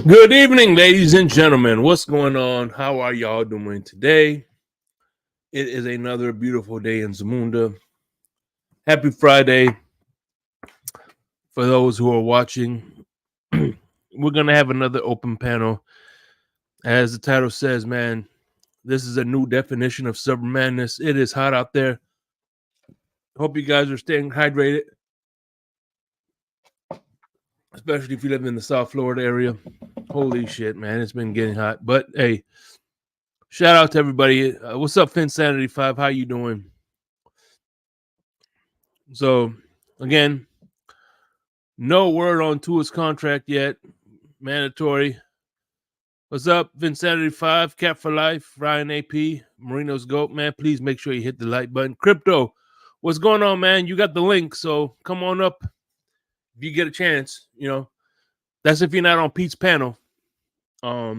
Good evening, ladies and gentlemen. What's going on? How are y'all doing today? It is another beautiful day in Zamunda. Happy Friday for those who are watching. We're going to have another open panel. As the title says, man, this is a new definition of summer madness. It is hot out there. Hope you guys are staying hydrated, especially if you live in the South Florida area. Holy shit, man. It's been getting hot. But, hey, shout out to everybody. What's up, Finsanity 5? How you doing? So, again, no word on Tua's contract yet. Mandatory. What's up, Vinsanity 5, Cap for Life, Ryan AP, Marino's GOAT, man. Please make sure you hit the like button. Crypto, what's going on, man? You got the link, so come on up if you get a chance. You know, that's if you're not on Pete's panel. I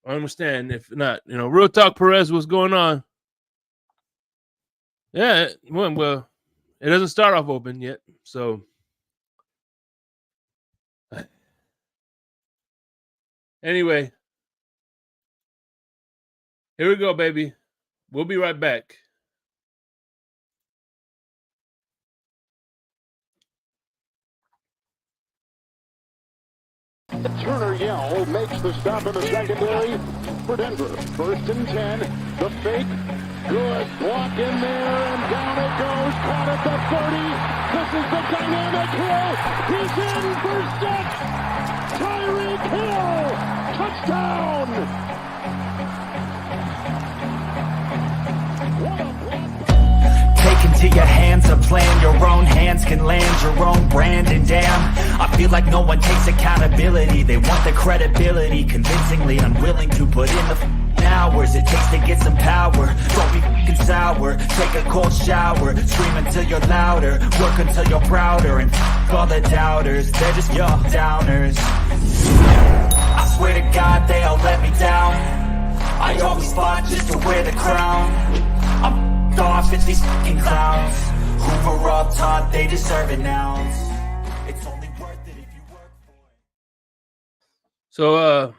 understand if not. You know, Real Talk Perez, what's going on? Yeah, well, it doesn't start off open yet, so. Anyway, here we go, baby. We'll be right back. Turner Yell makes the stop in the secondary for Denver. 1st and 10. The fake. Good block in there, and down it goes. Caught at the 30. This is the dynamic hill. He's in for 6. Tyreek Hill. Touchdown. What a block. Take into your hands a plan. Your own hands can land your own brand. And damn, I feel like no one takes accountability. They want the credibility, convincingly unwilling to put in the hours it takes to get some power. Don't be fucking sour. Take a cold shower. Scream until you're louder. Work until you're prouder. And all the doubters, they're just your downers. I swear to God they all let me down. I always fought just to wear the crown. I'm off, it's these fucking clowns who were all taught they deserve it now. It's only worth it if you work for it. So,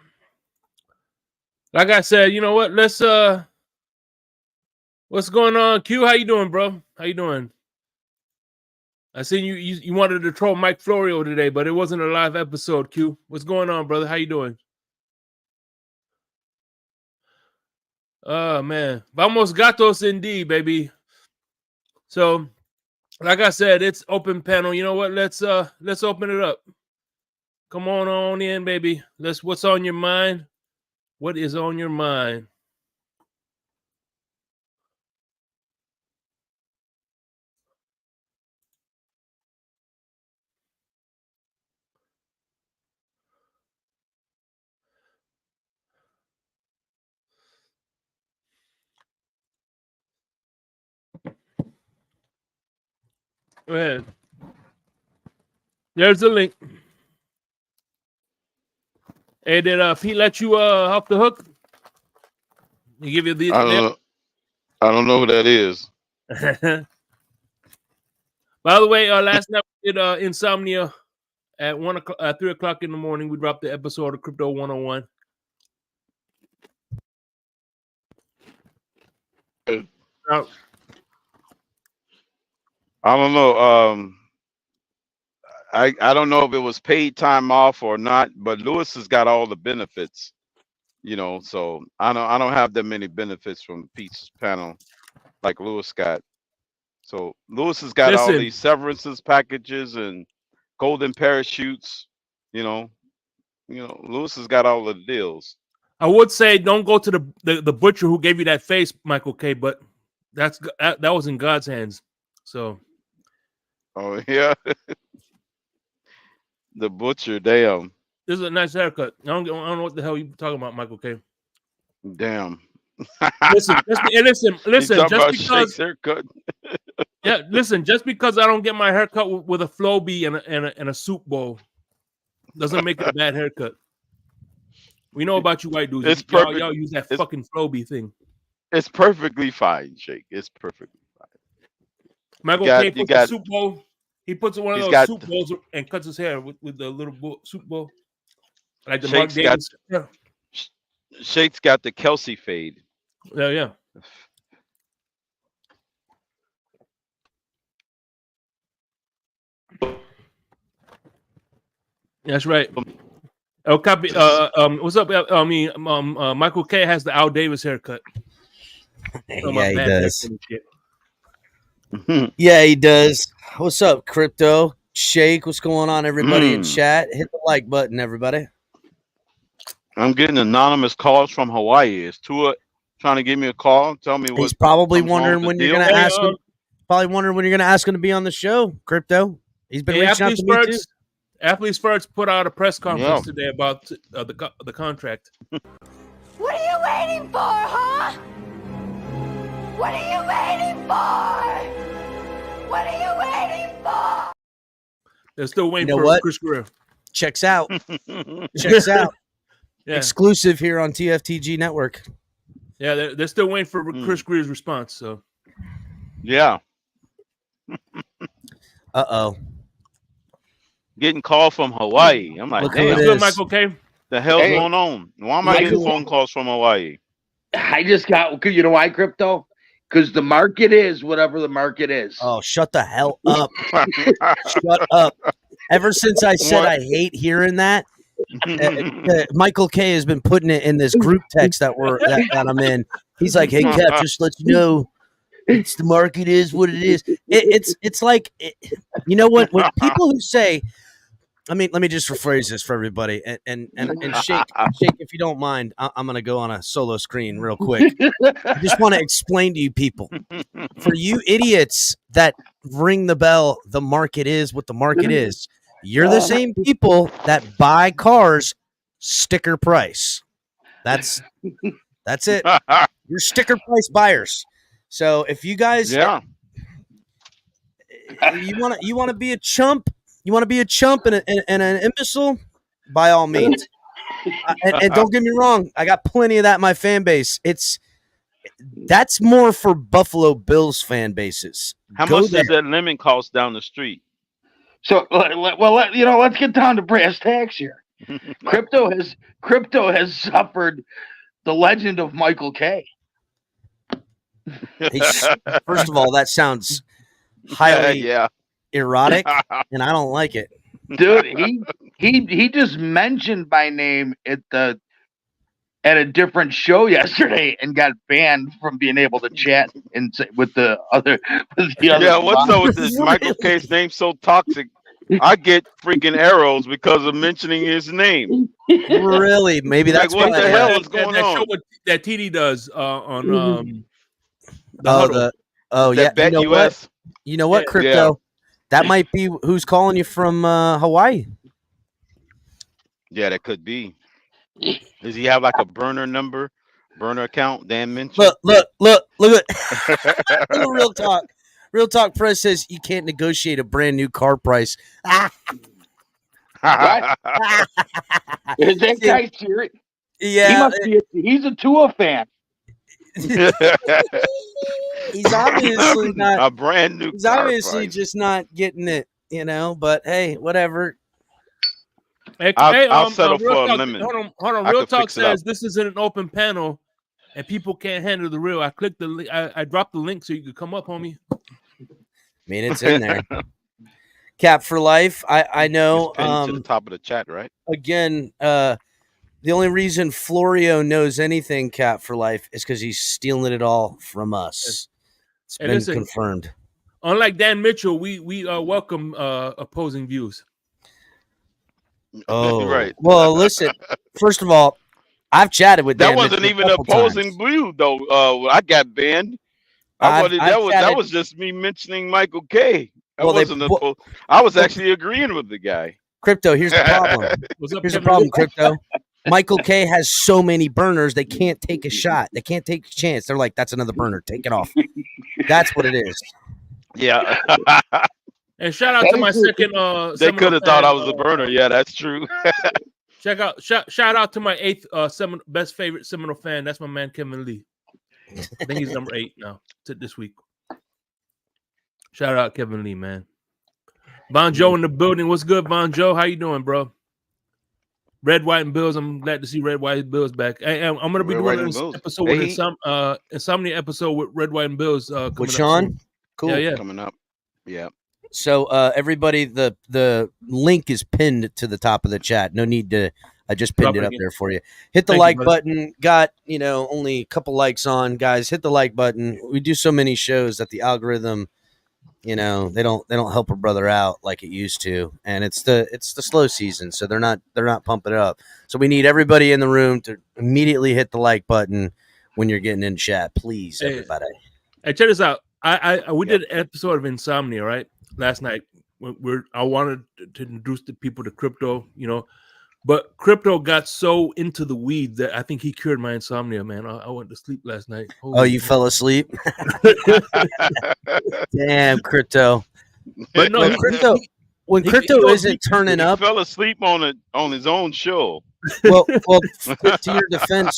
like I said, you know what? Let's what's going on, Q? How you doing, bro? How you doing? I seen you wanted to troll Mike Florio today, but it wasn't a live episode, Q. What's going on, brother? How you doing? Oh man. Vamos gatos indeed, baby. So, like I said, it's open panel. You know what? Let's open it up. Come on in, baby. What's on your mind? What is on your mind? Go ahead. There's the link. Hey, did Pete let you off the hook? He give you the. I don't know who that is. By the way, last night we did Insomnia at 3 o'clock in the morning. We dropped the episode of Crypto 101. I don't know. I don't know if it was paid time off or not, but Lewis has got all the benefits, you know. So I don't have that many benefits from Pete's panel like Lewis got. So Lewis has got all these severances packages and golden parachutes, you know. Lewis has got all the deals. I would say don't go to the butcher who gave you that face, Michael K. But that was in God's hands. So. Oh yeah. The butcher, damn. This is a nice haircut. I don't know what the hell you talking about, Michael K. Damn. Listen. Just because haircut. Yeah, listen. Just because I don't get my haircut with a Flowbee and a soup bowl doesn't make it a bad haircut. We know about you white dudes. It's perfect. Y'all use that fucking Flowbee thing. It's perfectly fine, Jake. It's perfectly fine. Michael K puts a soup bowl. He puts one of those soup bowls and cuts his hair with the little soup bowl. Like the Mark Shake's Davis. Shake's got the Kelsey fade. Yeah. That's right. Oh, copy. What's up? Michael K has the Al Davis haircut. Yeah, he does. Yeah, he does. What's up, Crypto? Shake, what's going on, everybody in chat? Hit the like button, everybody. I'm getting anonymous calls from Hawaii. Is Tua trying to give me a call? Tell me what. He's probably comes wrong wondering with when the you're deal? going to ask him. Probably wondering when you're going to ask him to be on the show, Crypto. He's been reaching out to me too. Athletes First put out a press conference today about the contract. What are you waiting for, huh? What are you waiting for? What are you waiting for? They're still waiting for Chris Greer. Checks out. Checks out. Yeah. Exclusive here on TFTG Network. Yeah, they're still waiting for Chris Greer's response. So, yeah. Uh-oh. Getting called from Hawaii. I'm like, damn. Good, Michael K. The hell's going on? Why am I getting phone calls from Hawaii? I just got, you know why, Crypto? Because the market is whatever the market is. Oh, shut the hell up. Shut up. Ever since I said I hate hearing that, Michael K has been putting it in this group text that I'm in. He's like, hey, Cap, just let you know, it's the market is what it is. It's like, you know what? When people who say, let me just rephrase this for everybody, and Shake, if you don't mind, I'm going to go on a solo screen real quick. I just want to explain to you people, for you idiots that ring the bell, the market is what the market is. You're the same people that buy cars sticker price. That's it. You're sticker price buyers. So if you guys, you want to be a chump, and an imbecile, by all means. And don't get me wrong, I got plenty of that in my fan base. That's more for Buffalo Bills fan bases. How much does that lemon cost down the street? So, let's get down to brass tacks here. Crypto has suffered the legend of Michael K. First of all, that sounds highly erotic, and I don't like it. Dude, he just mentioned my name at a different show yesterday and got banned from being able to chat with the other. Yeah, what's up with this? Michael K's name so toxic. I get freaking arrows because of mentioning his name. Really? Maybe that's like, what the hell is going on? Show that TD does on Bet US. You know what, Crypto? Yeah. That might be who's calling you from Hawaii. Yeah, that could be. Does he have like a burner account? Dan mentioned. Look at real talk. Real Talk Press says you can't negotiate a brand new car price. What? Is that guy serious? Yeah, he's a Tua fan. He's obviously not a brand new. He's obviously just not getting it, But hey, whatever. I'll settle for a lemon. Hold on. Real Talk says this isn't an open panel, and people can't handle the real. I clicked the link. I dropped the link so you could come up, homie. I mean, it's in there. Cap for life. I know. To the top of the chat, right? Again, the only reason Florio knows anything, Cap for life, is because he's stealing it all from us. It's been confirmed. Unlike Dan Mitchell, we welcome opposing views. Oh, right. Well, listen. First of all, I've chatted with Dan. That wasn't even an opposing view, though. I got banned. That was just me mentioning Michael K. I was actually agreeing with the guy. Crypto, here's the problem. Here's the problem, Crypto. Michael K has so many burners, they can't take a shot. They can't take a chance. They're like, that's another burner. Take it off. That's what it is. Yeah. And shout out to my second. They could have thought I was a burner. Yeah, that's true. Shout out to my eighth best favorite Seminole fan. That's my man Kevin Lee. I think he's number 8 now this week. Shout out Kevin Lee, man. Von Joe in the building. What's good, Von Joe? How you doing, bro? Red, White, and Bills. I'm glad to see Red, White, and Bills back. I'm going to be Red, doing White, and this Bills. episode with Hey. Insomnia episode with Red, White, and Bills coming With up Sean? soon. Cool. Yeah. Coming up. Yeah. So everybody, the link is pinned to the top of the chat. No need to. I just pinned Drop it it up again. there for you. Hit the Thank you, like brother. button. Got only a couple likes on, guys. Hit the like button. We do so many shows that the algorithm, they don't help a brother out like it used to, and it's the slow season, so they're not pumping it up. So we need everybody in the room to immediately hit the like button when you're getting in chat, please, Hey. everybody. Hey, check this out. We did an episode of Insomnia right last night. I wanted to introduce the people to crypto, but crypto got so into the weeds that I think he cured my insomnia, man. I went to sleep last night. Oh, you fell asleep? Damn, crypto. But no, when crypto isn't turning he up, fell asleep on his own show. well, to your defense,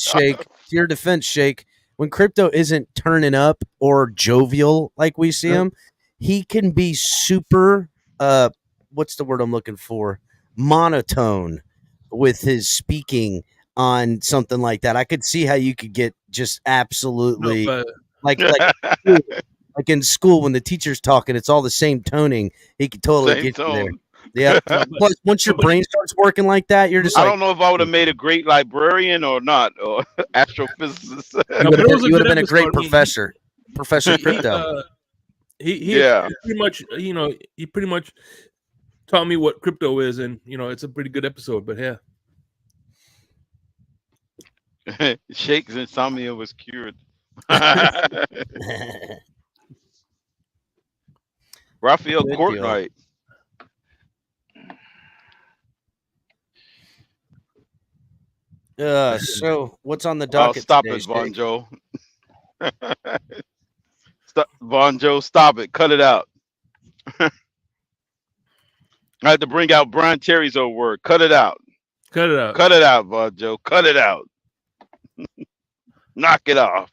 Shake. When crypto isn't turning up or jovial like we see him, he can be super. What's the word I'm looking for? Monotone with his speaking on something like that. I could see how you could get just absolutely like in school when the teacher's talking, it's all the same toning. He could totally Same get tone. you there. Yeah. Plus, once your brain starts working like that, you're just I don't know if I would have made a great librarian or not, or astrophysicist. You would have been a great professor. Professor Crypto. He pretty much, he pretty much taught me what crypto is, and it's a pretty good episode. But yeah, Shake's insomnia was cured. Raphael Good Courtnight. So what's on the docket? Stop today, it, Von Shake? Joe. Von Joe, stop it. Cut it out. I had to bring out Brian Terry's old word. Cut it out. cut it out. Cut it out, Von Joe. Cut it out. Knock it off.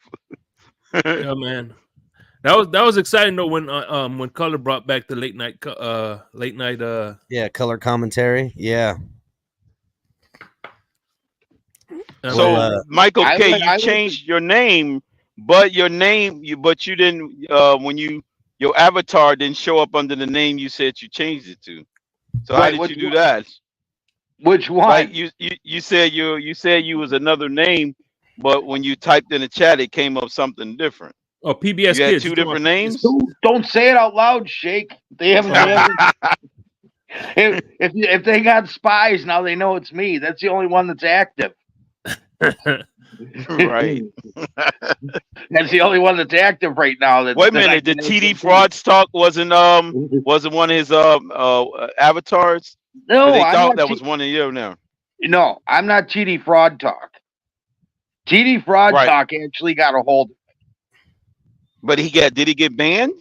Yeah, man. That was exciting though when Color brought back the late night Yeah, color commentary. Yeah. So Michael K, you changed your name, but you didn't when your avatar didn't show up under the name you said you changed it to. So how did you do that? Which one? Like you said you was another name, but when you typed in the chat, it came up something different. Oh, PBS You had Kids. two different names. Don't say it out loud, Shake. They haven't. If they got spies now, they know it's me. That's the only one that's active. Right. That's the only one that's active right now. Wait a minute. The TD Frauds Talk wasn't one of his avatars? No, They I'm thought not that was one of you now. No, I'm not TD Fraud Talk. TD Fraud Right. Talk actually got a hold of it. But did he get banned?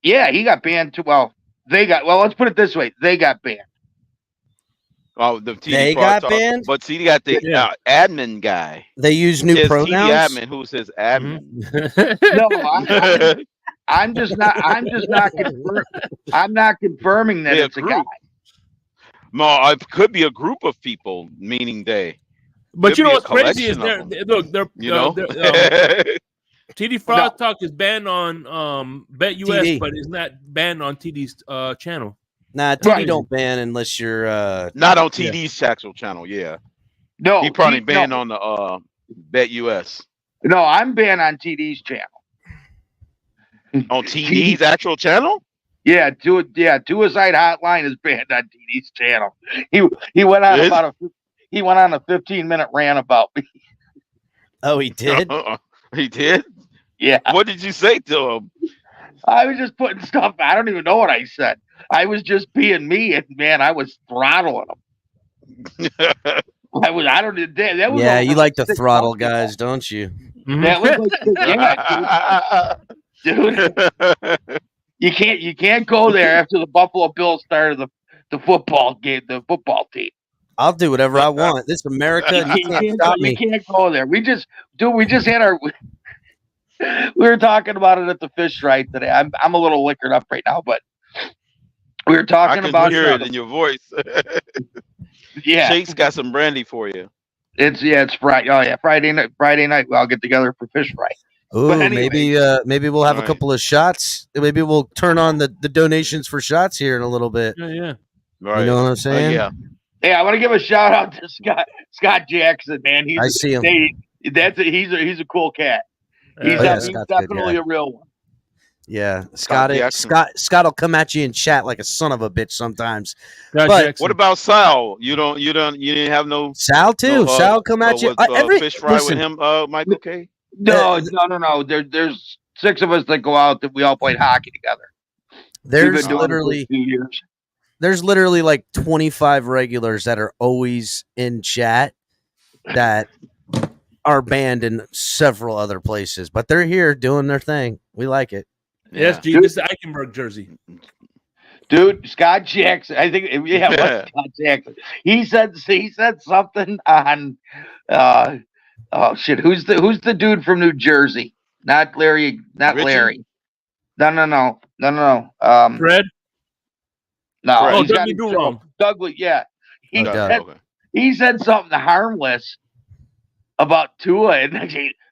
Yeah, he got banned too. Well, let's put it this way. They got banned. Oh, the TD They Fraud got Talk. banned? But see, he got the admin guy. They use new Says pronouns. TD admin. Who says admin? No, I'm just not confirming that Be a it's a group. guy. No, it could be a group of people, meaning they. But Could you know be a what's crazy is collection they're of look, You know. TD Fraud Talk is banned on Bet US, TD. but it's not banned on TD's channel. Nah, TD don't ban unless you're Not on TD's actual channel. Yeah, No, he probably banned on the Bet US. No, I'm banned on TD's channel. On TD's actual channel? Yeah, Suicide Hotline is banned on TD's channel. He went on a 15-minute rant about me. Oh, he did? He did? Yeah. What did you say to him? I was just putting stuff. I don't even know what I said. I was just being me, and man, I was throttling him. I don't. That was Yeah, you like to 6 throttle months ago. guys, don't you? That was dude. You can't go there after the Buffalo Bills started the football game, the football team. I'll do whatever I want. This is America, and you can't stop me. You can't go there. We just had our. We were talking about it at the fish fry today. I'm a little liquored up right now, but we were talking I can about hear it in your voice. Yeah, Shake's got some brandy for you. it's Friday. Oh yeah, Friday night. We'll all get together for fish fry. Ooh, But anyway, maybe we'll have a Right. couple of shots. Maybe we'll turn on the donations for shots here in a little bit. Yeah. Right. You know what I'm saying? Yeah. hey, I want to give a shout out to Scott Jackson, man. I see him. He's a cool cat. He's, Oh, yeah, he's Scott's good, definitely yeah. a real one. Yeah, Scott Jackson. Scott will come at you in chat like a son of a bitch sometimes. Scott But- Jackson. What about Sal? You didn't have no Sal too. No, Sal will come at you. fish fry listen, with him, Michael K. No. There's 6 of us that go out that we all played hockey together. We've there's been doing it for literally a few years. there's literally like 25 regulars that are always in chat that are banned in several other places, but they're here doing their thing. We like it. Yes, G. This is the Eichenberg jersey. Dude, Scott Jackson. I think what's Scott Jackson. He said something on oh shit, who's the dude from New Jersey? Not Larry, Richie? Larry. No. Fred. No, Oh, he's got Dudley his Do show. Wrong. Douglas, yeah. He Oh, said, Okay. he said something harmless about Tua, and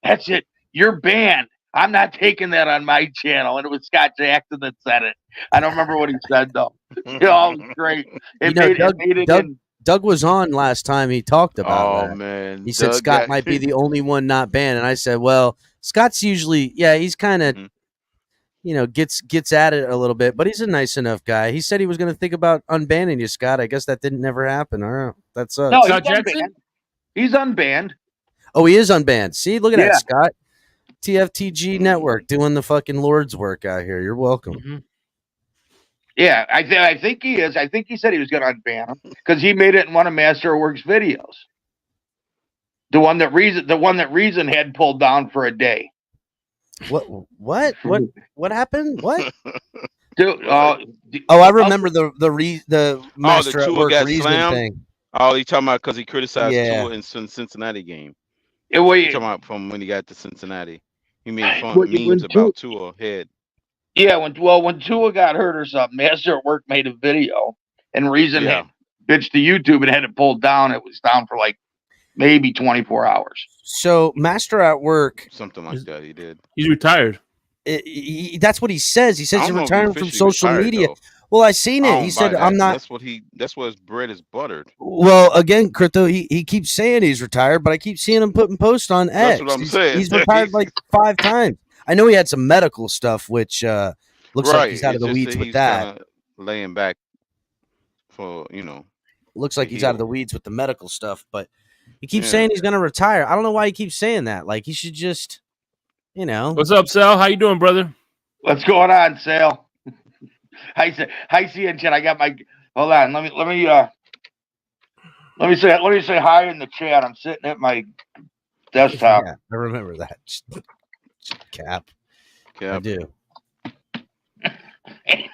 that's it. You're banned. I'm not taking that on my channel. And it was Scott Jackson that said it. I don't remember what he said though. It was great. It made it in. Doug was on last time. He talked about that. Man. He said Doug Scott got- might be the only one not banned, and I said, well, Scott's usually, he's kind of, gets at it a little bit, but he's a nice enough guy. He said he was going to think about unbanning you, Scott. I guess that didn't never happen. I don't know. That sucks. No, he's Scott Jackson? unbanned. He's unbanned. Oh, he is unbanned. See, look at Yeah. that, Scott. T.F.TG Network doing the fucking Lord's work out here. You're welcome. Mhm. Yeah, I think he is. I think he said he was going to unban him because he made it in one of Master Works videos. The one that Reason had pulled down for a day. What happened? What? Dude, Oh, I remember the Master at Tua Work got reason slammed? thing. Oh, you talking about because he criticized Yeah. Tua in Cincinnati game. It You was, talking about from when he got to Cincinnati. He made fun When memes Tua- about Tua head. yeah, when Tua got hurt or something, Master at Work made a video and Reason Yeah. had bitched to YouTube and had it pulled down. It was down for like maybe 24 hours. So Master at Work, Something like that he did. He's retired. that's what he says. He says I he's don't know if retiring he from officially social retired, media. though. Well, I seen I it. don't He said, buy that. "I'm not." That's what his bread is buttered. Well, again, Crypto, he keeps saying he's retired, but I keep seeing him putting posts on X. That's what I'm saying. He's retired like 5 times. I know he had some medical stuff, which looks like he's out of the It's just weeds with he's that. kinda laying back for Looks like to he's out of heal. the weeds with the medical stuff, but he keeps Yeah. saying he's going to retire. I don't know why he keeps saying that. Like, he should just, What's up, Sal? How you doing, brother? What's going on, Sale? Hi, see and chat. I got my. Hold on. Let me say hi in the chat. I'm sitting at my desktop. Yeah, I remember that. Cap. I Cap. do.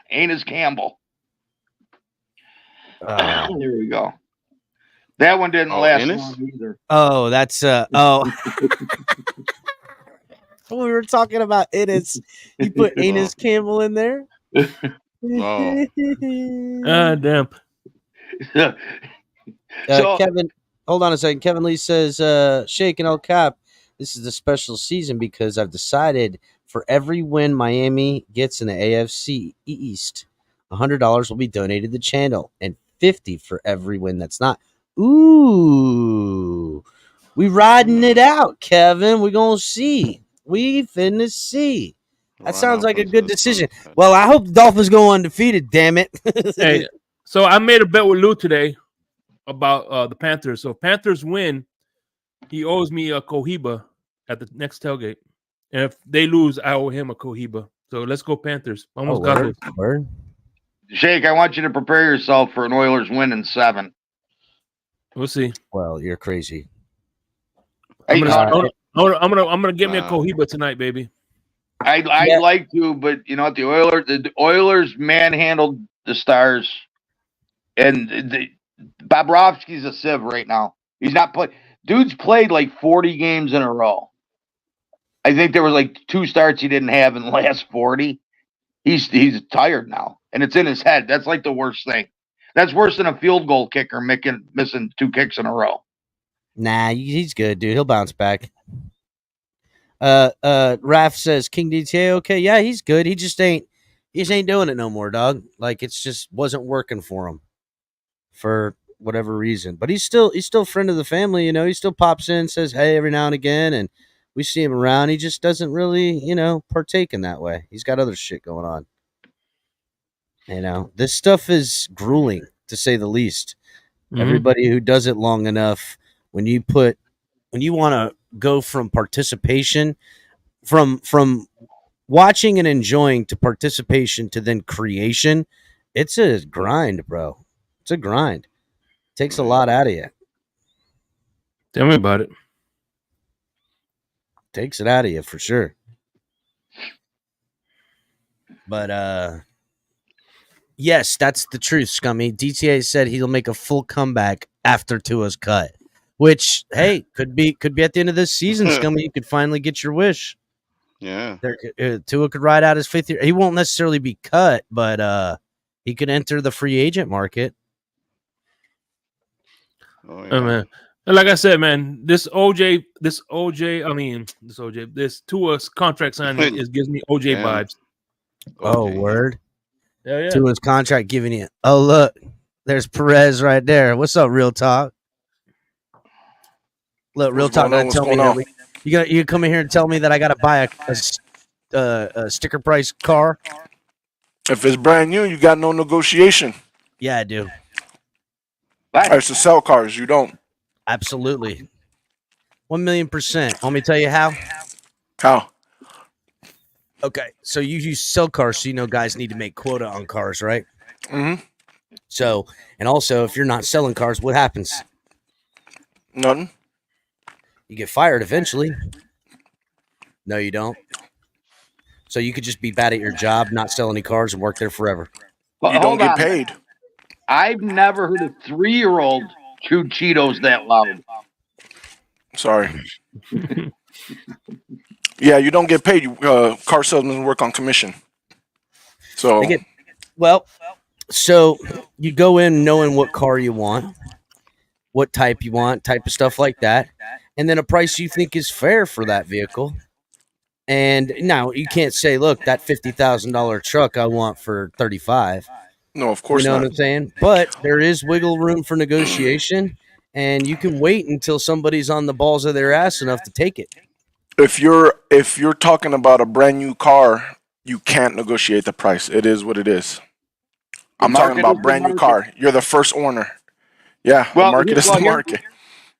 Anus Campbell. Uh, There we go. That one didn't last Ennis? long either. oh, that's we were talking about Ennis. You put Ennis Campbell in there. Oh. Damn. So- Kevin, hold on a second. Kevin Lee says, Shake and El Cap, this is a special season because I've decided for every win Miami gets in the AFC East, $100 will be donated to the channel and $50 for every win that's not. Ooh, we riding it out, Kevin. We're going to see. We finna see. That sounds like a good decision. Well, I hope the Dolphins go undefeated, damn it. Hey, so I made a bet with Lou today about the Panthers. So if Panthers win, he owes me a Cohiba at the next tailgate. And if they lose, I owe him a Cohiba. So let's go Panthers. Almost got it. Word. Shake, I want you to prepare yourself for an Oilers win in 7. We'll see. Well, you're crazy. I'm Hey, gonna get me a Cohiba tonight, baby. I'd like to, but you know what? The Oilers manhandled the Stars, and Bobrovsky's a sieve right now. He's not play. Dude's played like 40 games in a row. I think there was like 2 starts he didn't have in the last 40. He's tired now, and it's in his head. That's like the worst thing. That's worse than a field goal kicker missing 2 kicks in a row. Nah, he's good, dude. He'll bounce back. Raph says King DTA. Okay, yeah, he's good. He just ain't doing it no more, dog. Like it's just wasn't working for him for whatever reason. But he's still a friend of the family. You know, he still pops in, says hey every now and again, and we see him around. He just doesn't really, partake in that way. He's got other shit going on. You know, this stuff is grueling to say the least. Mhm. Everybody who does it long enough, when you want to go from participation, from watching and enjoying to participation to then creation, it's a grind, bro. It's a grind. Takes a lot out of you. Tell me about it. Takes it out of you for sure. But yes, that's the truth, Scummy. DTA said he'll make a full comeback after Tua's cut. Which, hey, could be at the end of this season, Scummy. You could finally get your wish. Yeah. Tua could ride out his 5th year. He won't necessarily be cut, but he could enter the free agent market. Oh, Oh, man. And like I said, man, this Tua's contract signing gives me OJ Yeah. vibes. Oh, Okay. word. Yeah. Tua's contract giving you. Oh, look, there's Perez right there. What's up, Real Talk? Look, Real What's Talk going on? doesn't tell me What's that you come in here and tell me that I got to buy a sticker price car. If it's brand new, you got no negotiation. Yeah, I do. I used to sell cars. You don't. Absolutely. 1,000,000%. Want me to tell you how? How? Okay, so you sell cars, so you know guys need to make quota on cars, right? Mm-hmm. So, and also, if you're not selling cars, what happens? Nothing. You get fired eventually. No, you don't. So you could just be bad at your job, not sell any cars, and work there forever. But You don't hold get on. paid. I've never heard a 3-year-old chew Cheetos that loud. Sorry. Yeah, you don't get paid. Car salesmen work on commission. So So you go in knowing what car you want, what type you want, type of stuff like that, and then a price you think is fair for that vehicle. And now you can't say, look, that $50,000 truck I want for 35. no, of course You know not. what I'm saying? But there is wiggle room for negotiation, and you can wait until somebody's on the balls of their ass enough to take it. If you're talking about a brand new car, you can't negotiate the price. It is what it is. I'm talking market is about the brand new market. car. You're the first owner. Yeah, Well, the market is the market.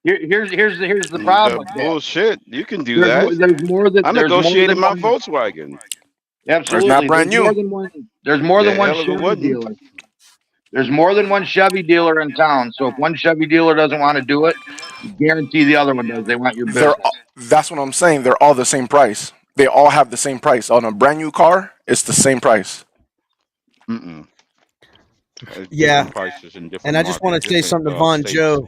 Here's the problem with that. Bullshit. You can do that. There's more than I there's more negotiated than my one. Volkswagen. Absolutely, It's not brand new. More than one. There's more than Yeah, one hell of it Chevy wasn't. dealer. There's more than one Chevy dealer in town. So if one Chevy dealer doesn't want to do it, you guarantee the other one does. They want your business. That's what I'm saying. They're all the same price. They all have the same price. On a brand new car, it's the same price. Mm-mm. Yeah. Different prices in different And I just want markets, to say different, something to Von states. Joe.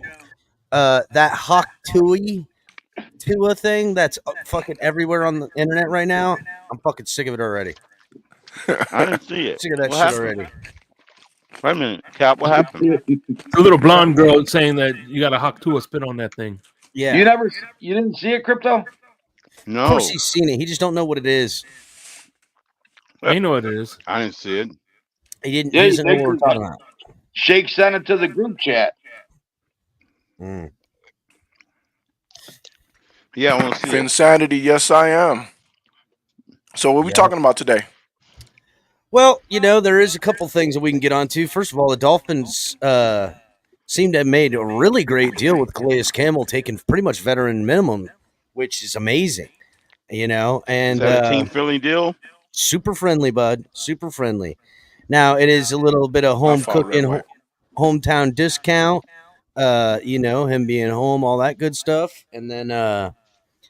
That Hawk Tua thing that's fucking everywhere on the internet right now. I'm fucking sick of it already. I didn't see it. Sick of that What shit happened? already. Wait a minute, Cap. What happened? The little blonde girl saying that you got a Hawk Tua spit on that thing. Yeah. You didn't see it, Crypto? No. Of course he's seen it. He just don't know what it is. I know what it is. I didn't see it. He doesn't know what we're talking about. Shake sent it to the group chat. Yeah, I want to see it. Insanity, yes, I am. So what are we talking about today? Well, there is a couple things that we can get onto. First of all, the Dolphins seem to have made a really great deal with Calais Campbell, taking pretty much veteran minimum, which is amazing. And Is that a team friendly deal? Super friendly, bud. Super friendly. Now it is a little bit of home cooking, hometown discount. Him being home, all that good stuff, and then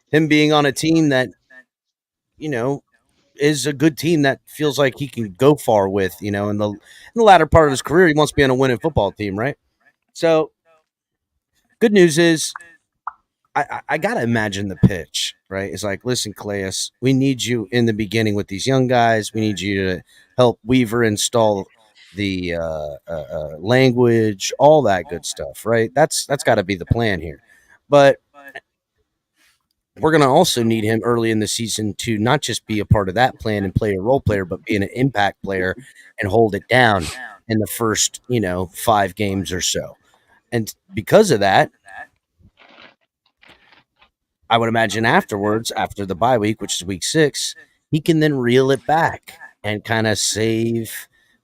him being on a team that is a good team that feels like he can go far with. In the latter part of his career, he wants to be on a winning football team, right? So, good news is, I gotta imagine the pitch, right? It's like, listen, Calais, we need you in the beginning with these young guys. We need you to help Weaver install the language, all that good stuff, right? That's got to be the plan here. But we're going to also need him early in the season to not just be a part of that plan and play a role player, but be an impact player and hold it down in the first, 5 games or so. And because of that, I would imagine afterwards, after the bye week, which is week 6, he can then reel it back and kind of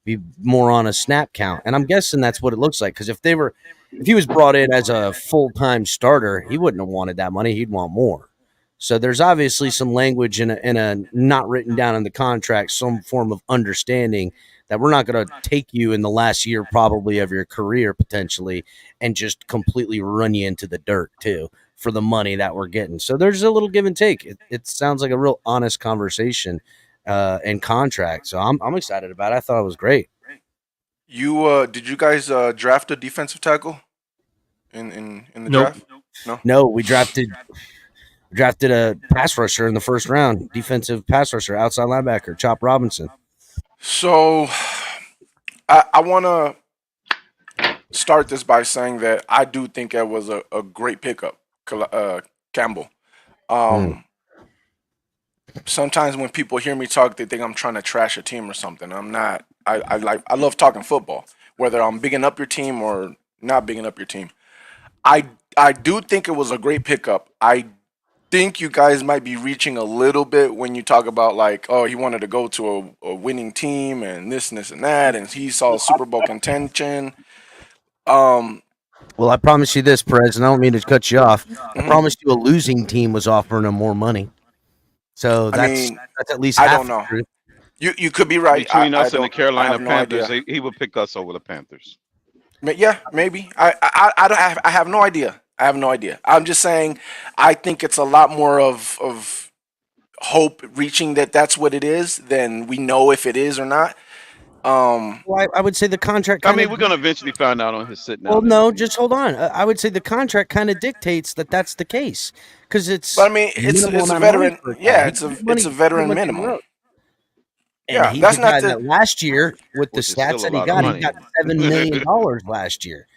be more on a snap count. And I'm guessing that's what it looks like. Because if he was brought in as a full-time starter, he wouldn't have wanted that money. He'd want more. So there's obviously some language in a not written down in the contract, some form of understanding that we're not going to take you in the last year probably of your career potentially and just completely run you into the dirt too for the money that we're getting. So there's a little give and take. It sounds like a real honest conversation and contract. So I'm excited about it. I thought it was great. You did you guys draft a defensive tackle in the Nope. draft? No, we drafted a pass rusher in the first round, defensive pass rusher, outside linebacker, Chop Robinson. So I want to start this by saying that I do think it was a great pickup, Campbell. Sometimes when people hear me talk, they think I'm trying to trash a team or something. I'm not. I love talking football, whether I'm bigging up your team or not bigging up your team. I do think it was a great pickup. I think you guys might be reaching a little bit when you talk about like, oh, he wanted to go to a winning team and this and that, and he saw Super Bowl contention. Well, I promise you this, Perez, and I don't mean to cut you off. I promise you a losing team was offering him more money. So that's at least half. I don't know. You could be right. Between us and the I Carolina have no Panthers, idea. he would pick us over the Panthers. Yeah, maybe. I have no idea. I have no idea. I'm just saying I think it's a lot more of hope reaching that's what it is than we know if it is or not. Well, I would say the contract. I mean, we're going to eventually find out on his sitting Well, out. no, just hold on. I would say the contract kind of dictates that that's the case because it's. But I mean, it's a veteran. Yeah, it's a veteran minimum. And Yeah, he's that's a guy not that last year with the Which is stats still that a he lot of got money. $7 million last year.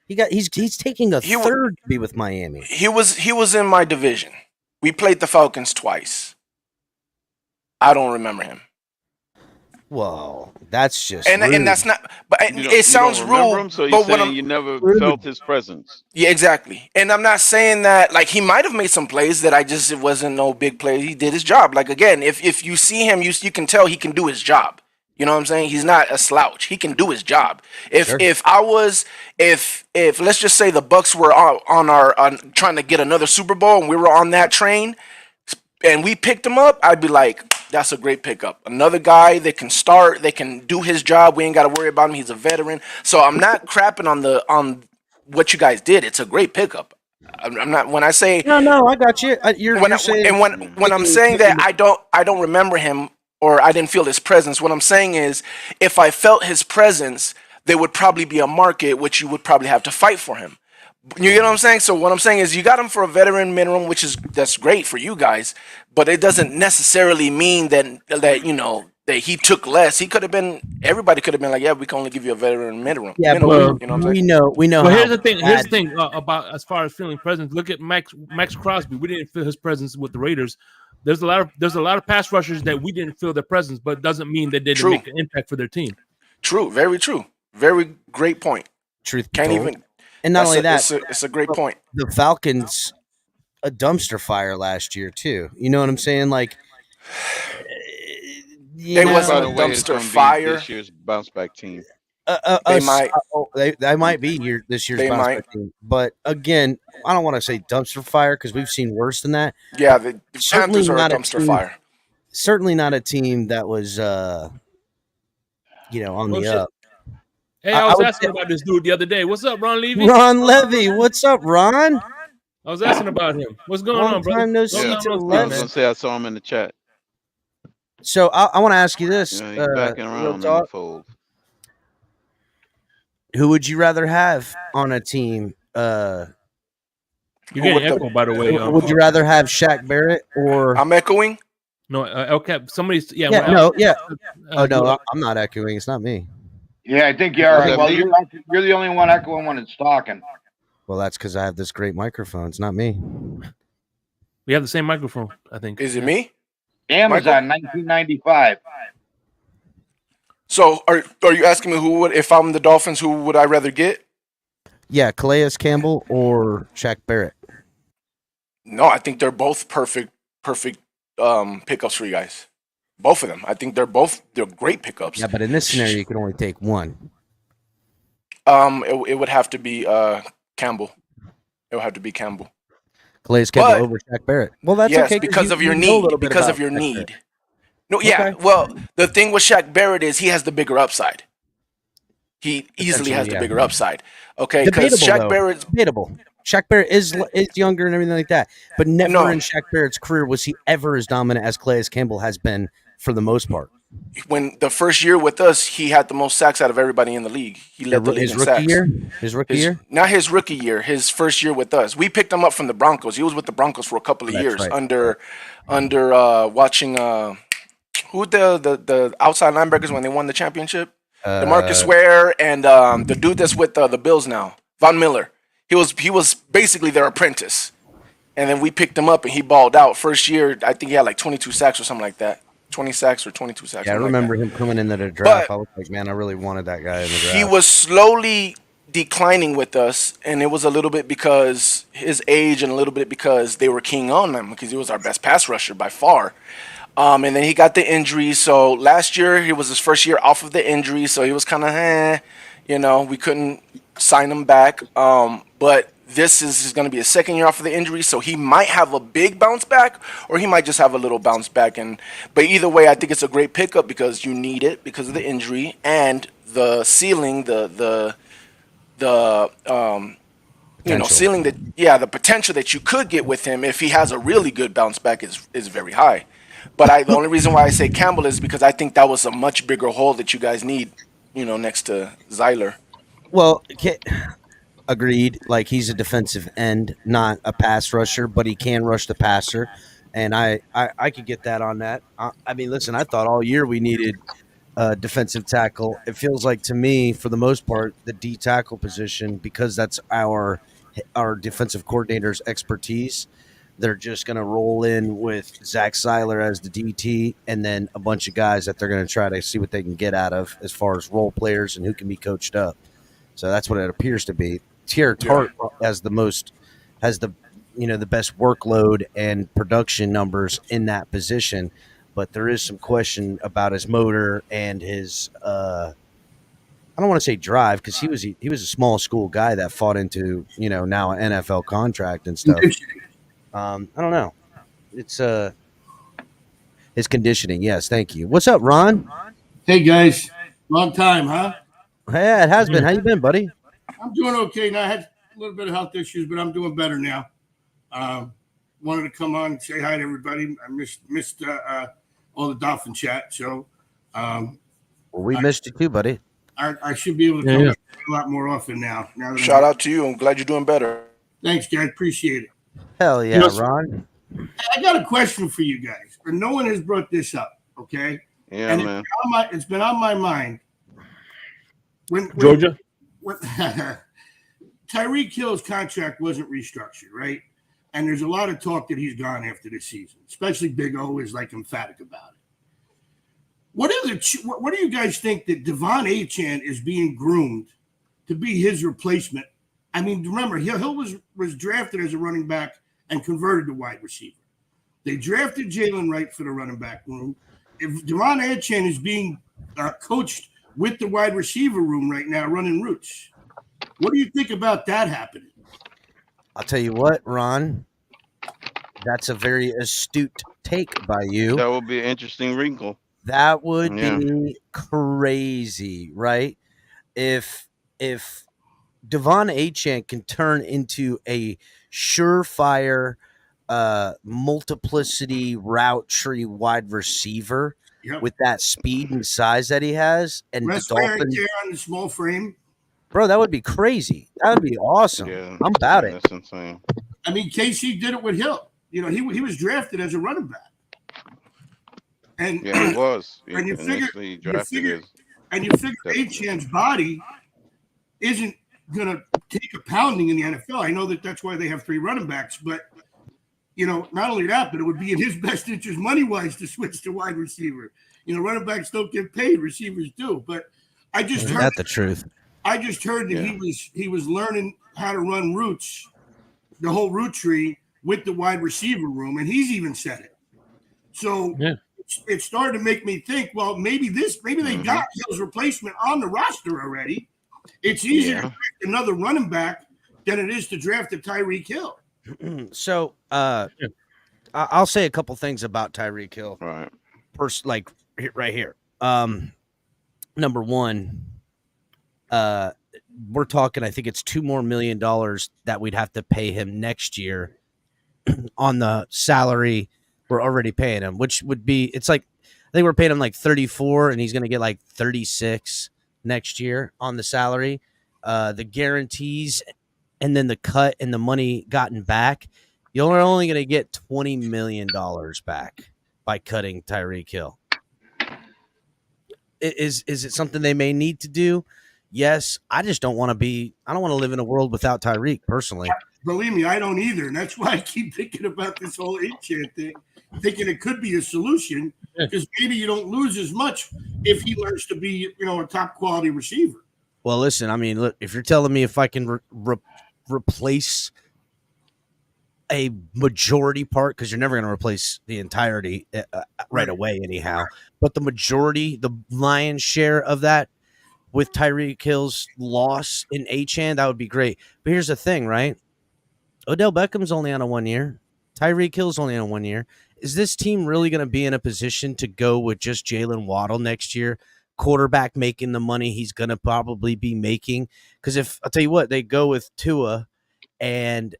He's taking a third to be with Miami. He was in my division. We played the Falcons twice. I don't remember him. Well, that's just and that's not. But it sounds rude. Him, so you're but saying what you never felt his presence. Yeah, exactly. And I'm not saying that like he might have made some plays that it wasn't no big play. He did his job. Like again, if you see him, you can tell he can do his job. You know what I'm saying? He's not a slouch. He can do his job. If let's just say the Bucks were on trying to get another Super Bowl and we were on that train and we picked him up, I'd be like, that's a great pickup. Another guy that can start, they can do his job. We ain't got to worry about him. He's a veteran. So I'm not crapping on what you guys did. It's a great pickup. I'm not when I say no, I got you. You're saying when I'm saying that I don't remember him or I didn't feel his presence. What I'm saying is if I felt his presence, there would probably be a market which you would probably have to fight for him. You get what I'm saying? So what I'm saying is you got him for a veteran minimum, that's great for you guys, but it doesn't necessarily mean that you know that he took less. Everybody could have been like, yeah, we can only give you a veteran minimum. Yeah, but you know what I'm saying? we know. Well, here's the thing. Here's the thing about as far as feeling presence. Look at Max Crosby. We didn't feel his presence with the Raiders. There's a lot of pass rushers that we didn't feel their presence, but it doesn't mean they didn't make an impact for their team. True, very true, very great point. Truth can't told. even. And not only that, it's a great point. The Falcons, a dumpster fire last year too. You know what I'm saying? Like, it wasn't a dumpster fire. This year's bounce back team. They might be this year's bounce back team. But again, I don't want to say dumpster fire because we've seen worse than that. Yeah, the Panthers are a dumpster fire. Certainly not a team that was, on the up. Hey, I was asking about this dude the other day. What's up, Ron Levy? Ron Levy, what's up, Ron? I was asking about him. What's going on, brother? Long time no see to the left. I was gonna say I saw him in the chat. So I want to ask you this. Yeah, he's backing around in the fold. Who would you rather have on a team? You're getting echo, by the way. Would you rather have Shaq Barrett or? I'm echoing. No, El Cap. Somebody's Yeah, when no, yeah. El- Oh no, I'm not echoing. It's not me. Yeah, I think you are. Was that Well, me? you're the only one echoing when it's talking. Well, that's because I have this great microphone. It's not me. we have the same microphone. I think. Is it Yeah. me? Amazon, 1995. So are you asking me who would, if I'm the Dolphins, who would I rather get? Yeah, Calais Campbell or Shaq Barrett. No, I think they're both perfect pickups for you guys. Both of them. I think they're great pickups. Yeah, but in this scenario, you can only take one. It would have to be Campbell. It would have to be Campbell. Calais Campbell But- over Shaq Barrett. Well, that's yes, okay because of your know a need. little bit Because about of your Shaq need. Barrett. No, yeah. Okay. Well, the thing with Shaq Barrett is he has the bigger upside. He easily has the yeah. bigger upside. Okay, because Debatable, Shaq though. Barrett's Debatable. Shaq Barrett is younger and everything like that, but never No. in Shaq Barrett's career was he ever as dominant as Calais Campbell has been for the most part. when the first year with us, he had the most sacks out of everybody in the league. He led the league His in rookie sacks. year. His rookie year. Not his rookie year, his first year with us. We picked him up from the Broncos. He was with the Broncos for a couple of That's years right. under watching who the outside linebackers when they won the championship? DeMarcus Ware and the dude that's with the Bills now, Von Miller. He was basically their apprentice. And then we picked him up and he balled out. First year, I think he had like 22 sacks or something like that. 20 sacks or 22 sacks. Yeah, I something like remember that. him coming into the draft. But- I was like, man, I really wanted that guy in the draft. He was slowly declining with us, and it was a little bit because his age and a little bit because they were keying on him because he was our best pass rusher by far. And then he got the injury. So last year, he was his first year off of the injury, so he was kind of, we couldn't sign him back. But this is going to be his second year off of the injury, so he might have a big bounce back, or he might just have a little bounce back. But either way, I think it's a great pickup because you need it because of the injury and the ceiling, the ceiling the potential that you could get with him if he has a really good bounce back is very high. But the only reason why I say Campbell is because I think that was a much bigger hole that you guys need, next to Zeiler. Well, agreed. Like he's a defensive end, not a pass rusher, but he can rush the passer, and I could get that on that. I mean, listen, I thought all year we needed a defensive tackle. It feels like to me, for the most part, the D tackle position, because that's our defensive coordinator's expertise. They're just going to roll in with Zach Seiler as the DT and then a bunch of guys that they're going to try to see what they can get out of as far as role players and who can be coached up. So that's what it appears to be. Tier Tart has the best workload and production numbers in that position, but there is some question about his motor and his I don't want to say drive because he was a small school guy that fought into now an NFL contract and stuff. I don't know. It's his conditioning. Yes, thank you. What's up, Ron? Hey guys, long time, huh? Yeah, it has been. How you been, buddy? I'm doing okay now. I had a little bit of health issues, but I'm doing better now. Wanted to come on and say hi to everybody. I missed all the Dolphin chat, so Well, we missed you too, buddy. I should be able to come a lot more often now. Shout out to you. I'm glad you're doing better. Thanks, guys. Appreciate it. Hell yeah, Ron. I got a question for you guys, and no one has brought this up. Okay? Yeah, and man. it's been on my mind. When Georgia. Tyreek Hill's contract wasn't restructured, right? And there's a lot of talk that he's gone after this season, especially Big O is like emphatic about it. What do you guys think that Devon Achane is being groomed to be his replacement? I mean, remember, Hill was drafted as a running back and converted to wide receiver. They drafted Jalen Wright for the running back room. If Devon Achane is being coached with the wide receiver room right now, running routes, what do you think about that happening? I'll tell you what, Ron. That's a very astute take by you. That would be an interesting wrinkle. That would be crazy, right? If Devon Achane can turn into a surefire multiplicity route tree wide receiver with that speed and size that he has, and the Dolphins on the small frame, bro, that would be crazy. That would be awesome. Yeah, I'm about it. That's insane. I mean, KC did it with Hill. He was drafted as a running back. And Yeah, he was. and you figure Initially he drafted his. Achan's body isn't gonna take a pounding in the NFL. I know that's why they have 3 running backs, but not only that, but it would be in his best interest money-wise to switch to wide receiver. Running backs don't get paid, receivers do. But I just heard the truth. I just heard that he was learning how to run routes, the whole route tree with the wide receiver room, and he's even said it. So it started to make me think, well, maybe they got Hill's replacement on the roster already. It's easier to draft another running back than it is to draft a Tyreek Hill. So I'll say a couple things about Tyreek Hill. Right. First, like right here. Number one, we're talking, I think it's $2 more million that we'd have to pay him next year on the salary we're already paying him, which would be, it's like, I think we're paying him like 34 and he's going to get like 36 next year on the salary. The guarantees and then the cut and the money gotten back, you're only going to get $20 million back by cutting Tyreek Hill. Is it something they may need to do? Yes. I just don't want to live in a world without Tyreek personally. Believe me, I don't either. And that's why I keep thinking about this whole Achan thing, thinking it could be a solution because maybe you don't lose as much if he learns to be, a top quality receiver. Well, listen, I mean, look, if you're telling me if I can replace a majority part, because you're never going to replace the entirety right away anyhow, but the majority, the lion's share of that with Tyreek Hill's loss in Achan, that would be great. But here's the thing, right? Odell Beckham's only on a 1 year. Tyreek Hill's only on a 1 year. Is this team really going to be in a position to go with just Jalen Waddle next year? Quarterback making the money he's going to probably be making? Because if I'll tell you what, they go with Tua and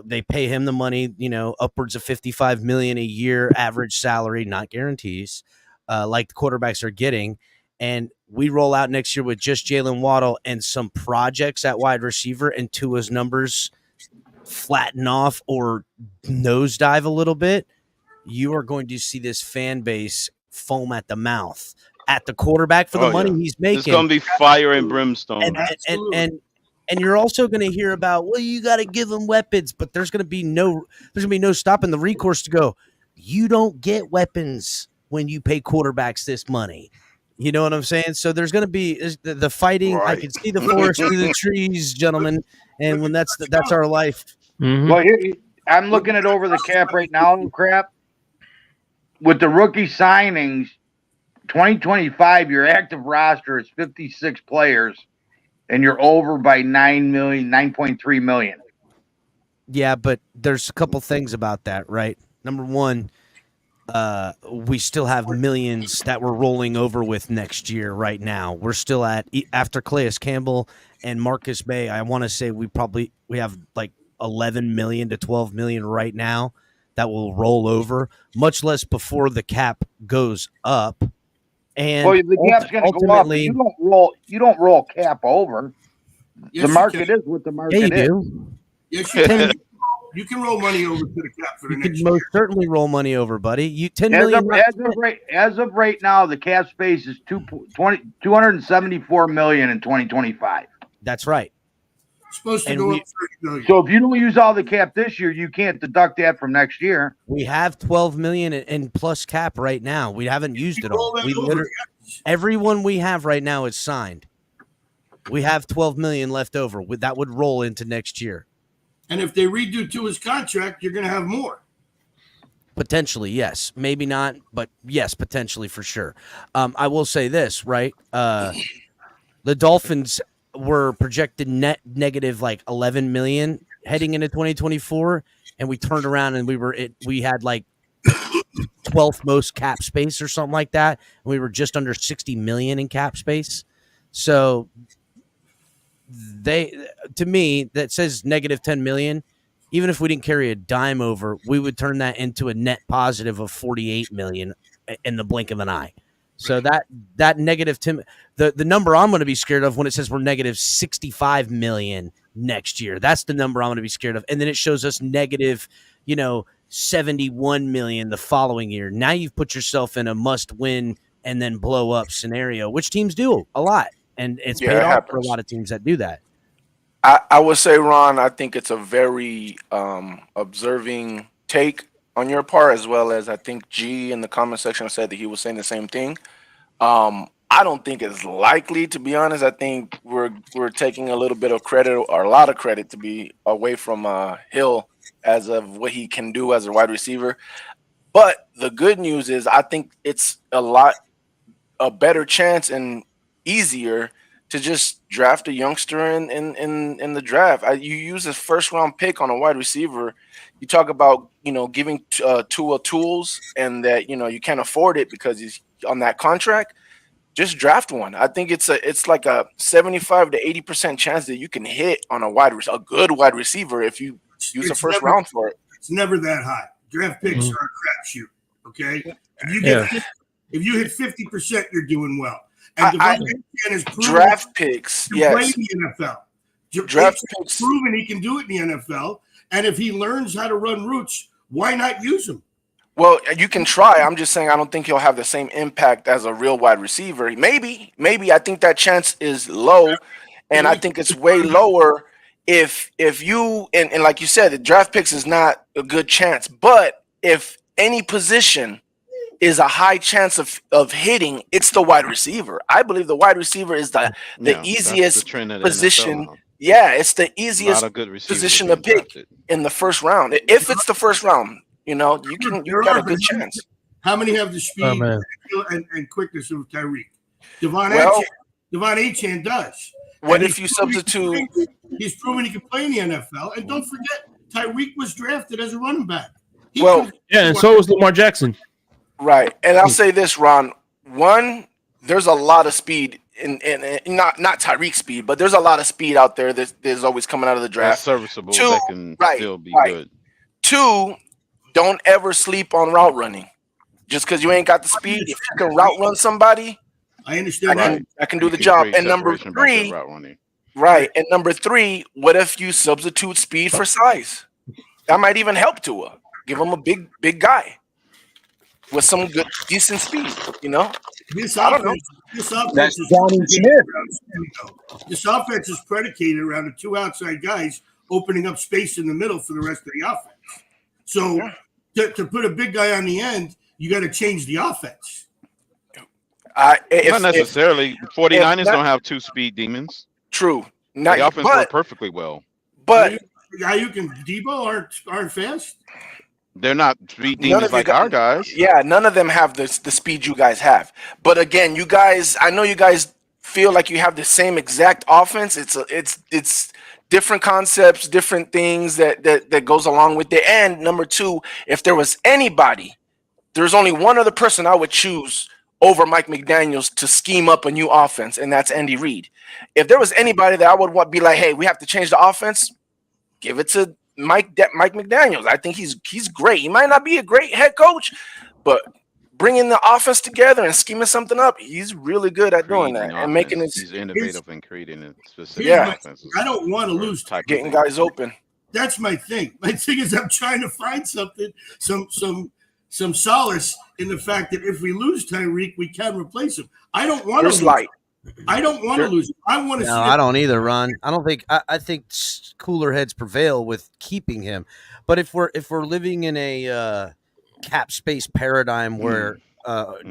they pay him the money, upwards of $55 million a year average salary, not guarantees, like the quarterbacks are getting. And we roll out next year with just Jalen Waddle and some projects at wide receiver, and Tua's numbers flatten off or nosedive a little bit. You are going to see this fan base foam at the mouth at the quarterback for the money he's making. It's going to be fire and brimstone. And you're also going to hear about, well, you got to give them weapons, but there's going to be no stopping the recourse to go, you don't get weapons when you pay quarterbacks this money. You know what I'm saying? So there's going to be the fighting. Right. I can see the forest through the trees, gentlemen. And when that's our life. Mm-hmm. Well, here, I'm looking at over the cap right now, crap. With the rookie signings, 2025, your active roster is 56 players, and you're over by 9.3 million. Yeah, but there's a couple things about that, right? Number one, we still have millions that we're rolling over with next year right now. We're still after Calais Campbell and Marcus May, I want to say we have like 11 million to 12 million right now that will roll over, much less before the cap goes up. And the cap's going to go up. You don't roll cap over. Yes, the market is what the market is. Yes, you can. You can roll money over to the cap for the next year. You can most certainly roll money over, buddy. You 10 million. As of right now, the cap space is 274 million in 2025. That's right. It's supposed to go up 30 million. So if you don't use all the cap this year, you can't deduct that from next year. We have 12 million in plus cap right now. We haven't used it all. Everyone we have right now is signed. We have 12 million left over. That would roll into next year. And if they redo Tua's contract, you're going to have more. Potentially, yes. Maybe not, but yes, potentially for sure. I will say this, right? The Dolphins were projected net negative like 11 million heading into 2024, and we turned around and we had like 12th most cap space or something like that, and we were just under 60 million in cap space. So to me, that says negative 10 million. Even if we didn't carry a dime over, we would turn that into a net positive of 48 million in the blink of an eye. So that negative 10, the number I'm going to be scared of when it says we're negative 65 million next year. That's the number I'm going to be scared of. And then it shows us negative, $71 million the following year. Now you've put yourself in a must-win and then blow up scenario, which teams do a lot, and it's Yeah, paid it off for a happens. lot of teams that do that. I would say, Ron, I think it's a very observing take on your part, as well as I think G in the comment section said that he was saying the same thing. I don't think it's likely, to be honest. I think we're taking a little bit of credit, or a lot of credit, to be away from Hill as of what he can do as a wide receiver. But the good news is, I think it's a better chance and easier to just draft a youngster in the draft. You use a first round pick on a wide receiver. You talk about giving Tua tools, and that you can't afford it because he's on that contract. Just draft one. I think it's like a 75 to 80% chance that you can hit on a good wide receiver if you use a first round for it. It's never that high. Draft picks are a crapshoot. Okay, if you hit 50%, you're doing well. And has proven draft picks, yes, play in the NFL. Draft picks proven he can do it in the NFL, and if he learns how to run routes, why not use him? Well, you can try. I'm just saying I don't think he'll have the same impact as a real wide receiver. Maybe. I think that chance is low, and I think it's way lower if you and like you said, the draft picks is not a good chance. But if any position is a high chance of hitting, it's the wide receiver. I believe the wide receiver is the easiest position. Yeah, it's the easiest position to pick in the first round. If it's the first round, you got a good chance. How many have the speed and quickness of Tyreek? Devon Achane does. What if you substitute? He's proven he can play in the NFL. And don't forget, Tyreek was drafted as a running back. And so was Lamar Jackson. Right. And I'll say this, Ron. One, there's a lot of speed in not Tyreek speed, but there's a lot of speed out there that's always coming out of the draft. That's serviceable. That can still be good. Two, don't ever sleep on route running. Just because you ain't got the speed, if you can route run somebody, I understand I can do the job. And number three, and number three, what if you substitute speed for size? That might even help Tua. Give him a big guy with some good, decent speed. This I don't know. That's Johnny Smith. This offense is predicated around the two outside guys opening up space in the middle for the rest of the offense. So to put a big guy on the end, you got to change the offense. Not necessarily. 49ers don't have two speed demons. True. The offense worked perfectly well. But Ayuk and Debo aren't fast. They're not speed demons like our guys. Yeah, none of them have the speed you guys have. But again, you guys, I know you guys feel like you have the same exact offense. It's different concepts, different things that goes along with it. And number two, if there was anybody, there's only one other person I would choose over Mike McDaniels to scheme up a new offense, and that's Andy Reid. If there was anybody that I would be like, hey, we have to change the offense, give it to Mike McDaniels. I think he's great. He might not be a great head coach, but bringing the offense together and scheming something up, he's really good at doing that and making it. He's innovative in creating specific offenses. I don't want to lose getting guys open. That's my thing. My thing is I'm trying to find something, some solace in the fact that if we lose Tyreek, we can replace him. I don't want to lose. I don't want to lose him. I want to. No, I don't either, Ron. I don't think. I think cooler heads prevail with keeping him. But if we're living in a cap space paradigm where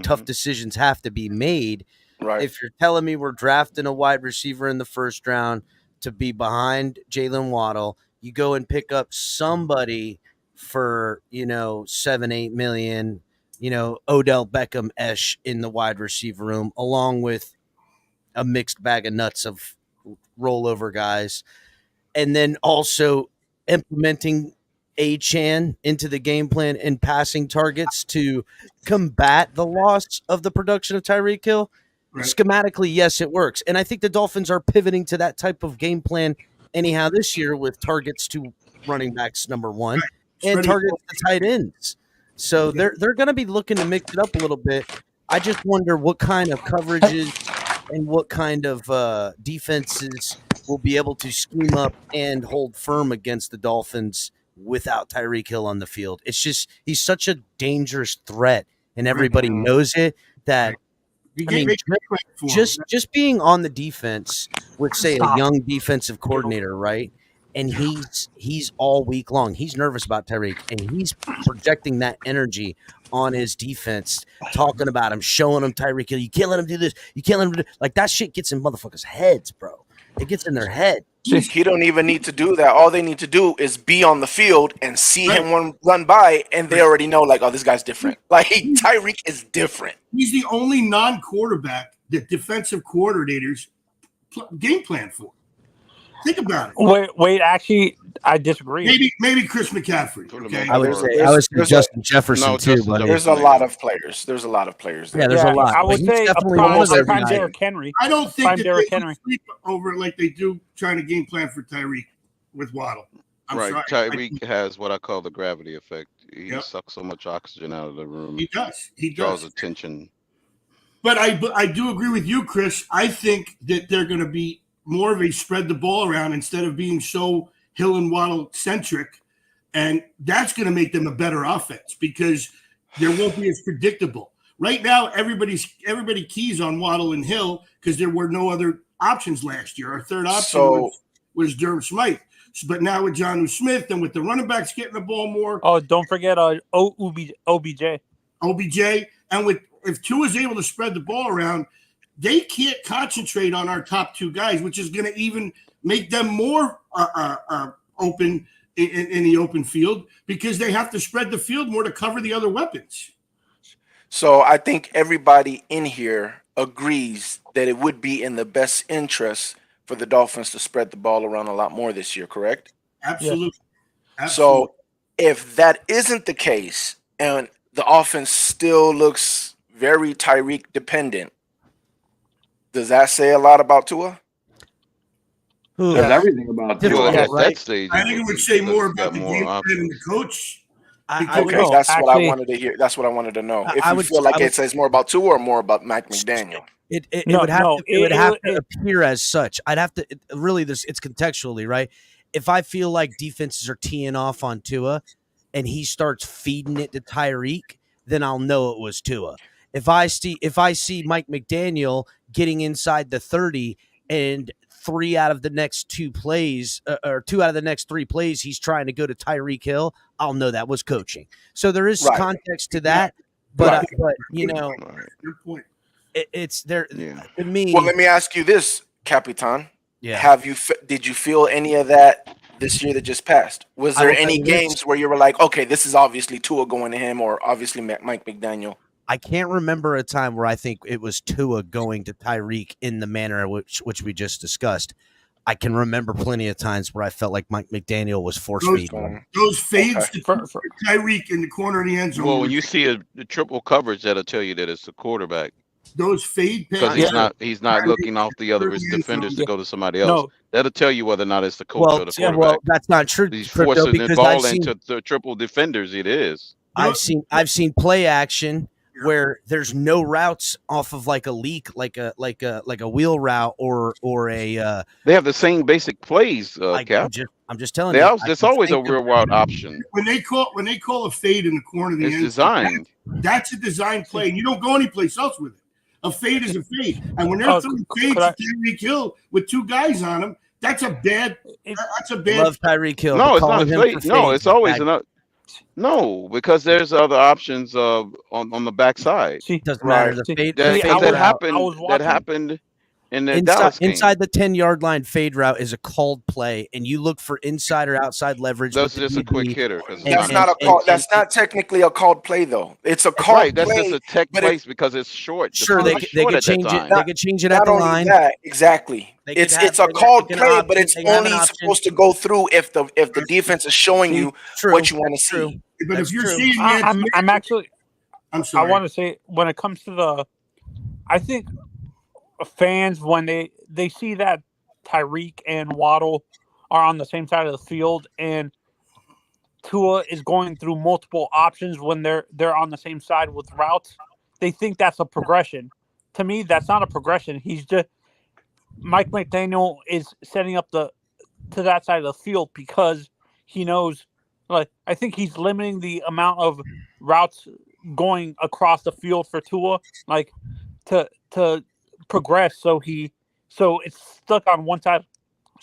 tough decisions have to be made, right? If you're telling me we're drafting a wide receiver in the first round to be behind Jalen Waddle, you go and pick up somebody for 7-8 million, Odell Beckham-esh in the wide receiver room, along with a mixed bag of nuts of rollover guys, and then also implementing Achane into the game plan and passing targets to combat the loss of the production of Tyreek Hill. Right. Schematically, yes, it works. And I think the Dolphins are pivoting to that type of game plan anyhow this year, with targets to running backs, number one, and targets to tight ends. So they're going to be looking to mix it up a little bit. I just wonder what kind of coverages and what kind of defenses will be able to scheme up and hold firm against the Dolphins without Tyreek Hill on the field. It's just he's such a dangerous threat, and everybody knows it. That I mean, just being on the defense with, say, a young defensive coordinator, right? And he's all week long. He's nervous about Tyreek, and he's projecting that energy on his defense, talking about him, showing him Tyreek Hill. You can't let him do this. You can't let him do like that. Shit gets in motherfuckers' heads, bro. It gets in their head. He don't even need to do that. All they need to do is be on the field and see him run by, and they already know, like, oh, this guy's different. Like, Tyreek is different. He's the only non-quarterback that defensive coordinators game plan for. Think about it. Wait. Actually, I disagree. Maybe Chris McCaffrey. Okay? I would say Justin Jefferson too, but there's a lot of players. There's a lot of players. Yeah, there's a lot. I would say a prime Derrick Henry. I don't think that they sleep over like they do trying to game plan for Tyreek with Waddle. Tyreek has what I call the gravity effect. He sucks so much oxygen out of the room. He does. Draws attention. But I do agree with you, Chris. I think that they're going to be more of a spread the ball around instead of being so Hill and Waddle centric, and that's going to make them a better offense because there won't be as predictable. Right now, everybody keys on Waddle and Hill because there were no other options last year. Our third option was Durham Smythe. But now with Jonnu Smith and with the running backs getting the ball more. Oh, don't forget OBJ. And if Tua's able to spread the ball around, they can't concentrate on our top two guys, which is going to even make them more open in the open field because they have to spread the field more to cover the other weapons. So I think everybody in here agrees that it would be in the best interest for the Dolphins to spread the ball around a lot more this year, correct? Absolutely. So if that isn't the case and the offense still looks very Tyreek dependent, does that say a lot about Tua? There's everything about Tua. I think it would say more about the game plan and the coach. Okay, that's what I wanted to hear. That's what I wanted to know. If you feel like it says more about Tua or more about Mike McDaniel. It would have to appear as such. I'd have to really. It's contextually, right? If I feel like defenses are teeing off on Tua, and he starts feeding it to Tyreek, then I'll know it was Tua. If I see Mike McDaniel getting inside the 30 and 3 out of the next 2 plays or 2 out of the next 3 plays, he's trying to go to Tyreek Hill, I'll know that was coaching. So there is context to that, but you know, good point. It's there to me. Well, let me ask you this, Capitan. Yeah. Did you feel any of that this year that just passed? Was there any games where you were like, okay, this is obviously Tua going to him, or obviously Mike McDaniel? I can't remember a time where I think it was Tua going to Tyreek in the manner which we just discussed. I can remember plenty of times where I felt like Mike McDaniel was force feeding. Those fades to Tyreek in the corner of the end zone. Well, when you see the triple coverage, that'll tell you that it's the quarterback. Those fade because he's not looking off the other defenders to go to somebody else. That'll tell you whether or not it's the coach or the quarterback. Well, that's not true. He's forcing the ball into the triple defenders. It is. I've seen play action where there's no routes off of like a leak, like a wheel route or a. They have the same basic plays. Cap. I'm just telling you. There's always a real route option. When they call a fade in the corner of the end zone, designed. That's a design play, and you don't go anyplace else with it. A fade is a fade, and when they're throwing fades to Tyreek Hill with 2 guys on him, that's a bad. Love Tyreek Hill. No, it's not a fade. No, it's always another. No, because there's other options on the backside. Doesn't matter. The fade. That happened in the Dallas game. Inside the 10-yard line, fade route is a called play, and you look for inside or outside leverage. That's just a quick hitter. That's not technically a called play, though. It's a called play. That's just a tech place because it's short. Sure, they could change it. They could change it at the line. Exactly. It's a called play, but it's only supposed to go through if the defense is showing you what you want to see. But if you're seeing, I'm sorry. I want to say when it comes to I think fans when they see that Tyreek and Waddle are on the same side of the field and Tua is going through multiple options when they're on the same side with routes, they think that's a progression. To me, that's not a progression. He's just Mike McDaniel is setting up to that side of the field because he knows, Like I think he's limiting the amount of routes going across the field for Tua, like to progress. So it's stuck on one side.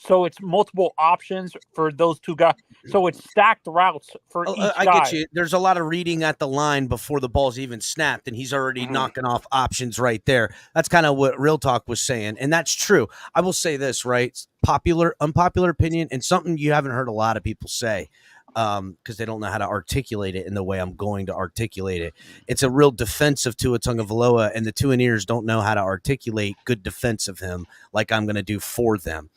So it's multiple options for those two guys. So it's stacked routes for each I guy. get you. There's a lot of reading at the line before the ball's even snapped, and he's already knocking off options right there. That's kind of what Real Talk was saying, and that's true. I will say this, right? Unpopular opinion, and something you haven't heard a lot of people say because they don't know how to articulate it in the way I'm going to articulate it. It's a real defense of Tua Tagovailoa, and the Tuaneers don't know how to articulate good defense of him like I'm going to do for them.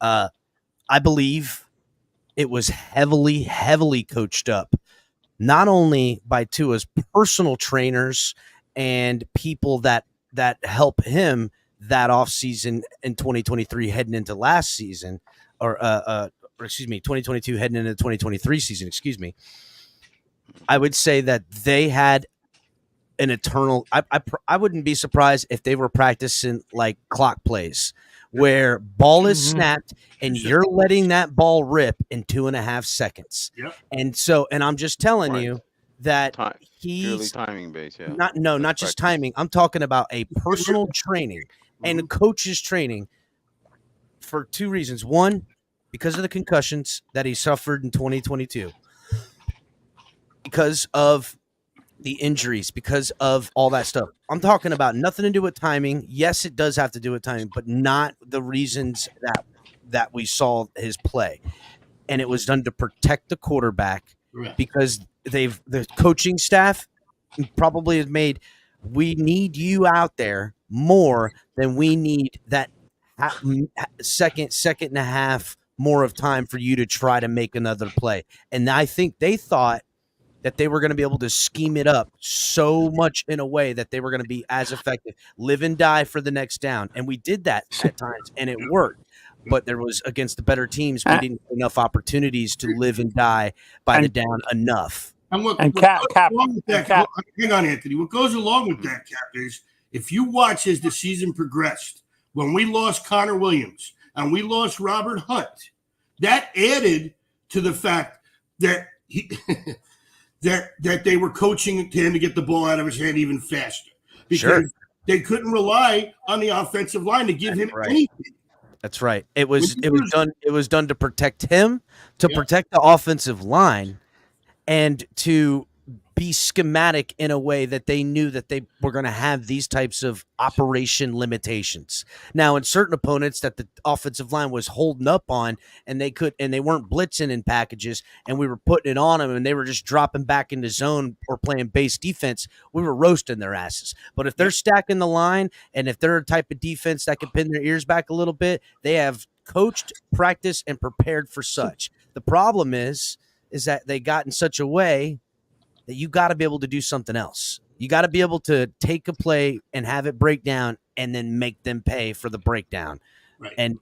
I believe it was heavily coached up, not only by Tua's personal trainers and people that help him that offseason in 2023 heading into last season, or 2022 heading into the 2023 season, excuse me. I would say that they had an eternal. I wouldn't be surprised if they were practicing like clock plays where ball is snapped and you're letting that ball rip in 2.5 seconds. Yep. And I'm just telling you that purely he's timing based. Yeah. not just timing. I'm talking about a personal training and a coach's training for two reasons. One, because of the concussions that he suffered in 2022, because of the injuries, because of all that stuff. I'm talking about nothing to do with timing. Yes, it does have to do with timing, but not the reasons that we saw his play. And it was done to protect the quarterback because the coaching staff probably has made, we need you out there more than we need that second and a half more of time for you to try to make another play. And I think they thought that they were going to be able to scheme it up so much in a way that they were going to be as effective, live and die for the next down. And we did that at times, and it worked. But there was, against the better teams, we didn't have enough opportunities to live and die by the down enough. And what And goes Cap, along with that, Cap. hang on, Anthony. What goes along with that, Cap, is if you watch as the season progressed, when we lost Connor Williams and we lost Robert Hunt, that added to the fact that he that they were coaching him to get the ball out of his hand even faster because they couldn't rely on the offensive line to give him anything. That's right. It was done to protect him, to protect the offensive line, and to be schematic in a way that they knew that they were going to have these types of operation limitations. Now, in certain opponents that the offensive line was holding up on and they weren't blitzing in packages and we were putting it on them and they were just dropping back into zone or playing base defense, we were roasting their asses. But if they're stacking the line and if they're a type of defense that can pin their ears back a little bit, they have coached, practiced, and prepared for such. The problem is that they got in such a way that you got to be able to do something else. You got to be able to take a play and have it break down and then make them pay for the breakdown. Right. And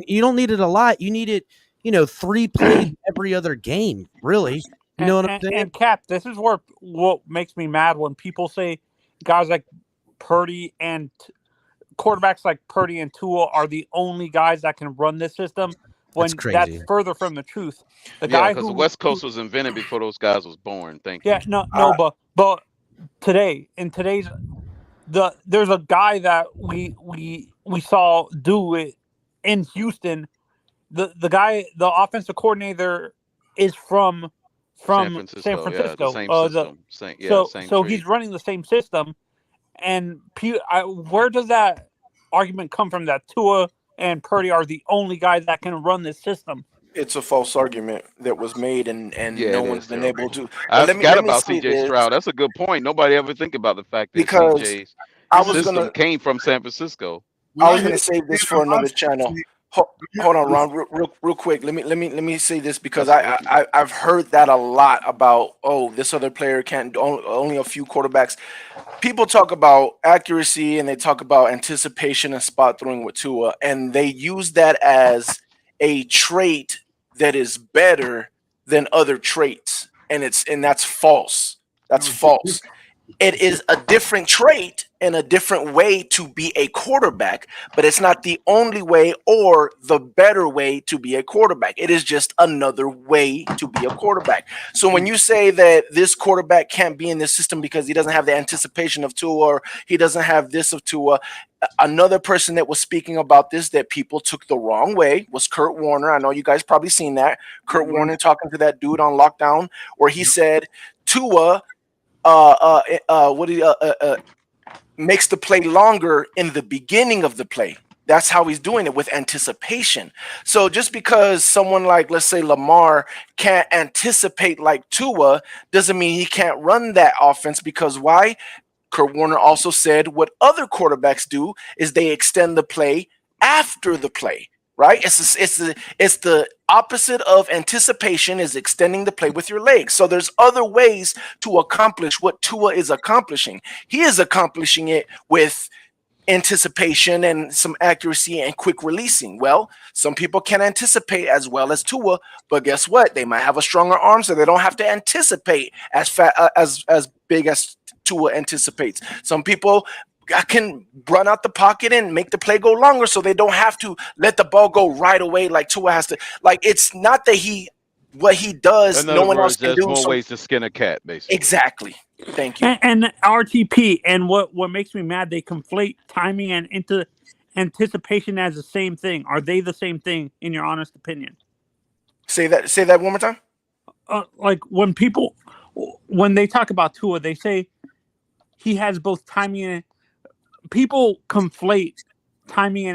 you don't need it a lot. You need it, 3 plays every other game, really. You know what I'm saying? And Cap, this is what makes me mad when people say guys like Purdy and quarterbacks like Purdy and Tua are the only guys that can run this system. When that's further from the truth. Because the West Coast was invented before those guys was born. Thank you. Yeah, but there's a guy that we saw do it in Houston. The offensive coordinator is from San Francisco. Yeah, same system. So he's running the same system. And where does that argument come from that Tua and Purdy are the only guys that can run this system? It's a false argument that was made, and no one's been able to. I forgot about C.J. Stroud. That's a good point. Nobody ever think about the fact that C.J.'s system came from San Francisco. I was going to save this for another channel. Hold on, Ron, real quick. Let me say this because I've heard that a lot about, this other player can't, only a few quarterbacks. People talk about accuracy and they talk about anticipation and spot throwing with Tua, and they use that as a trait that is better than other traits, and that's false. That's false. It is a different trait, and a different way to be a quarterback, but it's not the only way or the better way to be a quarterback. It is just another way to be a quarterback. So when you say that this quarterback can't be in this system because he doesn't have the anticipation of Tua or he doesn't have this of Tua, another person that was speaking about this that people took the wrong way was Kurt Warner. I know you guys probably seen that. Kurt Warner talking to that dude on lockdown where he said Tua makes the play longer in the beginning of the play. That's how he's doing it, with anticipation. So just because someone like, let's say, Lamar can't anticipate like Tua doesn't mean he can't run that offense, because why? Kurt Warner also said what other quarterbacks do is they extend the play after the play, right? It's the opposite of anticipation, is extending the play with your legs. So there's other ways to accomplish what Tua is accomplishing. He is accomplishing it with anticipation and some accuracy and quick releasing. Well, some people can anticipate as well as Tua, but guess what? They might have a stronger arm, so they don't have to anticipate as big as Tua anticipates. Some people can run out the pocket and make the play go longer, so they don't have to let the ball go right away like Tua has to. Like, it's not that what he does, In no other one else words, can there's do. more So ways to skin a cat, basically. exactly. Thank you. And RTP, and what makes me mad, they conflate timing and anticipation as the same thing. Are they the same thing, in your honest opinion? Say that one more time. Like when they talk about Tua, they say he has both timing and people conflate timing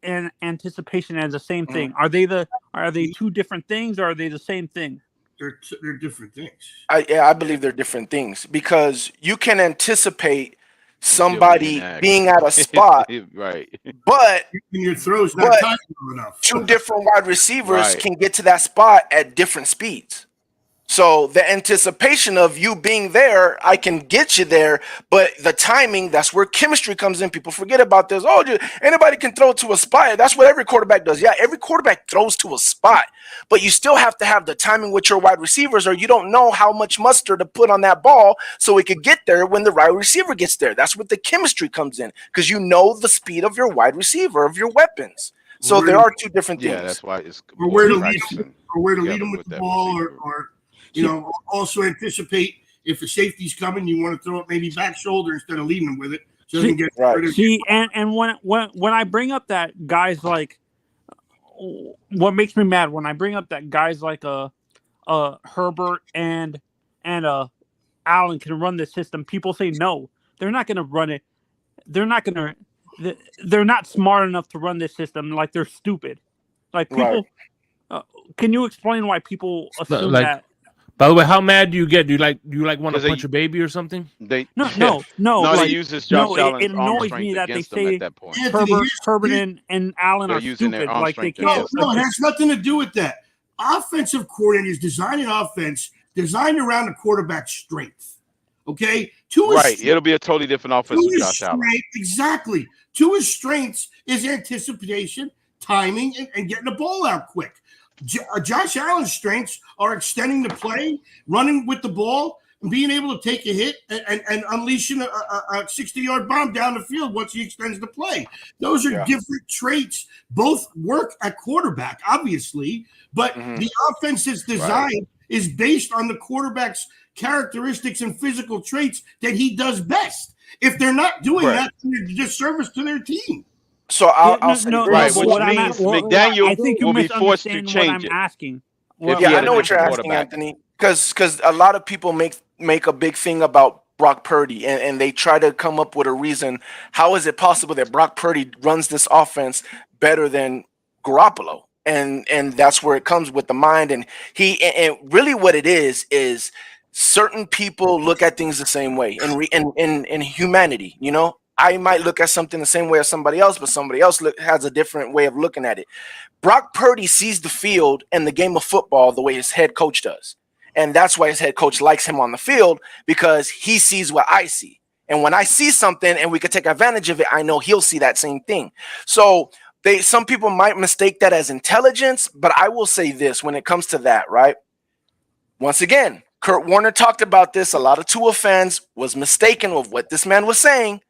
and anticipation as the same thing. Are they two different things, or are they the same thing? They're different things. I believe they're different things, because you can anticipate somebody being at a spot, right? But your throw's not timed enough. Two different wide receivers can get to that spot at different speeds. So the anticipation of you being there, I can get you there, but the timing, that's where chemistry comes in. People forget about this. Oh, anybody can throw to a spot. That's what every quarterback does. Yeah, every quarterback throws to a spot, but you still have to have the timing with your wide receivers, or you don't know how much mustard to put on that ball so it could get there when the wide receiver gets there. That's what the chemistry comes in, because you know the speed of your wide receiver, of your weapons. So there are two different things. Yeah, that's why it's or where to lead them with the ball, or also anticipate if a safety's coming, you want to throw it maybe back shoulder instead of leading them with it. So doesn't get See, and when I bring up that guys like, what makes me mad when I bring up that guys like Herbert and Allen can run this system, people say no, they're not going to run it. They're not smart enough to run this system. Like, they're stupid. Like, people. Can you explain why people assume that? By the way, how mad do you get? Do you like want to punch a baby or something? No. They use this Josh Allen's it annoys me that they say at that point. Herbert and Allen are stupid. Like, they can't. No, it has nothing to do with that. Offensive coordinators design an offense designed around the quarterback's strength. Okay, it'll be a totally different offense with Josh Allen. Exactly. To his strengths is anticipation, timing, and getting the ball out quick. Josh Allen's strengths are extending the play, running with the ball, and being able to take a hit and unleashing a 60-yard bomb down the field once he extends the play. Those are different traits. Both work at quarterback, obviously, but the offense's design is based on the quarterback's characteristics and physical traits that he does best. If they're not doing that, they're disservice to their team. So I'll say which means McDaniel will be forced to change it. I'm asking. I know what you're asking, Anthony, because a lot of people make a big thing about Brock Purdy, and they try to come up with a reason. How is it possible that Brock Purdy runs this offense better than Garoppolo? And that's where it comes with the mind. And really what it is certain people look at things the same way in humanity, you know. I might look at something the same way as somebody else, but somebody else has a different way of looking at it. Brock Purdy sees the field and the game of football the way his head coach does. And that's why his head coach likes him on the field, because he sees what I see. And when I see something and we could take advantage of it, I know he'll see that same thing. So some people might mistake that as intelligence, but I will say this when it comes to that, right? Once again, Kurt Warner talked about this. A lot of Tua fans was mistaken with what this man was saying.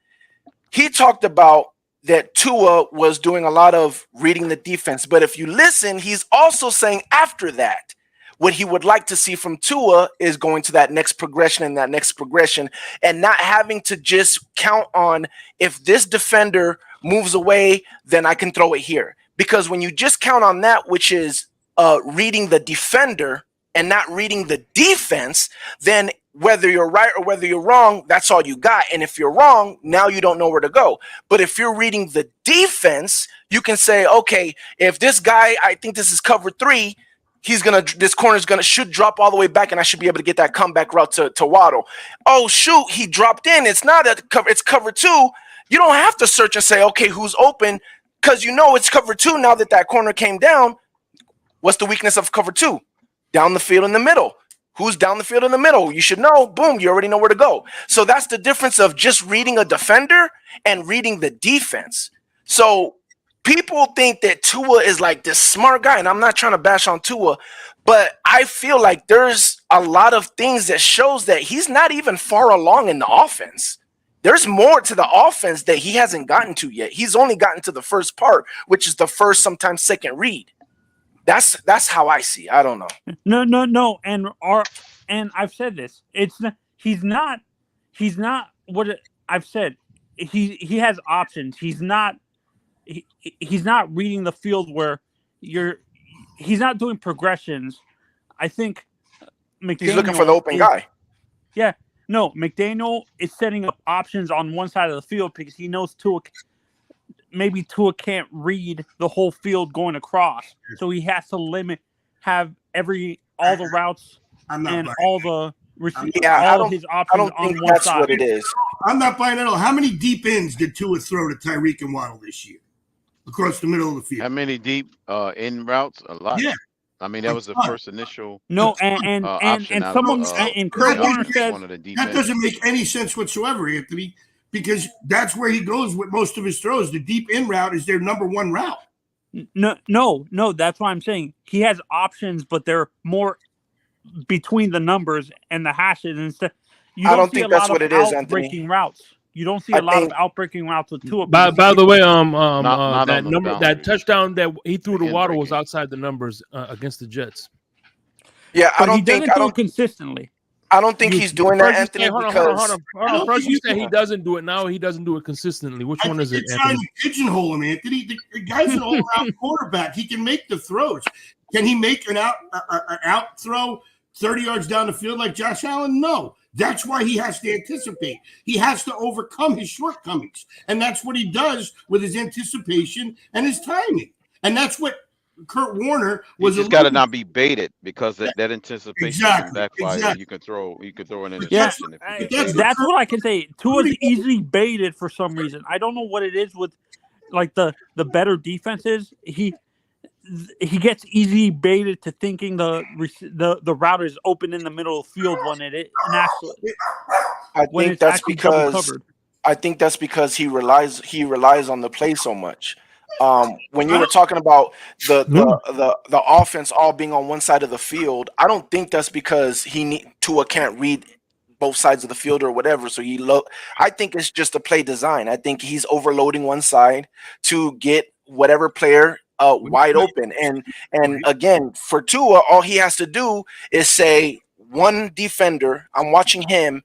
he talked about that Tua was doing a lot of reading the defense. But if you listen, he's also saying after that, what he would like to see from Tua is going to that next progression and that next progression, and not having to just count on if this defender moves away, then I can throw it here. Because when you just count on that, which is reading the defender and not reading the defense, then whether you're right or whether you're wrong, that's all you got. And if you're wrong, now you don't know where to go. But if you're reading the defense, you can say, okay, if this guy, I think this is cover 3, this corner's should drop all the way back, and I should be able to get that comeback route to Waddle. Oh shoot, he dropped in. It's not a cover, it's cover 2. You don't have to search and say, okay, who's open? Because you know it's cover 2 now that corner came down. What's the weakness of cover 2? Down the field in the middle. Who's down the field in the middle? You should know. Boom, you already know where to go. So that's the difference of just reading a defender and reading the defense. So people think that Tua is like this smart guy, and I'm not trying to bash on Tua, but I feel like there's a lot of things that shows that he's not even far along in the offense. There's more to the offense that he hasn't gotten to yet. He's only gotten to the first part, which is the first, sometimes second read. That's how I see it. I don't know. No. And I've said this. He's not what I've said. He has options. He's not reading the field where he's not doing progressions. I think McDaniel he's looking for the open guy. Yeah. No, McDaniel is setting up options on one side of the field because he knows Tua can't read the whole field going across. So he has to have all the routes and all the his options I don't think on one that's side. what it is. I'm not buying it all. How many deep ends did Tua throw to Tyreek and Waddle this year across the middle of the field? How many deep in routes? A lot. Yeah. I mean, that was the first initial. No, and option out someone of, and Kurt Warner says one of the deep That ends. doesn't make any sense whatsoever, Anthony, because that's where he goes with most of his throws. The deep in route is their number one route. No. That's why I'm saying he has options, but they're more between the numbers and the hashes instead. I don't think that's what it is, Anthony. Outbreaking routes. You don't see a lot of outbreaking routes with Tua. By the way, not that on number, the that touchdown that he threw to Again, Waddle was breaking. outside the numbers against the Jets. Yeah, But he doesn't do it consistently. I don't think he's doing that, First you Anthony. say- hold on. First you say he doesn't do it. Now he doesn't do it consistently. Which one is it, They're trying Anthony? to pigeonhole him, Anthony. The guy's an all-around quarterback. He can make the throws. Can he make an out throw 30 yards down the field like Josh Allen? No. That's why he has to anticipate. He has to overcome his shortcomings. And that's what he does with his anticipation and his timing. And that's what Kurt Warner was. You just got to not be baited because that anticipation can backfire. Exactly. You can throw an Yeah, interception. if you get baited. that's what I can say. Tua's easily baited for some reason. I don't know what it is with like the better defenses. He gets easily baited to thinking the route is open in the middle of the field when I think that's because he relies on the play so much. When you were talking about the offense all being on one side of the field, I don't think that's because Tua can't read both sides of the field or whatever. So I think it's just a play design. I think he's overloading one side to get whatever player wide open. And again, for Tua, all he has to do is say one defender, I'm watching him.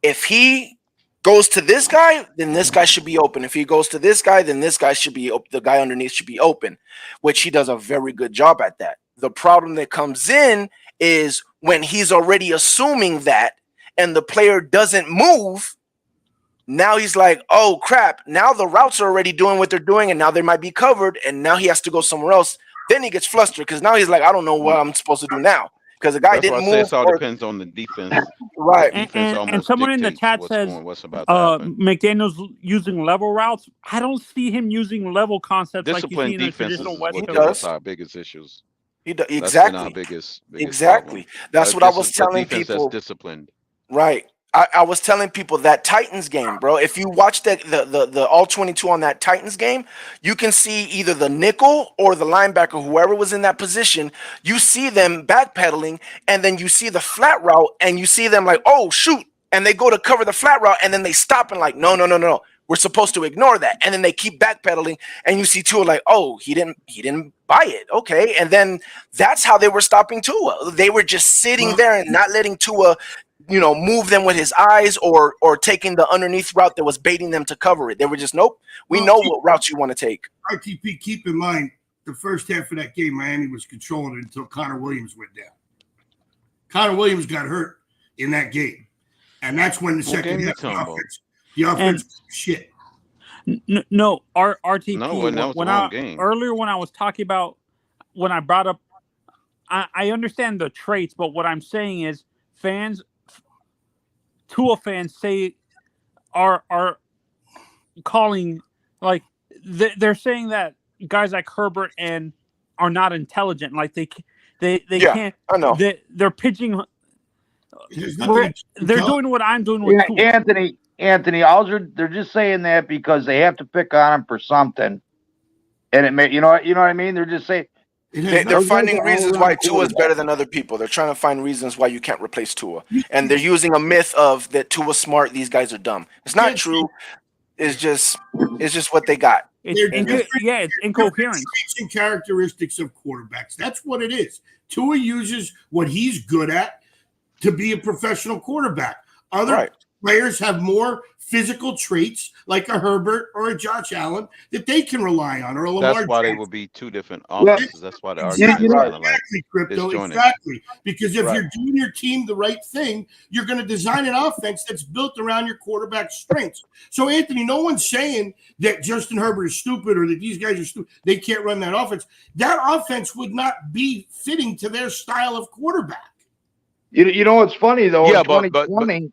If he goes to this guy, then this guy should be open. If he goes to this guy, then this guy should be open. The guy underneath should be open, which he does a very good job at that. The problem that comes in is when he's already assuming that and the player doesn't move. Now he's like, oh, crap. Now the routes are already doing what they're doing, and now they might be covered, and now he has to go somewhere else. Then he gets flustered because now he's like, I don't know what I'm supposed to do now because the guy That's didn't why I move. say it all depends on the defense. Right. The defense and almost someone in the dictates chat what's says going- what's about to happen. McDaniel's using level routes. I don't see him using level concepts like you see Disciplined in a defenses traditional is West what Coast. that's our biggest issues. That's been Exactly. our biggest Exactly. problem. That's what I was telling defense people. that's disciplined. Right. I was telling people that Titans game, bro. If you watch the all 22 on that Titans game, you can see either the nickel or the linebacker, whoever was in that position. You see them backpedaling, and then you see the flat route, and you see them like, oh shoot, and they go to cover the flat route, and then they stop and like, no. We're supposed to ignore that. And then they keep backpedaling, and you see Tua like, oh, he didn't buy it. Okay. And then that's how they were stopping Tua. They were just sitting there and not letting Tua, move them with his eyes or taking the underneath route that was baiting them to cover it. They were just, nope, we know what routes you want to take. RTP, keep in mind, the first half of that game, Miami was controlling it until Connor Williams went down. Connor Williams got hurt in that game. And that's when the second half the offense shit. No, RTP. No, that was the wrong game. Earlier when I was talking about, when I brought up, I understand the traits, but what I'm saying is Tua fans say are calling, like, they're saying that guys like Herbert and are not intelligent. Like they can't. I know. They're pitching. They're doing what I'm doing with Tua. Anthony, they're just saying that because they have to pick on him for something, and it may, you know what I mean. They're just saying they're finding reasons why Tua is better than other people. They're trying to find reasons why you can't replace Tua, and they're using a myth of that Tua's smart, these guys are dumb. It's not true. It's just what they got. It's incoherent. Traits and characteristics of quarterbacks. That's what it is. Tua uses what he's good at to be a professional quarterback. Other players have more physical traits, like a Herbert or a Josh Allen, that they can rely on, or a Lamar. That's why they would be two different offenses. That's why the argument is kind of like disjointed. Exactly. Because if you're doing your team the right thing, you're going to design an offense that's built around your quarterback's strengths. So, Anthony, no one's saying that Justin Herbert is stupid or that these guys are stupid. They can't run that offense. That offense would not be fitting to their style of quarterback. You know what's funny, though? Yeah, in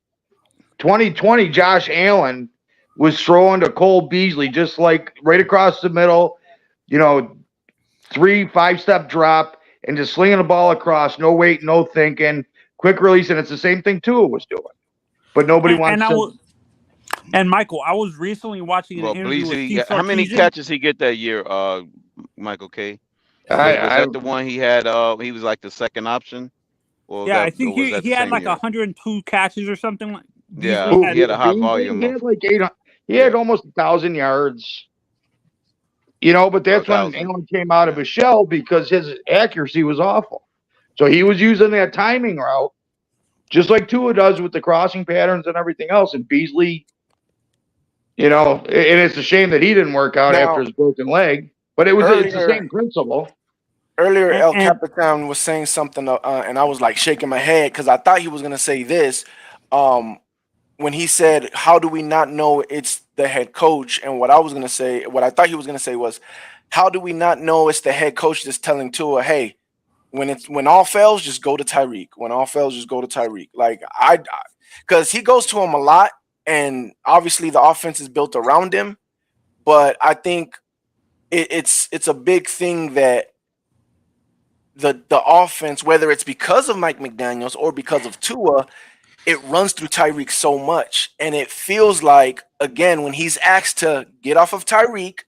2020, Josh Allen was throwing to Cole Beasley just like right across the middle, 3-5-step drop and just slinging the ball across, no wait, no thinking, quick release, and it's the same thing Tua was doing. But nobody wants to. And Michael, I was recently watching an interview with T.F.TG. How many catches he get that year, Michael K? Was that the one he had? He was like the second option. I think he had like 102 catches or something like. Yeah, he had a high volume. He had like 800. He had almost 1,000 yards. But that's when Allen came out of his shell because his accuracy was awful. So he was using that timing route, just like Tua does with the crossing patterns and everything else. And Beasley, and it's a shame that he didn't work out after his broken leg. But it's the same principle. Earlier, El Capitan was saying something, and I was like shaking my head because I thought he was going to say this. When he said, how do we not know it's the head coach? And what I thought he was going to say was, how do we not know it's the head coach that's telling Tua, hey, when all fails, just go to Tyreek. When all fails, just go to Tyreek. Like, because he goes to him a lot, and obviously the offense is built around him. But I think it's a big thing that the offense, whether it's because of Mike McDaniels or because of Tua, it runs through Tyreek so much. And it feels like, again, when he's asked to get off of Tyreek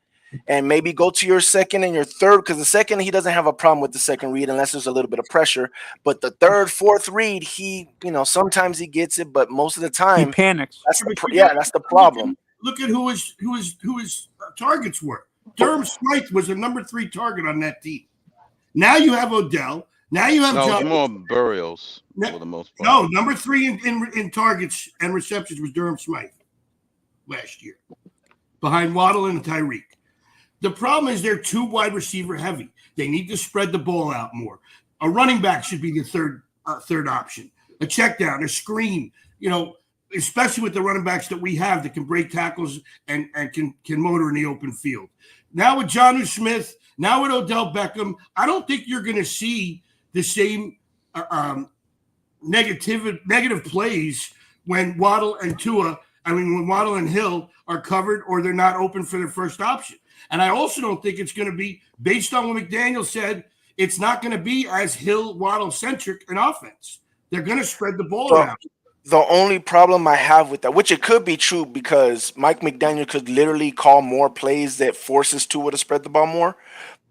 and maybe go to your second and your third, because the second, he doesn't have a problem with the second read unless there's a little bit of pressure. But the third, fourth read, he, sometimes he gets it, but most of the time he panics. That's the problem. Look at who his targets were. Durham Smythe was a number 3 target on that team. Now you have Odell. Now you have John. More burials for the most part. No, number 3 in targets and receptions was Durham Smythe last year, behind Waddle and Tyreek. The problem is they're too wide receiver heavy. They need to spread the ball out more. A running back should be the third option. A check down, a screen. Especially with the running backs that we have that can break tackles and can motor in the open field. Now with Jonnu Smith, now with Odell Beckham, I don't think you're going to see the same negative plays when Waddle and when Waddle and Hill are covered or they're not open for their first option. And I also don't think it's going to be, based on what McDaniel said, it's not going to be as Hill-Waddle centric an offense. They're going to spread the ball around. The only problem I have with that, which it could be true because Mike McDaniel could literally call more plays that forces Tua to spread the ball more.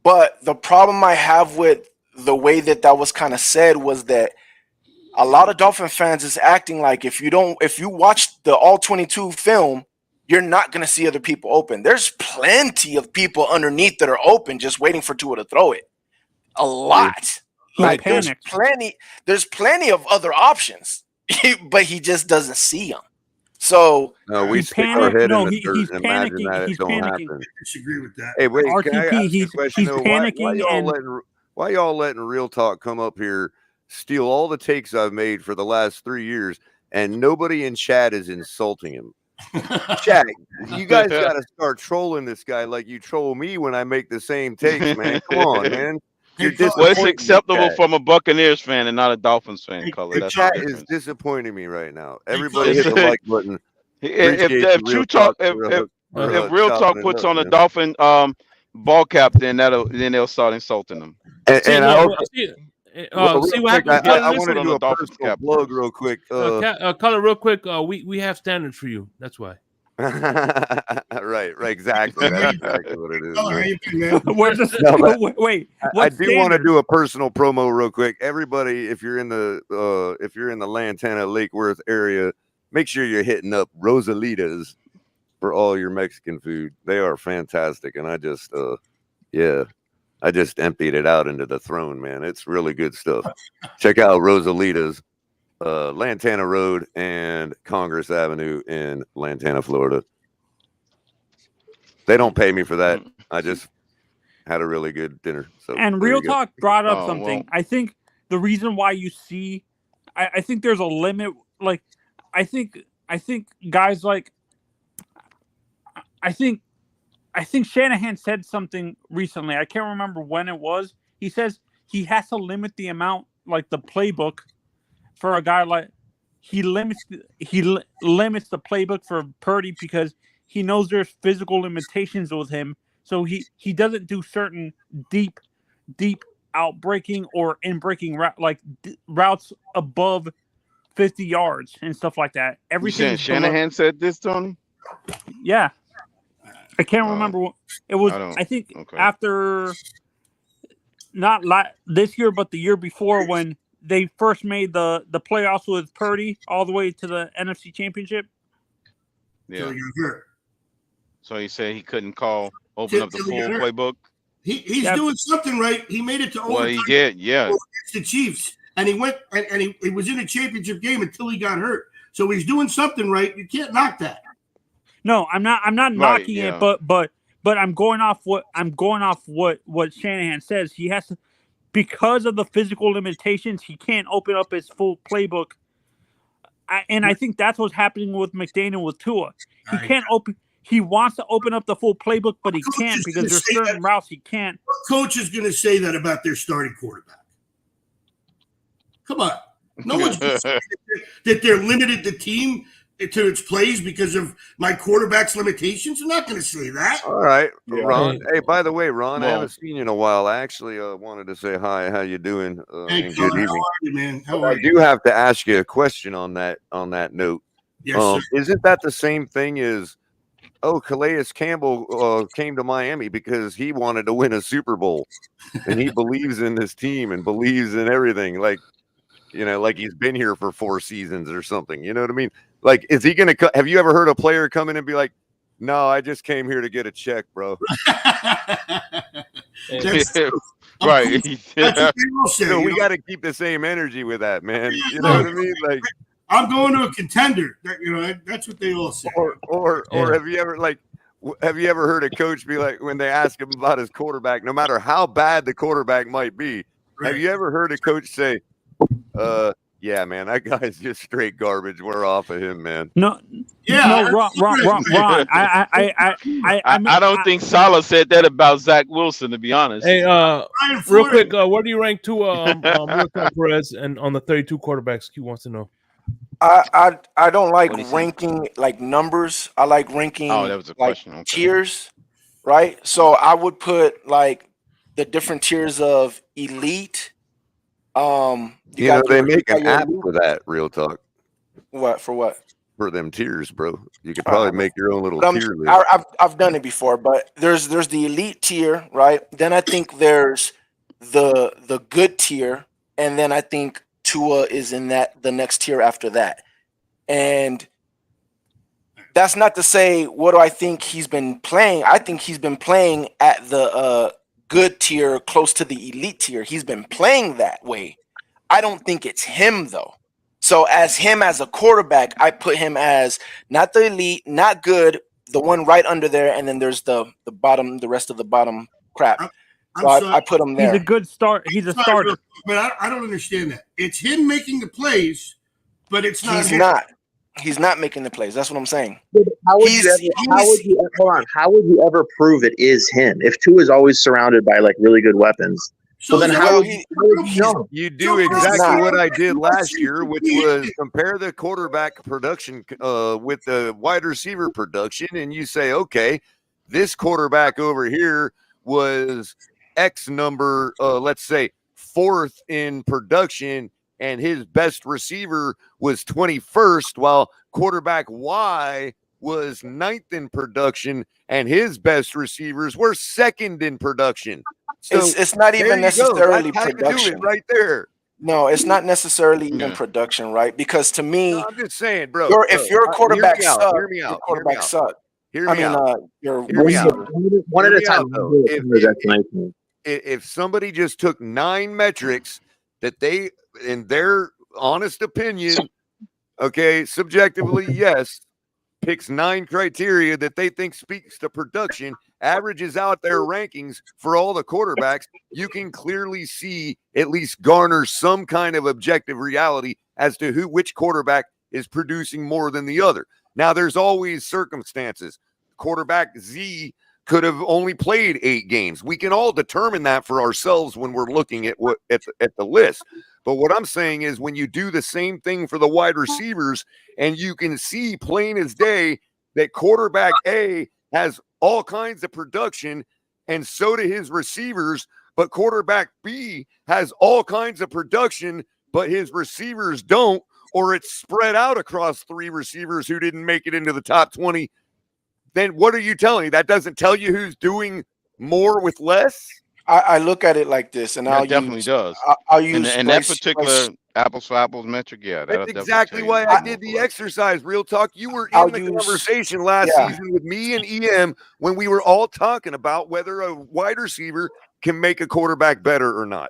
But the problem I have with the way that was kind of said was that a lot of Dolphin fans is acting like if you watch the all 22 film you're not going to see other people open. There's plenty of people underneath that are open just waiting for Tua to throw it. A lot. Like there's plenty of other options, but he just doesn't see them. So no, we stick our head in the dirt and imagine that it don't happen. I disagree with that. Hey, wait, RTP, can I ask a question he's though? panicking Why y'all letting Real Talk come up here, steal all the takes I've made for the last 3 years, and nobody in chat is insulting him? Chat, you guys got to start trolling this guy like you troll me when I make the same takes, man. Come on, man. Well, it's acceptable from a Buccaneers fan and not a Dolphins fan, Color. The That's chat the is difference. disappointing me right now. Everybody hit the like button. If Real Talk puts on a Dolphin ball cap, then they'll start insulting them. And I also see what happens. I want to do a personal plug real quick. Color, real quick. We have standards for you. That's why. right, exactly. That's exactly what it is. Wait, I do want to do a personal promo real quick. Everybody, if you're in the Lantana Lake Worth area, make sure you're hitting up Rosalitas for all your Mexican food. They are fantastic, and I just emptied it out into the throne, man. It's really good stuff. Check out Rosalitas. Lantana Road and Congress Avenue in Lantana, Florida. They don't pay me for that. I just had a really good dinner. So and Real Talk brought up something. Well, I think the reason why you see, I think there's a limit. Like, I think guys like, I think Shanahan said something recently. I can't remember when it was. He says he has to limit the amount, like the playbook. For a guy like he limits the playbook for Purdy because he knows there's physical limitations with him, so he doesn't do certain deep outbreaking or in-breaking routes above 50 yards and stuff like that. Everything. Shanahan said this, Tony? Yeah, I can't remember what it was. I think after not this year, but the year before when they first made the playoffs with Purdy all the way to the NFC Championship. Yeah. So he said he couldn't open up the full playbook. He's doing something right. He made it to overtime. Well, he did, yeah. Against the Chiefs, and he went and he was in a championship game until he got hurt. So he's doing something right. You can't knock that. No, I'm not knocking it, but I'm going off what Shanahan says. He has to. Because of the physical limitations, he can't open up his full playbook. I think that's what's happening with McDaniel with Tua. He can't open. He wants to open up the full playbook, but he can't because there's certain routes he can't. What coach is going to say that about their starting quarterback? Come on. No one's going to say that they're limited the team to its plays because of my quarterback's limitations. I'm not going to say that. All right, Ron. Hey, by the way, Ron, I haven't seen you in a while. I actually wanted to say hi. How you doing? Hey, good evening. How are you, man? How are I do have to ask you a question on that note. Yes, sir. Isn't that the same thing as Calais Campbell came to Miami because he wanted to win a Super Bowl and he believes in this team and believes in everything, like he's been here for 4 seasons or something. You know what I mean? Like, is he going to have you ever heard a player come in and be like, no, I just came here to get a check, bro? Right. We got to keep the same energy with that, man. You know what I mean? Like, I'm going to a contender. That's what they all say. Or have you ever heard a coach be like, when they ask him about his quarterback, no matter how bad the quarterback might be, have you ever heard a coach say, yeah, man, that guy's just straight garbage. We're off of him, man. No, Ron. I don't think Salah said that about Zach Wilson, to be honest. Hey, real quick, where do you rank Tua, Perez, and on the 32 quarterbacks? Q wants to know. I don't like ranking like numbers. I like ranking that was a question. Okay. Tiers, right? So I would put like the different tiers of elite. They make an app for that. Real talk. What for? What for them tiers, bro? You could probably make your own little tier list. I've done it before, but there's the elite tier, right? Then I think there's the good tier, and then I think Tua is in the next tier after that. And That's not to say what do I think he's been playing. I think he's been playing at the good tier, close to the elite tier. He's been playing that way. I don't think it's him though. So as him as a quarterback, I put him as not the elite, not good, the one right under there, and then there's the bottom, the rest of the bottom crap. So I put him there. He's a good start. He's a starter. But I don't understand that. It's him making the plays, but it's not. He's not making the plays. That's what I'm saying. How would you ever prove it is him if Tua is always surrounded by like really good weapons? So then how would you know? You do exactly what I did last year, which was compare the quarterback production with the wide receiver production, and you say, okay, this quarterback over here was X number, let's say 4th in production, and his best receiver was 21st, while quarterback Y was 9th in production, and his best receivers were 2nd in production. So it's not even necessarily production right there. No, it's not necessarily even production, right? Because to me, no, I'm just saying, bro. If your quarterback sucks, hear me out. Quarterback suck. Hear me out. One at a time. If somebody just took 9 metrics that they, in their honest opinion, okay, subjectively, yes, picks 9 criteria that they think speaks to production, averages out their rankings for all the quarterbacks, you can clearly see, at least garner some kind of objective reality as to which quarterback is producing more than the other. Now, there's always circumstances. Quarterback Z could have only played 8 games. We can all determine that for ourselves when we're looking at the list. But what I'm saying is when you do the same thing for the wide receivers, and you can see plain as day that quarterback A has all kinds of production, and so do his receivers, but quarterback B has all kinds of production, but his receivers don't, or it's spread out across 3 receivers who didn't make it into the top 20, then what are you telling me? That doesn't tell you who's doing more with less? I look at it like this, and that definitely does. I'll use and that particular apples for apples metric. Yeah, that's exactly why I did the exercise. Real talk. You were in the conversation last season with me and EM when we were all talking about whether a wide receiver can make a quarterback better or not.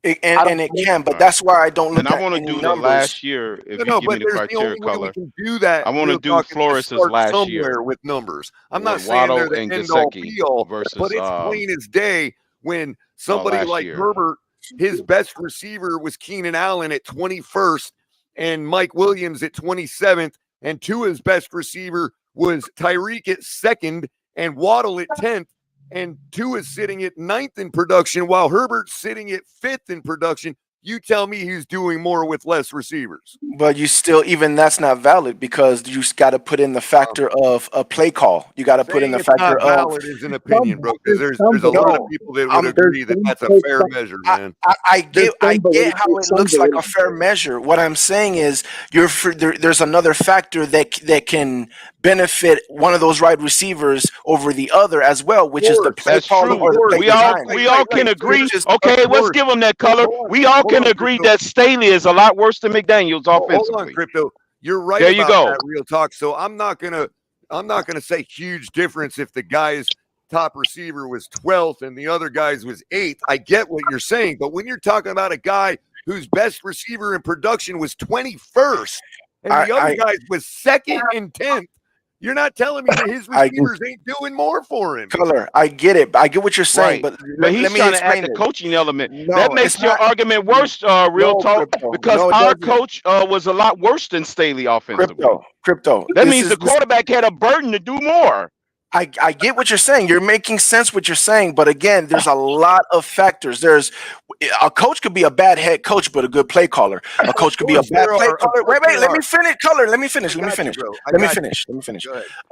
It can, but that's why I don't look at. And I want to do the last year. If you give me the criteria color, do that. I want to do Flores's last year with numbers. I'm not saying they're the end all be all, but it's plain as day when somebody like Herbert, his best receiver was Keenan Allen at 21st, and Mike Williams at 27th, and Tua's best receiver was Tyreek at 2nd, and Waddle at 10th. And Tua is sitting at 9th in production while Herbert's sitting at 5th in production. You tell me he's doing more with less receivers. But you still, even that's not valid because you got to put in the factor of a play call. You got to put in the factor of. Valid is an opinion, bro. Because there's a lot of people that would agree that that's a fair measure, man. I get how it looks like a fair measure. What I'm saying is, there's another factor that can benefit one of those wide receivers over the other as well, which is the play call or the play design. We all can agree. Okay, let's give them that color. We all can agree that Staley is a lot worse than McDaniels offensively. Hold on, Crypto. You're right. There you go. That real talk. So I'm not gonna say huge difference if the guy's top receiver was 12th and the other guy's was 8th. I get what you're saying, but when you're talking about a guy whose best receiver in production was 21st and the other guy's was 2nd and 10th, you're not telling me that his receivers ain't doing more for him. Color, I get it. I get what you're saying, but he's trying to add the coaching element. No, that makes your argument worse, real talk, because our coach was a lot worse than Staley offensively. Crypto. That means the quarterback had a burden to do more. I get what you're saying. You're making sense what you're saying, but again, there's a lot of factors. There's a coach could be a bad head coach, but a good play caller. A coach could be a bad play caller. Wait, let me finish. Color, let me finish. Let me finish.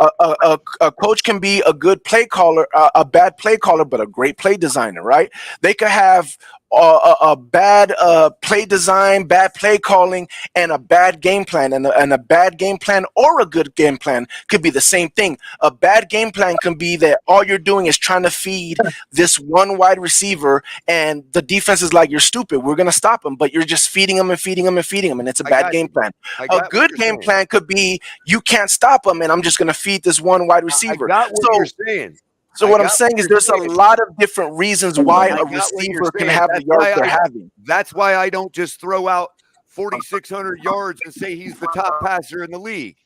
A coach can be a good play caller, a bad play caller, but a great play designer, right? They could have a bad play design, bad play calling, and a bad game plan, and a bad game plan or a good game plan could be the same thing. A bad game plan can be that all you're doing is trying to feed this one wide receiver, and the defense is like, "You're stupid. We're gonna stop him," but you're just feeding him and feeding him and feeding him, and it's a bad game plan. A good game plan could be, "You can't stop him, and I'm just gonna feed this one wide receiver." I got what you're saying. So what I'm saying is there's a lot of different reasons why a receiver can have the yards they're having. That's why I don't just throw out 4,600 yards and say he's the top passer in the league.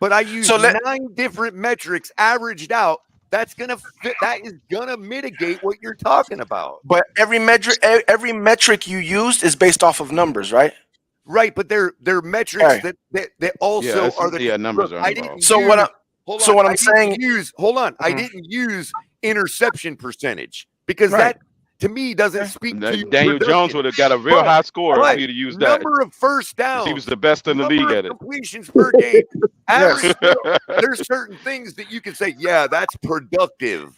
But I use 9 different metrics averaged out. That is gonna mitigate what you're talking about. But every metric you used is based off of numbers, right? Right, but they're metrics that also are the numbers are involved. So what I'm I didn't use interception percentage because that to me doesn't speak to Daniel Jones would have got a real high score if he'd have used that. Number of first downs. He was the best in the league at it. Completions per game. Average. There's certain things that you can say, yeah, that's productive.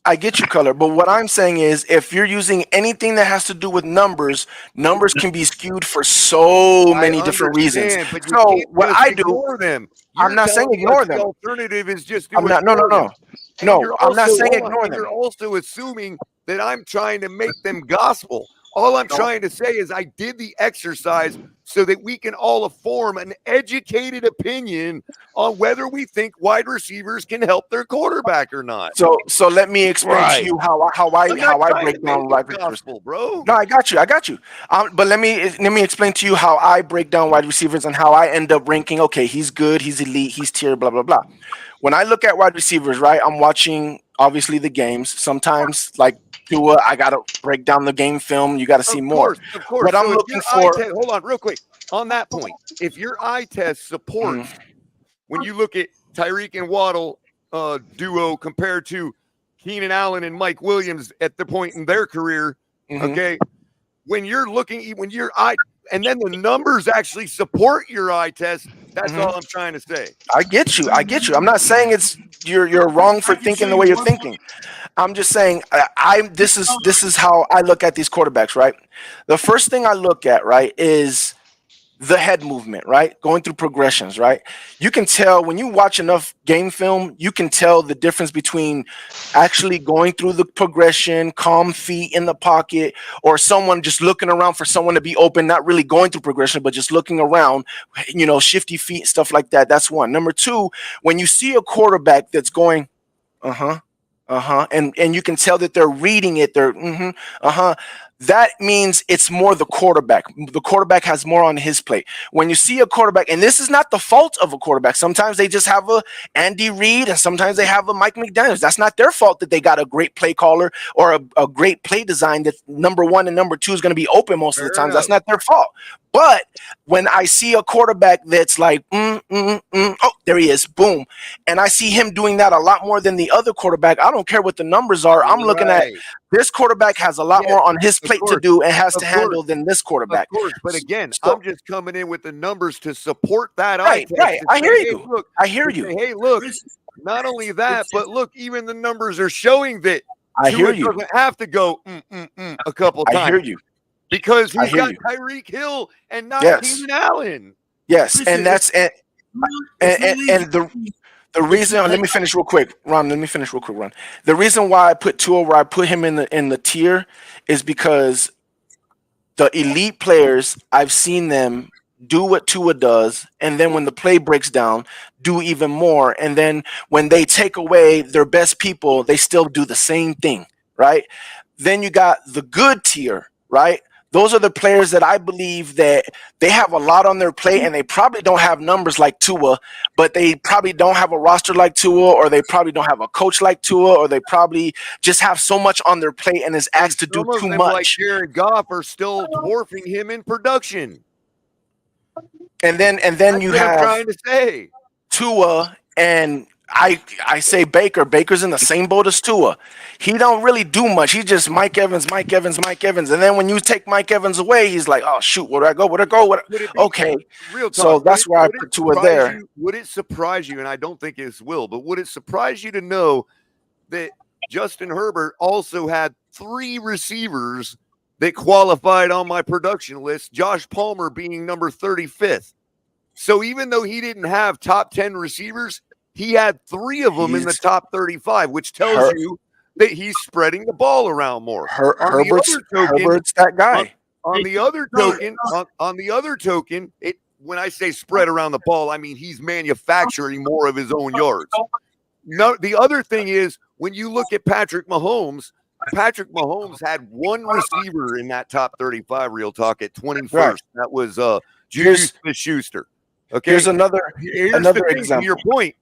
I get you, Color, but what I'm saying is if you're using anything that has to do with numbers can be skewed for so many different reasons. But so what I do, them. I'm not saying ignore them. The alternative is just I'm not. No. I'm not saying ignore them. You're also assuming that I'm trying to make them gospel. All I'm trying to say is I did the exercise so that we can all form an educated opinion on whether we think wide receivers can help their quarterback or not. So let me explain to you how I break down wide receivers, bro. No, I got you. But let me explain to you how I break down wide receivers and how I end up ranking. Okay, he's good, he's elite, he's tier, blah blah blah. When I look at wide receivers, right, I'm watching obviously the games. Sometimes like Tua, I gotta break down the game film. You got to see more. Of course. But I'm looking for. Hold on, real quick. On that point, if your eye test supports when you look at Tyreek and Waddle duo compared to Keenan Allen and Mike Williams at the point in their career, okay, when you're looking, when your eye, and then the numbers actually support your eye test. That's all I'm trying to say. I get you. I'm not saying it's you're wrong for thinking the way you're thinking. I'm just saying this is how I look at these quarterbacks, right? The first thing I look at, right, is the head movement, right? Going through progressions, right? You can tell when you watch enough game film, you can tell the difference between actually going through the progression, calm feet in the pocket, or someone just looking around for someone to be open, not really going through progression, but just looking around, shifty feet, stuff like that. That's one. Number two, when you see a quarterback that's going, and you can tell that they're reading it, they're that means it's more the quarterback. The quarterback has more on his plate. When you see a quarterback, and this is not the fault of a quarterback. Sometimes they just have a Andy Reid, and sometimes they have a Mike McDaniels. That's not their fault that they got a great play caller or a great play design that number 1 and number 2 is going to be open most of the times. That's not their fault. But when I see a quarterback that's like, oh, there he is, boom, and I see him doing that a lot more than the other quarterback, I don't care what the numbers are. I'm looking at this quarterback has a lot more on his plate to do and has to handle than this quarterback. Of course, but again, I'm just coming in with the numbers to support that. Right. I hear you. Look, I hear you. Hey, look, not only that, but look, even the numbers are showing that I hear you. Doesn't have to go a couple times. I hear you. Because he's got Tyreek Hill and not Keenan Allen. Yes, and that's and the reason. Let me finish real quick, Ron. The reason why I put Tua where I put him in the tier is because the elite players, I've seen them do what Tua does, and then when the play breaks down, do even more. And then when they take away their best people, they still do the same thing, right? Then you got the good tier, right? Those are the players that I believe that they have a lot on their plate, and they probably don't have numbers like Tua, but they probably don't have a roster like Tua, or they probably don't have a coach like Tua, or they probably just have so much on their plate and is asked to do too much. Like Jared Goff are still dwarfing him in production. And then you have trying to say Tua, and I say Baker's in the same boat as Tua. He don't really do much. He just Mike Evans. And then when you take Mike Evans away, he's like, oh, shoot, where do I go? Okay. Real talk, so that's why I put Tua there. Would it surprise you, and I don't think it will, but would it surprise you to know that Justin Herbert also had 3 receivers that qualified on my production list, Josh Palmer being number 35th. So even though he didn't have top 10 receivers, he had 3 of them in the top 35, which tells you that he's spreading the ball around more. Herbert's that guy. On the other token, when I say spread around the ball, I mean he's manufacturing more of his own yards. No, the other thing is when you look at Patrick Mahomes had 1 receiver in that top 35. Real talk at 21st. Right. That was Juju Smith-Schuster. Okay, here's another example. To your point,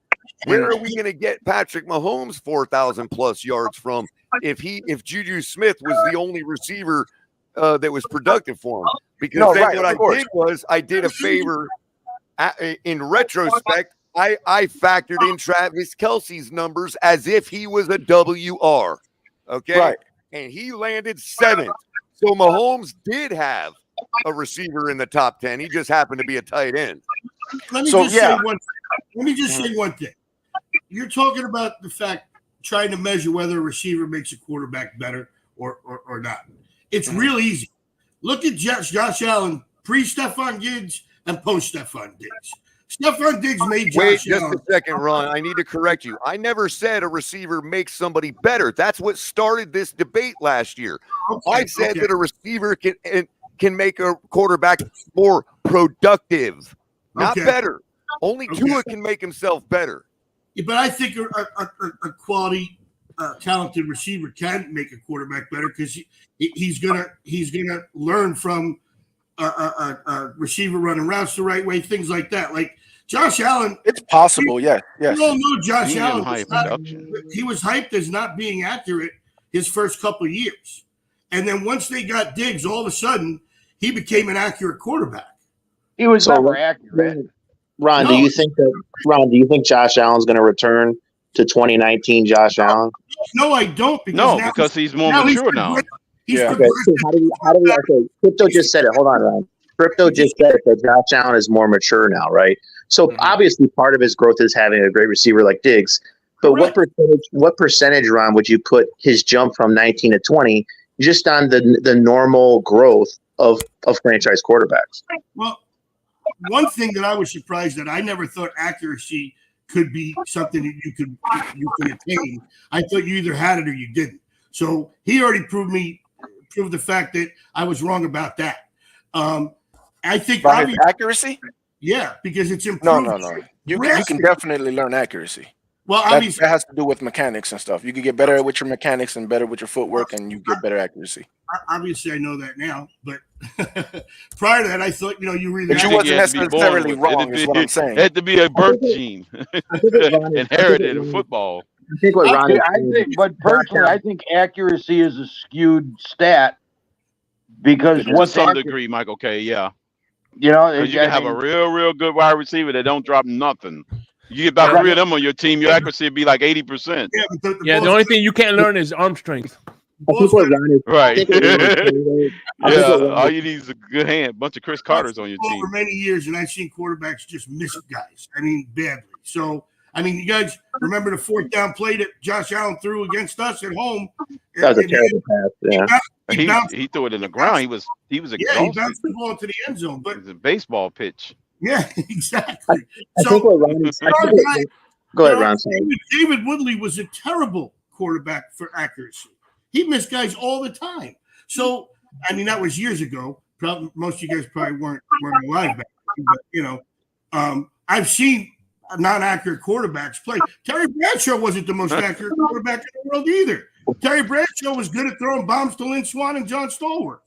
where are we going to get Patrick Mahomes 4,000 plus yards from if Juju Smith was the only receiver that was productive for him? Because I did a favor in retrospect. I factored in Travis Kelce's numbers as if he was a WR. Okay, right, and he landed 7th. So Mahomes did have a receiver in the top 10. He just happened to be a tight end. Let me just say one thing. You're talking about the fact trying to measure whether a receiver makes a quarterback better or not. It's real easy. Look at Josh Allen pre-Stephon Diggs and post-Stephon Diggs. Stephon Diggs made Josh Wait just Allen. A second, Ron. I need to correct you. I never said a receiver makes somebody better. That's what started this debate last year. I said that a receiver can make a quarterback more productive, not better. Only Tua can make himself better. Yeah, but I think a quality, talented receiver can make a quarterback better because he's gonna learn from a receiver running routes the right way, things like that. Like Josh Allen, it's possible. Yes. We all know Josh Allen. He was hyped as not being accurate his first couple of years, and then once they got Diggs, all of a sudden he became an accurate quarterback. He was never accurate. Ron, do you think that Josh Allen's going to return to 2019 Josh Allen? No, I don't. Because he's more mature now. Okay, so how do we Crypto just said it. Hold on, Ron. Crypto just said it that Josh Allen is more mature now, right? So obviously part of his growth is having a great receiver like Diggs. But what percentage, Ron, would you put his jump from 19 to 20 just on the normal growth of franchise quarterbacks? Well, one thing that I was surprised that I never thought accuracy could be something that you could attain. I thought you either had it or you didn't. So he already proved the fact that I was wrong about that. I think accuracy. Yeah, because it's improved. No. You can definitely learn accuracy. Well, obviously that has to do with mechanics and stuff. You can get better with your mechanics and better with your footwork, and you get better accuracy. Obviously, I know that now, but prior to that, I thought you really. But you wasn't necessarily wrong. Is what I'm saying. It had to be a birth gene inherited in football. I think what Ron. I think accuracy is a skewed stat because to some degree, Michael K. Yeah, you can have a real good wide receiver that don't drop nothing. You get about 3 of them on your team, your accuracy would be like 80%. The only thing you can't learn is arm strength. Right. All you need is a good hand. Bunch of Chris Carters on your team. For many years, and I've seen quarterbacks just miss guys. I mean, badly. So, I mean, you guys remember the 4th down play that Josh Allen threw against us at home? That was a terrible pass. He threw it in the ground. He was exhausted. Yeah, he bounced the ball into the end zone. But it's a baseball pitch. Yeah, exactly. I think what Ron is. Go ahead, Ron. David Woodley was a terrible quarterback for accuracy. He missed guys all the time. So, I mean, that was years ago. Probably, most of you guys probably weren't alive back then. But, I've seen non-accurate quarterbacks play. Terry Bradshaw wasn't the most accurate quarterback in the world either. Terry Bradshaw was good at throwing bombs to Lynn Swann and John Stallworth.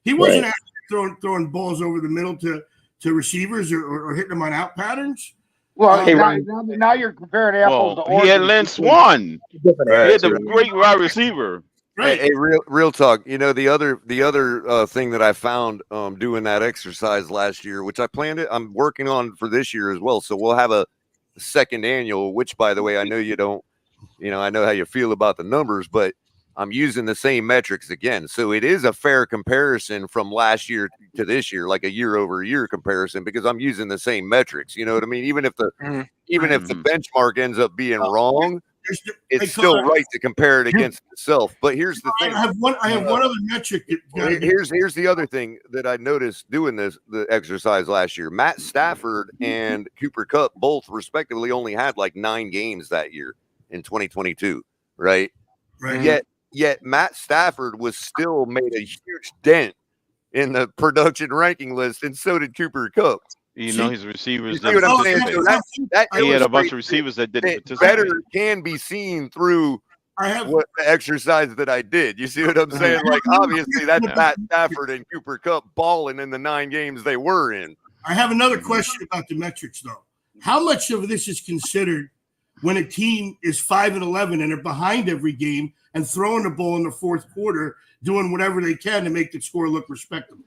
He wasn't accurate throwing balls over the middle to receivers or hitting them on out patterns. Well, now you're comparing apples to oranges. He had Lynn Swann. He had a great wide receiver. Right. Hey, real talk. The other thing that I found doing that exercise last year, which I'm working on for this year as well. So we'll have a second annual, which, by the way, I know you don't. I know how you feel about the numbers, but I'm using the same metrics again. So it is a fair comparison from last year to this year, like a year-over-year comparison, because I'm using the same metrics. You know what I mean? Even if the benchmark ends up being wrong, it's still right to compare it against itself. But here's the thing. I have one other metric. Here's the other thing that I noticed doing the exercise last year. Matt Stafford and Cooper Kupp both respectively only had like 9 games that year in 2022, right? Right. Yet Matt Stafford was still made a huge dent in the production ranking list, and so did Cooper Kupp. You know, his receivers. You see what I'm saying? So that he had a bunch of receivers that didn't participate. Better can be seen through what the exercise that I did. You see what I'm saying? Like, obviously, that's Matt Stafford and Cooper Kupp balling in the 9 games they were in. I have another question about the metrics, though. How much of this is considered when a team is 5-11 and they're behind every game and throwing the ball in the fourth quarter, doing whatever they can to make the score look respectable?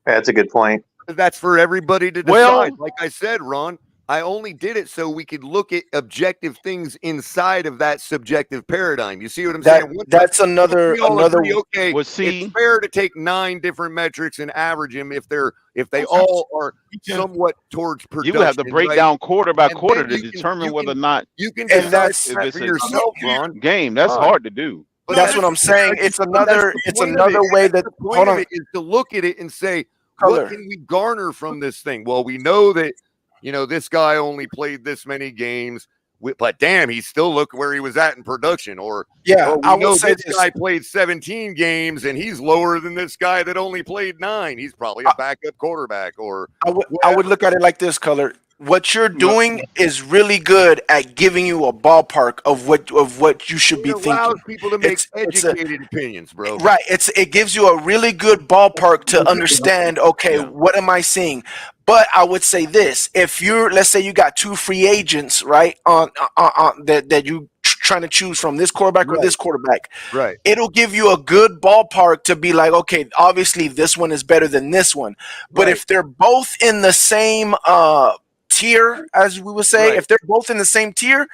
That's a good point. That's for everybody to decide. Like I said, Ron, I only did it so we could look at objective things inside of that subjective paradigm. You see what I'm saying? That's another agree, okay. Well, see, it's fair to take 9 different metrics and average them if they all are somewhat towards production. You would have to break down quarter by quarter to determine whether or not you can decide if it's for yourself, Ron. Game. That's hard to do. But that's what I'm saying. It's another way that the point of it is to look at it and say, what can we garner from this thing? Well, we know that, this guy only played this many games, but damn, he still look where he was at in production. Or I will say this guy played 17 games and he's lower than this guy that only played 9. He's probably a backup quarterback. Or I would look at it like this, Color. What you're doing is really good at giving you a ballpark of what you should be thinking. It allows people to make educated opinions, bro. Right. It gives you a really good ballpark to understand, okay, what am I seeing? But I would say this: if let's say you got 2 free agents, right, on that you trying to choose from, this quarterback or this quarterback, right? It'll give you a good ballpark to be like, okay, obviously this one is better than this one. But if they're both in the same tier, as we would say, if they're both in the same tier,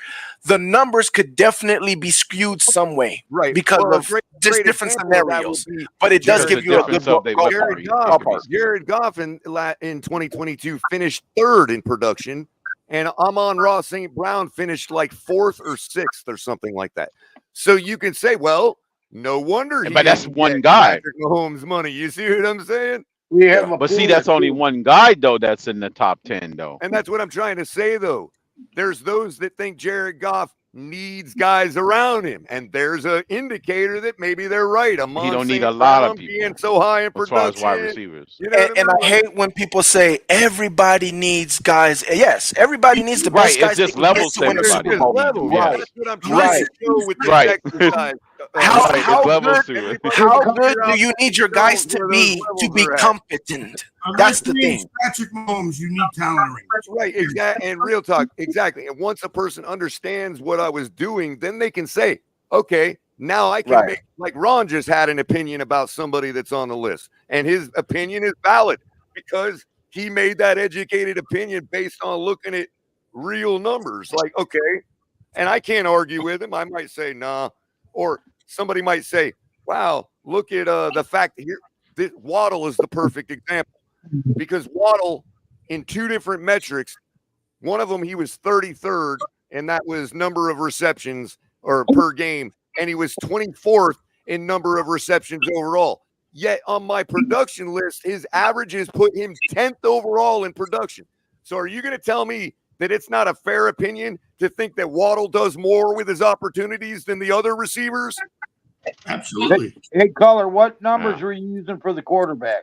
the numbers could definitely be skewed some way, because of just different scenarios. But it does give you a good ballpark. Jared Goff in 2022 finished 3rd in production, and Amon-Ra St. Brown finished like 4th or 6th or something like that. So you can say, well, no wonder. But that's one guy. Patrick Mahomes' money. You see what I'm saying? But see, that's only one guy though that's in the top 10 though. And that's what I'm trying to say though. There's those that think Jared Goff needs guys around him, and there's an indicator that maybe they're right. He don't need a lot of people being so high in production. As far as wide receivers. And I hate when people say everybody needs guys. Yes, everybody needs the best guys. It's just levels to win a Super Bowl. Right. That's what I'm trying to show with this exercise. How good do you need your guys to be competent? That's the thing. Patrick Mahomes, you need talent. That's right. Exactly. And real talk. Exactly. And once a person understands what I was doing, then they can say, okay, now I can make, like Ron just had an opinion about somebody that's on the list, and his opinion is valid because he made that educated opinion based on looking at real numbers. Like, okay, and I can't argue with him. I might say, nah, or somebody might say, wow, look at the fact that here, Waddle is the perfect example, because Waddle in 2 different metrics, one of them he was 33rd, and that was number of receptions or per game, and he was 24th in number of receptions overall. Yet on my production list, his averages put him 10th overall in production. So are you going to tell me that it's not a fair opinion to think that Waddle does more with his opportunities than the other receivers? Absolutely. Hey, Color, what numbers were you using for the quarterbacks?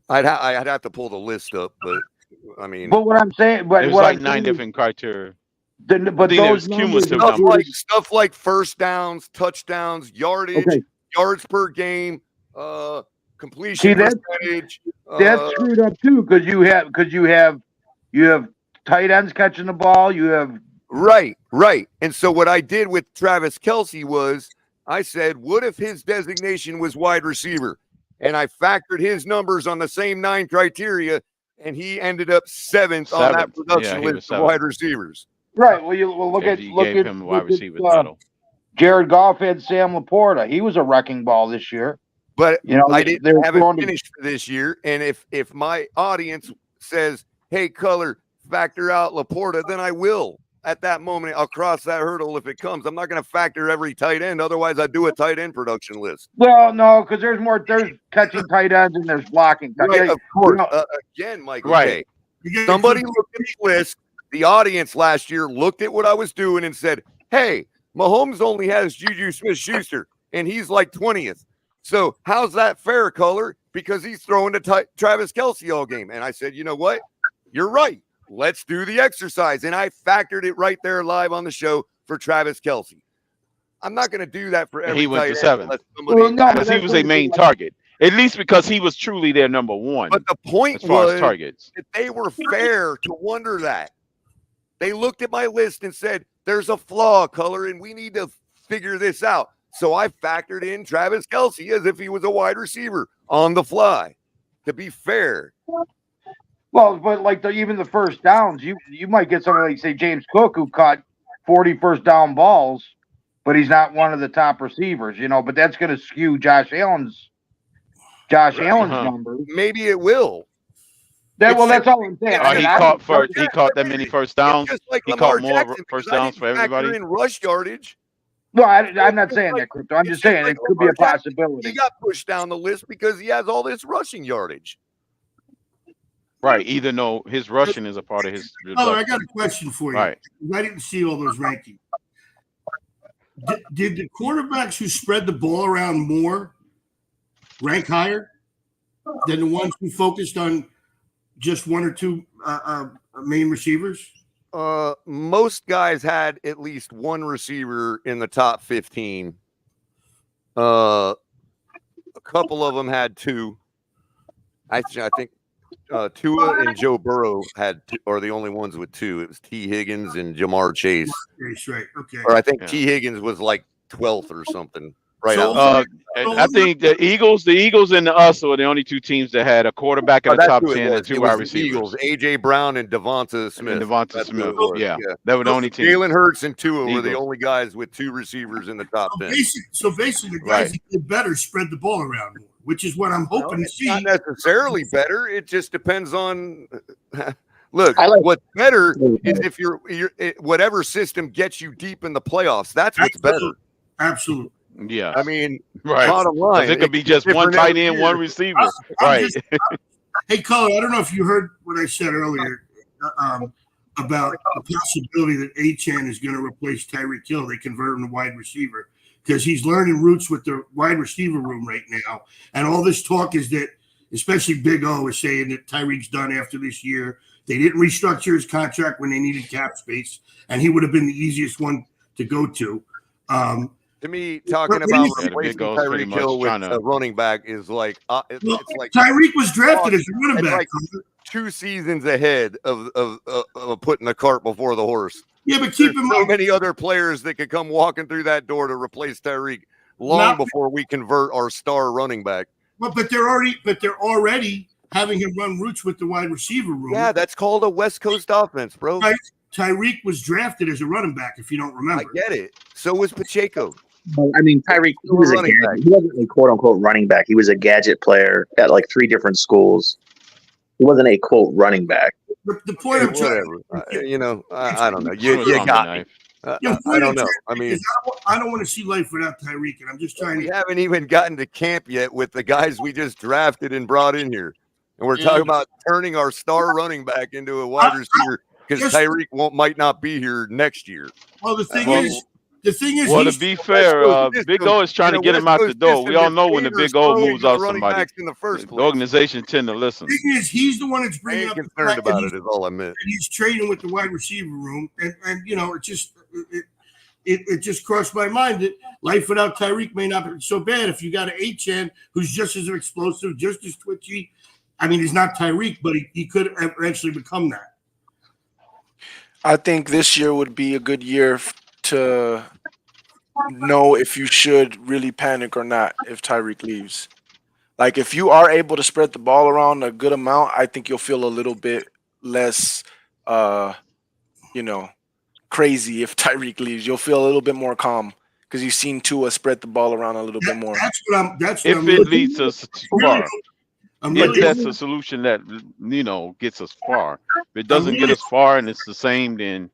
I'd have to pull the list up, but I mean, but what I'm saying, but it was what like I'm 9 saying, different criteria. But those cumulative stuff like first downs, touchdowns, yardage, yards per game, completion percentage. That's screwed up too, because you have tight ends catching the ball. You have right. And so what I did with Travis Kelce was I said, what if his designation was wide receiver? And I factored his numbers on the same 9 criteria, and he ended up 7th on that production list of wide receivers. Right. Well, look at him a wide receiver title. Jared Goff had Sam Laporta. He was a wrecking ball this year. But I didn't have it finished this year. And if my audience says, hey, Color, factor out Laporta, then I will. at that moment. I'll cross that hurdle if it comes. I'm not going to factor every tight end. Otherwise, I do a tight end production list. Well, no, because there's catching tight ends and there's blocking. Right, of course. Again, Michael K. Somebody looked at the list. The audience last year looked at what I was doing and said, hey, Mahomes only has Juju Smith-Schuster, and he's like 20th. So how's that fair, Color? Because he's throwing to Travis Kelce all game. And I said, you know what? You're right. Let's do the exercise. And I factored it right there live on the show for Travis Kelce. I'm not going to do that for every he went to tight 7 because he was a main target. At least because he was truly their number one. But the point as far was as targets. that they were fair to wonder that. They looked at my list and said, there's a flaw, Color, and we need to figure this out. So I factored in Travis Kelce as if he was a wide receiver on the fly, to be fair. Well, but like even the first downs, you might get somebody like, say, James Cook, who caught 40 first down balls, but he's not one of the top receivers, but that's going to skew Josh Allen's numbers. Maybe it will. That's all I'm saying. He caught that many first downs. Like he Lamar caught more Jackson, first downs for everybody. In rush yardage. No, I'm not saying that, Crypto. I'm just saying it could be a possibility. He got pushed down the list because he has all this rushing yardage. Right, even though his rushing is a part of his. Oh, I got a question for you. Right. I didn't see all those rankings. Did the quarterbacks who spread the ball around more rank higher than the ones who focused on just one or two main receivers? Most guys had at least one receiver in the top 15. A couple of them had two. I think Tua and Joe Burrow had two, are the only ones with two. It was T. Higgins and Jamar Chase. Right. Okay. Or I think T. Higgins was like 12th or something. Right. I think the Eagles and the Us were the only two teams that had a quarterback in the top 10 and two wide receivers. Eagles, A.J. Brown and Devonta Smith. Yeah. They were the only teams. Jalen Hurts and Tua were the only guys with two receivers in the top 10. So basically, the guys that did better spread the ball around more, which is what I'm hoping to see. Not necessarily better. It just depends on. Look, what's better is if you're whatever system gets you deep in the playoffs. That's what's better. Absolutely. Yeah. I mean, right. Bottom line, it could be just one tight end, one receiver. Right. Hey, Colin, I don't know if you heard what I said earlier about the possibility that Achane is going to replace Tyreek Hill. They convert him to wide receiver because he's learning routes with the wide receiver room right now. And all this talk is that, especially Big O is saying that Tyreek's done after this year. They didn't restructure his contract when they needed cap space, and he would have been the easiest one to go to. To me, talking about replacing Tyreek Hill with a running back is like it's like Tyreek was drafted as a running back. Like 2 seasons ahead of putting the cart before the horse. Yeah, but keep in mind, so many other players that could come walking through that door to replace Tyreek long before we convert our star running back. But they're already having him run routes with the wide receiver room. Yeah, that's called a West Coast offense, bro. Tyreek was drafted as a running back, if you don't remember. I get it. So was Pacheco. I mean, Tyreek, he wasn't a quote unquote running back. He was a gadget player at like 3 different schools. He wasn't a quote running back. The point I'm trying I don't know. You got me. I don't know. I mean, I don't want to see life without Tyreek, and I'm just trying. We haven't even gotten to camp yet with the guys we just drafted and brought in here, and we're talking about turning our star running back into a wide receiver because Tyreek might not be here next year. Well, the thing is. Well, to be fair, Big O is trying to get him out the door. We all know when the Big O moves off somebody, the organization tend to listen. The thing is, he's the one that's bringing up the concerned about it. Is all I meant. He's trading with the wide receiver room, and it just crossed my mind that life without Tyreek may not be so bad. If you got an Achane who's just as explosive, just as twitchy, I mean, he's not Tyreek, but he could eventually become that. I think this year would be a good year to know if you should really panic or not if Tyreek leaves. Like, if you are able to spread the ball around a good amount, I think you'll feel a little bit less, crazy if Tyreek leaves. You'll feel a little bit more calm because you've seen Tua spread the ball around a little bit more. That's if it leads us far. If that's a solution that gets us far. If it doesn't get us far and it's the same, then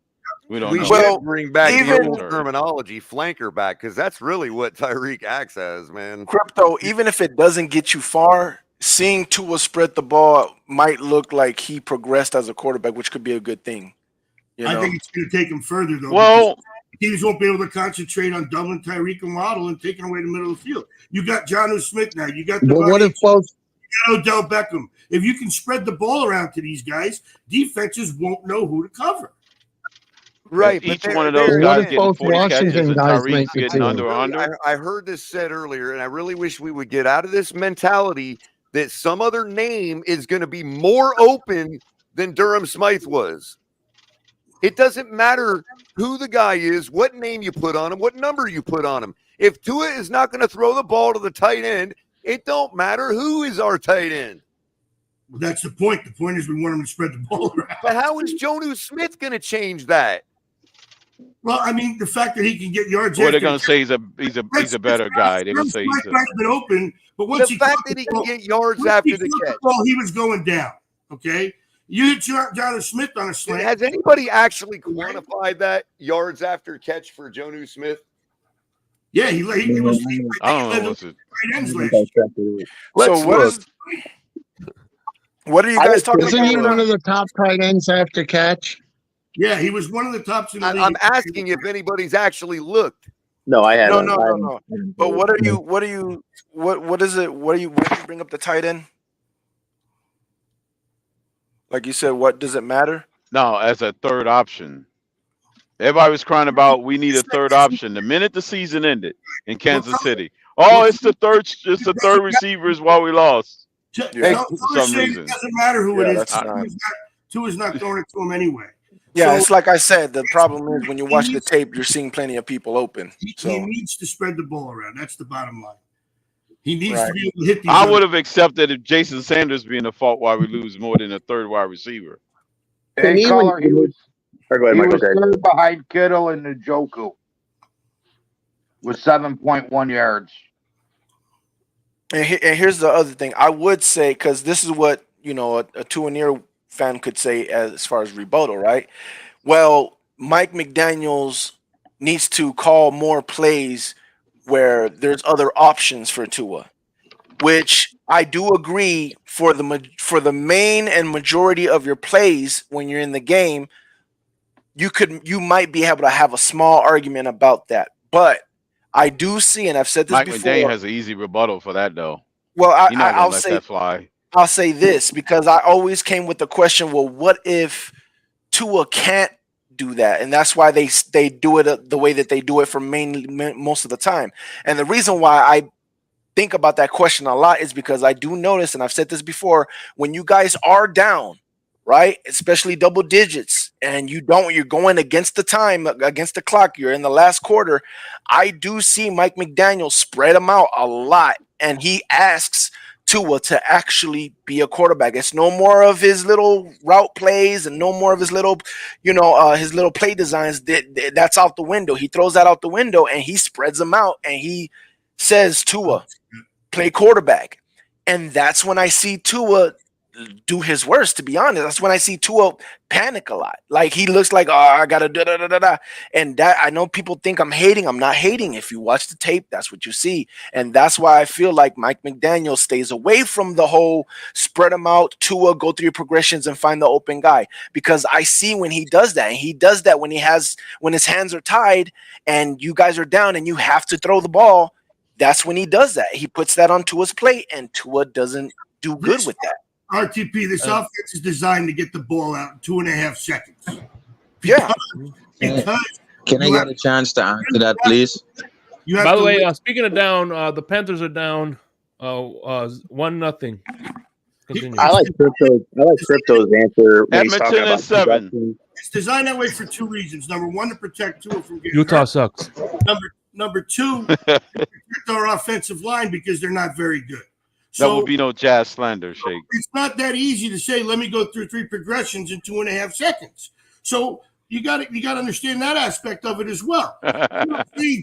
We don't We know. should bring back the even- old terminology, flanker back, because that's really what Tyreek acts as, man. Crypto, even if it doesn't get you far, seeing Tua spread the ball might look like he progressed as a quarterback, which could be a good thing. You know? I think it's going to take him further, though. Well, teams won't be able to concentrate on doubling Tyreek and Waddle and taking away the middle of the field. You got Jonnu Smith now. You got But what if both? You got Odell Beckham. If you can spread the ball around to these guys, defenses won't know who to cover. Right, each but one of those there- guys What if getting both 40 catches Washington and guys Tyreek's make the getting team? under 100. I heard this said earlier, and I really wish we would get out of this mentality that some other name is going to be more open than Durham Smythe was. It doesn't matter who the guy is, what name you put on him, what number you put on him. If Tua is not going to throw the ball to the tight end, it don't matter who is our tight end. Well, that's the point. The point is we want him to spread the ball around. But how is Jonnu Smith going to change that? Well, I mean, the fact that he can get yards. Or they're after- going to say he's a better guy. They're going to say he's Smith might have been open, but once The he fact caught that he ball- can get yards once after he the caught catch. ball, he was going down. Okay, you hit Jonnu Smith on a slant. Has anybody actually quantified that yards after catch for Jonnu Smith? Yeah, he was. I don't know what's it. Tight ends last year. So what are you guys talking Isn't he about? one of the top tight ends after catch? Yeah, he was one of the tops in the league. I'm asking if anybody's actually looked. No, I haven't. No. But what is it? What do you bring up the tight end? Like you said, what does it matter? No, as a third option. Everybody was crying about we need a third option. The minute the season ended in Kansas City, it's the third receivers while we lost. For some reason. It doesn't matter who it is. that's not- Tua's not throwing it to him anyway. Yeah, So- it's like I said. The problem is when you watch the tape, you're seeing plenty of people open. He So needs to spread the ball around. That's the bottom line. He needs Right. to be able to hit these. I would have accepted if Jason Sanders being the fault why we lose more than a third wide receiver. Hey, caller, he was Or go ahead, he Michael. was Okay. third behind Kittle and Njoku with 7.1 yards. and here's the other thing I would say, because this is what a Tua near fan could say as far as rebuttal, right? Well, Mike McDaniels needs to call more plays where there's other options for Tua, which I do agree for the main and majority of your plays when you're in the game, you might be able to have a small argument about that. But I do see, and I've said this Mike before. McDaniel has an easy rebuttal for that though. Well, He's not gonna I'll let say that fly. I'll say this because I always came with the question, well, what if Tua can't do that? And that's why they do it the way that they do it for most of the time. And the reason why I think about that question a lot is because I do notice, and I've said this before, when you guys are down, right, especially double digits, and you're going against the time, against the clock, you're in the last quarter, I do see Mike McDaniel spread them out a lot, and he asks Tua to actually be a quarterback. It's no more of his little route plays and no more of his little, his little play designs. That's out the window. He throws that out the window and he spreads them out and he says, Tua, play quarterback. And that's when I see Tua do his worst, to be honest. That's when I see Tua panic a lot. Like he looks like, I gotta da. And that, I know people think I'm hating. I'm not hating. If you watch the tape, that's what you see. And that's why I feel like Mike McDaniel stays away from the whole spread them out, Tua, go through your progressions and find the open guy. Because I see when he does that, and he does that when his hands are tied and you guys are down and you have to throw the ball. That's when he does that. He puts that on Tua's plate and Tua doesn't do good with that. RTP, this offense is designed to get the ball out in 2.5 seconds. Yeah. Can I get a chance to answer that, please? By the way, speaking of down, the Panthers are down 1-0. I like Crypto's answer when he's talking Edmonton about is 7. production. It's designed that way for two reasons. Number one, to protect Tua from getting Utah hurt. sucks. Number two, to protect our offensive line because they're not very good. That would be no jazz slander, Shake. It's not that easy to say, let me go through 3 progressions in 2.5 seconds. So you got to understand that aspect of it as well.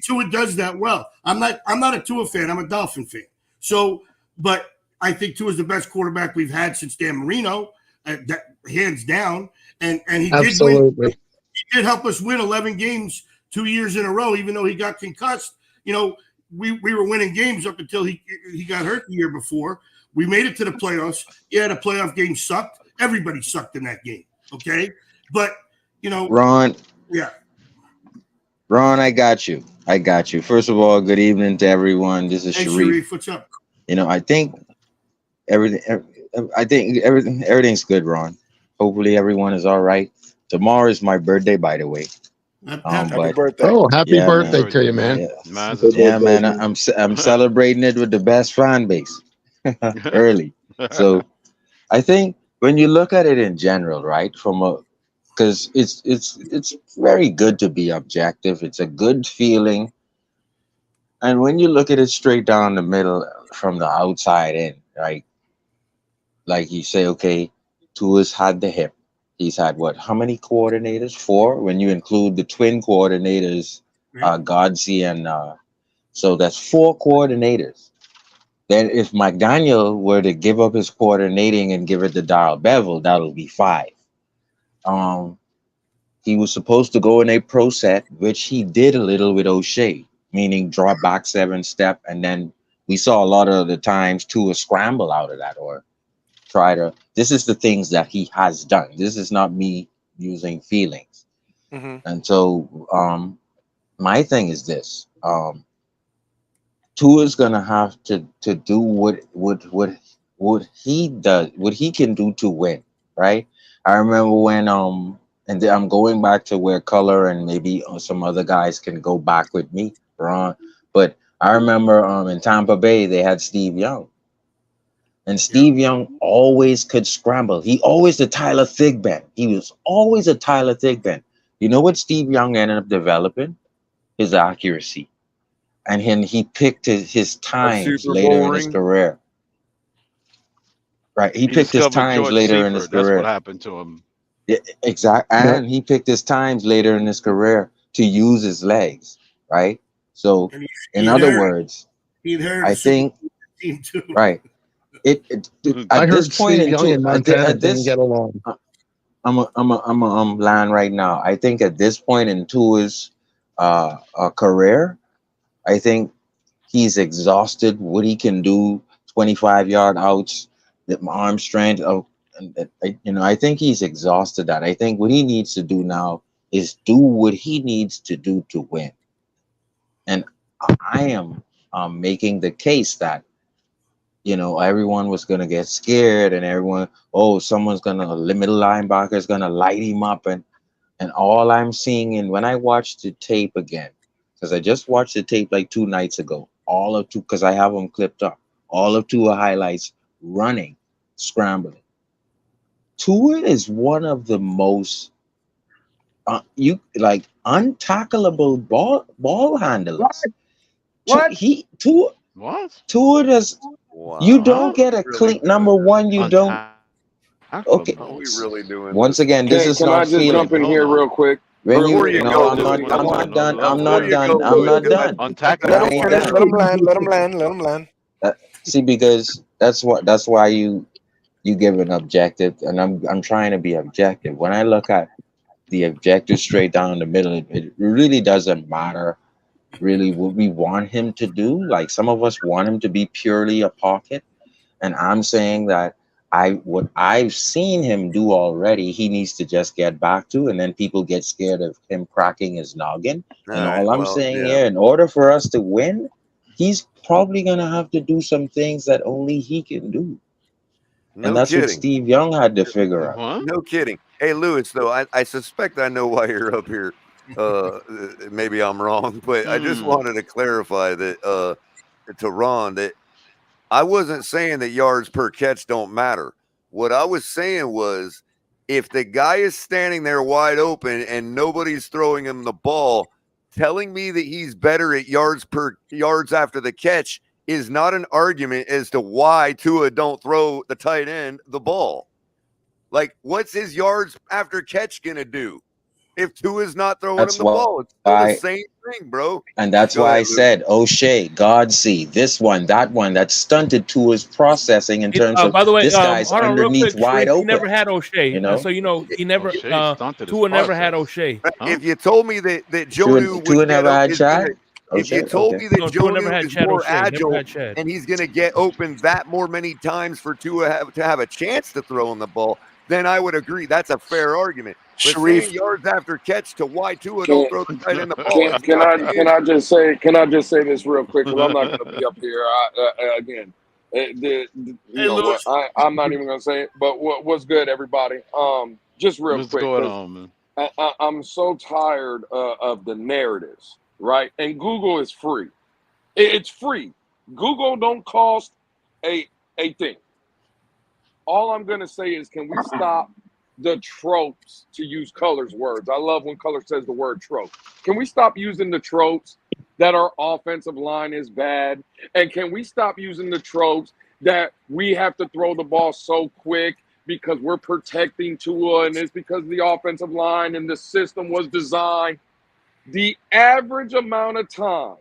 Tua does that well. I'm not a Tua fan. I'm a Dolphin fan. So, but I think Tua's the best quarterback we've had since Dan Marino, that hands down. And he Absolutely. did help us win 11 games 2 years in a row, even though he got concussed. You know, we were winning games up until he got hurt the year before. We made it to the playoffs. Yeah, the playoff game sucked. Everybody sucked in that game. Okay, but you know, Ron, yeah. Ron, I got you. I got you. First of all, good evening to everyone. This is Hey, Sharif. Sharif, what's up? You know, I think everything's good, Ron. Hopefully everyone is all right. Tomorrow is my birthday, by the way. Happy But birthday. Oh, happy yeah, birthday man. to you, man. Yeah, Mine's is yeah, man. tomorrow. I'm celebrating it with the best fan base early. So I think when you look at it in general, right, from a because it's very good to be objective. It's a good feeling, and when you look at it straight down the middle from the outside in, right, like you say, okay, Tua's had the hip. He's had what? How many coordinators? Four, when you include the twin coordinators, Godsey and so that's four coordinators. Then if McDaniel were to give up his coordinating and give it to Darrell Bevel, that'll be five. Um, he was supposed to go in a pro set, which he did a little with O'Shea, meaning drop back 7 step, and then we saw a lot of the times Tua scramble out of that or try to. This is the things that he has done. This is not me using feelings. Mm-hmm. And so my thing is this. Tua's gonna have to do what he does, what he can do to win, right? I remember when and I'm going back to where Color and maybe some other guys can go back with me, Ron. But I remember in Tampa Bay they had Steve Young, and Steve Young always could scramble. He always the Tyler Thigpen. He was always a Tyler Thigpen. You know what Steve Young ended up developing? His accuracy. And he picked his times Super later Bowl in his ring? career. Right. He He picked his discovered times George later in his Seifert. That's what career. happened to him. Yeah, exactly. And he picked his times later in his career to use his legs. Right. So in other words, he inherited I think team too. right. It I at this heard point Steve Young into and Montana at didn't this get along. I'm line right now. I think at this point into his career, I think he's exhausted what he can do, 25-yard outs, the arm strength of, I think he's exhausted that. I think what he needs to do now is do what he needs to do to win. And I am making the case that, everyone was going to get scared and everyone, someone's going to, the middle linebacker is going to light him up. And all I'm seeing, and when I watched the tape again, because I just watched the tape like 2 nights ago, because I have them clipped up, all of Tua highlights running, scrambling. Tua is one of the most untackleable ball handlers. What? Tua does. Wow. You don't get a Really clean number one. You don't. Okay. Are we really doing Once this? again, this is Can I not just jump feeling. in here real quick? When Before you you no, go, I'm Louis, not done. I'm before not you done. go, I'm Louis, not done. Let him I ain't finish. done. Let him land. Let him land. Let him land. See, because that's why you give an objective, and I'm trying to be objective. When I look at the objective straight down the middle, it really doesn't matter really what we want him to do. Like some of us want him to be purely a pocket, and I'm saying that what I've seen him do already, he needs to just get back to, and then people get scared of him cracking his noggin. And All right, all I'm well, saying yeah. here, in order for us to win, he's probably gonna have to do some things that only he can do. No And that's what kidding. Steve Young had to figure out. No kidding. Hey, Lewis, though, I suspect I know why you're up here. Maybe I'm wrong, but I just wanted to clarify that to Ron that I wasn't saying that yards per catch don't matter. What I was saying was if the guy is standing there wide open and nobody's throwing him the ball, telling me that he's better at yards after the catch is not an argument as to why Tua don't throw the tight end the ball. Like, what's his yards after catch gonna do? if Tua's not throwing That's him the ball. It's still the same thing, bro. And that's Go why ahead, I Luke. said O'Shea, Godsey, this one, that stunted Tua's processing in terms of By the way, this guy's hold on real underneath quick. wide Sharif, he open. never had O'Shea. You know, So he never. O'Shea stunted his Tua never had process. O'Shea. If you told me that Jonnu Tua would get never had is Chad. gonna, if you O'Shea, told okay. me that No, Tua never Jonnu had is Chad more O'Shea. Never agile had Chad. and he's going to get open that more many times for Tua to have a chance to throw in the ball, then I would agree. That's a fair argument. But Sharif, saying yards after catch to why Tua don't throw the tight end the ball is Can not the I just say this real quick because I'm not going to be up here again. You know what? I'm not even going to say it. But what's good, everybody? Just real What's quick, going on, man? I'm so tired of the narratives, right? And Google is free. It's free. Google don't cost a thing. All I'm going to say is, can we stop the tropes, to use Color's words? I love when Color says the word trope. Can we stop using the tropes that our offensive line is bad? And can we stop using the tropes that we have to throw the ball so quick because we're protecting Tua and it's because the offensive line and the system was designed? The average amount of time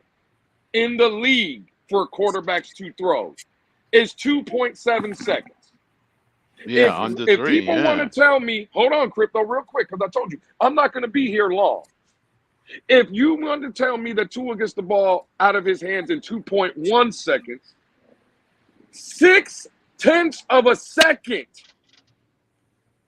in the league for quarterbacks to throw is 2.7 seconds. Yeah, under If 3. people want to tell me, hold on, Crypto, real quick, because I told you, I'm not going to be here long. If you want to tell me that Tua gets the ball out of his hands in 2.1 seconds, 0.6 of a second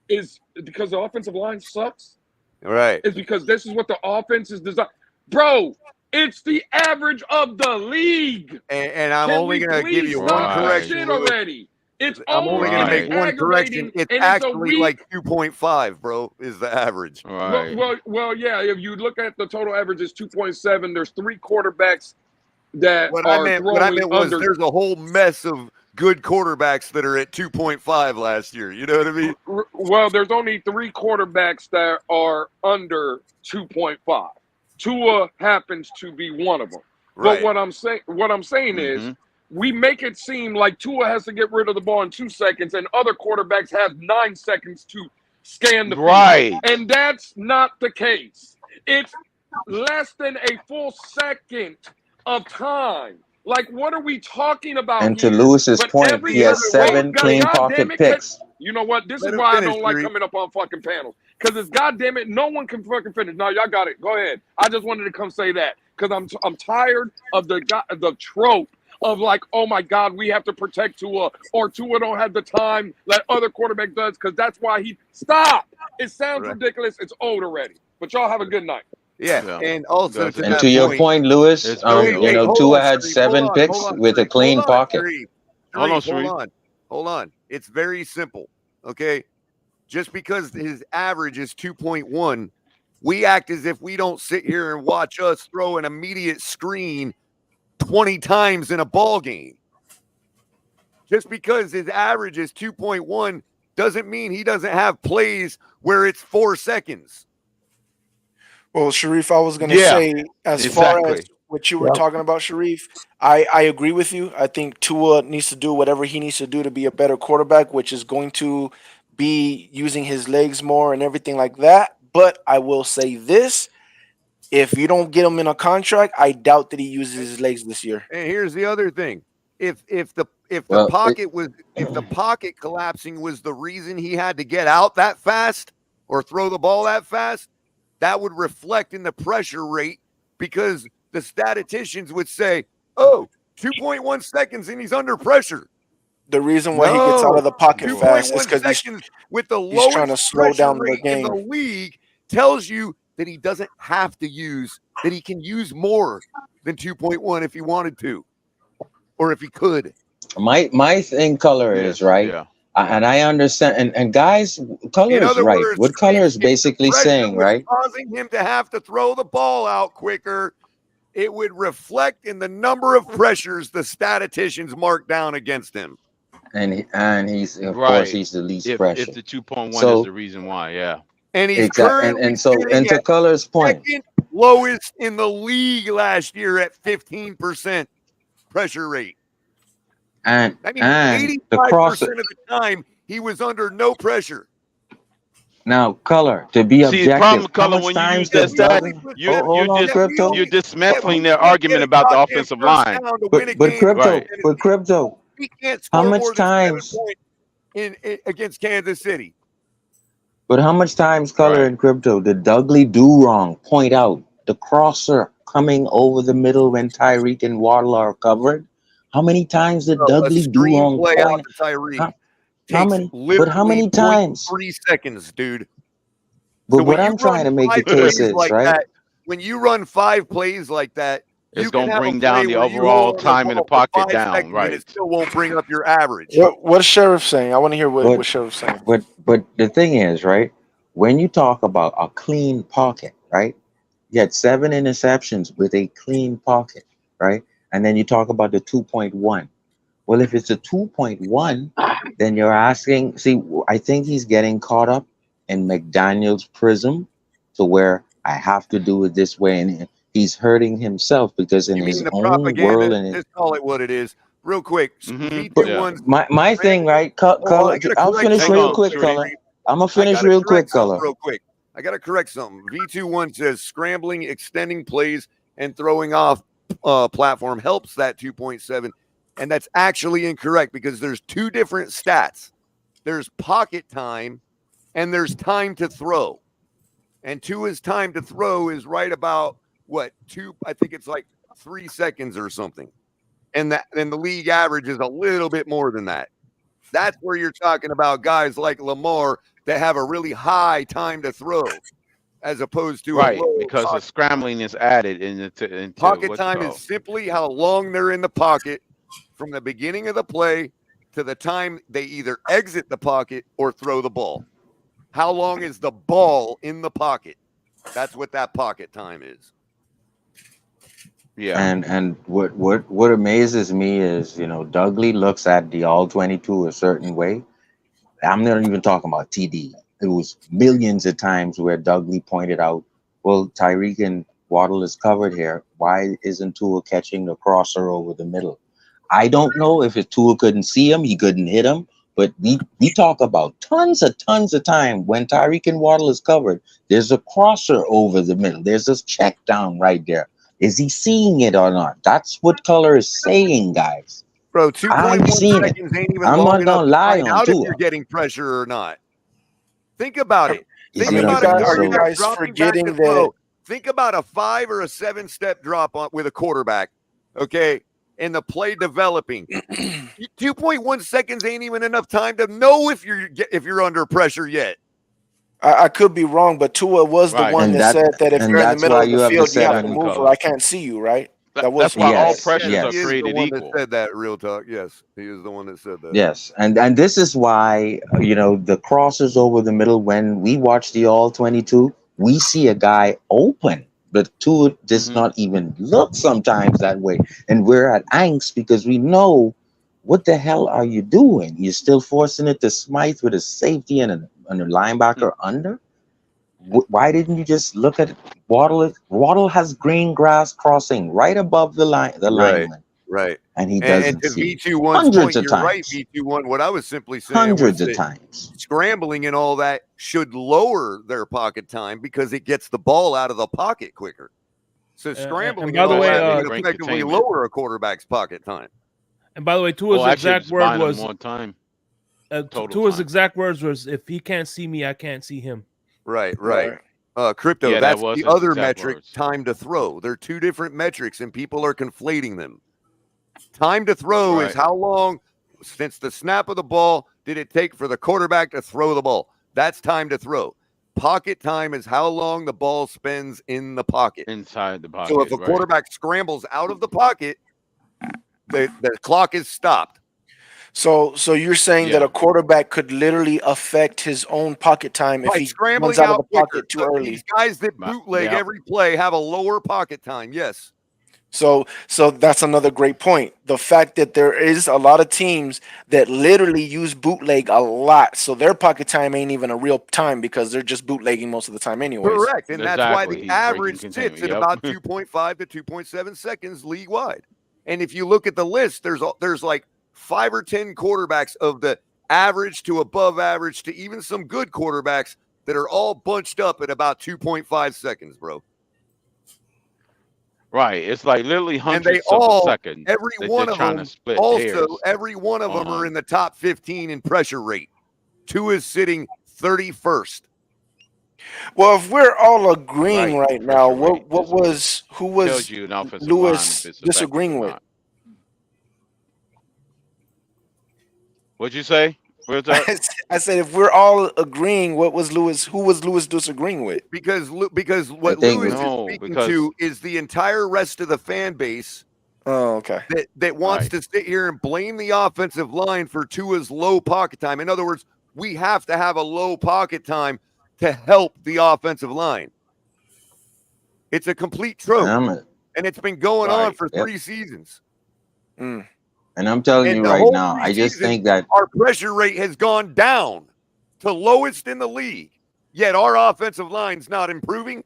is because the offensive line sucks? Right. It's because this is what the offense is designed. Bro, it's the average of the league. And I'm Can only we going to give please you stop one that correction. shit Louis. already? It's I'm only going to make one correction. aggravating, It's and it's a actually weak. like 2.5, bro, is the average. Right. Well, yeah. If you look at the total average, is 2.7. There's 3 quarterbacks that What are I throwing meant was under. there's a whole mess of good quarterbacks that are at 2.5 last year. You know what I mean? Well, there's only 3 quarterbacks that are under 2.5. Tua happens to be one of them. Right. But what I'm saying is, we make it seem like Tua has to get rid of the ball in 2 seconds, and other quarterbacks have 9 seconds to scan the field. Right. And that's not the case. It's less than a full second of time. Like, what are we talking about And to here? Lewis's But point, every he has other- 7 clean pocket picks. You know what? This Let is him why finish, I don't like Sharif. coming up on fucking panels. Because it's goddamn it, no one can fucking finish. No, y'all got it. Go ahead. I just wanted to come say that because I'm tired of the trope of like, oh my God, we have to protect Tua, or Tua don't have the time that other quarterback does, because that's why he stop. It sounds ridiculous. It's old already. But y'all have a good night. Yeah, and also to And that to your point, Lewis, It's very you know, hold Tua on, had Sharif, 7 hold on, picks hold on, with a Sharif, clean hold on, pocket. Sharif. Hold on, Sharif, Sharif. hold on. It's very simple. Okay. Just because his average is 2.1, we act as if we don't sit here and watch us throw an immediate screen 20 times in a ball game. Just because his average is 2.1 doesn't mean he doesn't have plays where it's 4 seconds. Well, Sharif, I was going to say, as far as what you were talking about, Sharif, I agree with you. I think Tua needs to do whatever he needs to do to be a better quarterback, which is going to be using his legs more and everything like that. But I will say this. If you don't get him in a contract, I doubt that he uses his legs this year. And here's the other thing. If the Well, pocket collapsing was the reason he had to get out that fast or throw the ball that fast, that would reflect in the pressure rate, because the statisticians would say, oh, 2.1 seconds and he's under pressure. The reason why he gets out of the pocket fast is because seconds with the he's trying to lowest slow pressure down the rate in the game. league tells you that he doesn't have to use, that he can use more than 2.1 if he wanted to, or if he could. My thing, Color, is right. Yeah. And I understand. And guys, Color In is other right. words, What Color is basically pressure saying, was right? causing him to have to throw the ball out quicker, it would reflect in the number of pressures the statisticians mark down against him. And he's of course he's the least pressure. If the 2.1 So- is the reason why, yeah. And he's Exactly. currently And so, sitting and to at Color's point, second lowest in the league last year at 15% pressure rate. and That means the 85% cross. of the time he was under no pressure. Now, color to be See, the problem, objective. How color, much when you use times that does stat, Douglas? you're Hold on, just crypto. you're Yeah, dismantling we their can't get argument a about the goddamn offensive first line. down to win a But game crypto, against but Tennessee. crypto. We can't How score much more than 7 times? points against Kansas City. But how much times, color Right. and crypto, did Dudley do wrong? Point out the crosser coming over the middle when Tyreek and Waddle are covered. How many times did Bro, a Dudley do screen wrong? play out Point. to Tyreek How, how takes many? But how literally many times? 0.3 seconds, dude. But So what when you I'm run trying to make the 5 case plays is like right. that, when you run 5 plays like that, It's you can gonna have a bring play down the where you hold overall on to the time in the ball for pocket 5 down. seconds and Right. it still won't bring up your average. What's Sheriff saying? I want to hear what But Sheriff's saying. but the thing is, right? When you talk about a clean pocket, right? You had 7 interceptions with a clean pocket, right? And then you talk about the 2.1. Well, if it's a 2.1, then you're asking. See, I think he's getting caught up in McDaniel's prism to where I have to do it this way, and he's hurting himself because in You his mean the own world propaganda? and Just call it what it is. Real quick, but Yeah. V21's my thing, right? Hold on, I Color. gotta I'll correct finish Hang real on. something quick, real color. quick. I'm gonna I finish gotta real quick, correct something color. real quick. I gotta correct something. V21 says scrambling, extending plays, and throwing off platform helps that 2.7, and that's actually incorrect because there's 2 different stats. There's pocket time and there's time to throw. And 2 is time to throw is right about what 2? I think it's like 3 seconds or something. And the league average is a little bit more than that. That's where you're talking about guys like Lamar that have a really high time to throw, as opposed to a Right. low Because the pocket. scrambling is added into Pocket what you time call. is simply how long they're in the pocket from the beginning of the play to the time they either exit the pocket or throw the ball. How long is the ball in the pocket? That's what that pocket time is. Yeah. And what amazes me is, Dudley looks at the all 22 a certain way. I'm not even talking about TD. It was millions of times where Dudley pointed out, well, Tyreek and Waddle is covered here. Why isn't Tua catching the crosser over the middle? I don't know if Tua couldn't see him, he couldn't hit him, but we talk about tons of time when Tyreek and Waddle is covered. There's a crosser over the middle. There's this check down right there. Is he seeing it or not? That's what color is saying, guys. Bro, I've 2.1 seen it. seconds ain't even I'm long not enough gonna to lie find on out if Tua. you're getting pressure or not. Think about it. You Think see what I'm about a saying? Are you So quarterback guys dropping back to forgetting that? throw. Think about a 5 or a 7-step drop with a quarterback, okay, and the play developing. 2.1 seconds ain't even enough time to know if you're under pressure yet. I could be wrong, but Tua was the Right. one that said that if and you're in the that's middle why of the you have the field, you have to seven. move or Color. I can't see you, right? That was That's why all Yes, pressures are He is the created one that equal. said that, real talk. Yes, he is the one that said that. yes, and this is why the crosses over the middle. When we watch the all 22, we see a guy open, but Tua does not even look sometimes that way, and we're at angst because we know what the hell are you doing? You're still forcing it to Smythe with a safety and a linebacker under. Why didn't you just look at Waddle? Waddle has green grass crossing right above the Right, lineman, right. and he And doesn't to see it. V21's Hundreds point, of you're right, times. V21. What I was simply saying was Hundreds of that times. scrambling and all that should lower their pocket time because it gets the ball out of the pocket quicker. So scrambling by and the all way, that would Bring effectively containment. lower a quarterback's pocket time. And by the way, Tua's Actually, exact just word buying them was more time. Total Tua's time. exact words was, "If he can't see me, I can't see him." Right. Crypto, Yeah, that that's was the his other exact metric, words. time to throw. They're 2 different metrics, and people are conflating them. Time to throw is Right. how long since the snap of the ball did it take for the quarterback to throw the ball. That's time to throw. Pocket time is how long the ball spends in the pocket. Inside the So if pocket. a Right. quarterback scrambles out of the pocket, the clock is stopped. So you're saying that Yeah. a quarterback could literally affect his own pocket time if By he runs scrambling out of the out quicker. pocket too early. These guys that bootleg Yep. every play have a lower pocket time. Yes. So that's another great point. The fact that there is a lot of teams that literally use bootleg a lot, so their pocket time ain't even a real time because they're just bootlegging most of the time anyways. Correct. And that's why Exactly. the He's breaking average containment. sits at Yep. about 2.5 to 2.7 seconds league wide. And if you look at the list, there's like 5 or 10 quarterbacks of the average to above average to even some good quarterbacks that are all bunched up at about 2.5 seconds, bro. Right. It's like literally And they hundredths of a all, second every that one they're of trying them, to split also, hairs every one of them are on. in the top 15 in pressure rate. Tua's sitting 31st. Well, if we're all agreeing right now, Pressure rate what is what was who was tells you an offensive line if Lewis it's effective disagreeing or with? not. What'd you say? Real talk? I said if we're all agreeing, what was Lewis? Who was Lewis disagreeing with? Because I what think Lewis is No, speaking because to is the entire rest of the fan base Oh, okay. that wants right. to sit here and blame the offensive line for Tua's low pocket time. In other words, we have to have a low pocket time to help the offensive line. It's a complete trope, and it's been going on for 3 seasons. Mm. And I'm telling And you the right whole now, I just preseason, think that our pressure rate has gone down to lowest in the league. Yet our offensive line's not improving.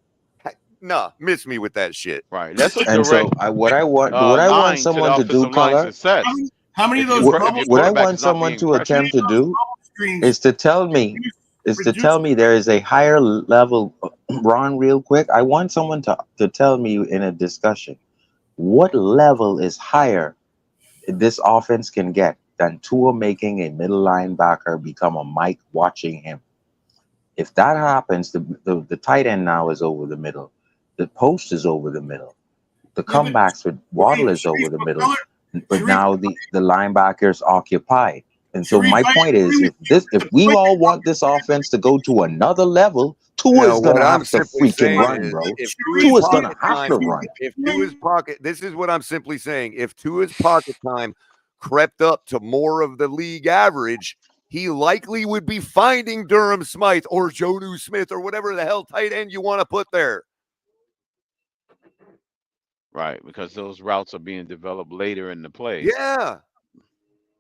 Nah, miss me with that shit. Right. That's a and so direct what I want line to the someone to do, offensive line color. success. How many of If those your bubble if your What I quarterback want is not someone being to pressured, attempt to do screens is to tell me reduce there is a higher level. Ron, real quick, I want someone to tell me in a discussion what level is higher this offense can get than Tua making a middle linebacker become a Mike watching him. If that happens, the tight end now is over the middle, the post is over the middle, the Yeah, but comebacks with Waddle is over the middle, but now the linebackers occupy. And so my point is, if we all want this offense to go to another level, Tua's What gonna I'm have to simply freaking saying run, is, bro. if Tua's Tua's gonna pocket have to time, run. if Tua's pocket, this is what I'm simply saying. If Tua's pocket time crept up to more of the league average, he likely would be finding Durham Smythe or Jonnu Smith or whatever the hell tight end you want to put there. right, because those routes are being developed later in the play. Yeah.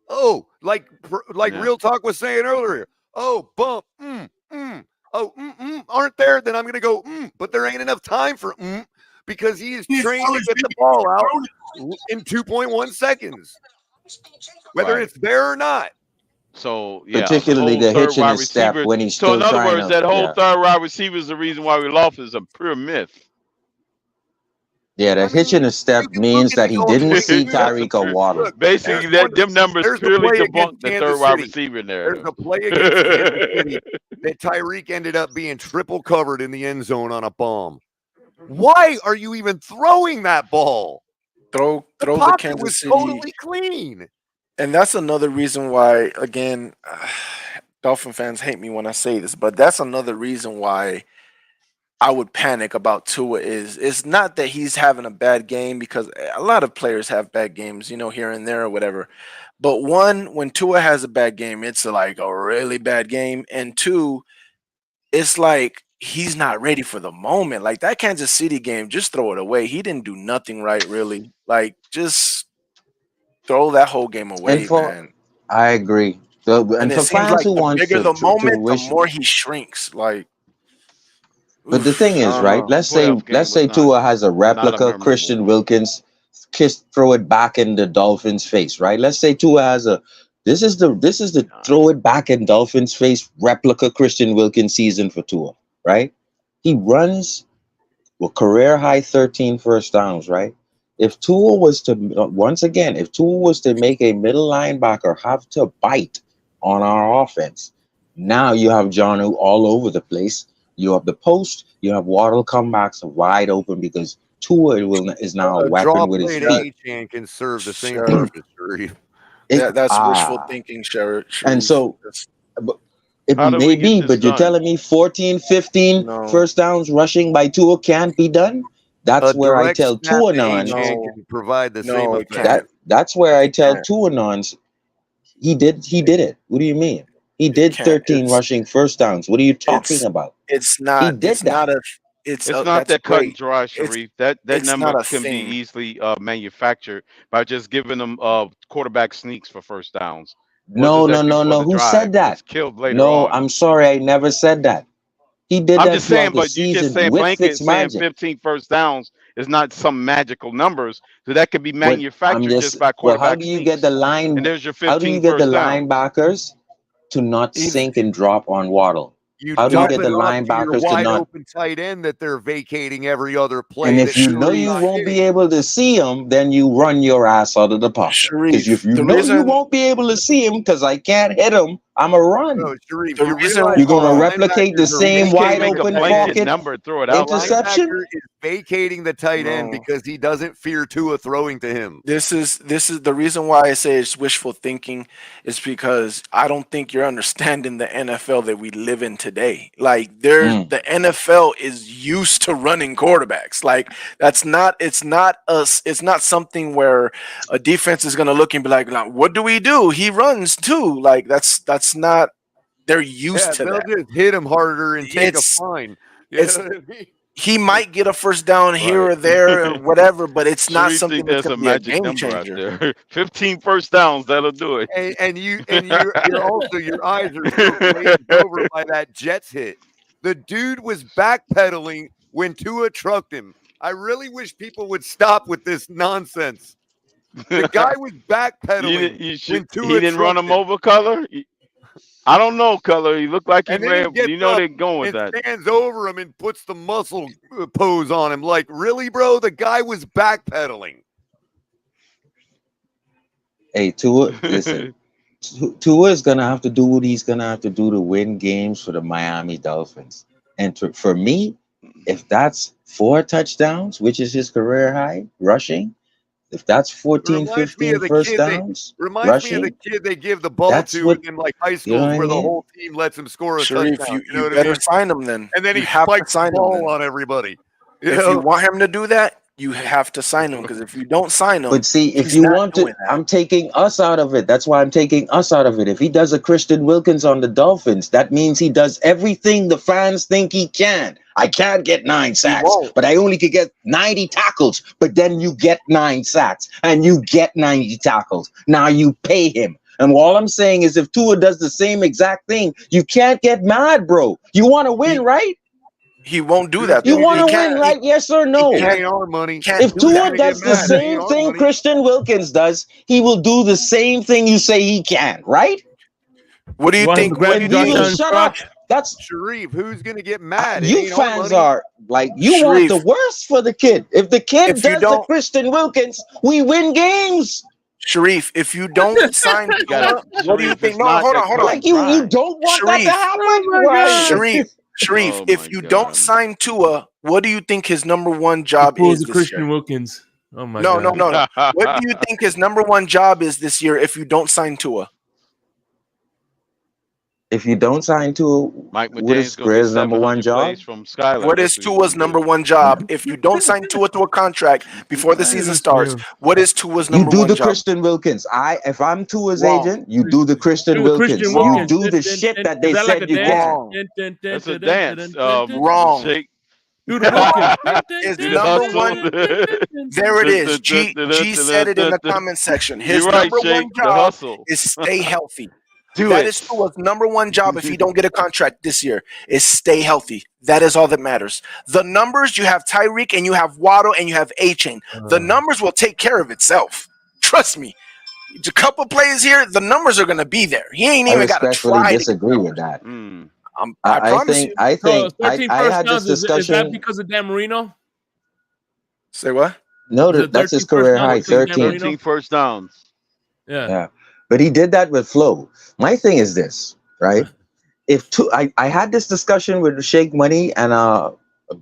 Oh, like Yeah. Real Talk was saying earlier. Oh, bump. Aren't there? Then I'm going to go, but there ain't enough time for because he is trained to get the ball out in 2.1 seconds, whether Right. it's there or not. So yeah, the Particularly whole the third hitch in wide his step receiver. when he's So in still other trying words, to, that whole yeah. third wide receiver is the reason why we lost is a pure myth. Yeah, the hitch in his step means that he didn't see That's a Tyreek or pure, Waddle. basically them numbers There's a purely play against debunk the Kansas third wide City. receiver There's narrative. a play against Kansas City that Tyreek ended up being triple covered in the end zone on a bomb. Why are you even throwing that ball? Throw The the pocket Kansas was City, totally clean. and that's another reason why. Again, Dolphin fans hate me when I say this, but that's another reason why I would panic about Tua. Is it's not that he's having a bad game, because a lot of players have bad games, here and there or whatever. But one, when Tua has a bad game, it's like a really bad game, and two, it's like he's not ready for the moment. Like that Kansas City game, just throw it away. He didn't do nothing right, really. Like just throw that whole game away, man. I agree. So, And and it for seems fans like who the wants bigger the to moment, the wish, more he shrinks. Like, but the thing I is, don't right? know. Let's Playoff game say was not Tua has a a replica memorable Christian one. Wilkins, throw it back in the Dolphins' face, right? Let's say Tua has a this is the throw it back in Dolphins' face replica Christian Wilkins season for Tua, right? He runs career high 13 first downs, right? If Tua was to make a middle linebacker have to bite on our offense, now you have Jonnu all over the place. You have the post, you have Waddle comebacks wide open because Tua is now a A draw weapon with his play to feet. Achane can serve the same Sure. purpose, Sharif. That's wishful thinking, Sharif. And so it How do may we get be, this but you're done? telling me 14, 15 No. first downs rushing by Tua can't be done? That's A where I direct tell snap to Tuanon Achane can provide the same No, it effect. can't. that's where I tell can't. Tuanons he did it. What do you mean? He did can't. 13 rushing first downs. What are you talking It's about? it's He not did that. It's not that's that cut and great. dry, It's Sharif. That it's number not a can be thing. easily manufactured by just giving them quarterback sneaks for first downs. What No, does no, that do no, for no. the Who drive? said that? It's killed later No, on. I'm sorry. I never said that. He did I'm that just saying, throughout the but you just season saying with blanket saying Fitzmagic. 15 first downs is not some magical numbers. So that could be But I'm manufactured just just by well, how quarterback do you get the sneaks. And line? there's your How do you 15 get the first downs. linebackers to not Even sink and drop on Waddle? You How do you dump get it the off to your linebackers to wide not? open tight end that they're vacating every other play. And that if you know Sharif, you won't be able to see him, then you run your ass out of the pocket. Because if you the know you reason won't be able to see him because I can't hit him, I'm a run. no, Sharif, the you reason realize You're going to the replicate the linebackers are same Just can't wide make a open blanket pocket number and throw it the out there. interception. linebacker is vacating the tight end No. because he doesn't fear Tua throwing to him. This is the reason why I say it's wishful thinking is because I don't think you're understanding the NFL that we live in today. Like the NFL is used to running quarterbacks. Like it's not something where a defense is gonna look and be like, "Now, what do we do? He runs too." Like that's not. They're used Yeah, to they'll that. just hit him harder and take a It's fine. You it's know what I mean? he might get a first down here Right. or there or whatever, but it's not Sharif something think that's there's gonna a be a magic game number out changer. there. 15 first downs, that'll do it. And you're also your eyes are so glazed over by that Jets hit. The dude was backpedaling when Tua trucked him. I really wish people would stop with this nonsense. The guy was backpedaling when He Tua didn't run trucked him him. over, Color? I don't know, Color. He looked like he And then he ran. gets You know up they're going with and that. stands over him and puts the muscle pose on him. Like, really, bro? The guy was backpedaling. Hey, Tua, listen. Tua is going to have to do what he's going to have to do to win games for the Miami Dolphins. And for me, if that's 4 touchdowns, which is his career high rushing, if that's 14, Reminds me 15 of the first kid downs reminds me of the rushing, kid they give the ball that's to what, in like high you know schools what I where the mean? whole team lets him score a Sharif, touchdown. You know you what I better mean? sign him then. And then You he have to spikes the sign him ball then. on everybody. You If know? you want him to do that, you have to sign him because if you don't sign him, But see, if he's you not want to, doing that. I'm taking us out of it. That's why I'm taking us out of it. If he does a Christian Wilkins on the Dolphins, that means he does everything the fans think he can. I can't get 9 sacks, won't. but I only could get 90 tackles. But then you get 9 sacks and you get 90 tackles. Now you pay him. And all I'm saying is if Tua does the same exact thing, you can't get mad, bro. You want to win, right? He won't do that. You Though. want He to can't. win, right? Yes or no? It ain't our money. Can't If do Tua that. does the same thing Christian Wilkins does, he will do the same thing you say he can, right? What do you Want him think? to grab What do Josh you You will Allen's shut up. crotch? That's Sharif, who's gonna get mad? It you ain't our fans money. are like you want the Sharif, worst for the kid. If the kid if you does the don't, Christian Wilkins, we win games. Sharif, if you don't sign You got Tua, what do you Sharif. think? It's No, not hold that on, hold cut on. Like and you dry. don't want that to Sharif, happen. Oh my Why? Sharif, Oh if my you don't God. sign Tua, what do you think his number one He job pulls is a this Christian year? Wilkins. Oh my No, no, God. no, no. What do you think his number one job is this year if you don't sign Tua? If you don't sign to Mike what is McDaniel's gonna get Square's number one 700 plays job? from Skylar. What That's is what he's Tua's gonna number do. one job? If you don't sign Tua to a contract before the I season listen to starts, him. what is Tua's You number do one the job? Christian Wilkins. If I'm Tua's Wrong. agent, you do the Christian Do the Christian Wilkins. You Wrong. Wilkins. do the shit that Is they that like a said you dance? can. Wrong. That's a dance. Wrong. Shake. Do the Wilkins. His Do the number hustle. one. There it is. G said it in the comment section. His You're right, number one Shake. The job hustle. is stay healthy. Do That it. is Tua's number one job if he don't get a contract this year is stay healthy. That is all that matters. The numbers, you have Tyreek and you have Waddle and you have A-Chain. The numbers will take care of itself. Trust me. A couple plays here, the numbers are going to be there. He ain't I even got to respectfully try to disagree with that. Mm. I promise you. I So think 13 I first had this downs, is that discussion. because of Dan Marino? Say what? No, Is it that's his 13 first career downs high, because of Dan 13. Marino? 13 first downs. Yeah. Yeah. But he did that with flow. My thing is this, right? If I had this discussion with Shake Money and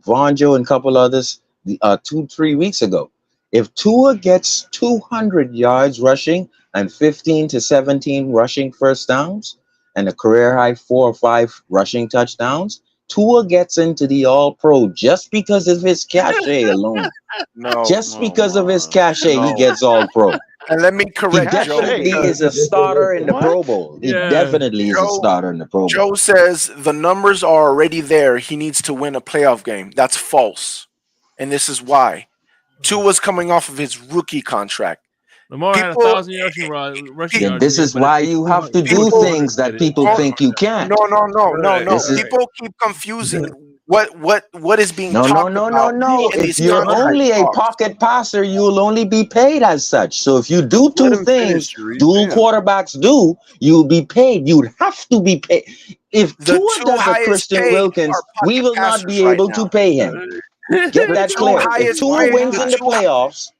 Von Joe and a couple others 2-3 weeks ago. If Tua gets 200 yards rushing and 15 to 17 rushing first downs and a career high 4 or 5 rushing touchdowns, Tua gets into the All-Pro just because of his cachet alone. No. Just because of his cachet, he No. gets All-Pro. And let me He correct Joe. definitely because is a starter in the What? Pro Bowl. He Yeah. definitely is a starter in the Pro Bowl. Joe says the numbers are already there. He needs to win a playoff game. That's false. And this is why. Tua's coming off of his rookie contract. Lamar had 1,000 rushing Then yards. this is why you have to do things that people think you can't. No. This is- People keep confusing what is being No. talked about. in If these you're contract only a talks. pocket passer, you'll only be paid as such. So if you do two things dual quarterbacks do, you'll be paid. You'd have to be paid. if The Tua two does a highest Christian paid Wilkins, are we pocket will not passers be right able to now. pay him. Get The that two clear. If highest Tua paid, wins the in the two playoffs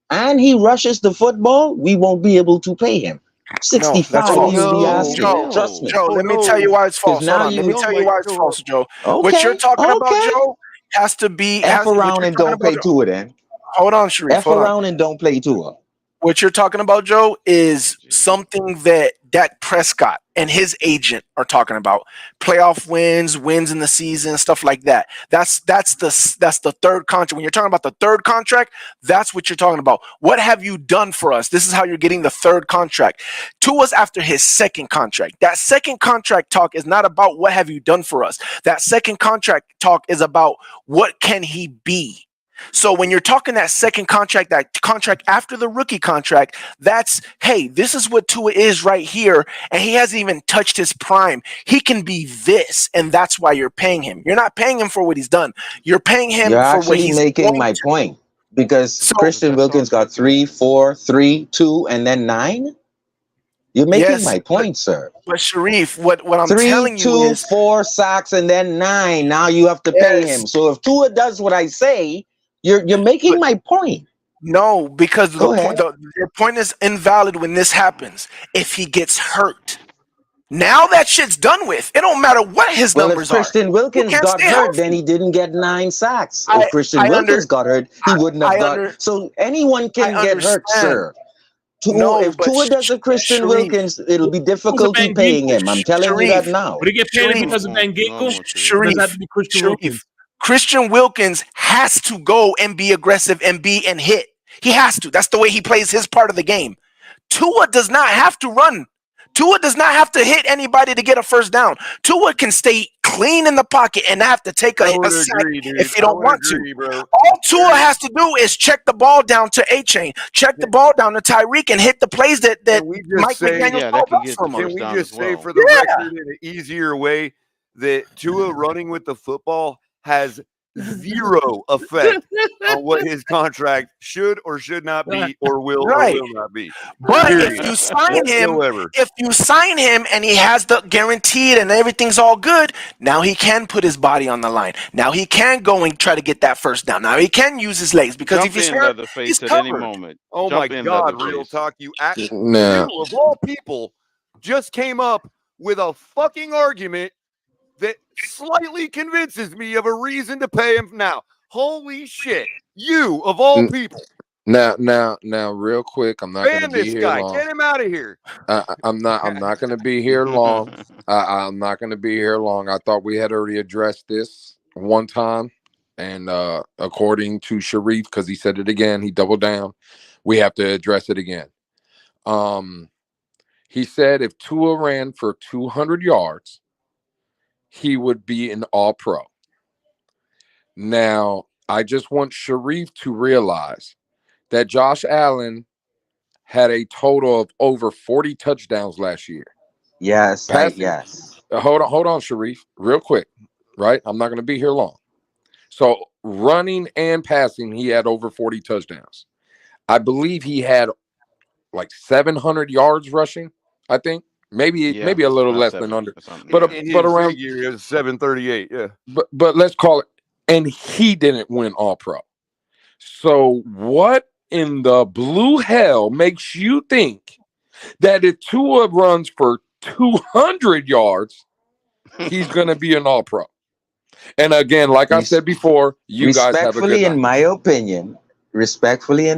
and he rushes the football, we won't be able to pay him. no, that's 65 Oh false. he will be no, asking. Joe, Trust no. me. Joe, Oh let me tell you no. why it's Because false. Hold now on, let me you tell Don't you might why it's show up. false, Joe. What you're okay, talking about, okay. Joe, has to be F what around you're and talking don't about. play Tua then. Hold on, Sharif. F Hold on. around and don't play Tua. What you're talking about, Joe, is Jeez. something that Dak Prescott and his agent are talking about. Playoff wins, wins in the season, stuff like that. That's the third contract. When you're talking about the third contract, that's what you're talking about. What have you done for us? This is how you're getting the third contract. Tua's after his second contract. That second contract talk is not about what have you done for us. That second contract talk is about what can he be. So when you're talking that second contract, that contract after the rookie contract, that's, hey, this is what Tua is right here, and he hasn't even touched his prime. He can be this, and that's why you're paying him. You're not paying him for what he's done. You're paying him You're for what actually he's making going my to. point because So Christian That's all Wilkins I'm got making. 3, 4, 3, 2, and then 9. You're making yes, my point, sir. but Sharif, what I'm 3, telling you 2, is 4 sacks, and then 9. Now you have to pay yes, him. So if Tua does what I say, you're but making my point. no, because Go ahead. your point is invalid when this happens. If he gets hurt. Now that shit's done with. It don't matter what his Well, if numbers are. Christian You Wilkins can't got stay hurt, then healthy. he didn't get 9 sacks. I If Christian I under Wilkins got hurt, he wouldn't have I got. under So anyone I can get hurt, understand. sir. Tua, No, if but Tua does a Christian Sharif, Wilkins, it'll be Who's a difficulty Van paying Ginkle? him. I'm telling you that Sharif, now. Would he get paid if he Sharif, was a Van No Ginkle? more Sharif. Or does that have to Sharif, be Christian Sharif. Wilkins? Christian Wilkins has to go and be aggressive and hit. He has to. That's the way he plays his part of the game. Tua does not have to run. Tua does not have to hit anybody to get a first down. Tua can stay clean in the pocket and have to take I a would sack agree, dude. if he I don't would want to. agree, bro. All Tua There, has to do is check the ball down to A-Chain, check the ball down to Tyreek, and hit the plays that can we just Mike say? McDaniel Yeah, that called can up get the from him. Can first we down as just say well. for the Yeah, record in an easier way that Tua running with the football has zero effect on what his contract should or should not be or right. will not be. But Period. Whatsoever. if you sign him and he has the guaranteed and everything's all good, now he can put his body on the line. Now he can go and try to get that first down. Now he can use his legs because if Jump he's in, hurt, he's Leatherface, at any covered. moment. Oh my Jump in, God, real Leatherface. talk. You Nah, of all people just came up with a fucking argument that slightly convinces me of a reason to pay him now. Holy shit. You of all n- people. now, real quick. I'm not gonna Ban be this here guy. long. Get him out of here. I'm not. I'm not gonna be here long. I'm not gonna be here long. I thought we had already addressed this one time, and according to Sharif, because he said it again, he doubled down. We have to address it again. He said if Tua ran for 200 yards, he would be an All-Pro. Now, I just want Sharif to realize that Josh Allen had a total of over 40 touchdowns last year. Yes, Passing. yes. Hold on, Sharif, real quick. Right, I'm not going to be here long. So, running and passing, he had over 40 touchdowns. I believe he had like 700 yards rushing. I think maybe Yeah, a little about less than 7 under, or something. but Yeah. In but his around. figure is 738. Yeah. But let's call it. And he didn't win All Pro. So what in the blue hell makes you think that if Tua runs for 200 yards, he's going to be an All Pro? And again, like I said before, you guys have a good Respectfully, night. in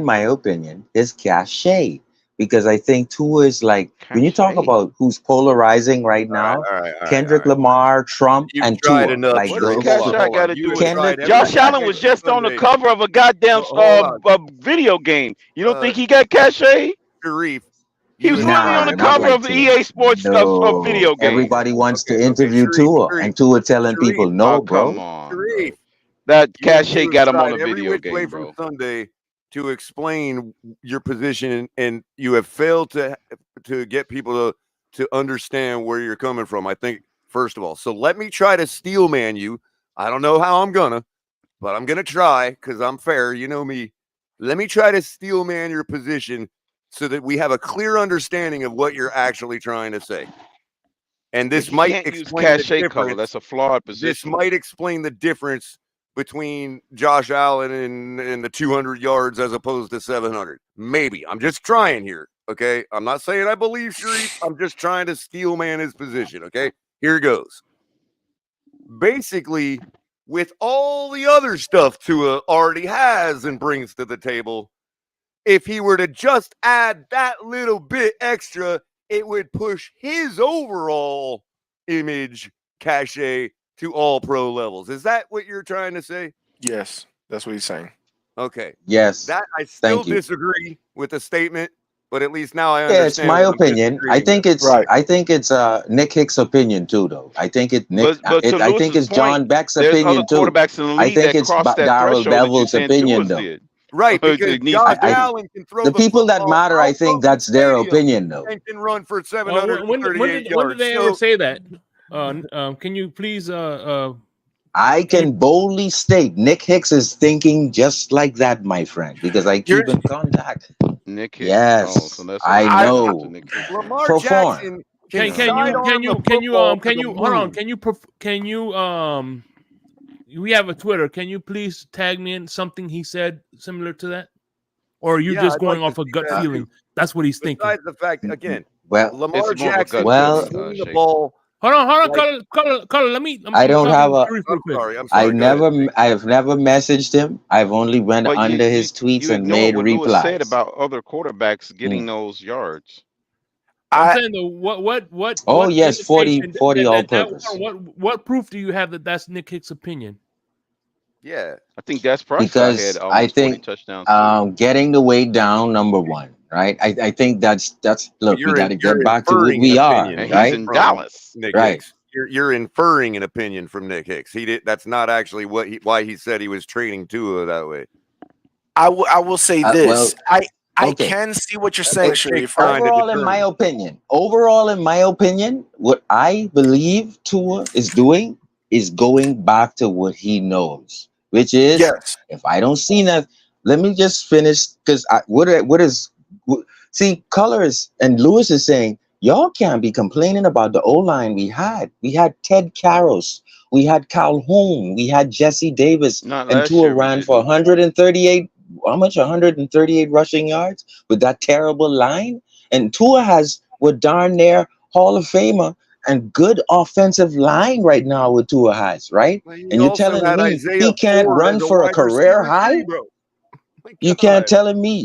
my opinion, is cachet. Because I think Tua is like when you talk Cachet. about who's polarizing right now, All right. Kendrick Lamar, Trump, You've and tried Tua. enough, Like What does Sharif. those. Cachet got Hold on. to You do have with it? tried Kendrick. every Josh Allen was preseason just on the Sunday. cover of a goddamn Hold on. video game. You don't Uh, think he got cachet? Sharif, He you was have literally on tried the Nah, every not cover like of Tua. EA Sports of No, video game. everybody wants to Okay, interview Tua, Sharif. and Tua telling Sharif, people Oh, no, come bro. on, Sharif. bro. That You cachet have got him on tried a every video which way game, from bro. Sunday to explain your position, and you have failed to get people to understand where you're coming from. I think first of all, so let me try to steel man you. I don't know how I'm gonna, but I'm gonna try because I'm fair. You know me. Let me try to steel man your position so that we have a clear understanding of what you're actually trying to say. And this You might can't use explain the cachet color. difference. That's a flawed This position. might explain the difference between Josh Allen and the 200 yards as opposed to 700. Maybe. I'm just trying here. Okay. I'm not saying I believe Sharif. I'm just trying to steel man his position. Okay. Here goes. Basically, with all the other stuff Tua already has and brings to the table, if he were to just add that little bit extra, it would push his overall image cachet to all pro levels. Is that what you're trying to say? Yes, that's what he's saying. Okay. Yes. That I still Thank you. disagree with the statement, but at least now I Yeah, it's understand. my what I'm opinion. I disagreeing think with. it's I think it's Nick Hick's opinion too, though. I think it Nick. But to I think Lewis's it's John point, Beck's there's other opinion too. quarterbacks in the I league think that it's cross that Darrell threshold that you're Bevel's saying opinion, Tua's though. did. Right, because It needs to Josh do. Allen can throw The people that football matter, I out think of the that's their stadium opinion, though. and can run for when 738 did yards. they So ever say that? Can you please I can boldly state Nick Hicks is thinking just like that, my friend, because I keep in contact. Nick Hicks. Yes, So that's I why know. Nick Hicks. Lamar Perform. Jackson Can sidearm you the football to the hold on? moon. We have a Twitter. Can you please tag me in something he said similar to that? Or are you Yeah, just I'd going like off to a see gut that feeling? too. That's what he's thinking. Besides the fact, again, Well, Lamar It's more of a Jackson gut Well, is feeling, throwing the Shake. ball. Hold on, Like, color. Let me. I I'm don't talking have to a. Sharif real quick. I Go ahead. I've never messaged him. I've only went But under his tweets you and ignored made what Lewis said replies. about other quarterbacks getting those yards. I'm saying though, what Oh yes, 40 indication all purpose. what proof do you have that that's Nick Hick's opinion? Yeah, I think Dak Prescott had Because I almost 40 think touchdowns too. getting the weight down, number one, right? I think that's look. We got to you're get back to what inferring we an are, opinion And he's right? in from Dallas. Nick Right. Hicks. You're inferring an opinion from Nick Hicks. He did. That's not actually why he said he was training Tua that way. I will say Well, this. I okay. can see what you're That's saying, what Nick's Sharif. trying to Overall, in my opinion, what I believe Tua is doing is going back to what he knows, which is Yes. if I don't see that, let me just finish because see, Colors and Lewis is saying y'all can't be complaining about the O-line we had. We had Ted Karras, we had Calhoun, we had Jesse Davis, Not and last Tua year we ran for didn't. 138. How much? 138 rushing yards with that terrible line. And Tua has what darn near Hall of Famer and good offensive line right now with Tua has, right? Well, And you're telling had me Isaiah he can't Ford run as a for a wide career receiver high? too, bro. My You're God. telling me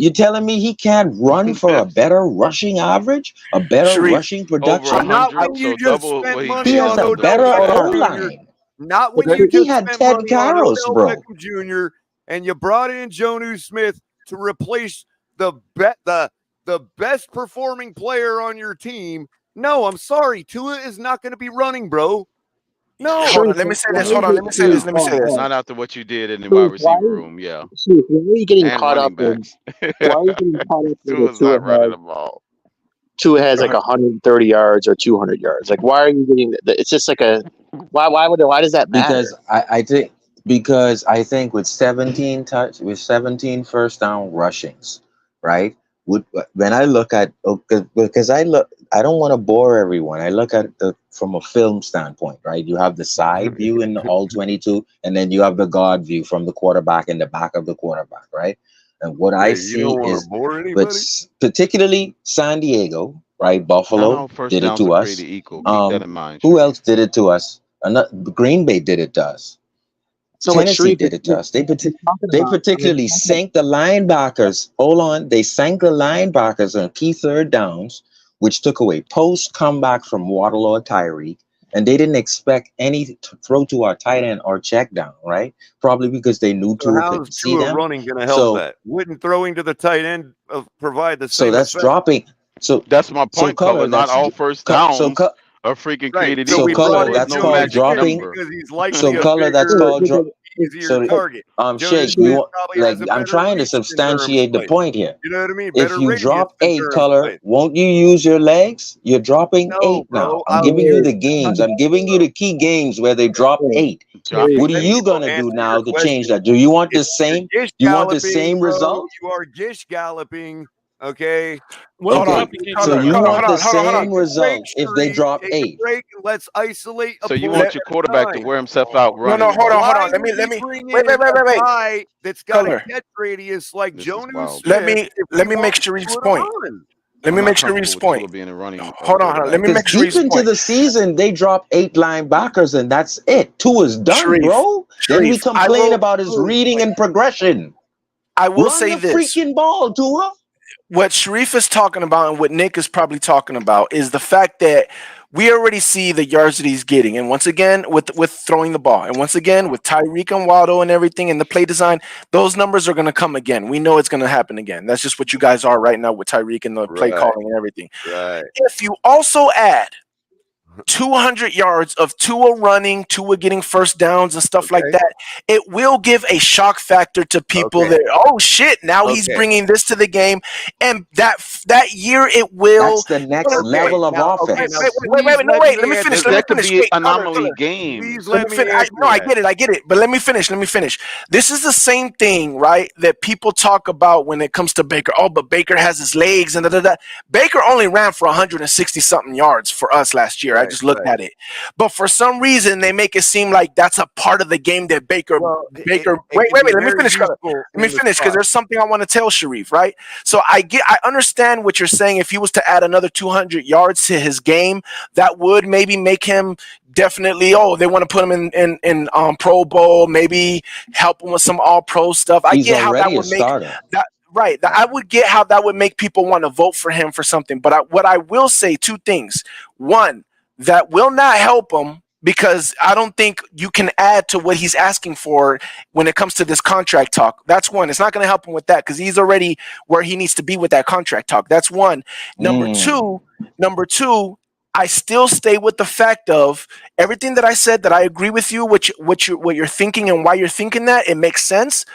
he can't run for a better rushing average, a better Sharif, rushing Over production? Not 100, when so you just double spent what he money He did. has on a Odell better Beckham O Jr. line. Not when you He just had spent Ted money on Karras, Odell bro. Beckham Jr. and you brought in Jonnu Smith to replace the best performing player on your team. No, I'm sorry. Tua is not going to be running, bro. No. hold on. Let me say this. Hold on. Let me say this. Let me say this. Not after what you did in the wide receiver room, yeah. Why are you getting And caught running up in? backs. Why are you getting caught up in the Tua's not running the ball. Tua has like 130 yards or 200 yards? Like, why are you getting? It's just like a. Why does that matter? Because I think with 17 first down rushings, right? When I look at because I don't want to bore everyone. I look at it from a film standpoint, right? You have the side view in all 22, and then you have the guard view from the quarterback in the back of the quarterback, right? And what I Hey, you see don't want is, to bore anybody? particularly San Diego, right? Not Buffalo all first did it downs to are us. created equal. Keep that in mind. Who Sharif. else did it to us? Green Bay did it to us. So, like, Tennessee Sharif, did it to us. They talking particularly sank the linebackers. Hold on, they sank the linebackers on key third downs, which took away post comeback from Waddle or Tyreek, and they didn't expect any throw to our tight end or check down, right? Probably because they knew So Tua how's could see Tua them. running going to help So that? Wouldn't throwing to the tight end provide the so same that's effect? dropping. So That's my point, Color. Color. Not That's all first downs are freaking Right. created So so we equal. Color. brought So it's in That's no called Jonnu magic Smith dropping. number. because he's likely So a Color. That's bigger, called drop. easier So target. Jonnu Shake, Smith probably like has a I'm better trying to reach in terms substantiate the like, point here. you know what I mean? If Better you radius drop in 8 terms Color, like. won't you use your legs? You're dropping No, 8 bro. now. I'm giving you the games. I'm giving you the key games where they drop 8. Dropping What are Let me you gonna do answer now your to question. change that? Do you want the If same? you're gish You want the galloping, same bro, result? you are gish galloping Okay. Well, Okay, so you want the same result if they drop Take a 8. break and let's isolate a So you play want at your a quarterback to time. wear himself out No, running the hold ball. on. Let Why me would we bring wait. in a guy that's got Color. a catch radius like This is Jonnu wild. Let Smith me if let we me make want Sharif's Tua to point. run? Let I'm me not make comfortable Sharif's with Tua point. being a running Hold on. quarterback. Let me Because make deep Sharif's into point. the season, they drop 8 linebackers, and that's it. 2 is done, bro. Then we Sharif, I complain will. about his reading and progression. I will Run say the this. freaking ball, Tua. What Sharif is talking about and what Nick is probably talking about is the fact that we already see the yards that he's getting. And once again, with throwing the ball. And once again, with Tyreek and Waddle and everything and the play design, those numbers are going to come again. We know it's going to happen again. That's just what you guys are right now with Tyreek and the play Right. calling and everything. Right. If you also add 200 yards of Tua running, Tua getting first downs and stuff like Okay. that, it will give a shock factor to people Okay. that, oh shit, now he's Okay. bringing this to the game, and that year it will. That's the next Wait, level of Now, wait, offense. let me finish. Because Let me that could finish. be Wait, color. anomaly Please games. Let let me me finish. answer No, I that. get it. But let me finish. This is the same thing, right? That people talk about when it comes to Baker. Oh, but Baker has his legs and da da da. Baker only ran for 160 something yards for us last year. I Right. just looked Right. at it. But for some reason, they make it seem like that's a part of the game that Baker. Well, Wait. it can be Let me very finish, color. useful Let me in the finish because spot. there's something I want to tell Sharif, right? So I understand what you're saying. If he was to add another 200 yards to his game, that would maybe make him definitely. Oh, they want to put him in Pro Bowl, maybe help him with some All Pro stuff. I He's get how that already a would make starter. that. Right, I would get how that would make people want to vote for him for something. But what I will say, two things: one, that will not help him because I don't think you can add to what he's asking for when it comes to this contract talk. That's one. It's not going to help him with that because he's already where he needs to be with that contract talk. That's one. Number two, I still stay with the fact of everything that I said, that I agree with you, what you're thinking and why you're thinking that. It makes sense.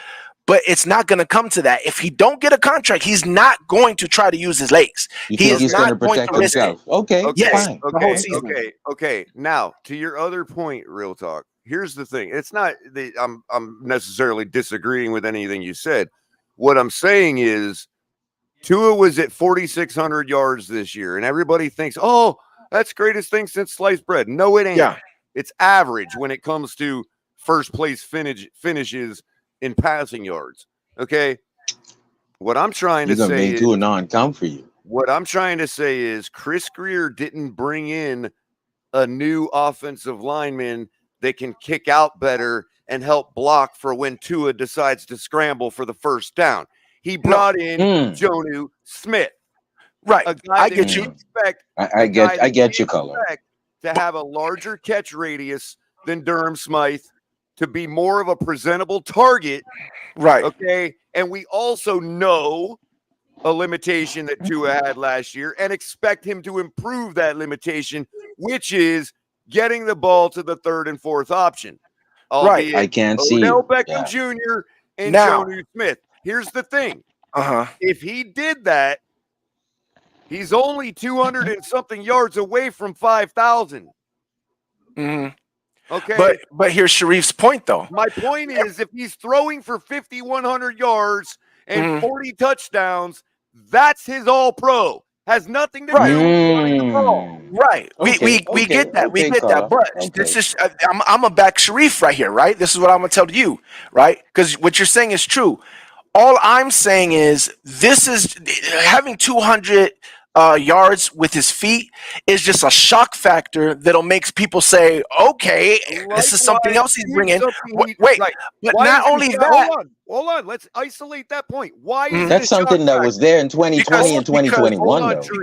But it's not going to come to that. If he don't get a contract, he's not going to try to use his legs. You He think is he's going to not going to protect risk it. himself? Okay, Yes, fine. the whole season. Okay. Now, to your other point, real talk. Here's the thing. It's not the I'm necessarily disagreeing with anything you said. What I'm saying is Tua was at 4,600 yards this year, and everybody thinks, oh, that's the greatest thing since sliced bread. No, it ain't. Yeah. It's average when it comes to first place finishes in passing yards. Okay. What I'm trying You're to going to say make is Tua non-come for you. what I'm trying to say is Chris Greer didn't bring in a new offensive lineman that can kick out better and help block for when Tua decides to scramble for the first down. He brought in Jonnu Smith. Right. A guy I that get we you. expect I get your color. to have a larger catch radius than Durham Smythe, to be more of a presentable target. Right. Okay. And we also know a limitation that Tua had last year and expect him to improve that limitation, which is getting the ball to the third and fourth option. Right. I can't see Odell it. Beckham Yeah. Jr. and Now. Jonnu Smith. Here's the thing. Uh-huh. If he did that, he's only 200 and something yards away from 5,000. Mm-hmm. Okay. But here's Sharif's point, though. My point is, if he's throwing for 5,100 yards and 40 touchdowns, that's his all pro. Has nothing to do with running the ball. Right. We get that. We get that. But this is I'm a back Sharif right here, right? This is what I'm gonna tell you, right? Because what you're saying is true. All I'm saying is this is having 200 yards with his feet is just a shock factor that'll make people say, okay, this is something else he's bringing. Wait, right. but Why not is only it, that. hold on. Let's isolate that point. Why is it That's a shock something that factor? was there in 2020 and 2021, hold on, though. Drew.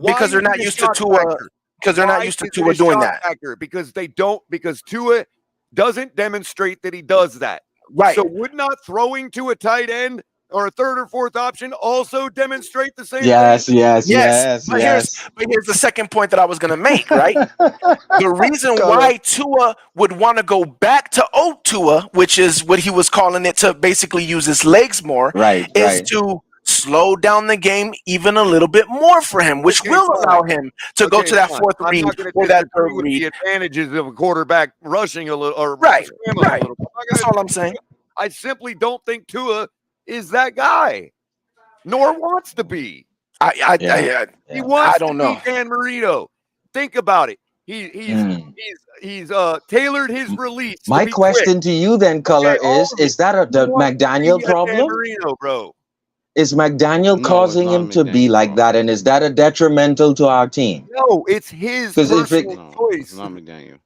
Because they're is not it a used to shock Tua. factor? Because they're not Why used to is it Tua a doing shock that. factor? Because Tua doesn't demonstrate that he does that. Right. So would not throwing to a tight end or a third or fourth option also demonstrate the same Yes, thing? yes. But here's the second point that I was going to make, right? The reason why Tua would want to go back to old Tua, which is what he was calling it, to basically use his legs more, is to slow down the game even a little bit more for him, which will allow him to go to that fourth I'm read not going or to that disagree third with read. the advantages of a quarterback rushing a little or Right. scrambling a little. That's all I'm saying. I simply don't think Tua is that guy. nor wants to be. He wants don't to know. be Dan Marino. Think about it. He's tailored his release. My to be question quick. to you then, Color, Okay, all of is it. that a He the wants to McDaniel be a Dan problem? Marino, bro. Is McDaniel No, it's causing not him to be McDaniel like problem. that, and is that a detrimental to our team? No, it's his 'Cause if it- personal No, it's choice. not McDaniel.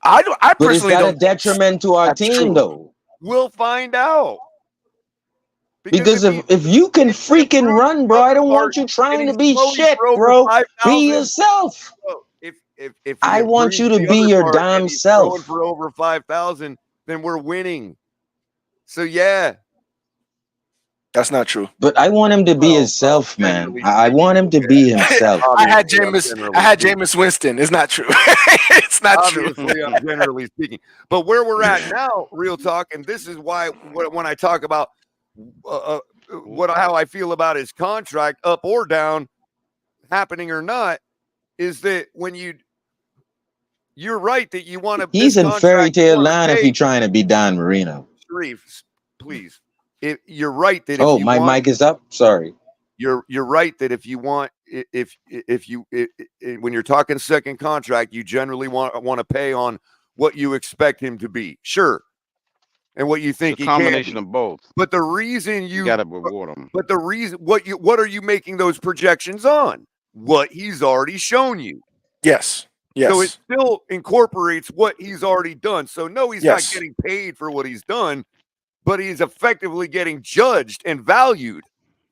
I But is personally that a don't think detriment to our that's team, true. though? We'll find out. Because if you can freaking run, bro, I don't want you trying to be shit, bro. Be yourself. If he I want improves you to the be other your part and damn he's throwing self. for over 5,000, then we're winning. So yeah, That's not true. But I want him to be himself, man. I want him to be himself. I had Obviously, Jameis Winston. It's not true. It's not true. Obviously, I'm generally speaking. But where we're at now, real talk, and this is why when I talk about how I feel about his contract, up or down, happening or not, is that when you're right that you want to. He's in fairy tale land if he's trying to be Dan Marino. Sharif, please. You're right that Oh, if you my want, mic is up. Sorry. You're right that if you want, if when you're talking second contract, you generally want to pay on what you expect him to be, sure, and what you think It's a he combination can be. of both. But the reason you got to reward him. But the reason what are you making those projections on? What he's already shown you. Yes. So it still incorporates what he's already done. So no, he's not Yes. getting paid for what he's done, but he's effectively getting judged and valued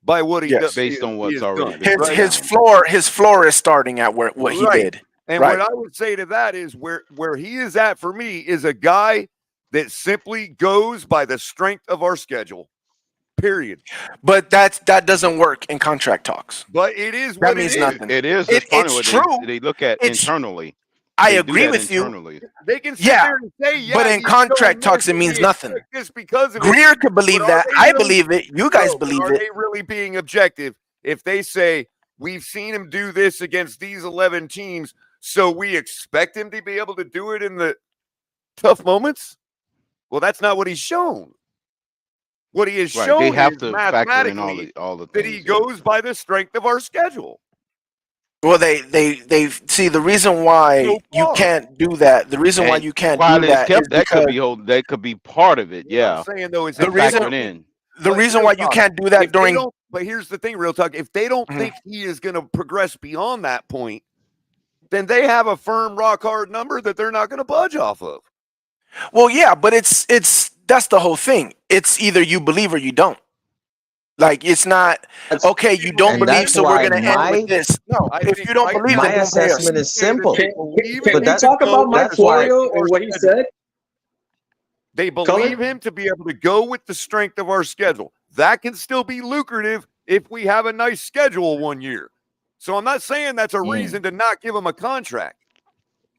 by what he does based on what's he has already done. been Right? His floor is starting at what he Right. did. And Right. what I would say to that is where he is at for me is a guy that simply goes by the strength of our schedule. Period. But that doesn't work in contract talks. But it is That what means it is. nothing. It is. It's funny It's what true. they look at internally. I They do agree that with you. internally. They can sit Yeah, there and say, yeah, but in he's contract showing talks, this it means and we nothing. expect this because of Greer it. could believe But are that. they I really- believe it. You guys No, but believe are it. they really being objective if they say we've seen him do this against these 11 teams, so we expect him to be able to do it in the tough moments? Well, that's not what he's shown. What he has Right. shown They have is to factor in mathematically all the that things. he goes by the strength of our schedule. Well, they see the reason why So you far. can't do that. The reason why And you can't while do it's that is kept, that could because be that could be part of it. What Yeah. I'm saying though is the if reason Factored in. the reason why you can't do that during. But here's the thing, real talk. If they don't Mhm. think he is going to progress beyond that point, then they have a firm, rock hard number that they're not going to budge off of. Well, yeah, but it's that's the whole thing. It's either you believe or you don't. Like it's not okay. You don't And believe, that's so we're why gonna end with this. No, if you don't believe, my then don't pay us. assessment is simple. Can But we that's talk about Mike that's why Florio and what he said? They believe him to be able to go with the strength of our schedule. That can still be lucrative if we have a nice schedule one year. So I'm not saying that's a reason to not give him a contract.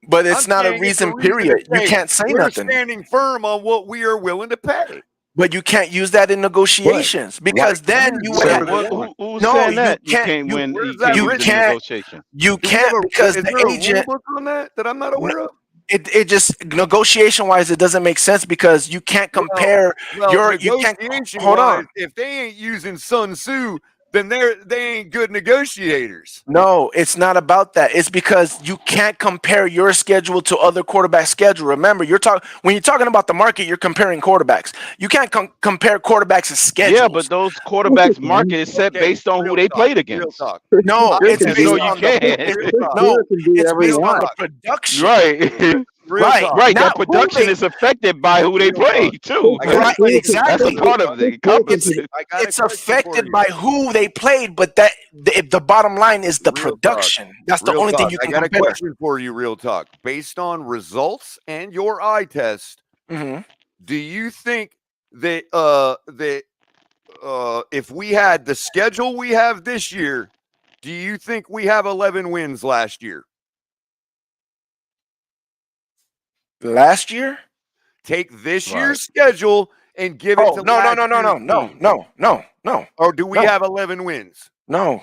But it's I'm not a saying reason, to period. You say can't say we're nothing. standing firm on what we are willing to pay. But you can't use that in negotiations because then you would have Who's no. saying You that? You can't. can't win. Where's You that can't use written? it in negotiation. You Do we have can't because is the there a agent. rule book on that I'm not aware of? It just negotiation wise, it doesn't make sense because you can't compare Well, you can't negotiation hold on. wise, if they ain't using Sun Tzu, then they ain't good negotiators. No, it's not about that. It's because you can't compare your schedule to other quarterback schedule. Remember, when you're talking about the market, you're comparing quarterbacks. You can't compare quarterbacks' schedules. Yeah, but those quarterbacks' market is set based on who they played against. No, it's based so you on can't. it's based on the production. Right. Right. That production is affected by who they play too. Right, exactly. That's a part of the compensation. It's affected by who they played, but the bottom line is the production. That's the only thing you can I got compare. a question for you, real talk. Based on results and your eye test, do you think that if we had the schedule we have this year, do you think we have 11 wins last year? Last year? Take this year's schedule and give it to no. last year's team. No. Or do we No. have 11 wins? No.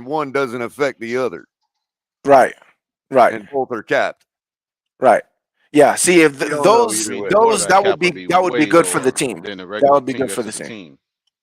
one doesn't affect the other. Right. Right. and both are capped. Right. Yeah. See, if We don't know those either way. those Quarterback that would cap be good for the lower team. than the That regular would be team good for the versus team. team.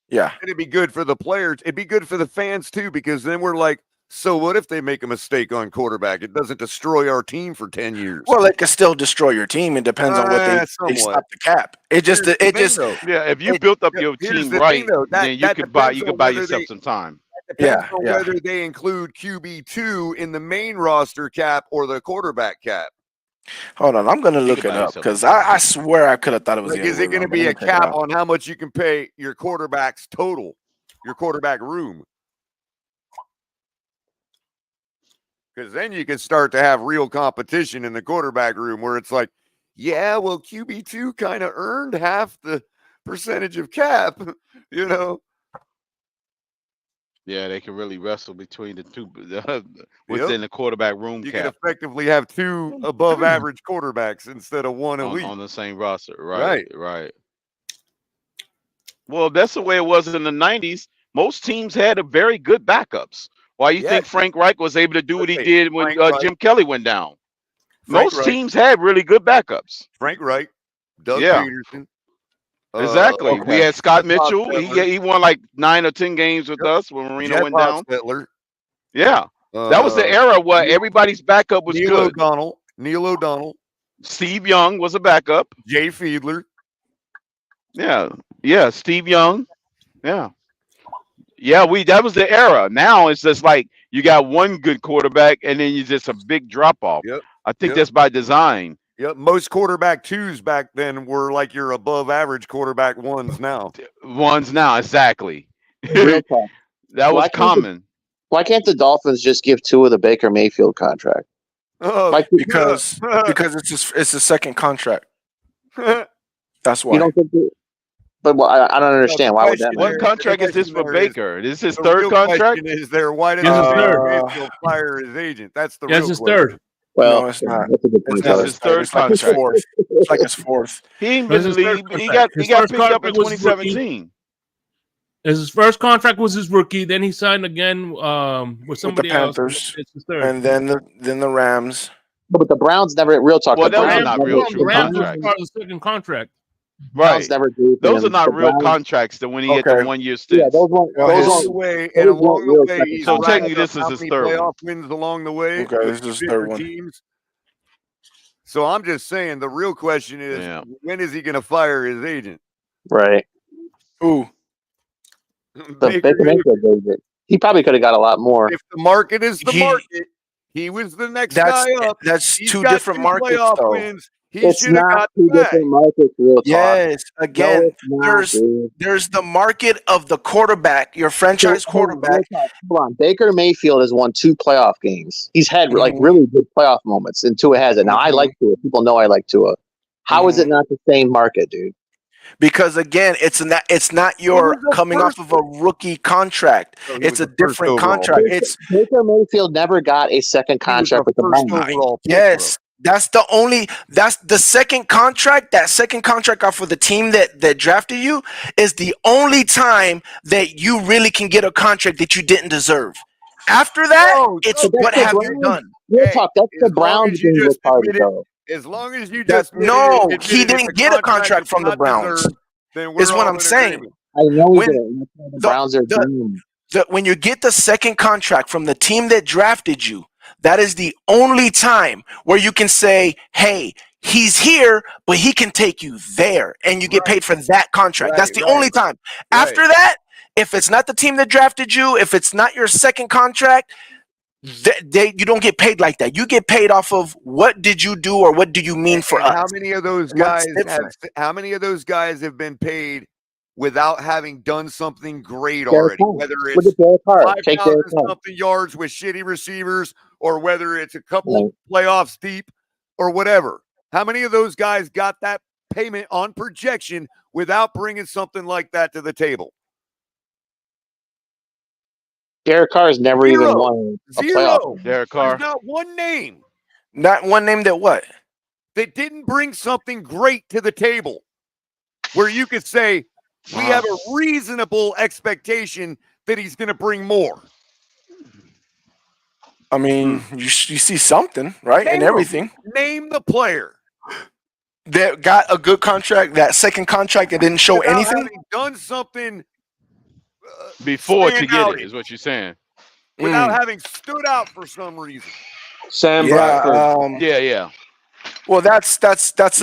Yeah. It'd be good for the players. It'd be good for the fans too, because then we're like, so what if they make a mistake on quarterback? It doesn't destroy our team for 10 years. Well, it could still destroy your team. It depends on what they somewhat. stop the cap. It just Here's the it thing, just though. Yeah, if you it- built up your Here's team the right, thing, though. then you That could buy depends on buy whether yourself they some time. depends Yeah, on yeah. whether they include QB2 in the main roster cap or the quarterback cap. Hold on, I'm gonna You look could it buy up yourself because some time. I swear I could have thought it was Like, the is other it way going to around. But be let a me check it cap out. on how much you can pay your quarterback's total, your quarterback room? Because then you can start to have real competition in the quarterback room where it's like, yeah, well, QB2 kind of earned half the percentage of cap, you know? Yeah, they can really wrestle between the two Yep. within the quarterback room You can cap effectively have two above average quarterbacks instead of one elite. on the same roster. Right. Right. Well, that's the way it was in the 90s. Most teams had a very good backups. Why you Yeah. think Frank Reich was able to do what he Okay, did when Frank Reich. Jim Kelly went down? Frank Most Reich. teams had really good backups. Frank Reich, Doug Yeah. Peterson. Exactly. We okay. had Scott Jeff Mitchell. Hostetler. He won like 9 or 10 games with Yep. us when Marino Jeff went down. Hostetler. Yeah. That was the era where everybody's backup was Neil good. O'Donnell. Steve Young was a backup. Jay Fiedler. Yeah. Steve Young. Yeah. That was the era. Now it's just like you got one good quarterback and then you just a big drop off. Yep. I think Yep. that's by design. Yep. Most quarterback twos back then were like your above average quarterback ones now. Ones now, exactly. Real talk. That was common. Why can't the Dolphins just give Tua the Baker Mayfield contract? Oh, because it's a second contract. That's why. You don't think? But I don't understand. Why would that matter? What contract is this for Baker? This is his the third real contract? question is there, why This does is third. Mayfield fire his agent? That's the Yes, real it's question. third. Well, No, it's not. that's a good point. It's That's not. his third It's like his contract. fourth. It's like his fourth. He ain't That's been in his the first league. He contract. got His first picked up in contract was his rookie. 2017. His first contract was his rookie. Then he signed again with somebody else. Panthers. It's his third. And then the Rams. But the Browns never. Real talk. Well, the those are Browns not never, real the true Browns was contracts. part of the second contract. Browns never gave Those are him- not the real Browns- contracts. That when he hit the Okay. 1 year Yeah, stints. those weren't. Well, Those his- weren't. And those along weren't the real way, second he's So contracts. technically, racking up this is how his many third playoff one. wins along the way. Okay, with this is his third different one. teams. So I'm just saying the real question is, Yeah. when is he going to fire his agent? Right. Ooh. The Baker Mayfield gave it. He probably could have got a lot more. If the market is the He- market, he was the next That's guy up. that's He's two got different 2 markets playoff though. wins. He It's should have not got two the bag. different markets. Real talk. Yes. Again, No, it's not, dude. there's the market of the quarterback, your franchise quarterback. Hold on. Baker Mayfield has won 2 playoff games. He's had like Mhm. really good playoff moments, and Tua has it. Now I like Tua. People know I like Tua. How is it not the same market, dude? Because again, it's not your was the coming off of a rookie contract. No, he It's was a the first different overall contract. pick. It's Baker Mayfield never got a second contract with the first Browns. overall pick, yes. That's the second contract. That second contract off of the team that drafted you is the only time that you really can get a contract that you didn't deserve. After that, it's But that's what the have you Browns. done? Real talk. That's the as long Browns as you being just retarded, admitted- though. As long as you That just no, admitted he it's didn't get a contract that's from the not Browns. deserved, then we're Is what all I'm in saying. agreement. I know he When didn't. That's why the Browns are doomed. When you get the second contract from the team that drafted you, that is the only time where you can say, hey, he's here, but he can take you there, and you get paid for that contract. That's the only time. After that, if it's not the team that drafted you, if it's not your second contract, you don't get paid like that. You get paid off of what did you do or what do you mean for us. How many of those guys have been paid without having done something great already? Whether Look it's at Derek Carr. 5,000 Take Derek Carr. something yards with shitty receivers, or whether it's a couple playoffs deep, or whatever. How many of those guys got that payment on projection without bringing something like that to the table? Derek Carr has never even won a playoff. Zero. Derek Carr. There's not one name. Not one name that what? That didn't bring something great to the table where you could say, we have a reasonable expectation that he's going to bring more. I mean, you see something, right? Name And 'em. everything. Name the player That got a good contract, that second contract that didn't show without anything. having done something Before to stand get out, it is what you're saying. without having stood out for some reason. Sam Yeah. Bradford. Yeah. Well, that's a Nobody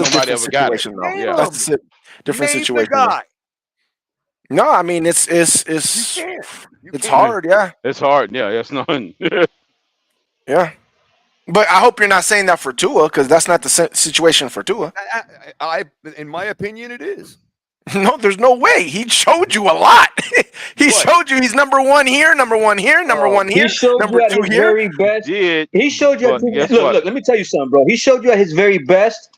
different ever got it. situation, though. Name Yeah. That's a different Name the situation. guy. No, I mean You it's can't. You it's can't. hard. Yeah. It's hard. Yeah, that's nothing. Yeah. But I hope you're not saying that for Tua, because that's not the situation for Tua. In my opinion, it is. No, there's no way. He showed you a lot. He What? showed you he's number one here, number one here, number one here, He showed number you at two his here. very best. Did He showed you. but guess Look, what? look. Let me tell you something, bro. He showed you at his very best.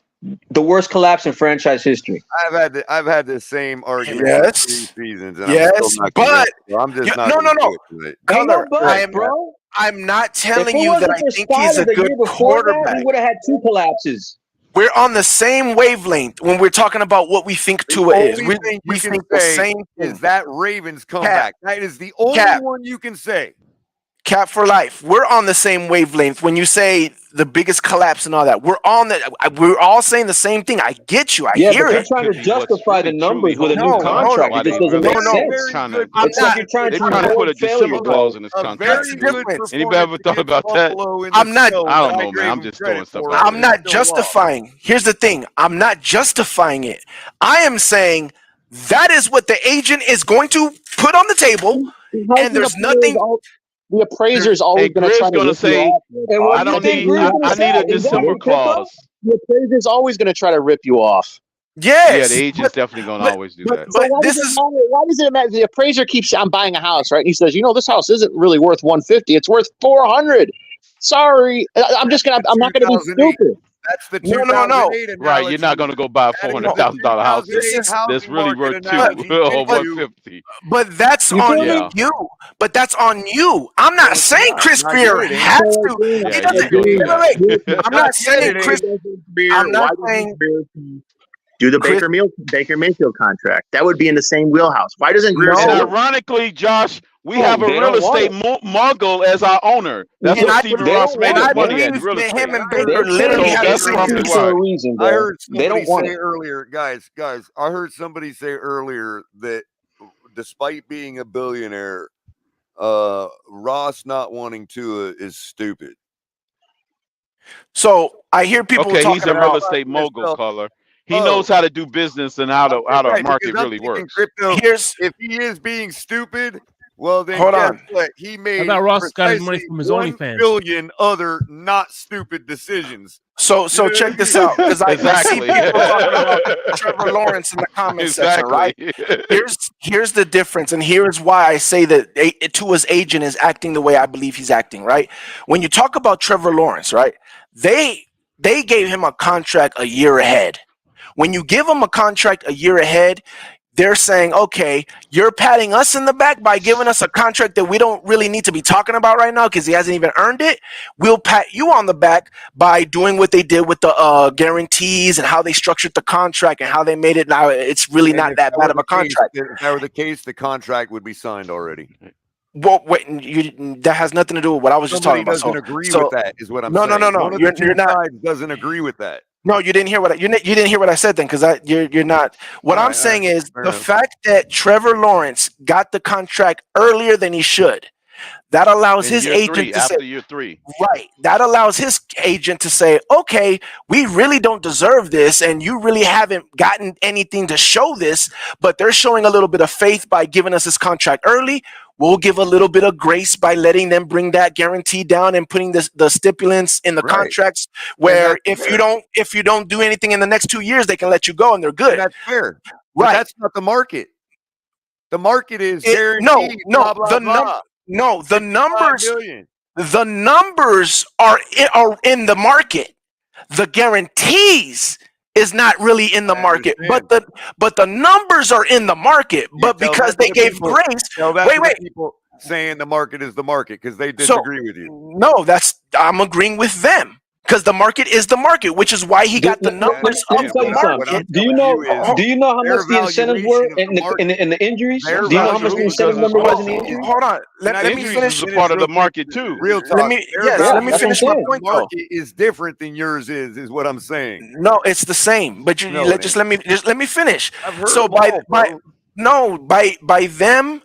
The worst collapse in franchise history. I've had the same argument Yes. for 3 seasons, and I'm Yes, still not but convinced. So I'm just not. no. gonna do it tonight. Ain't no Color. buts, bro. I'm not If telling it you that wasn't I for think he's Skyler a the good year before that, quarterback. we would have had 2 collapses. We're on the same wavelength when we're talking about what we think Tua is. Only thing We you can think the say same thing. is that Ravens comeback. That is the only Cap. one you can say. Cap for life. We're on the same wavelength when you say the biggest collapse and all that. We're all saying the same thing. I get you. I Yeah, hear but you're it. trying to Could be what's justify the really numbers truly with a holding new him back. contract. Why It just they doesn't really make sense. Very good. I'm It's like not. you're trying They're to trying to avoid put a failure, December bro. clause in his A contract. very That's good different. Anybody ever performance thought against about that? Buffalo in I'm the not. snow. I don't that know, gave man. I'm him just credit throwing stuff for, out but I'm there. they not still lost. justifying. Here's the thing. I'm not justifying it. I am saying that is what the agent is going to put on the table, and there's nothing. The appraiser's Hey, always going to try Griff's to gonna rip you say, off. And what I do you don't think need Griff's going to I say? need a Is that December what Griff clause. The appraiser's always going to try to rip you off. Yeah, the Yes, agent's definitely gonna always do that. So why this does it is matter? Why does it matter? The appraiser keeps I'm buying a house, right? And he says, this house isn't really worth 150. It's worth 400. Sorry, I'm not gonna be 2008. stupid. That's the no. 2008 Right, you're not analogy. gonna go buy a That is the $400,000 house This is 2008 that's housing really market worth 2 analogy. or Gives you 150. But that's You on feel me? Yeah, you. But that's on you. I'm not No, it's saying not. Chris Not Greer yet, it ain't. has So to. again, He yeah, doesn't. you go do Wait. that. I'm not saying it Chris. Beer, I'm not why saying doesn't Beer do the Chris. Baker Mayfield contract? That would be in the same wheelhouse. Why doesn't Greer And say, No, look, ironically, Josh, we no, have a they real don't want estate it. mogul as our owner. That's and what I Stephen They Ross don't made and want his I it, money man. at believe in real that him estate. and They Baker changed literally So have it the that's same probably views. for why. a reason, I bro. heard They somebody don't want say it. earlier, guys, I heard somebody say earlier that despite being a billionaire, Ross not wanting to is stupid. So I hear people Okay, he's talking a real about. estate mogul, Myself, color. He knows how to do business and how the right, because market I'm really thinking works. crypto. Here's If he is being stupid, well then hold guess on. what? He I made thought Ross got his money precisely from his 1 OnlyFans. billion other not stupid decisions. So You know what I check this mean? out, because I see Exactly. people talking about Trevor Lawrence in the comment section, right? Exactly. Here's the difference, and here's why I say that Tua's agent is acting the way I believe he's acting. Right? When you talk about Trevor Lawrence, right? They gave him a contract a year ahead. When you give him a contract a year ahead, they're saying, okay, you're patting us in the back by giving us a contract that we don't really need to be talking about right now because he hasn't even earned it. We'll pat you on the back by doing what they did with the guarantees and how they structured the contract and how they made it. Now it's really And not if that that bad were of a the case, contract. if that were the case, the contract would be signed already. Well, wait, that has nothing to do with what I was just Somebody talking about. doesn't agree with that, is what I'm no, saying. no. One of the two sides doesn't agree with that. No, you didn't hear what you didn't hear what I said then, because you're not. What I'm saying is the fact that Trevor Lawrence got the contract earlier than he should. That allows In his year agent three, to say, after year 3. right. That allows his agent to say, okay, we really don't deserve this, and you really haven't gotten anything to show this, but they're showing a little bit of faith by giving us this contract early. We'll give a little bit of grace by letting them bring that guarantee down and putting the stipulants in the contracts where if you don't do anything in the next 2 years, they can let you go and they're good. And that's fair. Right. But that's not the market. The market is guaranteed. Blah, blah, blah. The numbers. Million. The numbers are in the market. The guarantees is not really in the market, but the numbers are in the market. But because they gave grace, wait. People saying the market is the market because they disagree with you. No, I'm agreeing with them. because the market is the market, which is why he got the numbers Let of me tell the you market. something. Do you know how much the incentives were in the injuries? Do you know how much the incentive number was in the injuries? Hold on. Let me Injuries finish. is a part of the market too. Real Let talk. me Their let me value finish my in the point though. market is different than yours is what I'm saying. No, it's the same. But No, it just ain't. let me finish. I've heard So them all, bro. by them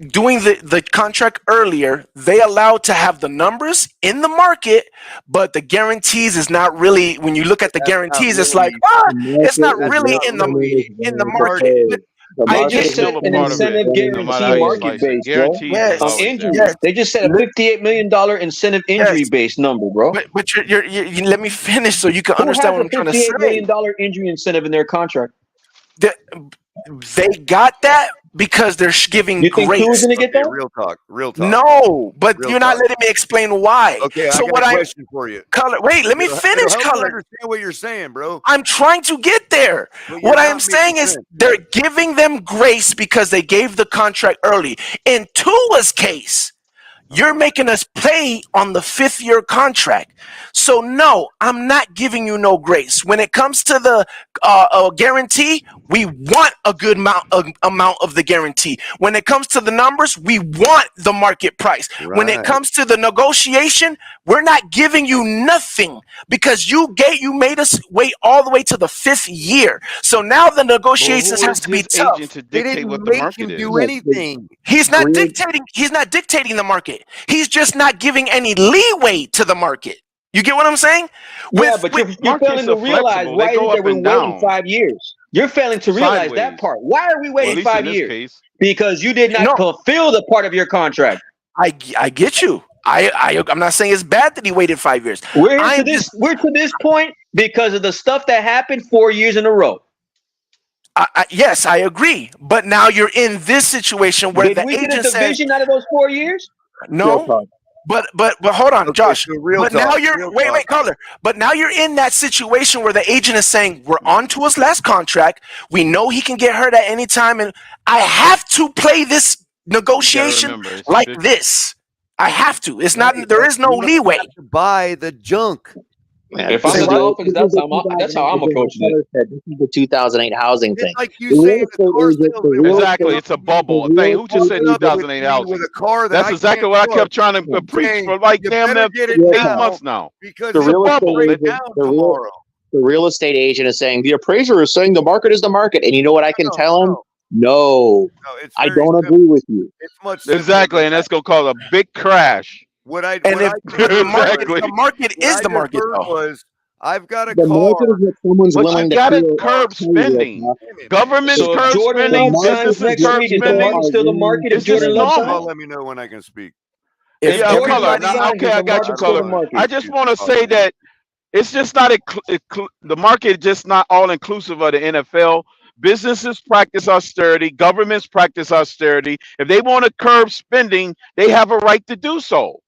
doing the contract earlier, they allowed to have the numbers in the market, but the guarantees is not really. When you look at the That's not guarantees, it's like really. it's not That's really not in the really market. But The I market get is it. just an incentive no matter guarantee how you market slice it. base, bro. Guarantees is On Yes, always injuries, yes. there. they just set a $58 million incentive injury base number, bro. But you let me finish so you can Who understand has what a I'm trying to $58 say. million injury incentive in their contract? They got that because they're giving You think Tua is grace. going to get Okay, that? real talk. Real talk. No, but Real you're not talk. letting me explain why. Okay, I So got what a I question for you. color? Wait, let me It'll finish. help me Color. understand what you're saying, bro. I'm trying to get there. But What you're I am not making saying is sense. they're giving them grace because they gave the contract early. In Tua's case, you're making us pay on the 5th-year contract. So no, I'm not giving you no grace. When it comes to the guarantee, we want a good amount of the guarantee. When it comes to the numbers, we want the market price. When it Right. comes to the negotiation, we're not giving you nothing because you made us wait all the way to the 5th year. So now the Well, negotiations who has is to be his agent tough. to They dictate what didn't the make market him is? do anything. He's not dictating the market. He's just not giving any leeway to the market. You get what I'm saying? Yeah, but you're Markets failing to are realize flexible. They why is it go that up we're and waiting down, 5 years? You're failing to realize that sideways. part. Why are we Well, at waiting least in 5 this years? case. Because you did not No, fulfill the part of your contract. I get you. I'm not saying it's bad that he waited 5 years. We're to this point because of the stuff that happened 4 years in a row. Yes, I agree. But now you're in this situation where Did the we get a agent says division out of those 4 years? no. But hold on, Okay, Josh. so real But now talk. you're Real wait, talk. caller. But now you're in that situation where the agent is saying we're on to his last contract. We know he can get hurt at any time, and I have to play this You got to negotiation remember, it's like fixed. this. I have to. It's Right. not. There is no You don't leeway. have to buy the junk. If I'm the Dolphins, that's how I'm approaching it. This is the 2008 housing It's thing. like you The real saying estate a car agent, the salesman real walking Exactly. estate, up It's a to me, bubble. the real Who just said walking up with 2008 me with housing? a car that That's I exactly can't what I afford, kept trying to preach saying for like you damn better near get it real 8 talk. now months now. because The it's real going to estate break agent, down tomorrow. the real estate agent is saying the appraiser is saying the market is the market, and you know what I can tell him? No, No, it's I very don't simple. agree with you. It's much simpler Exactly, than and that. that's gonna cause a big crash. What I And if just heard Exactly. the market what is I the just market heard though. was I've got a The market car. is what someone's But you willing to gotta pay. curb Tell you real spending. talk. Governments So if curb Jordan The Love spending. market signs is Businesses next what curb week, is the people spending. market are still the willing market if It's to just Jordan pay. Love normal. signs? Let me know when I can speak. If If Yeah, Jordan everybody Love color. Now, signs, okay, is I the got you, market still the color. market? I just want to say that it's just not the market. Just not all inclusive of the NFL. Businesses practice austerity. Governments practice austerity. If they want to curb spending, they have a right to do so.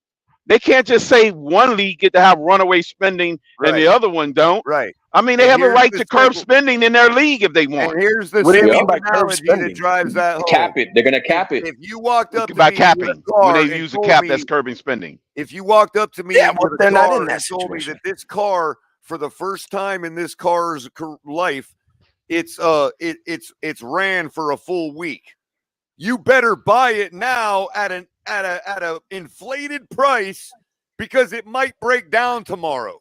They can't just say one league get to have runaway spending and the Right, other one don't. right. I mean, they And have a here's right the to curb simple spending in their league if they want. and here's the what do you simple mean by curb analogy that spending? drives that home. Cap it. They're gonna cap it. If you walked up to By me with a capping, when they car and use a told cap, that's me, curbing spending. if you walked up to Yeah, me well, with a they're not in car that and told me situation. that this car, for the first time in this car's life, it's ran for a full week, you better buy it now at an inflated price because it might break down tomorrow.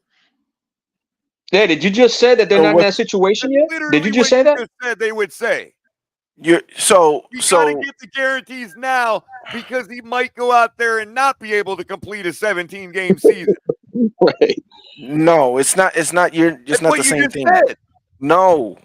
Yeah, did you just say that they're So not in what that situation That's yet? Did you literally just what say you that? just said they would say. you You got to get the guarantees now because he might go out there and not be able to complete a 17-game season. Right. no, it's not. It's not. It's That's not what the you same just thing. said. No.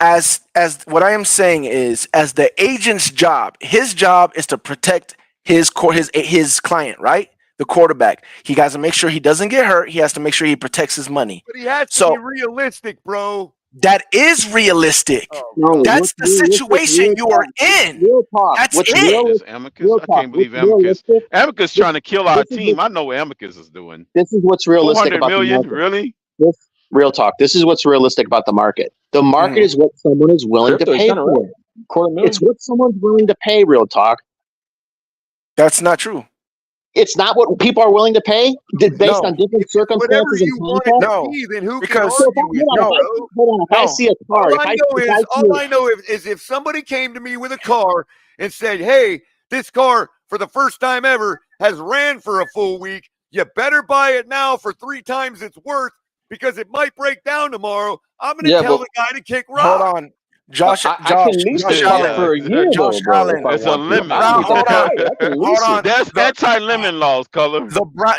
As what I am saying is, as the agent's job, his job is to protect his client, right? The quarterback. He has to make sure he doesn't get hurt. He has to make sure he protects his money. But he has to So be realistic, bro. that is realistic. No, That's what's the realistic? situation you are in. Real talk. That's What's it. This realistic? Amicus, Real I talk. can't What's believe Amicus. realistic? Amicus trying to kill our This is team. I know what Amicus is doing. this is what's realistic 400 about the million, market. really? This real talk. This is what's realistic about the market. The market Mhm. is what someone is willing to Crypto is pay kind of for. right. $250,000. It's what someone's willing to pay. Real talk. That's not true. It's not what people are willing to pay based on different Whatever circumstances and you want it context. to be, then who can because argue with you, bro? If I see a car, All I know is if somebody came to me with a car and said, "Hey, this car for the first time ever has ran for a full week. You better buy it now for 3 times its worth because it might break down tomorrow." I'm going to tell the guy to kick rock. Hold on. Josh, I can lease the car for a year, Josh though, bro. Allen. If I It's a want to. limit. Hold on. That's anti-limit laws, color.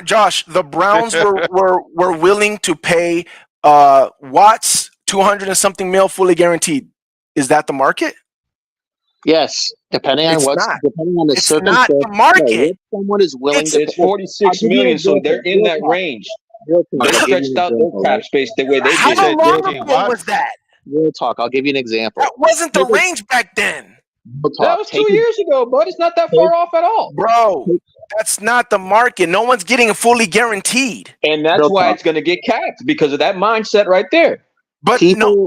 Josh, the Browns were willing to pay Watts 200 and something mil fully guaranteed. Is that the market? Yes, depending on the It's circumstance. not the market. What someone is willing to. It's 46 million, so they're in that range. They stretched out their cap space the way they did. How long ago was that? Real talk. I'll give you an example. That wasn't the range back then. That was 2 years ago, bud. It's not that far off at all. Bro, that's not the market. No one's getting it fully guaranteed. And that's why it's going to get capped because of that mindset right there. But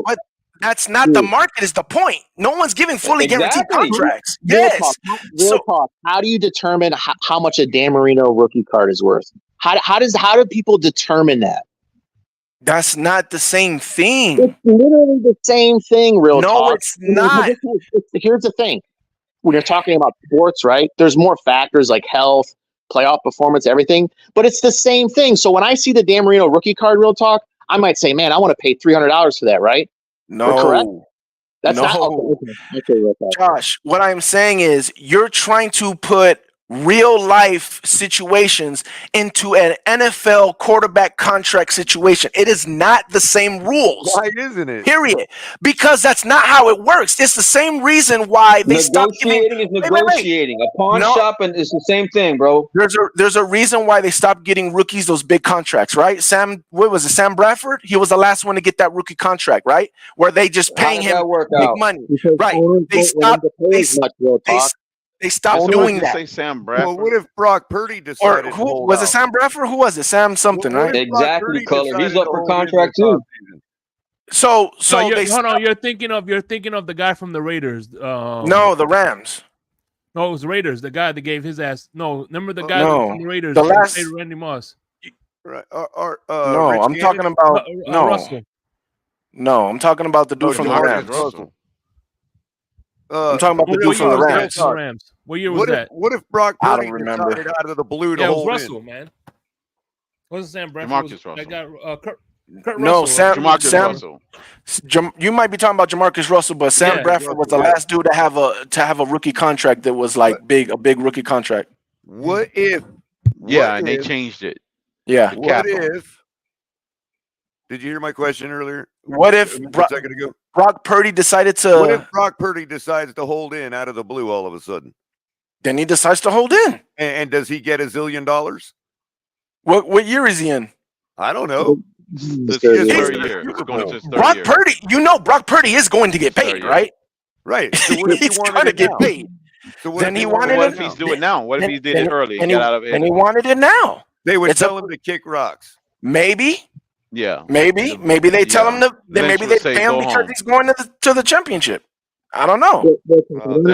but that's not the market is the point. No one's giving fully guaranteed contracts. Yes. Real talk. How do you determine how much a Dan Marino rookie card is worth? How do people determine that? That's not the same thing. It's literally the same thing, real talk. No, it's not. Here's the thing. When you're talking about sports, right, there's more factors like health, playoff performance, everything, but it's the same thing. So when I see the Dan Marino rookie card, real talk, I might say, man, I want to pay $300 for that, right? No. We're correct? That's No. not okay, real talk. Josh, what I'm saying is you're trying to put real life situations into an NFL quarterback contract situation. It is not the same rules. Why isn't it? Period. Because that's not how it works. It's the same reason why they stopped giving. Negotiating is negotiating. A pawn shop and it's the same thing, bro. There's a reason why they stopped getting rookies those big contracts, right? Sam Bradford? He was the last one to get that rookie contract, right? Where they just paying him big money, right? They stopped. They stopped doing that. Say Sam Bradford. Well, what if Brock Purdy decided? Who was it? Sam Bradford? Who was it? Sam something, right? Exactly, color. He's up for contract too. So hold on. You're thinking of the guy from the Raiders. No, the Rams. No, it was the Raiders. The guy that gave his ass. No, remember the guy from the Raiders? The last Randy Moss. Right. No, I'm talking about Russell. No, I'm talking about the dude from the Rams. I'm talking about the dude from the Rams. What year was that? What if Brock I Purdy don't remember. decided out of the blue to Yeah, it was hold Russell, in? man. Wasn't Sam Bradford? Jamarcus Russell. That guy, Kurt No, Russell. Jamarcus Russell. You might be talking about Jamarcus Russell, but Sam Bradford was the last dude to have a rookie contract that was like a big rookie contract. What if? And they changed it. Yeah. What if? Did you hear my question earlier? What if a second ago? Brock Purdy decided to? What if Brock Purdy decides to hold in out of the blue all of a sudden? Then he decides to hold in. And does he get $1 zillion? What year is he in? I don't know. This is third year. It's going to his third Brock year. Purdy, Brock Purdy is going to get paid, right? Right. So what if he's going to get paid. So then he wanted what it. if he's doing it now? What if he did it early? And Got out of it. And he wanted it now. They would tell him to kick rocks. Maybe. Yeah. Maybe they tell him to. Then maybe they pay him because he's going to the championship. I don't know. They'll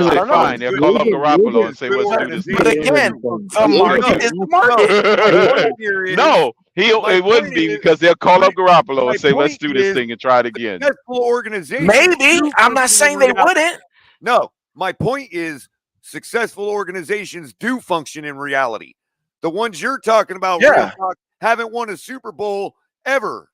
say fine. They'll call up Garoppolo and say, "Let's do this." But again, the market is the market. No, it wouldn't be because they'll call up Garoppolo and say, "Let's do this thing and try it again." Successful organizations. Maybe. I'm not saying they wouldn't. No, my point is successful organizations do function in reality. The ones you're talking about, Real Talk, haven't won a Super Bowl ever.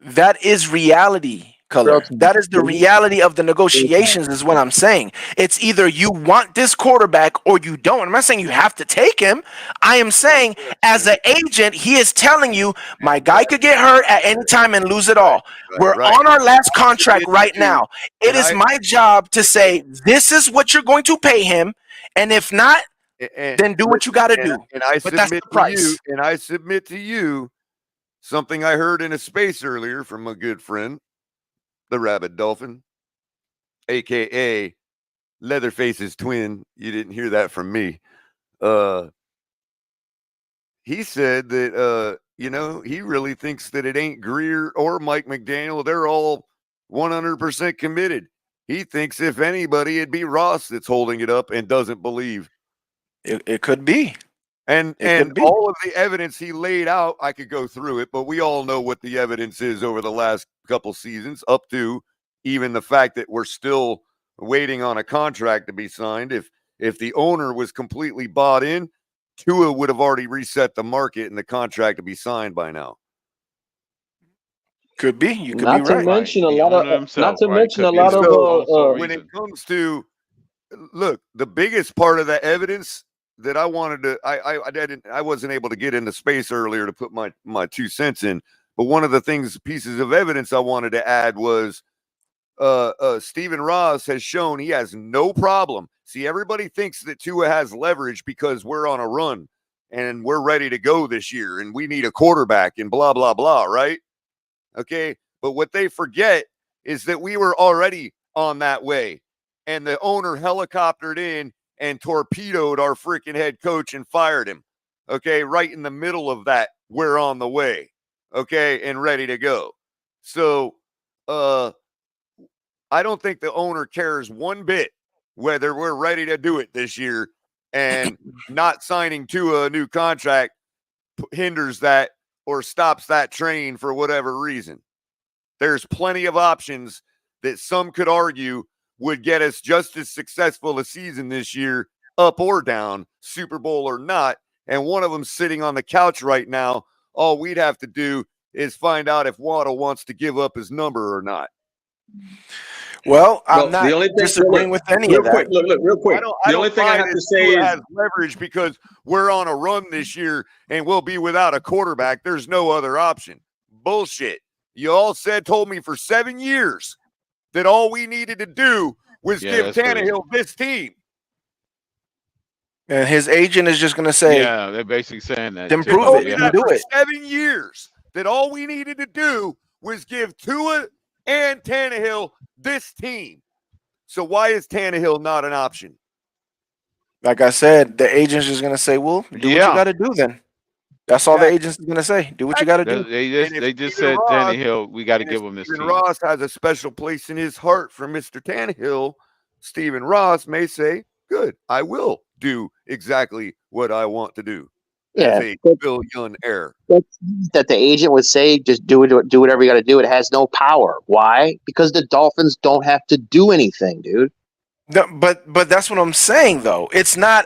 That is reality, Color. That is the reality of the negotiations, is what I'm saying. It's either you want this quarterback or you don't. I'm not saying you have to take him. I am saying, as an agent, he is telling you, my guy could get hurt at any time and lose it all. We're on our last contract right now. It is my job to say, this is what you're going to pay him, and if not, then do what you got to do. And I but that's the price. I submit to you something I heard in a space earlier from a good friend, the Rabid Dolphin, aka Leatherface's twin. You didn't hear that from me. He said that he really thinks that it ain't Greer or Mike McDaniel. They're all 100% committed. He thinks if anybody, it'd be Ross that's holding it up and doesn't believe. It could be. And could be. all of the evidence he laid out, I could go through it, but we all know what the evidence is over the last couple seasons, up to even the fact that we're still waiting on a contract to be signed. If the owner was completely bought in, Tua would have already reset the market and the contract to be signed by now. Could be. You could Not be to right. mention The a lot owner of, not himself, to right? mention Could a be lot the of, also When reason. it comes to, look, the biggest part of that evidence that I wanted to, I wasn't able to get into space earlier to put my 2 cents in, but one of the pieces of evidence I wanted to add was Stephen Ross has shown he has no problem. See, everybody thinks that Tua has leverage because we're on a run and we're ready to go this year and we need a quarterback and blah, blah, blah, right? Okay. But what they forget is that we were already on that way, and the owner helicoptered in and torpedoed our freaking head coach and fired him. Okay. Right in the middle of that, we're on the way. Okay. And ready to go. So, I don't think the owner cares one bit whether we're ready to do it this year, and not signing to a new contract hinders that or stops that train for whatever reason. There's plenty of options that some could argue would get us just as successful a season this year, up or down, Super Bowl or not. And one of them sitting on the couch right now, all we'd have to do is find out if Waddle wants to give up his number or not. Well, I'm the not only thing, disagreeing with any real of that. quick, look, real quick. I The only don't thing I find have to that say Tua is has leverage because we're on a run this year and we'll be without a quarterback. There's no other option. Bullshit. You all told me for 7 years that all we needed to do was give that's Tannehill this team. And his agent is just going to say, Yeah, they're basically saying that. then They prove told it. me You that can do for it. 7 years, that all we needed to do was give Tua and Tannehill this team. So why is Tannehill not an option? Like I said, the agent's just going to say, well, do what you got to do then. That's all the agent's going to say. Do what you got to do. They just said Tannehill, we got to give him this Stephen team. Ross has a special place in his heart for Mr. Tannehill. Stephen Ross may say, good, I will do exactly what I want to do. Yeah, as a billionaire. that the agent would say, just do whatever you got to do. It has no power. Why? Because the Dolphins don't have to do anything, dude. No, but that's what I'm saying though. It's not.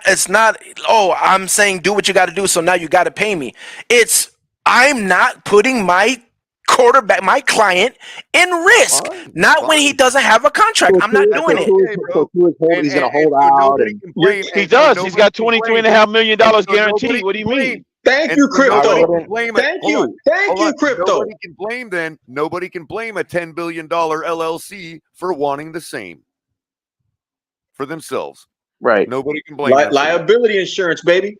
Oh, I'm saying do what you got to do. So now you got to pay me. It's I'm not putting my quarterback, my client, in risk. Not when he doesn't have a contract. I'm not doing it. He's going to hold out. He does. He's got $23.5 million guaranteed. What do you mean? Thank you, Crypto. Thank you, Crypto. Nobody can blame a $10 billion LLC for wanting the same for themselves. Right. Nobody can blame that. Liability insurance, baby.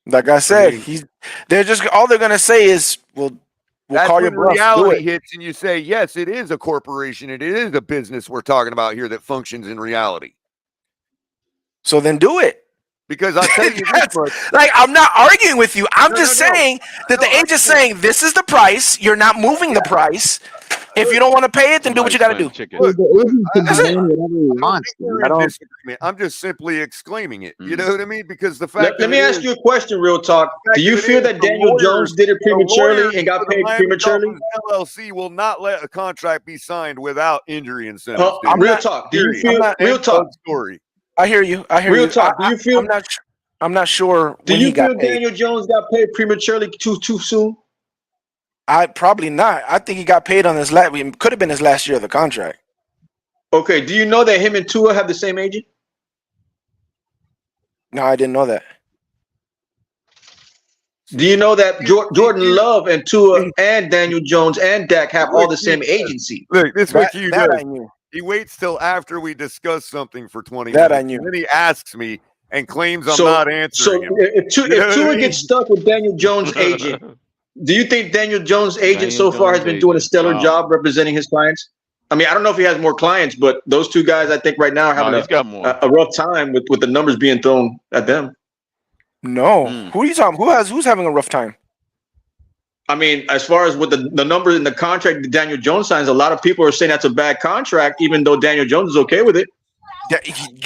Like I said, they're just all they're gonna say is, we'll call your bluff. Reality hits, and you say, yes, it is a corporation, and it is a business we're talking about here that functions in reality. So then do it. Because I'll tell you this much. Like, I'm not arguing with you. I'm just saying that the agent's saying this is the price. You're not moving the price. If you don't want to pay it, then do what you got to do. I'm just simply exclaiming it. You know what I mean? Because the fact. Let me ask you a question, real talk. Do you feel that Daniel Jones did it prematurely and got paid prematurely? LLC will not let a contract be signed without injury incentives. Real talk. Do you feel real talk? Story. I hear you. I hear you. Real talk. Do you feel? I'm not sure. Do you feel Daniel Jones got paid prematurely too soon? I probably not. I think he got paid on his last. It could have been his last year of the contract. Okay. Do you know that him and Tua have the same agent? No, I didn't know that. Do you know that Jordan Love and Tua and Daniel Jones and Dak have all the same agency? Look, this is what you do. I knew. He waits till after we discuss something for 20 That minutes. I knew. And then he asks me and claims I'm not answering him. If Tua gets stuck with Daniel Jones' agent, do you think Daniel Jones' agent so far has been doing a stellar job representing his clients? I mean, I don't know if he has more clients, but those two guys, I think right now are having a rough time with the numbers being thrown at them. No. Who are you talking? Who's having a rough time? I mean, as far as with the numbers in the contract that Daniel Jones signs, a lot of people are saying that's a bad contract, even though Daniel Jones is okay with it.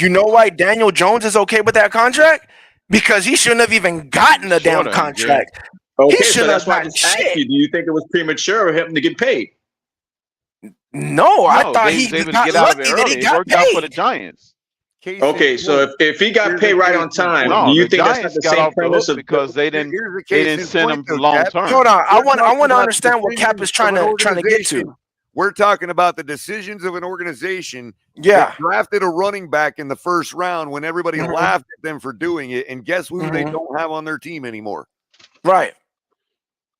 You know why Daniel Jones is okay with that contract? because he shouldn't have even gotten a damn Shorter, contract. Okay, He so shouldn't that's have why I gotten just asked shit. you. Do you think it was premature for him to get paid? No, I thought they he was able to got get out of it lucky that he early. It got worked out for the paid. Giants. Okay, so if he got paid right on time, do No, you the think that's not Giants the got same off the premise hook of because they didn't send him though, long Cap. term. Hold on, I We're want talking to about understand what Cap is decisions trying of an to get to. organization. We're talking about the decisions of an organization Yeah. that drafted a running back in the first round when everybody Mhm. laughed at them for doing it, and guess who they Mhm. don't have on their team anymore? Right.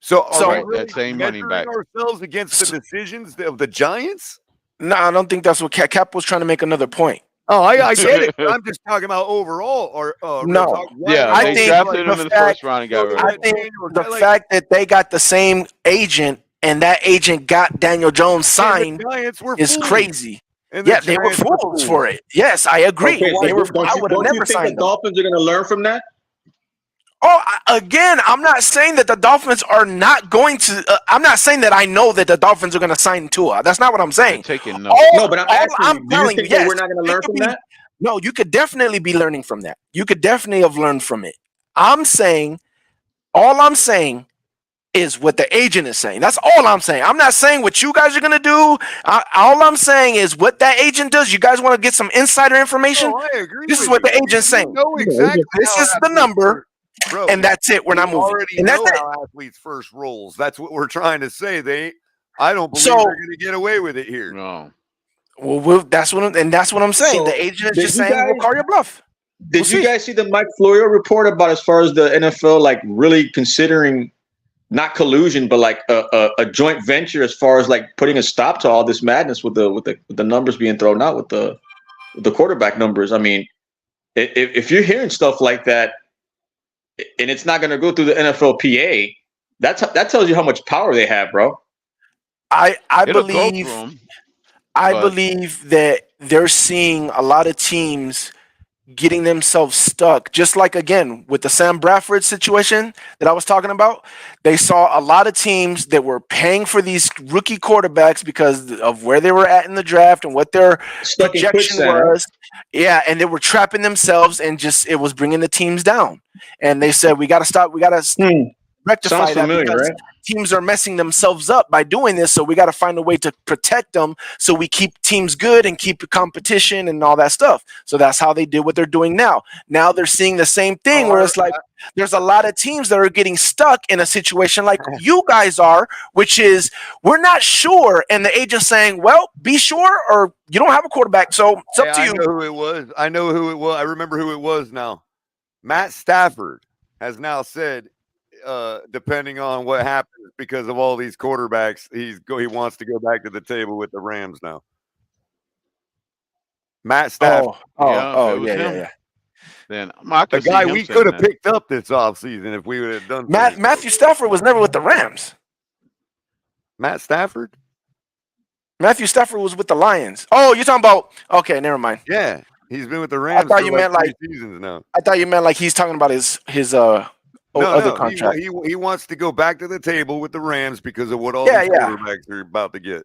So are So- we Right, really that same running measuring back. ourselves against the decisions of the Giants? No, I don't think that's what Cap was trying to make another point. Oh, I get it. I'm just talking about overall or real No. talk. Why Yeah, are I they think drafted him the in the fact, first round and got rid I of him. think the fact that they got the same agent and that agent got Daniel Jones signed Giants were is fools. crazy. And the Yeah, they were Giants were fools fools. for it. Yes, I agree. Okay, They so were. don't I you, would have don't you never think the signed them. Dolphins are going to learn from that? Oh, again, I'm not saying that the Dolphins are not going to. I'm not saying that I know that the Dolphins are going to sign Tua. That's not what I'm saying. Taking No, but I'm asking you, do you telling think you, that yes, we're not going to it learn could from be- that? No, you could definitely be learning from that. You could definitely have learned from it. I'm saying, all I'm saying is what the agent is saying. That's all I'm saying. I'm not saying what you guys are going to do. All I'm saying is what that agent does. You guys want to get some insider information? No, I agree This is with what you. the agent's We saying. know exactly This how is the athletes number, bro, and that's it. We're not we moving. already And that's know it. how athletes first rolls. That's what we're trying to say. I don't believe So- they're going to get away with it here. No. Well, that's what I'm saying. So, the agent is did just you saying we'll guys- call your bluff. Did We'll you see. guys see the Mike Florio report about as far as the NFL like really considering not collusion but like a joint venture as far as like putting a stop to all this madness with the numbers being thrown out with the quarterback numbers? I mean, if you're hearing stuff like that and it's not going to go through the NFLPA, that tells you how much power they have, bro. I It'll go believe through 'em, I but- believe that they're seeing a lot of teams getting themselves stuck, just like again with the Sam Bradford situation that I was talking about. They saw a lot of teams that were paying for these rookie quarterbacks because of where they were at in the draft and what their Stuck in projection quicksand. was. Yeah, and they were trapping themselves and just it was bringing the teams down. And they said we got to stop. We got to rectify Sounds that familiar, because right? teams are messing themselves up by doing this. So we got to find a way to protect them so we keep teams good and keep competition and all that stuff. So that's how they did what they're doing now. Now they're seeing the same thing where it's like there's a lot of teams that are getting stuck in a situation like you guys are, which is we're not sure. And the agent's saying, well, be sure or you don't have a quarterback. So it's up to I you. know who it was. I know who it was. I remember who it was now. Matt Stafford has now said, depending on what happens because of all these quarterbacks, he wants to go back to the table with the Rams now. Matt Stafford. Yeah. Then I The could see guy him we saying could have that. picked up this offseason if we would have done Matthew Stafford was never with the Rams. Matt Stafford? Matthew Stafford was with the Lions. Oh, you're talking about okay, never mind. Yeah. He's been with the Rams thought for you like meant, 3 like- seasons now. I thought you meant like he's talking about his other contract. He wants to go back to the table with the Rams because of what all Yeah, these yeah. quarterbacks are about to get.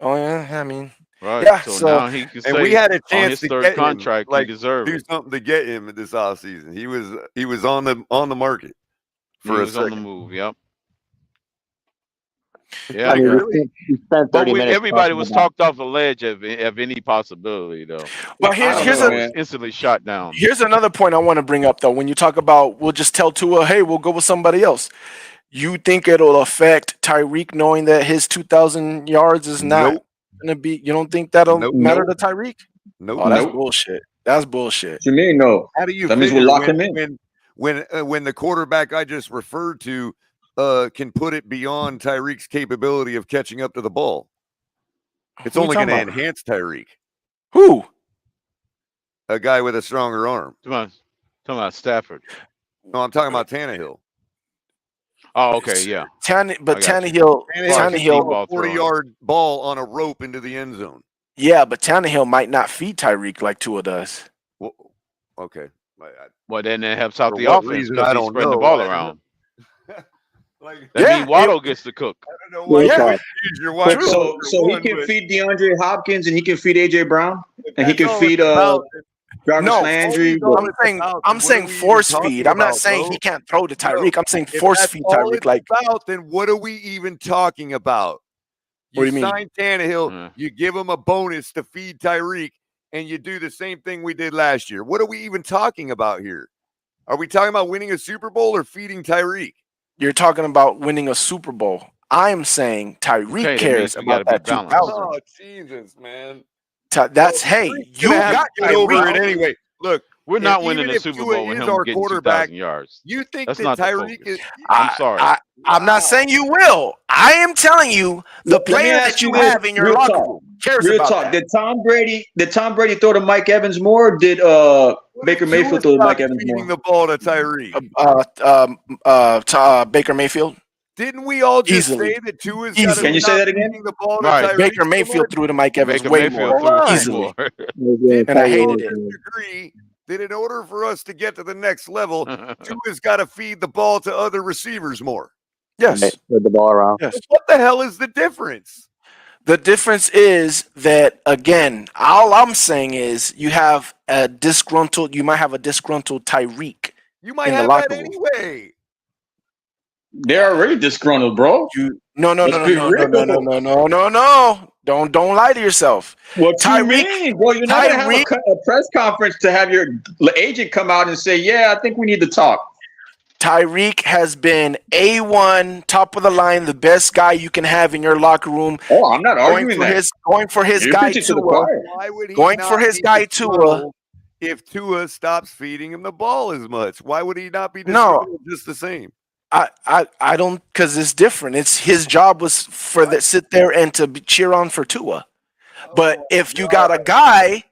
Oh yeah, I mean, Right. yeah. So, So, now he can And say we had a on chance his to third get contract, him, like he deserved do it. something to get him this offseason. He was on the market He for a was on the second. move. Yep. Yeah. I mean, Really? we spent 30 minutes. Everybody talking was about- talked off the ledge of any possibility, though. Well, here's I here's don't know, a it was instantly shot down. here's another point I want to bring up though. When you talk about we'll just tell Tua, hey, we'll go with somebody else. You think it'll affect Tyreek knowing that his 2,000 yards is not Nope. gonna be? You don't think that'll Nope. matter to Tyreek? Nope. Oh, that's Nope. bullshit. That's bullshit. What you mean, no? How do you That means we'll figure lock him in. when the quarterback I just referred to can put it beyond Tyreek's capability of catching up to the ball? It's Who you only going to talking about? enhance Tyreek, Who? a guy with a stronger arm. Talking about Stafford. No, I'm talking about Tannehill. Oh, okay, yeah. But I got Tannehill, Tannehill can Tannehill, throw a 40-yard ball on a rope into the end zone. yeah, but Tannehill might not feed Tyreek like Tua does. Well, okay. Well, then that helps out For the what offense reason, because I he's don't spreading the know. ball I don't around. Like, That means Waddle gets to cook. I don't know why Yeah. you would use your wide So receiver he one, can but feed DeAndre Hopkins and he can feed AJ Brown and he that's can all feed it's about. Jarvis No, Landry. I'm saying force feed. I'm not saying he can't throw to Tyreek. I'm saying If force that's feed all Tyreek. it's Like, about, then what are we even talking about? What do you mean? sign Tannehill, you give him a bonus to feed Tyreek, and you do the same thing we did last year. What are we even talking about here? Are we talking about winning a Super Bowl or feeding Tyreek? you're talking about winning a Super Bowl. I'm saying Tyreek cares about that 2,000. Oh, Jesus, man. That's hey, you got get over it Tyreek. anyway. Look, We're not even winning a if Super Tua Bowl with is him our getting quarterback, 2,000 yards. you think That's that not the Tyreek focus. is? I'm sorry. I'm not saying you will. I am telling you the Let me player ask that you you this, have in your real locker talk. room cares Real about talk. that. Did Tom Brady throw to Mike Evans more? Or did Baker Mayfield throw to Mike Evans more? Feeding the ball to Tyreek. Baker Mayfield. Didn't we all just Easily. say that Tua's got to Can you say that again? feeding the ball to Right. Tyreek? Baker so Mayfield much? threw to Mike Evans Baker way Mayfield more. threw Easily. more. And I hated it. Agree that in order for us to get to the next level, Tua's got to feed the ball to other receivers more. Yes. With the ball around. Yes. What the hell is the difference? The difference is that, again, all I'm saying is you have a disgruntled, you might have a disgruntled Tyreek You might in the have locker that room. anyway. They're already disgruntled, bro. No. Don't lie to yourself. What you mean? Well, you're not going to have a press conference to have your agent come out and say, "Yeah, I think we need to talk." Tyreek has been A1, top of the line, the best guy you can have in your locker room. Oh, I'm not arguing that. Going for his You're guy preaching to the Tua. choir. Why would he Going not for his be guy Tua. disgruntled if Tua stops feeding him the ball as much? Why would he not be No. disgruntled just the same? I don't, because it's different. It's his job was for the sit there and to cheer on for Tua. But if you got a guy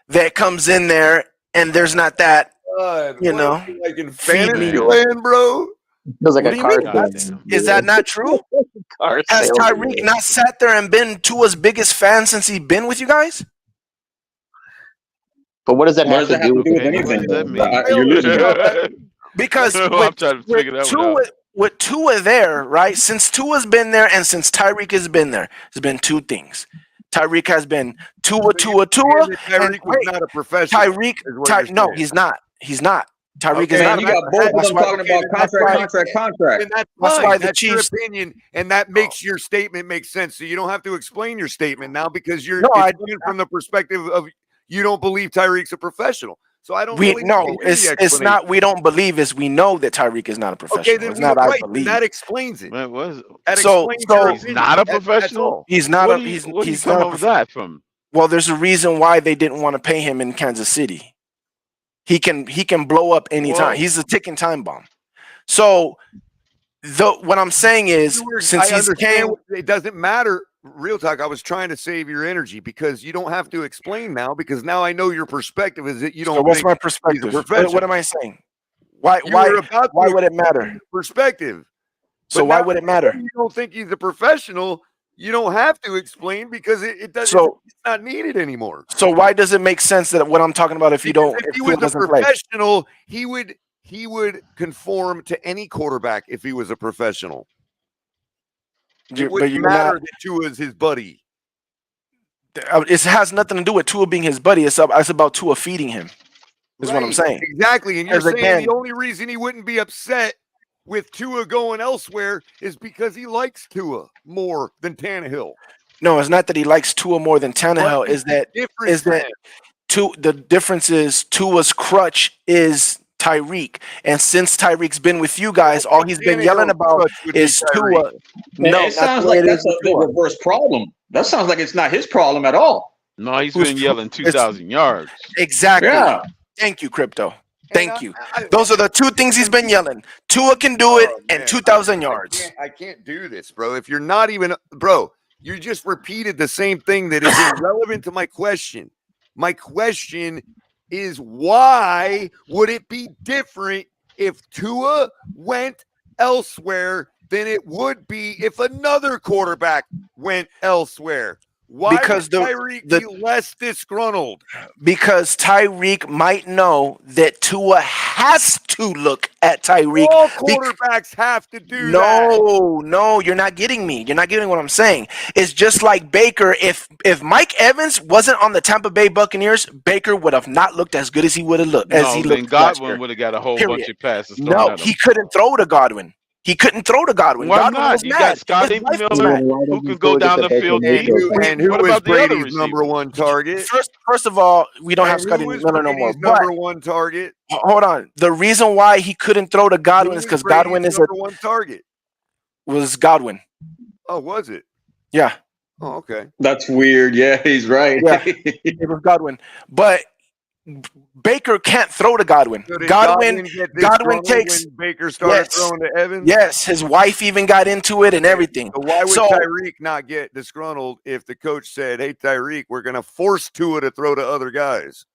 that comes in there and there's not that, you know, like in feed me. fantasy land, bro. Feels like What a do you car mean? salesman. Is that not true? Car Has salesman. Tyreek not sat there and been Tua's biggest fan since he's been with you guys? But what does that What have does to that have do to do with with anything? anything? What does that Though? You're losing me. Because I'm trying to figure that one out. with Tua there, right? Since Tua's been there and since Tyreek has been there, there's been two things. Tyreek has been Tua. Tyreek was not a professional. No, he's not. He's not. Tyreek is Okay, not. you got both of them talking about contract. And that's That's fine. why the That's Chiefs- your opinion, and that makes your statement make sense. So you don't have to explain your statement now because you're No, it's coming from the perspective of you don't believe Tyreek's a professional. So I don't. We really no, need to hear the it's not. explanation. We don't believe is we know that Tyreek is not a professional. Okay, then It's not. I right, believe. that explains it. Man, what is, That So- explains so- your he's opinion. not a That's professional? all. He's not. What a, do you, he's what do you he's come not. up with that from? Well, there's a reason why they didn't want to pay him in Kansas City. He can blow up anytime. Whoa. He's a ticking time bomb. So, what I'm saying is, since I he's understand came, it doesn't matter. Real talk. I was trying to save your energy because you don't have to explain now because now I know your perspective is that you don't. so what's think my he's a perspective? professional. What am I saying? Why? You were about to Why would it explain matter? your perspective. So But why now would it that matter? you don't think he's a professional? You don't have to explain because it doesn't. So- it's not needed anymore. So why does it make sense that what I'm talking about? If you don't, If he Tua was a doesn't play? professional, he would conform to any quarterback if he was a professional. It But wouldn't you're matter not. that Tua is his buddy. It has nothing to do with Tua being his buddy. It's about Tua feeding him. Is what I'm Right, saying. Exactly. And you're Because saying again- the only reason he wouldn't be upset with Tua going elsewhere is because he likes Tua more than Tannehill. No, it's not that he likes Tua more than Tannehill. What Is that difference then? the difference is Tua's crutch is Tyreek, and since Tyreek's been with you guys, all he's been yelling about crutch would be is Tua. Tyreek. No, it that's sounds the way like it that's is with the Tua. reverse problem. That sounds like it's not his problem at all. No, he's Who's been Tua? yelling 2,000 yards. Exactly. Yeah. Thank you, Crypto. Thank you. Those are the two things he's been yelling. Tua can do it, and 2,000 yards. I can't do this, bro. If you're not even, bro, you just repeated the same thing that is irrelevant to my question. My question is why would it be different if Tua went elsewhere than it would be if another quarterback went elsewhere? Why Because would Tyreek be less disgruntled? Because Tyreek might know that Tua has to look at Tyreek. All quarterbacks have to do that. No, you're not getting me. You're not getting what I'm saying. It's just like Baker. If Mike Evans wasn't on the Tampa Bay Buccaneers, Baker would have not looked as good as he would have looked. No, then Godwin would have got a whole bunch of passes thrown No, at him. he couldn't throw to Godwin. He couldn't throw to Godwin. Why Godwin not? was You mad. got Scotty His wife was Miller, mad. who can go down the field deep. And who What was about the other Brady's receivers? number one target? First of all, we don't And have Scotty who was Miller no more. Brady's number one target? Hold on. The reason why he couldn't throw to Godwin is because Godwin is number one target. Was Godwin. Oh, was it? Yeah. Oh, okay. That's weird. Yeah, he's right. Yeah, it was Godwin. But Baker can't throw to Godwin. So did Godwin get Godwin disgruntled takes when Baker started throwing to Evans. Yes, his wife even got into it and everything. So why would So- Tyreek not get disgruntled if the coach said, "Hey, Tyreek, we're going to force Tua to throw to other guys"?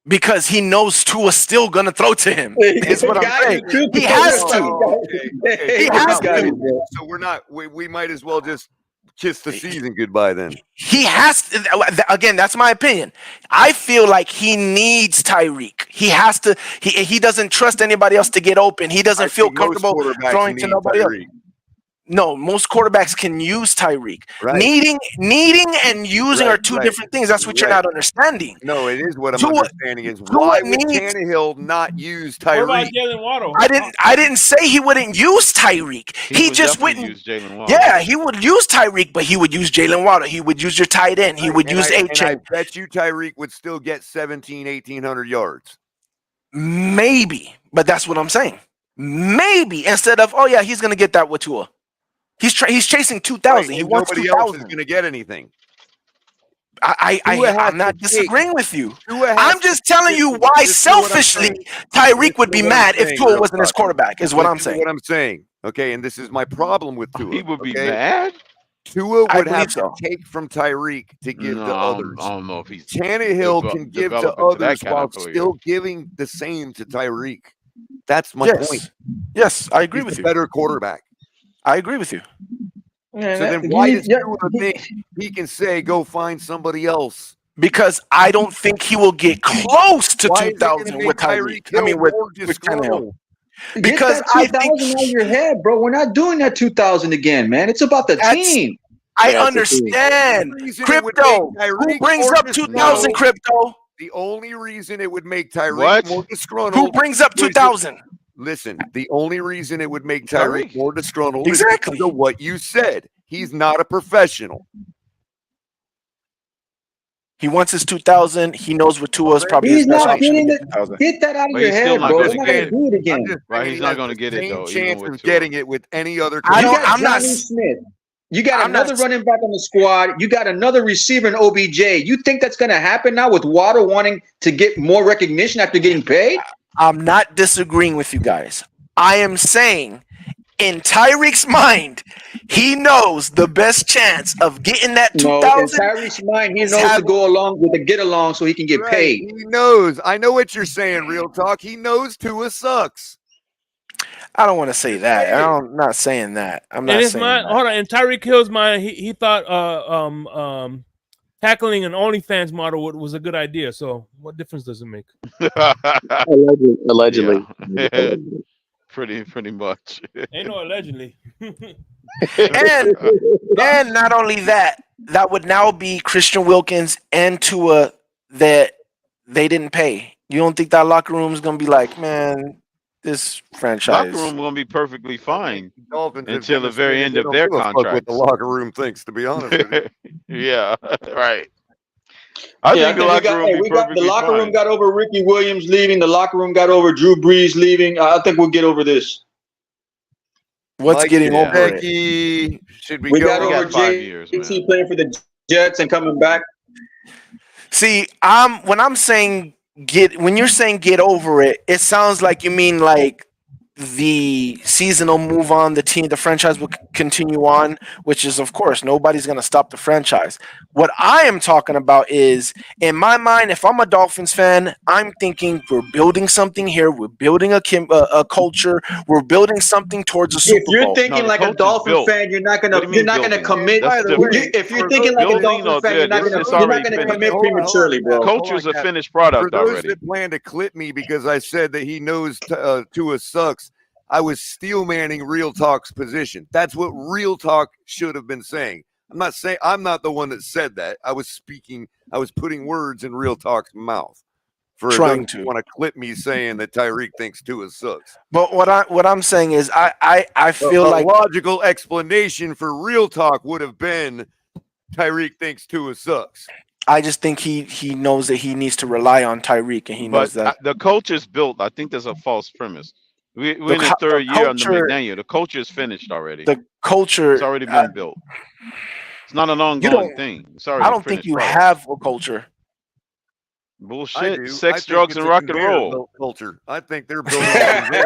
Because he knows Tua's still gonna throw to him. Is what I'm saying. He has to. Okay. He has to. So we're not. We might as well just kiss the season goodbye then. He has to, again, that's my opinion. I feel like he needs Tyreek. He has to. He doesn't trust anybody else to get open. He doesn't feel comfortable throwing to nobody else. No, most quarterbacks can use Tyreek. Right. Needing and using are two different things. That's what you're not understanding. No, it is what I'm Tua- understanding is Tua why would needs- Tannehill not use What about Tyreek? Jalen Waddle? I didn't say he wouldn't use Tyreek. He would just definitely wouldn't. use Jalen Waddle. Yeah, he would use Tyreek, but he would use Jalen Waddle. He would use your tight end. He would use And I A-Chain. bet you Tyreek would still get 1,800 yards. Maybe, but that's what I'm saying. Maybe instead of he's gonna get that with Tua. He's chasing 2,000. He wants Nobody else is 2,000. going to get anything. I'm not disagreeing with you. Tua has I'm just telling you why Listen to what I'm selfishly saying. Tyreek would be Listen to what I'm mad if saying, Tua real wasn't his talk. quarterback. Is what I'm Listen to saying. What I'm saying. Okay, and this is my problem with Tua. He would be okay? mad. Tua I would believe have so. to take from Tyreek to give No, to others. I don't know if he's Tannehill can give to developing to that others kind while of player. still giving the same to Tyreek. That's my Yes. point. Yes, I agree He's with a you. better quarterback. I agree with you. So then why does Tua think he can say go find somebody else? Because I don't think he will get close to Why is it gonna 2,000 make with Tyreek. Hill I mean, with more Tannehill. disgruntled? Because Get that 2,000 out of your head, bro. We're not doing that 2,000 again, man. It's about the team. I understand. Crypto. Who brings up 2,000, Crypto? The only reason it would make Tyreek What? more disgruntled. Who brings up was 2,000? Listen, the only reason it would make Tyreek Tyreek. more disgruntled Exactly. is because of what you said. He's not a professional. He wants his 2,000. He knows what Tua is probably He's his best not option. getting to it. get 2,000. Get that out of But your he's still head, not bro. gonna He's not get going it. to do it again. Right, he's He not has going to the get it same though. chance Even with of Tua. getting it with any other. I You don't- got I'm not- Johnny Smith. You got I'm not- another running back on the squad. You got another receiver in OBJ. You think that's going to happen now with Waddle wanting to get more recognition after getting paid? I'm not disagreeing with you guys. I am saying in Tyreek's mind, he knows the best chance of getting that No, in 2,000. Tyreek's mind, he knows to go along with the get along so he can get Right, paid. He knows. I know what you're saying, real talk. He knows Tua sucks. I don't want to say that. I'm not saying that. I'm not And it's saying my that. hold on. In Tyreek Hill's mind, he thought tackling an OnlyFans model was a good idea. So what difference does it make? Allegedly. Yeah. Pretty much. Ain't no allegedly. And not only that, that would now be Christian Wilkins and Tua that they didn't pay. You don't think that locker room is gonna be like, man, this franchise? Locker room gonna be perfectly fine Dolphins have until the very demonstrated end they of don't their give a fuck contract. what the locker room thinks, to be honest with you. Yeah, right. I think the locker room will be the perfectly locker room fine. got over Ricky Williams leaving. The locker room got over Drew Brees leaving. I think we'll get over this. What's getting over it? Becky, should we We go? got We over got 5 years, man. JT playing for the Jets and coming back. See, when I'm saying when you're saying get over it, it sounds like you mean like the season will move on, the franchise will continue on, which is, of course, nobody's going to stop the franchise. What I am talking about is, in my mind, if I'm a Dolphins fan, I'm thinking we're building something here. We're building a culture. We're building something towards a Super If you're Bowl. thinking like a Dolphin fan, you're not What gonna do you mean building? commit. That's different. If you're thinking like a Building Dolphin or fan, good, it's you're not already gonna finished. commit Hold on, prematurely, Cap. bro. Culture's a Cap. finished For product those already. that plan to clip me because I said that he knows Tua sucks, I was steel manning Real Talk's position. That's what Real Talk should have been saying. I'm not the one that said that. I was putting words in Real Talk's mouth. For Trying those to. who want to clip me saying that Tyreek thinks Tua sucks. But what I'm saying is, I feel a like logical explanation for Real Talk would have been Tyreek thinks Tua sucks. I just think he knows that he needs to rely on Tyreek, and he knows But that the culture is built. I think there's a false premise. We're in the third year under McDaniel. The culture is finished already. The culture. It's already been built. It's not an ongoing thing. It's already I don't think finished you product. have a culture. Bullshit. I Sex, think drugs, it's and a rock and conveyor roll. belt culture. I think they're building a conveyor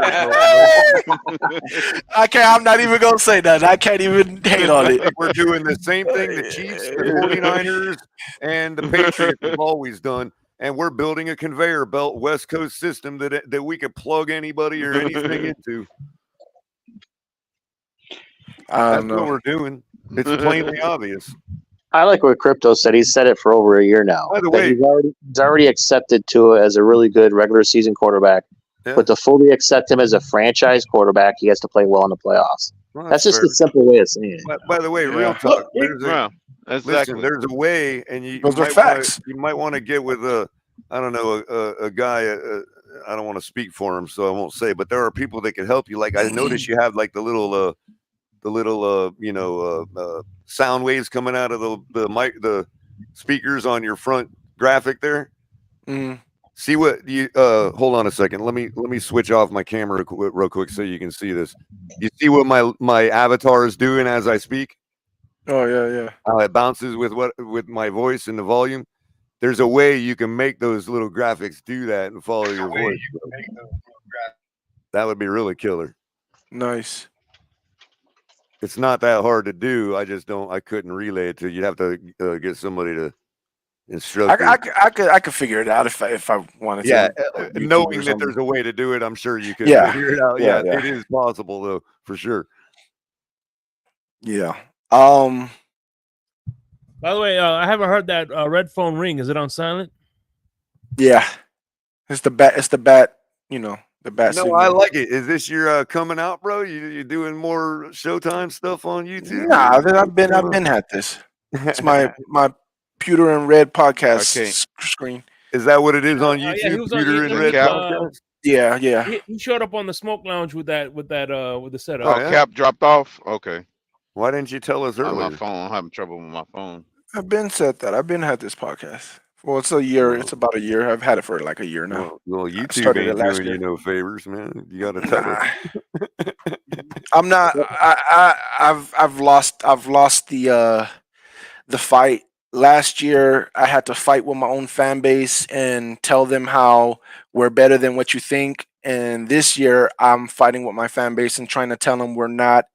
belt. I can't. I'm not even gonna say that. I can't even hate on I it. think we're doing the same thing the Chiefs, the 49ers, and the Patriots have always done. And we're building a conveyor belt West Coast system that we could plug anybody or anything into. That's what we're doing. It's plainly obvious. I like what Crypto said. He's said it for over a year now. By the that way, he's already accepted Tua as a really good regular season quarterback. Yeah. But to fully accept him as a franchise quarterback, he has to play well in the playoffs. Well, that's just fair. a simple way of saying it. By the way, real talk. Exactly. Listen, there's a way, and you Those are might facts. You might want to get with a guy. I don't want to speak for him, so I won't say. But there are people that can help you. Like I noticed you have like the little sound waves coming out of the speakers on your front graphic there. Mm. See what you hold on a second. Let me switch off my camera real quick so you can see this. You see what my avatar is doing as I speak? Oh yeah. How it bounces with my voice and the volume. There's a way you can make those little graphics do that and follow your voice. That would be really killer. Nice. It's not that hard to do. I couldn't relay it to you. You'd have to get somebody to instruct you. I could figure it out if I wanted Yeah, to. knowing that there's a way to do it, I'm sure you could Yeah. figure it out. Yeah. It is possible though, for sure. Yeah. By the way, I haven't heard that red phone ring. Is it on silent? Yeah. It's the bat. It's the bat. The bat. No, signal. I like it. Is this your coming out, bro? You doing more Showtime stuff on YouTube? Nah, I've been had this. It's my Pewter and Red podcast screen. Is that what it is on Yeah, YouTube? he was on Pewter and YouTube, Red podcast? Yeah. He showed up on the smoke lounge with the setup. Oh, Cap dropped off. Okay. Why didn't you tell us earlier? On my phone. I'm having trouble with my phone. I've been said that. I've been had this podcast. Well, it's a year. It's about a year. I've had it for like a year now. Well, I YouTube started it ain't last doing year. you no favors, man. You got to tell us. I'm not. I've lost the fight. Last year, I had to fight with my own fan base and tell them how we're better than what you think. And this year, I'm fighting with my fan base and trying to tell them we're not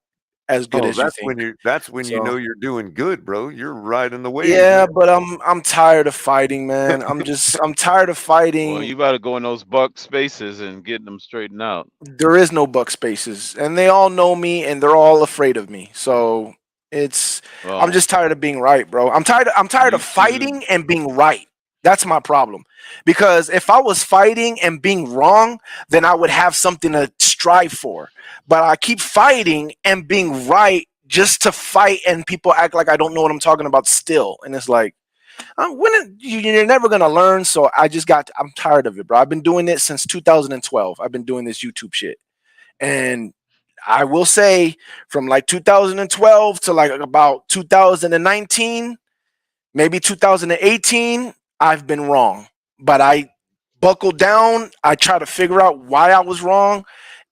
as good as you think. That's when you know you're doing good, bro. You're riding the wave. Yeah, man. but I'm tired of fighting, man. I'm tired of fighting. Well, you got to go in those buck spaces and get them straightened out. There is no buck spaces, and they all know me, and they're all afraid of me. So I'm just tired of being right, bro. I'm tired of fighting and being right. That's my problem. Because if I was fighting and being wrong, then I would have something to strive for. But I keep fighting and being right just to fight, and people act like I don't know what I'm talking about still. And it's like, you're never gonna learn. So I'm tired of it, bro. I've been doing it since 2012. I've been doing this YouTube shit, and I will say from like 2012 to like about 2019, maybe 2018, I've been wrong. But I buckled down. I try to figure out why I was wrong,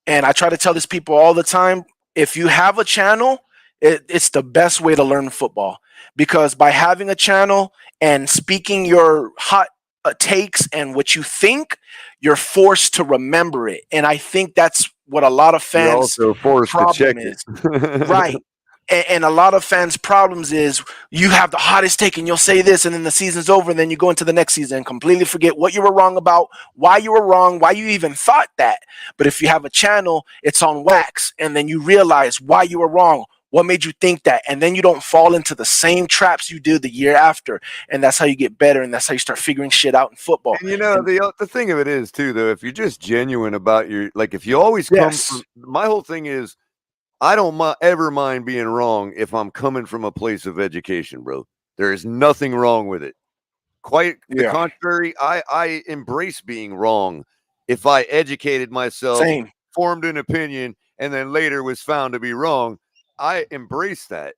and I try to tell these people all the time: if you have a channel, it's the best way to learn football, because by having a channel and speaking your hot takes and what you think, you're forced to remember it. And I think that's what a lot of You're fans also forced to check problem it. is. Right. And a lot of fans' problems is you have the hottest take and you'll say this, and then the season's over, and then you go into the next season and completely forget what you were wrong about, why you were wrong, why you even thought that. But if you have a channel, it's on wax, and then you realize why you were wrong, what made you think that, and then you don't fall into the same traps you did the year after, and that's how you get better, and that's how you start figuring shit out in football. And the thing of it is too, though, if you're just genuine about your, like, if you always come from, my whole thing is, I don't ever mind being wrong if I'm coming from a place of education, bro. There is nothing wrong with it. Quite the contrary, I embrace being wrong if I educated myself, Same. formed an opinion, and then later was found to be wrong. I embrace that.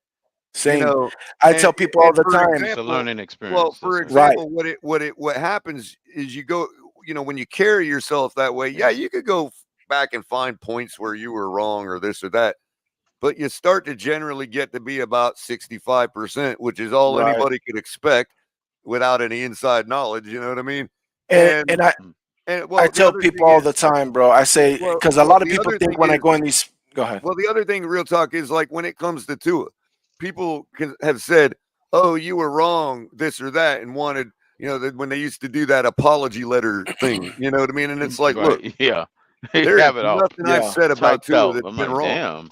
Same. You know, I tell people all the for time. It's a learning experience. Well, for example, what happens is you go, when you carry yourself that way, yeah, you could go back and find points where you were wrong or this or that. But you start to generally get to be about 65%, which is all anybody could expect without any inside knowledge. You know what I mean? And I tell people all the time, bro. I say, because a lot of people think when I go in these. Go ahead. Well, the other thing, real talk, is like when it comes to Tua, people have said, "Oh, you were wrong, this or that," and wanted, when they used to do that apology letter thing. You know what I mean? And it's like, look, yeah, there's have it all nothing I've said about typed Tua out. that's I'm been like, wrong. damn.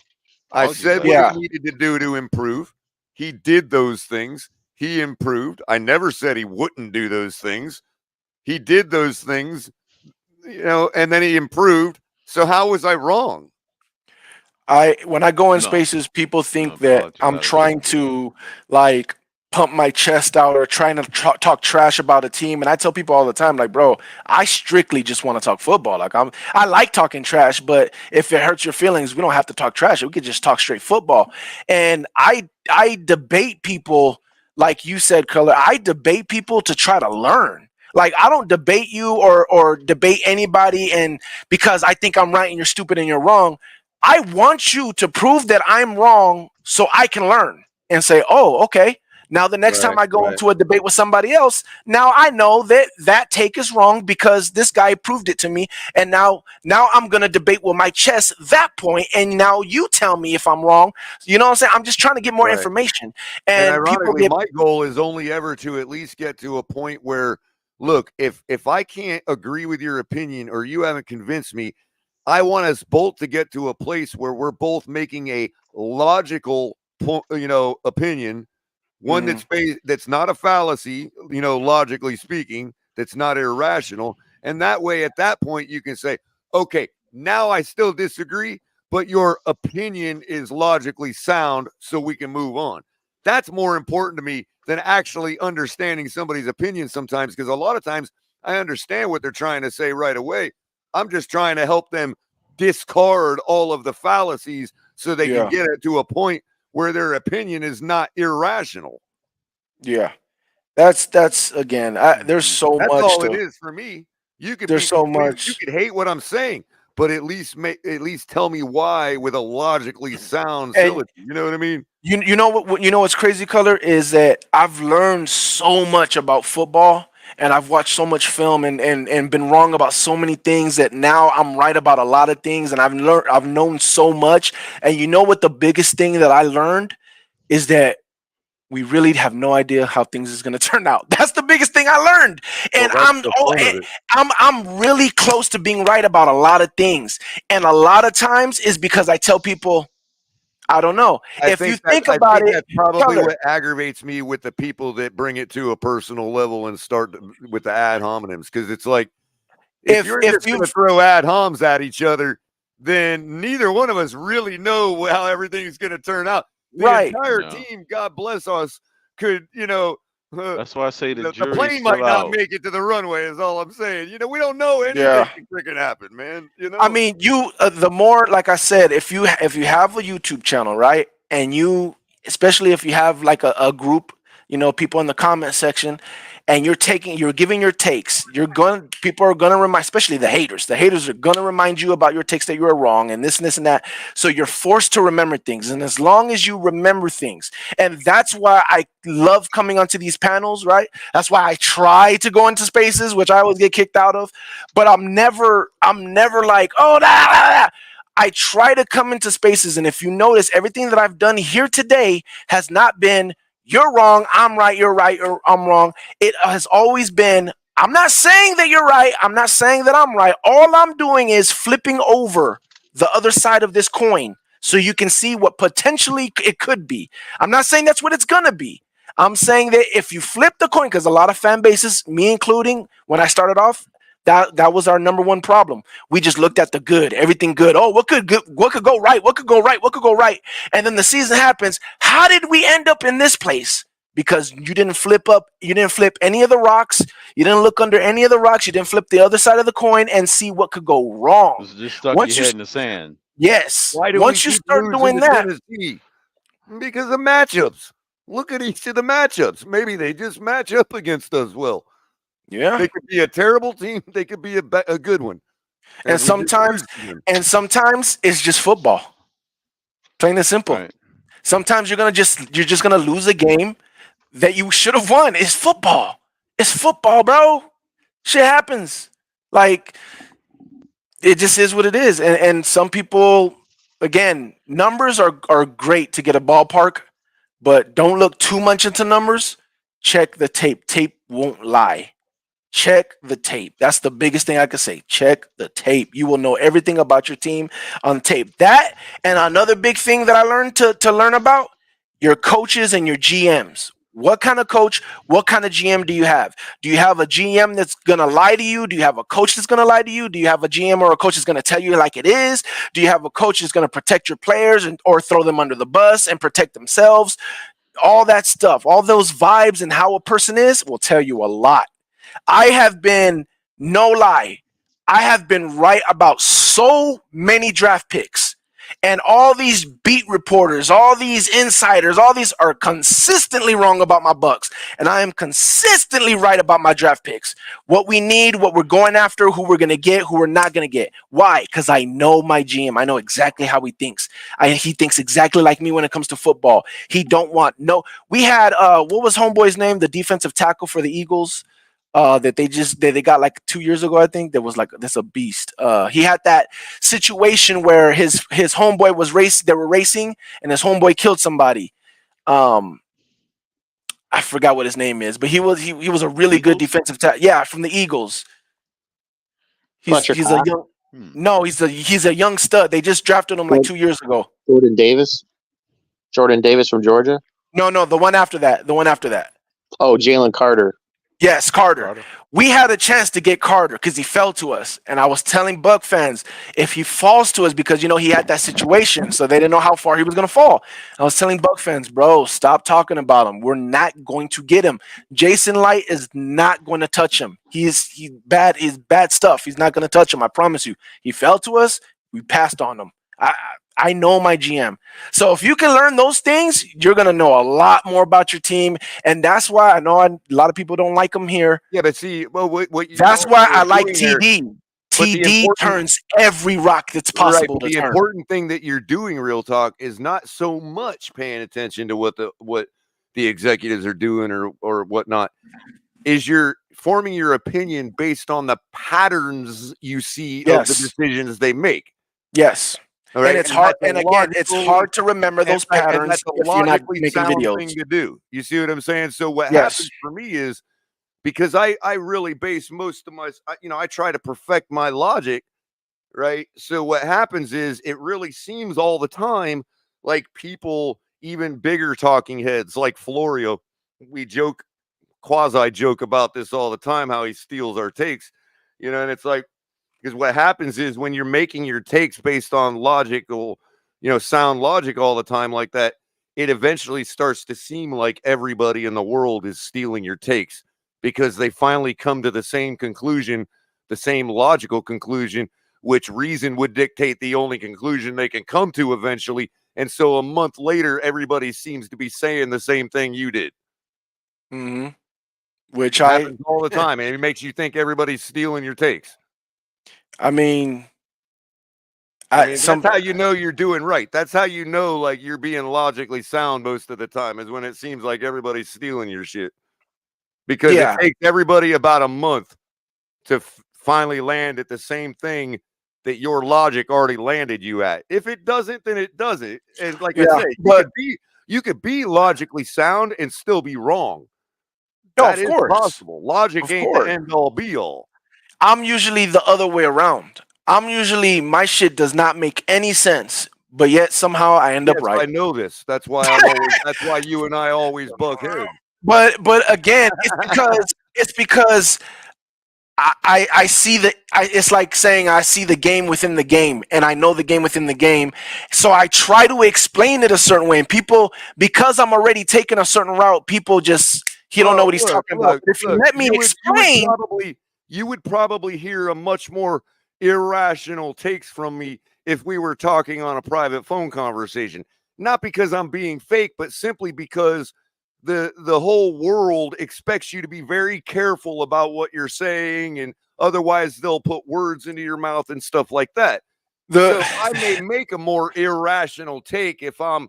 I Apology said letter. what he needed to do to improve. He did those things. He improved. I never said he wouldn't do those things. He did those things, and then he improved. So how was I wrong? When I go in spaces, people think that I'm trying to like pump my chest out or trying to talk trash about a team, and I tell people all the time, like, bro, I strictly just want to talk football. Like, I like talking trash, but if it hurts your feelings, we don't have to talk trash. We could just talk straight football. And I debate people, like you said, Color. I debate people to try to learn. Like, I don't debate you or debate anybody, and because I think I'm right and you're stupid and you're wrong. I want you to prove that I'm wrong so I can learn and say, oh, okay. Now, the next time I go into a debate with somebody else, now I know that take is wrong because this guy proved it to me. And now I'm going to debate with my chest that point. And now you tell me if I'm wrong. You know what I'm saying? I'm just trying to get more information. And people ironically, my goal is only ever to at least get to a point where, look, if I can't agree with your opinion or you haven't convinced me, I want us both to get to a place where we're both making a logical, opinion, one that's not a fallacy, logically speaking, that's not irrational. And that way, at that point, you can say, okay, now I still disagree, but your opinion is logically sound, so we can move on. That's more important to me than actually understanding somebody's opinion sometimes, because a lot of times I understand what they're trying to say right away. I'm just trying to help them discard all of the fallacies so they can get it to a point where their opinion is not irrational. Yeah. That's again, there's so That's much all to it is for me. You could there's so you much. could hate what I'm saying, but at least tell me why with a logically sound And syllogism. You know what I mean? You know what what's crazy, Color, is that I've learned so much about football and I've watched so much film and been wrong about so many things that now I'm right about a lot of things, and I've known so much. And you know what the biggest thing that I learned is that we really have no idea how things is going to turn out. That's the biggest thing I learned. And I'm really close to being right about a lot of things. And a lot of times is because I tell people, I don't know. I If you think think about it, that's probably Color, what aggravates me with the people that bring it to a personal level and start with the ad hominems, because it's like, if you're just going to throw ad homs at each other, then neither one of us really know how everything's going to turn out. The entire team, God bless us, could, that's why I say the plane jury's might still not out. make it to the runway is all I'm saying. We don't know anything can happen, man. I mean, the more, like I said, if you have a YouTube channel, right, and you, especially if you have like a group, people in the comment section, and you're giving your takes, people are gonna remind, especially the haters are gonna remind you about your takes that you were wrong and this and that. So you're forced to remember things, and as long as you remember things, and that's why I love coming onto these panels, right? That's why I try to go into spaces which I always get kicked out of, but I'm never like, oh, nah. I try to come into spaces, and if you notice, everything that I've done here today has not been you're wrong, I'm right, you're right, or I'm wrong. It has always been I'm not saying that you're right, I'm not saying that I'm right. All I'm doing is flipping over the other side of this coin so you can see what potentially it could be. I'm not saying that's what it's gonna be. I'm saying that if you flip the coin, because a lot of fan bases, me including, when I started off, that was our number one problem. We just looked at the good, everything good. Oh, what could go right? What could go right? What could go right? And then the season happens. How did we end up in this place? Because you didn't flip up, you didn't flip any of the rocks, you didn't look under any of the rocks, you didn't flip the other side of the coin and see what could go wrong. Just stuck your Once you head in the sand. yes, Why do we once you keep start losing doing to that, Tennessee? Because of matchups. Look at each of the matchups. Maybe they just match up against us well. yeah. They could be a terrible team. They could be a good one. And we just lose to them. sometimes it's just football. Plain and simple. Right. Sometimes you're just gonna lose a game that you should have won. It's football. It's football, bro. Shit happens. Like it just is what it is. And some people, again, numbers are great to get a ballpark, but don't look too much into numbers. Check the tape. Tape won't lie. Check the tape. That's the biggest thing I could say. Check the tape. You will know everything about your team on tape. That and another big thing that I learned to learn about your coaches and your GMs. What kind of coach, what kind of GM do you have? Do you have a GM that's going to lie to you? Do you have a coach that's going to lie to you? Do you have a GM or a coach that's going to tell you like it is? Do you have a coach that's going to protect your players or throw them under the bus and protect themselves? All that stuff, all those vibes and how a person is will tell you a lot. I have been, no lie, I have been right about so many draft picks. And all these beat reporters, all these insiders, all these are consistently wrong about my Bucks. And I am consistently right about my draft picks. What we need, what we're going after, who we're going to get, who we're not going to get. Why? Because I know my GM. I know exactly how he thinks. He thinks exactly like me when it comes to football. He don't want no. We had what was homeboy's name? The defensive tackle for the Eagles. That they got like 2 years ago, I think. That was like that's a beast. He had that situation where his homeboy was they were racing and his homeboy killed somebody. I forgot what his name is, but he was a really good defensive tackle. Yeah, from the Eagles. He's a young no, he's a young stud. They just drafted him like 2 years ago. Jordan Davis from Georgia. No, the one after that. Oh, Jalen Carter. Yes, Carter. We had a chance to get Carter because he fell to us. And I was telling Buck fans, if he falls to us, because, he had that situation, so they didn't know how far he was going to fall. I was telling Buck fans, bro, stop talking about him. We're not going to get him. Jason Light is not going to touch him. He's bad stuff. He's not going to touch him. I promise you. He fell to us. We passed on him. I know my GM. So if you can learn those things, you're going to know a lot more about your team. And that's why I know a lot of people don't like him here. Yeah, but see, well, that's why I like TD. TD turns every rock that's possible to turn. The important thing that you're doing, real talk, is not so much paying attention to what the executives are doing or whatnot. Is you're forming your opinion based on the patterns you see of the decisions they make. Yes. All right. And it's hard. And again, it's hard to remember those patterns that's if you're not making videos. Thing to do. You see what I'm saying? So what happens for me is because I really base most of my, I try to perfect my logic, right? So what happens is it really seems all the time like people, even bigger talking heads like Florio, we quasi joke about this all the time, how he steals our takes, and it's like, because what happens is when you're making your takes based on logical, sound logic all the time like that, it eventually starts to seem like everybody in the world is stealing your takes because they finally come to the same conclusion, the same logical conclusion, which reason would dictate the only conclusion they can come to eventually. And so a month later, everybody seems to be saying the same thing you did. Mm-hmm. Which happens all the time, and it makes you think everybody's stealing your takes. I mean, that's how you know you're doing right. That's how you know, like, you're being logically sound most of the time, is when it seems like everybody's stealing your shit. Because it takes everybody about a month to finally land at the same thing that your logic already landed you at. If it doesn't, then it doesn't. And like I Yeah, say, but you could be logically sound and still be wrong. no, That of is course, possible. Logic of ain't the course. end all be all. I'm usually the other way around. I'm usually my shit does not make any sense, but yet somehow I end up Yes, right. I know this. That's why that's why you and I always buck heads. But again, it's because I see it's like saying I see the game within the game and I know the game within the game. So I try to explain it a certain way. And people, because I'm already taking a certain route, people just, he don't know what he's talking about. But if you let me explain, you would probably hear a much more irrational takes from me if we were talking on a private phone conversation. Not because I'm being fake, but simply because the whole world expects you to be very careful about what you're saying, and otherwise they'll put words into your mouth and stuff like that. So I may make a more irrational take if I'm,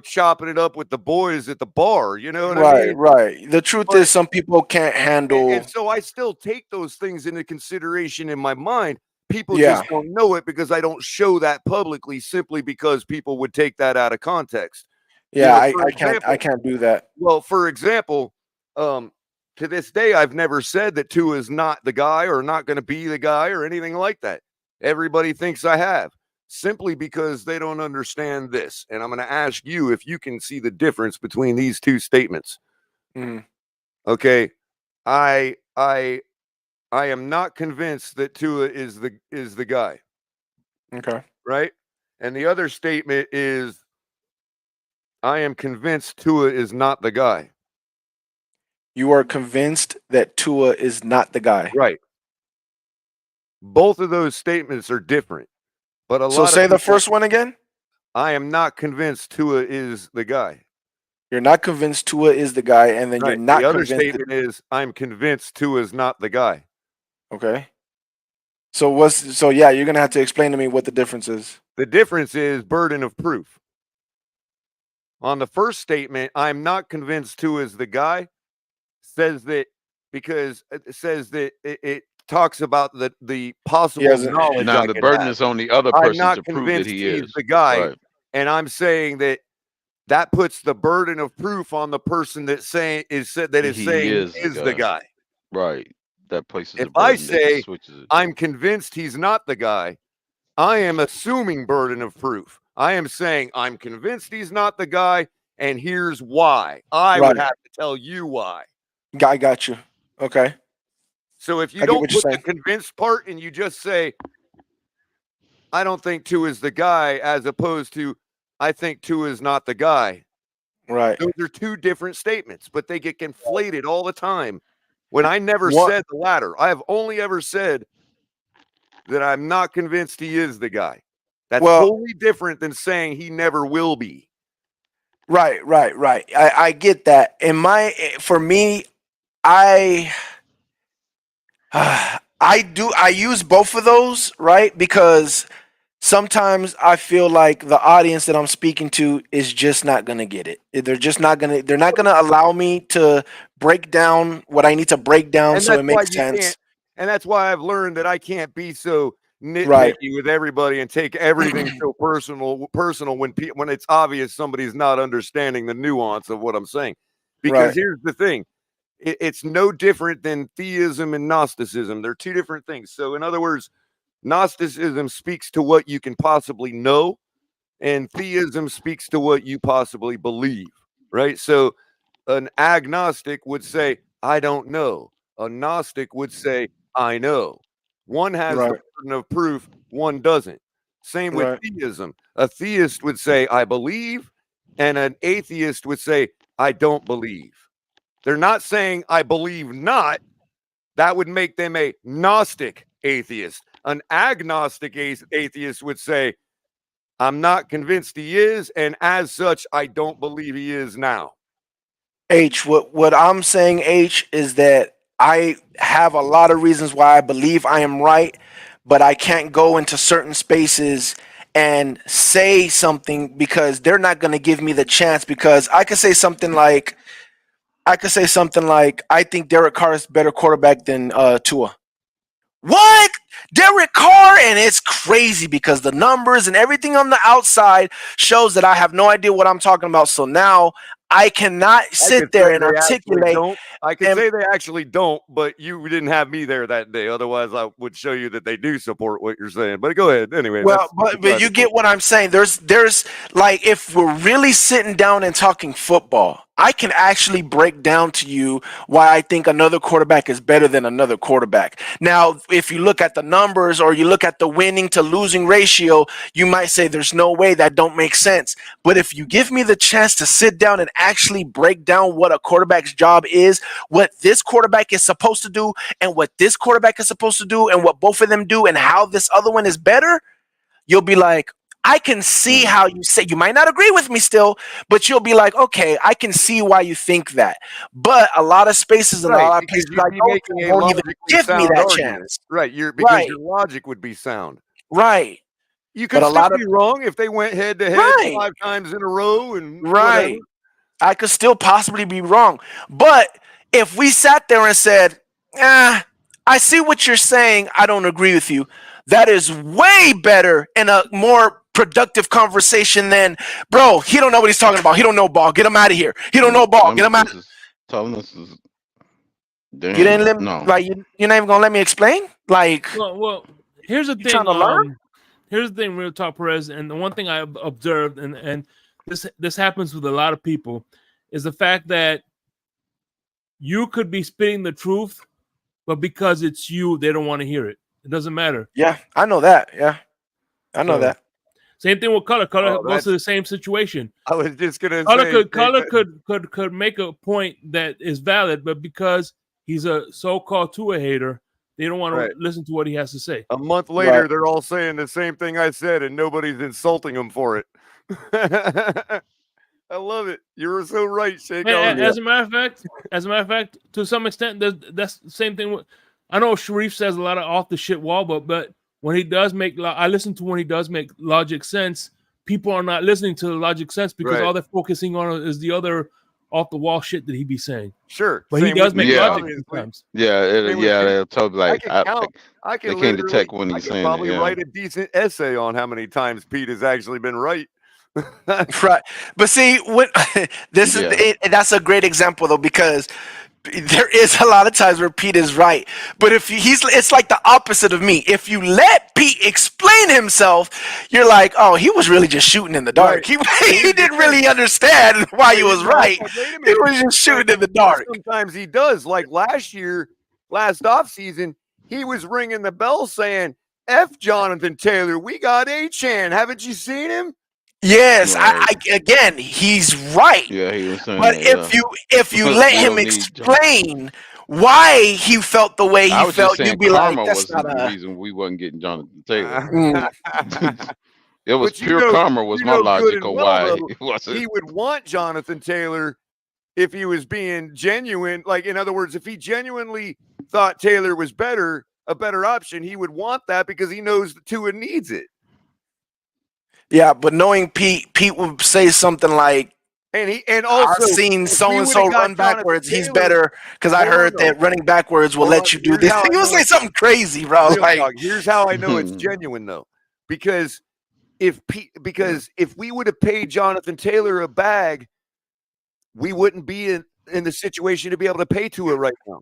chopping it up with the boys at the bar. You know what I mean? right. The truth is, some people can't handle. And so I still take those things into consideration in my mind. People Yeah. just don't know it because I don't show that publicly, simply because people would take that out of context. Yeah, For I can't do that. Well, for example, to this day, I've never said that Tua is not the guy or not going to be the guy or anything like that. Everybody thinks I have, simply because they don't understand this. And I'm going to ask you if you can see the difference between these two statements. Okay, I am not convinced that Tua is the guy. Okay. Right? And the other statement is, I am convinced Tua is not the guy. You are convinced that Tua is not the guy. Right. Both of those statements are different. But a So lot say of the first one again. I am not convinced Tua is the guy. You're not convinced Tua is the guy, and then you're Right. not The other convinced. statement is, I'm convinced Tua is not the guy. Okay. So yeah, you're gonna have to explain to me what the difference is. The difference is burden of proof. On the first statement, I'm not convinced Tua is the guy, says that because it says that it talks about the possible knowledge. Now I the could burden have. is on the other I'm person not to prove that convinced he he's is the guy, right. and I'm saying that puts the burden of proof on the person that saying he is the the guy. Right. That places If a I burden that say switches it. I'm convinced he's not the guy, I am assuming burden of proof. I am saying I'm convinced he's not the guy, and here's why. I would have to tell you why. I got you. Okay. So if you I get don't what you're put the saying. convinced part and you just say, I don't think Tua is the guy, as opposed to I think Tua is not the guy. Right. Those are two different statements, but they get conflated all the time. When I never What- said the latter, I have only ever said that I'm not convinced he is the guy. That's totally different than saying he never will be. Right. I get that. For me, I use both of those, right? Because sometimes I feel like the audience that I'm speaking to is just not going to get it. They're not going to allow me to break down what I need to break down so it makes sense. And that's why I've learned that I can't be so nitpicky Right. with everybody and take everything so personal when it's obvious somebody's not understanding the nuance of what I'm saying. Because Right. here's the thing. It's no different than theism and Gnosticism. They're two different things. So in other words, Gnosticism speaks to what you can possibly know, and theism speaks to what you possibly believe, right? So an agnostic would say, I don't know. A Gnostic would say, I know. One has the Right. burden of proof, one doesn't. Same with Right. theism. A theist would say, I believe, and an atheist would say, I don't believe. They're not saying, I believe not. That would make them a Gnostic atheist. An agnostic atheist would say, I'm not convinced he is, and as such, I don't believe he is now. What I'm saying, H, is that I have a lot of reasons why I believe I am right, but I can't go into certain spaces and say something because they're not going to give me the chance. Because I could say something like, I think Derek Carr is a better quarterback than Tua. What? Derek Carr and it's crazy because the numbers and everything on the outside shows that I have no idea what I'm talking about. So now I cannot sit there and articulate. I can say they actually don't, but you didn't have me there that day. Otherwise, I would show you that they do support what you're saying. But go ahead. Anyway, Well, but you get what I'm saying. There's like, if we're really sitting down and talking football, I can actually break down to you why I think another quarterback is better than another quarterback. Now, if you look at the numbers or you look at the winning to losing ratio, you might say there's no way, that don't make sense. But if you give me the chance to sit down and actually break down what a quarterback's job is, what this quarterback is supposed to do, and what this quarterback is supposed to do, and what both of them do, and how this other one is better, you'll be like, I can see how you say. You might not agree with me still, but you'll be like, okay, I can see why you think that. But a lot of spaces and a lot of places like, won't even give me that chance. Right, because your logic would be sound. Right. You could still be wrong if they went head to head 5 times in a row and right. I could still possibly be wrong. But if we sat there and said, I see what you're saying, I don't agree with you, that is way better and a more productive conversation than, bro, he don't know what he's talking about. He don't know ball. Get him out of here. He don't know ball. Get him out. You didn't let me, like, you're not even gonna let me explain? Like, well, here's the thing. Trying to learn? Here's the thing, Real Talk Perez, and the one thing I observed, and this happens with a lot of people, is the fact that you could be spitting the truth, but because it's you, they don't want to hear it. It doesn't matter. Yeah, I know that. Yeah, I know that. Same thing with Color. Color goes to the same situation. I was just gonna say Color could make a point that is valid, but because he's a so-called Tua hater, they don't want to listen to what he has to say. A month later, they're all saying the same thing I said, and nobody's insulting him for it. I love it. You were so right, Shake. As a matter of fact, to some extent, that's the same thing. I know Sharif says a lot of off the shit wall, but when he does make, I listen to when he does make logic sense. People are not listening to the logic sense because all they're focusing on is the other off the wall shit that he be saying. Sure, but he does make logic sometimes. They'll totally like. I can can't detect when he's saying probably it. Write a decent essay on how many times Pete has actually been right. Right, but see, what this is that's a great example though, because there is a lot of times where Pete is right, but if it's like the opposite of me. If you let Pete explain himself, you're like, oh, he was really just shooting in the dark. He didn't really understand why he was right. He was just shooting in the dark. Sometimes he does. Like last offseason, he was ringing the bell saying, F Jonathan Taylor, we got A-Chan. Haven't you seen him? Yes, again, he's right. Yeah, he was saying but that, if you let him explain why he felt the way he felt, you'd be like, that's not the reason we wasn't getting Jonathan Taylor. It was pure karma was my logic of why it wasn't. He would want Jonathan Taylor if he was being genuine. Like, in other words, if he genuinely thought Taylor was a better option, he would want that because he knows the Tua needs it. Yeah, but knowing Pete would say something like, and also I've seen so-and-so run backwards. He's better because I heard that running backwards will let you do this. He will say something crazy, bro. Here's how I know it's genuine, though, because if we would have paid Jonathan Taylor a bag, we wouldn't be in the situation to be able to pay Tua right now.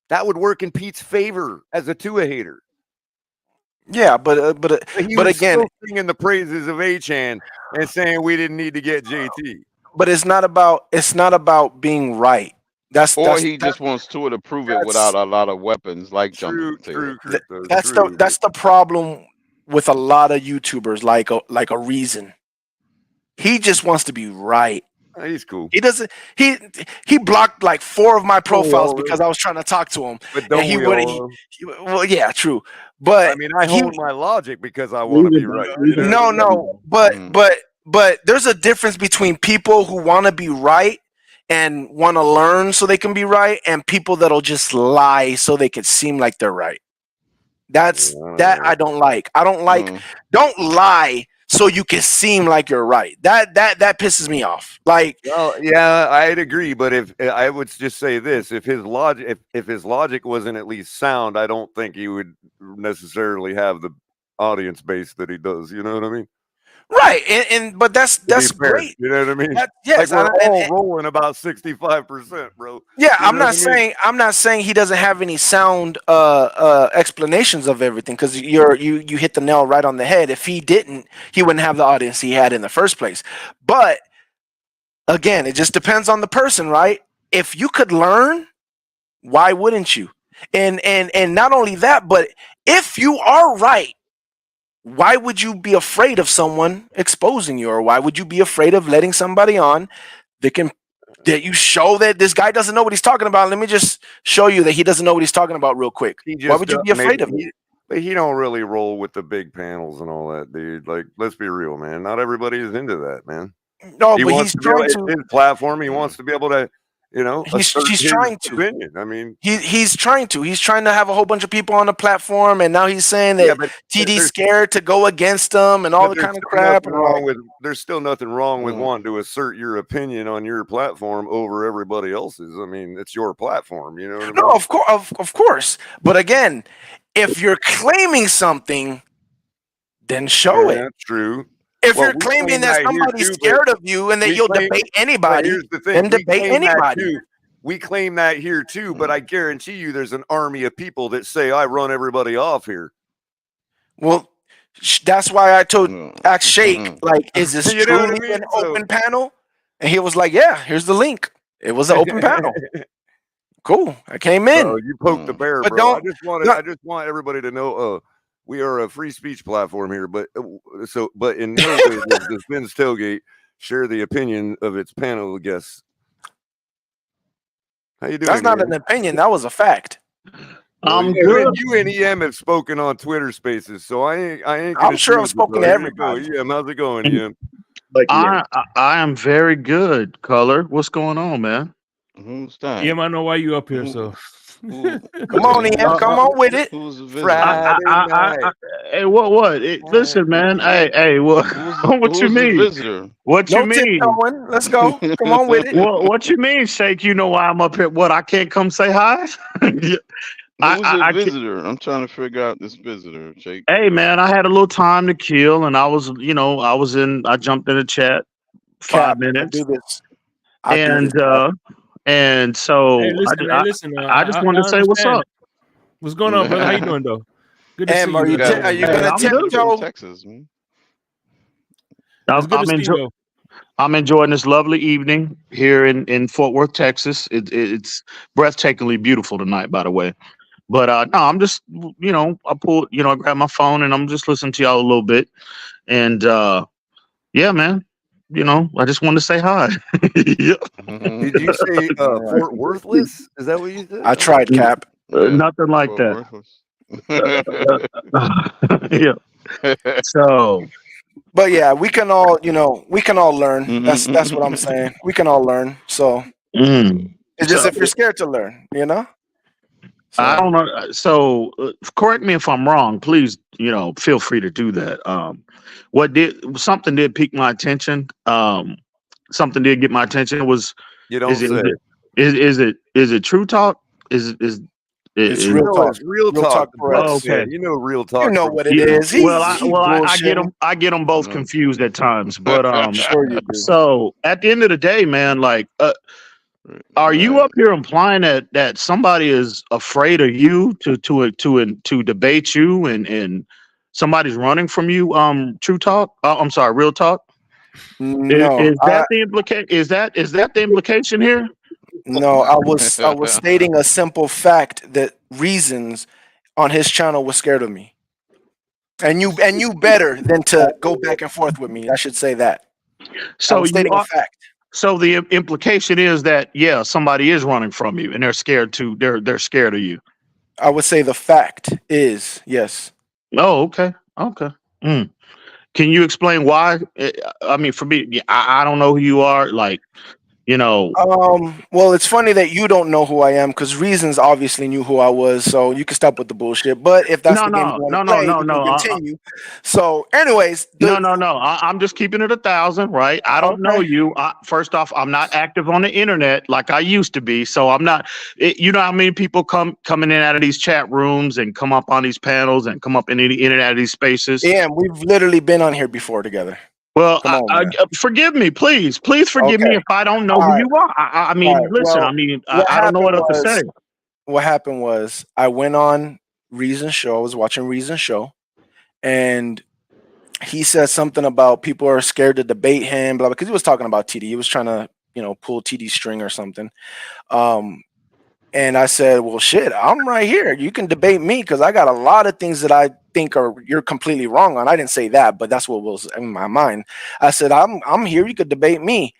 That would work in Pete's favor as a Tua hater. Yeah, but again, still singing the praises of A-Chan and saying we didn't need to get JT. But it's not about being right. That's he just wants Tua to prove it without a lot of weapons like Jonathan Taylor. That's the problem with a lot of YouTubers, like a reason. He just wants to be right. He's cool. He doesn't. He blocked like 4 of my profiles because I was trying to talk to him. But don't well, yeah, true. But I mean, I hold my logic because I want to be right. But there's a difference between people who want to be right and want to learn so they can be right, and people that'll just lie so they can seem like they're right. That I don't like. I don't like. Don't lie so you can seem like you're right. That pisses me off. Like, well, yeah, I'd agree, but if I would just say this, if his logic, if his logic wasn't at least sound, I don't think he would necessarily have the audience base that he does. You know what I mean? right, and but that's Fair, great. you know what I mean? Yes, like we're and all rolling about 65%, bro. yeah, You know what I mean? I'm not saying he doesn't have any sound explanations of everything, because you hit the nail right on the head. If he didn't, he wouldn't have the audience he had in the first place. But again, it just depends on the person, right? If you could learn, why wouldn't you? And not only that, but if you are right, why would you be afraid of someone exposing you, or why would you be afraid of letting somebody on that you show that this guy doesn't know what he's talking about? Let me just show you that he doesn't know what he's talking about real quick. Why would you be afraid of it? But he don't really roll with the big panels and all that, dude. Like, let's be real, man. Not everybody is into that, man. No, he but wants he's to be able, trying it's to. his platform. He wants to be able to, He's assert his trying to. opinion. I mean, he's trying to. He's trying to have a whole bunch of people on the platform, and now he's saying that TD's scared to go against them and all the kind of crap. There's still nothing wrong with wanting to assert your opinion on your platform over everybody else's. I mean, it's your platform. You know what I mean? No, of course. But again, if you're claiming something, then show it. That's true. If you're claiming that somebody's scared of you and that you'll debate anybody, then debate anybody. We claim that here too, but I guarantee you there's an army of people that say I run everybody off here. Well, that's why I asked Shake, like, is this truly an open panel? And he was like, yeah, here's the link. It was an open panel. Cool. I came in. You poked the bear, but bro. I just want everybody to know we are a free speech platform here, but in no way does Ben's Tailgate share the opinion of its panel guests. How you doing? That's not an opinion. That was a fact. I'm good. You and EM have spoken on Twitter Spaces, so I ain't. I'm sure I've spoken to everybody. EM, how's it going, EM? I am very good, Color. What's going on, man? Who's that? EM, I know why you up here, so. Come on, EM, come on with it. Who's the visitor? Friday night. Hey, what? Listen, man. Hey, what? What you mean? Visitor? What you mean? Let's go. Come on with it. What you mean, Shake? You know why I'm up here? What? I can't come say hi? Who's a visitor? I'm trying to figure out this visitor, Shake. Hey, man, I had a little time to kill, and I jumped in the chat 5 minutes. I do this. And so Hey, listen, I just wanted to say what's up. What's going on, brother? How you doing, though? Good to see you. Are you going to tiptoe? Texas, man. I'm enjoying this lovely evening here in Fort Worth, Texas. It's breathtakingly beautiful tonight, by the way. But no, I'm just, I grabbed my phone and I'm just listening to y'all a little bit. And yeah, man. I just wanted to say hi. Did you say Fort Worthless? Is that what you said? I tried, Cap. Nothing like that. Yeah. So, but yeah, we can all learn. That's what I'm saying. We can all learn. So it's just if you're scared to learn, So. I don't know. So correct me if I'm wrong, please. Feel free to do that. Something did pique my attention. Something did get my attention. It was. Is it True Talk? It's Real Talk. Real Talk. Okay. Real Talk. You know what it is. I get them both confused at times, but sure you do. So at the end of the day, man, like, are you up here implying that somebody is afraid of you to debate you and somebody's running from you? True Talk. I'm sorry, Real Talk. No, is that the implication? Is that the implication here? No, I was stating a simple fact that Reasons on his channel was scared of me, and you better than to go back and forth with me. I should say that. So stating a fact. So the implication is that somebody is running from you, and they're scared too. They're scared of you. I would say the fact is yes. Oh, okay. Can you explain why? I mean, for me, I don't know who you are. Like, Well, it's funny that you don't know who I am because Reasons obviously knew who I was, so you can stop with the bullshit. But if that's No, the game you no, want no, to no, play, no, we can no. continue. So, anyways, No. I'm just keeping it 1,000, right? I don't know you. First off, I'm not active on the internet like I used to be, so I'm not. You know how many people coming in and out of these chat rooms and come up on these panels and come up in and out of these spaces. Yeah, we've literally been on here before together. Well, Come on, man. forgive me, please forgive me if I don't know All who right. you are. I mean, All right. listen, Well, I don't know what else to say. What happened was I went on Reason's show. I was watching Reason's show, and he said something about people are scared to debate him, blah, because he was talking about TD. He was trying to, pull TD string or something. And I said, well, shit, I'm right here. You can debate me because I got a lot of things that I think you're completely wrong on. I didn't say that, but that's what was in my mind. I said, I'm here. You could debate me.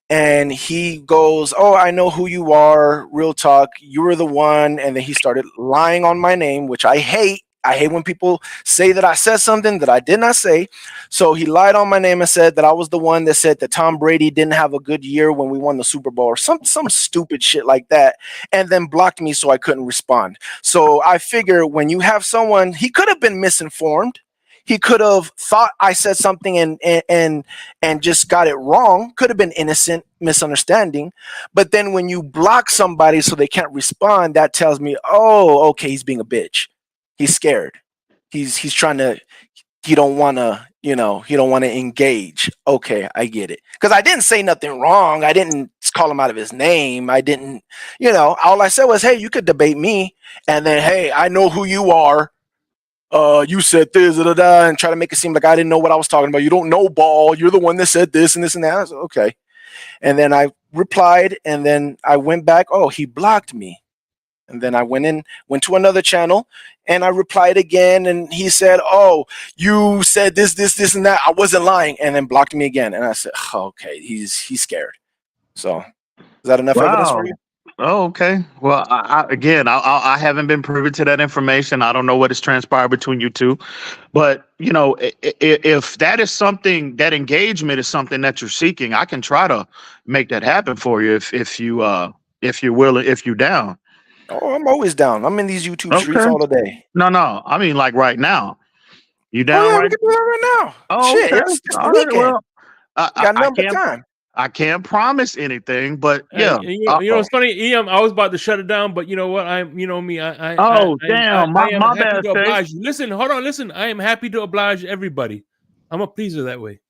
And he goes, oh, I know who you are. Real talk. You were the one. And then he started lying on my name, which I hate. I hate when people say that I said something that I did not say. So he lied on my name and said that I was the one that said that Tom Brady didn't have a good year when we won the Super Bowl or some stupid shit like that, and then blocked me so I couldn't respond. So I figure when you have someone, he could have been misinformed. He could have thought I said something and just got it wrong. Could have been innocent misunderstanding. But then when you block somebody so they can't respond, that tells me, oh, okay, he's being a bitch. He's scared. He's trying to. He don't want to. He don't want to engage. Okay, I get it. Because I didn't say nothing wrong. I didn't call him out of his name. I didn't. All I said was, hey, you could debate me, and then, hey, I know who you are. You said this, and try to make it seem like I didn't know what I was talking about. You don't know ball. You're the one that said this and this and that. I said, okay. And then I replied, and then I went back. Oh, he blocked me. And then I went to another channel, and I replied again, and he said, oh, you said this, and that. I wasn't lying, and then blocked me again. And I said, oh, okay, he's scared. So is that enough evidence for you? Oh, okay. Well, I haven't been privy to that information. I don't know what has transpired between you two, but if that is something, that engagement is something that you're seeking, I can try to make that happen for you if you're willing, if you're down. Oh, I'm always down. I'm in these YouTube streets all the day. No, I mean like right now. You down? Oh yeah, right? we can do that right now. Oh, shit, okay. it's the All right, weekend. well, got nothing but time. I can't promise anything, but yeah. You know it's funny, EM. I was about to shut it down, but you know what? You know me. I damn, I am my happy bad, to oblige you. Listen, hold on, listen. I am happy to oblige everybody. I'm a pleaser that way.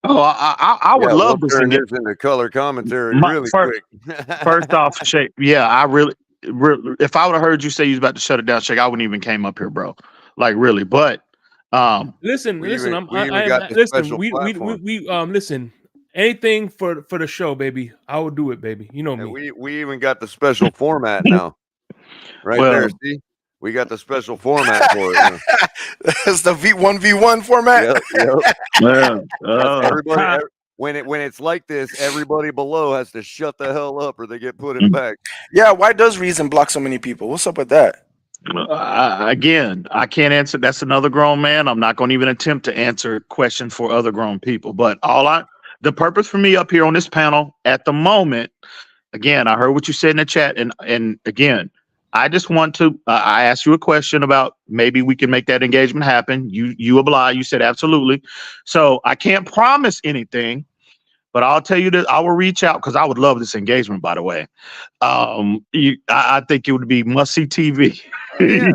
Oh, I would love we'll this turn this into color commentary really quick. First off, Shake, yeah, I really, if I would have heard you say you was about to shut it down, Shake, I wouldn't even came up here, bro. Like really, but listen, listen. Listen. Anything for the show, baby. I will do it, baby. You know me. We even got the special format now. Right there, see? We got the special format for it. It's the 1v1 format. Yep. Everybody, when it's like this, everybody below has to shut the hell up or they get put in back. Yeah, why does Reason block so many people? What's up with that? Again, I can't answer. That's another grown man. I'm not going to even attempt to answer questions for other grown people. But the purpose for me up here on this panel at the moment, again, I heard what you said in the chat, and again, I just want to. I asked you a question about maybe we can make that engagement happen. You obliged. You said absolutely. So I can't promise anything, but I'll tell you that I will reach out because I would love this engagement. By the way, I think it would be must see TV. We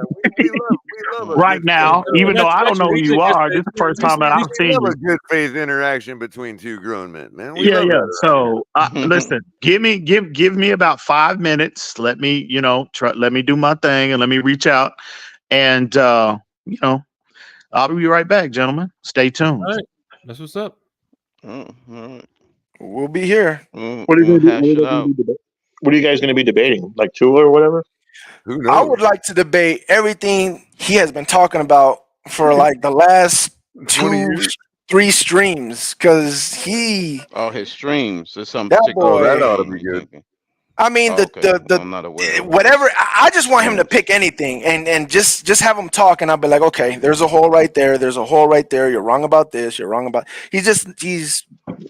love right now, even though I don't know who you are. This is the first time that I've seen you. A good faith interaction between two grown men, man. Yeah. So listen, give me about 5 minutes. Let me, let me do my thing and let me reach out, and I'll be right back, gentlemen. Stay tuned. All right, that's what's up. All right. We'll be here. What are you guys going to be debating? Like Tua or whatever? Who knows? I would like to debate everything he has been talking about for like the last 2-3 streams because his streams. There's some that particular boy, that ought to be good. I mean, I'm not aware of whatever. I just want him to pick anything and just have him talk, and I'll be like, okay, there's a hole right there. There's a hole right there. You're wrong about this. You're wrong about. He's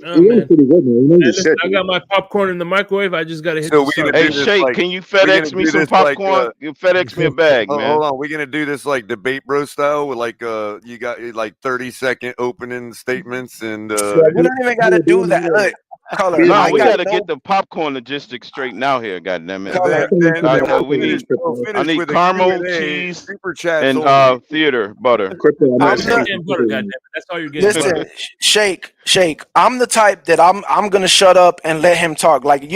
Oh, He is man. pretty good, man. He knows Hey, his listen, shit. I got my popcorn in the microwave. I just gotta hit So the we're start. gonna Hey, do this Shake, like can you we're gonna FedEx me do some this like popcorn? You FedEx me a bag, hold man. on, we're gonna do this like debate bro style with like you got like 30-second opening statements and Yeah, we don't even got to do that. Look, Color, Be the No, I we got got to no get the popcorn logistics straight now here. Goddamn it! and color. We need. we'll I finish need with a caramel, Q&A, cheese, super chats and only. theater butter. Crypto, I'm I'm not the And butter, goddamn it. That's all you're getting. listen, Butter. shake. I'm the type that I'm gonna shut up and let him talk. Like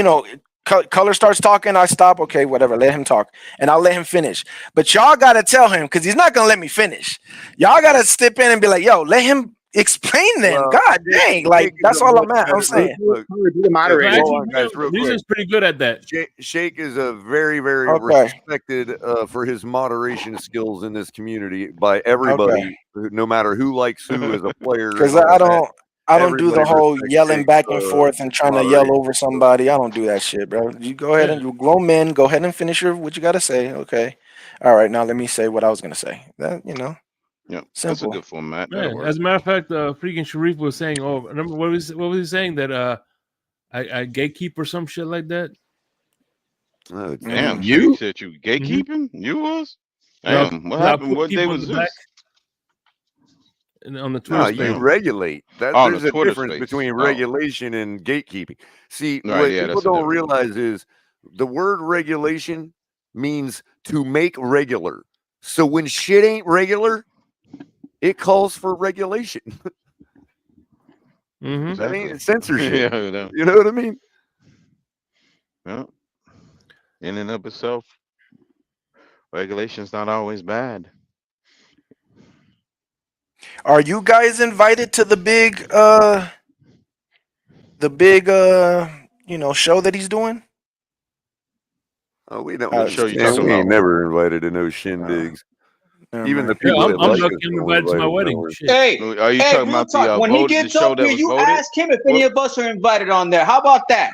Color starts talking, I stop. Okay, whatever. Let him talk, and I'll let him finish. But y'all gotta tell him because he's not gonna let me finish. Y'all gotta step in and be like, "Yo, let him explain." Then, Well, God dang, like Jake is that's a all much I'm better saying. look, Be the moderator. Actually, hold on, guys, real quick. Reason's pretty good at that. Shake is a very, very Okay. respected for his moderation skills in this community by Okay. everybody, no matter who likes who as a player Because and all that. I don't do the Everybody whole respects yelling Shake's back and forth and trying to yell moderation. over somebody. I don't do that shit, bro. You go ahead and you grown men, go ahead and finish what you gotta say. Okay. All right, now let me say what I was gonna say. That Yeah, that's a simple. good format. That'll Yeah, work. as a matter of fact, freaking Sharif was saying, "Oh, remember what was he saying that I gatekeep or some shit like that." Oh, Damn, you? Shake said you gatekeeping. You was. No, Damn, what 'cause I happened? put What day people in was the back this? and on the Twitter No, space. you regulate. On There's the a Twitter difference space. between Oh, regulation and gatekeeping. See, right. what Yeah, people that's a don't difference. realize is the word regulation means to make regular. So when shit ain't regular, it calls for regulation. Mm-hmm. That Exactly. ain't censorship. Yeah. You know what I mean? Yeah. In and of itself, regulation's not always bad. Are you guys invited to the big show that he's doing? Oh, we don't. What show you Man, talking we ain't about? never invited to no shindigs. Never Even the mind. Yeah, people that I'm like us lucky I'm don't invited to my invite us wedding. nowhere. Shit. Hey, Are you hey, talking real about the talk. When he vote, the gets show up that here, was you voted? ask him if any What? of us are invited on there. How about that?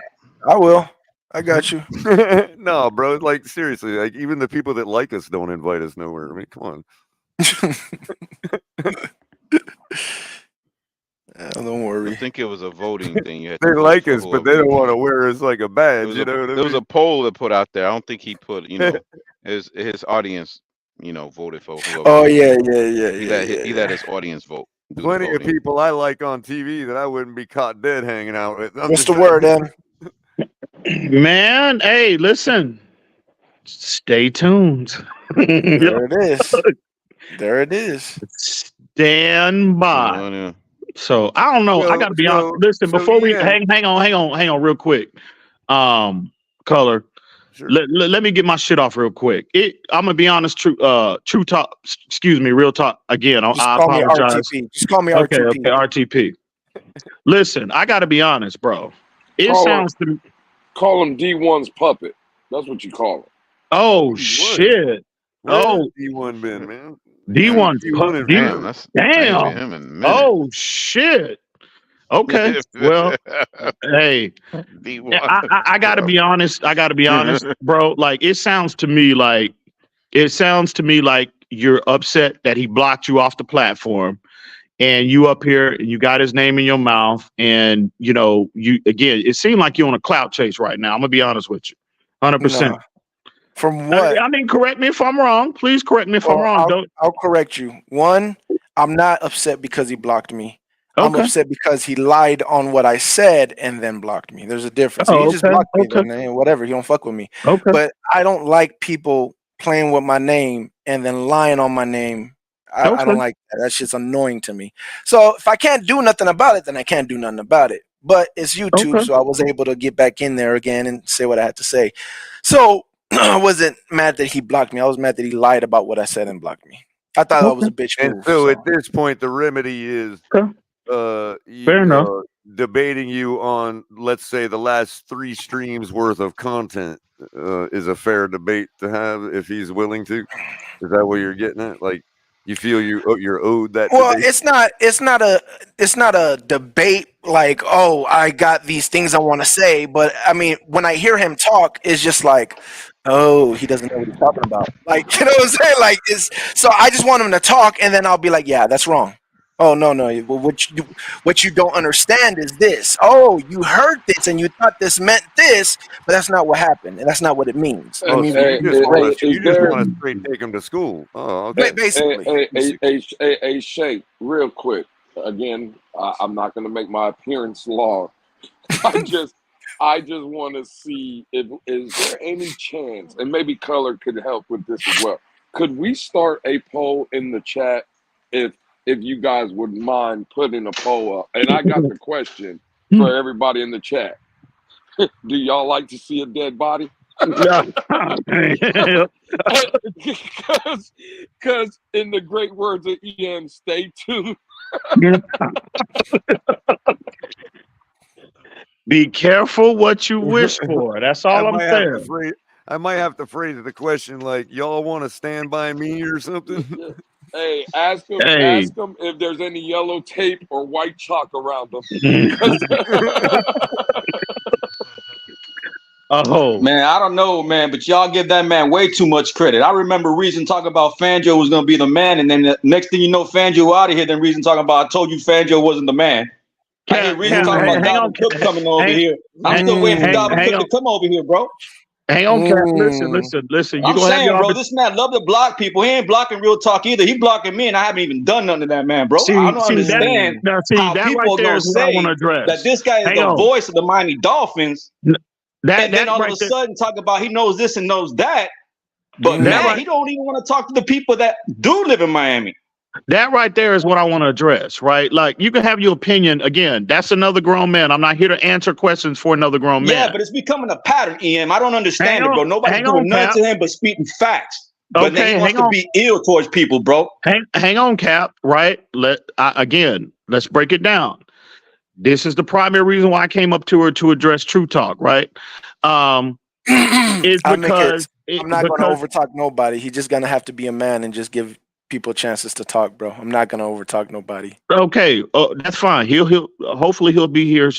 I will. I got you. No, bro. Like seriously, like even the people that like us don't invite us nowhere. I mean, come on. Don't I worry. think it was a voting thing. You had to They vote like for us, but whoever they you don't want to wanted. wear us like a There badge. was You a know what I there was mean? a poll that put out there. I don't think he put his audience voted for whoever Oh he yeah, wanted. yeah, yeah, He yeah, let yeah, he yeah. let his audience vote, do the Plenty of voting. people I like on TV that I wouldn't be caught dead hanging out with. I'm What's just the word, Em? Man, hey, listen. Stay tuned. There it is. There it is. Stand by. Oh, yeah. So I don't know. I so gotta be honest. so Listen, so before we Ian. hang on real quick. Color. Sure. Let me get my shit off real quick. I'm gonna be honest. True talk. Excuse me. Real talk. Again, Just I call me apologize. RTP. Just call me Okay. RTP. Okay. RTP. Listen, I gotta be honest, bro. It sounds to me. Call him D1's puppet. That's what you call him. Oh D1. shit. Where has Oh, D1 been, man? D1. D1 in Damn, forever. I ain't seen Damn. him in a minute. Oh shit. Okay. Well, hey, D1. I gotta be honest. I gotta be honest, bro. Like it sounds to me like you're upset that he blocked you off the platform, and you up here and you got his name in your mouth, and you again. It seemed like you're on a clout chase right now. I'm gonna be honest with you, 100%. No. From what? I mean, correct me if I'm wrong. Please correct me if I'm Well, wrong. Don't. I'll correct you. One, I'm not upset because he blocked me. I'm Okay. upset because he lied on what I said and then blocked me. There's a difference. He Oh, just okay. blocked me, Okay. then whatever. He don't fuck with me. Okay. But I don't like people playing with my name and then lying on my name. I Okay. don't like that. That shit's annoying to me. So if I can't do nothing about it, then I can't do nothing about it. But it's YouTube, Okay. so I was able to get back in there again and say what I had to say. So I wasn't mad that he blocked me. I was mad that he lied about what I said and blocked me. I thought that was a bitch And move. so at this point, the remedy is Fair enough. debating you on, let's say, the last 3 streams worth of content is a fair debate to have if he's willing to. Is that what you're getting at? Like, you feel you're owed that Well, debate? it's not a debate like, oh, I got these things I want to say, but I mean, when I hear him talk, it's just like, oh, he doesn't know what he's talking about. Like, you know what I'm saying? Like, so I just want him to talk, and then I'll be like, yeah, that's wrong. Oh no. Well, what you don't understand is this. Oh, you heard this and you thought this meant this, but that's not what happened, and that's not what it means. Let Oh, me so you just rephrase. want to is there straight take him to school? Oh, okay. Basically. a shape real quick? Again, I'm not going to make my appearance long. I just want to see if is there any chance, and maybe Color could help with this as well. Could we start a poll in the chat if you guys wouldn't mind putting a poll up? And I got the question for everybody in the chat. Do y'all like to see a dead body? Because in the great words of EM, stay tuned. Be careful what you wish for. That's all I'm saying. I might have to phrase the question like, y'all want to stand by me or something? Hey, ask them if there's any yellow tape or white chalk around them. Oh man, I don't know, man, but y'all give that man way too much credit. I remember Reason talking about Fangio was going to be the man, and then the next thing you know, Fangio out of here. Then Reason talking about, I told you Fangio wasn't the man. I hear Reason talking about Dalvin Cook coming over here. I'm still waiting for Dalvin Cook to come over here, bro. Hang on, Cap. Listen. I'm saying, bro, this man love to block people. He ain't blocking real talk either. He blocking me, and I haven't even done nothing to that man, bro. I don't understand how people don't say that this guy is the voice of the Miami Dolphins. And then all of a sudden talk about he knows this and knows that. But man, he don't even want to talk to the people that do live in Miami. That right there is what I want to address, right? Like, you can have your opinion. Again, that's another grown man. I'm not here to answer questions for another grown man. Yeah, but it's becoming a pattern, EM. I don't understand it, bro. Nobody's doing nothing to him but speaking facts. But then he wants to be ill towards people, bro. Hang on, Cap, right? Let's break it down. This is the primary reason why I came up to her to address True Talk, right? Is because I'm not going to overtalk nobody. He's just going to have to be a man and just give people chances to talk, bro. I'm not going to overtalk nobody. Okay, that's fine. He'll hopefully he'll be here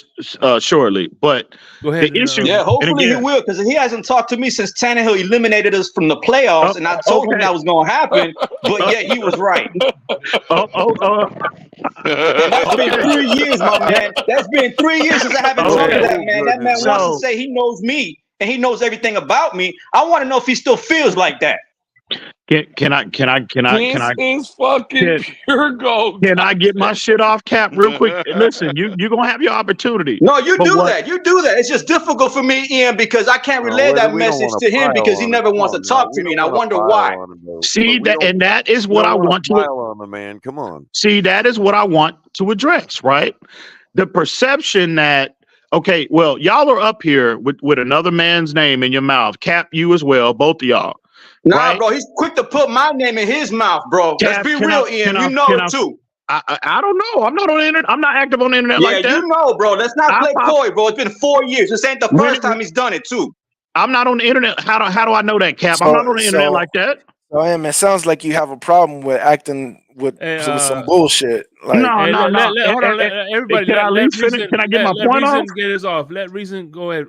shortly. But go ahead. The issue, yeah, hopefully he will, because he hasn't talked to me since Tannehill eliminated us from the playoffs, and I told him that was going to happen, but yet he was right. And that's been 3 years, my man. That's been 3 years since I haven't talked to that man. That man wants to say he knows me and he knows everything about me. I want to know if he still feels like that. Can I is fucking pure gold. Can I get my shit off, Cap, real quick? Listen, you're gonna have your opportunity. No, you do that. You do that. It's just difficult for me, Ian, because I can't relay that message to him because he never wants to talk to me, and I wonder why. See that, and that is what I want to pile on the man. Come on. See, that is what I want to address, right? The perception that, okay, well, y'all are up here with another man's name in your mouth. Cap, you as well, both of y'all. Nah, right? Bro, he's quick to put my name in his mouth, bro. Let's be real, Ian. You know it too. I don't know. I'm not on the internet. I'm not active on the internet like that. Yeah, you know, bro. Let's not play coy, bro. It's been 4 years. This ain't the first time he's done it, too. I'm not on the internet. How do I know that, Cap? I'm not on the internet like that. So, it sounds like you have a problem with acting with some bullshit. Like, no. Hold on, everybody. Can I at least finish? Can I get my point off? Get this off. Let Reason go ahead.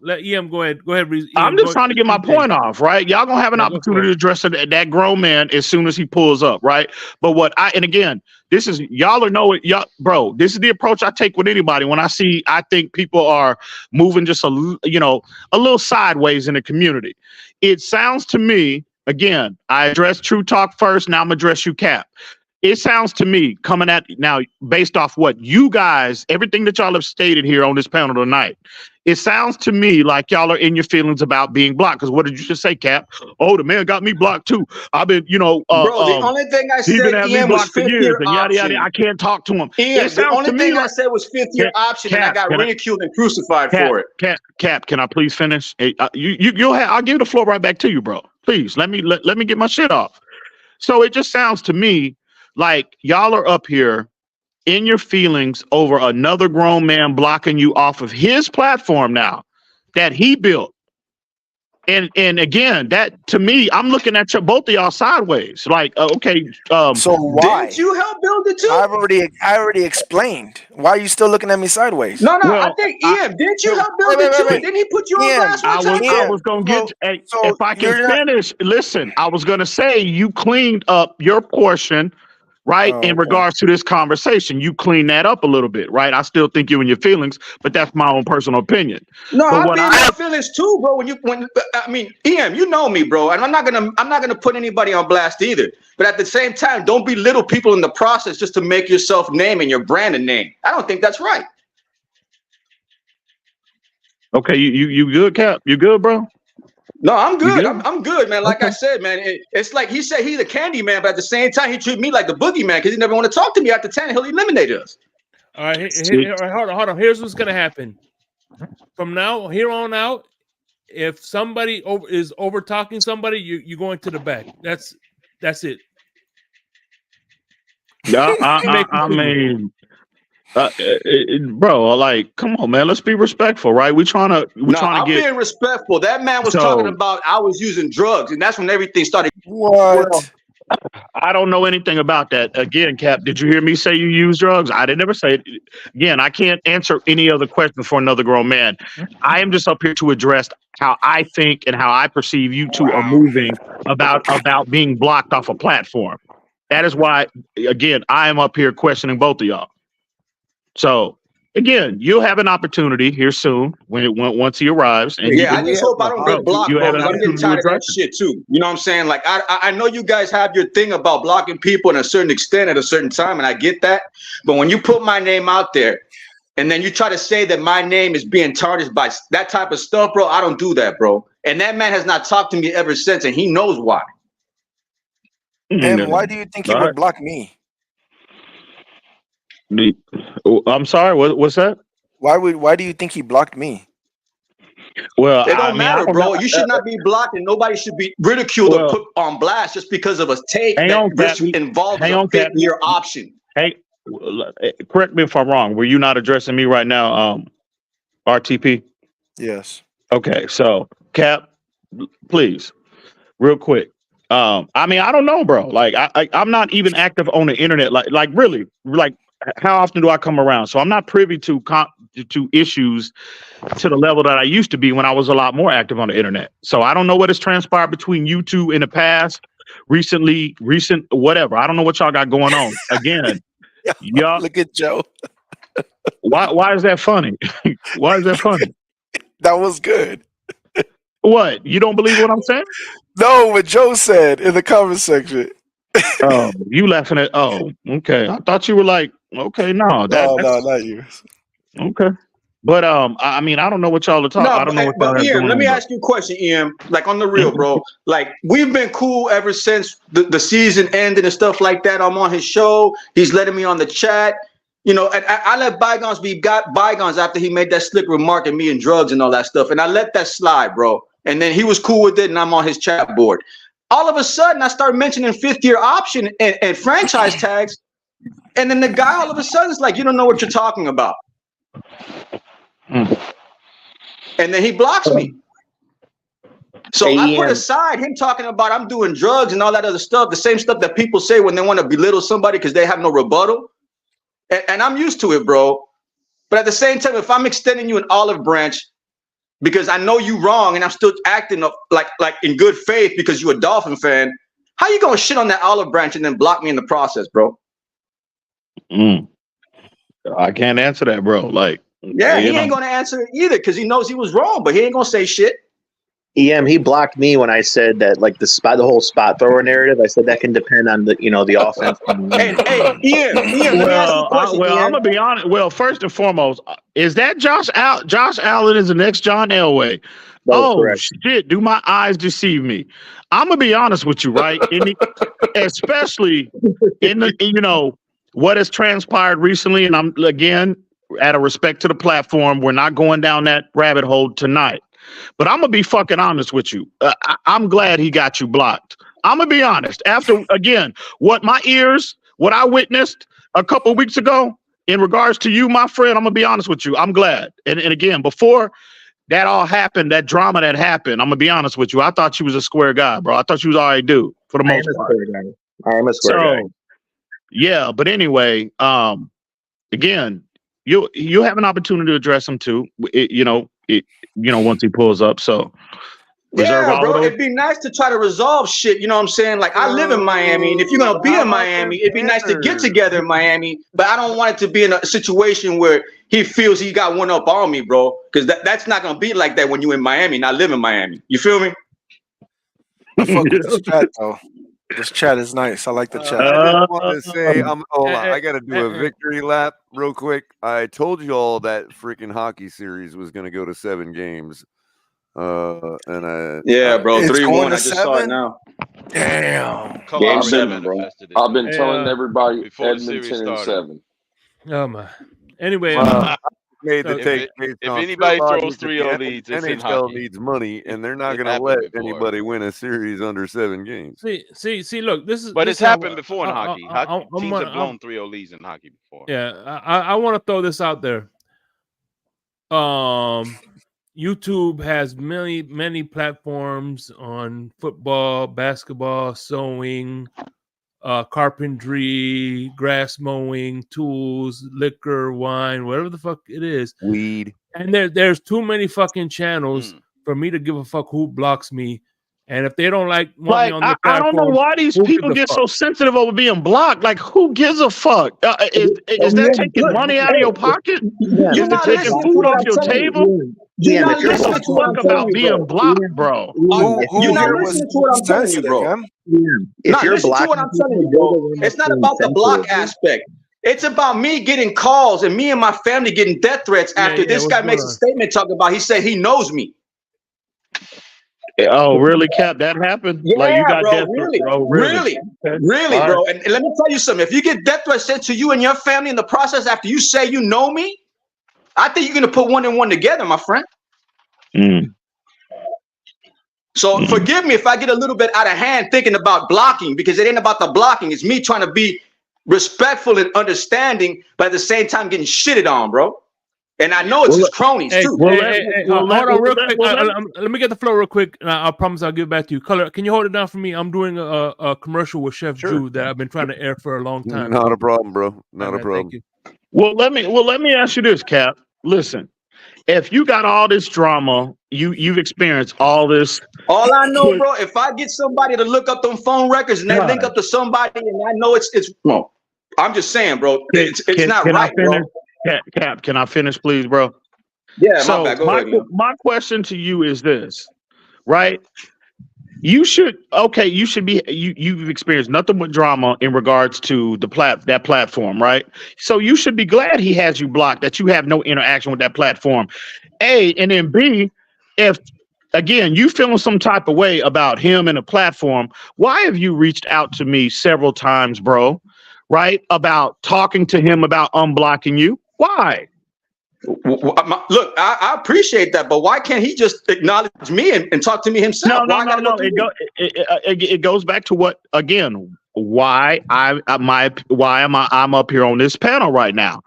Let EM go ahead. Go ahead, Reason. I'm just trying to get my point off, right? Y'all gonna have an opportunity to address that grown man as soon as he pulls up, right? But again, this is y'all know it, y'all, bro. This is the approach I take with anybody when I think people are moving just a little sideways in the community. It sounds to me. Again, I addressed True Talk first. Now I'm address you, Cap. It sounds to me coming at now based off what you guys, everything that y'all have stated here on this panel tonight. It sounds to me like y'all are in your feelings about being blocked. Because what did you just say, Cap? Oh, the man got me blocked too. I've been, bro. The only thing I said, Ian, was fifth year option. Yada. I can't talk to him. Ian, the only thing I said was fifth year option, and I got ridiculed and crucified for it. Cap, can I please finish? I'll give the floor right back to you, bro. Please let me get my shit off. So it just sounds to me like y'all are up here in your feelings over another grown man blocking you off of his platform now that he built. And again, that to me, I'm looking at both of y'all sideways. Like, okay, so why didn't you help build it too? I already explained. Why are you still looking at me sideways? No, I think Ian, didn't you help build it too? Didn't he put you on last one? I was gonna get. If I can finish, listen. I was gonna say you cleaned up your portion right? Oh, In okay. regards to this conversation, you clean that up a little bit, right? I still think you in your feelings, but that's my own personal opinion. No, But I'll what be in I my feelings too, bro. I mean, EM, you know me, bro, and I'm not gonna put anybody on blast either. But at the same time, don't belittle people in the process just to make yourself name and your brand a name. I don't think that's right. okay, you good, Cap? You good, bro? No, I'm You good. good? I'm good, man. Like I Okay. said, man, it's like he said he's a candy man, but at the same time, he treated me like the boogeyman because he never want to talk to me after 10. He'll eliminate us. All right, hold on. Here's what's gonna happen. From now here on out, if somebody is over talking somebody, you going to the back. That's it. Yeah, Make them I clear. mean, bro, like, come on, man. Let's be respectful, right? We're trying to No, I'm get. being respectful. That man was talking So, about I was using drugs, and that's when everything started. What? I don't know anything about that. Again, Cap, did you hear me say you use drugs? I didn't ever say it. Again, I can't answer any other question for another grown man. I am just up here to address how I think and how I perceive you two are moving about being blocked off a platform. That is why, again, I am up here questioning both of y'all. So, again, you'll have an opportunity here soon once he arrives. And Yeah, I just hope I don't get blocked, you bro, have an because I'm getting opportunity to tired of that address it. shit too. You know what I'm saying? Like, I know you guys have your thing about blocking people in a certain extent at a certain time, and I get that. But when you put my name out there, and then you try to say that my name is being tarnished by that type of stuff, bro, I don't do that, bro. And that man has not talked to me ever since, and he knows why. And why do you think he All would right. block me? I'm sorry. What's that? Why do you think he blocked me? Well, It I don't mean, I matter, don't know. bro. You should not be blocked, and nobody should be ridiculed or Well, put on blast just because of a take hang that on, Cap. involves Hang a on, Cap. 5th-year option. Hey, correct me if I'm wrong. Were you not addressing me right now, RTP? Yes. Okay, so Cap, please, real quick. I mean, I don't know, bro. Like, I'm not even active on the internet. Like really, like, how often do I come around? So I'm not privy to issues to the level that I used to be when I was a lot more active on the internet. So I don't know what has transpired between you two in the past, recent, whatever. I don't know what y'all got going on. Again, y'all look at Joe. Why is that funny? Why is that funny? That was good. What? You don't believe what I'm saying? No, what Joe said in the comment section. Oh, you laughing at? Oh, okay. I thought you were like, okay, no, No, that's not you. okay. But I mean, I don't know what y'all are talking. No, I don't know what y'all but have Ian, going let me on. ask you a question, Ian. Like on the real, bro. Like we've been cool ever since the season ended and stuff like that. I'm on his show. He's letting me on the chat. You know, and I let bygones be bygones after he made that slick remark at me and drugs and all that stuff. And I let that slide, bro. And then he was cool with it, and I'm on his chat board. All of a sudden, I start mentioning 5th-year option and franchise tags. And then the guy all of a sudden is like, you don't know what you're talking about. And then he blocks me. So Hey, I put Ian. aside him talking about I'm doing drugs and all that other stuff, the same stuff that people say when they want to belittle somebody because they have no rebuttal. And I'm used to it, bro. But at the same time, if I'm extending you an olive branch because I know you wrong and I'm still acting like in good faith because you're a Dolphin fan, how you gonna shit on that olive branch and then block me in the process, bro? I can't answer that, bro. Like, yeah, he ain't gonna answer it either because he knows he was wrong, but he ain't gonna say shit. EM, he blocked me when I said that, like the whole spot thrower narrative. I said that can depend on the offense. Hey, Ian, let me ask you a question. Well, Ian. I'm gonna be honest. Well, first and foremost, is that Josh Allen is the next John Elway? Oh correct. shit! Do my eyes deceive me? I'm gonna be honest with you, right? Especially in the what has transpired recently, and I'm again out of respect to the platform, we're not going down that rabbit hole tonight. But I'm gonna be fucking honest with you. I'm glad he got you blocked. I'm gonna be honest. After again, what I witnessed a couple of weeks ago in regards to you, my friend, I'm gonna be honest with you. I'm glad. And again, before that all happened, that drama that happened, I'm gonna be honest with you. I thought you was a square guy, bro. I thought you was all right dude for the most part. I am a square guy. Yeah, but anyway, again, you have an opportunity to address him too. Once he pulls up. So Reserve all bro. of those? It'd be nice to try to resolve shit. You know what I'm saying? Like, I live in Miami, and if you're gonna be in Miami, it'd be nice to get together in Miami. But I don't want it to be in a situation where he feels he got one up on me, bro. Because that's not gonna be like that when you're in Miami and I live in Miami. You feel me? I fuck with this chat though. This chat is nice. I like the chat. I just want to say, hold on. I got to do a victory lap real quick. I told you all that freaking hockey series was going to go to 7 games. Bro, 3-1. I just saw it now. Damn. Game 7, bro. I've been telling everybody before the series Edmonton and started. 7. Oh my. Anyway, made the take. If anybody throws 3-0 leads, it's in NHL hockey. needs money, and they're not It going to happened let before. anybody win a series under 7 games. See. Look, this is. But this it's is how- happened before in hockey. Teams have blown 3-0 leads in hockey before. Yeah, I want to throw this out there. YouTube has many platforms on football, basketball, sewing, carpentry, grass mowing, tools, liquor, wine, whatever the fuck it is. Weed. And there's too many fucking channels for me to give a fuck who blocks me. And if they don't want me on the I don't know platform, why these who gives people a get fuck? so sensitive over being blocked. Like, who gives a fuck? Is that taking money out of your pocket? Is it taking food off your table? You're not Who gives a listening to what I'm fuck telling about you, being bro. blocked, bro? You're not listening to what I'm telling you, bro. If you're listen to what I'm telling you, bro. It's not about the block aspect. It's about me getting calls and me and my family getting death threats after this guy makes a statement talking about he said he knows me. Oh, really, Cap? That happened? Yeah, Like, you got bro, death really, threats, bro? really, All bro. right. And let me tell you something. If you get death threats sent to you and your family in the process after you say you know me, I think you're gonna put 1 and 1 together, my friend. So forgive me if I get a little bit out of hand thinking about blocking, because it ain't about the blocking. It's me trying to be respectful and understanding, but at the same time getting shitted on, bro. And I know it's his cronies too. Hold on real quick. Let me get the flow real quick, and I promise I'll give it back to you. Color, can you hold it down for me? I'm doing a commercial with Chef Drew that I've been trying to air for a long time. Not a problem, bro. Not a problem. Thank you. Well, let me ask you this, Cap. Listen, if you got all this drama, you've experienced all this. All I know, bro, if I get somebody to look up them phone records and they link up to somebody, and I know it's no, I'm just saying, bro, it's not right, bro. Cap, can I finish, please, bro? Yeah, so my bad. Go ahead, man. My question to you is this, right? You've experienced nothing but drama in regards to that platform, right? So you should be glad he has you blocked, that you have no interaction with that platform. A, and then B, if again you feeling some type of way about him and the platform, why have you reached out to me several times, bro? Right? About talking to him about unblocking you? Why? Look, I appreciate that, but why can't he just acknowledge me and talk to me himself? No. It goes back to what again? Why I'm up here on this panel right now?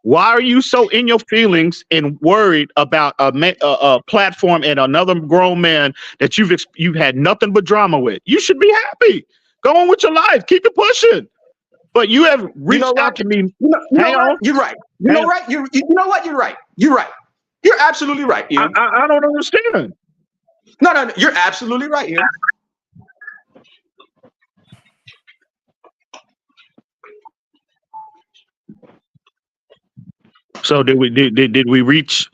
Why are you so in your feelings and worried about a platform and another grown man that you've had nothing but drama with? You should be happy. Go on with your life. Keep it pushing. But you have reached out to me. Hang on. You're right. You know what? You know what? You're right. You're right. You're absolutely right. Ian. I don't understand. No. You're absolutely right, Ian. So did we reach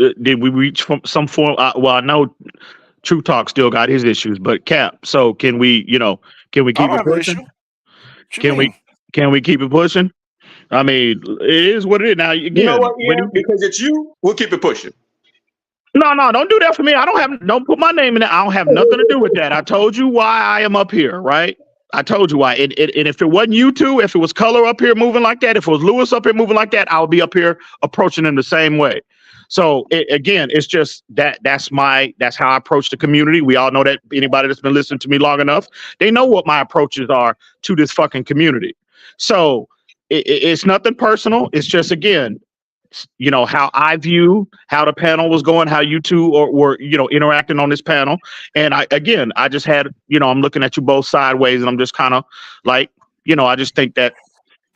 from some form? Well, I know True Talk still got his issues, but Cap. So can we keep it pushing? Can we keep it pushing? I mean, it is what it is. Now, again, you know what, Ian? Because it's you, we'll keep it pushing. No, don't do that for me. Don't put my name in it. I don't have nothing to do with that. I told you why I am up here, right? I told you why. And if it wasn't you two, if it was Color up here moving like that, if it was Lewis up here moving like that, I would be up here approaching them the same way. So again, it's just that's how I approach the community. We all know that. Anybody that's been listening to me long enough, they know what my approaches are to this fucking community. So it's nothing personal. It's just, again, how I view how the panel was going, how you two were interacting on this panel. And I just had, I'm looking at you both sideways, and I'm just kind of like, I just think that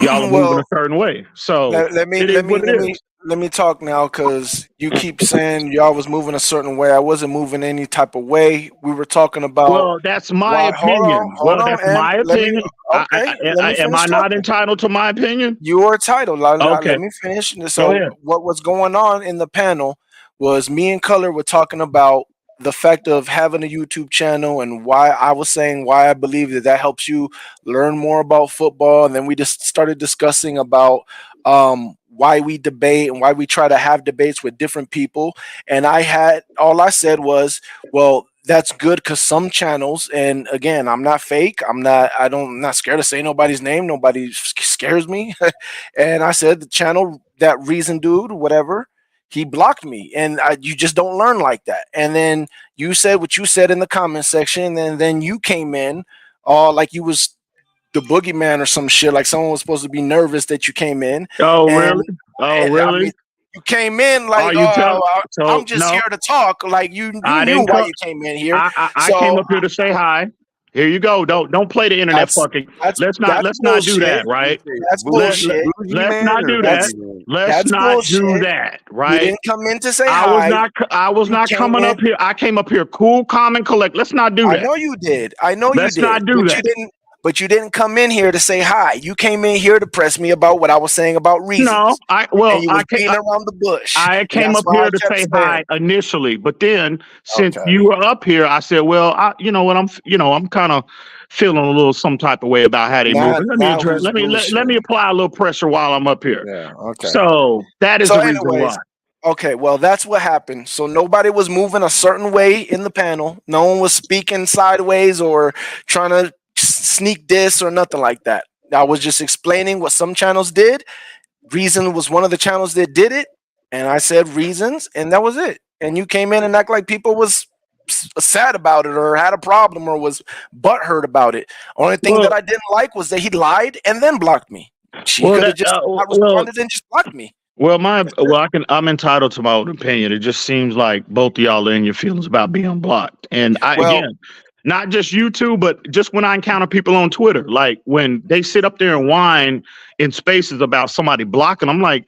y'all are moving a certain way. So let me let me talk now because you keep saying y'all was moving a certain way. I wasn't moving any type of way. We were talking about Well, that's my why. opinion. Hold Well, on, that's and my let me. opinion. Okay, let me Am finish I not talking. entitled to my opinion? You are titled. Okay, Let me finish. go So, ahead. what was going on in the panel was me and Color were talking about the fact of having a YouTube channel and why I was saying why I believe that helps you learn more about football. And then we just started discussing about why we debate and why we try to have debates with different people. And all I said was, well, that's good because some channels, and again, I'm not fake. I'm not scared to say nobody's name. Nobody scares me. And I said the channel, that Reason Dude, whatever, he blocked me, and you just don't learn like that. And then you said what you said in the comment section, and then you came in, like you was the boogeyman or some shit. Like someone was supposed to be nervous that you came in, Oh, and really? Oh, I mean, really? you came in like, Are you telling? I'm So just no, here to talk. Like you I knew didn't why come. you came in here. I came So up here to say hi. Here you go. Don't play the internet that's fucking. that's Let's that's not do bullshit. that, right? That's bullshit. Let's not do that. That's Let's that's not do bullshit. that, You right? didn't come in to say hi. I was You not came coming in. up here. I came up here cool, calm, and collect. Let's not do I that. know you did. I know you Let's did. not do But that. you didn't. But you didn't come in here to say hi. You came in here to press me about what I was saying about No, reasons, and you was beating I around the bush. I And came that's up why I here to kept say saying, hi initially, but then since okay. you were up here, I said, well, you know what, I'm kind of feeling a little some type of way about how they moving. Let me Now address. who's Let me bullshitting? apply a little pressure while I'm up here. Yeah. Okay. So that is So, the reason why. anyways, okay. Well, that's what happened. So nobody was moving a certain way in the panel. No one was speaking sideways or trying to sneak diss or nothing like that. I was just explaining what some channels did. Reason was one of the channels that did it, and I said reasons, and that was it. And you came in and act like people was sad about it or had a problem or was butthurt about it. Only thing that Well, I didn't like was that he lied and then blocked me. She well, could that have just not well, responded and just blocked me. well, I'm entitled to my own opinion. It just seems like both of y'all are in your feelings about being blocked, and Well, not just you two, but just when I encounter people on Twitter, like when they sit up there and whine in spaces about somebody blocking, I'm like,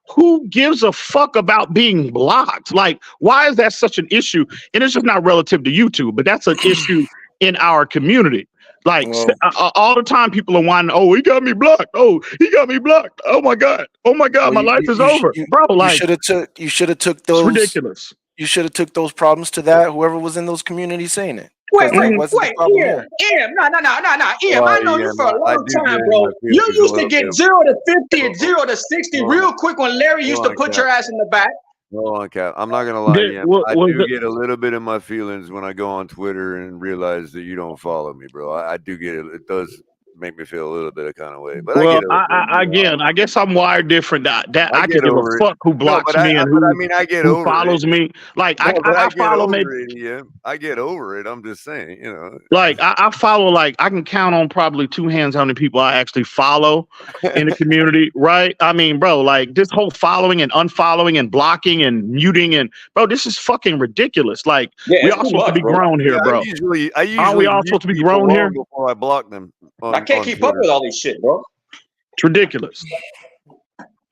who gives a fuck about being blocked? Like, why is that such an issue? And it's just not relative to you two, but that's an issue in our community. Like well, all the time, people are whining, "Oh, he got me blocked. Oh, he got me blocked. Oh my god. Oh my god, well, my life is over, bro." Like, you should have took it's those ridiculous. you should have took those problems to that whoever was in those communities saying it, Wait, because that wait, wasn't the wait, problem Ian, here. Ian, no, Ian, Oh I know you yeah, for a I long do time, get in bro. my You feelings a used to little get bit. 0 to 50 and Hold 0 to 60 on, real quick when Larry used hold to on, put Cap. your ass in the back. Hold on, Cap. I'm not gonna lie, Did, yeah. wa- I was do the, get a little bit in my feelings when I go on Twitter and realize that you don't follow me, bro. I do get it. It does make me feel a little bit of kind of way, but I Well, get over it. again, I guess I'm wired different. That I I could get give a over it. fuck who No, blocks me and but I mean, I get who over it. follows me. Like No, but I I get follow maybe. over it, Ian. I get over it. I'm just saying, you know. Like I follow, like I can count on probably two hands how many people I actually follow in the community, right? I mean, bro, like this whole following and unfollowing and blocking and muting and bro, this is fucking ridiculous. Like Yeah, we it's all too supposed to much, be bro. grown Yeah, here, bro. I Aren't we usually all mute supposed to be people grown here? long before I block them I can't on keep up Twitter. with all this shit, bro. It's ridiculous.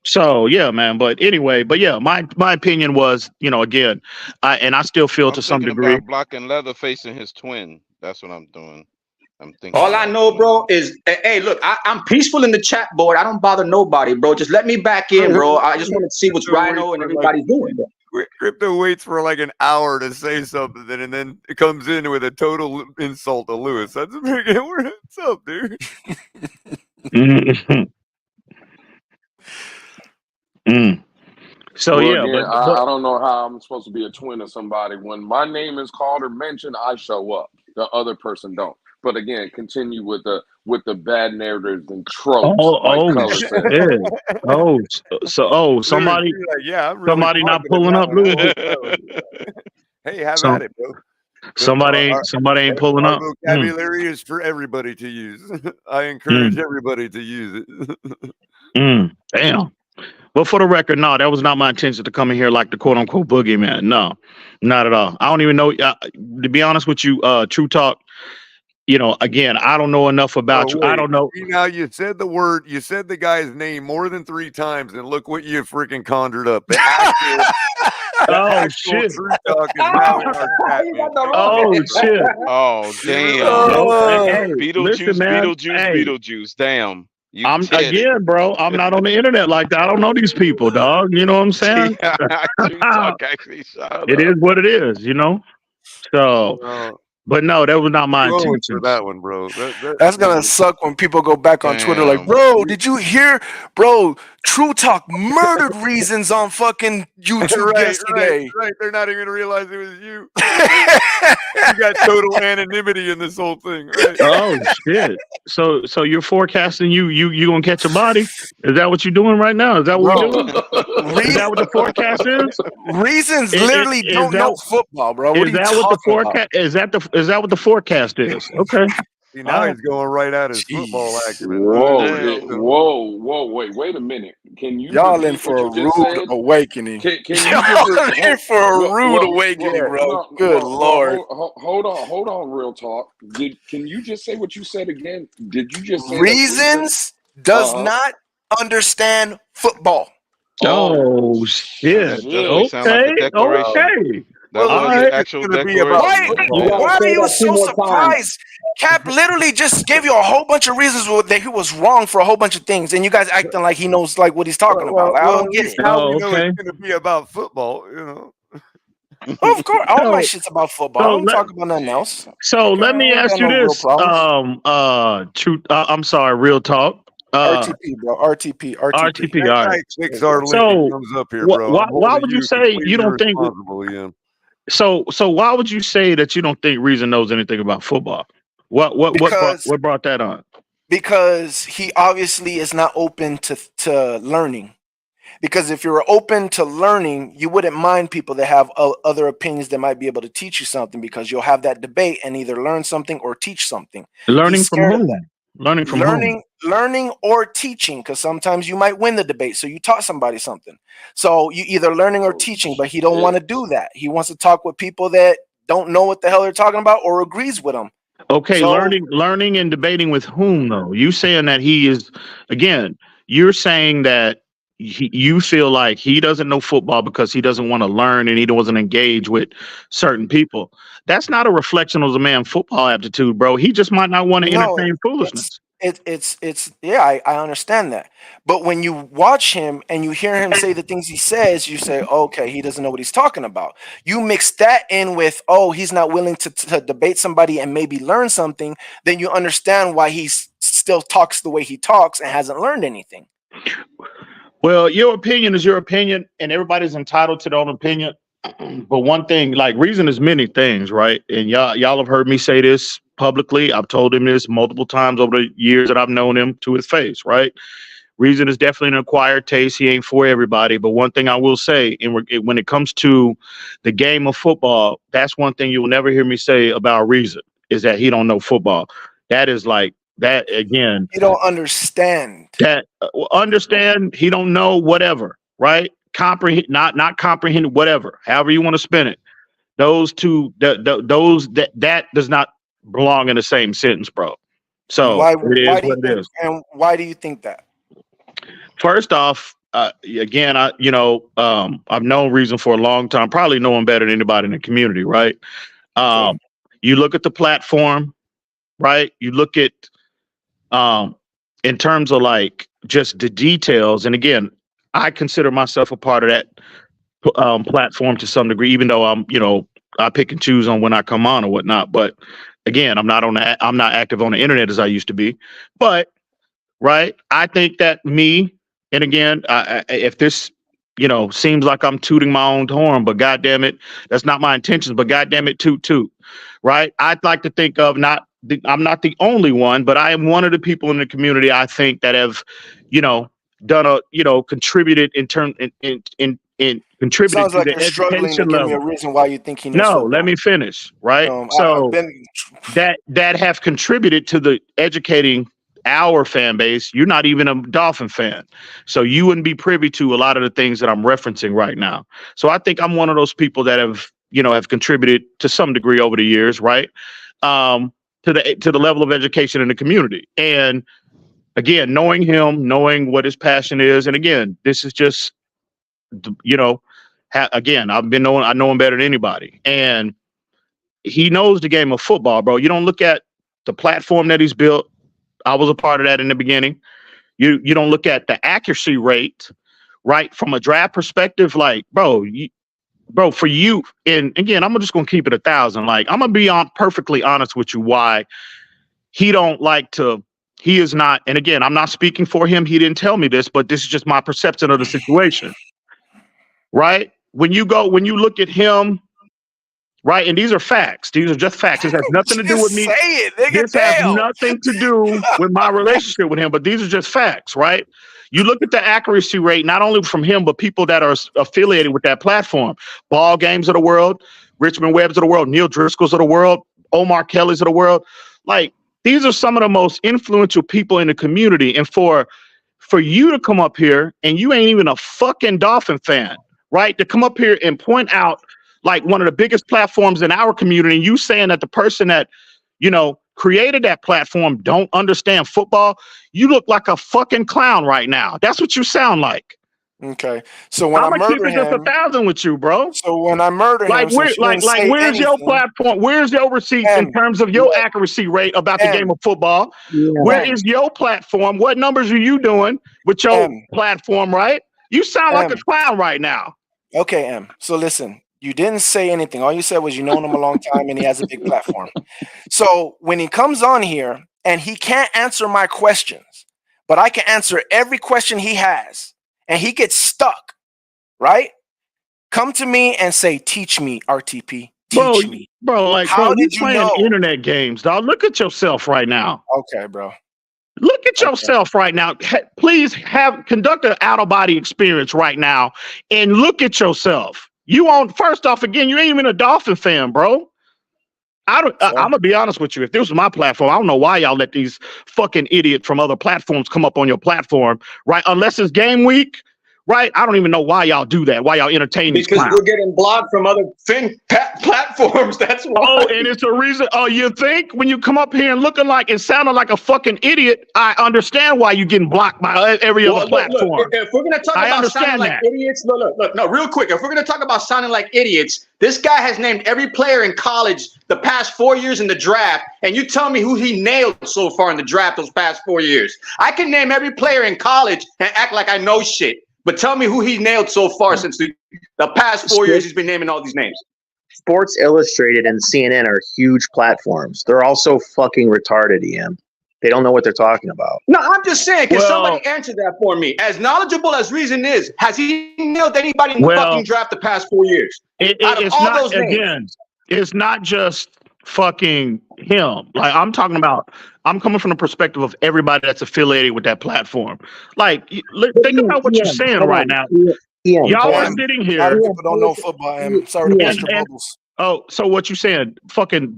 So yeah, man. But anyway, but yeah, my opinion was, again, I still feel to I'm some thinking degree. about blocking Leatherface and his twin. That's what I'm doing. I'm thinking All I about know, doing bro, that. is hey, look, I'm peaceful in the chat board. I don't bother nobody, bro. Just let me back in, bro. I just want to see what's Rhino and everybody's doing, bro. Crypto waits for like an hour to say something, and then it comes in with a total insult to Lewis. That's what's up, dude? So Well, yeah, again, but I don't know how I'm supposed to be a twin of somebody. When my name is called or mentioned, I show up. The other person don't. But again, continue with the bad narratives and tropes, like Color said. shit. Lewis, Somebody you're like, yeah, I'm really somebody not confident pulling now, up, and I Lewis. won't tell. Hey, have So at it, bro. somebody ain't pulling Our up. vocabulary is for everybody to use. I encourage everybody to use it. Damn. But for the record, no, that was not my intention to come in here like the quote unquote boogeyman. No, not at all. I don't even know. To be honest with you, True Talk, again, I don't know enough about you. I don't know. Now you said the guy's name more than 3 times, and look what you freaking conjured up. The actual shit. True Talk is now in our chat. Oh shit. Oh Hey, damn. listen, man. Hey, Beetlejuice. Damn. You I'm did it. again, bro. I'm not on the internet like that. I don't know these people, dog. You know what I'm saying? True Talk actually shut It up. is what it is, So, but no, that was not my For intentions. that one, bro. That's gonna suck when people go back on Twitter like, Damn. bro, did you hear? Bro, True Talk murdered Reasons on fucking YouTube yesterday. Right. They're not even gonna realize it was you. You got total anonymity in this whole thing, right? Oh shit! So you're forecasting you gonna catch a body? Is that what you're doing right now? Is that what we're doing? Is that what the forecast is? Reasons literally don't know football, bro. What are you talking about? Is that what the forecast is? Okay. See, now he's going right at his football acumen. Whoa, wait a minute. Can you y'all repeat in for what a you just rude said? awakening? Can you Y'all just in for a rude awakening, bro. Good Lord. Hold on, real talk. Can you just say what you said again? Did you just say Reasons does not understand football. Oh shit! That definitely sounds like a declaration. Okay. That was an actual declaration. Why are you so surprised? Cap literally just gave you a whole bunch of reasons that he was wrong for a whole bunch of things, and you guys acting like he knows like what he's talking about. Like, I don't get it. How we know it's going to be about football, Of course, all my shit's about football. I don't talk about nothing else. So let me ask you this. I'm sorry, real talk. RTP, bro. RTP. All right. So comes up here, bro. Why would you say you don't think? So why would you say that you don't think Reason knows anything about football? What brought that on? Because he obviously is not open to learning. Because if you're open to learning, you wouldn't mind people that have other opinions that might be able to teach you something, because you'll have that debate and either learn something or teach something. Learning from whom? Learning from whom? Learning or teaching, because sometimes you might win the debate, so you taught somebody something. So you either learning or teaching, but he don't want to do that. He wants to talk with people that don't know what the hell they're talking about or agrees with them. Okay, so, learning and debating with whom though? You saying that he is, again, you're saying that you feel like he doesn't know football because he doesn't want to learn and he doesn't engage with certain people. That's not a reflection of the man's football aptitude, bro. He just might not want to entertain foolishness. It's I understand that. But when you watch him and you hear him say the things he says, you say, okay, he doesn't know what he's talking about. You mix that in with, oh, he's not willing to debate somebody and maybe learn something, then you understand why he still talks the way he talks and hasn't learned anything. Well, your opinion is your opinion, and everybody's entitled to their own opinion. But one thing, like, Reason is many things, right? And y'all have heard me say this publicly. I've told him this multiple times over the years that I've known him to his face, right? Reason is definitely an acquired taste. He ain't for everybody. But one thing I will say, when it comes to the game of football, that's one thing you will never hear me say about Reason, is that he don't know football. That is like, that again. You don't understand. That understand, he don't know, whatever, right? Comprehend, not comprehend, whatever, however you want to spin it. Those two, that does not belong in the same sentence, bro. So why it is. And why do you think that? First off, again, I've known Reason for a long time, probably know him better than anybody in the community, right? You look at the platform, right? You look at in terms of like just the details, and again, I consider myself a part of that platform to some degree, even though I pick and choose on when I come on or whatnot. But again, I'm not active on the internet as I used to be. But right, I think that me, and again, if this seems like I'm tooting my own horn, but goddamn it, that's not my intentions. But goddamn it, toot, right? I'd like to think of I'm not the only one, but I am one of the people in the community I think that have, done contributed in contributed Sounds to like the you're struggling to education give me a level. reason why you think he knows. No, football. let me finish. Right, so that have contributed to the educating our fan base. You're not even a Dolphin fan, so you wouldn't be privy to a lot of the things that I'm referencing right now. So I think I'm one of those people that have contributed to some degree over the years, right? To to the level of education in the community. And again, knowing him, knowing what his passion is, and again, this is just, you know, again, I know him better than anybody, and he knows the game of football, bro. You don't look at the platform that he's built. I was a part of that in the beginning. You don't look at the accuracy rate, right? From a draft perspective, like, bro, for you, and again, I'm just gonna keep it 1,000. Like, I'm gonna be perfectly honest with you why he don't like to. He is not, and again, I'm not speaking for him. He didn't tell me this, but this is just my perception of the situation. Right? When you look at him, right, and these are facts. These are just facts. This has nothing to do with me. Say it, nigga. This has nothing to do with my relationship with him, but these are just facts, right? You look at the accuracy rate, not only from him, but people that are affiliated with that platform. Ball Games of the world, Richmond Webbs of the world, Neil Driscoll's of the world, Omar Kelly's of the world. Like, these are some of the most influential people in the community. And for you to come up here and you ain't even a fucking Dolphin fan, right? To come up here and point out like one of the biggest platforms in our community, and you saying that the person that, you know, created that platform don't understand football, you look like a fucking clown right now. That's what you sound like. Okay, so when I'm I gonna keep murder it just him, 1,000 with you, bro. So when I murder him, since you didn't say where's your anything- platform? Where's your receipts in terms of your accuracy rate about the game of football? Where is your platform? What numbers are you doing with your platform? Right? You sound like a clown right now. Okay, M. So listen, you didn't say anything. All you said was you known him a long time and he has a big platform. So when he comes on here and he can't answer my questions, but I can answer every question he has, and he gets stuck, right? Come to me and say, "Teach me, RTP. Teach me." Bro, like, how you did you playing know? internet games, dog? Look at yourself right now. Okay, bro. Look at yourself right now. Please conduct an out of body experience right now and look at yourself. First off, again, you ain't even a Dolphin fan, bro. I'm gonna be honest with you. If this was my platform, I don't know why y'all let these fucking idiots from other platforms come up on your platform, right? Unless it's game week, right? I don't even know why y'all do that. Why y'all entertain these Because clowns. we're getting blocked from other platforms. That's why. Oh, and it's a reason. Oh, you think when you come up here and looking like and sounding like a fucking idiot, I understand why you're getting blocked by every other platform. Look, if we're gonna talk about sounding like idiots, no, real quick. If we're gonna talk about sounding like idiots, this guy has named every player in college the past 4 years in the draft, and you tell me who he nailed so far in the draft those past 4 years. I can name every player in college and act like I know shit, but tell me who he nailed so far since the past 4 years he's been naming all these names. Sports Illustrated and CNN are huge platforms. They're also fucking retarded, Ian. They don't know what they're talking about. No, I'm just saying, can somebody answer that for me? As knowledgeable as Reason is, has he nailed anybody in the fucking draft the past 4 years? It's not just fucking him. Like, I'm coming from the perspective of everybody that's affiliated with that platform. Like, think about what you're saying right now. Y'all are sitting here. A lot of people don't know football. I'm sorry to bust your bubbles. Oh, so what you saying? Fucking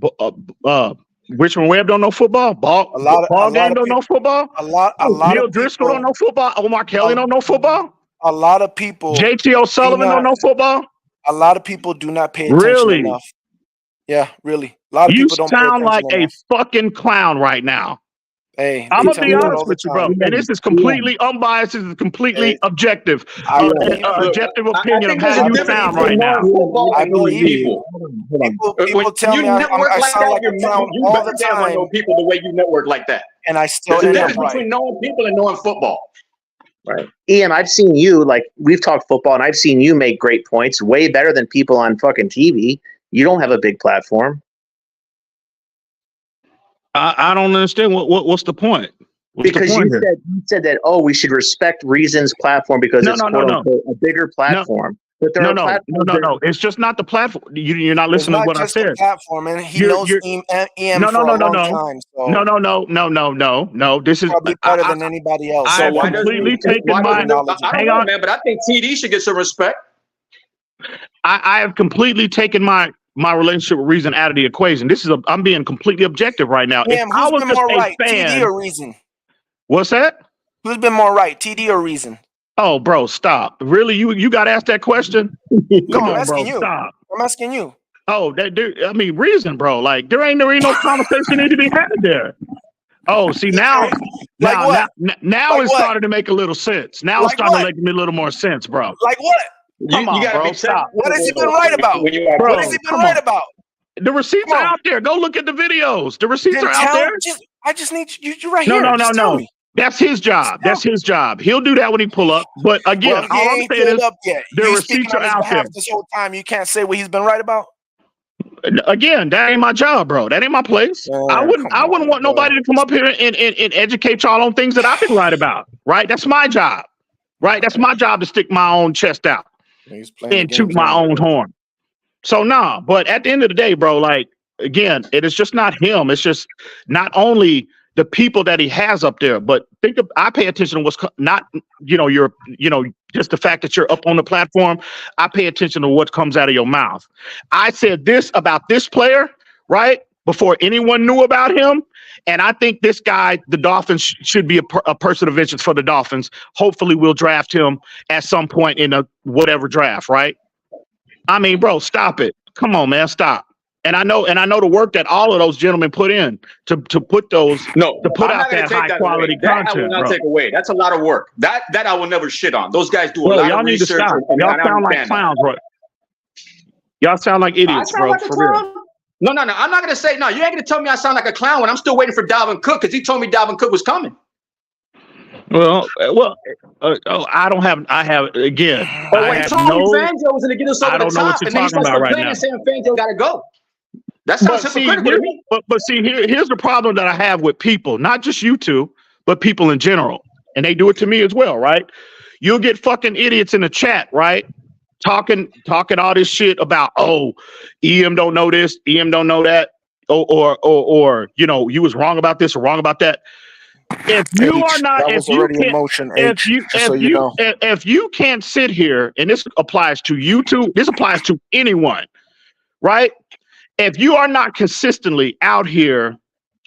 Richmond Webb don't know football. Ball Game don't know football. A lot Neil of Driscoll people don't know football. Omar Kelly don't know football. A lot of people. JT O'Sullivan don't know football. A lot of people do not pay attention enough. Yeah, really. A lot of people don't pay attention sound like enough. a fucking clown right now. Hey, I'm gonna be honest with you, bro. And this is completely unbiased. This is completely objective. Objective opinion of how you sound right now. I believe people. People tell me I sound like a clown all the time. I know people the way you network like that. And I still There's a end up difference right. between knowing people and knowing football. Right. Ian, I've seen you, like, we've talked football, and I've seen you make great points, way better than people on fucking TV. You don't have a big platform. I don't understand. What's the point? Because you said that, we should respect Reason's platform because it's a bigger platform. But there no. It's just not the platform. You're not listening to what I said. It's not just the platform, and he knows EM for a long time. So No. This is probably better than anybody else. I have completely taken my. Hang on, man, but I think TD should get some respect. I have completely taken my relationship with Reason out of the equation. I'm being completely objective right now. Damn, if I was been just more a right, fan, TD or Reason? What's that? Who's been more right, TD or Reason? Oh, bro, stop! Really, you got to ask that question? No, I'm asking you. Stop. I'm asking you. Oh, that dude. I mean, reason, bro. Like there ain't no conversation need to be had there. Oh, see now Like it's what? starting to make a little sense. Now it's Like starting what? to make me a little more sense, bro. Like what? Come on, gotta bro. be Stop. What has he been right about? Bro, What has he been come right on. about? The receipts are out there. Go look at the videos. The receipts Then are out there. I just need you right No, here. no, no, Just tell no. me. That's his job. That's his job. He'll do that when he pull up. But again, Well, he all I'm ain't saying filled is up yet. the You receipts speaking are on his out there. behalf this whole time. You can't say what he's been right about. Again, that ain't my job, bro. That ain't my place. I wouldn't want nobody to come up here and educate y'all on things that I've been right about. Right? That's my job. Right? That's my job to stick my own chest out and toot my own horn. So nah, but at the end of the day, bro, like again, it is just not him. It's just not only the people that he has up there, but I pay attention to what's not, just the fact that you're up on the platform. I pay attention to what comes out of your mouth. I said this about this player, right? Before anyone knew about him. And I think this guy, the Dolphins should be a person of interest for the Dolphins. Hopefully we'll draft him at some point in a whatever draft, right? I mean, bro, stop it. Come on, man, stop. And I know the work that all of those gentlemen put in to put those I'm out not gonna that take high that quality away. That I will content, not bro. take away. That's a lot of work. That I will never shit on. Those guys do a Bro, lot y'all of need to research. stop. And Y'all I sound like understand clowns, bro. Y'all sound like that. I idiots, sound bro. like a For real. clown. No. I'm not gonna say no. You ain't gonna tell me I sound like a clown when I'm still waiting for Dalvin Cook because he told me Dalvin Cook was coming. Well, I have again. But I when he have told me no. Fangio was gonna get us over I the don't know what top, you're and then he talking starts about right complaining now. and saying Fangio gotta go. That sounds But see, hypocritical to me. here's the problem that I have with people, not just you two, but people in general, and they do it to me as well, right? You'll get fucking idiots in the chat, right? Talking all this shit about, oh, EM don't know this, EM don't know that, or you was wrong about this or wrong about that. If you are not, that was already in motion. if you can't sit here, and this applies to you two, this applies to anyone, right? If you are not consistently out here,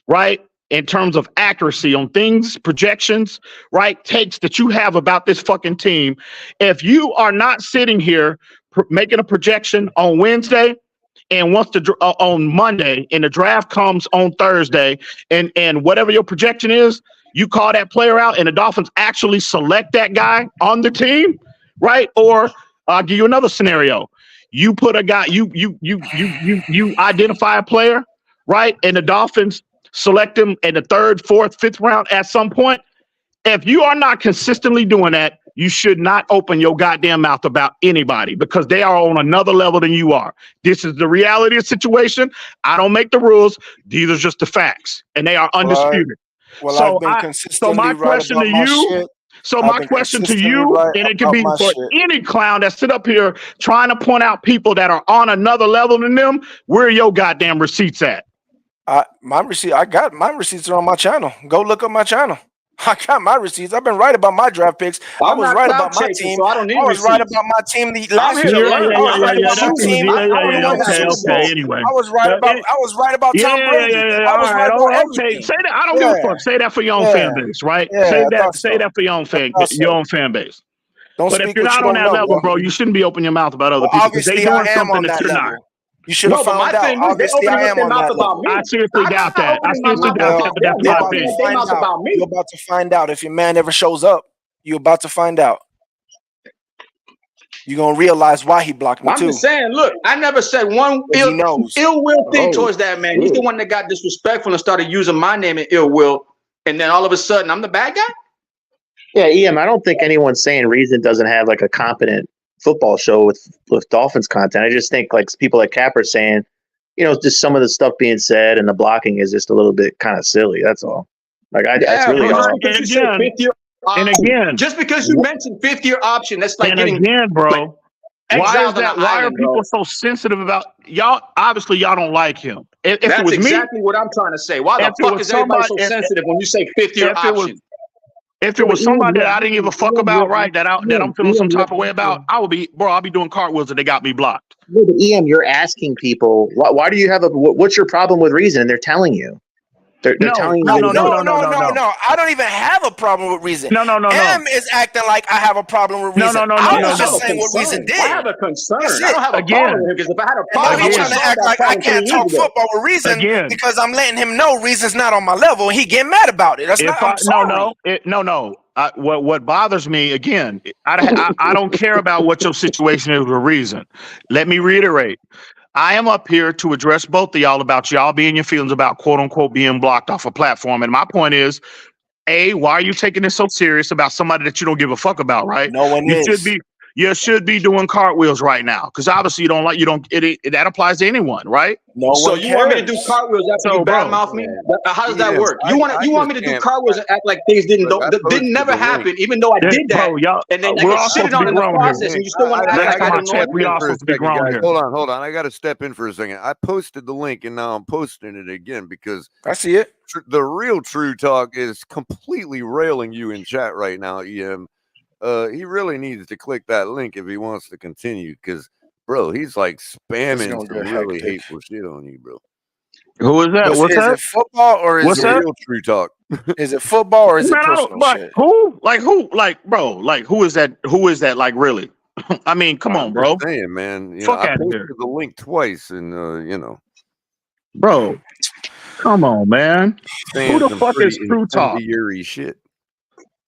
right, in terms of accuracy on things, projections, right, takes that you have about this fucking team, if you are not sitting here making a projection on Wednesday, and once on Monday, and the draft comes on Thursday, and whatever your projection is, you call that player out, and the Dolphins actually select that guy on the team, right? Or I'll give you another scenario. You put a guy, you identify a player, right? And the Dolphins select him in the 3rd, 4th, 5th round at some point. If you are not consistently doing that, you should not open your goddamn mouth about anybody because they are on another level than you are. This is the reality of the situation. I don't make the rules. These are just the facts, and they are undisputed. I've been consistently my right question about to my you. shit. So I've my been question to consistently you, right and it can about be my for shit. any clown that sit up here trying to point out people that are on another level than them, where are your goddamn receipts at? I got my receipts are on my channel. Go look up my channel. I got my receipts. I've been right about my draft picks. I was right about my team. so I don't need I was right receipts. about my team the I'm last here to year. learn. I was right about my That's team. I won the Super Bowl. anyway. I was right about Tom Brady. I was right about everything. Say that. I don't give a fuck. Say that for your own fan base, right? Yeah, Say I thought that for your own fan base. Don't But if speak you're what not you on don't that know, level, bro. bro, you shouldn't be opening your mouth about other Well, people because they obviously doing I am something on that that you're level. not. You should have No, but my found out. thing is they Obviously, I opening up am their on mouth that about level. me. I seriously I'm doubt not that. I opening my seriously mouth doubt about that, but that's them. They're my You're about opening opinion. to their find mouth out. about me. You're about to find out. If your man ever shows up, you're about to find out. You're gonna realize why he blocked me I'm too. just saying, look, I never said one Because he knows. ill will thing Oh, towards that man. He's the one that got disrespectful and started using my name in ill will. And then all of a sudden, I'm the bad guy? Yeah, EM, I don't think anyone's saying Reason doesn't have like a competent football show with Dolphins content. I just think like people like Cap are saying, just some of the stuff being said and the blocking is just a little bit kind of silly. That's all. Like that's really bro, all. just because you say fifth year option, And again, just because you mentioned fifth year option, that's like and getting again, bro, like, why is exiled on that? an Why are island, people bro. so sensitive about y'all? Obviously, y'all don't like him. If it That's was exactly me, what I'm trying to say. Why the if it fuck was is everybody so somebody, sensitive when you say fifth year if it was option? if it was somebody that I didn't give a fuck about, right? That I'm feeling some type of way about, I'll be doing cartwheels and they got me blocked. No, but EM, you're asking people why do you have what's your problem with Reason? And they're telling you. They're telling you. No. I don't even have a problem with Reason. No. M is acting like I have a problem with Reason. I was just saying what Reason did. I have a concern. That's I it. don't have a problem with him because if I had a And now problem, I he's would trying have to act solved like that I problem can't 3 talk years ago. football with Reason because I'm letting him know Reason's not on my level, and he getting mad about it. That's not. I'm sorry. No. What bothers me again, I don't care about what your situation is with Reason. Let me reiterate. I am up here to address both of y'all about y'all being your feelings about quote unquote being blocked off a platform. And my point is, A, why are you taking this so serious about somebody that you don't give a fuck about, right? No one is. You should be doing cartwheels right now because obviously that applies to anyone, right? So you want me to do cartwheels after you badmouth me? How does that work? You want me to do cartwheels and act like things didn't never happen, even though I did that, and then I get shitted on in the process, and you still want to act like I didn't know we all supposed to be grown here. Hold on. I got to step in for a second. I posted the link, and now I'm posting it again because I see it. The real True Talk is completely railing you in chat right now, EM. He really needs to click that link if he wants to continue because, bro, he's like spamming some really hateful shit on you, bro. Who is that? What's that? Is it football or is it real True Talk? Is it football or is it personal shit? Who? Bro? Like, who is that? Who is that? Like, really? I mean, come on, bro. Saying, man, Fuck I out of posted here. the link twice, and bro, come on, man. Who the fuck is True Talk? Shit.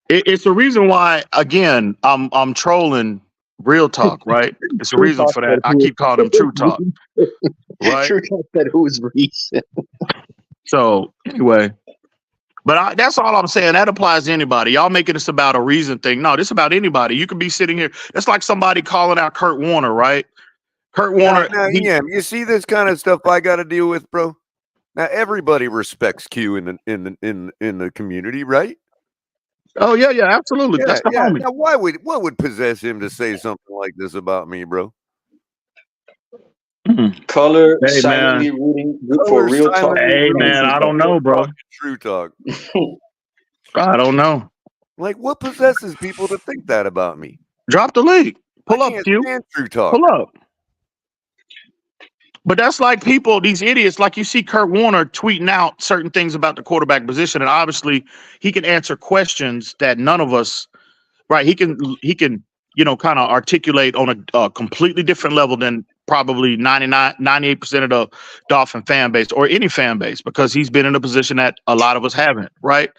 It's the reason why, again, I'm trolling Real Talk, right? It's a reason for that. I keep calling him True Talk. Right? True Talk said who's Reason. So anyway, but that's all I'm saying. That applies to anybody. Y'all making this about a Reason thing. No, this is about anybody. You could be sitting here. That's like somebody calling out Kurt Warner, right? Kurt Warner. You see this kind of stuff I got to deal with, bro. Now everybody respects Q in the community, right? Oh yeah, absolutely. Yeah, that's the homie. Now, what would possess him to say something like this about me, bro? Color silently rooting for Real Talk. Hey man, I don't know, bro. True Talk. I don't know. Like, what possesses people to think that about me? Drop the link. Pull up, Q. True Talk. Pull up. But that's like people, these idiots, like you see Kurt Warner tweeting out certain things about the quarterback position, and obviously he can answer questions that none of us, right? He can, kind of articulate on a completely different level than probably 98% of the Dolphin fan base or any fan base, because he's been in a position that a lot of us haven't, right?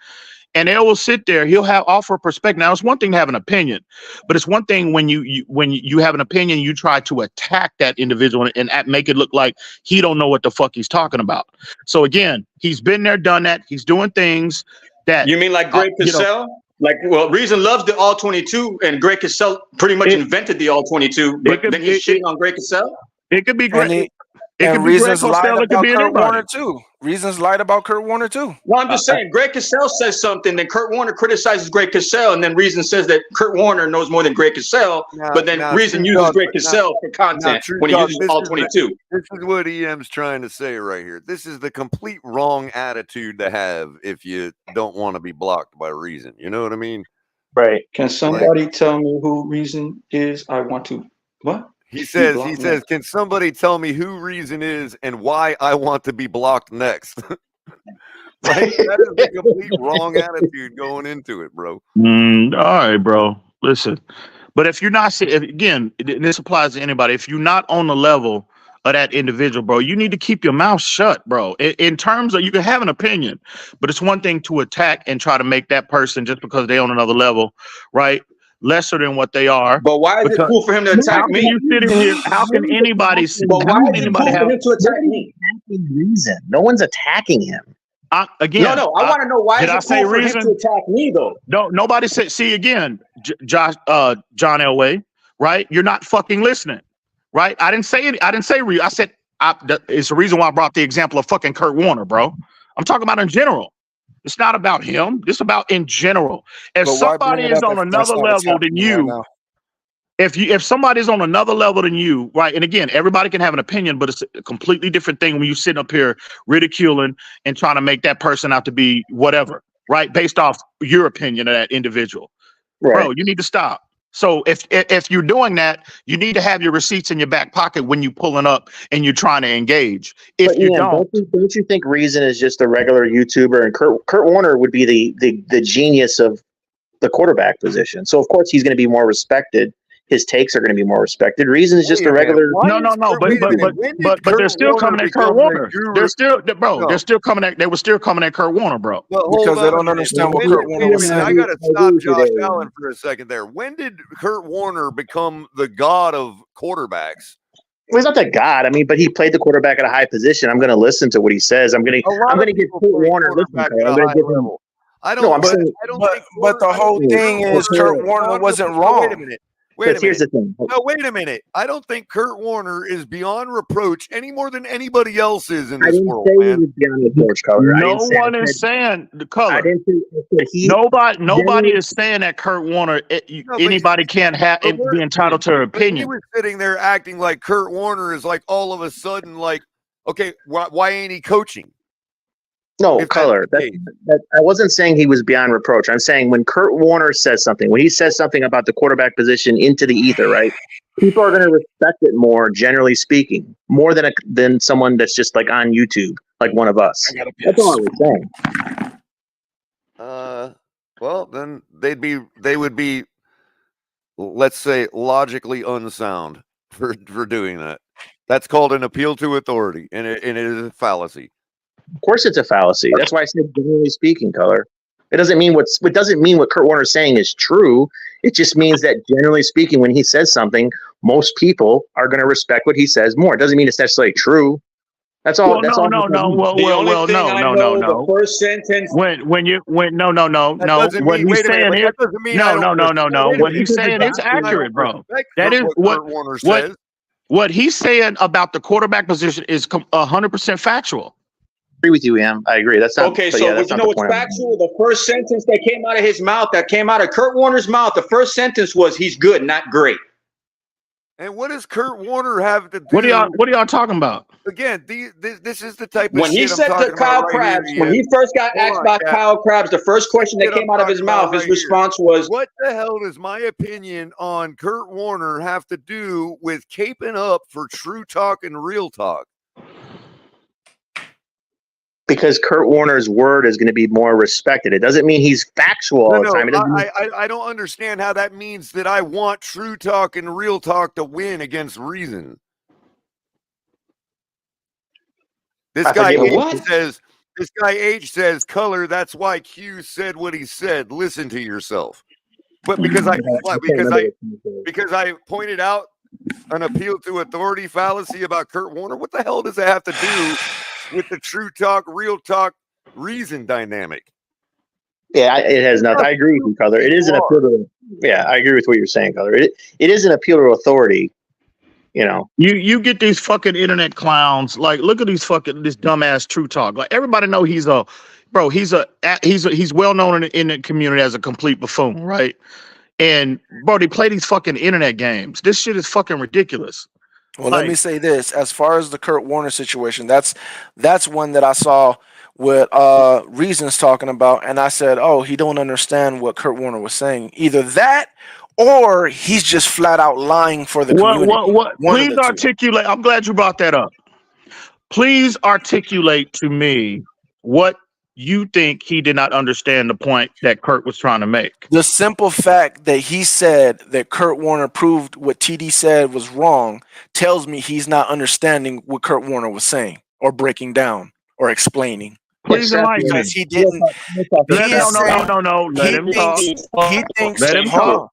And they will sit there. He'll offer a perspective. Now, it's one thing to have an opinion, but it's one thing when you have an opinion, you try to attack that individual and make it look like he don't know what the fuck he's talking about. So again, he's been there, done that. He's doing things that you mean like Greg Cosell? Reason loves the All 22, and Greg Cosell pretty much invented the All 22. But then he's shitting on Greg Cosell. It could be great. And Reason's lied about Kurt Warner too. Reason's lied about Kurt Warner too. No, I'm just saying, Greg Cosell says something, then Kurt Warner criticizes Greg Cosell, and then Reason says that Kurt Warner knows more than Greg Cosell, but then Reason uses Greg Cosell for content when he uses all 22. This is what EM's trying to say right here. This is the complete wrong attitude to have if you don't want to be blocked by Reason. You know what I mean? Right. Can somebody tell me who Reason is? I want to. What? He says, can somebody tell me who Reason is and why I want to be blocked next? That is the complete wrong attitude going into it, bro. All right, bro. Listen, but if you're not, again, this applies to anybody. If you're not on the level of that individual, bro, you need to keep your mouth shut, bro. In terms of, you can have an opinion, but it's one thing to attack and try to make that person, just because they're on another level, right, lesser than what they are. But why is it cool for him to attack me? How can anybody? But why is it cool for him to attack me? Reason. No one's attacking him. Again, no. I want to know why is it cool for him to attack me though? No, nobody said. See again, John Elway, right? You're not fucking listening, right? I didn't say it. I didn't say. I said it's the reason why I brought the example of fucking Kurt Warner, bro. I'm talking about in general. It's not about him. It's about in general. If somebody is on another level than you, if somebody's on another level than you, right? And again, everybody can have an opinion, but it's a completely different thing when you sit up here ridiculing and trying to make that person out to be whatever, right? Based off your opinion of that individual. Right. Bro, you need to stop. So if you're doing that, you need to have your receipts in your back pocket when you're pulling up and you're trying to engage. If But you Ian, don't don't you think Reason is just a regular YouTuber, and Kurt Warner would be the genius of the quarterback position? So of course he's going to be more respected. His takes are going to be more respected. Reason is just Wait a a minute. regular. Why no, is Kurt, but wait a minute. When did they're Kurt still Warner coming at Kurt become the Warner. guru? They're still, bro. No. They're still coming at. They were still coming at Kurt Warner, bro. Well, hold Because they on a don't minute. understand what When Kurt did- Warner wait a was minute. I saying. got to I agree stop with you Josh there, Allen for a second there. When did Kurt Warner become the god of quarterbacks? Well, he's not that god. I mean, but he played the quarterback at a high position. I'm going to listen to what he says. I'm going A lot to of give people Kurt play Warner. Listen, quarterback Kurt, at I'm a going to high give him. level. I No, don't. I'm But saying. I don't but think. but the I don't whole think thing Kurt is Warner Kurt is Warner beyond wasn't repro- no, wait a wrong. minute. Wait a But here's minute. the thing. No, wait a minute. I don't think Kurt Warner is beyond reproach any more than anybody else is in I this didn't world, say he man. was beyond reproach, Color. I No didn't say. one is saying the I color. didn't say. I said he. Nobody Generally, is saying that Kurt Warner. No, but Anybody can't have but be entitled to an but he opinion. was sitting there acting like Kurt Warner is like all of a sudden like, okay, why ain't he coaching? No, If that's Color. the case. I wasn't saying he was beyond reproach. I'm saying when Kurt Warner says something, when he says something about the quarterback position into the ether, right? People are going to respect it more, generally speaking, more than someone that's just like on YouTube, like one of us. That's all I was saying. Well, then they would be, let's say, logically unsound for doing that. That's called an appeal to authority, and it is a fallacy. Of course, it's a fallacy. That's why I said generally speaking, Color. It doesn't mean what Kurt Warner's saying is true. It just means that generally speaking, when he says something, most people are going to respect what he says more. It doesn't mean it's necessarily true. That's all. Well, that's all. no. The only thing I know, the first sentence. No. That doesn't What mean, he's wait a minute, saying but is that doesn't mean I don't no. wait a What minute. he's saying is That doesn't mean I accurate, don't bro. respect That is what Kurt Warner says. what he's saying about the quarterback position is 100% factual. I agree with you, Ian. I agree. That's not Okay, but so yeah, would that's you not know the what's point I'm factual? The first sentence that came out of his mouth, that came out of Kurt Warner's mouth, the first sentence was, "He's good, not great." And what does Kurt Warner have to do? What are y'all talking about? Again, this is the type of When he shit I'm said to talking Kyle about right Krabs, here, when he Ian. first got Hold asked on, by Cap. Kyle Krabs, the first question that Shit came I'm out of his talking about mouth, his right here. response was, What the hell does my opinion on Kurt Warner have to do with caping up for true talk and real talk? because Kurt Warner's word is going to be more respected. It doesn't mean he's factual all the time. It doesn't mean, I don't understand how that means that I want true talk and real talk to win against reason. This guy H says, Color, that's why Q said what he said. Listen to yourself. But because I pointed out an appeal to authority fallacy about Kurt Warner, what the hell does that have to do with the true talk, real talk, reason dynamic? Yeah, it has nothing. I agree with you, Color. It is an appeal to. Yeah, I agree with what you're saying, Color. It is an appeal to authority. You know, you get these fucking internet clowns. Like, look at this dumbass True Talk. Like, everybody know he's well known in the community as a complete buffoon, right? And bro, they play these fucking internet games. This shit is fucking ridiculous. Well, let me say this: as far as the Kurt Warner situation, that's one that I saw with Reasons talking about, and I said, "Oh, he don't understand what Kurt Warner was saying." Either that, or he's just flat out lying for the community. What? Please articulate. I'm glad you brought that up. Please articulate to me what you think he did not understand the point that Kurt was trying to make. The simple fact that he said that Kurt Warner proved what TD said was wrong tells me he's not understanding what Kurt Warner was saying or breaking down or explaining. Please enlighten me. He didn't. No. Let him talk. Let him talk.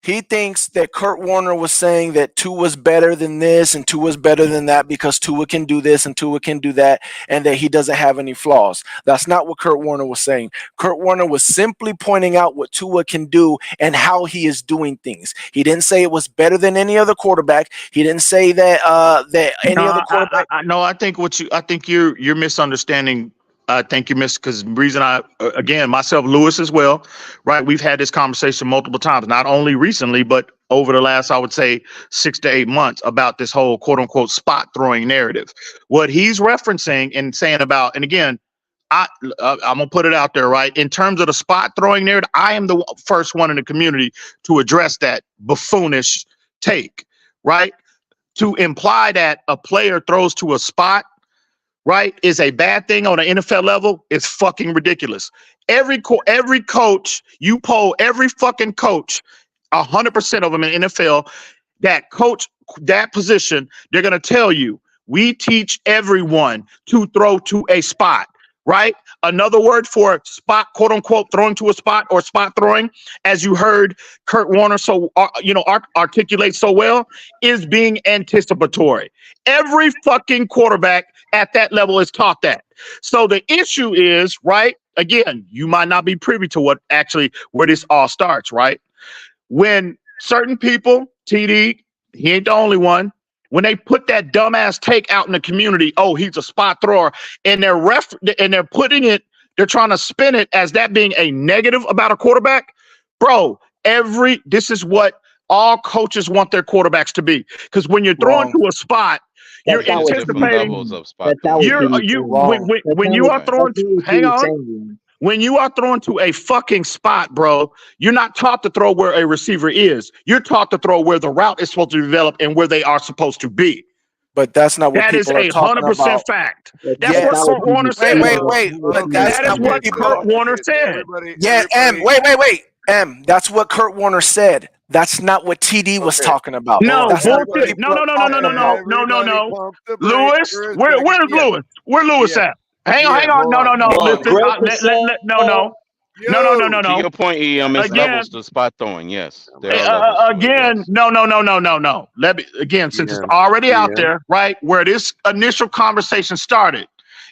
He thinks that Kurt Warner was saying that Tua's better than this and Tua's better than that because Tua can do this and Tua can do that, and that he doesn't have any flaws. That's not what Kurt Warner was saying. Kurt Warner was simply pointing out what Tua can do and how he is doing things. He didn't say it was better than any other quarterback. He didn't say that other quarterback. I think you're misunderstanding. I think you missed because reason myself, Lewis as well, right? We've had this conversation multiple times, not only recently, but over the last, I would say 6 to 8 months about this whole quote unquote spot throwing narrative. What he's referencing and saying about, and again, I'm gonna put it out there, right? In terms of the spot throwing narrative, I am the first one in the community to address that buffoonish take, right? To imply that a player throws to a spot, right, is a bad thing on an NFL level is fucking ridiculous. Every coach, you poll every fucking coach, 100% of them in the NFL that coach that position, they're gonna tell you we teach everyone to throw to a spot, right? Another word for spot, quote unquote, throwing to a spot or spot throwing, as you heard Kurt Warner articulate so well, is being anticipatory. Every fucking quarterback at that level is taught that. So the issue is, right? Again, you might not be privy to where this all starts, right? When certain people, TD, he ain't the only one, when they put that dumbass take out in the community, oh, he's a spot thrower, and they're putting it, they're trying to spin it as that being a negative about a quarterback. Bro, this is what all coaches want their quarterbacks to be. Because when you're throwing to a spot, you're anticipating. When you are throwing, hang on. When you are throwing to a fucking spot, bro, you're not taught to throw where a receiver is. You're taught to throw where the route is supposed to develop and where they are supposed to be. But that's not what that is people are 100% fact. That's what Kurt Warner said. Wait. But that's that is what Kurt Warner said. Wait. That's what Kurt Warner said. That's not what TD was talking about. No, that's bullshit. No. Lewis, where's Lewis? Where Lewis at? Hang on. No. Listen, no. To your point, EM, it's levels to spot throwing. Yes. Again, no. Since it's already out there, right, where this initial conversation started,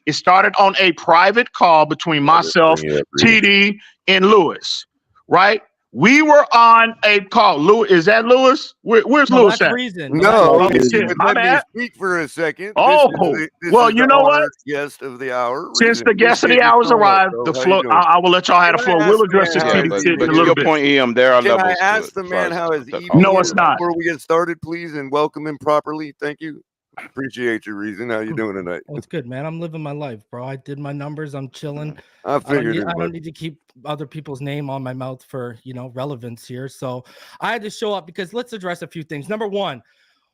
it started on a private call between myself, TD, and Lewis, right? We were on a call. Lewis, is that Lewis? Where's Lewis at? No, my bad. Speak for a second. Oh, well, you know what? Guest of the hour. Since the guest of the hour's arrived, the floor. I will let y'all have the floor. We'll address this But a to little your bit. point, EM, there are Can levels. I ask the man how his evening No, it's not. before we get started, please, and welcome him properly? Thank you. Appreciate your reason. How you doing tonight? Well, it's good, man. I'm living my life, bro. I did my numbers. I'm chilling. I figured I don't need to keep other people's name on my mouth for, relevance here. So I had to show up because let's address a few things. Number one,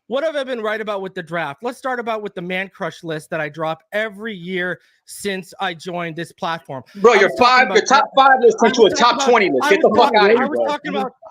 what have I been right about with the draft? Let's start about with the man crush list that I drop every year since I joined this platform. Bro, your top 5 list went to a top 20 list. Get the fuck out of here, bro.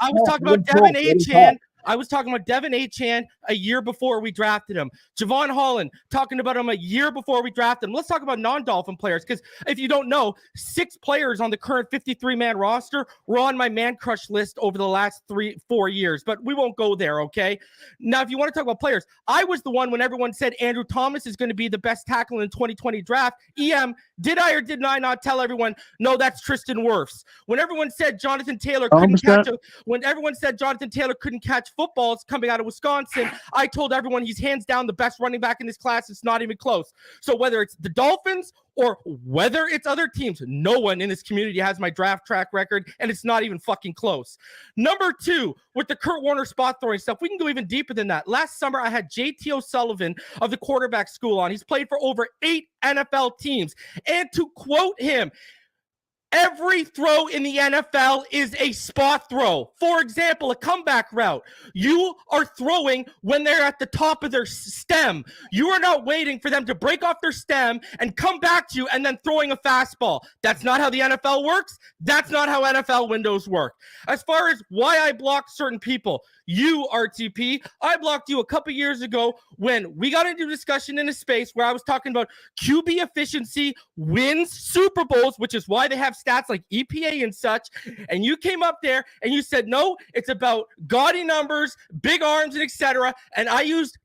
I was talking about Devin Achane. I was talking about Devin Achane a year before we drafted him. Javon Holland, talking about him a year before we drafted him. Let's talk about non-Dolphin players, because if you don't know, 6 players on the current 53-man roster were on my man crush list over the last 3-4 years, but we won't go there, okay? Now, if you want to talk about players, I was the one when everyone said Andrew Thomas is going to be the best tackle in the 2020 draft. EM, did I or did I not tell everyone, no, that's Tristan Wirfs? When everyone said Jonathan Taylor couldn't catch footballs coming out of Wisconsin, I told everyone he's hands down the best running back in this class. It's not even close. So whether it's the Dolphins or whether it's other teams, no one in this community has my draft track record, and it's not even fucking close. Number 2, with the Kurt Warner spot throwing stuff, we can go even deeper than that. Last summer, I had JT O'Sullivan of the quarterback school on. He's played for over 8 NFL teams. And to quote him, every throw in the NFL is a spot throw. For example, a comeback route. You are throwing when they're at the top of their stem. You are not waiting for them to break off their stem and come back to you and then throwing a fastball. That's not how the NFL works. That's not how NFL windows work. As far as why I block certain people, you, RTP, I blocked you a couple years ago when we got into a discussion in a space where I was talking about QB efficiency wins Super Bowls, which is why they have stats like EPA and such. And you came up there and you said, no, it's about gaudy numbers, big arms, and etc. And I used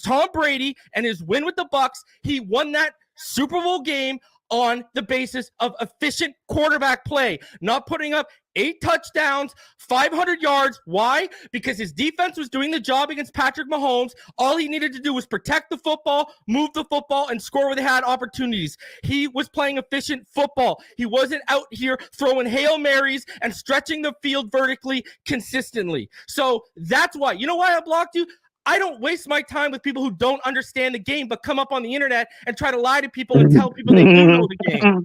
Tom Brady and his win with the Bucks. He won that Super Bowl game on the basis of efficient quarterback play, not putting up 8 touchdowns, 500 yards. Why? Because his defense was doing the job against Patrick Mahomes. All he needed to do was protect the football, move the football, and score where they had opportunities. He was playing efficient football. He wasn't out here throwing Hail Marys and stretching the field vertically consistently. So that's why. You know why I blocked you? I don't waste my time with people who don't understand the game, but come up on the internet and try to lie to people and tell people they do know the game.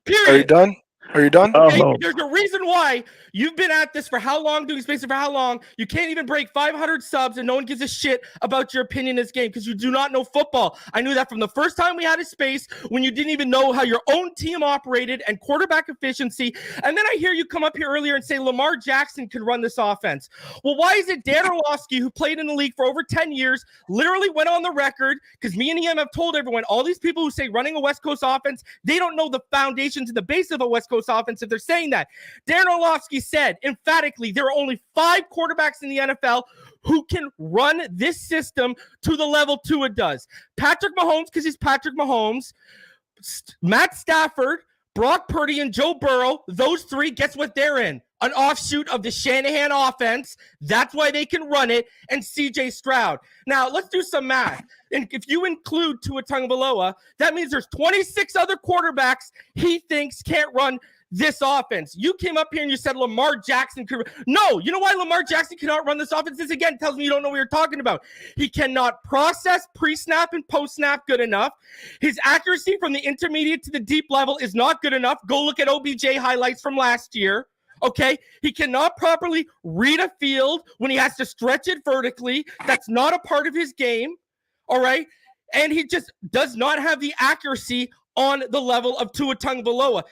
Period. Are you done? Are you done? Okay, there's a reason why you've been at this for how long, doing Spaces for how long. You can't even break 500 subs and no one gives a shit about your opinion in this game because you do not know football. I knew that from the first time we had a space when you didn't even know how your own team operated and quarterback efficiency. And then I hear you come up here earlier and say Lamar Jackson can run this offense. Well, why is it Dan Orlovsky, who played in the league for over 10 years, literally went on the record, because me and EM have told everyone, all these people who say running a West Coast offense, they don't know the foundations and the base of a West Coast offense if they're saying that. Darren Orlovsky said emphatically there are only 5 quarterbacks in the NFL who can run this system to the level Tua does. Patrick Mahomes, because he's Patrick Mahomes, Matt Stafford, Brock Purdy, and Joe Burrow. Those 3, guess what they're in? An offshoot of the Shanahan offense. That's why they can run it. And CJ Stroud. Now, let's do some math. And if you include Tua Tagovailoa, that means there's 26 other quarterbacks he thinks can't run this offense. You came up here and you said Lamar Jackson could. No, you know why Lamar Jackson cannot run this offense? This again tells me you don't know what you're talking about. He cannot process pre-snap and post-snap good enough. His accuracy from the intermediate to the deep level is not good enough. Go look at OBJ highlights from last year. Okay, he cannot properly read a field when he has to stretch it vertically. That's not a part of his game. All right, and he just does not have the accuracy on the level of Tua Tagovailoa.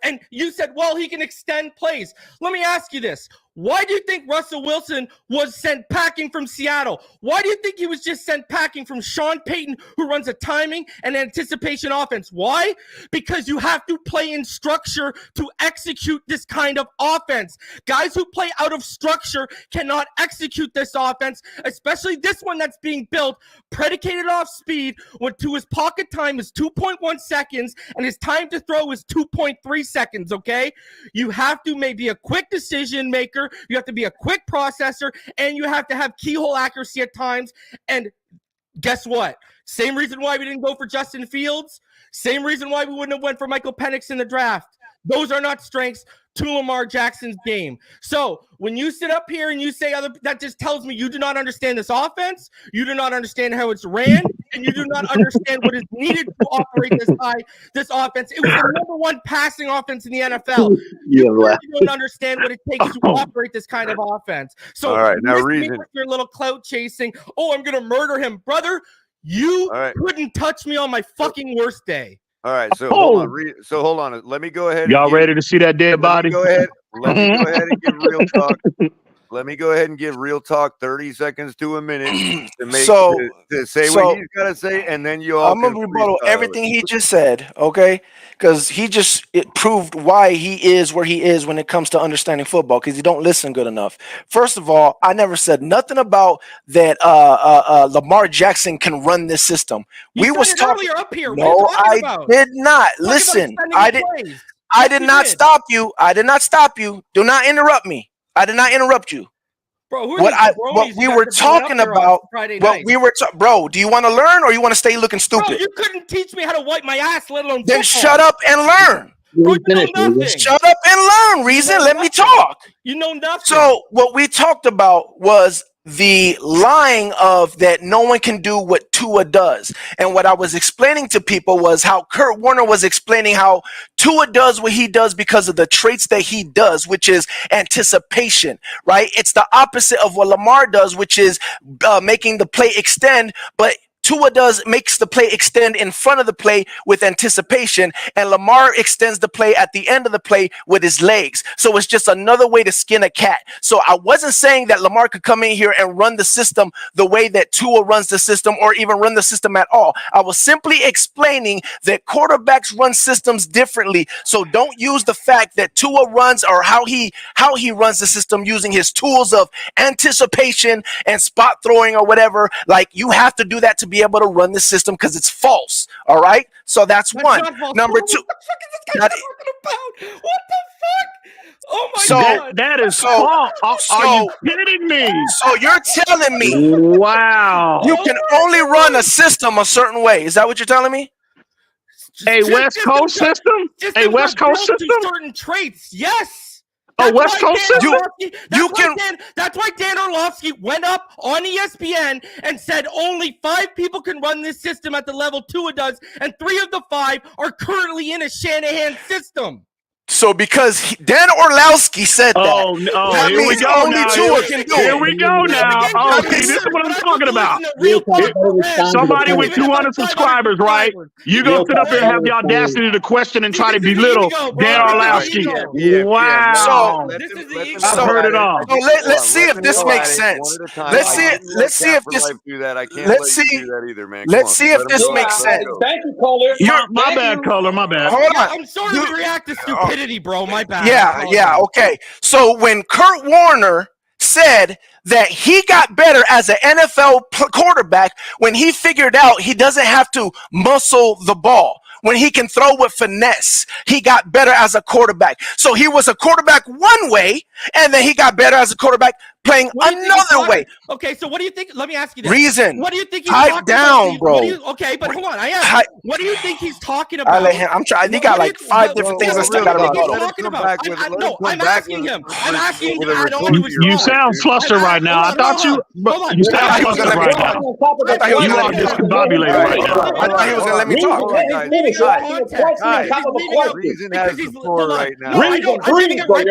And you said, well, he can extend plays. Let me ask you this. Why do you think Russell Wilson was sent packing from Seattle? Why do you think he was just sent packing from Sean Payton, who runs a timing and anticipation offense? Why? Because you have to play in structure to execute this kind of offense. Guys who play out of structure cannot execute this offense, especially this one that's being built, predicated off speed, when to his pocket time is 2.1 seconds and his time to throw is 2.3 seconds, okay? You have to maybe a quick decision maker. You have to be a quick processor, and you have to have keyhole accuracy at times. And guess what? Same reason why we didn't go for Justin Fields. Same reason why we wouldn't have went for Michael Penix in the draft. Those are not strengths to Lamar Jackson's game. So when you sit up here and you say that just tells me you do not understand this offense, you do not understand how it's ran, and you do not understand what is needed to operate this offense. It was the number 1 passing offense in the NFL. You don't understand what it takes to operate this kind of offense. So all right, now reason your little clout chasing. Oh, I'm gonna murder him, brother. You couldn't touch me on my fucking worst day. All right, so hold on. Let me go ahead. Y'all ready to see that dead body? Go ahead. Let me go ahead and give real talk. Let me go ahead and give real talk 30 seconds to a minute to say what he's got to say, and then you all. I'm gonna rebuttal everything he just said, okay? Because it proved why he is where he is when it comes to understanding football. Because he don't listen good enough. First of all, I never said nothing about that. Lamar Jackson can run this system. We was talking earlier up here. No, I did not. Listen, I did not stop you. I did not stop you. Do not interrupt me. I did not interrupt you. Bro, what we were talking about, bro, do you want to learn or you want to stay looking stupid? Bro, you couldn't teach me how to wipe my ass, let alone then football. Shut up and learn. Bro, you know nothing. Shut up and learn, Reason. Let me talk. You know nothing. So what we talked about was the lying of that no one can do what Tua does. And what I was explaining to people was how Kurt Warner was explaining how Tua does what he does because of the traits that he does, which is anticipation, right? It's the opposite of what Lamar does, which is making the play extend, but Tua makes the play extend in front of the play with anticipation, and Lamar extends the play at the end of the play with his legs. So it's just another way to skin a cat. So I wasn't saying that Lamar could come in here and run the system the way that Tua runs the system or even run the system at all. I was simply explaining that quarterbacks run systems differently. So don't use the fact that Tua runs or how he runs the system using his tools of anticipation and spot throwing or whatever. Like, you have to do that to be able to run the system because it's false. All right. So that's one. Number 2. What the fuck is this guy talking about? What the fuck? Oh my God. That is false. Are you kidding me? So you're telling me wow, you can only run a system a certain way. Is that what you're telling me? A West Coast system? A West Coast system? Certain traits. Yes. West Coast system. That's why Dan Orlovsky went up on ESPN and said only 5 people can run this system at the level Tua does, and 3 of the 5 are currently in a Shanahan system. So because Dan Orlowski said that, that here we means go only now. Tua can do Here it. we go now. Oh, see, this is what I'm talking about. Somebody with 200 subscribers, right? You go sit up there and have the audacity to question and try to belittle Dan Orlowski. Wow. I've heard it all. So let's see if this makes sense. Let's see if this. Do that. I can't Let's let see. you do that either, man. Let's see if this makes sense. Thank you, Kohler. My bad, Kohler. My bad. Hold on. I'm sorry to react to stupidity, bro. My bad. Yeah, okay. So when Kurt Warner said that he got better as an NFL quarterback when he figured out he doesn't have to muscle the ball, when he can throw with finesse, he got better as a quarterback. So he was a quarterback one way, and then he got better as a quarterback playing another way. Okay, so what do you think? Let me ask you this. Reason. What do you think he's Pipe talking down, about? bro. Okay, but hold on. I am. What do you think he's talking about? I let him. I'm trying. He got like 5 different things I still got to make up. I'm asking him. I'm asking him to add on to his You sound flustered right now. I thought you. You sound flustered right now. You are discombobulated right now. I thought he was gonna let me talk. Reason has the floor right now. I'm giving it right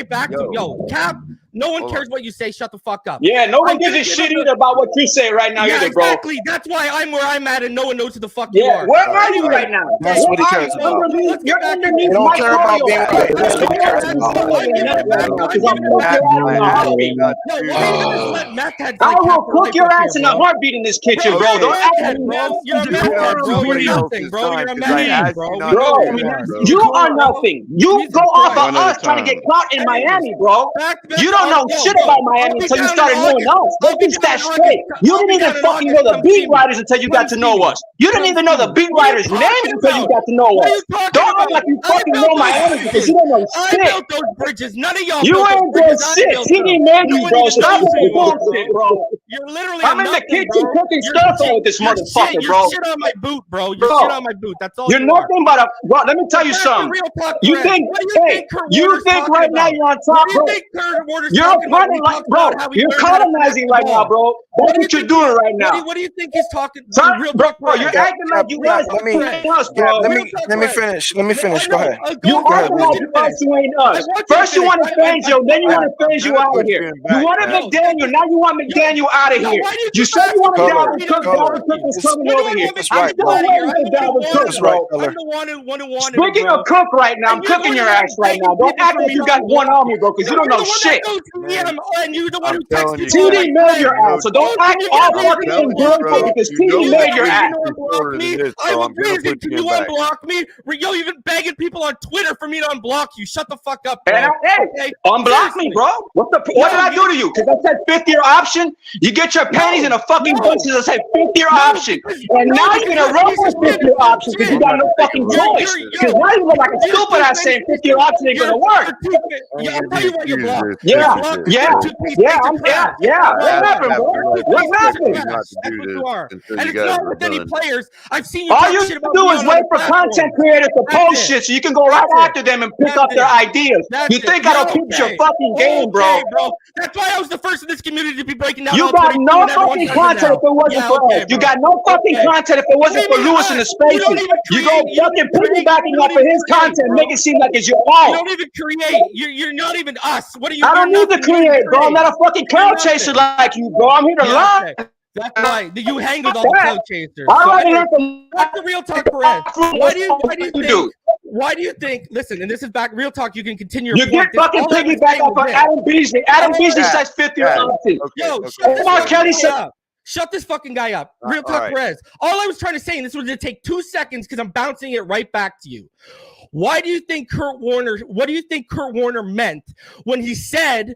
back to him. Yo, Cap. No one cares what you say. Shut the fuck up. Yeah, no one gives a shit either about what you say right now either, bro. Exactly. That's why I'm where I'm at, and no one knows who the fuck you are. Where are you right now? That's what he cares about. You're underneath They don't care about being right. That's what he cares about. I will cook your ass in a heartbeat in this kitchen, bro. Don't act bro. You're a meth, bro. You're nothing, bro. You're a meth, bro. You are nothing. You go off of us trying to get caught in Miami, bro. You don't know shit about Miami until you started knowing us. Let's get that straight. You didn't even fucking know the beat writers until you got to know us. You didn't even know the beat writers' names until you got to know us. Don't act like you fucking know Miami because you don't know shit. I built those bridges. None of y'all. You ain't doing shit. TD made you, bro. Stop with the bullshit, bro. You're literally. I'm in the kitchen cooking stuff with this motherfucker, bro. You're shit on my boot, bro. You're shit on my boot. That's all. You're nothing but a. Bro, let me tell you something. You think? Hey, you think right now you're on top, bro? You're running like, bro. You're colonizing right now, bro. That's what you're doing right now. What do you think he's talking? Bro, you're acting like you guys are us, bro. Let me finish. Go ahead. You acting like you ain't us. First you want to Fangio, then you want to Fangio out of here. You wanted McDaniel, now you want McDaniel out of here. You said you want to Dalvin Cook. Dalvin Cook is coming over here. I'm still waiting for Dalvin Cook, bro. I'm the one who wanted. Speaking of Cook right now, I'm cooking your ass right now. Don't act like you got one on me, bro, because you don't know shit. And you're the one who texted me. TD made your ass, so don't act all fucking ungrateful because TD made your ass. I have a reason. Can you unblock me? Yo, you've been begging people on Twitter for me to unblock you. Shut the fuck up, bro. Hey, unblock me, bro. What did I do to you? Because I said 5th-year option. You get your panties in a fucking bunch because I said 5th-year option. And now you're gonna run for 5th-year option because you got no fucking choice. Because now you look like a stupid ass saying 5th-year option ain't gonna work. I'll tell you what you're blocked. Yeah. What happened, bro? What happened? That's what you are. And it's not with any players. I've seen you. All you do is wait for content creators to post shit so you can go right after them and pick up their ideas. You think I don't keep your fucking game, bro? That's why I was the first in this community to be breaking down. You got no fucking content if it wasn't for us. You got no fucking content if it wasn't for Lewis and the Spaces. You go fucking piggybacking off of his content, make it seem like it's your fault. You don't even create. You're not even us. What are you? I don't need to create, bro. I'm not a fucking cloud chaser like you, bro. I'm here to learn. That's right. You hang with all the cloud chasers. What's the real talk, Perez? Why do you think? Listen, and this is back real talk. You can continue. You get fucking piggyback off of Adam Beasley. Adam Beasley says 5th-year option. Yo, shut this fucking guy up. Real talk, Perez. All I was trying to say, and this was going to take 2 seconds because I'm bouncing it right back to you. Why do you think Kurt Warner? What do you think Kurt Warner meant when he said,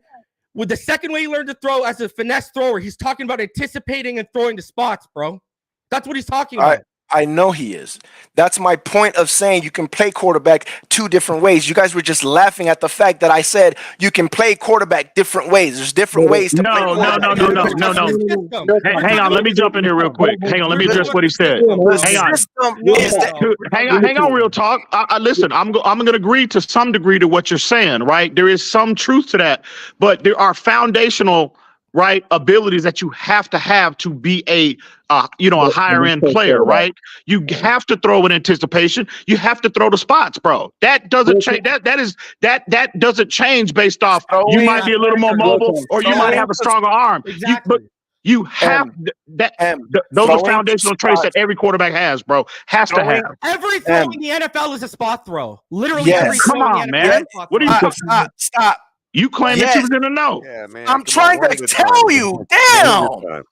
with the second way he learned to throw as a finesse thrower, he's talking about anticipating and throwing the spots, bro? That's what he's talking about. I know he is. That's my point of saying you can play quarterback two different ways. You guys were just laughing at the fact that I said you can play quarterback different ways. There's different ways to play No. quarterback. Hang on, let me jump in here real quick. Hang on, let me address what he said. Hang on. Hang on, real talk. Listen, I'm going to agree to some degree to what you're saying, right? There is some truth to that, but there are foundational, right, abilities that you have to be a higher end player, right? You have to throw in anticipation. You have to throw the spots, bro. That doesn't change. That doesn't change based off. You might be a little more mobile, or you might have a stronger arm. Exactly. You have those are foundational traits that every quarterback has, bro. Has to have. Every throw in the NFL is a spot throw. Literally every throw in the NFL is a spot What are throw. you talking? Stop. You claim that you was in the know. Yeah, man. I'm trying to tell you. Damn.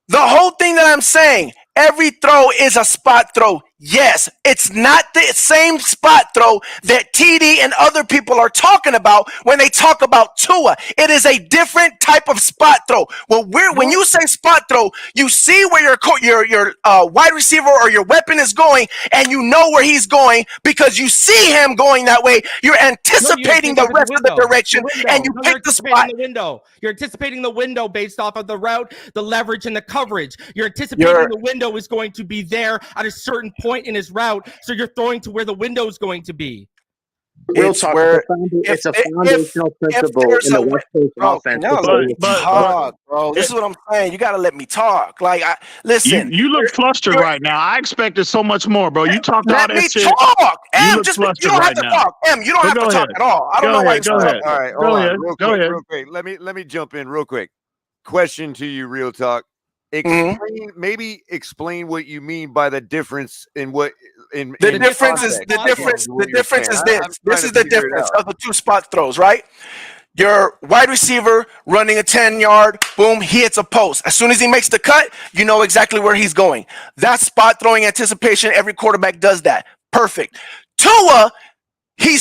The whole thing that I'm saying, every throw is a spot throw. Yes, it's not the same spot throw that TD and other people are talking about when they talk about Tua. It is a different type of spot throw. Well, when you say spot throw, you see where your wide receiver or your weapon is going, and you know where he's going because you see him going that way. You're anticipating the rest of the direction, and you pick the spot. You're anticipating the window based off of the route, the leverage, and the coverage. You're anticipating the window is going to be there at a certain point in his route, so you're throwing to where the window is going to be. Real talk. It's a foundational principle in the West Coast offense. Bro, this is what I'm saying. You got to let me talk. Like, listen. You look flustered right now. I expected so much more, bro. You talked all that shit. Let me talk. You Just you don't have to talk. You don't have to talk at all. I don't know why you're All right, hold on. Real quick. Let me jump in real quick. Question to you, Real Talk. Maybe explain what you mean by the difference in what the difference is this. This is the difference of the two spot throws, right? Your wide receiver running a 10-yard, boom, he hits a post. As soon as he makes the cut, you know exactly where he's going. That's spot throwing anticipation. Every quarterback does that. Perfect. Tua, he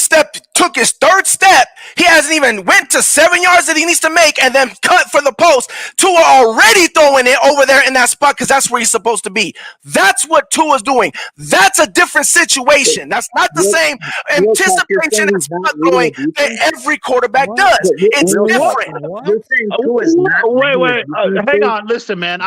took his third step. He hasn't even went to 7 yards that he needs to make and then cut for the post. Tua already throwing it over there in that spot because that's where he's supposed to be. That's what Tua's doing. That's a different situation. That's not the same anticipation and spot throwing that every quarterback does. It's different. Wait. Hang on. Listen, man.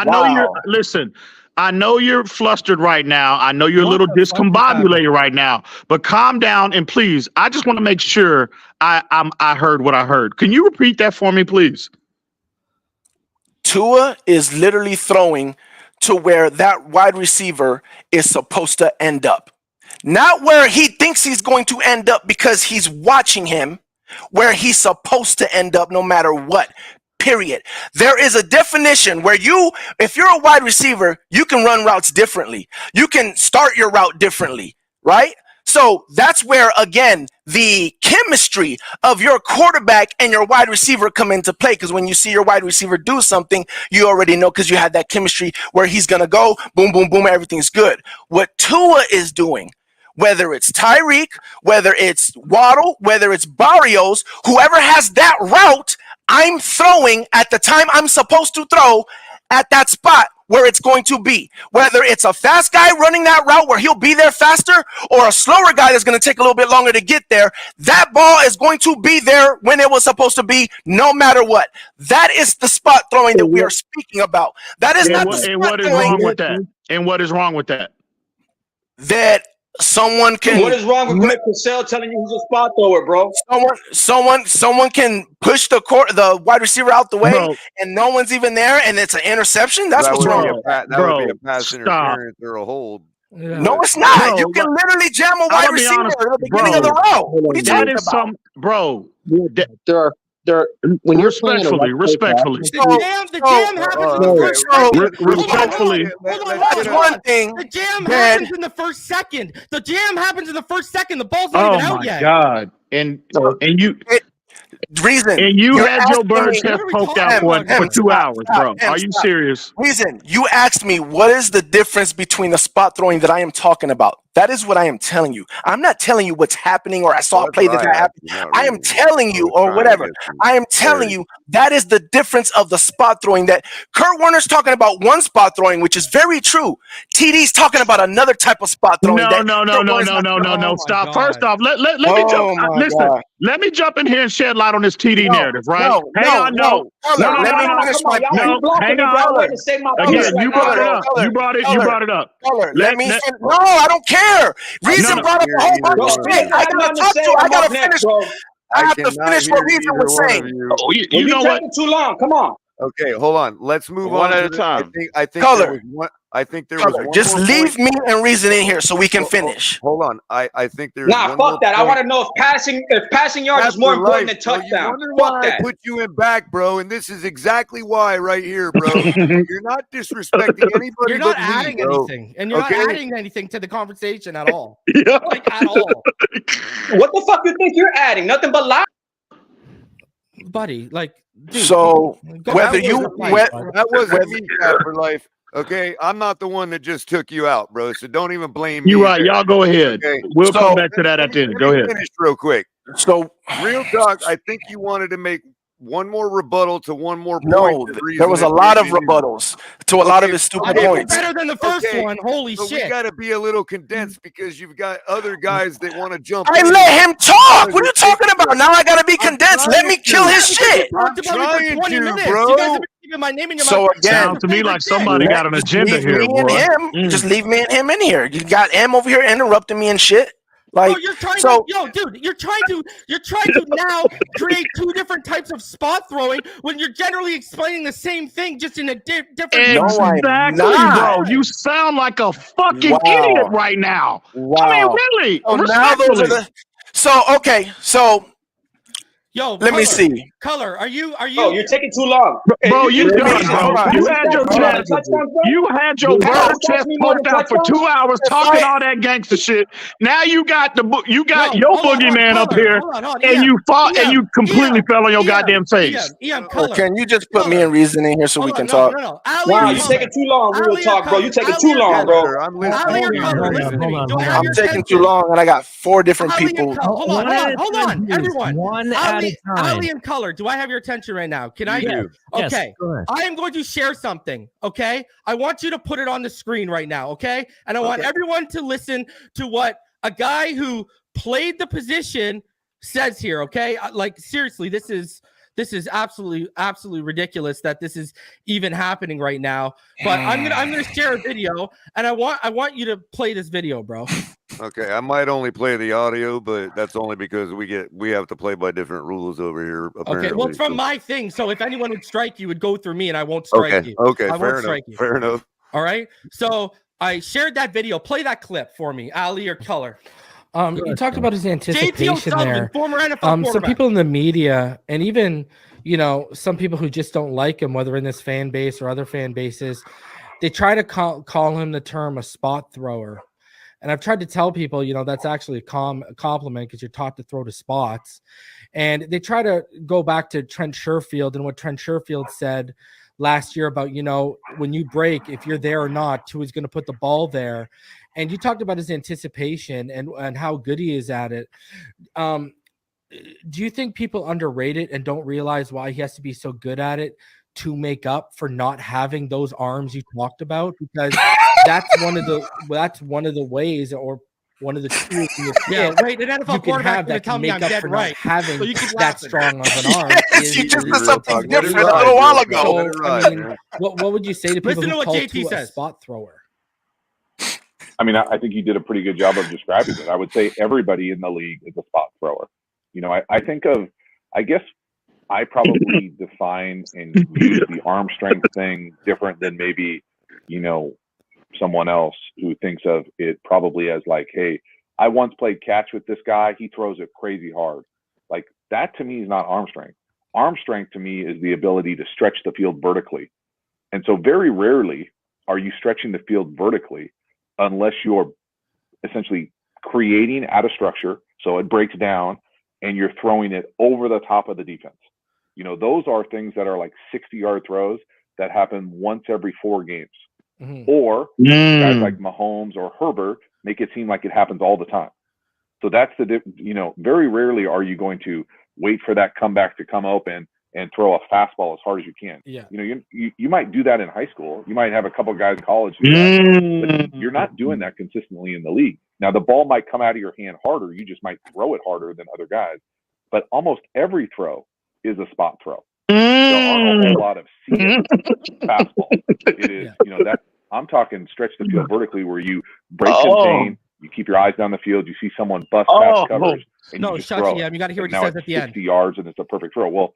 I know you're flustered right now. I know you're a little discombobulated right now, but calm down and please, I just want to make sure I heard what I heard. Can you repeat that for me, please? Tua is literally throwing to where that wide receiver is supposed to end up. Not where he thinks he's going to end up because he's watching him, where he's supposed to end up no matter what. Period. There is a definition where if you're a wide receiver, you can run routes differently. You can start your route differently, right? So that's where, again, the chemistry of your quarterback and your wide receiver come into play. Because when you see your wide receiver do something, you already know because you had that chemistry where he's going to go, boom, boom, boom, everything's good. What Tua is doing, whether it's Tyreek, whether it's Waddle, whether it's Barrios, whoever has that route, I'm throwing at the time I'm supposed to throw at that spot where it's going to be. Whether it's a fast guy running that route where he'll be there faster or a slower guy that's going to take a little bit longer to get there, that ball is going to be there when it was supposed to be no matter what. That is the spot throwing that we are speaking about. That is not the spot what is throwing. wrong with that? And what is wrong with that? That someone can. What is wrong with Greg Purcell telling you he's a spot thrower, bro? Someone can push the wide receiver out the way, and no one's even there, and it's an interception. That's what's wrong. That would be a pass interference or a hold. Yeah. No, it's not. You can literally jam a wide receiver at the beginning of the route. What are you talking about? There are when you're respectfully. The jam happens in the first second. Respectfully. That's one thing. The jam happens in the first second. The jam happens in the first second. The ball's not even out yet. Oh my God! And you. Reason and you had your bird's head poked out for 2 hours, bro. Are you serious? Reason, you asked me what is the difference between the spot throwing that I am talking about. That is what I am telling you. I'm not telling you what's happening or I saw a play that happened. I am telling you, or whatever. I am telling you that is the difference of the spot throwing. That Kurt Warner's talking about one spot throwing, which is very true. TD's talking about another type of spot throwing. No. Stop. First off, let me jump. Listen, let me jump in here and shed light on this TD narrative, right? Hang on. No. Hang on. Again, you brought it up. You brought it up. No, I don't care. Reason brought up a whole bunch of shit. I gotta talk to. I gotta finish. I have to finish what Reason was saying. Oh, you know what? Too long. Come on. Okay, hold on. Let's move one on at a time. I think Color. there was one Just more leave point. me and Reason in here so we can finish. Hold on. I think there's Nah, one fuck more that. I point. want to know if passing yards is more important than touchdown. You wonder Fuck why that. I put you in back, bro, and this is exactly why right here, bro. You're not disrespecting anybody. You're not but adding me, bro. anything, and you're not adding anything to the conversation at all. Yeah. Like at all. What the fuck you think you're adding? Nothing but lies. Buddy, like, dude, so whether that wasn't me, Cat for life. Okay, I'm not the one that just took you out, bro. So don't even blame me. You're right. Y'all go ahead. Okay. We'll come back to that at the end. Go ahead. Finish real quick. So real talk. I think you wanted to make one more rebuttal to one more point. No, there was a lot of rebuttals to a lot of his stupid points. Better than the first one. Holy but shit! We got to be a little condensed because you've got other guys that want to jump. I let him talk. What are you talking about? Now I got to be condensed. Let me kill his shit. I'm trying to, bro. You guys have been keeping my name in your So mouth. again, Sounds to me like somebody got an agenda here, boy. Just leave me and him in here. You got M over here interrupting me and shit. Like, oh, you're trying to, dude, you're trying to now create two different types of spot throwing when you're generally explaining the same thing just in a different. Exactly, bro. You sound like a fucking idiot right now. Wow. I mean, really. So now those are the. So okay, so. Yo, let me see. Color, are you? Oh, you're taking too long, bro. You done, bro. You had your chest. You had your bro chest poked out for 2 hours talking all that gangster shit. Now you got your boogeyman up here, and you fought, and you completely fell on your goddamn face. Can you just put me in Reason in here so we can talk? Wow, you're taking too long. Real talk, bro. You're taking too long, bro. I'm taking too long, and I got 4 different people. Hold on, everyone. One at a time. Ali and Color, do I have your attention right now? Can I? Yes. Okay. Yes, I am going to share something. Okay. I want you to put it on the screen right now. Okay. And I want everyone to listen to what a guy who played the position says here. Okay. Like, seriously, this is absolutely ridiculous that this is even happening right now. But I'm gonna share a video, and I want you to play this video, bro. Okay, I might only play the audio, but that's only because we have to play by different rules over here. Apparently. Okay, well, it's from my thing, so if anyone would strike you, would go through me, and I won't strike you. Okay, I won't strike you. Fair enough. All right. So I shared that video. Play that clip for me, Ali or Color. You talked about his anticipation there. Former NFL some quarterback. people in the media, and even some people who just don't like him, whether in this fan base or other fan bases, they try to call him the term a spot thrower. And I've tried to tell people, that's actually a compliment because you're taught to throw to spots. And they try to go back to Trent Sherfield and what Trent Sherfield said last year about, when you break, if you're there or not, Tua's going to put the ball there. And you talked about his anticipation and how good he is at it. Do you think people underrate it and don't realize why he has to be so good at it to make up for not having those arms you talked about? Because that's one of the ways, or one of the tools in your wait, an NFL you can quarterback have that tell can me make I'm up dead for right. not having So you keep that laughing. strong of an arm. Yes, you just said something different a little while ago. So, what would you say to people Listen to who what call JT Tua a says. spot thrower? I mean, I think you did a pretty good job of describing it. I would say everybody in the league is a spot thrower. I guess I probably define and use the arm strength thing different than maybe, someone else who thinks of it probably as like, hey, I once played catch with this guy. He throws it crazy hard. Like, that to me is not arm strength. Arm strength to me is the ability to stretch the field vertically. And so very rarely are you stretching the field vertically unless you're essentially creating out of structure, so it breaks down, and you're throwing it over the top of the defense. Those are things that are like 60-yard throws that happen once every 4 games. Mm-hmm. Or guys like Mahomes or Herbert, make it seem like it happens all the time. So that's very rarely are you going to wait for that comeback to come open and throw a fastball as hard as you can. Yeah. You might do that in high school. You might have a couple of guys in college do that, but you're not doing that consistently in the league. Now the ball might come out of your hand harder. You just might throw it harder than other guys. But almost every throw is a spot throw. There aren't a whole lot of fastball. It is, that I'm talking stretch the field vertically where you break contain, you keep your eyes down the field, you see someone bust past covers, and you just throw it. You got to hear what he now says at the end. 60 yards and it's a perfect throw. Well,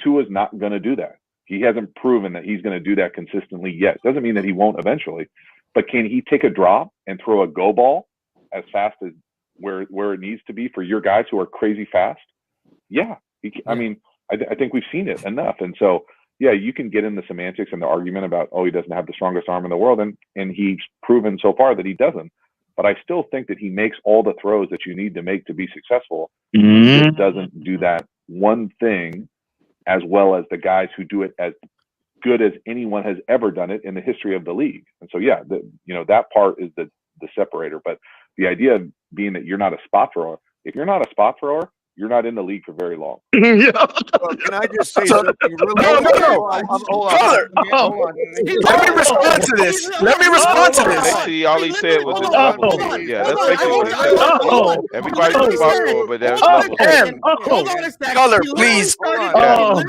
Tua's not going to do that. He hasn't proven that he's going to do that consistently yet. Doesn't mean that he won't eventually, but can he take a drop and throw a go ball as fast as where it needs to be for your guys who are crazy fast? Yeah. I mean, I think we've seen it enough. And so, yeah, you can get in the semantics and the argument about, he doesn't have the strongest arm in the world. And he's proven so far that he doesn't. But I still think that he makes all the throws that you need to make to be successful. He just doesn't do that one thing as well as the guys who do it as good as anyone has ever done it in the history of the league. And so, yeah, that part is the separator. But the idea of being that you're not a spot thrower, if you're not a spot thrower, you're not in the league for very long. Can I just say something really quick? Color. Let me respond to this. Basically, all he said was his level. Yeah, that's basically what he said. Everybody's a spot thrower, but there's levels. Hold on a second. Color, please. Color,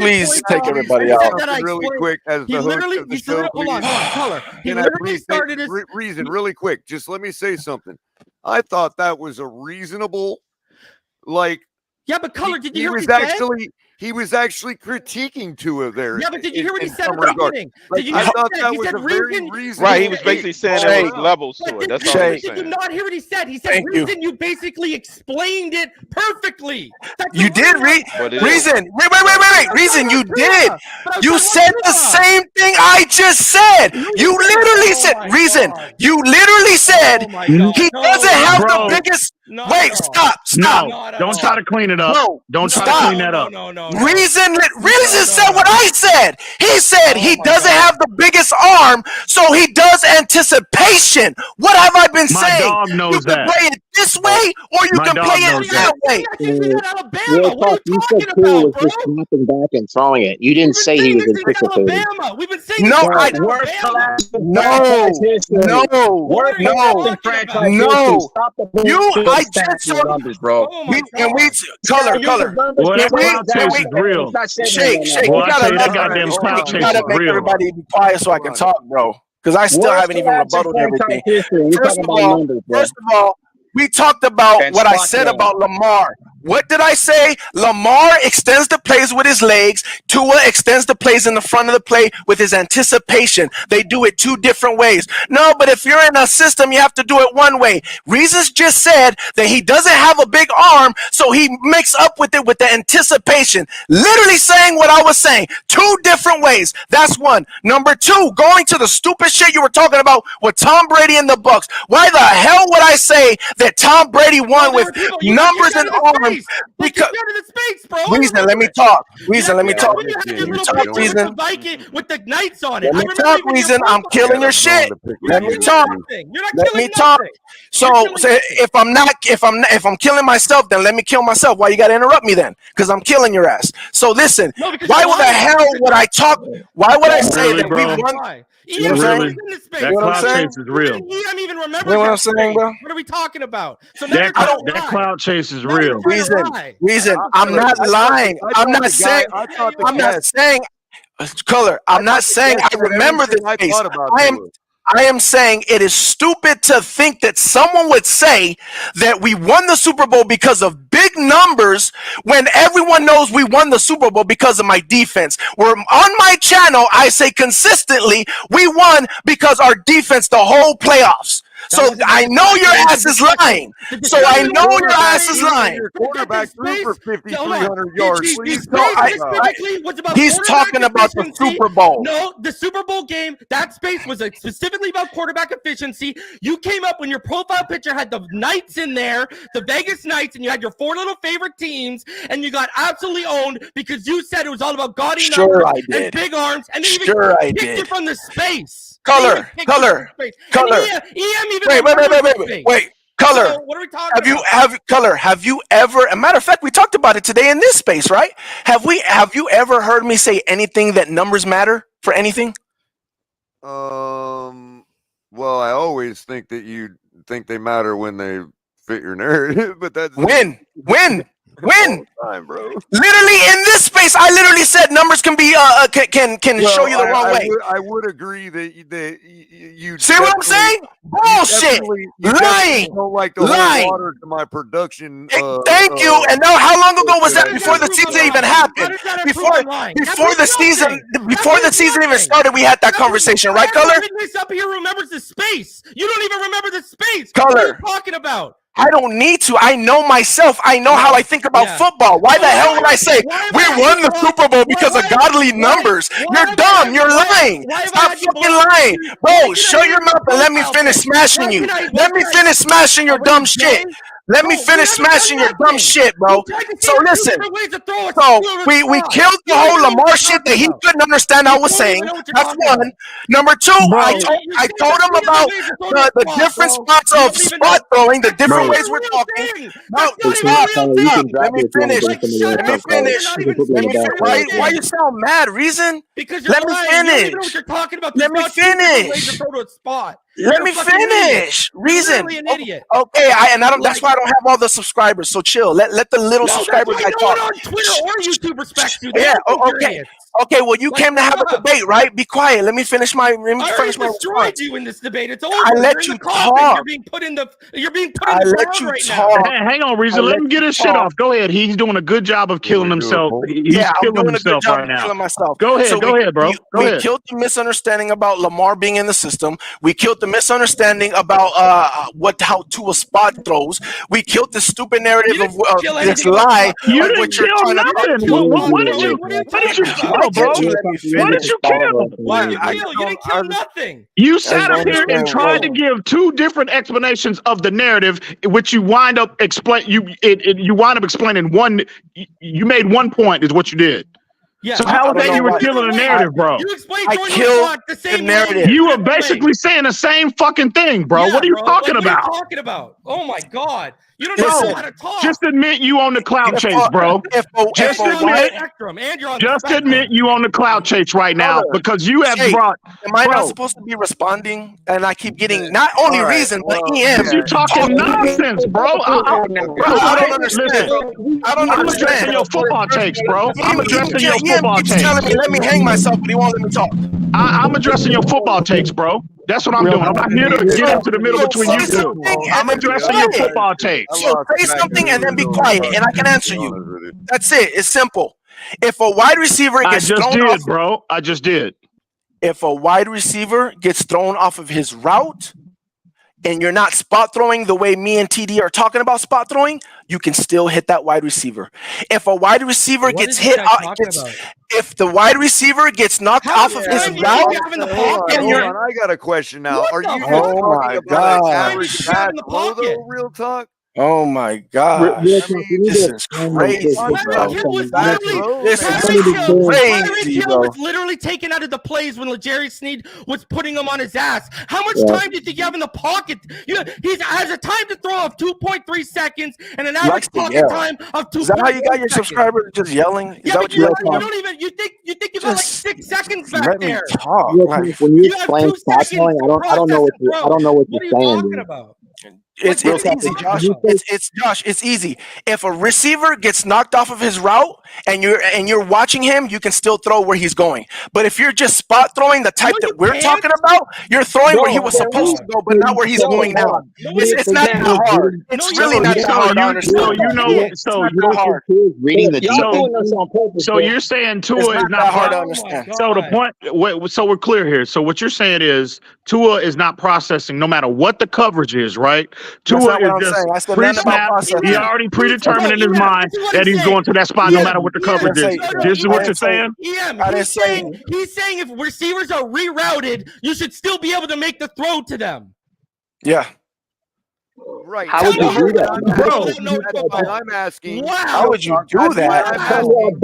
please take everybody out. Really quick as the host of the show. Hold on, Color. He Can I literally please started his reason really quick? Just let me say something. I thought that was a reasonable, yeah, but Color, did you hear what he was actually critiquing Tua there. Yeah, but did you hear what he said at the beginning? Did you I hear thought what that he was said? a very reasonable. Right, he was basically saying there was levels to it. That's all he was Did you saying. not hear what he said? He said reason. You basically explained it perfectly. You did reason. Wait. Reason, you did. You said the same thing I just said. You literally said reason. You literally said he doesn't have the biggest. Wait, stop. No, don't try to clean it up. Don't try to clean that up. Reason said what I said. He said he doesn't have the biggest arm, so he does anticipation. What have I been saying? My dog knows you can play it this way, or you can play it that way. Real talk, you said Tua was just snapping back and throwing it. You didn't say he was anticipating. We've been saying I just saw numbers, bro. Color. Well, that cloud chase is real. Shake. Boy, I tell you, that You goddamn cloud chase gotta is make real. everybody be quiet so I can talk, bro. Because I still haven't even rebutted everything. First of all, we talked about what I said about Lamar. What did I say? Lamar extends the plays with his legs. Tua extends the plays in the front of the play with his anticipation. They do it two different ways. No, but if you're in a system, you have to do it one way. Reasons just said that he doesn't have a big arm, so he makes up with it with the anticipation. Literally saying what I was saying. Two different ways. That's one. Number two, going to the stupid shit you were talking about with Tom Brady and the Bucs. Why the hell would I say that Tom Brady won with numbers and arms? Because Reason, let me talk. Reason. With the Knights on it. Let me talk, Reason. I'm killing your shit. Let me talk. Let me talk. So if I'm killing myself, then let me kill myself. Why you gotta interrupt me then? Because I'm killing your ass. So listen, why would the hell would I talk? Why would I say that we won? You know what I'm saying? That cloud chase is real. He don't even remember. You know what I'm saying, bro? What are we talking about? So that cloud chase is real. Reason. I'm not lying. I'm not saying. Color. I'm not saying I remember this case. I am saying it is stupid to think that someone would say that we won the Super Bowl because of big numbers when everyone knows we won the Super Bowl because of my defense. Where on my channel, I say consistently we won because our defense the whole playoffs. So I know your ass is lying. So I know your ass is lying. Your quarterback threw for 5,300 yards. He's talking about the Super Bowl. No, the Super Bowl game, that space was specifically about quarterback efficiency. You came up when your profile picture had the Knights in there, the Vegas Knights, and you had your four little favorite teams, and you got absolutely owned because you said it was all about gaudy numbers and big arms, and then you kicked it from the space. Color. EM even Wait. Color. So what are we talking about? Have you ever? A matter of fact, we talked about it today in this space, right? Have you ever heard me say anything that numbers matter for anything? Well, I always think that you think they matter when they fit your narrative, but that's when time, bro. Literally in this space, I literally said numbers can be can show you the wrong way. I would agree that you see what I'm saying? Bullshit, lying, don't like to hold water to my production. Thank you. And now, how long ago was that? Before the season even happened. Before the season even started, we had that conversation, right, Color? This up here remembers the space. You don't even remember the space. Color. What are you talking about? I don't need to. I know myself. I know how I think about football. Why the hell would I say we won the Super Bowl because of godly numbers? You're dumb. You're lying. Stop fucking lying. Bro, shut your mouth and let me finish smashing you. Let me finish smashing your dumb shit. Let me finish smashing your dumb shit, bro. So listen. So we killed the whole Lamar shit that he couldn't understand I was saying. That's one. Number two, I told him about the different spots of spot throwing, the different ways we're talking. No, stop. Let me finish. Why you sound mad, Reason? Because let me finish. You don't even know what you're talking about. Let me finish. Let me finish. Reason. An idiot. Okay, that's why I don't have all the subscribers. So chill. Let the little subscribers guy talk. On Twitter or YouTube respect you. Yeah. Okay. Okay. Well, you came to have a debate, right? Be quiet. Let me finish my. I destroyed you in this debate. It's over. I let you talk. You're being put in the. I let you talk. Hang on, Reason. Let him get his shit off. Go ahead. He's doing a good job of killing himself. He's killing himself right now. Go ahead. Go ahead, bro. We killed the misunderstanding about Lamar being in the system. We killed the misunderstanding about how Tua spot throws. We killed the stupid narrative of this lie. You didn't kill nothing. What did you kill, bro? What did you kill? You didn't kill nothing. You sat up here and tried to give two different explanations of the narrative, which you wind up explaining one. You made one point, is what you did. Yeah. So how is that you were killing the narrative, bro? You explained I killed the narrative. You were basically saying the same fucking thing, bro. Yeah, what are you talking about? What are you talking about? Oh my god. You don't know how to talk. Just admit you on the cloud chase, bro. Just admit you on the cloud chase right now, because you have brought. Am I not supposed to be responding? And I keep getting not only Reason, but EM. You talking nonsense, bro. I don't understand. I'm addressing your football takes, bro. I'm addressing your football takes. Telling me, let me hang myself, but he won't let me talk. I'm addressing your football takes, bro. That's what I'm doing. I'm not here to get into the middle between you two. I'm addressing your football takes. So say something and then be quiet, and I can answer you. That's it. It's simple. If a wide receiver gets thrown off, bro. I just did. If a wide receiver gets thrown off of his route, and you're not spot throwing the way me and TD are talking about spot throwing, you can still hit that wide receiver. If a wide receiver gets hit, if the wide receiver gets knocked off of his route, I got a question now. Are you talking about average bat though, real talk? Oh my God! This is crazy, bro. This is crazy, bro. was literally taken out of the plays when L'Jarius Sneed was putting him on his ass. How much time do you think you have in the pocket? He has a time to throw of 2.3 seconds and an average pocket time of 2. Is that how you got your subscribers just yelling? Yeah, but you don't even. You think you got like 6 seconds back there. Talk. When you explain spot throwing, I don't know what you're saying. Talking about? It's easy, Josh. It's Josh. It's easy. If a receiver gets knocked off of his route and you're watching him, you can still throw where he's going. But if you're just spot throwing the type that we're talking about, you're throwing where he was supposed to go, but not where he's going now. It's not that hard. It's really not that hard to understand. So you're saying Tua is not hard to understand. So the point. So we're clear here. So what you're saying is Tua is not processing, no matter what the coverage is, right? Tua is just pre-snap. He already predetermined in his mind that he's going to that spot no matter what the coverage is. This is what you're saying? He's saying if receivers are rerouted, you should still be able to make the throw to them. Yeah. Right. How would you do that? That's why I'm asking. Wow. How would you do That's why that? I'm Tell me asking.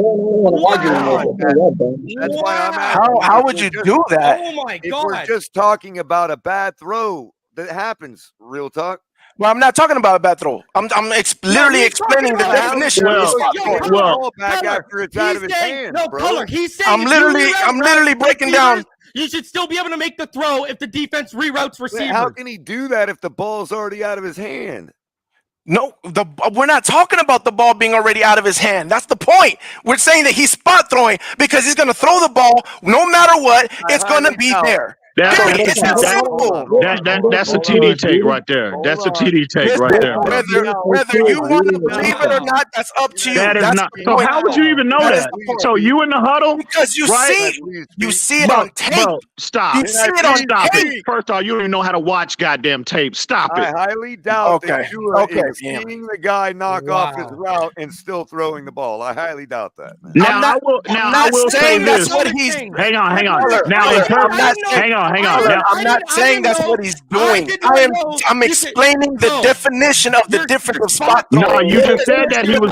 That's why I'm asking. How would you do that? Oh my If we're god. just talking about a bad throw that happens, real talk. Well, I'm not talking about a bad throw. I'm literally he's explaining the talking about- definition of a Well, spot yo, throw. Color, ball back Color, after it's out of his saying- hand, No, bro. Color, he's saying I'm if you literally reroute breaking down. receivers, you should still be able to make the throw if the defense reroutes receivers. How can he do that if the ball's already out of his hand? No, we're not talking about the ball being already out of his hand. That's the point. We're saying that he's spot throwing because he's going to throw the ball no matter what. It's going to be there. Period. It's that simple. That's a TD take right there. That's a TD take right there. Whether you want to believe it or not, that's up to you. That is That's not. the So point. how would you even know that? So you in the huddle? Because you right? see it on tape. Bro, stop. You see it on Stop tape. it. First off, you don't even know how to watch goddamn tape. Stop I it. highly doubt that Tua is yeah. seeing the guy knock off his route and still throwing the ball. I highly doubt that. Man. Now I will say this. What he's Hang on. Now in terms, hang on. Now, I'm not saying that's what he's doing. I'm explaining the definition of the difference of spot throwing. no, you just said that he was.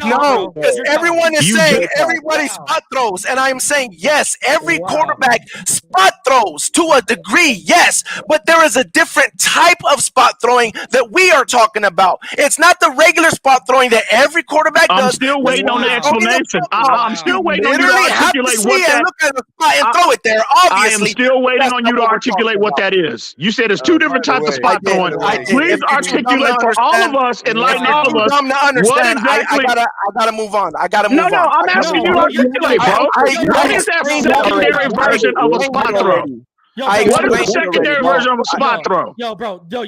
No, because everyone is saying everybody spot throws, and I'm saying yes, every quarterback spot throws to a degree, yes, but there is a different type of spot throwing that we are talking about. It's not the regular spot throwing that every quarterback does. I'm still waiting on the explanation. I'm still waiting on you to Literally have to articulate see what it and that. look at the spot and throw it there. I am Obviously, still waiting that's on not you to what we're articulate talking what about. that is. You said there's two different types of spot throwing. Please If you're articulate for all of us, enlighten all of us. dumb to understand, What exactly? I gotta move on. I gotta move No, on. I'm asking you to articulate, bro. What is that secondary version of a spot throw? What is the secondary version of a spot throw? Yo, bro, yo.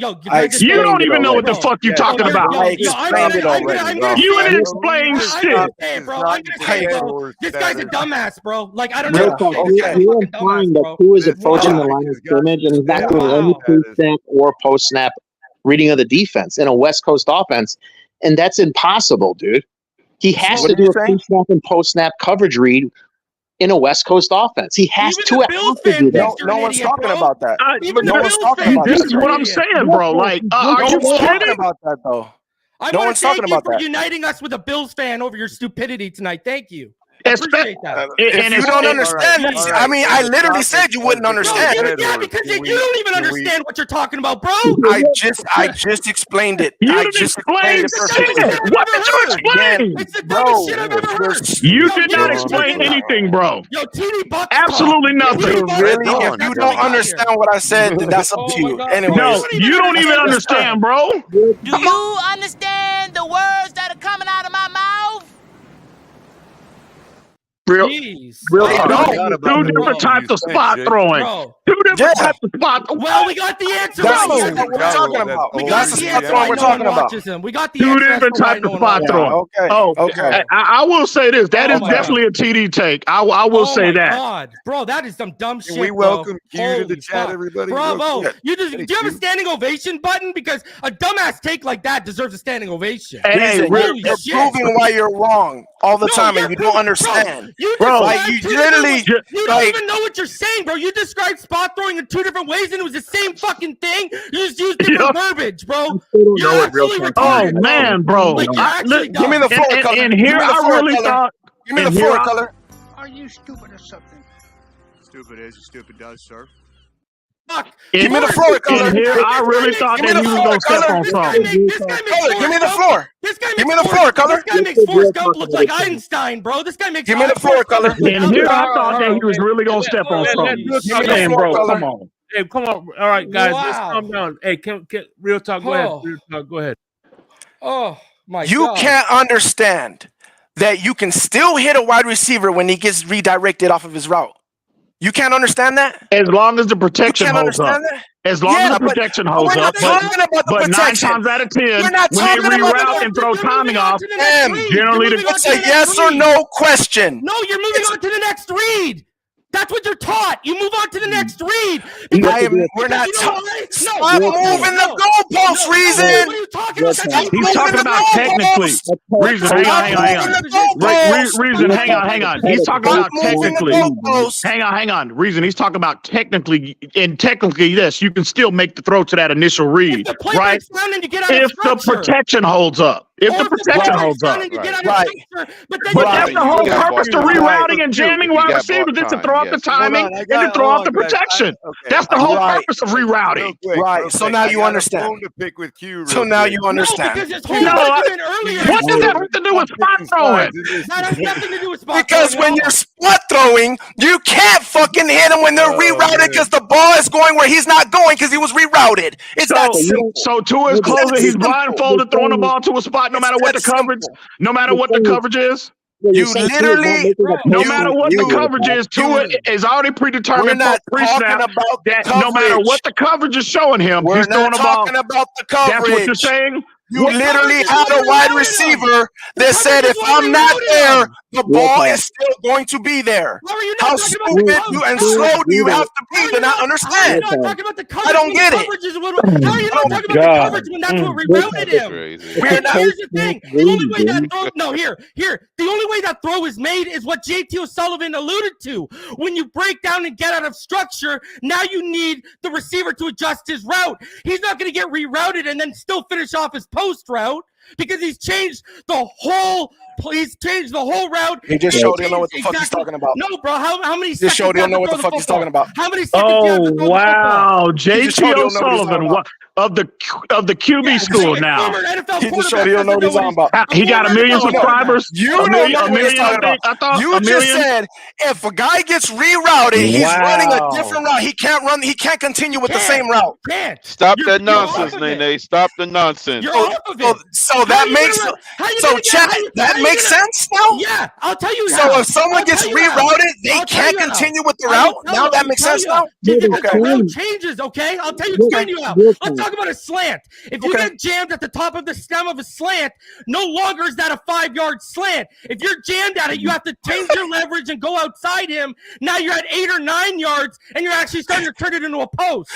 You don't even know what the fuck you're talking about. I explained it already. You didn't explain shit. Bro, I'm gonna say, bro, this guy's a dumbass, bro. Like, I don't Real know. talk, you're implying that Tua is approaching the line of scrimmage and he's not doing any pre-snap or post-snap reading of the defense in a West Coast offense, and that's impossible, dude. He has to do a pre-snap and post-snap coverage read in a West Coast offense. He has to have to do that. No one's talking about that. No one's talking about This is what I'm saying, bro. Like, are you talking kidding? about that though? I No want one's to thank talking you about for that. uniting us with a Bills fan over your stupidity tonight. Thank you. Appreciate that. If you don't understand, I mean, I literally said you wouldn't understand. Yeah, because you don't even understand what you're talking about, bro. I just explained it. You I didn't just explain explained it shit. perfectly. What did you explain? It's the dumbest shit I've ever heard. You did not explain anything, bro. Yo, TD Bucks. Absolutely nothing. Really, if you don't understand what I said, then that's up to you. Anyways, No, you don't even understand, bro. Do you understand the words that are coming out of my mouth? Real Jeez. talk. Two different types of spot throwing. Two different types of spot. Well, we got the answer. That's right. what we're talking about. We got That's the the answer. spot throwing we're talking about. We got the Two answer. different types of spot throwing. Okay. Oh, Okay. I will say this. That is my definitely a TD take. I will say that. God, bro, that is some dumb shit. Can we welcome Q to the chat, fuck. everybody? Bravo. Real quick. Do you have a standing ovation button? Because a dumbass take like that deserves a standing ovation. Hey, Holy You're shit. proving why you're wrong all the No, time, you're and you proving- don't understand. Bro, Like you literally, you don't even know what you're saying, bro. You described spot throwing in two different ways, and it was the same fucking thing. You just used different verbiage, bro. You're absolutely retarded. Oh man, bro. Like, you're actually give me the dumb. floor color. And here I really thought. Give me the floor color. Are you stupid or something? Stupid is, stupid does, sir. Fuck. Give me the floor color. And here I really thought that he was gonna step on something. Give me the floor. This guy Give me makes the floor color. This guy makes Forrest Gump look like Einstein, bro. This guy makes. Give me the floor color. And here I thought that he was really gonna step on something. Man, bro, come on. Hey, come on. All right, guys, let's Wow. calm down. Hey, can real talk. Go ahead. Oh. Real talk. Go ahead. Oh my You God. can't understand that you can still hit a wide receiver when he gets redirected off of his route. You can't understand that? As long as the protection You can't holds up. understand that? As long Yeah, as the but protection we're holds not up. talking about the But 9 protection. times out of 10, We're when not they talking about reroute the- and throw timing off, Em, generally the it's a yes or no question. No, you're moving on to the next read. That's what you're taught. You move on to the next read. We're not. Stop moving the goalposts, Reason. What are you talking about? He's talking about technically. Reason, hang on. Reason, hang on. He's talking about technically. Hang on. Reason, he's talking about technically. And technically, yes, you can still make the throw to that initial read, right? If the protection holds up. If the protection holds up. But that's the whole purpose to rerouting and jamming wide receivers is to throw up the timing and to throw up the protection. That's the whole purpose of rerouting. Right. So now you understand. So now you understand. What does that have to do with spot throwing? That has nothing to do with spot Because when you're spot throwing, you can't fucking hit him when they're rerouted because the ball is going where he's not going because he was rerouted. It's that simple. So to his closer, he's blindfolded throwing the ball to a spot no matter what the coverage, no matter what the coverage is. You literally, no matter what the coverage is, Tua is already predetermined. We're not talking about that no matter what the coverage is showing him, we're he's throwing not the ball. talking about the coverage. That's what you're saying. You literally had a wide receiver that said, if I'm not there, the ball is still going to be there. How stupid and slow do you have to be to not understand? I don't get it. How are you not talking about the coverage when that's what rerouted him? Here's the thing. The only way that throw, the only way that throw is made is what JT O'Sullivan alluded to. When you break down and get out of structure, now you need the receiver to adjust his route. He's not going to get rerouted and then still finish off his post route because he's changed the whole route. He just showed you know what the fuck he's talking about. No, bro. How many Just showed you know what the fuck he's talking about. How many seconds do you have to throw wow, the JT O'Sullivan of the QB school now. He just showed you don't know what he's talking about. He got 1 million subscribers. You don't know what he's talking about. I thought you just said if a guy gets rerouted, he's running a different route. He can't run. He can't continue with the same route. Stop that nonsense, Nene. Stop the nonsense. So that makes that makes sense now. Yeah, I'll tell you. So if someone gets rerouted, they can't continue with the route. Now that makes sense now. The route changes. Okay, I'll tell you. Explain you out. Let's talk about a slant. If you get jammed at the top of the stem of a slant, no longer is that a 5-yard slant. If you're jammed at it, you have to change your leverage and go outside him. Now you're at 8 or 9 yards, and you're actually starting to turn it into a post.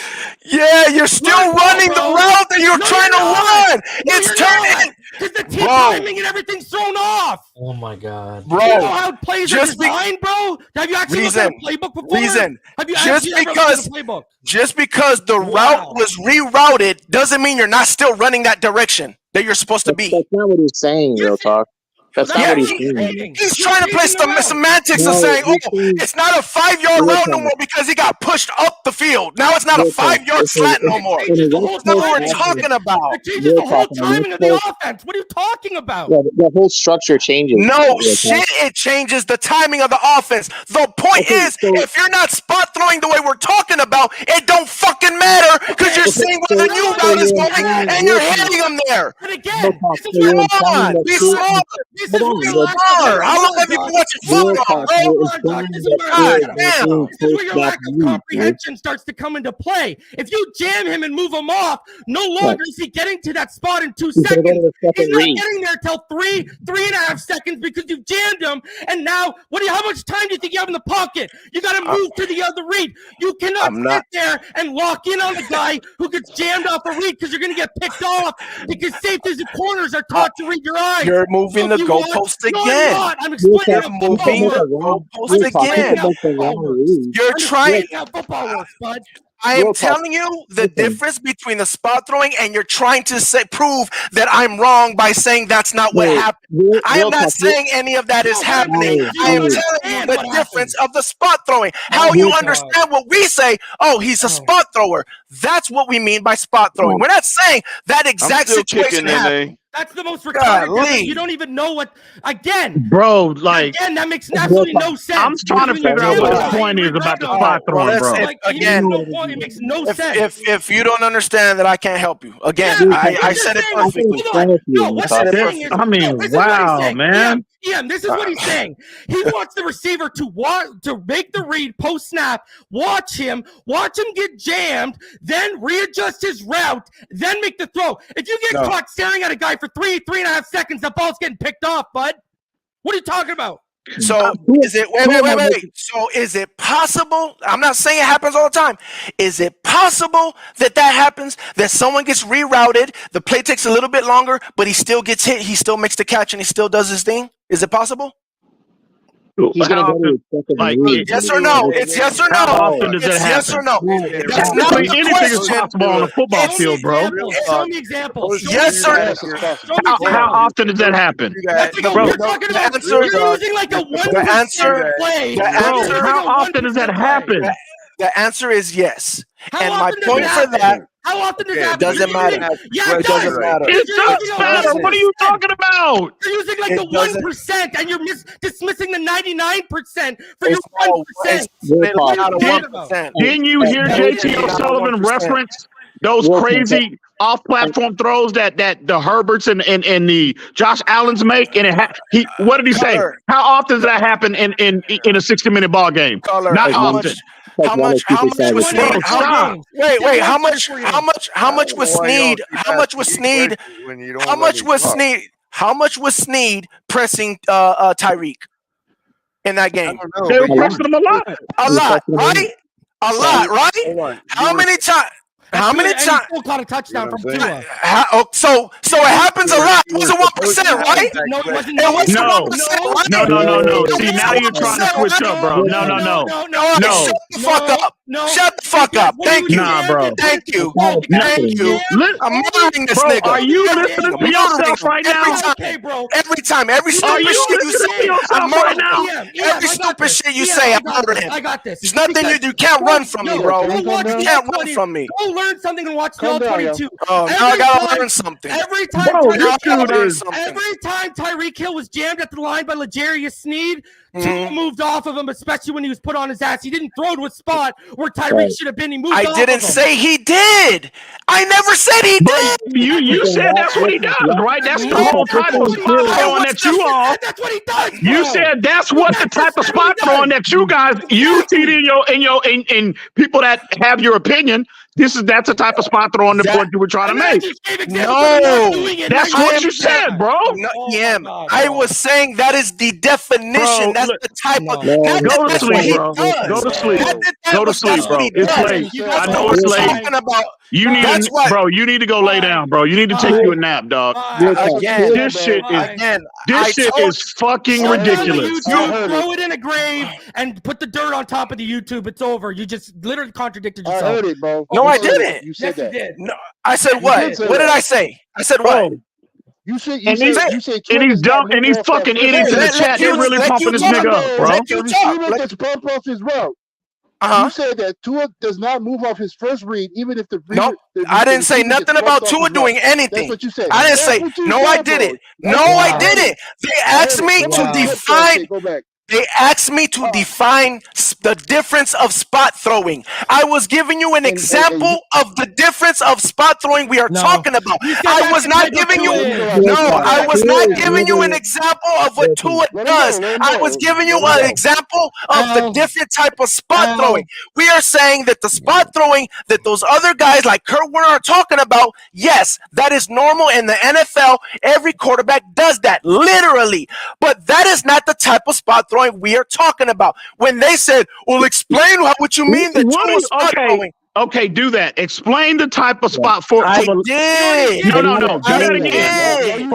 Yeah, you're still running the route that you're trying to run. It's turning. Because the team timing and everything's thrown off. Oh my god, bro! You know how plays are designed, bro? Have you actually looked at a playbook before? Have you actually ever looked at a playbook? Just because the route was rerouted doesn't mean you're not still running that direction that you're supposed to be. That's not what he's saying, real talk. That's not what he's saying. He's trying to play some semantics of saying, "Oh, it's not a 5-yard route no more because he got pushed up the field. Now it's not a 5-yard slant no more." That's not what we're talking about. It changes the whole timing of the offense. What are you talking about? Yeah, the whole structure changes. No shit, it changes the timing of the offense. The point is, if you're not spot throwing the way we're talking about, it don't fucking matter because you're seeing where the new route is going and you're hitting them there. And again, come on, be smaller. How long have you been watching football, bro? This is where your lack of comprehension starts to come into play. If you jam him and move him off, no longer is he getting to that spot in 2 seconds. He's not getting there till 3.5 seconds because you've jammed him. And now, how much time do you think you have in the pocket? You got to move to the other read. You cannot sit there and lock in on the guy who gets jammed off a read because you're going to get picked off because safeties and corners are taught to read your eyes. You're moving the goalpost again. I'm explaining how moving the goalpost again. You're trying. how football works, bud. I am telling you the difference between the spot throwing and you're trying to prove that I'm wrong by saying that's not what happened. I am not saying any of that is happening. I am telling you the difference of the spot throwing. How you understand what we say, oh, he's a spot thrower. That's what we mean by spot throwing. We're not saying that exact situation happened. That's the most retarded difference. You don't even know what. Again, bro, like again, that makes absolutely no sense. I'm trying to figure out what the point is about the spot throwing, bro. Again, it makes no sense. If you don't understand that, I can't help you. Again, I said it perfectly. No, what I'm saying is, I mean, wow, man. Ian, this is what he's saying. He wants the receiver to make the read post snap, watch him get jammed, then readjust his route, then make the throw. If you get caught staring at a guy for 3.5 seconds, the ball's getting picked off, bud. What are you talking about? So is it wait. So is it possible? I'm not saying it happens all the time. Is it possible that happens? That someone gets rerouted, the play takes a little bit longer, but he still gets hit, he still makes the catch, and he still does his thing? Is it possible? He's gonna go to his second read. Yes or no? It's yes or no. How often does It's that yes happen? or no. That's not Technically, the anything is question. possible on a football field, bro. Show me examples. Yes or no? How often does that happen? That's like Bro, you're talking about. You're using like a 1% play. Bro, how often does that happen? The answer is yes. How And my often does point it for happen? that. How often does that happen? Doesn't You're matter. using- Yeah, It doesn't matter. It does matter. What are you talking about? You're using like It the doesn't- 1%, and you're dismissing the 99% for your 1%. Didn't you hear JT O'Sullivan reference those crazy off-platform throws that the Herberts and the Josh Allens make? And what did he say? How often does that happen in a 60-minute ball game? Not often. How much was Snead? Wait, how much was Snead pressing Tyreek in that game? They were pressing him a lot. A lot, right? A lot, right? How many times? How many times? Still caught a touchdown from Tua. So it happens a lot. It wasn't 1%, right? No, it wasn't. It wasn't No. 1%, right? No. See, now you're trying to switch up, bro. No. Shut the fuck up. Shut the fuck up. Thank you. Nah, bro. Thank you. No. Thank you. I'm murdering this Bro, nigga. are you listening to yourself right now? Every time. Every stupid shit you say, I'm murdering him. Every stupid shit you say, I'm murdering him. I got this. There's nothing you can't run from me, bro. You can't run from me. Go learn something and watch the all 22. Oh, now I gotta learn something. Every time, Bro, this dude is. every time Tyreek Hill was jammed at the line by L'Jarius Sneed, Tua moved off of him, especially when he was put on his ass. He didn't throw to a spot where Tyreek should have been. He moved off I didn't of him. say he did. I never said he did. You said that's what he does, right? That's the whole type of spot throwing that you are. That's what he does. You said that's what the type of spot throwing that you guys, you TD and people that have your opinion. That's the type of spot throwing the point you were trying to make. No, that's what you said, bro. I was saying that is the definition. That's the type of. Go to sleep, bro. Go to sleep. Go to sleep, bro. It's late. I know it's late. You need bro. You need to go lay down, bro. You need to take you a nap, dog. This shit is fucking ridiculous. Throw it in a grave and put the dirt on top of the YouTube. It's over. You just literally contradicted yourself. I heard it, bro. No, I didn't. You said that. You did. No, I said what? What did I say? I said what? You said and he's dumb and these fucking idiots in the chat. They're really pumping this nigga up, bro. The receiver gets bumped off his route. You said that Tua does not move off his first read, even if the nope. I didn't say nothing about Tua doing anything. That's what you said. I didn't say no. I didn't. No, I didn't. They asked me to define. They asked me to define the difference of spot throwing. I was giving you an example of the difference of spot throwing we are talking about. I was not giving you I was not giving you an example of what Tua does. I was giving you an example of the different type of spot throwing. We are saying that the spot throwing that those other guys like Kurt Warner are talking about, yes, that is normal in the NFL. Every quarterback does that, literally. But that is not the type of spot throwing we are talking about. When they said, well, explain what you mean that Tua spot throwing. Okay, do that. Explain the type of spot for I the, did. No. Do that again.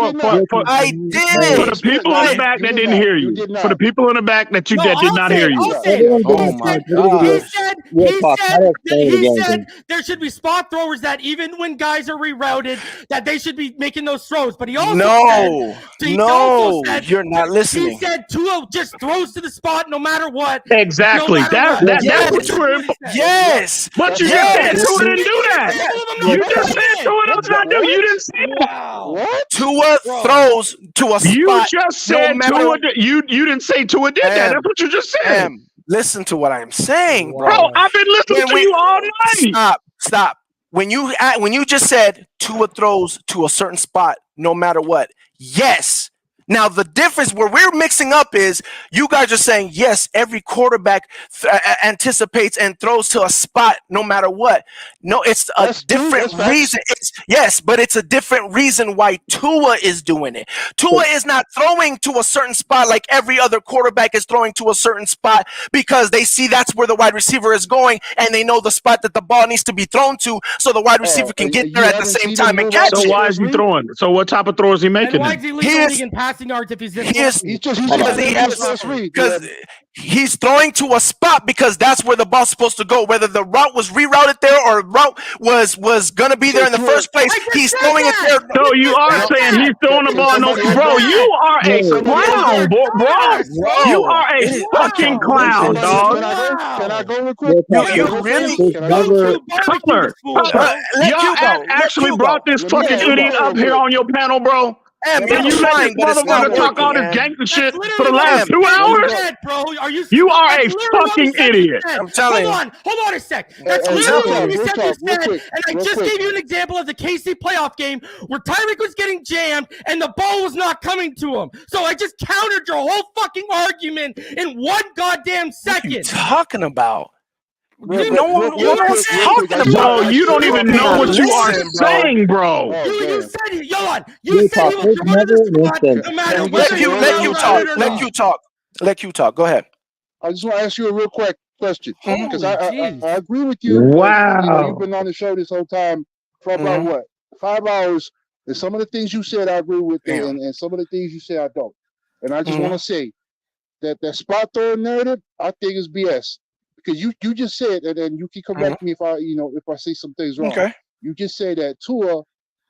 I did. For the people in the back that didn't hear you. For the people in the back that did not hear you. Oh my God. He said there should be spot throwers that even when guys are rerouted, that they should be making those throws. But he also said, you're not listening. He said Tua just throws to the spot no matter what. Exactly. That's what you were. Yes. But you just said Tua didn't do that. You just said Tua does not do. You didn't say that. What? Tua throws to a spot. You just said Tua. You didn't say Tua did that. That's what you just said. Listen to what I'm saying, bro. I've been listening to you all night. Stop. When you just said Tua throws to a certain spot, no matter what. Yes. Now, the difference where we're mixing up is you guys are saying, yes, every quarterback anticipates and throws to a spot no matter what. No, it's a different reason. Yes, but it's a different reason why Tua is doing it. Tua is not throwing to a certain spot like every other quarterback is throwing to a certain spot because they see that's where the wide receiver is going and they know the spot that the ball needs to be thrown to so the wide receiver can get there at the same time and catch it. So why is he throwing? So what type of throw is he making? And why is he leading the league in passing yards if he's this? Because he's throwing to a spot because that's where the ball's supposed to go. Whether the route was rerouted there or route was gonna be there in the first place, he's throwing it there. So you are saying he's throwing the ball? No, bro, you are a clown, bro. You are a fucking clown, dog. Can I go real quick? You really Cutler, y'all actually brought this fucking idiot up here on your panel, bro. And you let this motherfucker talk all this gangster shit for the last 2 hours? Bro, you are a fucking idiot. I'm telling you. Hold on a sec. That's literally what you said. And I just gave you an example of the KC playoff game where Tyreek was getting jammed and the ball was not coming to him. So I just countered your whole fucking argument in 1 goddamn second. What are you talking about? You no one's talking about. Bro, you don't even know what you are saying, bro. You said it, Yolan. You said he was throwing the spot no matter what. Let you talk. Go ahead. I just want to ask you a real quick question because I agree with you. Wow. You've been on the show this whole time for about what 5 hours, and some of the things you said I agree with, and some of the things you say I don't. And I just want to say that spot throwing narrative I think is BS. Because you just said, and then you can correct me if I say some things wrong. Okay. You just said that Tua,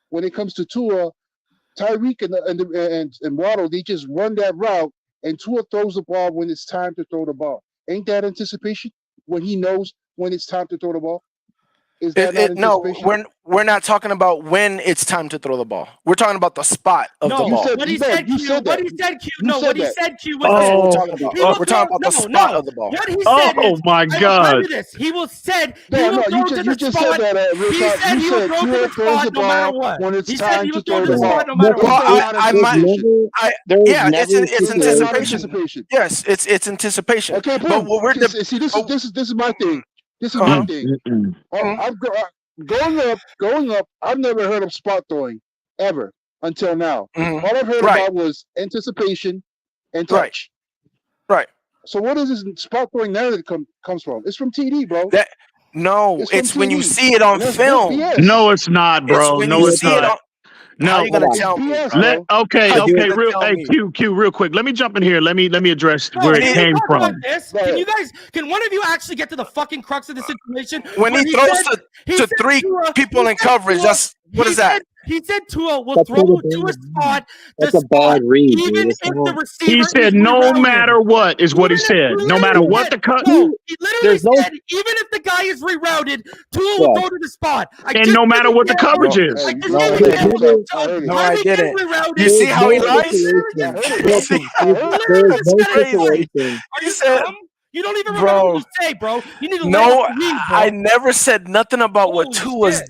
when it comes to Tua, Tyreek and Waddle, they just run that route, and Tua throws the ball when it's time to throw the ball. Ain't that anticipation? When he knows when it's time to throw the ball? Is that not anticipation? No, we're not talking about when it's time to throw the ball. We're talking about the spot of the ball. What he said, Q, was we're talking about the spot of the ball. What he said oh my God! He will said he will throw to the spot. He said he will throw to the spot no matter what. He said he will throw to the spot no matter what. It's anticipation. Yes, it's anticipation. Okay, but what we're see, this is my thing. This is my thing. Growing up, I've never heard of spot throwing ever until now. All I've heard about was anticipation and touch. Right. So what is this spot throwing narrative comes from? It's from TD, bro. It's when you see it on film. No, it's not, bro. No, it's not. No, how you gonna tell me? Okay. Q, real quick. Let me jump in here. Let me address where it came from. Can one of you actually get to the fucking crux of the situation? When he throws to 3 people in coverage, what is that? He said Tua will throw to a spot. That's a bad read. Even if the receiver. He said no matter what is what he said. No matter what the cut. He literally said even if the guy is rerouted, Tua will go to the spot. And no matter what the coverage is. No, I didn't. You see how he lies? You said. You don't even remember what you say, bro. You need to I never said nothing about what Tua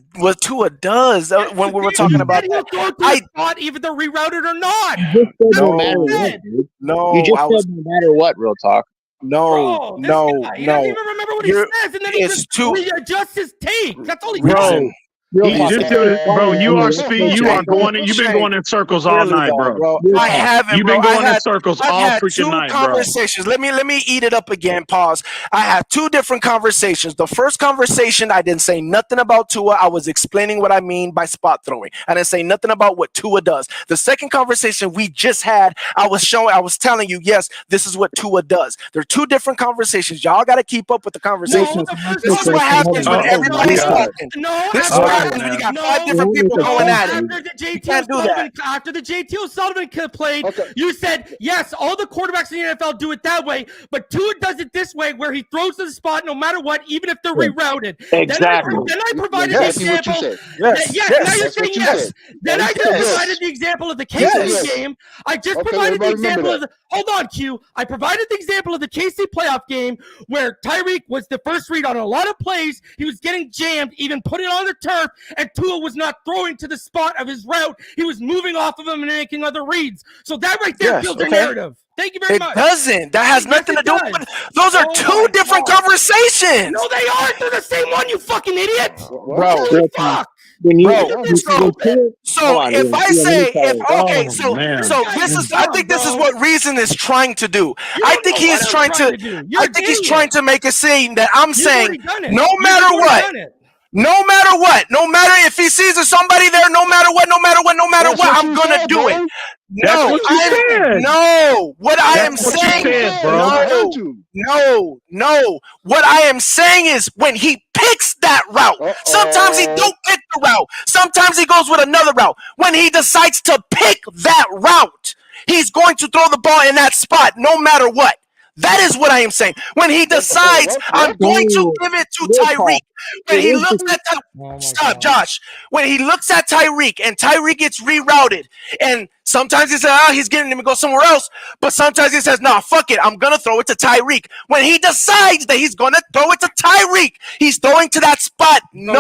does when we were talking about that. Not even the rerouted or not. No matter what. No, you just said no matter what. Real talk. No. He doesn't even remember what he says, and then he just readjusts his take. That's all he does. Bro, you've been going in circles all night, bro. I haven't. You've been going in circles all freaking night, bro. Conversations. Let me eat it up again. Pause. I had 2 different conversations. The first conversation, I didn't say nothing about Tua. I was explaining what I mean by spot throwing. I didn't say nothing about what Tua does. The second conversation we just had, I was telling you, yes, this is what Tua does. They're 2 different conversations. Y'all got to keep up with the conversations. This is what happens when everybody's talking. This is what happens when you got 5 different people going at it. After the JT O'Sullivan complaint, you said, yes, all the quarterbacks in the NFL do it that way, but Tua does it this way where he throws to the spot no matter what, even if they're rerouted. Exactly. Then I provided the example. Now you're saying yes. Then I just provided the example of the KC game. I just provided the example of hold on, Q. I provided the example of the KC playoff game where Tyreek was the first read on a lot of plays. He was getting jammed, even put it on the turf, and Tua was not throwing to the spot of his route. He was moving off of him and making other reads. So that right there builds your narrative. Thank you very much. It doesn't. That has nothing to do with. Those are two different conversations. No, they aren't. They're the same one. You fucking idiot, Bro. Holy fuck. When you, So if I say, I think this is what Reason is trying to do. I think he is trying to. I think he's trying to make a scene that I'm saying, no matter what. No matter what, no matter if he sees somebody there, no matter what, I'm gonna do it. No, what I am saying, what I am saying is when he picks that route, sometimes he don't pick the route, sometimes he goes with another route. When he decides to pick that route, he's going to throw the ball in that spot, no matter what. That is what I am saying. When he decides, I'm going to give it to Tyreek. When he looks at Josh. When he looks at Tyreek and Tyreek gets rerouted, and sometimes he says, he's getting him to go somewhere else, but sometimes he says, nah, fuck it, I'm gonna throw it to Tyreek. When he decides that he's gonna throw it to Tyreek, he's throwing to that spot, no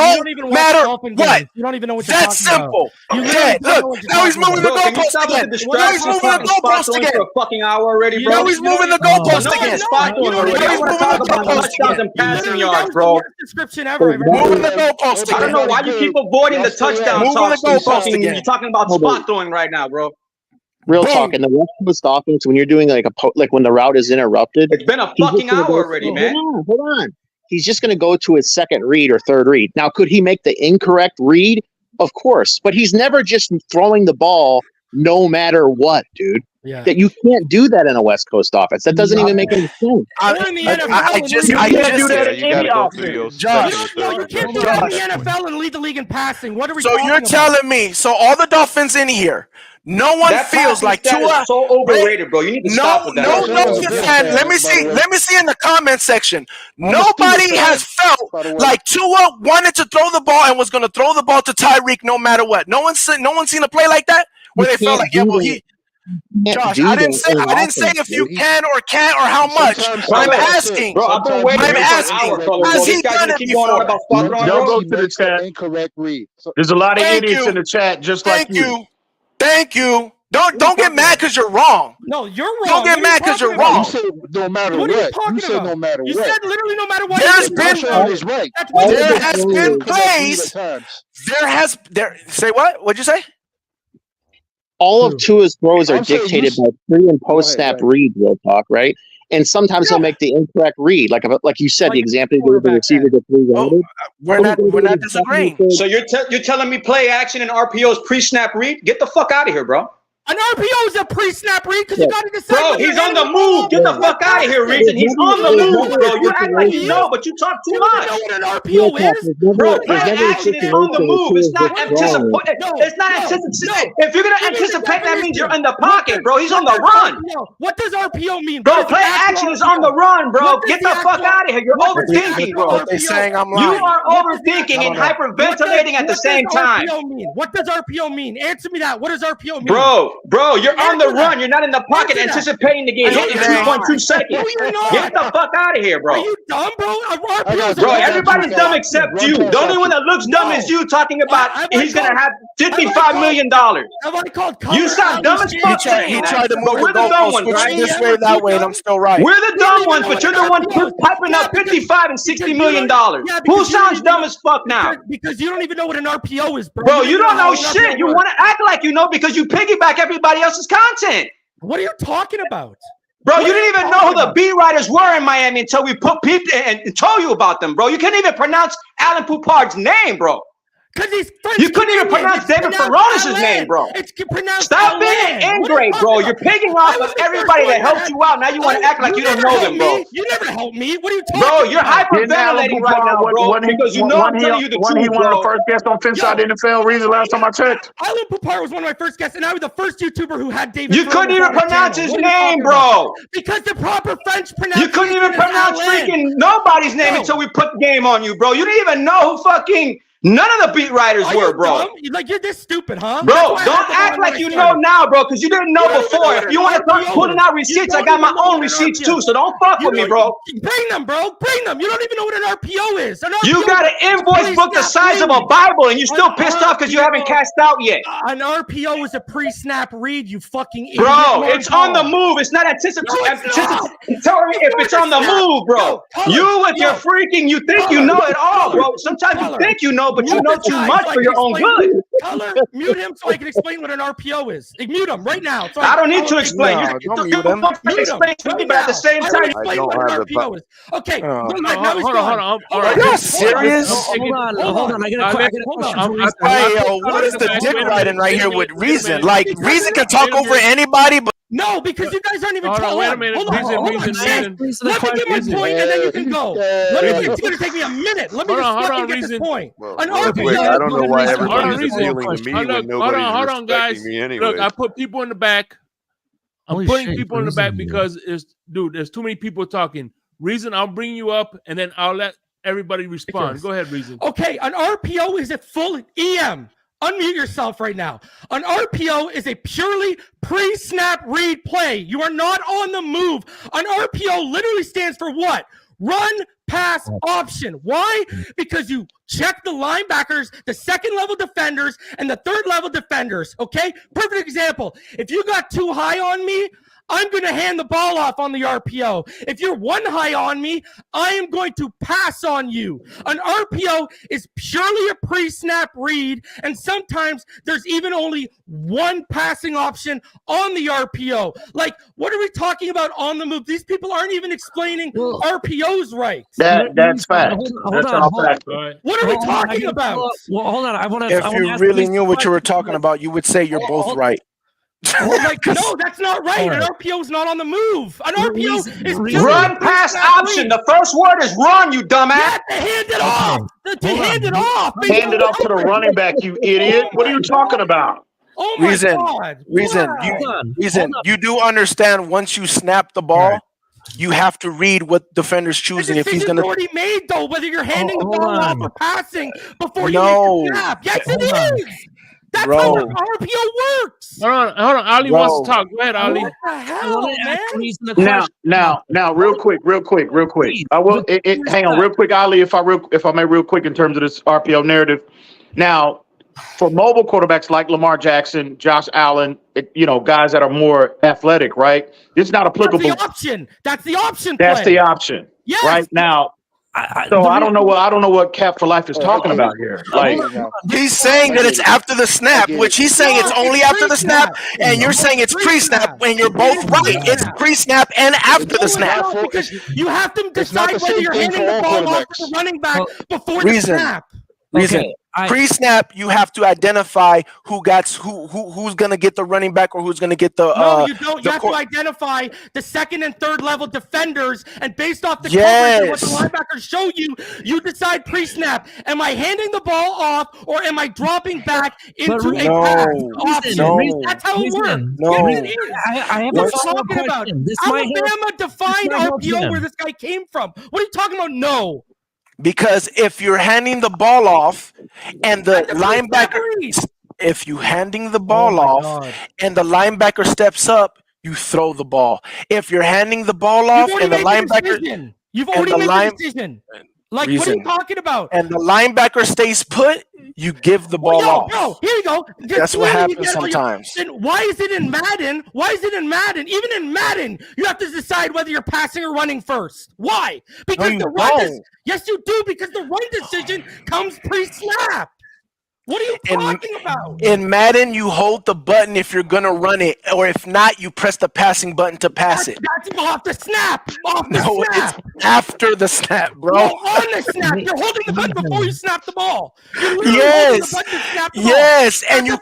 matter what. You don't even know what you're That's talking simple. about. Okay, look, now he's moving the goalpost again. Now he's moving the goalpost again. For a fucking hour already, bro. Now he's moving the goalpost again. I want to talk about touchdowns and passing yards, bro. Moving the goalpost again. I don't know why you keep avoiding the touchdown talk. You're talking about spot throwing right now, bro. Real talk. In the West Coast offense, when you're doing like when the route is interrupted, it's been a fucking hour already, man. Hold on. He's just going to go to his second read or third read. Now, could he make the incorrect read? Of course, but he's never just throwing the ball no matter what, dude. Yeah. That you can't do that in a West Coast offense. That doesn't even make any sense. I just do that in any offense. Josh, you can't do that in the NFL and lead the league in passing. What are we? So you're telling me? So all the Dolphins in here, no one feels like Tua. So overrated, bro. You need to stop with that. No. Let me see in the comment section. Nobody has felt like Tua wanted to throw the ball and was going to throw the ball to Tyreek no matter what. No one's seen a play like that where they felt like, Josh, I didn't say if you can or can't or how much. I'm asking. Bro, I've been waiting for an hour. Has he done it before? Don't go to the chat. Incorrect read. There's a lot of idiots in the chat, just like you. Thank you. Don't get mad because you're wrong. No, you're wrong. Don't get mad because you're wrong. You said no matter what. You said no matter what. You said literally no matter what. There's been right. There has been plays. Say what? What'd you say? All of Tua's throws are dictated by pre and post snap read, real talk, right? And sometimes he'll make the incorrect read, like you said, the example you gave the receiver gets rerouted. We're not disagreeing. So you're telling me play action and RPO's pre-snap read? Get the fuck out of here, bro. An RPO is a pre-snap read because you got to decide. Bro, he's on the move. Get the fuck out of here, Reason. He's on the move, bro. You act like you know, but you talk too much. You know what an RPO is? Bro, play action is on the move. It's not anticipate. It's not anticipate. If you're gonna anticipate, that means you're in the pocket, bro. He's on the run. What does RPO mean? Bro, play action is on the run, bro. Get the fuck out of here. You're overthinking, bro. They're saying I'm lying. You are overthinking and hyperventilating at the same time. What does RPO mean? Answer me that. What does RPO mean? Bro, you're on the run. You're not in the pocket anticipating the game. Hit in 2.2 seconds. No, you're not. Get the fuck out of here, bro. Are you dumb, bro? Bro, everybody's dumb except you. The only one that looks dumb is you talking about he's going to have $55 million. You sound dumb as fuck. He tried to move the dumb ones, right? This way, that way, and I'm still right. We're the dumb ones, but you're the one piping up $55 and $60 million. Who sounds dumb as fuck now? Because you don't even know what an RPO is, bro. Bro, you don't know shit. You want to act like you know because you piggyback everybody else's content. What are you talking about? Bro, you didn't even know who the beat writers were in Miami until we put people and told you about them, bro. You couldn't even pronounce Alan Poupard's name, bro. You couldn't even pronounce David Furones' name, bro. Stop being ingrate, bro. You're picking off of everybody that helped you out. Now you want to act like you don't know them, bro. You never helped me. What are you talking about? Bro, you're hyperventilating right now, bro. Because you know I'm telling you the truth, he one of the first guests on Finside NFL Reason last time I checked. Alan Poupard was one of my first guests, and I was the first YouTuber who had David. You couldn't even pronounce his name, bro. Because the proper French pronunciation. You couldn't even pronounce freaking nobody's name until we put the game on you, bro. You didn't even know who fucking None of the beat writers Are were, you bro. dumb? Like you're this stupid, huh? Bro, That's why I don't had to act lie like when I you know started. now, bro, because you didn't know You don't even before. know If what you an want to start RPO putting is. out You receipts, I don't got my even know own what an receipts RPO too. is. So don't fuck You with me, don't bro. bring them, bro. Bring them. You don't even know what an RPO is. An RPO You got an is a invoice book the pre-snap size of a read. Bible, and you're An still pissed off because you haven't RPO cashed out yet. An RPO is a pre-snap read, you fucking idiot. Bro, it's on the move. It's not No, anticipating. it's not. Tell me if it's on the move, bro. Yo, color, You with your yo, freaking, you think you color, know it all, color, bro. Sometimes you color. think you know, but you Mute know this too guy much so I for can your own explain good. Color, mute him so I can explain what an RPO is. Like, mute him right now. So I don't need I'll to explain. No, You're mute him. Explain to me, but at the same I time, will explain what an RPO is. Okay, Hold go on, ahead. Now he's hold gone. on. Hold Are on. you serious? Hold on. I got a question for Reason. Hey, yo, what is the dick riding right here with Reason? Like, Reason can talk over anybody, but no, because you guys aren't even talking. Wait a minute. Hold on. Reason. Let me get my point, and then you can go. Let me. It's going to take me a minute. Let me just fucking get this point. An Real quick, RPO. I don't know why everybody's appealing to me Hold when nobody's on, guys. respecting me anyway. Look, I put people in the back. I'm putting people in the back because there's too many people talking. Reason, I'll bring you up, and then I'll let everybody respond. Go ahead, Reason. Okay, an RPO is a full EM. Unmute yourself right now. An RPO is a purely pre-snap read play. You are not on the move. An RPO literally stands for what? Run, pass, option. Why? Because you check the linebackers, the second level defenders, and the third level defenders. Okay? Perfect example. If you got too high on me, I'm going to hand the ball off on the RPO. If you're one high on me, I am going to pass on you. An RPO is purely a pre-snap read, and sometimes there's even only one passing option on the RPO. Like, what are we talking about on the move? These people aren't even explaining RPOs right. That's fact. That's all fact. What are we talking about? Well, hold on. I want to. If you really knew what you were talking about, you would say you're both right. Like, no, that's not right. An RPO is not on the move. An RPO is run pass option. The first word is run, you dumbass. Yeah, to hand it off. To hand it off. Hand it off to the running back, you idiot. What are you talking about? Oh my God. Reason. You do understand once you snap the ball, you have to read what defender's choosing if he's going to. already made though, whether you're handing the ball off or passing before you No. make the snap. Yes, it is. That's Bro. how an RPO works. Hold on. Ali wants to talk. Go ahead, Ali. What the hell, man? Now, real quick. I will. Hang on, real quick, Ali, if I may, real quick, in terms of this RPO narrative. Now, for mobile quarterbacks like Lamar Jackson, Josh Allen, guys that are more athletic, right? It's not applicable. That's the option. That's the option. That's the option. Yes. Right now. So I don't know what Cap for Life is talking about here. Like, he's saying that it's after the snap, which he's saying it's only after the snap, and you're saying it's pre-snap, and you're both right. It's pre-snap and after the snap. Because you have to decide whether you're handing the ball off to the running back before the snap. Pre-snap, you have to identify who's gonna get the running back or who's gonna get the. No, you don't. You have to identify the second and third level defenders, and based off the coverage of what the linebackers show you, you decide pre-snap. Am I handing the ball off or am I dropping back into a pass option? That's how it works. No. Yes, it is. I have what a are you follow-up talking about? question. Alabama defined RPO where this guy came from. What are you talking about? No. Because if you're handing the ball off and the linebacker, if you handing the ball off and the linebacker steps up, you throw the ball. If you're handing the ball off and the linebacker, you've already made the decision. Like, what are you talking about? And the linebacker stays put, you give the ball off. Yo, here you go. That's what happens sometimes. Then why is it in Madden? Even in Madden, you have to decide whether you're passing or running first. Why? Because yes, you do. Because the run decision comes pre-snap. What are you talking about? In Madden, you hold the button if you're gonna run it, or if not, you press the passing button to pass it. That's off the snap. It's after the snap, bro. No, on the snap. You're holding the button before you snap the ball. Yes, and you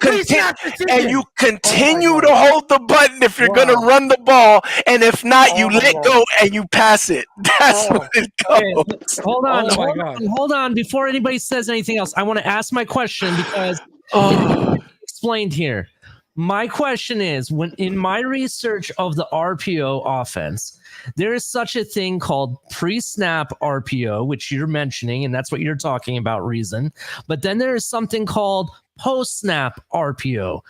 continue to hold the button if you're gonna run the ball, and if not, you let go and you pass it. That's what it goes. Hold on. Before anybody says anything else, I want to ask my question because explained here. My question is, when in my research of the RPO offense, there is such a thing called pre-snap RPO, which you're mentioning, and that's what you're talking about, Reason. But then there is something called post-snap RPO.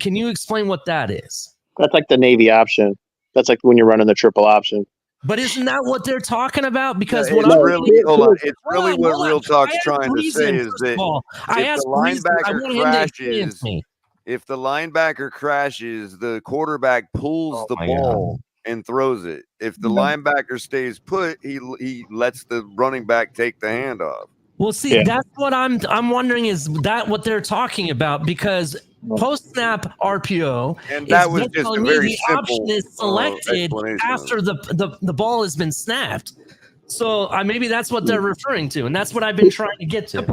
Can you explain what that is? That's like the Navy option. That's like when you're running the triple option. But isn't that what they're talking about? Because Yeah, what it's I'm really hold on. It's hold really on, what hold on. Real Talk's I asked trying to say Reason, is first that of all. I if asked the Reason. I linebacker want him to explain crashes, to me. if the linebacker crashes, the quarterback pulls the my ball and throws it. If the linebacker stays put, he lets the running back take the handoff. Well, see, that's what I'm wondering, is that what they're talking about? Because post-snap RPO, And that is was they're just telling a me very the option simple is selected explanation of after the ball has been snapped. So maybe that's what they're referring to, and that's what I've been trying to get to. The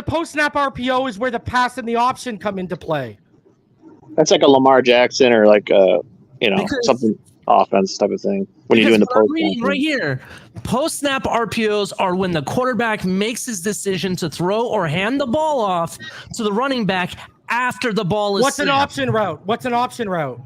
post snap RPO is where the pass and the option come into play. That's like a Lamar Jackson or like Because- something offense type of thing when you're Because doing the what I'm post. reading right here, post-snap RPOs are when the quarterback makes his decision to throw or hand the ball off to the running back after the ball is What's an snapped. option route? What's an option route?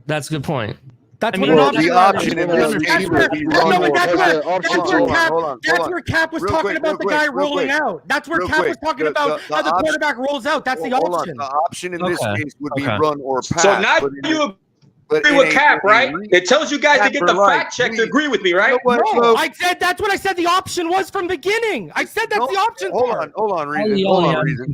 That's a good point. That's I what mean, an option the route option is. in this case would be run or pass. That's where Cap was talking about the guy rolling out. That's where Cap was talking about how the quarterback rolls out. That's the option. The option in this case would be run or pass. So now you agree with Cap, right? It tells you guys to get the fact check to agree with me, right? No, I said that's what I said the option was from the beginning. I said that's the option. Hold on, Reason.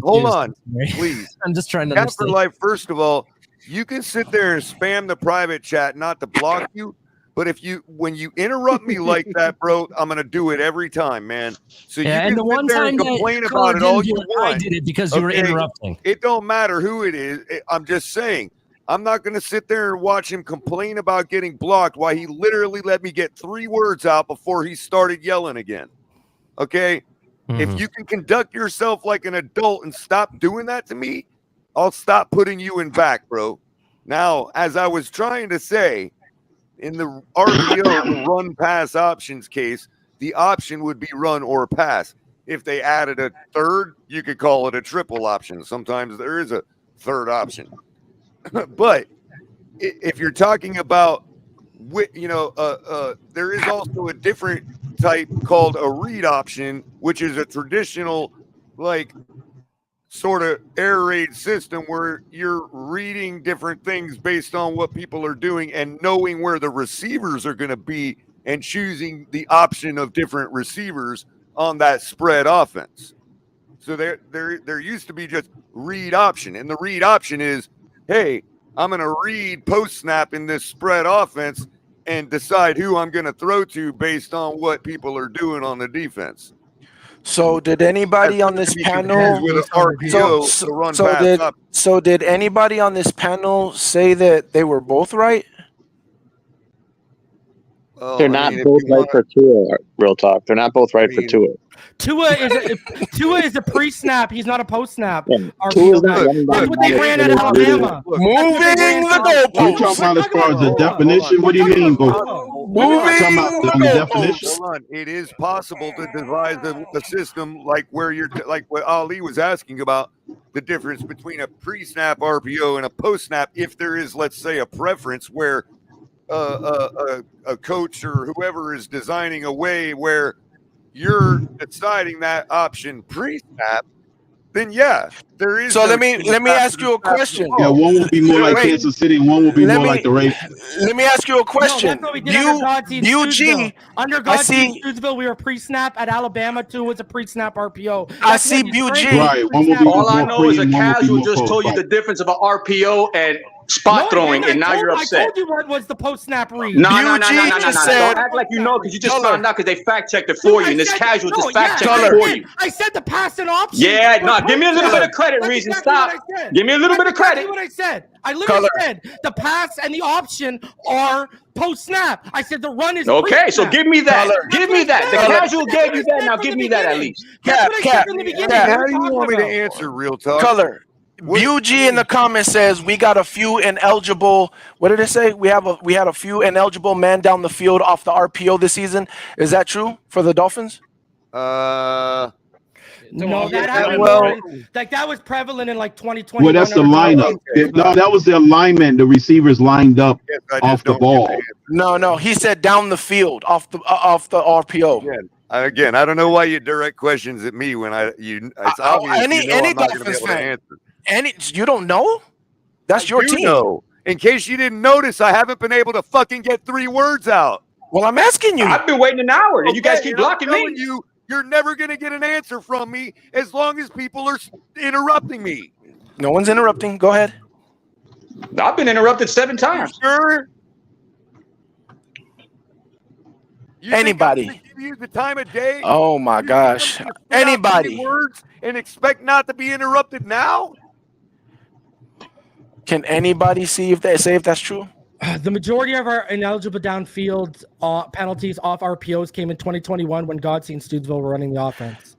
Hold on, please. I'm just trying to Cap for understand. life. First of all, you can sit there and spam the private chat, not to block you. But when you interrupt me like that, bro, I'm gonna do it every time, man. So you can and the sit one there time and that complain Color about it all didn't you do it, want. I did it because you were interrupting. It don't matter who it is. I'm just saying. I'm not gonna sit there and watch him complain about getting blocked while he literally let me get 3 words out before he started yelling again. Okay? If you can conduct yourself like an adult and stop doing that to me, I'll stop putting you in back, bro. Now, as I was trying to say, in the RPO, the run pass options case, the option would be run or pass. If they added a third, you could call it a triple option. Sometimes there is a third option. But if you're talking about, there is also a different type called a read option, which is a traditional, like, sort of air raid system where you're reading different things based on what people are doing and knowing where the receivers are going to be and choosing the option of different receivers on that spread offense. So there used to be just read option, and the read option is, hey, I'm going to read post snap in this spread offense and decide who I'm going to throw to based on what people are doing on the defense. So did anybody on this panel? So did anybody on this panel say that they were both right? They're not both right for Tua. Real talk. They're not both right for Tua. Tua is a pre-snap. He's not a post-snap. Tua's not That's what they ran at Alabama. Moving the goalposts. You talking about as far as the definition? What do you mean? Talking about the definition? Hold on. It is possible to devise a system like where you're like what Ali was asking about, the difference between a pre-snap RPO and a post-snap. If there is, let's say, a preference where a coach or whoever is designing a way where you're deciding that option pre-snap, then yeah, there is. So let me ask you a question. Yeah, one will be more like Kansas City, one will be more like the Ravens. Let me ask you a question. No, that's what we did under Godsey Stootsville, we were pre-snap. At Alabama, too, was a pre-snap RPO. I see BG. Right, one will be All I more know is free a and one will be casual more just post. told you the difference of an RPO and spot throwing, and now you're upset. I told you what was the post-snap read. No. Don't act like you know because you just found out because they fact-checked it for you, and this casual just fact-checked it for you. I said the pass and option. Yeah, no, give me a little bit of credit, Reason. Stop. Give me a little bit of credit. What I said. I literally said the pass and the option are post-snap. I said the run is okay. So give me that. Give me that. The Color. casual gave you that. Now give me that at least. How do you want me to answer, Real Talk? Color. BUG in the comments says we got a few ineligible. What did it say? We had a few ineligible man down the field off the RPO this season. Is that true for the Dolphins? No, No, that happened. Like that was prevalent in like 2020. Well, that's the lineup. No, that was the alignment. The receivers lined up off the ball. No. He said down the field off the RPO. Again, I don't know why you direct questions at me when it's obvious any I'm not going to be Dolphins able to fan. answer. You don't know? That's your team. Know. In case you didn't notice, I haven't been able to fucking get 3 words out. Well, I'm asking you. I've been waiting an hour, and you guys keep blocking me. You're never going to get an answer from me as long as people are interrupting me. No one's interrupting. Go ahead. I've been interrupted 7 times. You sure? Anybody? Give you the time of day? Oh my gosh! Anybody? Words and expect not to be interrupted now? Can anybody say if that's true? The majority of our ineligible downfield penalties off RPOs came in 2021 when Godsey and Stoodsville were running the offense.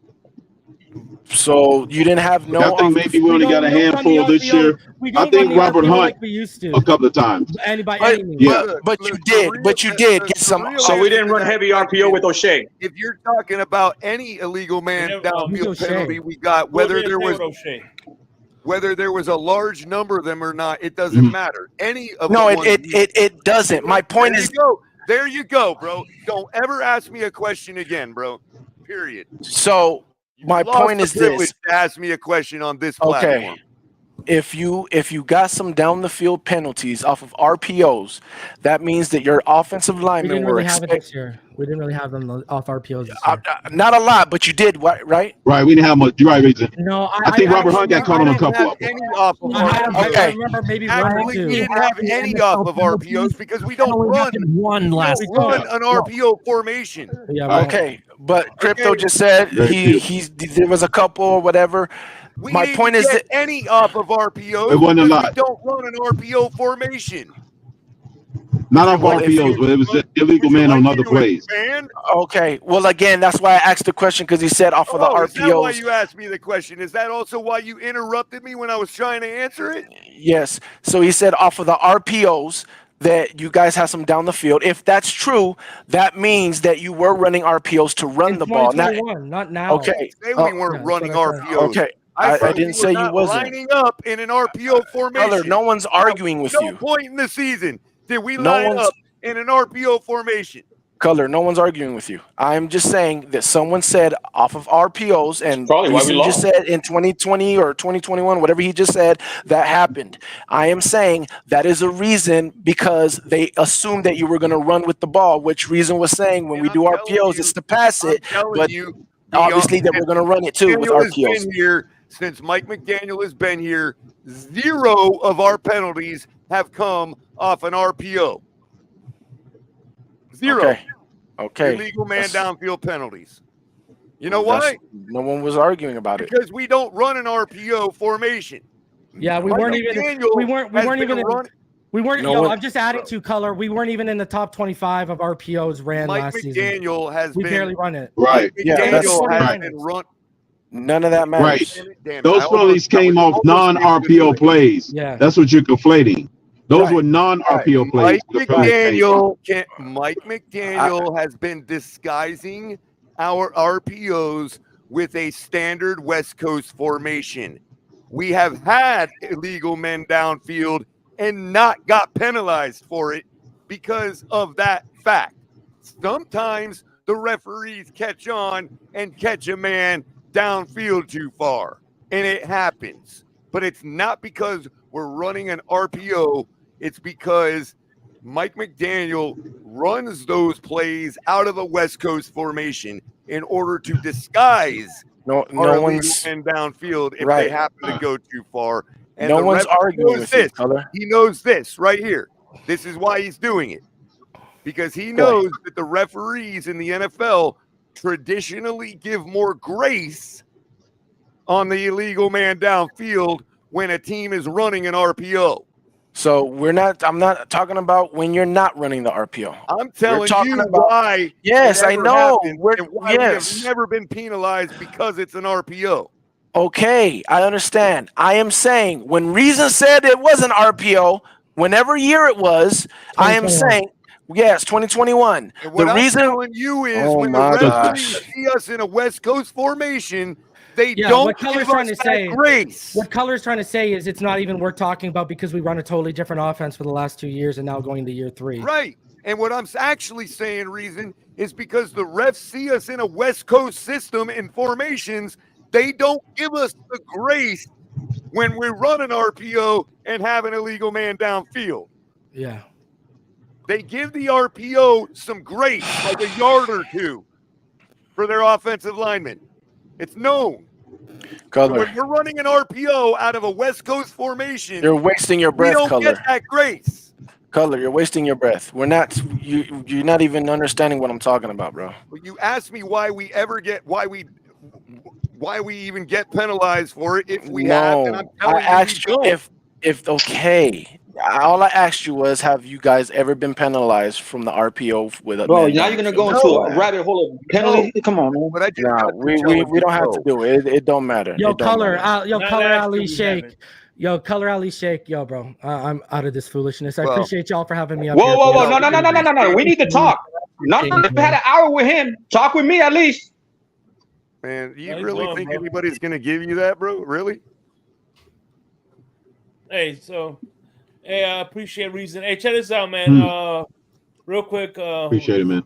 So you didn't have no. I think maybe we only got a handful this year. I think Robert Hunt like we used to. a couple of times. But you did get some. So we didn't run heavy RPO with O'Shea. If you're talking about any illegal man downfield penalty we got, whether there was a large number of them or not, it doesn't matter. Any of it doesn't. My point is, there you go, bro. Don't ever ask me a question again, bro. Period. So my point is this: ask me a question on this platform. Okay. If you got some down the field penalties off of RPOs, that means that your offensive linemen We didn't were really have it this year. We didn't really have them off RPOs this year. Not a lot, but you did, right? Right, we didn't have much. You're right, reason. No, I think Robert Hunt got caught on a couple of them. I remember maybe Actually, we didn't have any off of RPOs because we don't run one last an RPO formation. Yeah. Okay, but Crypto just said there was a couple or whatever. My point is that any off of RPOs. It wasn't a lot. We don't run an RPO formation. Not off RPOs, but it was illegal man on other plays. Okay. Well, again, that's why I asked the question because he said off of the RPOs. Is that why you asked me the question? Is that also why you interrupted me when I was trying to answer it? Yes. So he said off of the RPOs that you guys have some down the field. If that's true, that means that you were running RPOs to run the ball. Not now. Okay. Say we weren't running RPOs. Okay. I didn't say you wasn't lining up in an RPO formation. Brother, no one's arguing with you. No point in the season did we line up in an RPO formation. Color, no one's arguing with you. I'm just saying that someone said off of RPOs, and he just said in 2020 or 2021, whatever he just said, that happened. I am saying that is a reason because they assumed that you were going to run with the ball, which reason was saying when we do RPOs, it's to pass it, but obviously that we're going to run it too with RPOs. Been here since Mike McDaniel has been here. 0 of our penalties have come off an RPO. 0. Okay. Illegal man downfield penalties. You know why? No one was arguing about it. Because we don't run an RPO formation. Yeah, we weren't even. I'm just adding to Color. We weren't even in the top 25 of RPOs ran last season. McDaniel has we barely run it. Right. McDaniel has been run. None of that matters. Right. Those penalties came off non-RPO plays. Yeah. That's what you're conflating. Those were non-RPO plays. Mike McDaniel has been disguising our RPOs with a standard West Coast formation. We have had illegal men downfield and not got penalized for it because of that fact. Sometimes the referees catch on and catch a man downfield too far, and it happens. But it's not because we're running an RPO. It's because Mike McDaniel runs those plays out of a West Coast formation in order to disguise no one's men downfield if they happen to go too far. And no one's arguing with this. He knows this right here. This is why he's doing it. Because he knows that the referees in the NFL traditionally give more grace on the illegal man downfield when a team is running an RPO. So I'm not talking about when you're not running the RPO. I'm telling you why. Yes, I know. We have never been penalized because it's an RPO. Okay, I understand. I am saying when Reason said it was an RPO, whenever year it was, I am saying, yes, 2021. And what I'm telling you is when the referees see us in a West Coast formation, They Yeah, don't what Color's give trying us to that say. grace. What Color's trying to say is it's not even worth talking about because we run a totally different offense for the last 2 years and now going to year 3. Right. And what I'm actually saying, reason, is because the refs see us in a West Coast system and formations. They don't give us the grace when we run an RPO and have an illegal man downfield. Yeah. They give the RPO some grace, like a yard or two, for their offensive linemen. It's known. Color. When we're running an RPO out of a West Coast formation, You're wasting your we breath, don't Color. get that grace. Color, you're wasting your breath. We're not. You're not even understanding what I'm talking about, bro. You asked me why we even get penalized for it if we have, and I'm I telling asked you you we don't. if okay. All I asked you was, have you guys ever been penalized from the RPO with a Bro, man now you're gonna go downfield? into a rabbit hole of penalty. Come on, man. But I just Nah, we don't have to do it. It don't matter. Yo, It don't Color, matter. Color Ali Shake. Yo, Color Ali Shake. Yo, bro, I'm out of this foolishness. I Well, appreciate y'all for having me up Whoa, here. whoa, boys. whoa! No! We need to talk. No, we had an hour with him. Talk with me at least. Man, you How you really doing, think bro? anybody's gonna give you that, bro? Really? Hey, so hey, I appreciate reason. Hey, check this out, man. Real quick. Appreciate it, man.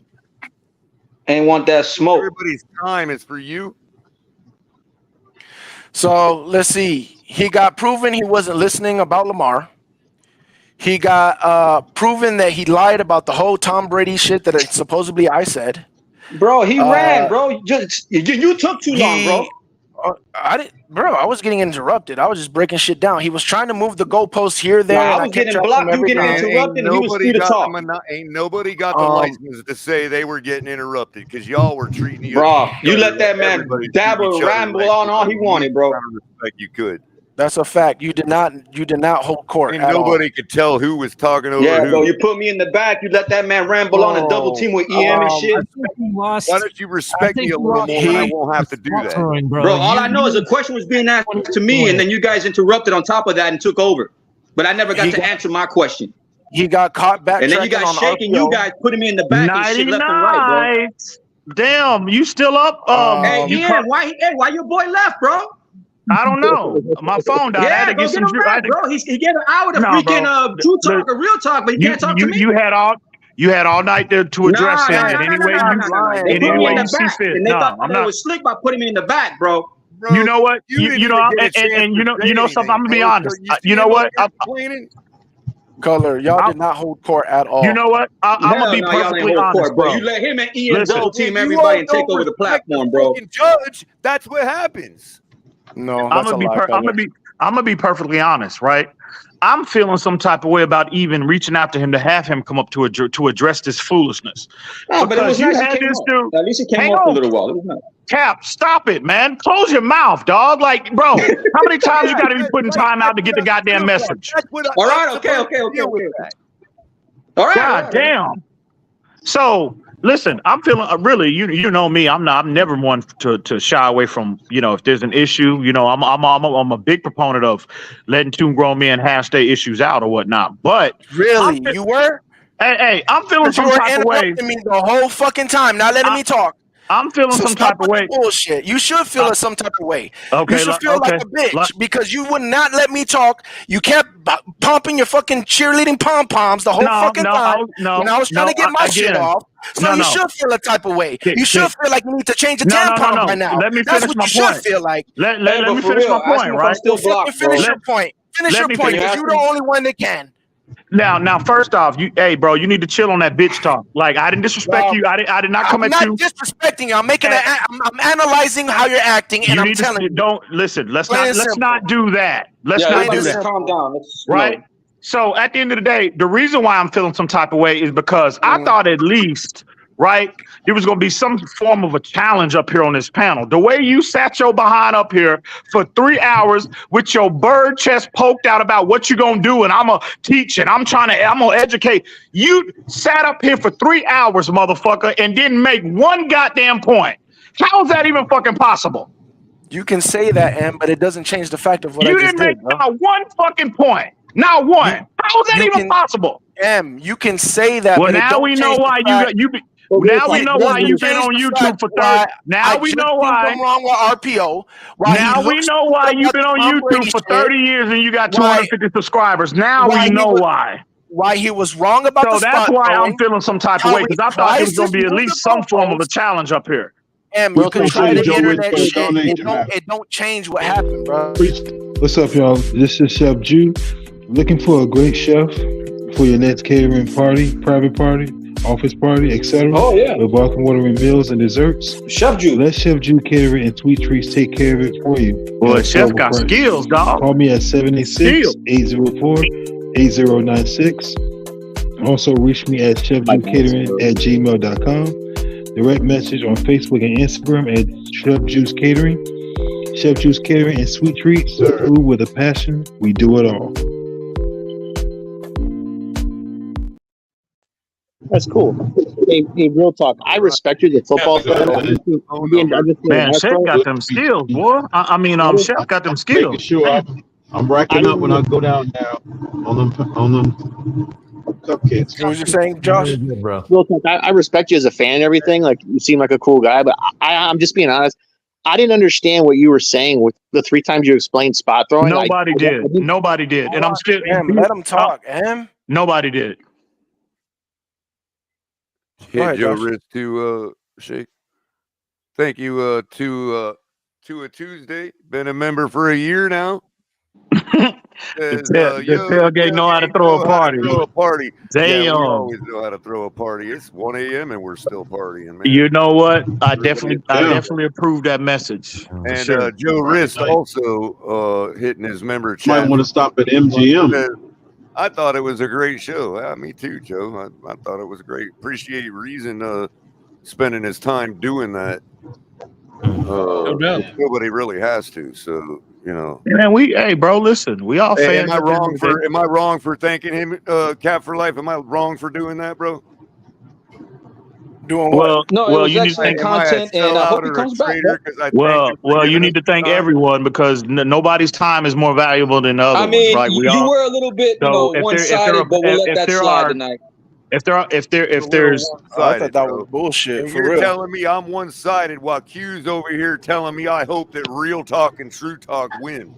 Ain't want that smoke. Everybody's time is for you. So let's see. He got proven he wasn't listening about Lamar. He got proven that he lied about the whole Tom Brady shit that supposedly I said. Bro, he ran, bro. You took too long, bro. I didn't, bro. I was getting interrupted. I was just breaking shit down. He was trying to move the goalposts here, there. Nah, and I was kept getting telling blocked. him You getting everything. interrupted, and he was free to talk. Ain't nobody got the license to say they were getting interrupted because y'all were treating you. Bro, you let that man dabble, ramble on all he wanted, bro. Like you could. That's a fact. You did not hold court. And at nobody all. could tell who was talking over Yeah, who. bro, you put me in the back. You let that man ramble on and double team with EM and shit. Why don't you respect me a little more and I won't have to do that? Bro, all I know is a question was being asked to me, and then you guys interrupted on top of that and took over. But I never got to answer my question. He got caught back. And then you guys on shaking, RPO. you guys putting me in the back and shit left and right, bro. Damn, you still up? Hey, Ian, why your boy left, bro? I don't know. My phone died. I had Yeah, to go get get some. him back, bro. He gave an hour to Nah, freaking bro. True Talk or Real Talk, but he can't talk to me. You had all night there to address him in any way They put me in the you see back, fit. and they No, thought I'm they not. was slick by putting me in the back, bro. You know what? You know, and you know something. I'm gonna be honest. You know what? Color, y'all did not hold court at all. You know what? I'm gonna be Hell no, y'all ain't perfectly hold honest, court, bro. bro. You let him and Ian Listen, double team When you everybody all and take don't over the respect platform, the bro. fucking judge, that's what happens. No, I'm gonna be perfectly honest, right? I'm feeling some type of way about even reaching out to him to have him come up to address this foolishness. No, but it was Because nice. He came up. At least he came up for a little while. It was nice. Cap, stop it, man. Close your mouth, dog. Like, bro, how many times you got to be putting time out to get the goddamn message? All right, okay. All right. God damn. So listen, I'm feeling really. You know me. I'm never one to shy away from. If there's an issue, I'm a big proponent of letting two grown men hash their issues out or whatnot. But really, you were? Hey, I'm feeling some type of way. Me the whole fucking time, not letting me talk. I'm feeling some type of way. Bullshit. You should feel some type of way. Okay, you should feel like a bitch because you would not let me talk. You kept pumping your fucking cheerleading pom poms the whole fucking time. When I was trying to get my shit off. So you should feel a type of way. You should feel like you need to change the tampon by now. Let me That's finish what my you point. should feel like. Let me finish my point, right? Finish your point. Finish your point because you're the only one that can. Now, first off, bro, you need to chill on that bitch talk. Like, I didn't disrespect you. I did not come at you. I'm not disrespecting you. I'm analyzing how you're acting, and I'm telling you. Don't listen. Let's not do that. Let's not do that. Calm down. Right. So at the end of the day, the reason why I'm feeling some type of way is because I thought at least, right, there was going to be some form of a challenge up here on this panel. The way you sat your behind up here for 3 hours with your bird chest poked out about what you're going to do, and I'm going to teach, and I'm going to educate. You sat up here for 3 hours, motherfucker, and didn't make one goddamn point. How is that even fucking possible? You can say that, Em, but it doesn't change the fact of what I just did. You didn't make not one fucking point. Not one. How is that even possible? Em, you can say that. Well, but now we know why Now we know why you've been on YouTube for 30. Now we know why. Wrong with RPO. Now we know why you've been on YouTube for 30 years and you got 250 subscribers. Now we know why. Why he was wrong about the So that's spot why throwing. I'm feeling some type of way, because I thought there was going to be at least some form of a challenge up here. And you can try the internet shit. It don't change what happened, bro. What's up, y'all? This is Chef Jew. Looking for a great chef for your next catering party, private party, office party, etc. Oh, yeah. With welcome watering meals and desserts. Chef Jew. Let Chef Jew Catering and Sweet Treats take care of it for you. Boy, Chef got skills, dog. Call me at 786-804-8096. Also, reach me at chefjewcatering@gmail.com. Direct message on Facebook and Instagram at Chef Juice Catering. Chef Juice Catering and Sweet Treats. Food with a passion. We do it all. That's cool. Hey, real talk. I respect you as a football fan. Man, Chef got them skills, boy. Chef got them skills. Sure, I'm racking up when I go down now on them cupcakes. What was you saying, Josh? Bro. Real talk. I respect you as a fan and everything. Like, you seem like a cool guy, but I'm just being honest. I didn't understand what you were saying with the 3 times you explained spot throwing. Nobody did. Nobody did. And I'm still. Let him talk. Nobody did. Hit Joe Rich to Shake. Thank you to a Tuesday. Been a member for a year now. The tailgate know how to throw a party. Damn. Yeah, we always know how to throw a party. It's 1 a.m. and we're still partying, man. You know what? I definitely approve that message. And sure. Joe Rist also hitting his member chat. Might want to stop at MGM. I thought it was a great show. Me too, Joe. I thought it was great. Appreciate Reason spending his time doing that. No doubt. Nobody really has to, so you know. Man, hey, bro, listen, we all fans. Am I wrong for thanking him, Cap for Life? Am I wrong for doing that, bro? Doing well, no, well, you need to thank content, and I hope he comes back. Well, you need to thank everyone because nobody's time is more valuable than the other. I mean, right? you were a little bit, one-sided, but we'll let that slide tonight. If there's, I thought that was bullshit. And For you're real. telling me I'm one-sided while Q's over here telling me I hope that real talk and true talk win.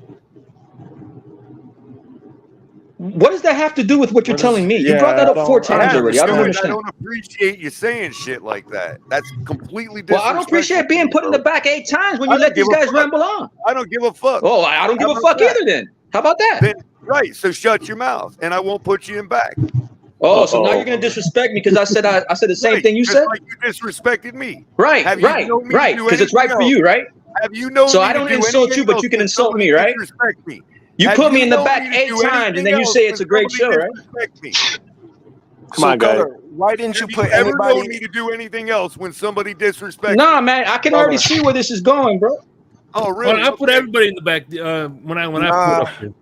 What does that have to do with what you're telling me? You brought that up 4 times already. I don't understand. I don't appreciate you saying shit like that. That's completely disrespectful. Well, I don't appreciate being put in the back 8 times when you let these guys ramble on. I don't give a fuck. Oh, I don't give a fuck either then. How about that? Then, right, so shut your mouth and I won't put you in back. Oh, so now you're gonna disrespect me because I said the same thing you said? Like you disrespected me. Right, right, because it's right for you, right? Have you known so me I don't to do insult you, but you can insult me, right? Disrespect me. You Have put me in the known back me to 8 do times, and then anything you else say it's a when great show, somebody right? disrespect me? Come on, guys. Why didn't you put ever anybody? known me to do anything else when somebody disrespects? Nah, man, I can already see where this is going, bro. Oh, really? Well, I put everybody in the back when I put up here.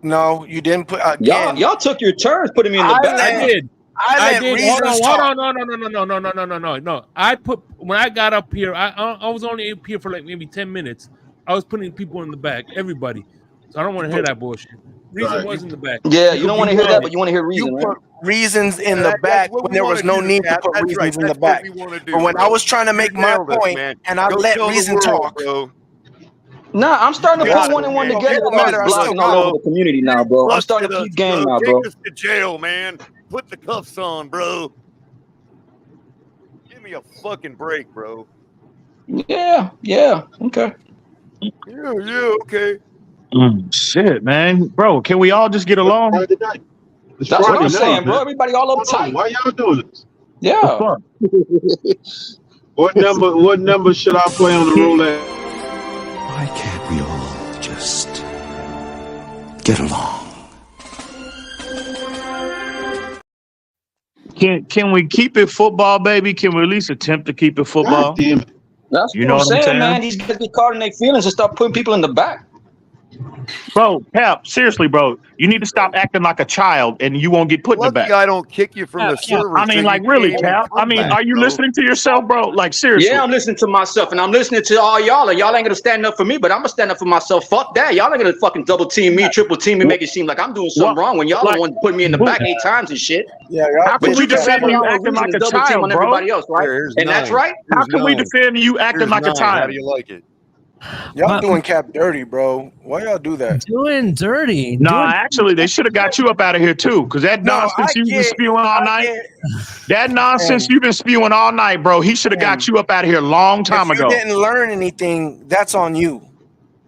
No, you didn't put. Y'all took your turns putting me in the back. I did. I did. Hold on. No. I put when I got up here. I was only up here for like maybe 10 minutes. I was putting people in the back, everybody. So I don't want to hear that bullshit. Reason was in the back. Yeah, you don't want to hear that, but you want to hear Reason. You put reasons in the back when there was no need to put reasons in the back. But when I was trying to make my point and I let Reason talk. Nah, I'm starting to put 1 and 1 together with all this blocking all over the community now, bro. I'm starting to keep game now, bro. Take us to jail, man. Put the cuffs on, bro. Give me a fucking break, bro. Yeah, okay. Yeah, okay. Shit, man, bro, can we all just get along? That's what I'm saying, bro. Everybody all uptight. Why y'all doing this? Yeah. What number should I play on the roulette? Why can't we all just get along? Can we keep it football, baby? Can we at least attempt to keep it football? That's you know what what I'm I'm saying, man. These guys get caught in their feelings and start putting people in the back. Bro, Cap, seriously, bro, you need to stop acting like a child, and you won't get put in the back. I don't kick you from the server. I mean, like, really, Cap. I mean, are you listening to yourself, bro? Like, seriously. Yeah, I'm listening to myself, and I'm listening to all y'all, and y'all ain't gonna stand up for me, but I'm gonna stand up for myself. Fuck that. Y'all ain't gonna fucking double team me, triple team me, make it seem like I'm doing something wrong when y'all the one put me in the back 8 times and shit. Yeah, how can we defend you acting like a child, bro? Everybody else, right? And that's right. How can we defend you acting like a child? How do you like it? Y'all doing Cap dirty, bro. Why y'all do that? Doing dirty. Nah, actually, they should have got you up out of here too, because that nonsense you've been spewing all night. That nonsense you've been spewing all night, bro. He should have got you up out of here a long time ago. If you didn't learn anything, that's on you.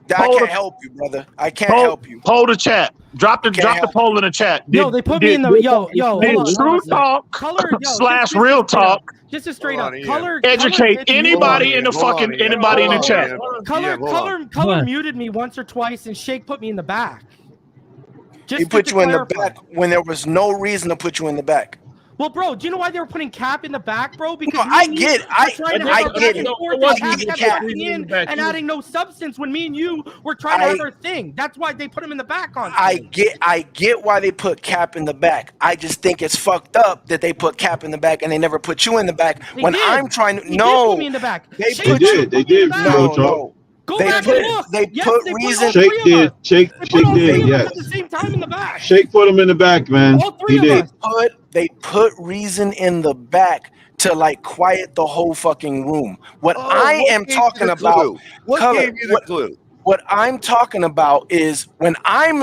I can't help you, brother. I can't help you. Hold the chat. Drop the poll in the chat. They put me in the hold on, True Talk / Real Talk. Just a straight up color. Educate anybody in the fucking anybody in the chat. Color muted me once or twice, and Shake put me in the back. He put you in the back when there was no reason to put you in the back. Well, bro, do you know why they were putting Cap in the back, bro? Because I get it. I get it. And adding no substance when me and you were trying to have our thing. That's why they put him in the back on. I get why they put Cap in the back. I just think it's fucked up that they put Cap in the back and they never put you in the back. I'm trying to They did put me in the back. They did. Go back and look. They put reason. Shake did. Shake did. Yes. At the same time in the back. Shake put him in the back, man. He did. They put reason in the back to like quiet the whole fucking room. What I am talking about. What gave you the clue? What I'm talking about is when I'm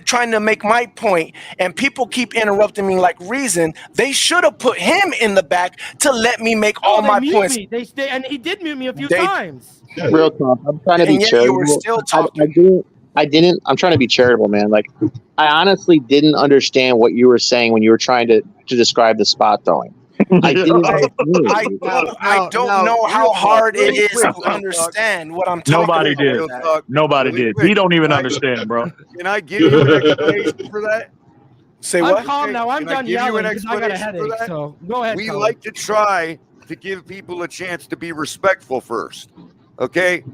trying to make my point and people keep interrupting me like reason, they should have put him in the back to let me make all my points. And he did mute me a few times. Real talk. I'm trying to be charitable. You were still talking. I didn't. I'm trying to be charitable, man. Like, I honestly didn't understand what you were saying when you were trying to describe the spot throwing. I didn't. I don't know how hard it is to understand what I'm talking Nobody about. did. Nobody did. He don't even understand, bro. Can I give you an explanation for that? Say I'm what? calm now. I'm Can I done give you yelling an because I got a explanation for headache. that? So go ahead. We Colin. like to try to give people a chance to be respectful first. Okay?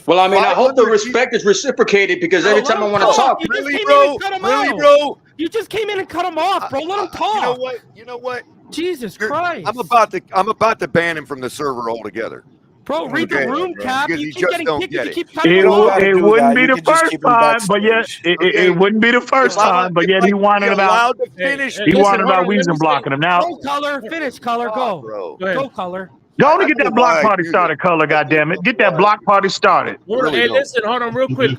Well, I mean, I hope the respect is reciprocated because every time I want to talk, Really, bro? You just came in and cut him off, bro. Let him talk. You know what? Jesus Christ. I'm about to ban him from the server altogether. Bro, read the room, Cap. Because You he keep just getting don't kicked. get You it. keep cutting him It off. wouldn't be the first time, but yet it wouldn't be the first time, but yet he whining about Weezen blocking him now. Go, Color. Finish, Color. Go. Go, Color. Go on and get that block party started, Color. Goddammit, get that block party started. Hey, listen, hold on, real quick.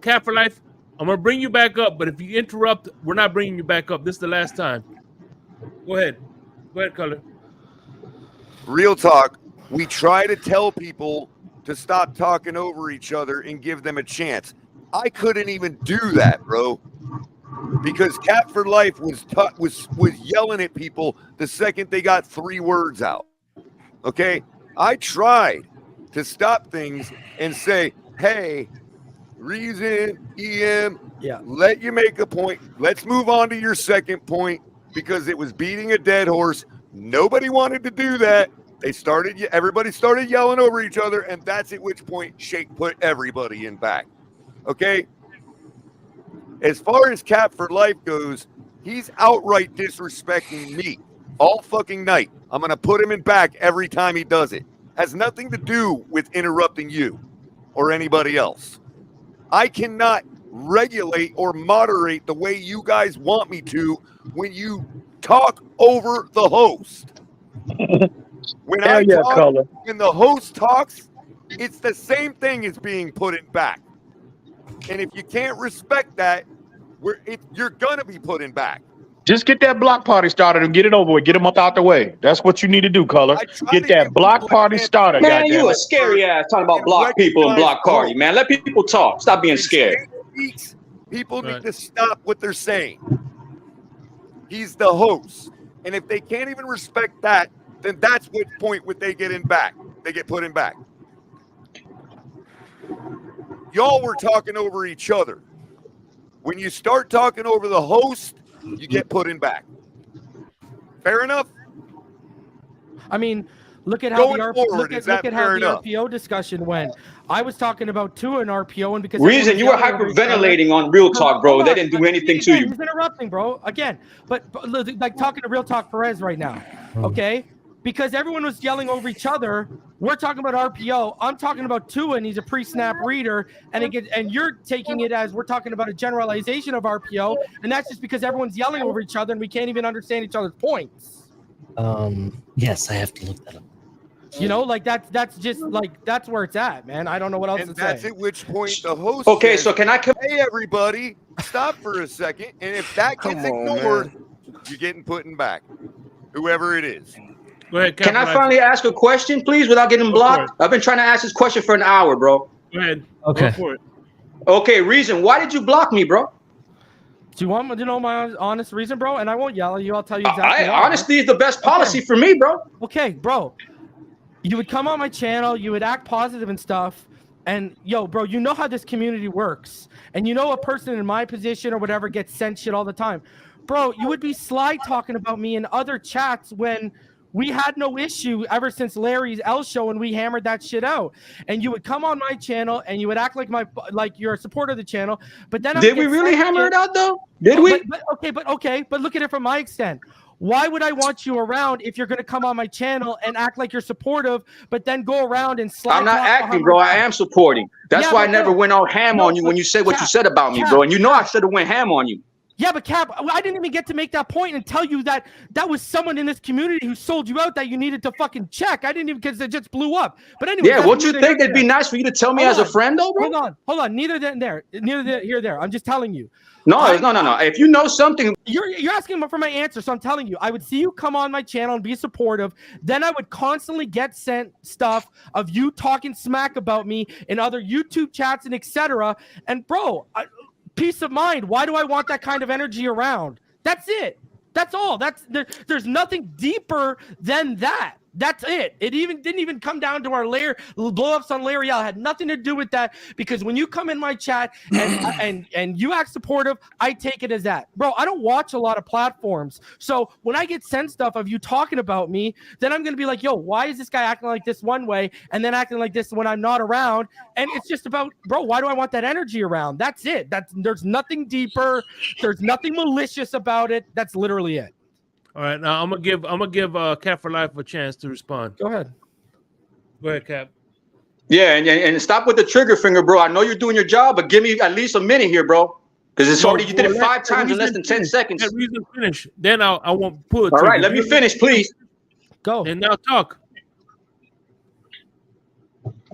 Cat for Life, I'm gonna bring you back up, but if you interrupt, we're not bringing you back up. This is the last time. Go ahead, Color. Real talk. We try to tell people to stop talking over each other and give them a chance. I couldn't even do that, bro, because Cat for Life was yelling at people the second they got 3 words out. Okay, I tried to stop things and say, "Hey, Reason, EM, let you make a point. Let's move on to your second point," because it was beating a dead horse. Nobody wanted to do that. Everybody started yelling over each other, and that's at which point Shake put everybody in back. Okay? As far as Cap for Life goes, he's outright disrespecting me all fucking night. I'm going to put him in back every time he does it. Has nothing to do with interrupting you or anybody else. I cannot regulate or moderate the way you guys want me to when you talk over the host. When when the host talks, it's the same thing as being put in back. And if you can't respect that, you're going to be put in back. Just get that block party started and get it over with. Get them up out the way. That's what you need to do, Color. Get that block party started. Man, you a scary ass talking about block people and block party, man. Let people talk. Stop being scared. People need to stop what they're saying. He's the host. And if they can't even respect that, then that's what point would they get in back. They get put in back. Y'all were talking over each other. When you start talking over the host, you get put in back. Fair enough? I mean, Look at how Going the forward, is that look at how fair the enough? RPO discussion went. I was talking about Tua and RPO, and because Reason you were hyperventilating on Real Talk, bro. They didn't do anything to you. He's interrupting, bro. Again, but like talking to Real Talk Perez right now, okay? Because everyone was yelling over each other. We're talking about RPO. I'm talking about Tua, and he's a pre-snap reader, and you're taking it as we're talking about a generalization of RPO, and that's just because everyone's yelling over each other, and we can't even understand each other's points. Yes, I have to look that up. You know, like that's just like that's where it's at, man. I don't know what else And to that's say. at which point the host Okay, says, so can I hey, everybody, stop for a second. And if that gets ignored, you're getting put in back, whoever it is. Go ahead, Can I finally ask a question, please, without getting blocked? I've been trying to ask this question for an hour, bro. Go ahead. Okay. Go for it. Okay, reason. Why did you block me, bro? Do you want me to know my honest reason, bro? And I won't yell at you. I'll tell you exactly. why. Honesty is the best policy for me, bro. Okay, bro. You would come on my channel, you would act positive and stuff. And yo, bro, you know how this community works. And you know a person in my position or whatever gets sent shit all the time. Bro, you would be sly talking about me in other chats when we had no issue ever since Larry's L show and we hammered that shit out. And you would come on my channel and you would act like you're a supporter of the channel. But then Did we really hammer it out though? Did we? But look at it from my extent. Why would I want you around if you're going to come on my channel and act like you're supportive, but then go around and slide? I'm not acting, bro. I am supporting. That's why I never went all ham on you when you said what you said about me, bro. And you know I should have went ham on you. Yeah, but Cap, I didn't even get to make that point and tell you that that was someone in this community who sold you out that you needed to fucking check. I didn't even, because it just blew up. But anyway, yeah, what you think it'd be nice for you to tell me as a friend, though, bro? Hold on. Neither there. Neither here there. I'm just telling you. No. If you know something, you're asking for my answer, so I'm telling you. I would see you come on my channel and be supportive. Then I would constantly get sent stuff of you talking smack about me in other YouTube chats and etc. And bro, peace of mind. Why do I want that kind of energy around? That's it. That's all. There's nothing deeper than that. That's it. It didn't even come down to our blow-ups on Larry L. It had nothing to do with that, because when you come in my chat and you act supportive, I take it as that. Bro, I don't watch a lot of platforms. So when I get sent stuff of you talking about me, then I'm going to be like, yo, why is this guy acting like this one way and then acting like this when I'm not around? And it's just about, bro, why do I want that energy around? That's it. There's nothing deeper. There's nothing malicious about it. That's literally it. All right, now I'm gonna give Cap for Life a chance to respond. Go ahead. Go ahead, Cap. Yeah, and stop with the trigger finger, bro. I know you're doing your job, but give me at least a minute here, bro. Because it's already, you did it 5 times in less than 10 seconds. Let reason finish. Then I won't pull it. All right, let me finish, please. Go. And now talk.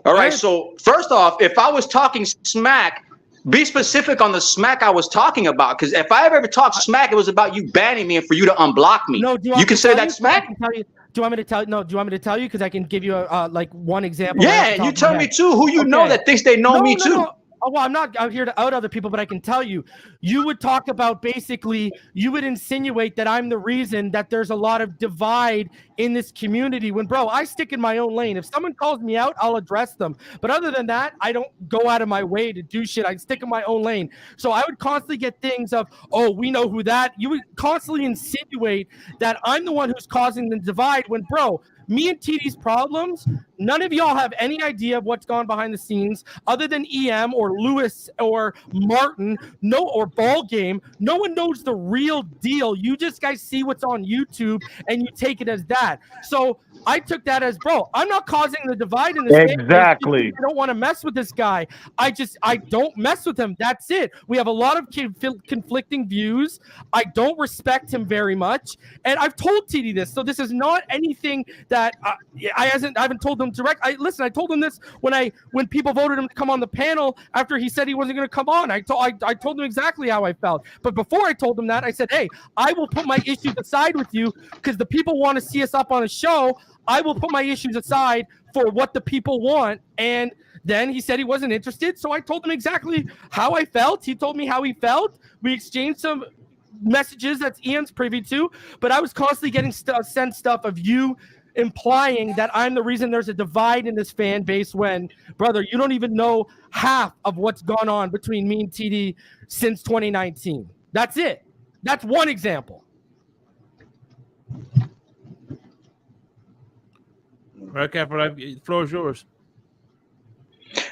All right, so first off, if I was talking smack, be specific on the smack I was talking about. Because if I ever talked smack, it was about you banning me and for you to unblock me. No, you can say that smack. Do you want me to tell you? No, do you want me to tell you? Because I can give you like one example. Yeah, and you tell me too who you know that thinks they know me too. No. Oh, well, I'm not out here to out other people, but I can tell you, you would talk about basically, you would insinuate that I'm the reason that there's a lot of divide in this community when, bro, I stick in my own lane. If someone calls me out, I'll address them. But other than that, I don't go out of my way to do shit. I stick in my own lane. So I would constantly get things of, oh, we know who that. You would constantly insinuate that I'm the one who's causing the divide when, bro, me and TD's problems, none of y'all have any idea of what's gone behind the scenes other than EM or Lewis or Martin, or Ball Game. No one knows the real deal. You just guys see what's on YouTube and you take it as that. So I took that as, bro, I'm not causing the divide in this game. Exactly. I don't want to mess with this guy. I don't mess with him. That's it. We have a lot of conflicting views. I don't respect him very much. And I've told TD this. So this is not anything that I haven't told him direct. I told him this when people voted him to come on the panel after he said he wasn't going to come on. I told him exactly how I felt. But before I told him that, I said, hey, I will put my issues aside with you because the people want to see us up on a show. I will put my issues aside for what the people want. And then he said he wasn't interested. So I told him exactly how I felt. He told me how he felt. We exchanged some messages that Ian's privy to, but I was constantly getting sent stuff of you implying that I'm the reason there's a divide in this fan base when, brother, you don't even know half of what's gone on between me and TD since 2019. That's it. That's one example. Right, Cap for Life. The floor is yours.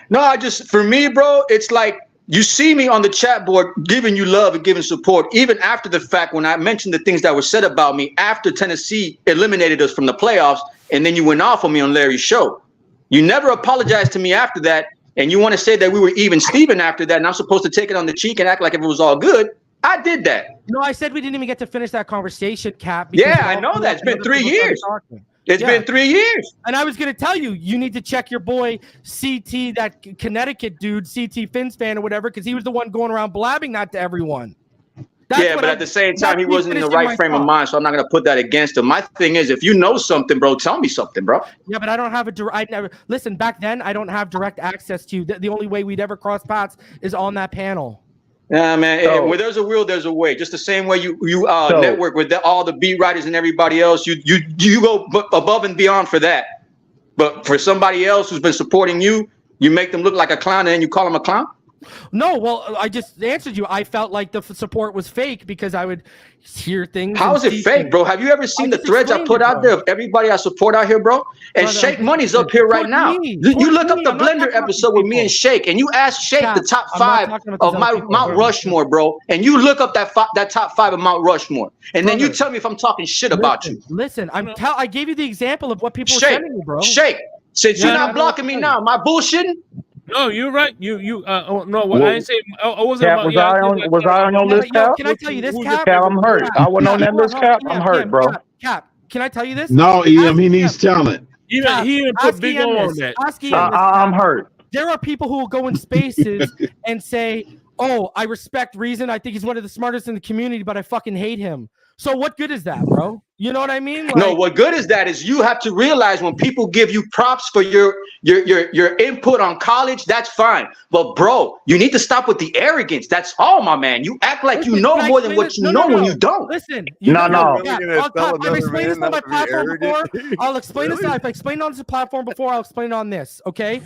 No, for me, bro, it's like you see me on the chat board giving you love and giving support, even after the fact when I mentioned the things that were said about me after Tennessee eliminated us from the playoffs, and then you went off on me on Larry's show. You never apologized to me after that, and you want to say that we were even Steven after that, and I'm supposed to take it on the cheek and act like if it was all good. I did that. No, I said we didn't even get to finish that conversation, Cap. Yeah, I know that. It's been 3 years. It's been 3 years. And I was going to tell you, you need to check your boy CT, that Connecticut dude, CT Fins fan or whatever, because he was the one going around blabbing that to everyone. Yeah, but at the same time, he wasn't in the right frame of mind, so I'm not going to put that against him. My thing is, if you know something, bro, tell me something, bro. Yeah, but I don't have listen, back then, I don't have direct access to you. The only way we'd ever cross paths is on that panel. Yeah, man. Where there's a will, there's a way. Just the same way you network with all the beat writers and everybody else. You go above and beyond for that. But for somebody else who's been supporting you, you make them look like a clown and then you call them a clown? No, well, I just answered you. I felt like the support was fake because I would hear things. How is it fake, bro? Have you ever seen the threads I put out there of everybody I support out here, bro? And Shake Money's up here right now. You look up the Blender episode with me and Shake, and you ask Shake the top 5 of Mount Rushmore, bro. And you look up that top 5 of Mount Rushmore, and then you tell me if I'm talking shit about you. Listen, I gave you the example of what people were sending you, bro. Shake, since you're not blocking me now, am I bullshitting? No, you're right. No, what I didn't say. I wasn't Cap, about. was I on your list, Cap? Can I tell you this, Cap? Cap, I'm hurt. I wasn't on that list, Cap. I'm hurt, bro. Cap, can I tell you this? No, EM, he needs talent. He didn't put big on that. I'm hurt. There are people who will go in spaces and say, "Oh, I respect Reason. I think he's one of the smartest in the community, but I fucking hate him." So what good is that, bro? You know what I mean? Like, no, what good is that is you have to realize when people give you props for your input on college, that's fine. But bro, you need to stop with the arrogance. That's all, my man. You act like you know more than what you know when you don't. Listen, I've explained this on my platform before. I'll explain this. I've explained on this platform before. I'll explain on this. Okay.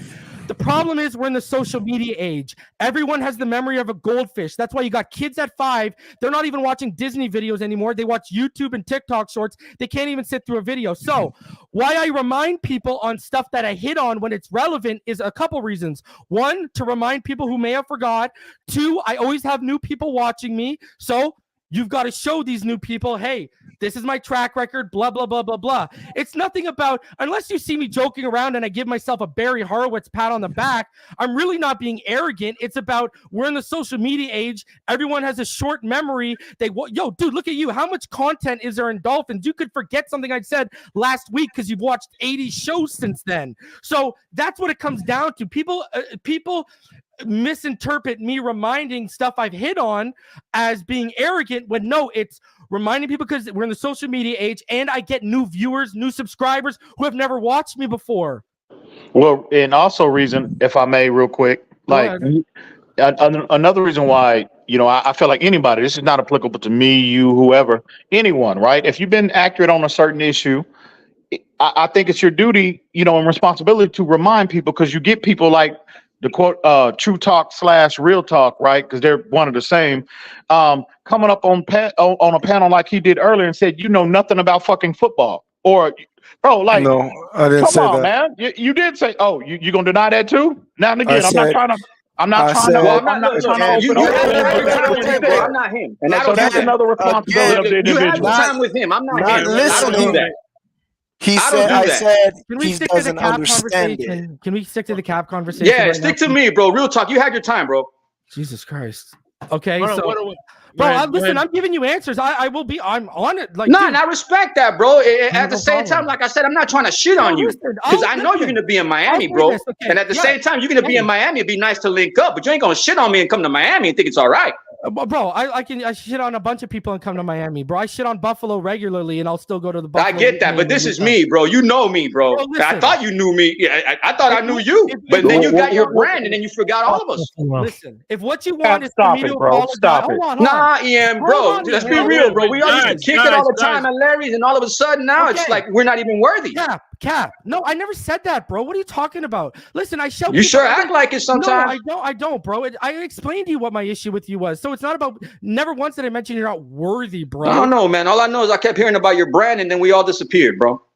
The problem is we're in the social media age. Everyone has the memory of a goldfish. That's why you got kids at 5. They're not even watching Disney videos anymore. They watch YouTube and TikTok shorts. They can't even sit through a video. So why I remind people on stuff that I hit on when it's relevant is a couple reasons. 1, to remind people who may have forgot. 2, I always have new people watching me. So you've got to show these new people, hey, this is my track record, blah, blah, blah, blah, blah. It's nothing about, unless you see me joking around and I give myself a Barry Horowitz pat on the back, I'm really not being arrogant. It's about, we're in the social media age. Everyone has a short memory. Yo, dude, look at you. How much content is there in Dolphins? You could forget something I said last week because you've watched 80 shows since then. So that's what it comes down to. People misinterpret me reminding stuff I've hit on as being arrogant when no, it's reminding people because we're in the social media age and I get new viewers, new subscribers who have never watched me before. Well, and also reason, if I may, real quick, like another reason why, I feel like anybody, this is not applicable to me, you, whoever, anyone, right? If you've been accurate on a certain issue, I think it's your duty, and responsibility to remind people, because you get people like the quote, true talk / real talk, right? Because they're one of the same. Coming up on a panel like he did earlier and said, you know nothing about fucking football. Or, bro, like, no, I didn't say come on, that. man. You did say, oh, you gonna deny that too? Now and again, I'm not trying to I'm not him. And that's another responsibility of the individual. You have time with him. I'm not him. Listening. I don't do that. He said, I said, can we stick to the cap conversation? Can we stick to the cap conversation? Yeah, stick to me, bro. Real talk. You had your time, bro. Jesus Christ. Okay, listen, I'm giving you answers. I'm on it. Like, and I respect that, bro. At the same time, like I said, I'm not trying to shit on you because I know you're gonna be in Miami, bro. And at the same time, you're gonna be in Miami. It'd be nice to link up, but you ain't gonna shit on me and come to Miami and think it's all right. Bro, I shit on a bunch of people and come to Miami, bro. I shit on Buffalo regularly, and I'll still go to the Buffalo. I get that, but this is me, bro. You know me, bro. I thought you knew me. I thought I knew you, but then you got your brand, and then you forgot all of us. Listen, if what you want is for me to apologize, hold on. Nah, Ian, bro. Let's be real, bro. We all used to kick it all the time at Larry's, and all of a sudden now it's like we're not even worthy. Cap. No, I never said that, bro. What are you talking about? Listen, I show you sure act like it sometimes. No, I don't, bro. I explained to you what my issue with you was. So it's not about, never once did I mention you're not worthy, bro. I don't know, man. All I know is I kept hearing about your brand and then we all disappeared, bro.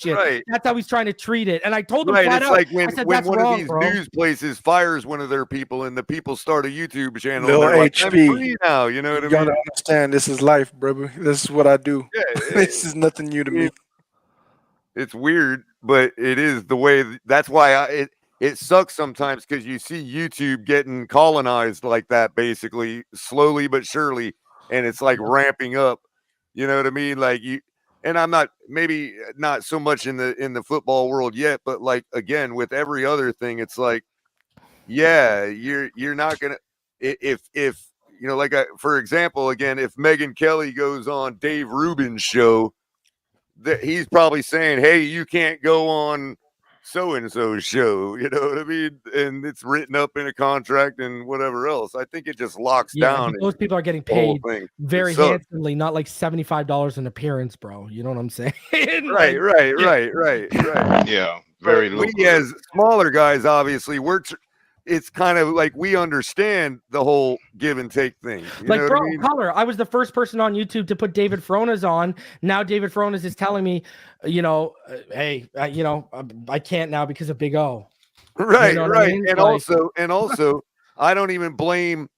shit. Right. That's how he's trying to treat it. And I told him Right, flat it's out. like I when said, when that's one wrong, of these bro. news places fires one of their people, and the people start a YouTube channel. Lil And they're like, I'm HB, free now. You know what I you gotta mean? understand this is life, brother. This is what I do. Yeah, This is nothing new to me. It's weird, but it is the way. That's why it sucks sometimes because you see YouTube getting colonized like that, basically slowly but surely, and it's like ramping up. You know what I mean? Like you, and I'm not maybe not so much in the football world yet, but like again with every other thing, it's like, yeah, you're not gonna if you know, like for example, again, if Megyn Kelly goes on Dave Rubin's show, that he's probably saying, hey, you can't go on so and so's show, you know what I mean? And it's written up in a contract and whatever else. I think it just locks Yeah, down but those people are getting the whole paid thing. very It sucks. handsomely, not like $75 an appearance, bro. You know what I'm saying? Right. Yeah, very But we lucrative. as smaller guys, obviously, it's kind of like we understand the whole give and take thing. You Like, know bro, what I mean? Color, I was the first person on YouTube to put David Frona's on. Now David Frona's is telling me, you know, hey, you know, I can't now because of Big O. Right, You know what right. I mean? And Like, also, I don't even blame,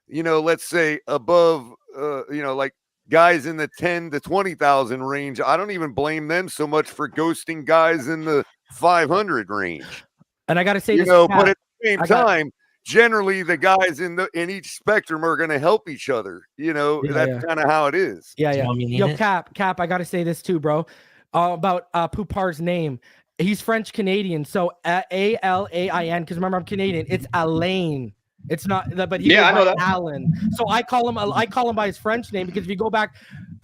you know, let's say above, you know, like guys in the 10 to 20,000 range. I don't even blame them so much for ghosting guys in the 500 range. and I got to say You this, know, Cap, but at the same I got- time, generally the guys in each spectrum are going to help each other. You know, Yeah, that's yeah. kind of how it is. Yeah, yeah. Yo, Cap, I gotta say this too, bro. About Poupar's name. He's French Canadian, so Alain. Because remember, I'm Canadian. It's Alain. It's not, but he Yeah, goes I know by that. Alan. So I call him by his French name because if you go back,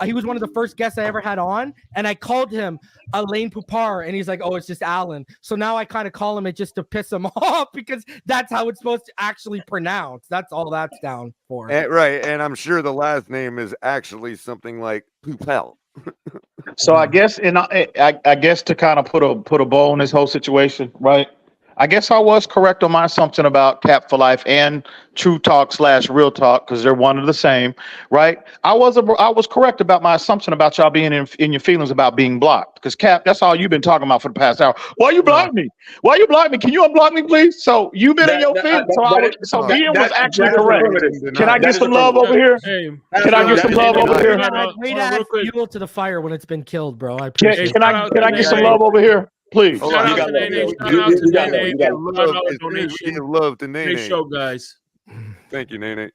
he was one of the first guests I ever had on, and I called him Alain Poupar, and he's like, "Oh, it's just Alan." So now I kind of call him it just to piss him off because that's how it's supposed to actually pronounce. That's all that's down for. Right, and I'm sure the last name is actually something like Poupel. So I guess, and I guess to kind of put a bow on this whole situation, right? I guess I was correct on my assumption about Cap for Life and True Talk / Real Talk because they're one and the same, right? I was correct about my assumption about y'all being in your feelings about being blocked because Cap, that's all you've been talking about for the past hour. Why you block me? Why you block me? Can you unblock me, please? So you've been in your feelings. So Ian was actually correct. Can I get some love over here? Can I get some love over here? Way to add fuel to the fire when it's been killed, bro. I Can, appreciate can I get some love over here, please? Shout out to Nene. Shout out to Nene. $5 donation. Love to Great Nene. show, guys. Thank you, Nene.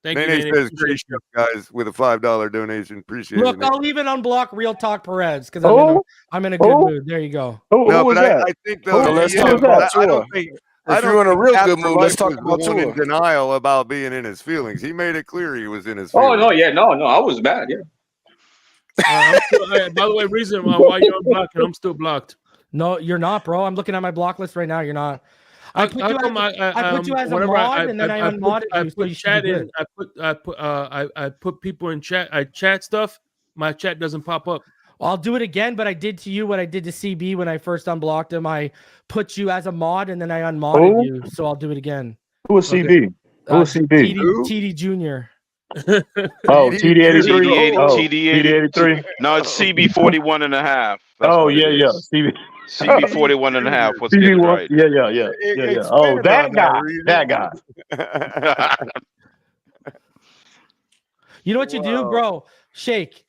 Thank you, Nene Nene. says great show, guys, with a $5 donation. Appreciate Look, it. Nene. I'll even unblock Real Talk Perez because Oh. I'm in a good mood. There you go. No, but I think though, So let's yeah, talk about I don't Tua. think. If I don't you're in a think real good Afterlife mood, let's talk was the about one in Tua. denial about being in his feelings. He made it clear he was in his Oh feelings. no, yeah, no, I was bad. Yeah. By the way, reason why you're unblocking, I'm still blocked. No, you're not, bro. I'm looking at my block list right now. You're not. I put you as a whenever mod, and then I unmodded you, so you should chat be in. good. I put people in chat. I chat stuff. My chat doesn't pop up. I'll do it again, but I did to you what I did to CB when I first unblocked him. I put you as a mod, and then I unmodded Who? you. So I'll do it again. Who is CB? Who is CB? TD Junior. Oh, TD83. Oh, TD83. TD83. No, it's CB41 and a half. That's Oh, what it yeah. is. CB. CB41 and a half. What's CB getting one. right? Yeah. Oh, that guy. That guy. You know what you do, bro? Shake.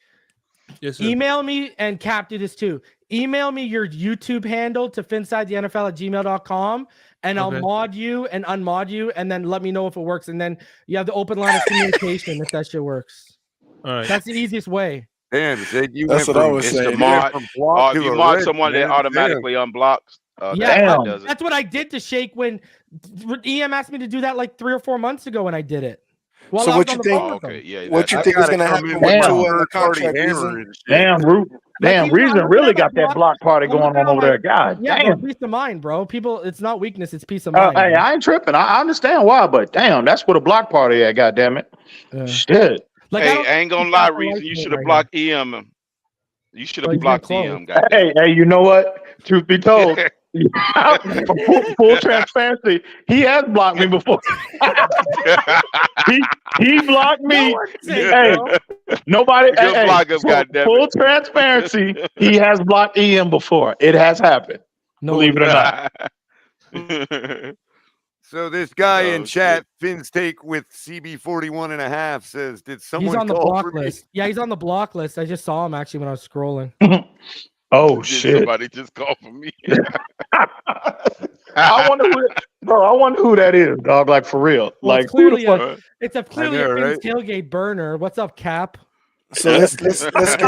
Yes, sir. Email me, and Cap do this too. Email me your YouTube handle to finsidethenfl@gmail.com, and I'll Okay. mod you and unmod you, and then let me know if it works. And then you have the open line of communication if that shit works. All right. That's the easiest way. Damn, Shake, you That's went what I from, was It's saying. the you went mod. from block If to you a mod red, someone, man. it automatically unblocks. Yeah, That does it. that's what I did to Shake when EM asked me to do that like 3 or 4 months ago, and I did it. While So I what was you on the think? phone with them. Okay, yeah. What you I think is gotta gonna come happen in with with my Tua and the third-party contract hammer reason? and shit. Damn, Reason really got that block party I'm going looking on at over my- there. God Yeah, damn. bro, peace of mind, bro. People, it's not weakness, it's peace of mind. Hey, bro. I ain't tripping. I understand why, but damn, that's what a block party at. God damn it. Shit. Like, Hey, don't I ain't gonna think lie, that's the Reason. right You thing should have right blocked EM. You should Oh, have he's been blocked close. EM. Goddamn. Hey, you know what? Truth be told, full transparency, he has blocked me before. he blocked me. Hey, nobody. Good Hey, block him, goddammit. full transparency, he has blocked Ian before. It has happened. Believe it or not. So this guy in Oh, chat, Finn's take with CB41 and a half says, did someone He's on the call block for me? list. Yeah, he's on the block list. I just saw him actually when I was scrolling. Oh Did shit. somebody just call for me? I wonder who, bro. I wonder who that is, dog. Like for real. Well, Like it's who the clearly fuck? clearly a Finn's tailgate burner. What's up, Cap? So let's get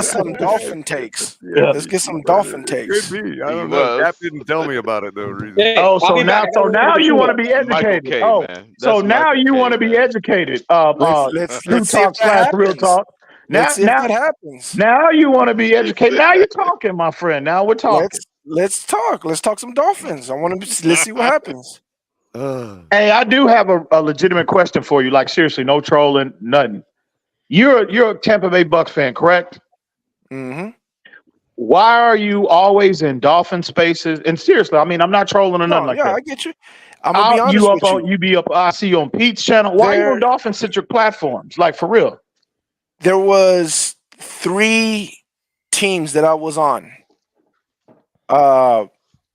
some dolphin takes. Yeah. Let's get some dolphin Could takes. be. I He don't know. was. Cap didn't tell me about it though. Reason. Hey, Oh, I'll so be now, back. so now you want to be Michael educated. K, Oh, man. so That's now Michael you K, want to be man. educated. Let's True see if talk that / real happens. talk. Let's see if that happens. Now you want to be educated. Now you're talking, my friend. Now we're talking. Let's talk. Let's talk some dolphins. Let's see what happens. Hey, I do have a legitimate question for you. Like seriously, no trolling, nothing. You're a Tampa Bay Bucks fan, correct? Mm-hmm. Why are you always in Dolphin spaces? And seriously, I mean, I'm not trolling or nothing like that. I get you. I'm gonna be honest with you. You be up. I see you on Pete's channel. Why are you on Dolphin centric platforms? Like for real. There was 3 teams that I was on.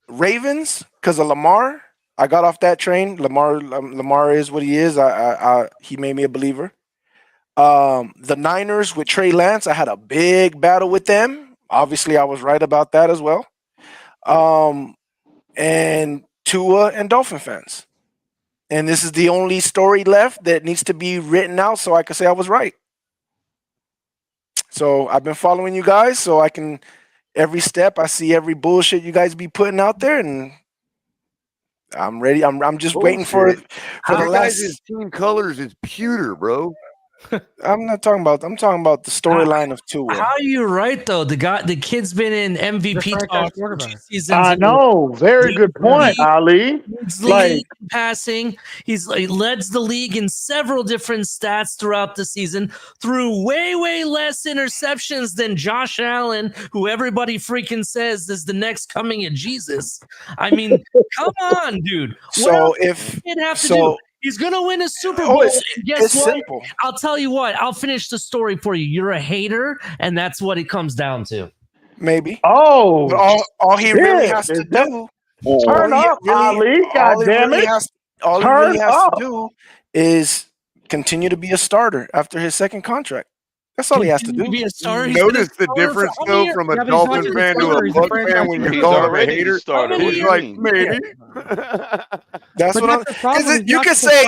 Ravens, because of Lamar. I got off that train. Lamar is what he is. He made me a believer. The Niners with Trey Lance, I had a big battle with them. Obviously, I was right about that as well. And Tua and Dolphin fans. And this is the only story left that needs to be written out so I can say I was right. So I've been following you guys so I can, every step, I see every bullshit you guys be putting out there, and I'm ready. I'm just waiting for the Your last. guys' team colors is pewter, bro. I'm talking about the storyline of Tua. How are you right though? The kid's been in MVP talk for 2 seasons. I know. Very good point, Ali. Leads the league in passing. He leads the league in several different stats throughout the season, threw way less interceptions than Josh Allen, who everybody freaking says is the next coming of Jesus. I mean, come on, dude. What else does the kid have to do? He's gonna win a Super Bowl. And guess what? Simple. I'll tell you what. I'll finish the story for you. You're a hater, and that's what it comes down to. Maybe. Oh, but all he really has to do. Turn up, Ali. God damn it. All he really has to do is continue to be a starter after his second contract. That's all he has to do. Notice the difference though from a Dolphin fan to a Buck fan when you call him a hater. He's like, maybe. That's what I'm. You can say.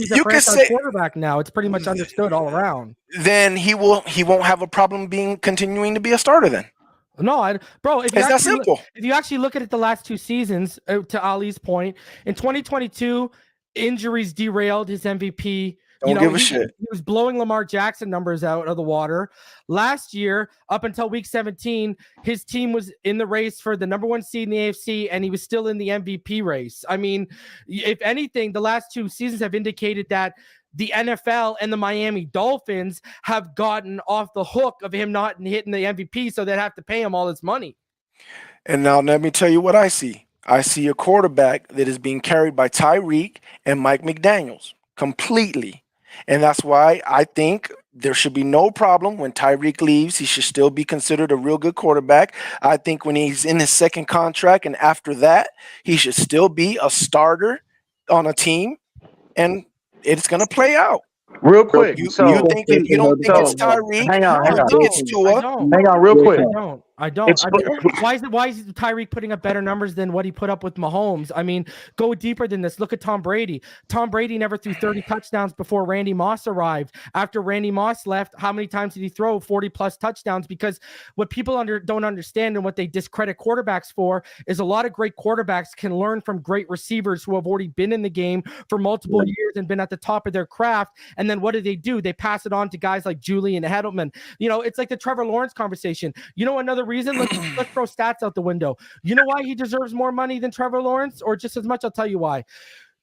You can say quarterback now. It's pretty much understood all around. Then he won't have a problem continuing to be a starter. Then. No, bro. It's that simple. If you actually look at it, the last 2 seasons, to Ali's point, in 2022, injuries derailed his MVP. Don't give a shit. He was blowing Lamar Jackson numbers out of the water. Last year, up until week 17, his team was in the race for the #1 seed in the AFC, and he was still in the MVP race. I mean, if anything, the last 2 seasons have indicated that the NFL and the Miami Dolphins have gotten off the hook of him not hitting the MVP, so they'd have to pay him all this money. And now let me tell you what I see. I see a quarterback that is being carried by Tyreek and Mike McDaniels completely. And that's why I think there should be no problem when Tyreek leaves. He should still be considered a real good quarterback. I think when he's in his second contract and after that, he should still be a starter on a team, and it's going to play out. Real quick. You don't think it's Tyreek? Hang on. You think it's Tua? Hang on, real quick. I don't. Why is Tyreek putting up better numbers than what he put up with Mahomes? I mean, go deeper than this. Look at Tom Brady. Tom Brady never threw 30 touchdowns before Randy Moss arrived. After Randy Moss left, how many times did he throw 40+ touchdowns? Because what people don't understand and what they discredit quarterbacks for is a lot of great quarterbacks can learn from great receivers who have already been in the game for multiple years and been at the top of their craft. And then what do? They pass it on to guys like Julian Edelman. You know, it's like the Trevor Lawrence conversation. You know, another reason, let's throw stats out the window. You know why he deserves more money than Trevor Lawrence, or just as much? I'll tell you why.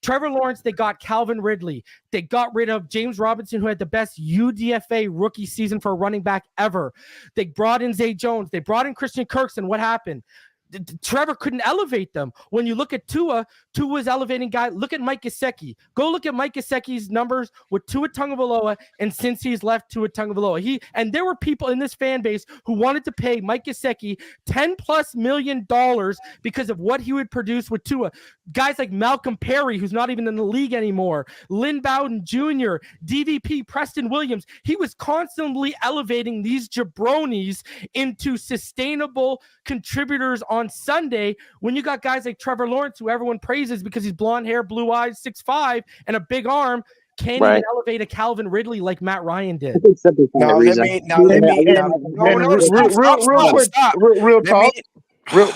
Trevor Lawrence, they got Calvin Ridley. They got rid of James Robinson, who had the best UDFA rookie season for a running back ever. They brought in Zay Jones. They brought in Christian Kirksey. What happened? Trevor couldn't elevate them. When you look at Tua's elevating guy. Look at Mike Gesicki. Go look at Mike Gesicki's numbers with Tua Tagovailoa, and since he's left Tua Tagovailoa, and there were people in this fan base who wanted to pay Mike Gesicki $10+ million because of what he would produce with Tua. Guys like Malcolm Perry, who's not even in the league anymore, Lynn Bowden Jr., DVP, Preston Williams. He was constantly elevating these jabronis into sustainable contributors on on Sunday when you got guys like Trevor Lawrence, who everyone praises because he's blonde hair, blue eyes, 6'5", and a big arm, can't even elevate a Calvin Ridley like Matt Ryan did. No, real talk. Well,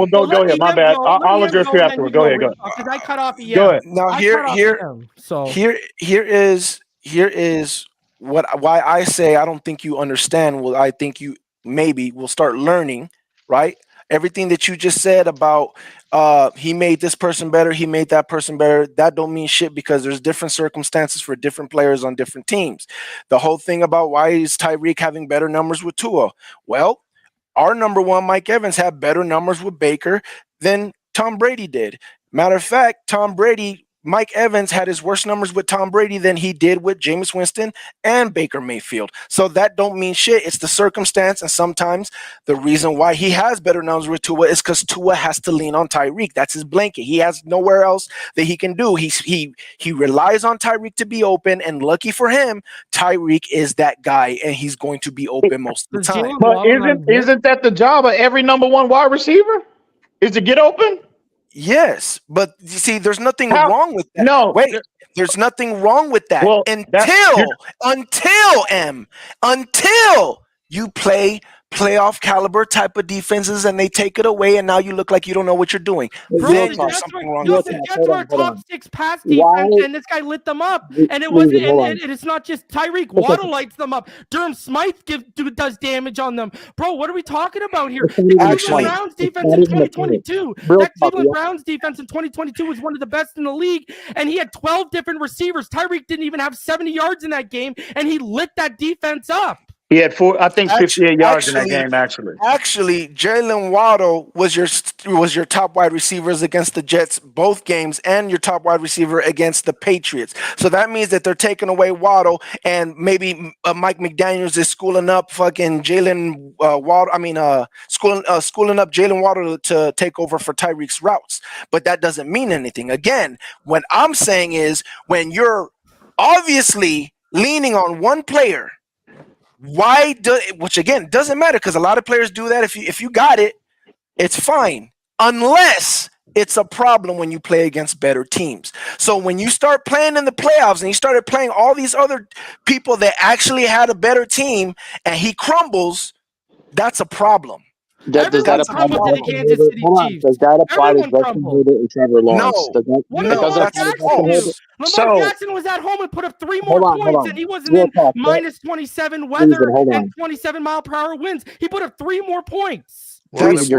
go ahead. My bad. I'll address you afterward. Go ahead. Because I cut off EM. Go ahead. Now here is why I say I don't think you understand. Well, I think you maybe will start learning, right? Everything that you just said about he made this person better, he made that person better, that don't mean shit because there's different circumstances for different players on different teams. The whole thing about why is Tyreek having better numbers with Tua? Well, our number one, Mike Evans, had better numbers with Baker than Tom Brady did. Matter of fact, Mike Evans had his worst numbers with Tom Brady than he did with Jameis Winston and Baker Mayfield. So that don't mean shit. It's the circumstance, and sometimes the reason why he has better numbers with Tua is because Tua has to lean on Tyreek. That's his blanket. He has nowhere else that he can do. He relies on Tyreek to be open, and lucky for him, Tyreek is that guy, and he's going to be open most of the time. But isn't that the job of every number one wide receiver? Is to get open? Yes, but you see, there's nothing wrong with that. No, wait, there's nothing wrong with that until you play playoff caliber type of defenses and they take it away, and now you look like you don't know what you're doing. Then there's something wrong with that. That's our top 6 pass defense, and this guy lit them up. And it wasn't. And it's not just Tyreek. Waddle lights them up. Durham Smythe does damage on them, bro. What are we talking about here? The Cleveland Browns defense in 2022. That Cleveland Browns defense in 2022 was one of the best in the league, and he had 12 different receivers. Tyreek didn't even have 70 yards in that game, and he lit that defense up. He had 58 yards in that game, actually. Actually, Jalen Waddle was your top wide receivers against the Jets both games, and your top wide receiver against the Patriots. So that means that they're taking away Waddle, and maybe Mike McDaniels is schooling up fucking Jalen Waddle. I mean, schooling up Jalen Waddle to take over for Tyreek's routes. But that doesn't mean anything. Again, what I'm saying is when you're obviously leaning on one player. Which again doesn't matter because a lot of players do that. If you got it, it's fine. Unless it's a problem when you play against better teams. So when you start playing in the playoffs and you started playing all these other people that actually had a better team and he crumbles, that's a problem. Does that apply to the Kansas City Chiefs? Does that apply to Justin Herbert and Trevor Lawrence? Lamar Jackson was at home and put up 3 more points, and he wasn't in minus 27 weather and 27-mile-per-hour winds. He put up 3 more points. Wait, hold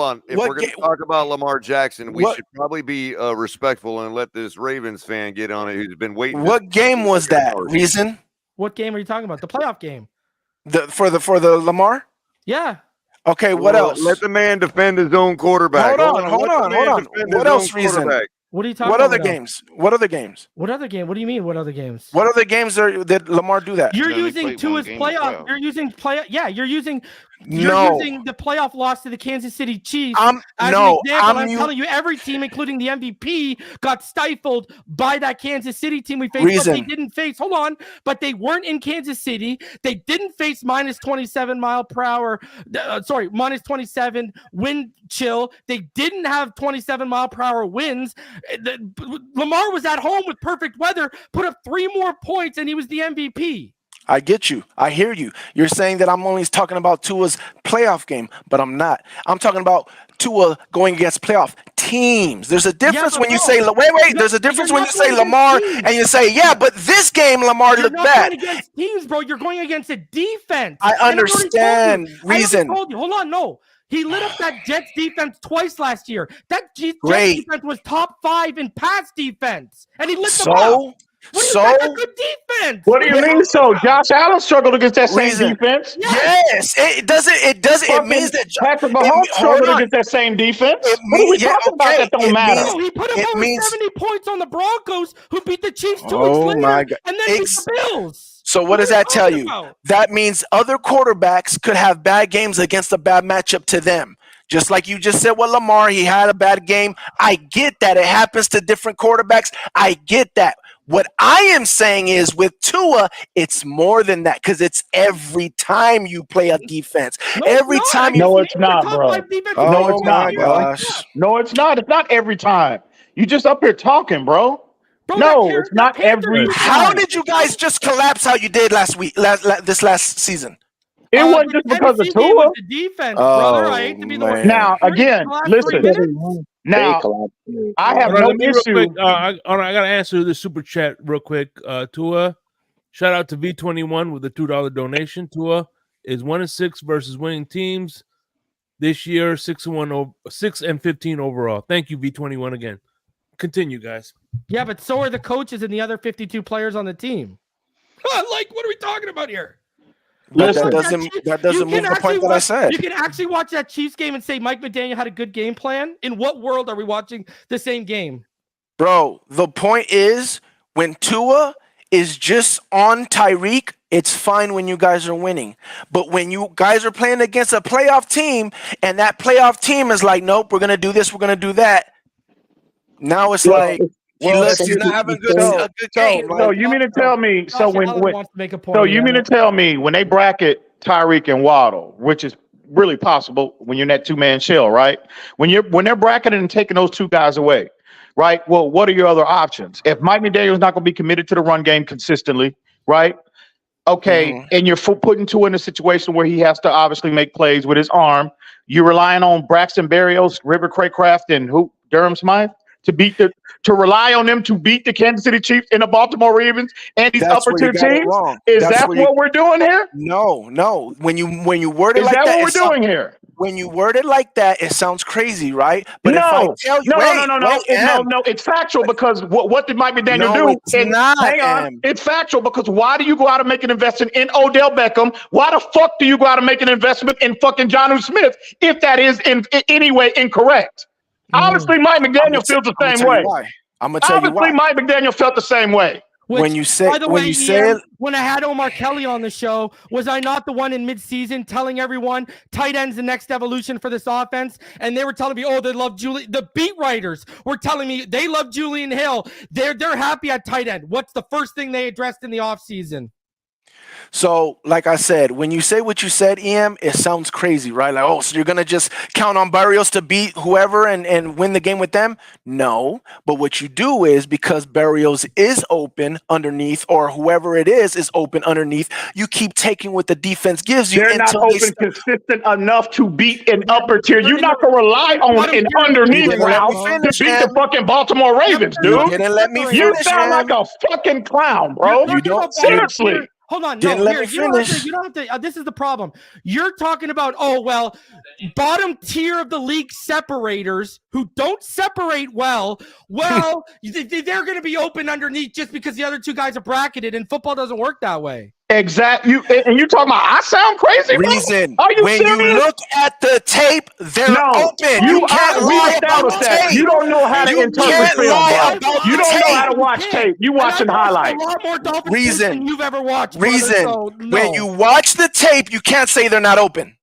on. If we're going to talk about Lamar Jackson, we should probably be respectful and let this Ravens fan get on it who's been waiting. What game was that, Reason? What game are you talking about? The playoff game. For the Lamar? Yeah. Okay, what else? Let the man defend his own quarterback. Hold on. What else, Reason? What are you talking about? What other games? What other game? What do you mean? What other games? What other games did Lamar do that? You're using Tua's playoff. You're using You're using the playoff loss to the Kansas City Chiefs as an example. I'm telling you, every team, including the MVP, got stifled by that Kansas City team we faced. But they didn't face. Hold on, but they weren't in Kansas City. They didn't face minus 27 mile per hour. Minus 27 wind chill. They didn't have 27 mile per hour winds. Lamar was at home with perfect weather, put up 3 more points, and he was the MVP. I get you. I hear you. You're saying that I'm only talking about Tua's playoff game, but I'm not. I'm talking about Tua going against playoff teams. There's a difference when you say, there's a difference when you say Lamar and you say, but this game Lamar looked bad. You're not going against teams, bro. You're going against a defense. I understand. Reason. I told you. Hold on. No. He lit up that Jets defense twice last year. That Jets defense was top 5 in pass defense, and he lit them up. That's a good defense. What do you mean? So Josh Allen struggled against that same defense. Yes, it doesn't. It means that Patrick Mahomes struggled against that same defense. What are we talking about? That don't matter. He put up over 70 points on the Broncos, who beat the Chiefs 2 weeks later, and then beat the Bills. So what does that tell you? That means other quarterbacks could have bad games against a bad matchup to them. Just like you just said with Lamar, he had a bad game. I get that. It happens to different quarterbacks. I get that. What I am saying is with Tua, it's more than that because it's every time you play a defense. Every time you. No, it's not, bro. No, it's not, bro. Gosh. No, it's not. It's not every time. You just up here talking, bro. No, it's not every time. How did you guys just collapse how you did last week, this last season? It wasn't just because of Tua. The defense, brother. I hate to be the one. Now, again, listen. Now, I have no Let me real issue. quick, I gotta answer the super chat real quick. Tua, shout out to V21 with a $2 donation. Tua is 1-6 versus winning teams this year. 6-15 overall. Thank you, V21 again. Continue, guys. Yeah, but so are the coaches and the other 52 players on the team. Like, what are we talking about here? That doesn't move the point that I said. You can actually watch that Chiefs game and say Mike McDaniel had a good game plan. In what world are we watching the same game? Bro, the point is when Tua is just on Tyreek, it's fine when you guys are winning. But when you guys are playing against a playoff team and that playoff team is like, nope, we're going to do this, we're going to do that. Now it's like, he's not having a good game. So you mean to tell me? So you mean to tell me when they bracket Tyreek and Waddle, which is really possible when you're in that 2-man shell, right? When they're bracketing and taking those two guys away, right? Well, what are your other options? If Mike McDaniel's not going to be committed to the run game consistently, right? Okay, and you're putting Tua in a situation where he has to obviously make plays with his arm. You're relying on Braxton Berrios, River Craycraft, and Durham Smythe to rely on them to beat the Kansas City Chiefs and the Baltimore Ravens and these upper tier teams? Is that what we're doing here? No. When you word it is like that, that what we're doing here? When you word it like that, it sounds crazy, right? But no, if I tell you, no, it's factual because what did Mike McDaniel do? It's not, hang on, it's factual because why do you go out and make an investment in Odell Beckham? Why the fuck do you go out and make an investment in fucking Jonnu Smith if that is in any way incorrect? Obviously, Mike McDaniel feels the same way. I'm gonna tell you why. Obviously, Mike McDaniel felt the same way. When you say, when I had Omar Kelly on the show, was I not the one in midseason telling everyone tight ends the next evolution for this offense? And they were telling me, oh, they love Julian. The beat writers were telling me they love Julian Hill. They're happy at tight end. What's the first thing they addressed in the offseason? So, like I said, when you say what you said, EM, it sounds crazy, right? Like, oh, so you're going to just count on Barrios to beat whoever and win the game with them? No. But what you do is because Barrios is open underneath or whoever it is open underneath, you keep taking what the defense gives you. They're not open consistent enough to beat an upper tier. You're not going to rely on an underneath route to beat the fucking Baltimore Ravens, dude. You sound like a fucking clown, bro. You don't seriously. Hold on, no, here, you don't have to. This is the problem. You're talking about, bottom tier of the league separators who don't separate well. Well, they're going to be open underneath just because the other two guys are bracketed, and football doesn't work that way. Exactly. And you talking about I sound crazy? Reason. Are you when serious? You look at the tape, they're open. You can't lie about the tape. You don't know how to interpret film, bro. You don't know how to watch tape. You watching highlights. A lot more Dolphins than you've ever watched. Reason. Brother, so, when you watch the tape, you can't say they're not open.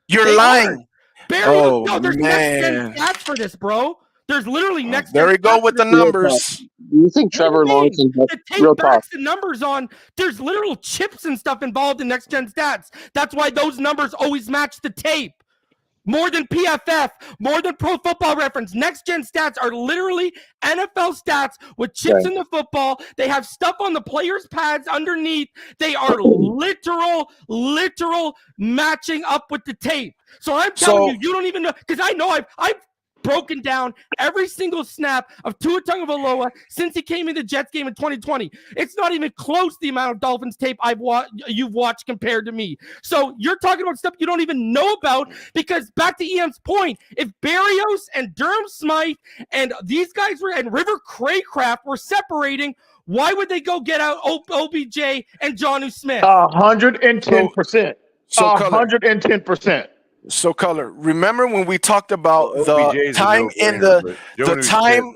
You're lying. There's next gen stats for this, bro. There's literally next. There we go with the numbers. Do you think Trevor Lawrence and the tape backs the numbers on? There's literal chips and stuff involved in next gen stats. That's why those numbers always match the tape. More than PFF, more than Pro Football Reference. Next gen stats are literally NFL stats with chips in the football. They have stuff on the players' pads underneath. They are literal matching up with the tape. So I'm telling you don't even know, because I know I've broken down every single snap of Tua Tagovailoa since he came in the Jets game in 2020. It's not even close the amount of Dolphins tape you've watched compared to me. So you're talking about stuff you don't even know about, because back to EM's point, if Barrios and Durham Smythe and these guys and River Craycraft were separating, why would they go get out OBJ and Jonnu Smith? 110%. 110%. So, Color, remember when we talked about the time in the time?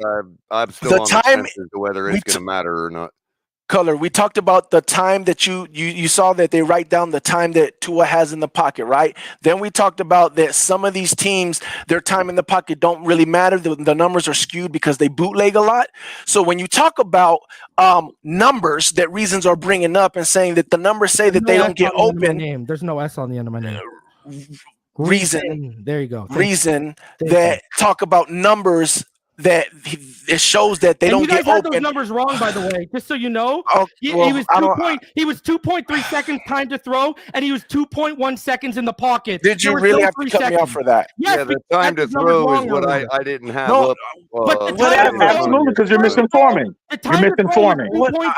I'm still on the fence as to whether it's going to matter or not. Color, we talked about the time that you saw that they write down the time that Tua has in the pocket, right? Then we talked about that some of these teams, their time in the pocket don't really matter. The numbers are skewed because they bootleg a lot. So when you talk about numbers that reasons are bringing up and saying that the numbers say that they don't get open. There's no S on the end of my name. Reason. There you go. Reason that talk about numbers that it shows that they and don't you guys get had open. those numbers wrong, by the way. Just so you know, he was 2.3 seconds time to throw, and he was 2.1 seconds in the pocket. Did you really have to cut me off for that? Yes, yeah, the time to throw is what I didn't have up. Absolutely, because you're misinforming. You're misinforming.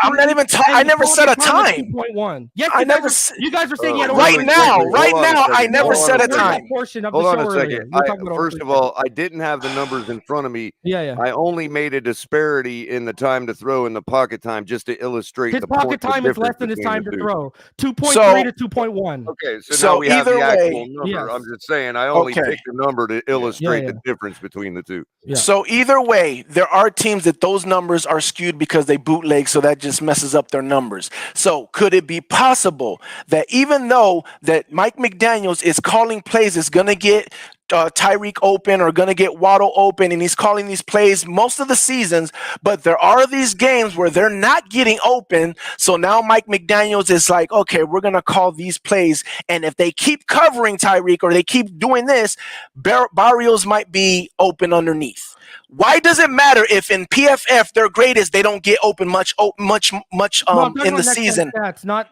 I'm not even. I never said a time. 2.1. Yes, I never. You guys were saying he had right now. I never said a time. Hold on a second. First of all, I didn't have the numbers in front of me. Yeah. I only made a disparity in the time to throw and the pocket time just to illustrate his the pocket time is less than his time to throw. 2.3 to 2.1. Okay, so now we have the actual number. Yes. I'm just saying I only picked a number to illustrate the difference between the two. Yeah. So either way, there are teams that those numbers are skewed because they bootleg, so that just messes up their numbers. So could it be possible that even though that Mike McDaniels is calling plays, is going to get Tyreek open or going to get Waddle open, and he's calling these plays most of the seasons, but there are these games where they're not getting open, so now Mike McDaniels is like, okay, we're going to call these plays, and if they keep covering Tyreek or they keep doing this, Barrios might be open underneath. Why does it matter if in PFF their greatest they don't get open much in the season? Stats, not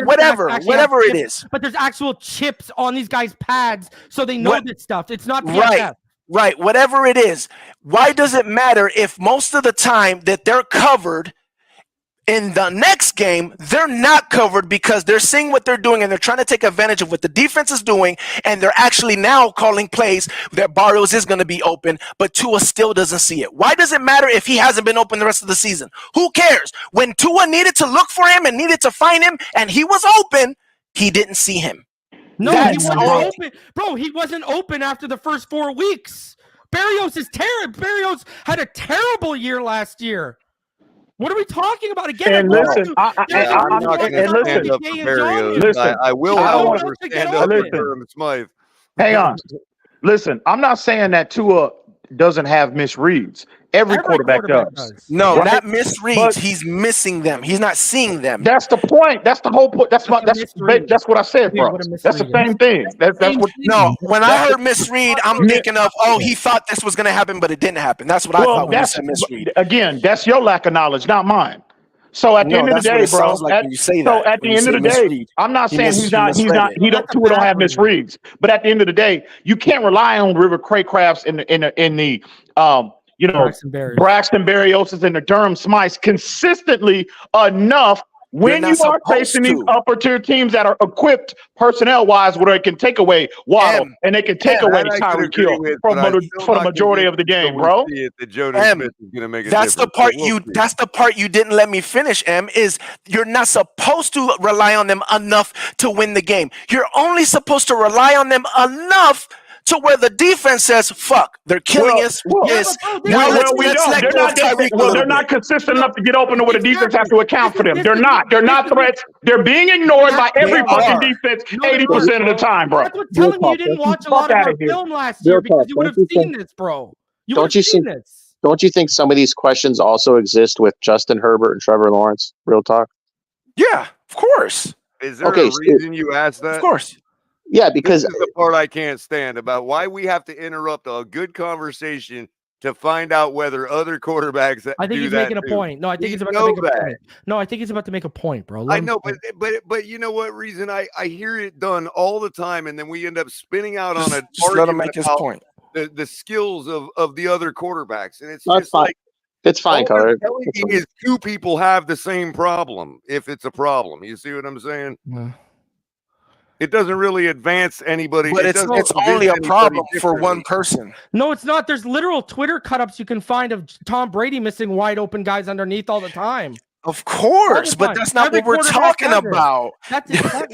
whatever it is. But there's actual chips on these guys' pads, so they know this stuff. It's not PFF. Right. Whatever it is. Why does it matter if most of the time that they're covered? In the next game, they're not covered because they're seeing what they're doing and they're trying to take advantage of what the defense is doing, and they're actually now calling plays that Barrios is going to be open, but Tua still doesn't see it. Why does it matter if he hasn't been open the rest of the season? Who cares? When Tua needed to look for him and needed to find him and he was open, he didn't see him. No, he wasn't open. Bro, he wasn't open after the first 4 weeks. Barrios is terrible. Barrios had a terrible year last year. What are we talking about again? And listen, I'm not going to stand up for Barrios. I will, however, stand up for Durham Smythe. Hang on. Listen, I'm not saying that Tua doesn't have misreads. Every quarterback does. No, right? not misreads. He's missing them. He's not seeing them. That's the point. That's the whole point. That's what I said, bro. That's the same thing. That's what. No, when I heard misread, I'm thinking of, he thought this was going to happen, but it didn't happen. That's what I thought when you said misread. Again, that's your lack of knowledge, not mine. So at the end of the day, bro. At the end of the day, I'm not saying Tua don't have misreads, but at the end of the day, you can't rely on River Craycrafts in the Braxton Berrios and the Durham Smythes consistently enough when you are facing these upper tier teams that are equipped personnel wise where they can take away Waddle and they can take away Tyreek Hill for the majority of the game, bro. That's the part you didn't let me finish, M, is you're not supposed to rely on them enough to win the game. You're only supposed to rely on them enough to where the defense says, fuck, they're killing us. They're not consistent enough to get open to where the defense has to account for them. They're not threats. They're being ignored by every fucking defense 80% of the time, bro. That's what telling me you didn't watch a lot of our film last year because you would have seen this, bro. Don't you think some of these questions also exist with Justin Herbert and Trevor Lawrence? Real talk. Yeah, of course. Is there a reason you asked that? Of course. Yeah, because this is the part I can't stand about why we have to interrupt a good conversation to find out whether other quarterbacks. I think he's making a point. No, I think he's about to make a point. No, I think he's about to make a point, bro. I know, but you know what reason I hear it done all the time, and then we end up spinning out on a just let him make his point. The skills of the other quarterbacks, and it's just fine. Like it's fine, Carter. Is two people have the same problem if it's a problem. You see what I'm saying? Yeah. It doesn't really advance anybody. But it's only a problem for one person. No, it's not. There's literal Twitter cut-ups you can find of Tom Brady missing wide open guys underneath all the time. Of course, but that's not what we're talking about.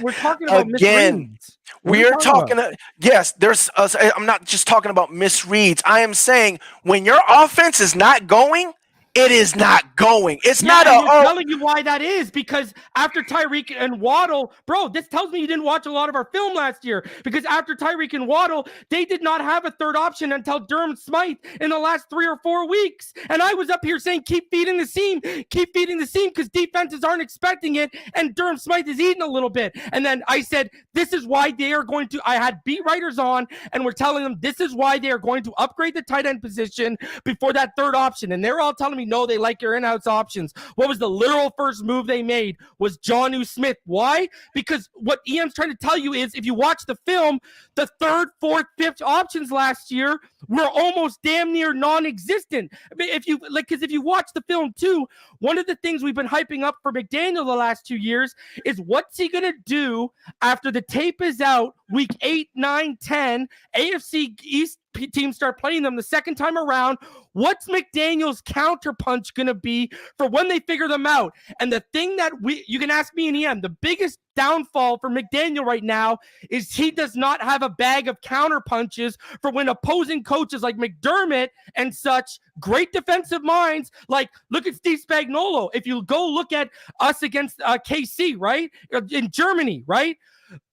We're talking about again. We're talking. Yes, there's. I'm not just talking about misreads. I am saying when your offense is not going, It is not going. It's Yeah, not and a. we're telling you why that is, because after Tyreek and Waddle, bro, this tells me you didn't watch a lot of our film last year, because after Tyreek and Waddle, they did not have a third option until Durham Smythe in the last 3 or 4 weeks. And I was up here saying, keep feeding the seam, because defenses aren't expecting it, and Durham Smythe is eating a little bit. And then I said, this is why they are going to, I had beat writers on, and we're telling them this is why they are going to upgrade the tight end position before that third option. And they're all telling me, no, they like your in-house options. What was the literal first move they made was Jonnu Smith. Why? Because what EM's trying to tell you is, if you watch the film, the third, fourth, fifth options last year were almost damn near non-existent. I mean, if you watch the film too, one of the things we've been hyping up for McDaniel the last 2 years is, what's he going to do after the tape is out, week 8, 9, 10, AFC East teams start playing them the second time around. What's McDaniel's counterpunch going to be for when they figure them out? And the thing that you can ask me and EM, the biggest downfall for McDaniel right now is he does not have a bag of counterpunches for when opposing coaches like McDermott and such great defensive minds, like look at Steve Spagnuolo. If you go look at us against KC, right? In Germany, right?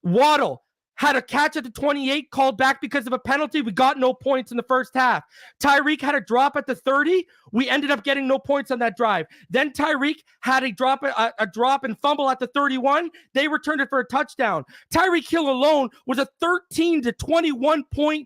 Waddle had a catch at the 28, called back because of a penalty. We got no points in the first half. Tyreek had a drop at the 30. We ended up getting no points on that drive. Then Tyreek had a drop and fumble at the 31. They returned it for a touchdown. Tyreek Hill alone was a 13 to 21 point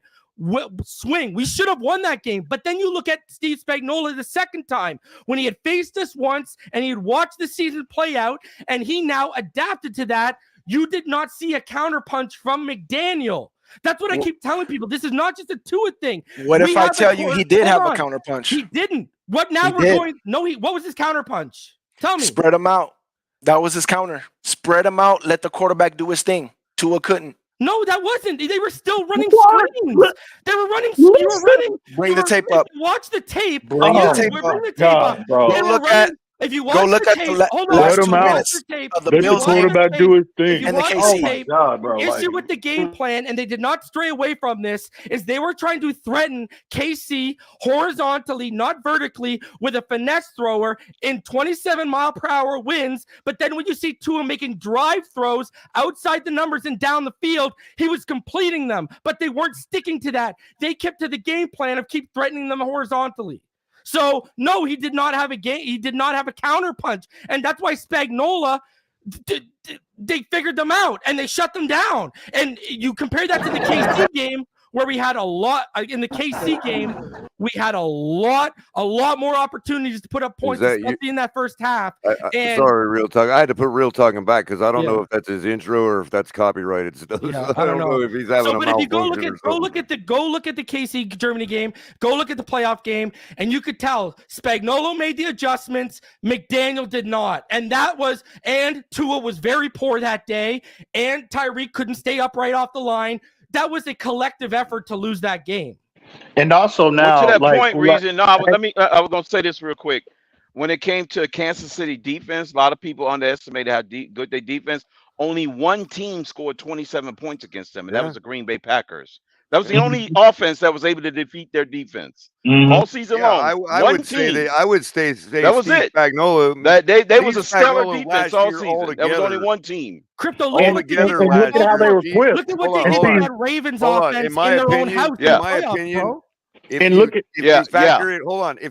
swing. We should have won that game. But then you look at Steve Spagnuolo the second time, when he had faced us once and he had watched the season play out, and he now adapted to that. You did not see a counterpunch from McDaniel. That's what I keep telling people. This is not just a Tua thing. What if I tell you he did have a counterpunch? He didn't. What now? What was his counterpunch? Tell me. Spread him out. That was his counter. Spread him out. Let the quarterback do his thing. Tua couldn't. No, that wasn't. They were still running screens. They were running. You were running. Bring the tape up. Watch the tape. Bring the tape up. Bring the tape up. Bro. Go look at. If you go look the at tape, the last 2 minutes of the Bills quarterback do his thing. And the KC. Issue with the game plan, and they did not stray away from this, is they were trying to threaten KC horizontally, not vertically, with a finesse thrower in 27-mile-per-hour winds. But then when you see Tua making drive throws outside the numbers and down the field, he was completing them, but they weren't sticking to that. They kept to the game plan of keep threatening them horizontally. So, no, he did not have a game. He did not have a counterpunch. And that's why Spagnuolo, they figured them out and they shut them down. And you compare that to the KC game, where we had a lot in the KC game. We had a lot more opportunities to put up points, especially in that first half. Sorry, Real Talk. I had to put Real Talking back because I don't know if that's his intro or if that's copyrighted stuff. Yeah, I don't know if he's having a but if you go look at the KC Germany game, go look at the playoff game, and you could tell Spagnuolo made the adjustments, McDaniel did not, and Tua was very poor that day, and Tyreek couldn't stay upright off the line. That was a collective effort to lose that game. And also now, to that point, Reason. No, I was going to say this real quick. When it came to Kansas City defense, a lot of people underestimated how good their defense. Only one team scored 27 points against them, and that was the Green Bay Packers. That was the only offense that was able to defeat their defense all season long. I would say that was Steve it. Spagnuolo. That they was a stellar defense all season. There was only one team. Crypto, look at how they were equipped. Look at what they did with that Ravens offense in their own house. In my opinion, if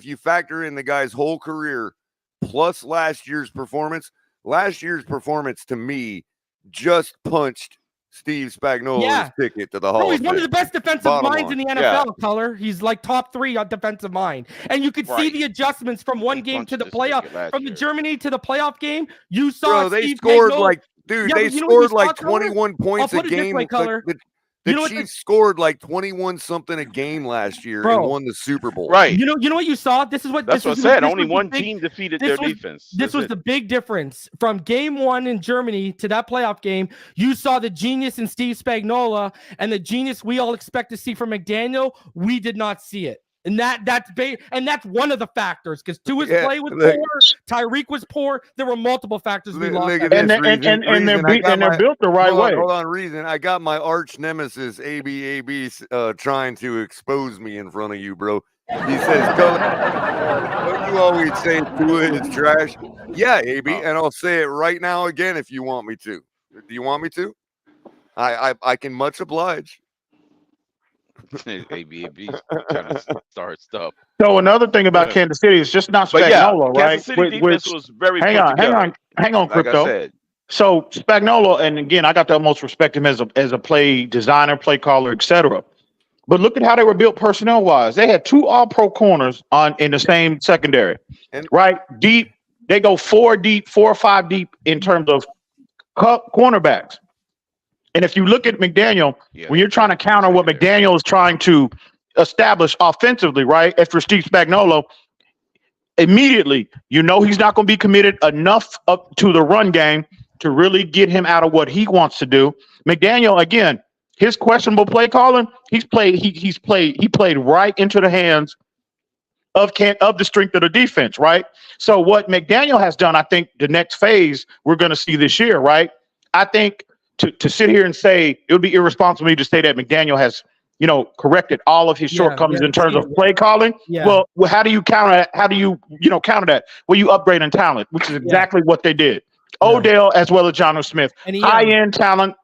you factor in the guy's whole career plus last year's performance to me just punched Steve Spagnuolo's ticket to the Hall. He's one of the best defensive minds in the NFL, Color. He's like top 3 on defensive mind. And you could see the adjustments from one game to the playoff, from the Germany to the playoff game. You saw they scored like 21 points a game. The Chiefs scored like 21 something a game last year and won the Super Bowl. Right. You know what you saw? That's what I said. Only one team defeated their defense. This was the big difference from game 1 in Germany to that playoff game. You saw the genius in Steve Spagnuolo and the genius we all expect to see from McDaniel. We did not see it. And that's one of the factors, because Tua's play was poor, Tyreek was poor. There were multiple factors we lost. And they're built the right way. Hold on, Reason. I got my arch nemesis ABAB trying to expose me in front of you, bro. He says, don't you always say Tua is trash? Yeah, AB, and I'll say it right now again if you want me to. Do you want me to? I can much oblige. AB trying to start stuff. So another thing about Kansas City is just not But yeah, Spagnuolo, right? Kansas City defense was very hang put on, together. hang on, Like I Crypto. said. So Spagnuolo, and again, I got to almost respect him as a play designer, play caller, etc. But look at how they were built personnel wise. They had 2 All-Pro corners in the same secondary, right? Deep, they go 4 deep, 4 or 5 deep in terms of cornerbacks. And if you look at McDaniel, when you're trying to counter what McDaniel is trying to establish offensively, right? After Steve Spagnuolo, immediately, you know he's not going to be committed enough up to the run game to really get him out of what he wants to do. McDaniel, again, his questionable play calling, he played right into the hands of the strength of the defense, right? So what McDaniel has done, I think the next phase we're going to see this year, right? I think to sit here and say it would be irresponsible of me to say that McDaniel has, corrected all of his shortcomings in terms of play calling. Yeah. Well, how do you counter that? How do you, counter that? Well, you upgrade in talent, which is exactly what they did. Odell as well as Jonnu Smith, high-end talent,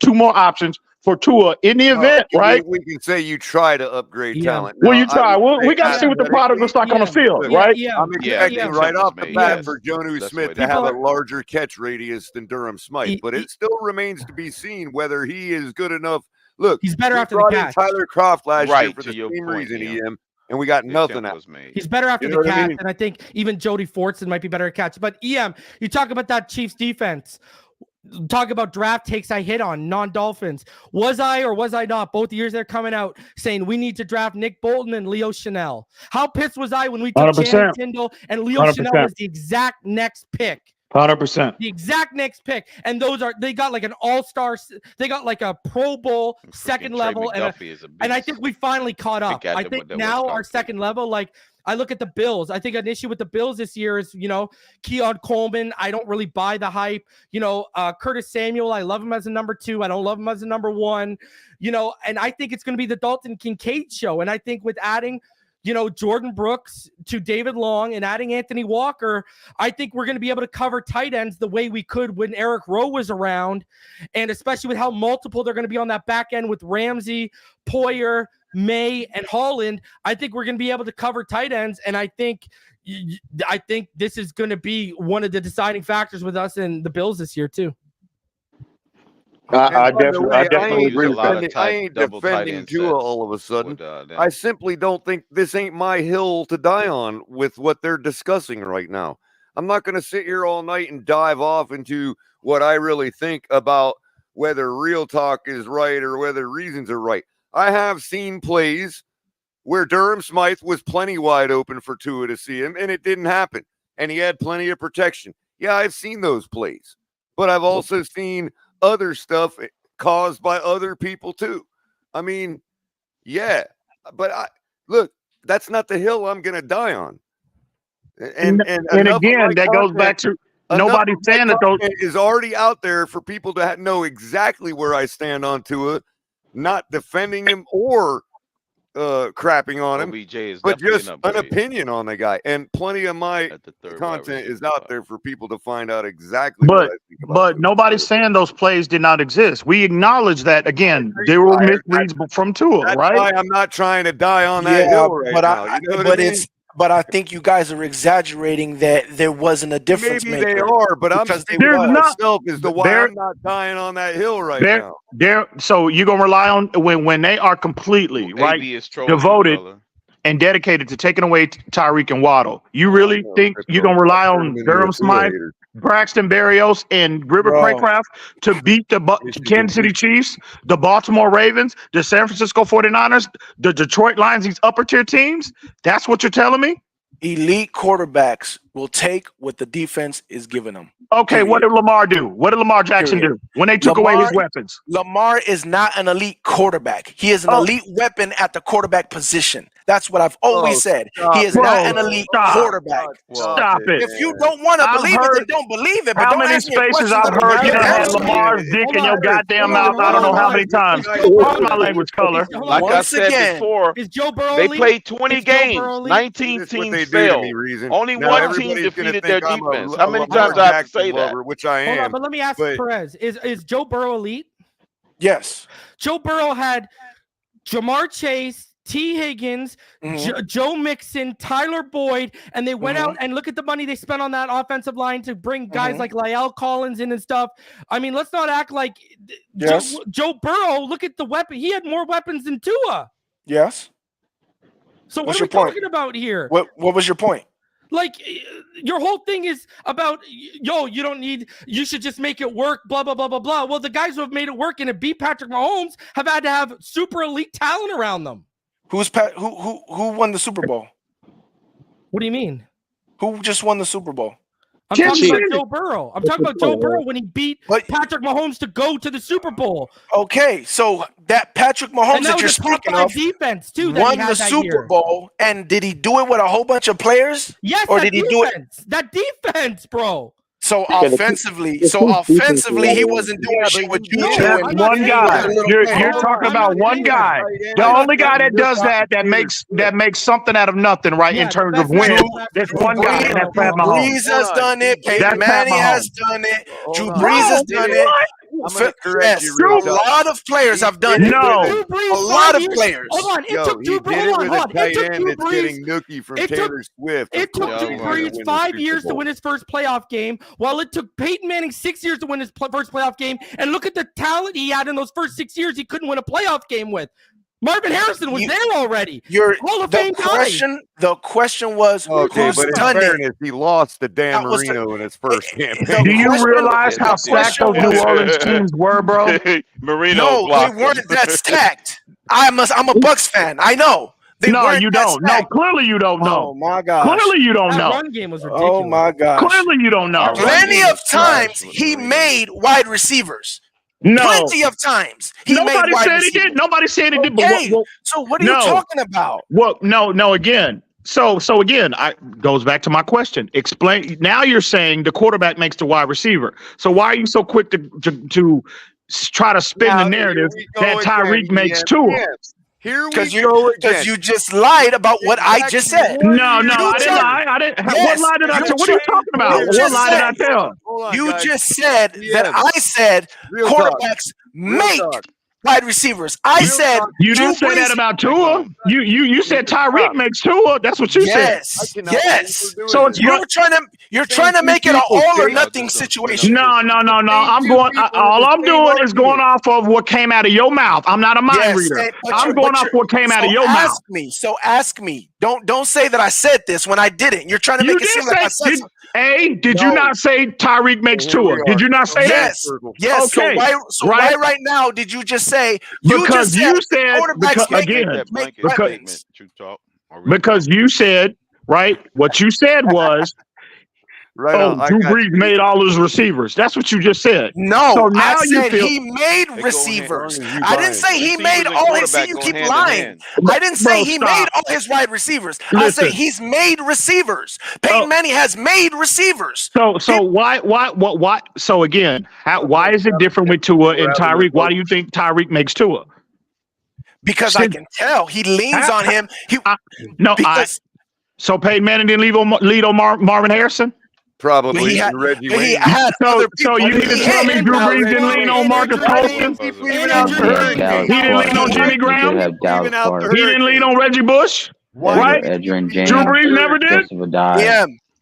2 more options for Tua in the event, right? We can say you try to upgrade talent. Well, Now, you try. We got to see what the product looks like on the field, right? I'm expecting right off the bat for Jonnu Smith to have a larger catch radius than Durham Smythe, but it still remains to be seen whether he is good enough. Look, he's better after the catch. Tyler Croft last year for to the your same point, reason, and we got nothing out. He's better after You the know what I catch, mean? and I think even Jody Fortson might be better at catch. But you talk about that Chiefs defense. Talk about draft takes I hit on non-Dolphins. Was I or was I not? Both years they're coming out saying we need to draft Nick Bolton and Leo Chanel. How pissed was I when we took 100%. Channing Tindall and Leo 100%. Chanel was the exact next pick? 100%. The exact next pick. And they got like an all-star, they got like a Pro Bowl second level. And I think we finally caught up. I think now our second level, like I look at the Bills. I think an issue with the Bills this year is, Keon Coleman. I don't really buy the hype. Curtis Samuel, I love him as a number 2. I don't love him as a number 1. And I think it's going to be the Dalton Kincaid show. And I think with adding, Jordan Brooks to David Long and adding Anthony Walker, I think we're going to be able to cover tight ends the way we could when Eric Rowe was around. And especially with how multiple they're going to be on that back end with Ramsey, Poyer, May, and Holland, I think we're going to be able to cover tight ends. And I think this is going to be one of the deciding factors with us and the Bills this year too. I definitely agree with that. I ain't defending Tua all of a sudden. I simply don't think this ain't my hill to die on with what they're discussing right now. I'm not going to sit here all night and dive off into what I really think about whether real talk is right or whether reasons are right. I have seen plays where Durham Smythe was plenty wide open for Tua to see him, and it didn't happen. And he had plenty of protection. Yeah, I've seen those plays. But I've also seen other stuff caused by other people too. I mean, yeah, but look, that's not the hill I'm going to die on. And again, that goes back to nobody saying that those is already out there for people to know exactly where I stand on Tua, not defending him or crapping on him, but just an opinion on the guy. And plenty of my content is out there for people to find out exactly what I think about. But nobody's saying those plays did not exist. We acknowledge that, again, there were misreads from Tua, That's right? why I'm not trying to die on that hill right now. You know what I mean? But I think you guys are exaggerating that there wasn't a difference. Maybe they are, but I'm saying myself is the why I'm not dying on that hill right now. So you're gonna rely on when they are completely devoted and dedicated to taking away Tyreek and Waddle. You really think you're gonna rely on Durham Smythe, Braxton Berrios, and River Craycraft to beat the Kansas City Chiefs, the Baltimore Ravens, the San Francisco 49ers, the Detroit Lions, these upper tier teams? That's what you're telling me? Elite quarterbacks will take what the defense is giving them. Okay, what did Lamar do? What did Lamar Jackson do when they took away his weapons? Lamar is not an elite quarterback. He is an elite weapon at the quarterback position. That's what I've always said. He is not an elite quarterback. Stop it. If you don't want to believe it, then don't believe it. But How don't many ask me a spaces question I've that heard you I'm done had asking Lamar's you. dick in your goddamn mouth? I don't know how many times. What's my language color? Like I said before, is Joe Burrow they elite? played 20 Is Joe games. Burrow elite? 19 This is what teams they do to failed. me, Reason. Only Now one everybody's team gonna defeated think their I'm defense. a How many Lamar times I have to Jackson say that? lover, which I Hold on, am. but let me ask but- Perez: Is Joe Burrow elite? Yes. Joe Burrow had Jamar Chase, T. Higgins, Joe Mixon, Tyler Boyd, and they went out and look at the money they spent on that offensive line to bring guys like La'el Collins in and stuff. I mean, let's not act like Joe Burrow. Look at the weapon; he had more weapons than Tua. Yes. So What's what are your we point? talking about here? What was your point? Like, your whole thing is about, you don't need, you should just make it work, blah, blah, blah, blah, blah. Well, the guys who have made it work and have beat Patrick Mahomes have had to have super elite talent around them. Who won the Super Bowl? What do you mean? Who just won the Super Bowl? I'm talking about Joe Burrow. I'm talking about Joe Burrow when he beat Patrick Mahomes to go to the Super Bowl. Okay, so that Patrick Mahomes And that that you're was a top speaking 5 of defense too. That won he had the that Super year. Bowl, and did he do it with a whole bunch of players? Yes, or that did he do it? defense. That defense, bro. So Yeah, offensively, the he wasn't doing shit with Juju. That's and one guy. You're player. talking about one guy. The only guy that does that makes something out of nothing, right? In terms of wins, there's one guy, and that's Pat Mahomes. Breeze has done it. Peyton That's Pat Manning has Mahomes. done it. Drew Brees has done it. I'm gonna correct you real a lot of players have done it. No. A lot of players. Hold on, it took Drew Brees. Hold on. It took Tight end Drew that's Brees. getting nookie from It took- Taylor Swift. It took Drew Brees 5 years to win his first playoff game, while it took Peyton Manning 6 years to win his first playoff game. And look at the talent he had in those first 6 years he couldn't win a playoff game with. Marvin Harrison was there already. Hall of Fame guy. The question was, Okay, who's but in done it? fairness, he lost to Dan That was the- Marino in his first campaign. Do you realize how stacked those New Orleans teams were, bro? Marino No, blocked they weren't him. that stacked. I'm a Bucks fan. I know. They No, weren't you that don't. No, stacked. clearly you don't know. Oh my gosh. Clearly you don't That know. run game was ridiculous. Oh my gosh. Clearly you don't know. Plenty of times he made wide receivers. No. Plenty of times he made Nobody wide said receivers. he did. Nobody said he did. But Okay, so what are you talking about? Well, no. Again, so again, I goes back to my question. Explain. Now you're saying the quarterback makes the wide receiver. So why are you so quick to try to spin the narrative that Tyreek makes Tua? Here we Because go again. you just lied about what I just said. No, I didn't said- lie. I didn't. Yes, what lie did I you tell? What are you just- talking about? you What just lie did I said- tell? Hold on, You guys. just said that Yes. I said Real talk. quarterbacks Real make talk. wide receivers. I said You Drew didn't say that Brees- about Tua. You said Tyreek makes Tua. That's what you Yes, cannot yes. believe So we're it's doing You're trying to make it an all or nothing situation. No. I'm going. All I'm doing is going off of what came out of your mouth. I'm not a mind Yes, reader. but I'm you're- going but off what came out of your mouth. Ask me. Don't say that I said this when I didn't. You're trying to You make it did seem like I say. said Did you No. not say Tyreek makes Tua? Did you not say yes, that? yes. Okay. Why right now did you just say Because you said quarterbacks because, make- again make because weapons? because you said right. What you said was. Right Oh, on, I Drew got Brees made all his receivers. That's what you just said. No, So now I you said feel he made receivers. I didn't say he made all his. See, you keep lying. I didn't say he made all his wide receivers. I said Listen. he's made receivers. Peyton Manning has made receivers. So why? So again, why is it different with Tua and Tyreek? Why do you think Tyreek makes Tua? Because I can tell he leans on him. So Peyton Manning didn't lead on Marvin Harrison. Probably. He had- Reggie but he Wayne. had other So you need to tell me Drew Brees didn't lean on Marcus Colston? He didn't lean on Jimmy Graham? He didn't lean on Reggie Bush? Right? Drew Brees never did?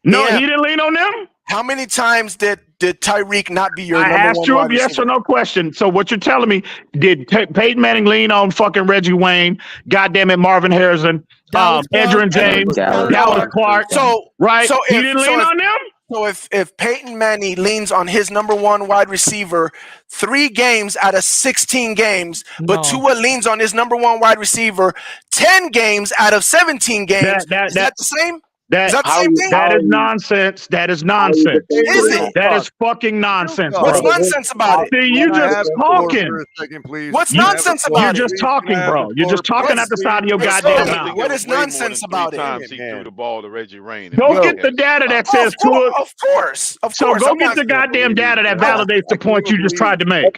No, he didn't lean on them? How many times did Tyreek not be your I number asked one you wide a yes receiver? or no question. So what you're telling me, did Peyton Manning lean on fucking Reggie Wayne, goddamn it, Marvin Harrison, Edgerrin James, Dallas Clark, right? So He if- didn't so lean if- on them? So if Peyton Manning leans on his number one wide receiver 3 games out of 16 games, but Tua leans on his number one wide receiver 10 games out of 17 games, is that the same? Is that the same thing? That is nonsense. That is nonsense. Is it? That is fucking nonsense, What's bro. nonsense about it? See, you Can I just have the floor talking. for a second, please? What's Can I have the nonsense floor, about You're it? just please? talking, Can I have bro. the You're just floor, talking please? at the side of your Hey, goddamn Sully, mouth. what is Way more nonsense than about 3 it? times he threw the ball to Reggie Rain. And Go Marvin get the Harrison data that stopped says Tua. Of course. So go I'm get not the goddamn data that I validates the can't point you just tried to believe make.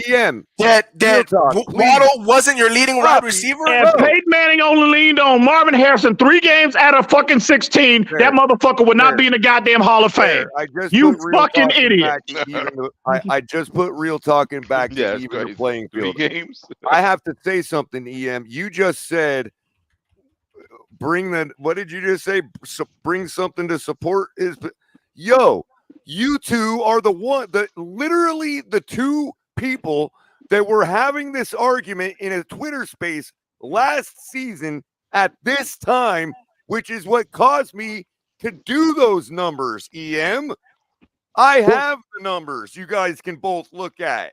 EM. that Real talk, please. Waddle wasn't your leading wide Stop, receiver. And bro. Peyton Manning only leaned on Marvin Harrison 3 games out of fucking 16. Fair. That motherfucker would not Fair. be in the goddamn Hall of Fame. Fair. I just You put real fucking talking idiot. back to even. I just put real talking back to Yeah, it's even the crazy. playing 3 field. games. I have to say something, EM. You just said bring the. What did you just say? Bring something to support his. Yo, you two are literally the 2 people that were having this argument in a Twitter space last season at this time, which is what caused me to do those numbers, EM. I have the numbers you guys can both look at.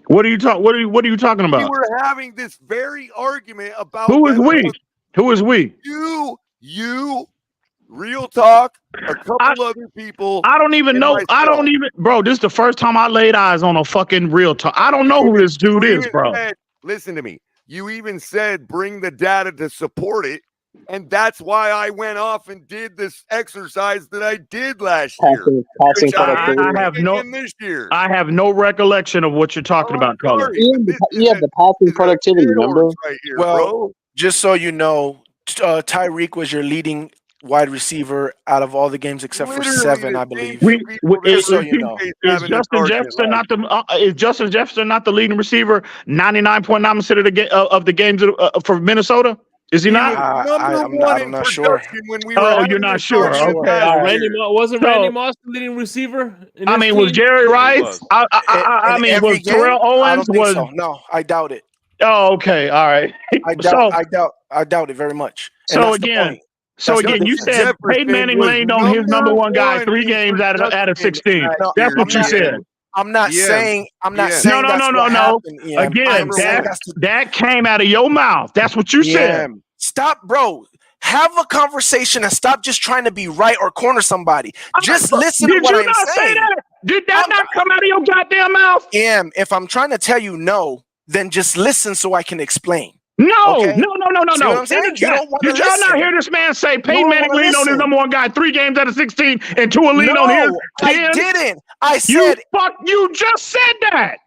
What are you talking? What are you talking We about? were having this very argument about Who is whether we? Who is we? you, real talk, a couple other people. I don't even and know. I myself. don't even, bro. This is the first time I laid eyes on a fucking real talk. I don't know who this dude You is, even bro. said, listen to me. You even said bring the data to support it. And that's why I went off and did this exercise that I did last year. Passing which I'm productivity. doing I have no. again this year. I have no recollection of what you're talking about, Color. You have the passing productivity, remember? Right here, Well, bro. just so you know, Tyreek was your leading wide receiver out of all the games except for Literally 7, the I same believe. two people that Just so were you know. having Is this Justin argument Jefferson last not the is Justin Jefferson not the leading receiver 99.9% of the games for Minnesota? Is he He not? was number one in not sure. production when we were Oh, having you're not this sure. argument Okay, last all right. year. Wasn't So- Randy Moss the leading receiver? In I his mean, was team? Jerry Yeah, he Rice? was. I In mean, every was game? Terrell I Owens? don't think Was so. No, I doubt it. oh, okay, all right. I doubt it very much. And So that's the again, point. so That's the again, you difference. said Peyton Manning was leaned on his number one guy one 3 in games out of production 16. that That's year, what you EM. said. I'm not EM. saying EM. that's No. what happened, EM. Again, I'm saying that came out of your mouth. That's what you said. EM. Stop, bro. Have a conversation and stop just trying to be right or corner somebody. Just listen to Did what you I'm not say saying. that? Did that not come out of your goddamn mouth? EM, if I'm trying to tell you no, then just listen so I can explain. No, Okay? no. See what I'm saying? You don't want to Did y'all listen. not hear this man say You Peyton don't Manning wanna leaned on his listen. number one guy 3 games out of 16 and Tua leaned on his No, I 10? didn't. I said You just said that.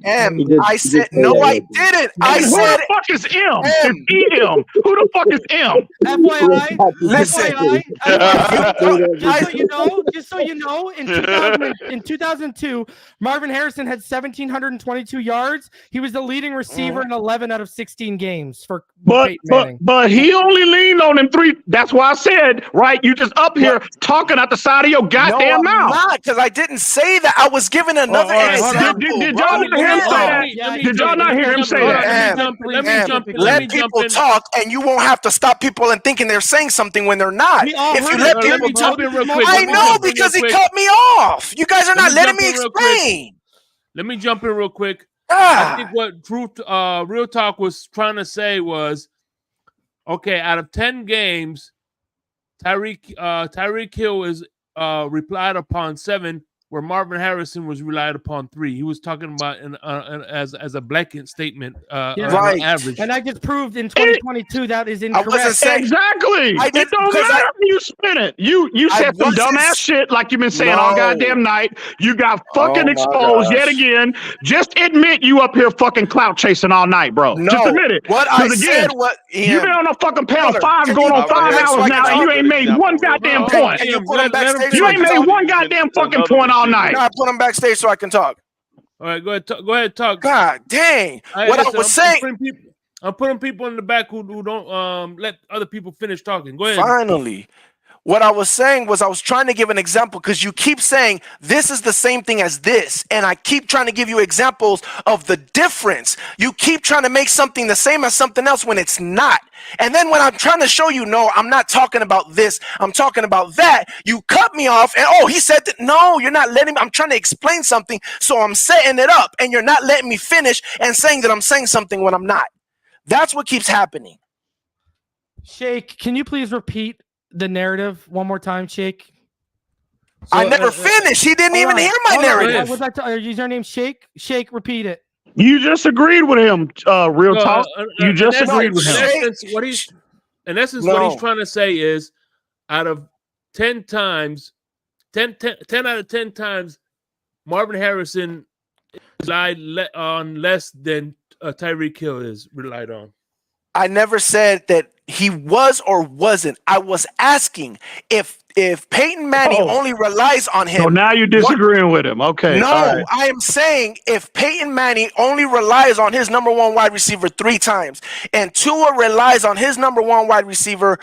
I said no, I didn't. I And who said the fuck is M? It's EM. Who the fuck is M? FYI, listen. just so you know, in 2002, Marvin Harrison had 1,722 yards. He was the leading receiver in 11 out of 16 games for Peyton Manning. But he only leaned on him 3. That's why I said, right, you just up here talking out the side of your goddamn mouth. Not because I didn't say that. I was giving another example. Did y'all not hear him say that? Did y'all not hear him say that? Let people talk, and you won't have to stop people and thinking they're saying something when they're not. If you let people talk, I know because he cut me off. You guys are not letting me explain. Let me jump in real quick. I think what Real Talk was trying to say was, okay, out of 10 games, Tyreek Hill is relied upon 7, where Marvin Harrison was relied upon 3. He was talking about as a blanket statement, Right. average. And I just proved in 2022 that is incorrect. Exactly. I It don't matter if you spin it. You said some dumbass shit like you've been saying all goddamn night. You got fucking exposed yet again. Just admit you up here fucking clout chasing all night, bro. No. Just admit it. What 'Cause I said, what you've been on a fucking panel Brother, 5 can going you on put 5 him back so hours I now, can and you talk? ain't made one goddamn Hey, point. can you put him backstage? You so I ain't can made talk? one goddamn fucking point all night. No, I put him backstage so I can talk. All right, go ahead, talk. God dang. Hey, What listen, I was saying. I'm putting people in the back who don't let other people finish talking. Go ahead. Finally. What I was saying was I was trying to give an example because you keep saying this is the same thing as this. And I keep trying to give you examples of the difference. You keep trying to make something the same as something else when it's not. And then when I'm trying to show you, no, I'm not talking about this. I'm talking about that. You cut me off and, oh, he said that. No, you're not letting me. I'm trying to explain something. So I'm setting it up and you're not letting me finish and saying that I'm saying something when I'm not. That's what keeps happening. Shake, can you please repeat the narrative one more time, Shake? I never finished. He didn't even hear my narrative. Was that username Shake? Shake, repeat it. You just agreed with him, real talk. You just agreed with him. In essence, what he's trying to say is, out of 10 times, 10 out of 10 times, Marvin Harrison relied on less than Tyreek Hill is relied on. I never said that he was or wasn't. I was asking if Peyton Manning only relies on him. So now you're disagreeing with him. Okay. No, right. I am saying if Peyton Manning only relies on his number one wide receiver 3 times and Tua relies on his number one wide receiver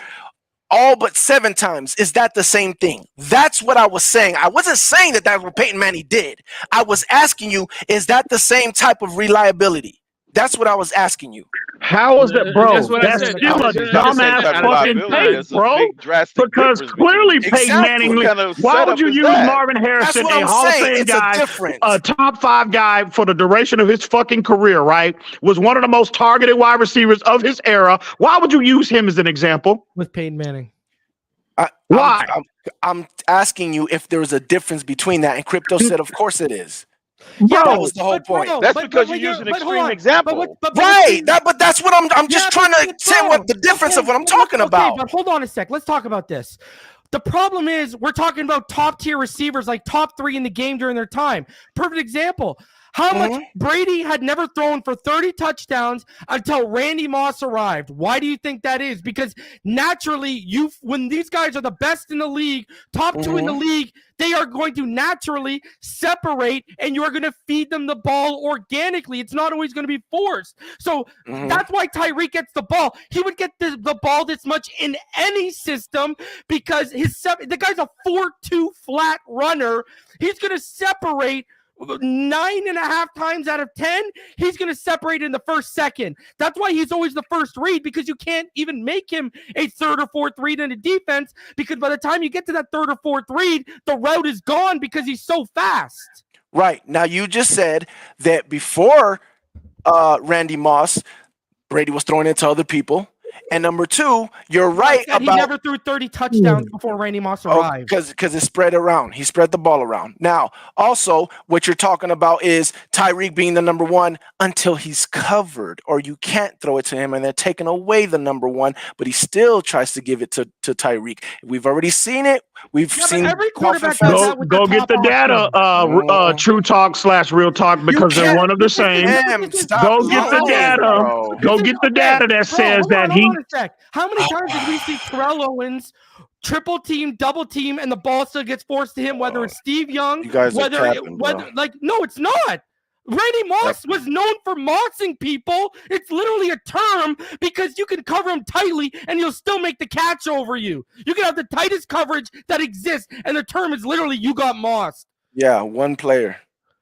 all but 7 times, is that the same thing? That's what I was saying. I wasn't saying that that's what Peyton Manning did. I was asking you, is that the same type of reliability? That's what I was asking you. How is that, bro? That's still a dumbass fucking take, bro. Because clearly Peyton Manning. Why would you use Marvin Harrison, a Hall of Fame guy, a top 5 guy for the duration of his fucking career, right? Was one of the most targeted wide receivers of his era. Why would you use him as an example? With Peyton Manning. Why? I'm asking you if there was a difference between that, and Crypto said, of course it is. Yeah, that was the whole point. That's because you use an extreme example. Right. But that's what I'm just trying to say what the difference of what I'm talking about. But hold on a sec. Let's talk about this. The problem is we're talking about top tier receivers, like top 3 in the game during their time. Perfect example. How much Brady had never thrown for 30 touchdowns until Randy Moss arrived. Why do you think that is? Because naturally, when these guys are the best in the league, top 2 in the league, they are going to naturally separate, and you are going to feed them the ball organically. It's not always going to be forced. So that's why Tyreek gets the ball. He would get the ball this much in any system because the guy's a 4-2 flat runner. He's going to separate 9.5 times out of 10, he's going to separate in the first second. That's why he's always the first read, because you can't even make him a 3rd or 4th read in a defense, because by the time you get to that 3rd or 4th read, the route is gone because he's so fast. Right. Now, you just said that before Randy Moss, Brady was throwing it to other people. And number 2, you're right about... He never threw 30 touchdowns before Randy Moss arrived. Because it spread around. He spread the ball around. Now, also, what you're talking about is Tyreek being the number 1 until he's covered, or you can't throw it to him and they're taking away the number 1, but he still tries to give it to Tyreek. We've already seen it. We've seen every quarterback go get the data, True Talk / Real Talk, because they're one of the same. Go get the data. Go get the data that says that he... How many times did we see Terrell Owens triple team, double team, and the ball still gets forced to him, whether it's Steve Young, you guys are capping, no, it's not. Randy Moss was known for mossing people. It's literally a term because you can cover him tightly and he'll still make the catch over you. You can have the tightest coverage that exists, and the term is literally you got mossed. Yeah, one player.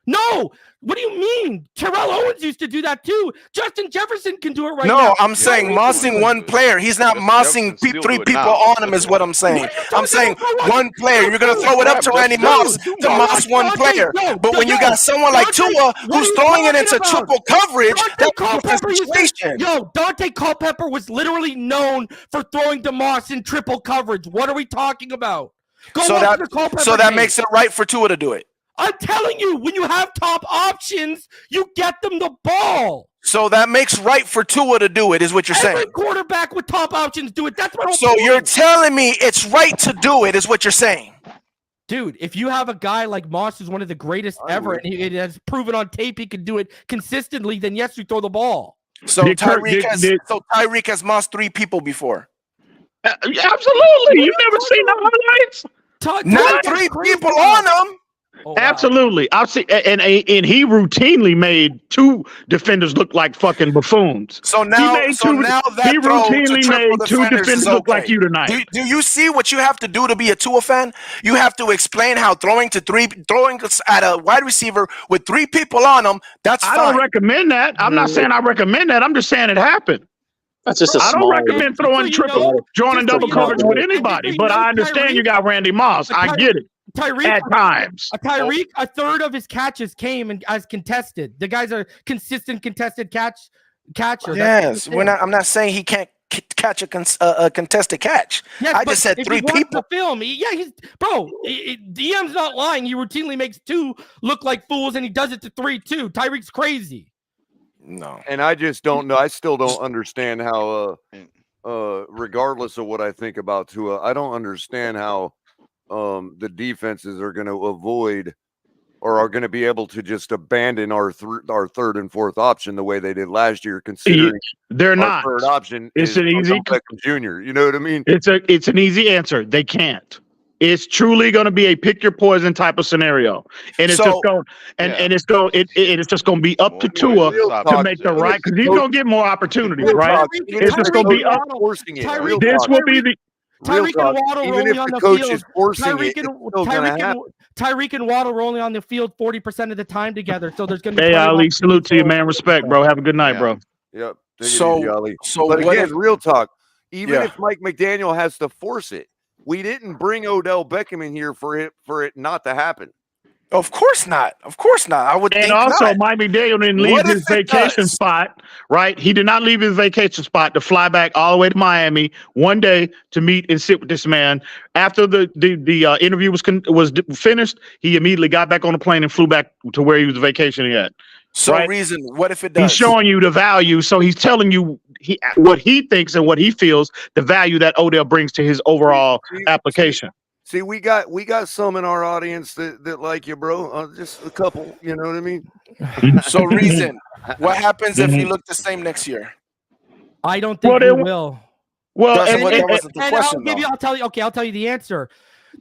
No, what do you mean? Terrell Owens used to do that too. Justin Jefferson can do it right now. No, I'm saying mossing one player. He's not mossing 3 people on him is what I'm saying. I'm saying one player. You're going to throw it up to Randy Moss to moss one player. But when you got someone like Tua who's throwing it into triple coverage, that's the situation. Dante Culpepper was literally known for throwing to Moss in triple coverage. What are we talking about? So that makes it right for Tua to do it. I'm telling you, when you have top options, you get them the ball. So that makes right for Tua to do it, is what you're saying. Every quarterback with top options do it. That's what I'm saying. So you're telling me it's right to do it, is what you're saying. Dude, if you have a guy like Moss who's one of the greatest ever, and he has proven on tape he can do it consistently, then yes, you throw the ball. So Tyreek has mossed 3 people before. Absolutely. You've never seen the highlights? Not 3 people on him. Oh, wow. Absolutely. I've seen, and he routinely made 2 defenders look like fucking buffoons. So now he routinely made 2 defenders look like you tonight. Do you see what you have to do to be a Tua fan? You have to explain how throwing at a wide receiver with 3 people on him. That's fine. I don't recommend that. I'm not saying I recommend that. I'm just saying it happened. That's just I don't recommend throwing joining double coverage with anybody, but I understand you got Randy Moss. I get it. Tyreek at times. Tyreek, a third of his catches came as contested. The guy's a consistent contested catcher. Yes, I'm not saying he can't catch a contested catch. Yes, I but just said if 3 you watch people. the film, DM's not lying. He routinely makes 2 look like fools, and he does it to 3 too. Tyreek's crazy. No, and I just don't know. I still don't understand how. Regardless of what I think about Tua, I don't understand how the defenses are going to avoid or are going to be able to just abandon our third and fourth option the way they did last year, considering they're our not. third option It's is an easy Odell Beckham Jr. You know what I mean? It's an easy answer. They can't. It's truly going to be a pick your poison type of scenario, and it's just going and it's just going to be up to Tua to make the right, because he's going to get more opportunities, right? It's just going to be up. This will be the Tyreek and Waddle rolling on the field. Tyreek and Waddle rolling on the field 40% of the time together. So there's going to be. Hey, Ali, salute to you, man. Respect, bro. Have a good night, bro. Yep. So but what again, if- real talk. Even Yeah. if Mike McDaniel has to force it, we didn't bring Odell Beckham in here for it not to happen. Of course not. Of course not. I would And think also, not. Mike McDaniel didn't leave What his if it vacation does? spot, right? He did not leave his vacation spot to fly back all the way to Miami one day to meet and sit with this man. After the interview was finished, he immediately got back on the plane and flew back to where he was vacationing at. So right? reason, what if it does? He's showing you the value, so he's telling you what he thinks and what he feels, the value that Odell brings to his overall application. See, we got some in our audience that like you, bro. Just a couple, you know what I mean? So reason, what happens if you look the same next year? I don't think we will. Well, that wasn't the question. I'll tell you the answer.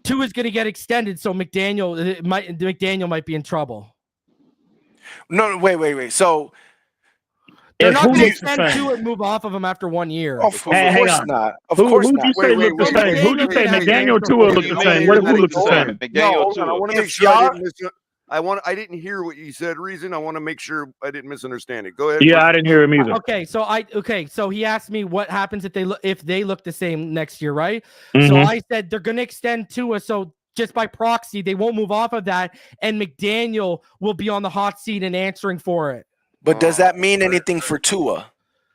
2 is going to get extended, so McDaniel might be in trouble. No, wait. So they're not going to extend 2 and move off of him after 1 year. Of course not. Of course not. Who'd you say looked the same? Who'd you say McDaniel Tua looked the same? Who looked the same? I want to make sure I didn't hear what you said. Reason I want to make sure I didn't misunderstand it. Go ahead. Yeah, I didn't hear him either. So he asked me what happens if they look the same next year, right? Mm-hmm. So I said they're going to extend Tua, so just by proxy they won't move off of that, and McDaniel will be on the hot seat and answering for it. But does that mean anything for Tua?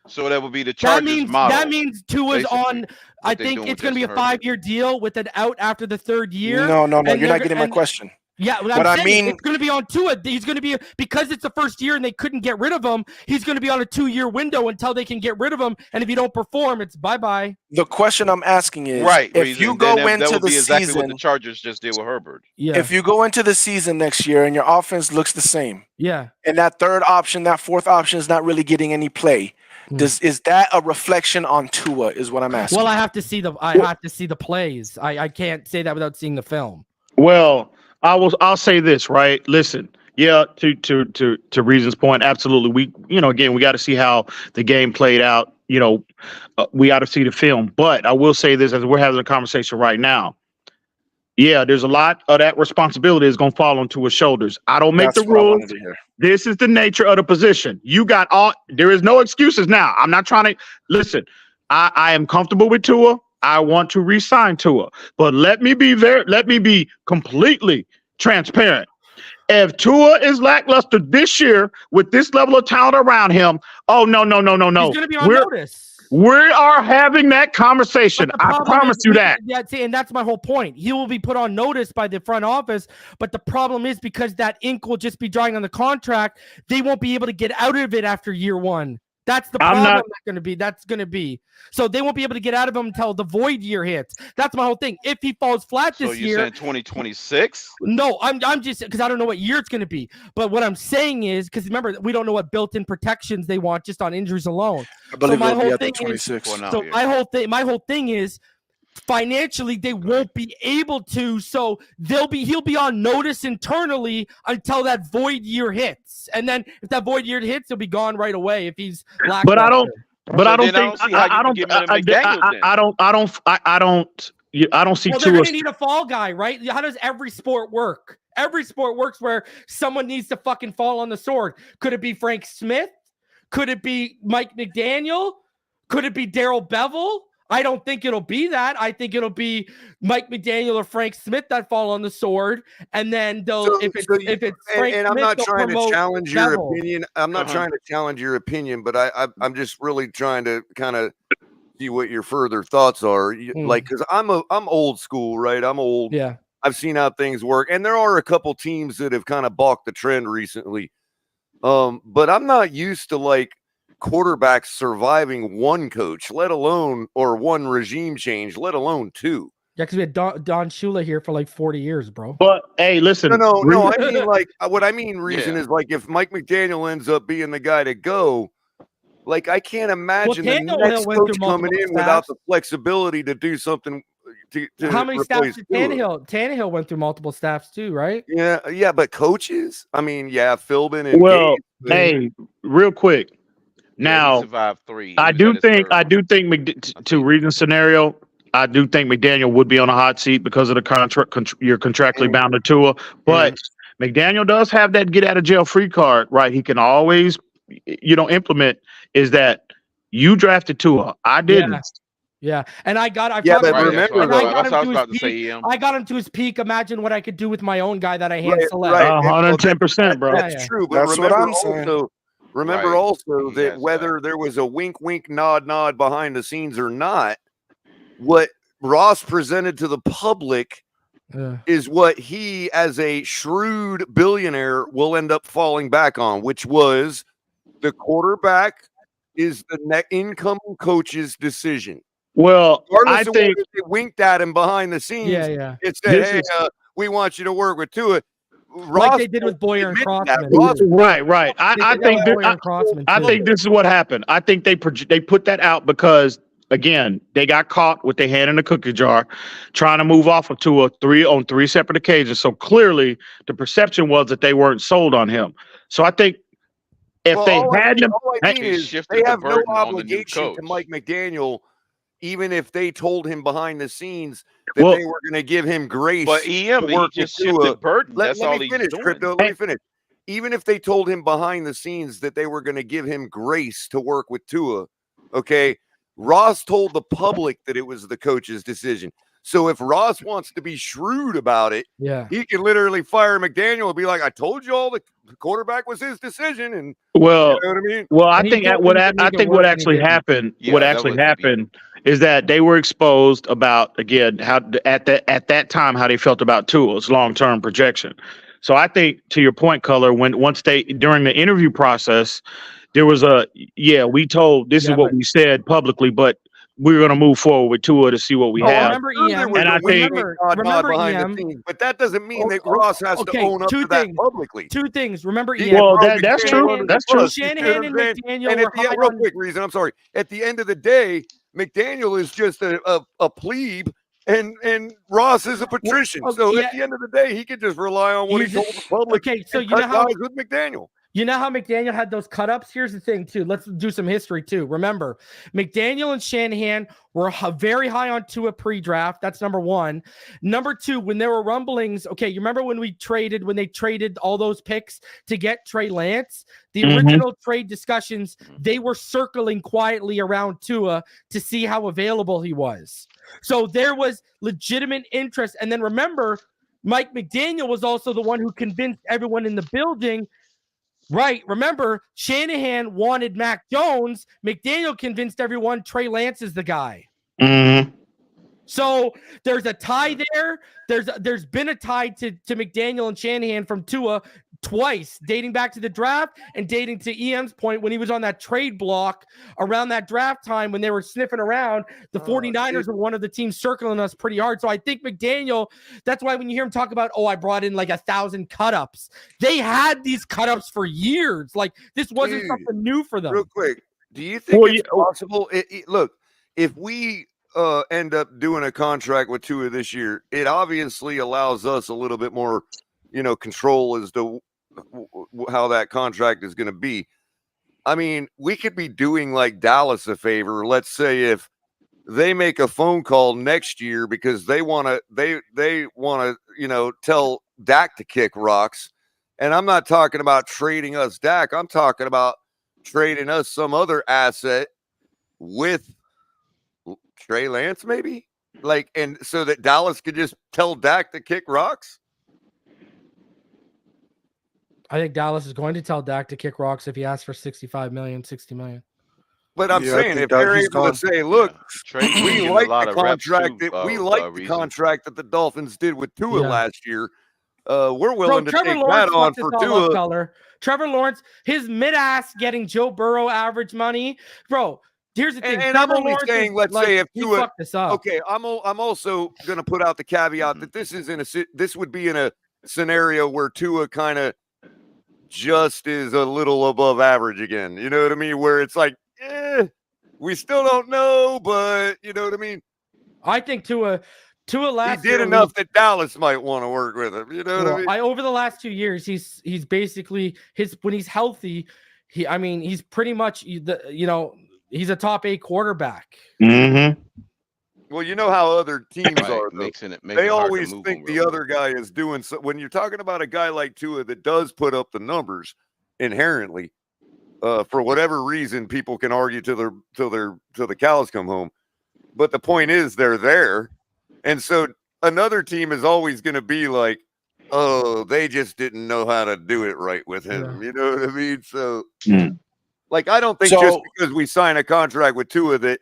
So that would be the Chargers model. That means Tua's on. I think it's going to be a 5-year deal with an out after the 3rd year. No. You're not getting my question. Yeah, what I'm saying, it's going to be on Tua. He's going to be, because it's the first year and they couldn't get rid of him, he's going to be on a 2-year window until they can get rid of him. And if you don't perform, it's bye-bye. The question I'm asking is, if you go into the season, what the Chargers just did with Herbert. Yeah. If you go into the season next year and your offense looks the same, yeah, and that third option, that fourth option is not really getting any play, is that a reflection on Tua? Is what I'm asking. Well, I have to see the plays. I can't say that without seeing the film. Well, I'll say this, right? Listen, yeah, to Reason's point, absolutely. We got to see how the game played out. We got to see the film. But I will say this, as we're having a conversation right now. Yeah, there's a lot of that responsibility is going to fall onto his shoulders. I don't make the rules. This is the nature of the position. There is no excuses now. I'm not trying to listen. I am comfortable with Tua. I want to re-sign Tua, but let me be completely transparent. If Tua is lackluster this year with this level of talent around him, no. He's going to be on notice. We are having that conversation. I promise you that. Yeah, and that's my whole point. He will be put on notice by the front office, but the problem is because that ink will just be drying on the contract, they won't be able to get out of it after year 1. That's the problem that's going to be. So they won't be able to get out of him until the void year hits. That's my whole thing. If he falls flat this year. So you're saying 2026? No, I'm just because I don't know what year it's going to be. But what I'm saying is, because remember, we don't know what built-in protections they want just on injuries alone. I believe so my it'll whole be at the thing is, 26. so my whole thing is financially they won't be able to, so he'll be on notice internally until that void year hits, and then if that void year hits, he'll be gone right away if he's lackluster. But I don't see Well, they're going to need a fall guy, right? How does every sport work? Every sport works where someone needs to fucking fall on the sword. Could it be Frank Smith? Could it be Mike McDaniel? Could it be Darrell Bevell? I don't think it'll be that. I think it'll be Mike McDaniel or Frank Smith that fall on the sword, and then if it's Frank and I'm Smith, not they'll trying to promote challenge your Bevell. opinion. I'm not trying to challenge your opinion, but I'm just really trying to kind of see what your further thoughts are. Like, because I'm old school, right? I'm old. Yeah. I've seen how things work, and there are a couple teams that have kind of balked the trend recently. But I'm not used to like quarterbacks surviving one coach, let alone or one regime change, let alone two. Yeah, because we had Don Shula here for like 40 years, bro. But hey, listen. No. I mean, like, what I mean reason is like if Mike McDaniel ends up being the guy to go, like I can't imagine the next coach coming in without the flexibility to do something. To How many staffs replace did Tua. Tannehill? Tannehill went through multiple staffs too, right? Yeah, but coaches. I mean, yeah, Philbin and Well, Gabe, hey, real quick. He Now, survived 3. I do think to Reason's scenario, I do think McDaniel would be on a hot seat because of the contract. You're contractually bound to Tua, but McDaniel does have that get out of jail free card, right? He can always, implement is that you drafted Tua, I didn't. Yeah, and I got but remember, that's what I was about to say. I got him to his peak. Imagine what I could do with my own guy that I hand select. Right, 110%, bro. That's true. But That's what I'm saying. Remember also that whether there was a wink, nod behind the scenes or not, what Ross presented to the public is what he, as a shrewd billionaire, will end up falling back on, which was the quarterback is the incoming coach's decision. Well, regardless I of think whether they winked at him behind the scenes. It said, "Hey, we want you to work with Tua." Like they did with Boyer and Crossman. Right. I think this is what happened. I think they put that out because again they got caught with their hand in the cookie jar, trying to move off of Tua on three separate occasions. So clearly, the perception was that they weren't sold on him. So I think if they hadn't, they have no obligation to Mike McDaniel. Even if they told him behind the scenes that they were going to give him grace, but EM, he just shifted burden. That's all he's doing. Crypto. Let me finish. Even if they told him behind the scenes that they were going to give him grace to work with Tua, okay, Ross told the public that it was the coach's decision. So if Ross wants to be shrewd about it, he can literally fire McDaniel and be like, "I told you all the quarterback was his decision." And you know what I mean? Well, I think what actually happened is that they were exposed about again how at that time how they felt about Tua's long-term projection. So I think to your point, Color, once they during the interview process, there was we told this is what we said publicly, but we're going to move forward with Tua to see what we have. Remember, EM, and I think remember behind EM, the scenes, but that doesn't mean that Ross has to own up to that publicly. Two things. Remember, EM. Well, that's true. That's true. Shanahan and McDaniel and were high real on. quick reason. I'm sorry. At the end of the day, McDaniel is just a plebe, and Ross is a patrician. So at the end of the day, he could just rely on what he told the public. Okay, so and you know how with McDaniel. You know how McDaniel had those cut-ups? Here's the thing, too. Let's do some history, too. Remember, McDaniel and Shanahan were very high on Tua pre-draft. That's number one. Number two, when there were rumblings, okay, you remember when they traded all those picks to get Trey Lance? The original trade discussions, they were circling quietly around Tua to see how available he was. So there was legitimate interest. And then remember, Mike McDaniel was also the one who convinced everyone in the building. Right. Remember, Shanahan wanted Mac Jones. McDaniel convinced everyone Trey Lance is the guy. So there's a tie there. There's been a tie to McDaniel and Shanahan from Tua twice, dating back to the draft and dating to EM's point when he was on that trade block around that draft time when they were sniffing around. The 49ers were one of the teams circling us pretty hard. So I think McDaniel, that's why when you hear him talk about, I brought in like 1,000 cut-ups. They had these cut-ups for years. Like this wasn't something new for them. Real quick, do you think it's possible? Look, if we end up doing a contract with Tua this year, it obviously allows us a little bit more, control as to how that contract is going to be. I mean, we could be doing like Dallas a favor. Let's say if they make a phone call next year because they want to, tell Dak to kick rocks. And I'm not talking about trading us Dak. I'm talking about trading us some other asset with Trey Lance, maybe, and so that Dallas could just tell Dak to kick rocks. I think Dallas is going to tell Dak to kick rocks if he asks for 65 million, 60 million. But I'm Yeah, I saying think if they're he's able gone. to say, look, Trey we getting a like lot the of reps contract too. that we like the Reason. contract that the Dolphins did with Tua Yeah. last year. We're Bro, willing to Trevor take Lawrence that on fucked us for all up, Tua. Color. Trevor Lawrence, his mid-ass getting Joe Burrow average money. Bro, here's the thing. And I'm Trevor only Lawrence saying, is, let's like, say if he Tua, fucked us up. okay, I'm also going to put out the caveat that this is this would be in a scenario where Tua kind of just is a little above average again. You know what I mean? Where it's like, we still don't know, but you know what I mean? I think Tua last he year did enough that Dallas might want to work with him. You know what I Well, mean? over the last 2 years, he's basically when he's healthy, he's pretty much he's a top 8 quarterback. Mm-hmm. Well, you know how other teams Right, are, though. makes it They hard to always move think them the other guy is doing so. When you're talking about a guy like Tua that does put up the numbers inherently, for whatever reason, people can argue till the cows come home. But the point is, they're there, and so another team is always going to be like, "Oh, they just didn't know how to do it right with him." You know what I mean? So, like, I don't think just because we sign a contract with Tua that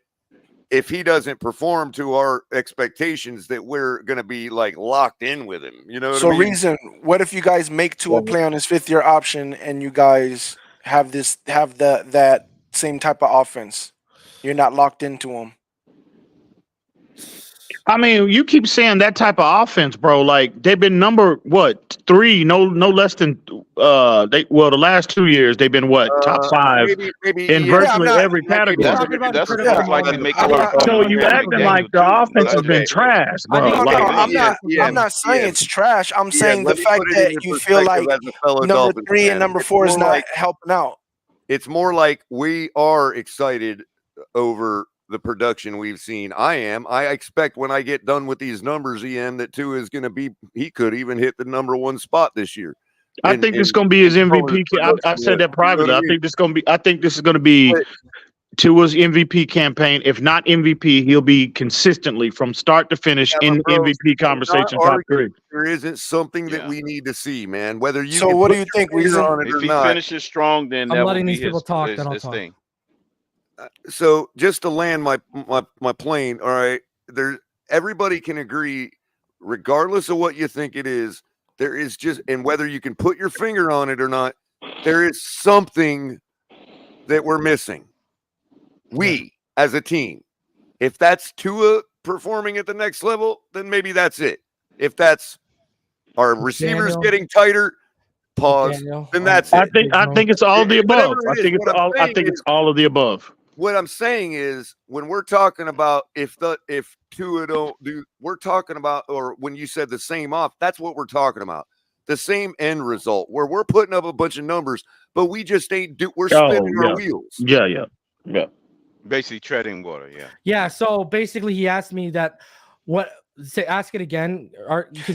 if he doesn't perform to our expectations that we're going to be like locked in with him. You know what So I mean? reason, what if you guys make Tua play on his 5th-year option and you guys have that same type of offense? You're not locked into him. I mean, you keep saying that type of offense, bro. Like they've been number 3, no less than the last 2 years they've been top 5 maybe in virtually every category. That's most likely making So you acting like the offense has been trash, bro. I'm not saying it's trash. I'm saying the fact that you feel like number 3 and number 4 is not helping out. It's more like we are excited over the production we've seen. I expect when I get done with these numbers, Ian, that Tua is going to be, he could even hit the number 1 spot this year. I think it's going to be his MVP. I said that privately. I think this is going to be Tua's MVP campaign. If not MVP, he'll be consistently from start to finish in MVP conversation top 3. There isn't something that we need to see, man. Whether you so, what do you think, Reason? If he finishes strong, then I'm that letting will be these people talk. Then I'll his talk. thing. So just to land my plane, all right, everybody can agree, regardless of what you think it is, there is just, and whether you can put your finger on it or not, there is something that we're missing. We as a team, if that's Tua performing at the next level, then maybe that's it. If that's our receivers getting tighter, pause, then that's it. I think it's all of the above. I think it's all of the above. What I'm saying is, when we're talking about if Tua don't do, we're talking about, or when you said the same off, that's what we're talking about. The same end result where we're putting up a bunch of numbers, but we just ain't we're spinning our wheels. Yeah. Basically treading water. Yeah. So basically, he asked me that. Ask it again.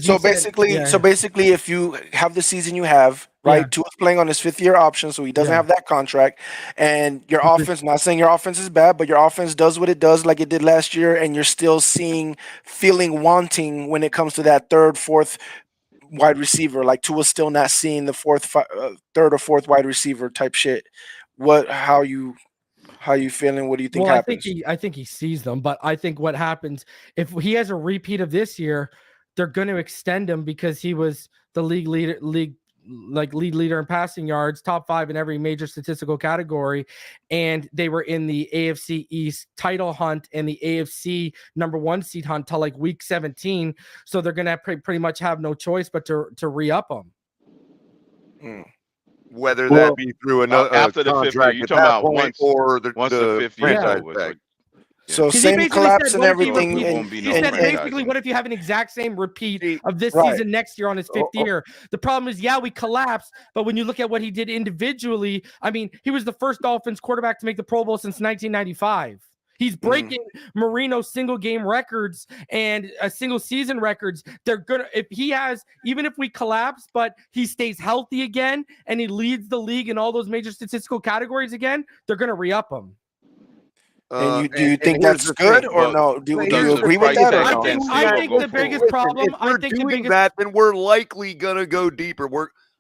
So basically, if you have the season you have, right? Tua's playing on his 5th-year option, so he doesn't have that contract. And your offense, not saying your offense is bad, but your offense does what it does, like it did last year, and you're still feeling wanting when it comes to that 3rd, 4th wide receiver. Like Tua's still not seeing the 3rd or 4th wide receiver type shit. How you feeling? What do you think happens? I think he sees them, but I think what happens if he has a repeat of this year, they're going to extend him because he was the lead leader in passing yards, top 5 in every major statistical category, and they were in the AFC East title hunt and the AFC number 1 seed hunt till like week 17. So they're going to pretty much have no choice but to re-up him. Whether that be through another after the 5th year, you're talking about once the 5th year franchise. So same collapse and everything. He said basically, what if you have an exact same repeat of this season next year on his 5th year? The problem is, we collapsed, but when you look at what he did individually, I mean, he was the first Dolphins quarterback to make the Pro Bowl since 1995. He's breaking Marino single game records and single season records. They're gonna, if he has, even if we collapse, but he stays healthy again and he leads the league in all those major statistical categories again, they're gonna re-up him. And do you think that's good or no? Do you agree with that? Or no? I think the biggest problem. If we're doing that, then we're likely gonna go deeper.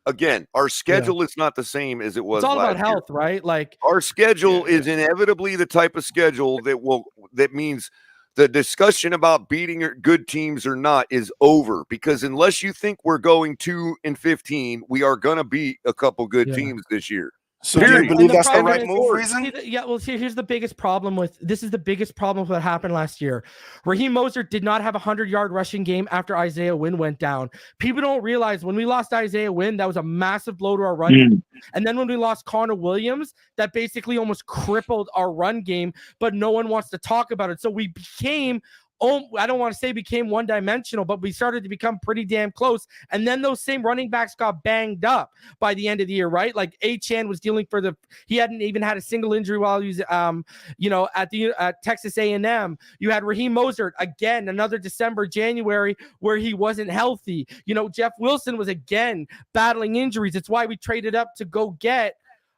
again, our schedule is not the same as it was It's all last about health, right? Like our schedule is inevitably the type of schedule that means the discussion about beating good teams or not is over, because unless you think we're going 2-15, we are going to beat a couple good teams this year. So do you believe that's the right move, Reason? Here's the biggest problem with this is the biggest problem with what happened last year. Raheem Mostert did not have a 100-yard rushing game after Isaiah Wynn went down. People don't realize when we lost Isaiah Wynn, that was a massive blow to our run game. And then when we lost Connor Williams, that basically almost crippled our run game, but no one wants to talk about it. So we became I don't want to say became one-dimensional, but we started to become pretty damn close. And then those same running backs got banged up by the end of the year, right? Like Achane was dealing he hadn't even had a single injury while he was, at Texas A&M. You had Raheem Mostert again, another December, January where he wasn't healthy. Jeff Wilson was again battling injuries. It's why we traded up to go get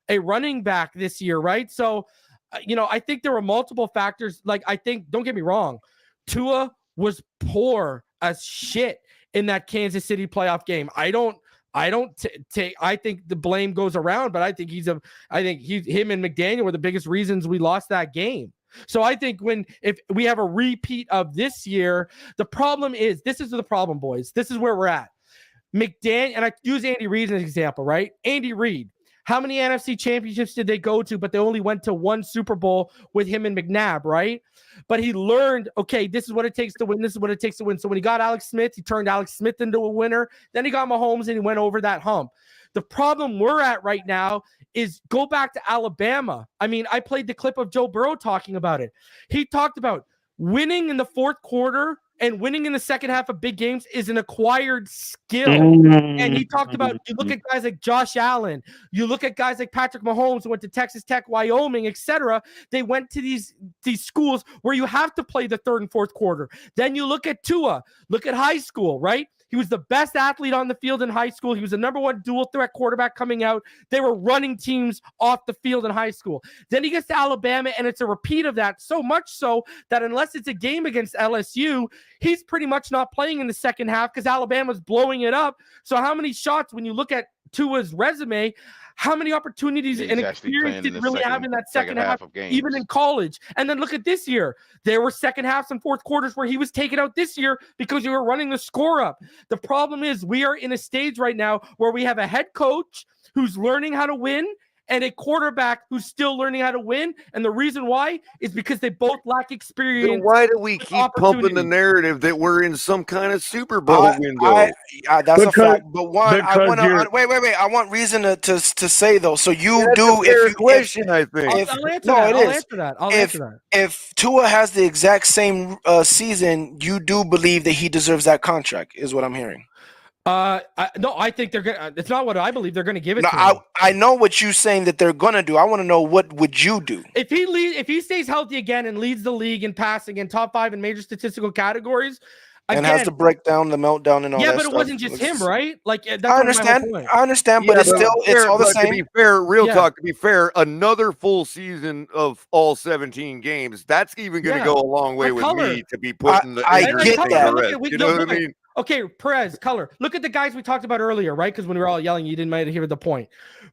a running back this year, right? So, I think there were multiple factors. Like, don't get me wrong, Tua was poor as shit in that Kansas City playoff game. I think the blame goes around, but I think him and McDaniel were the biggest reasons we lost that game. So I think if we have a repeat of this year, the problem is, this is the problem, boys. This is where we're at. McDaniel, and I use Andy Reid as an example, right? Andy Reid. How many NFC championships did they go to? But they only went to one Super Bowl with him and McNabb, right? But he learned, okay, this is what it takes to win. This is what it takes to win. So when he got Alex Smith, he turned Alex Smith into a winner. Then he got Mahomes and he went over that hump. The problem we're at right now is go back to Alabama. I mean, I played the clip of Joe Burrow talking about it. He talked about winning in the fourth quarter and winning in the second half of big games is an acquired skill. And he talked about, you look at guys like Josh Allen, you look at guys like Patrick Mahomes who went to Texas Tech, Wyoming, etc. They went to these schools where you have to play the third and fourth quarter. Then you look at Tua, look at high school, right? He was the best athlete on the field in high school. He was the number one dual threat quarterback coming out. They were running teams off the field in high school. Then he gets to Alabama, and it's a repeat of that, so much so that unless it's a game against LSU, he's pretty much not playing in the second half because Alabama's blowing it up. So how many shots, when you look at Tua's resume, how many opportunities and experience did he really have in that second half of games, even in college? And then look at this year. There were second halves and fourth quarters where he was taken out this year because you were running the score up. The problem is we are in a stage right now where we have a head coach who's learning how to win and a quarterback who's still learning how to win. And the reason why is because they both lack experience. Then why do we keep pumping the narrative that we're in some kind of Super Bowl window? That's a fact. But one, I want to wait. I want Reason to say though. So you do. If question, I think. I'll answer that. If Tua has the exact same season, you do believe that he deserves that contract, is what I'm hearing. No, I think they're gonna. It's not what I believe. They're gonna give it to him. I know what you're saying that they're gonna do. I want to know, what would you do if he stays healthy again and leads the league in passing and top 5 in major statistical categories, and has to break down the meltdown and all that. Yeah, but it wasn't just him, right? Like that's I understand, but it's still it's all the same. To be fair, talk. To be fair, another full season of all 17 games. That's even going to go a long way with me to be putting the. I get that. You know what I mean? Okay, Perez, Color. Look at the guys we talked about earlier, right? Because when we were all yelling, you didn't might hear the point.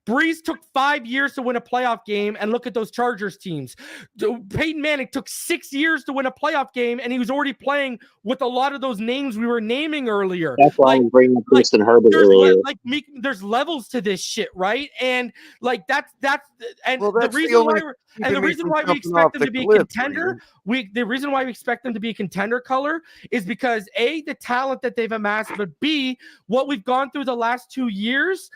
Breeze took 5 years to win a playoff game, and look at those Chargers teams. Peyton Manning took 6 years to win a playoff game, and he was already playing with a lot of those names we were naming earlier. That's why I'm bringing up Justin Herbert earlier. There's levels to this shit, right? And like that's and well, the reason why we expect them to be a contender. The reason why we expect them to be a contender, Color, is because A, the talent that they've amassed, but B, what we've gone through the last 2 years.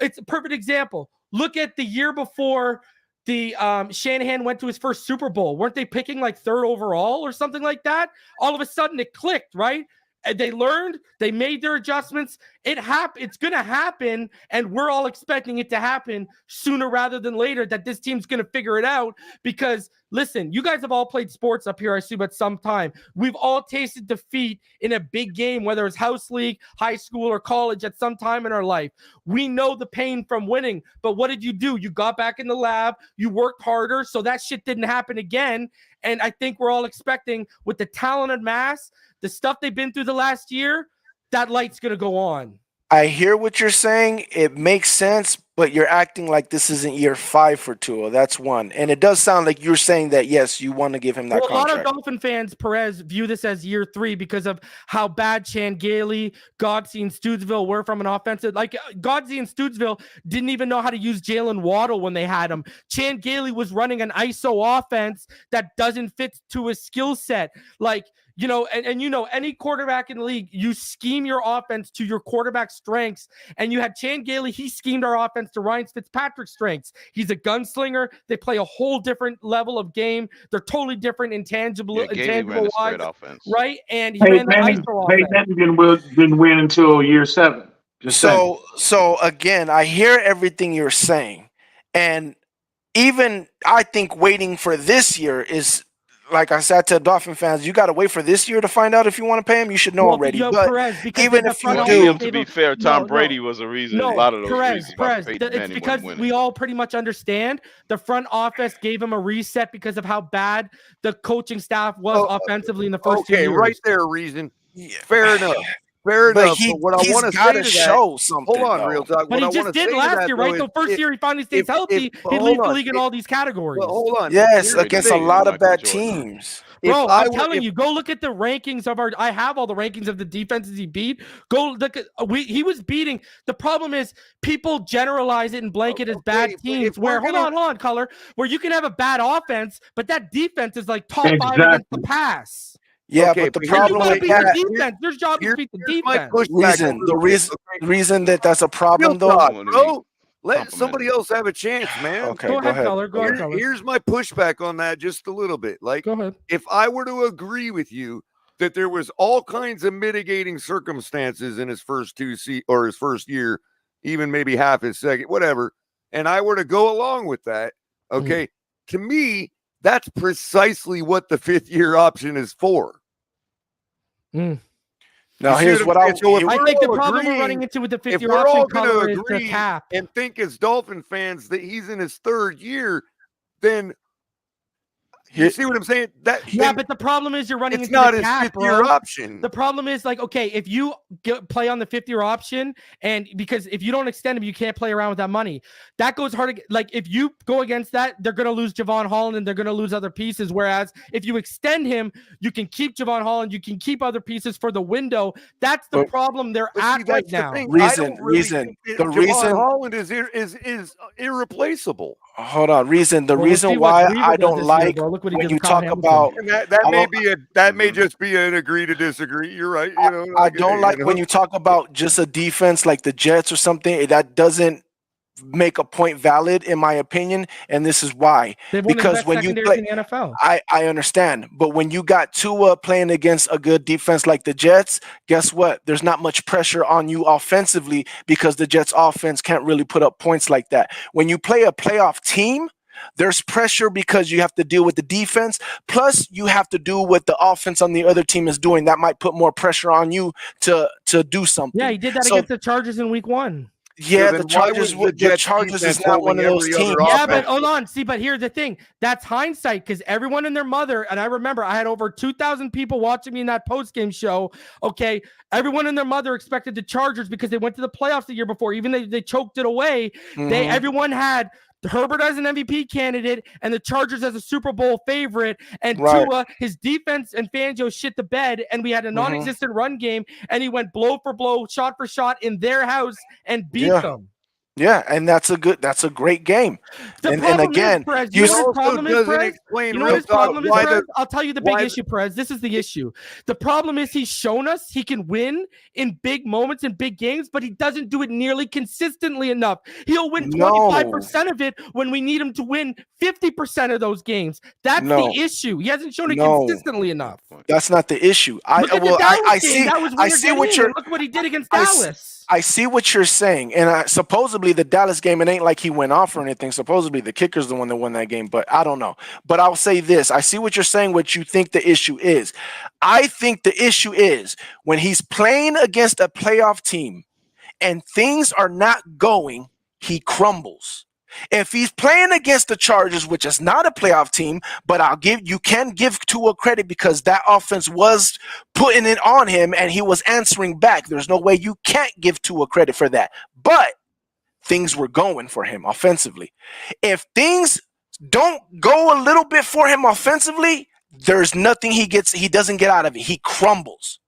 It's a perfect example. Look at the year before the Shanahan went to his first Super Bowl. Weren't they picking like 3rd overall or something like that? All of a sudden it clicked, right? And they learned, they made their adjustments. It's going to happen, and we're all expecting it to happen sooner rather than later, that this team's going to figure it out. Because, listen, you guys have all played sports up here, I assume, at some time. We've all tasted defeat in a big game, whether it's house league, high school, or college at some time in our life. We know the pain from winning, but what did you do? You got back in the lab, you worked harder, so that shit didn't happen again. And I think we're all expecting, with the talented mass, the stuff they've been through the last year, that light's going to go on. I hear what you're saying. It makes sense, but you're acting like this isn't year 5 for Tua. That's one. And it does sound like you're saying that, yes, you want to give him that Well, a lot of contract. Dolphin fans, Perez, view this as year 3 because of how bad Chan Gailey, Godsey, and Stootsville were from an offensive. Like Godsey and Stootsville didn't even know how to use Jalen Waddle when they had him. Chan Gailey was running an ISO offense that doesn't fit to his skill set. Like, you know, and you know, any quarterback in the league, you scheme your offense to your quarterback's strengths. And you had Chan Gailey, he schemed our offense to Ryan Fitzpatrick's strengths. He's a gunslinger. They play a whole different level of game. They're totally different intangible wise, offense. right? And he ran the ISO offense. Didn't win until year 7. So again, I hear everything you're saying. And even I think waiting for this year is, like I said to Dolphin fans, you got to wait for this year to find out if you want to pay him. You should know already. But Perez, even if you do, to be fair, Tom Brady was a reason. A lot of those reasons. It's because we all pretty much understand the front office gave him a reset because of how bad the coaching staff was offensively in the first 2 years. Okay, right there, reason. Fair enough. Fair enough. But what I want to say to show something. Hold on, real talk. But he just did last year, right? The first year he finally stays healthy, he leads the league in all these categories. Hold on. Yes, against a lot of bad teams. Bro, I'm telling you, go look at the rankings of I have all the rankings of the defenses he beat. Go look at he was beating. The problem is people generalize it and blanket as bad teams. Where hold on, Color, where you can have a bad offense, but that defense is like top 5 against the pass. Yeah, but the problem with that, defense, their job is to beat the defense. The reason that's a problem though, bro. Let somebody else have a chance, man. Okay, go ahead. Color. Go ahead, Color. Here's my pushback on that just a little bit. Like, go ahead. If I were to agree with you that there was all kinds of mitigating circumstances in his first his first year, even maybe half his second, whatever, and I were to go along with that, okay, to me, that's precisely what the 5th year option is for. Now, here's what I think the problem we're running into with the 5th year option Color is the cap. And think as Dolphin fans that he's in his 3rd year, then you see what I'm saying? But the problem is you're running into not the his cap, 5th year option. The problem is like, okay, if you play on the 5th year option, and because if you don't extend him, you can't play around with that money. That goes hard. Like if you go against that, they're going to lose Javon Holland and they're going to lose other pieces. Whereas if you extend him, you can keep Javon Holland, you can keep other pieces for the window. That's the problem they're at right now. The reason Javon Holland is irreplaceable. Hold on, the reason why I don't like when you talk about that may just be an agree to disagree. You're right. You know, I don't like when you talk about just a defense like the Jets or something that doesn't make a point valid in my opinion, and this is why. Because when you play in the NFL, I understand, but when you got Tua playing against a good defense like the Jets, guess what? There's not much pressure on you offensively because the Jets offense can't really put up points like that. When you play a playoff team, there's pressure because you have to deal with the defense, plus you have to do what the offense on the other team is doing. That might put more pressure on you to do something. Yeah, he did that against the Chargers in week 1. Yeah, the Chargers is not one of those teams. Yeah, but hold on. See, but here's the thing. That's hindsight because everyone and their mother, and I remember I had over 2,000 people watching me in that post-game show. Okay, everyone and their mother expected the Chargers because they went to the playoffs the year before. Even though they choked it away, everyone had Herbert as an MVP candidate and the Chargers as a Super Bowl favorite, and Tua, his defense and Fangio shit the bed, and we had a non-existent run game, and he went blow for blow, shot for shot in their house and beat them. Yeah, and that's a great game. And again, you know what his problem is, Perez? I'll tell you the big issue, Perez. This is the issue. The problem is he's shown us he can win in big moments in big games, but he doesn't do it nearly consistently enough. He'll win 25% of it when we need him to win 50% of those games. That's the issue. He hasn't shown it consistently enough. That's not the issue. I see what you're. Look what he did against Dallas. I see what you're saying, and supposedly the Dallas game, it ain't like he went off or anything. Supposedly the kicker's the one that won that game, but I don't know. But I'll say this: I see what you're saying. What you think the issue is? I think the issue is when he's playing against a playoff team and things are not going, he crumbles. If he's playing against the Chargers, which is not a playoff team, but you can give Tua credit because that offense was putting it on him and he was answering back. There's no way you can't give Tua credit for that. But things were going for him offensively. If things don't go a little bit for him offensively, there's nothing he doesn't get out of it. He crumbles.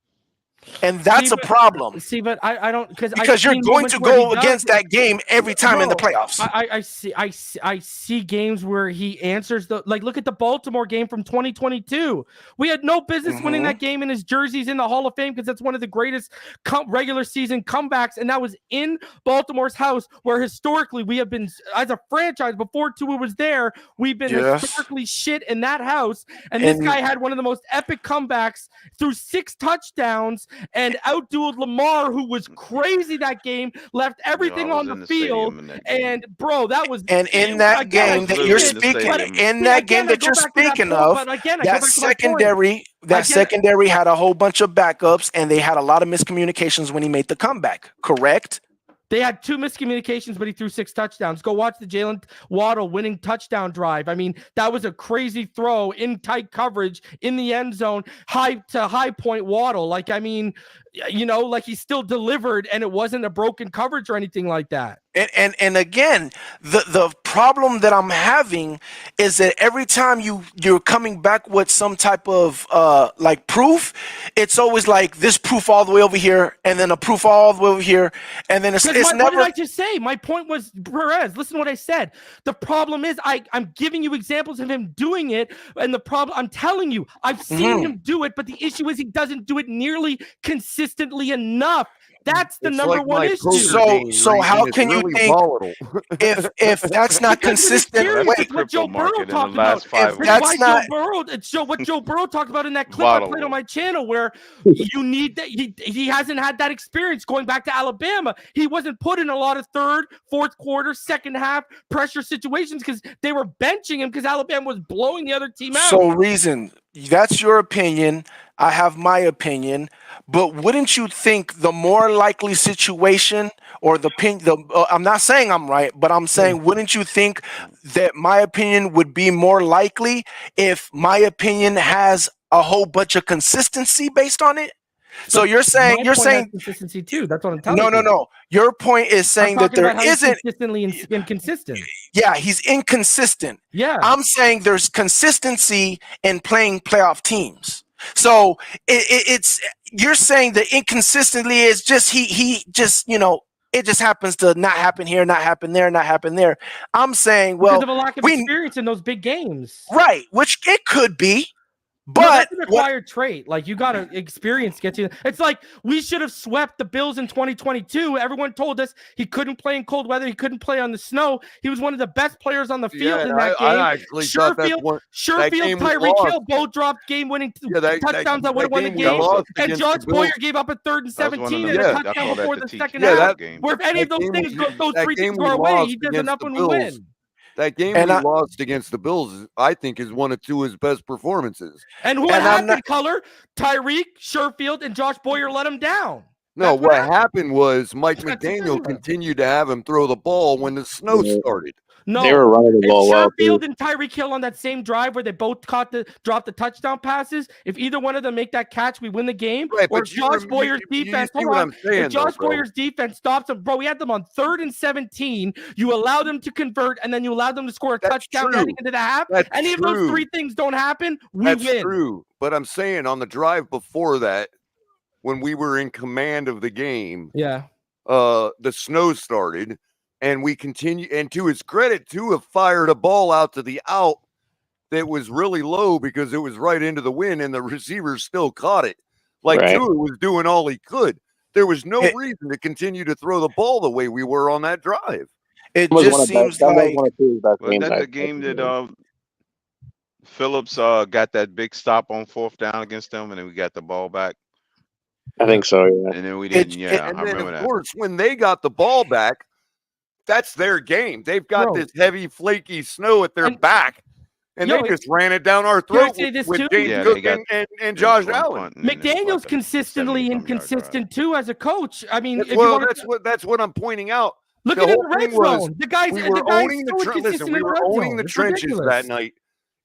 And that's a problem. See, but I don't because you're going to go against that game every time in the playoffs. I see games where he answers look at the Baltimore game from 2022. We had no business winning that game, and his jersey's in the Hall of Fame because that's one of the greatest regular season comebacks, and that was in Baltimore's house, where historically we have been, as a franchise, before Tua was there, we've been historically shit in that house, and this guy had one of the most epic comebacks through 6 touchdowns and outdueled Lamar, who was crazy that game, left everything on the field, and bro, that was in that game that you're speaking of, that secondary had a whole bunch of backups, and they had a lot of miscommunications when he made the comeback. Correct? They had 2 miscommunications, but he threw 6 touchdowns. Go watch the Jalen Waddle winning touchdown drive. I mean, that was a crazy throw in tight coverage in the end zone, high point Waddle. Like, I mean, like he still delivered, and it wasn't a broken coverage or anything like that. And again, the problem that I'm having is that every time you're coming back with some type of proof, it's always like this proof all the way over here, and then a proof all the way over here, and then it's never. What did I just say? My point was, Perez, listen to what I said. The problem is I'm giving you examples of him doing it, and the problem, I'm telling you, I've seen him do it, but the issue is he doesn't do it nearly consistently enough. That's the number one issue. So how can you think if that's not consistent? Wait, what Joe Burrow talked about. If that's not what Joe Burrow talked about in that clip I played on my channel, where you need that he hasn't had that experience going back to Alabama. He wasn't put in a lot of third, fourth quarter, second half pressure situations because they were benching him because Alabama was blowing the other team out. So reason. That's your opinion. I have my opinion, but wouldn't you think the more likely situation, or I'm not saying I'm right, but I'm saying, wouldn't you think that my opinion would be more likely if my opinion has a whole bunch of consistency based on it? So you're saying consistency too. That's what I'm telling you. No. Your point is saying that there isn't consistently inconsistent. Yeah, he's inconsistent. Yeah, I'm saying there's consistency in playing playoff teams. So it's you're saying that inconsistently is just he just it just happens to not happen here, not happen there, not happen there. I'm saying, well, because of a lack of experience in those big games, right? Which it could be. But that's an acquired trait. Like, you got to experience get you. It's like we should have swept the Bills in 2022. Everyone told us he couldn't play in cold weather. He couldn't play on the snow. He was one of the best players on the field in that game. I actually Sherfield, Tyreek Hill both dropped game-winning touchdowns that would have won the game. And Josh Boyer gave up a 3rd and 17 and a touchdown before the second half. Where if any of those things go, those 3 things go away, he does enough when we win. That game we lost against the Bills, I think, is one of two of his best performances. And what happened, Color? Tyreek, Sherfield, and Josh Boyer let him down. No, what happened was Mike McDaniel continued to have him throw the ball when the snow started. No, they were running the ball well. Sherfield and Tyreek Hill on that same drive where they both dropped the touchdown passes. If either one of them make that catch, we win the game. Right, or Josh Boyer's defense. Hold on. If Josh Boyer's defense stops them, bro, we had them on 3rd and 17. You allow them to convert, and then you allow them to score a touchdown heading into the half. Any of those 3 things don't happen, we win. That's true. But I'm saying on the drive before that, when we were in command of the game, the snow started. And we continue, and to his credit, Tua fired a ball out to the out that was really low because it was right into the wind, and the receiver still caught it. Like Tua was doing all he could. There was no reason to continue to throw the ball the way we were on that drive. It just seems like was that the game that Phillips got that big stop on 4th down against them, and then we got the ball back. I think so. Yeah. And then we didn't. I then remember that. Of course, when they got the ball back. That's their game. They've got this heavy, flaky snow at their back, and they just ran it down our throat with James Cook and Josh Allen. McDaniel's consistently inconsistent too as a coach. I mean, that's what I'm pointing out. Look The at him whole in the red thing was zone. The guy's we were owning the so inconsistent listen. in We the were red owning zone. the It's trenches ridiculous. that night.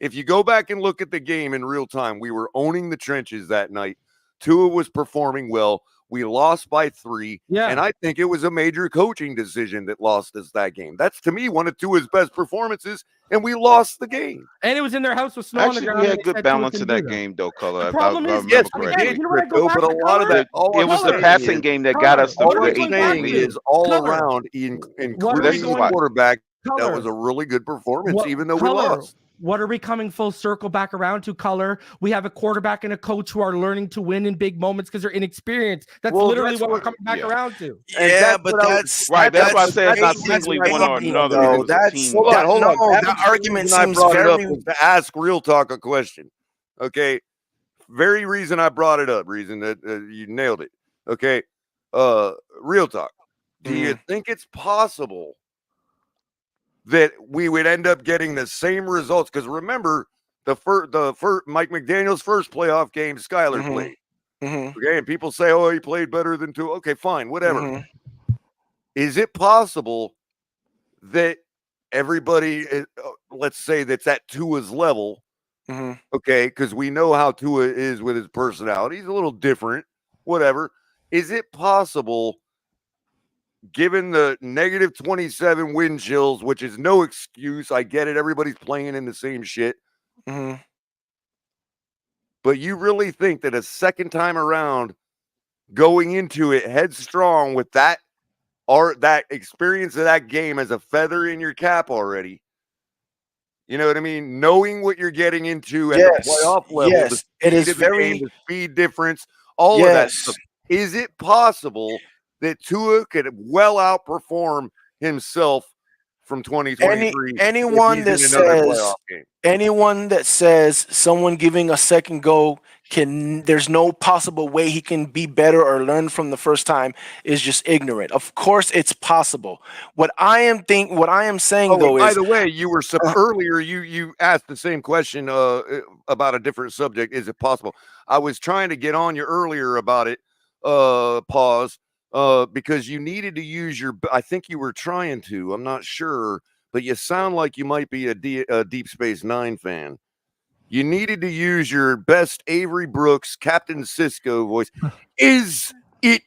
If you go back and look at the game in real time, we were owning the trenches that night. Tua was performing well. We lost by 3. Yeah. And I think it was a major coaching decision that lost us that game. That's, to me, one of Tua's best performances, and we lost the game. And it was in their house with snow on the Actually, ground. we and had they good said Tua balance in couldn't that do game, though, Color. The If I problem is, Yes, remember we again, did, you know what I go Crypto, back but a to, lot of Color? that, all it I'm was the saying passing is, game that got us Color, all the what are I'm we 8 going back saying game to? lead. is all Color. around, What are we including the going? quarterback, that Color. was a really good performance, What even though we Color? lost. What are we coming full circle back around to, Color? We have a quarterback and a coach who are learning to win in big moments because they're inexperienced. That's literally what we're coming back around to. Yeah, but that's right. That's why I say it's not that's simply baby, one or another. though. It was a team. Hold on, hold on. No, That that was the argument reason I seems brought it up very. was to ask Real Talk a question. Okay, very reason I brought it up. Reason that you nailed it. Okay, Real Talk. Do you think it's possible that we would end up getting the same results? Because remember, the first Mike McDaniel's first playoff game, Skyler played. Okay, and people say, "Oh, he played better than Tua." Okay, fine, whatever. Is it possible that everybody, let's say, that's at Tua's level? Okay, because we know how Tua is with his personality. He's a little different. Whatever. Is it possible, given the negative 27 wind chills, which is no excuse? I get it. Everybody's playing in the same shit. But you really think that a second time around, going into it headstrong with that experience of that game as a feather in your cap already, you know what I mean? Knowing what you're getting into at the playoff level, the it is speed of the very game, the speed difference, all of that stuff. Is it possible that Tua could well outperform himself from 2023? Anyone that says anyone that says someone giving a second go there's no possible way he can be better or learn from the first time is just ignorant. Of course it's possible. What I am saying though is, by the way, you were earlier you asked the same question about a different subject. Is it possible? I was trying to get on you earlier about it. Pause. Because you needed to use I think you were trying to, I'm not sure, but you sound like you might be a Deep Space Nine fan. You needed to use your best Avery Brooks, Captain Cisco voice. Is it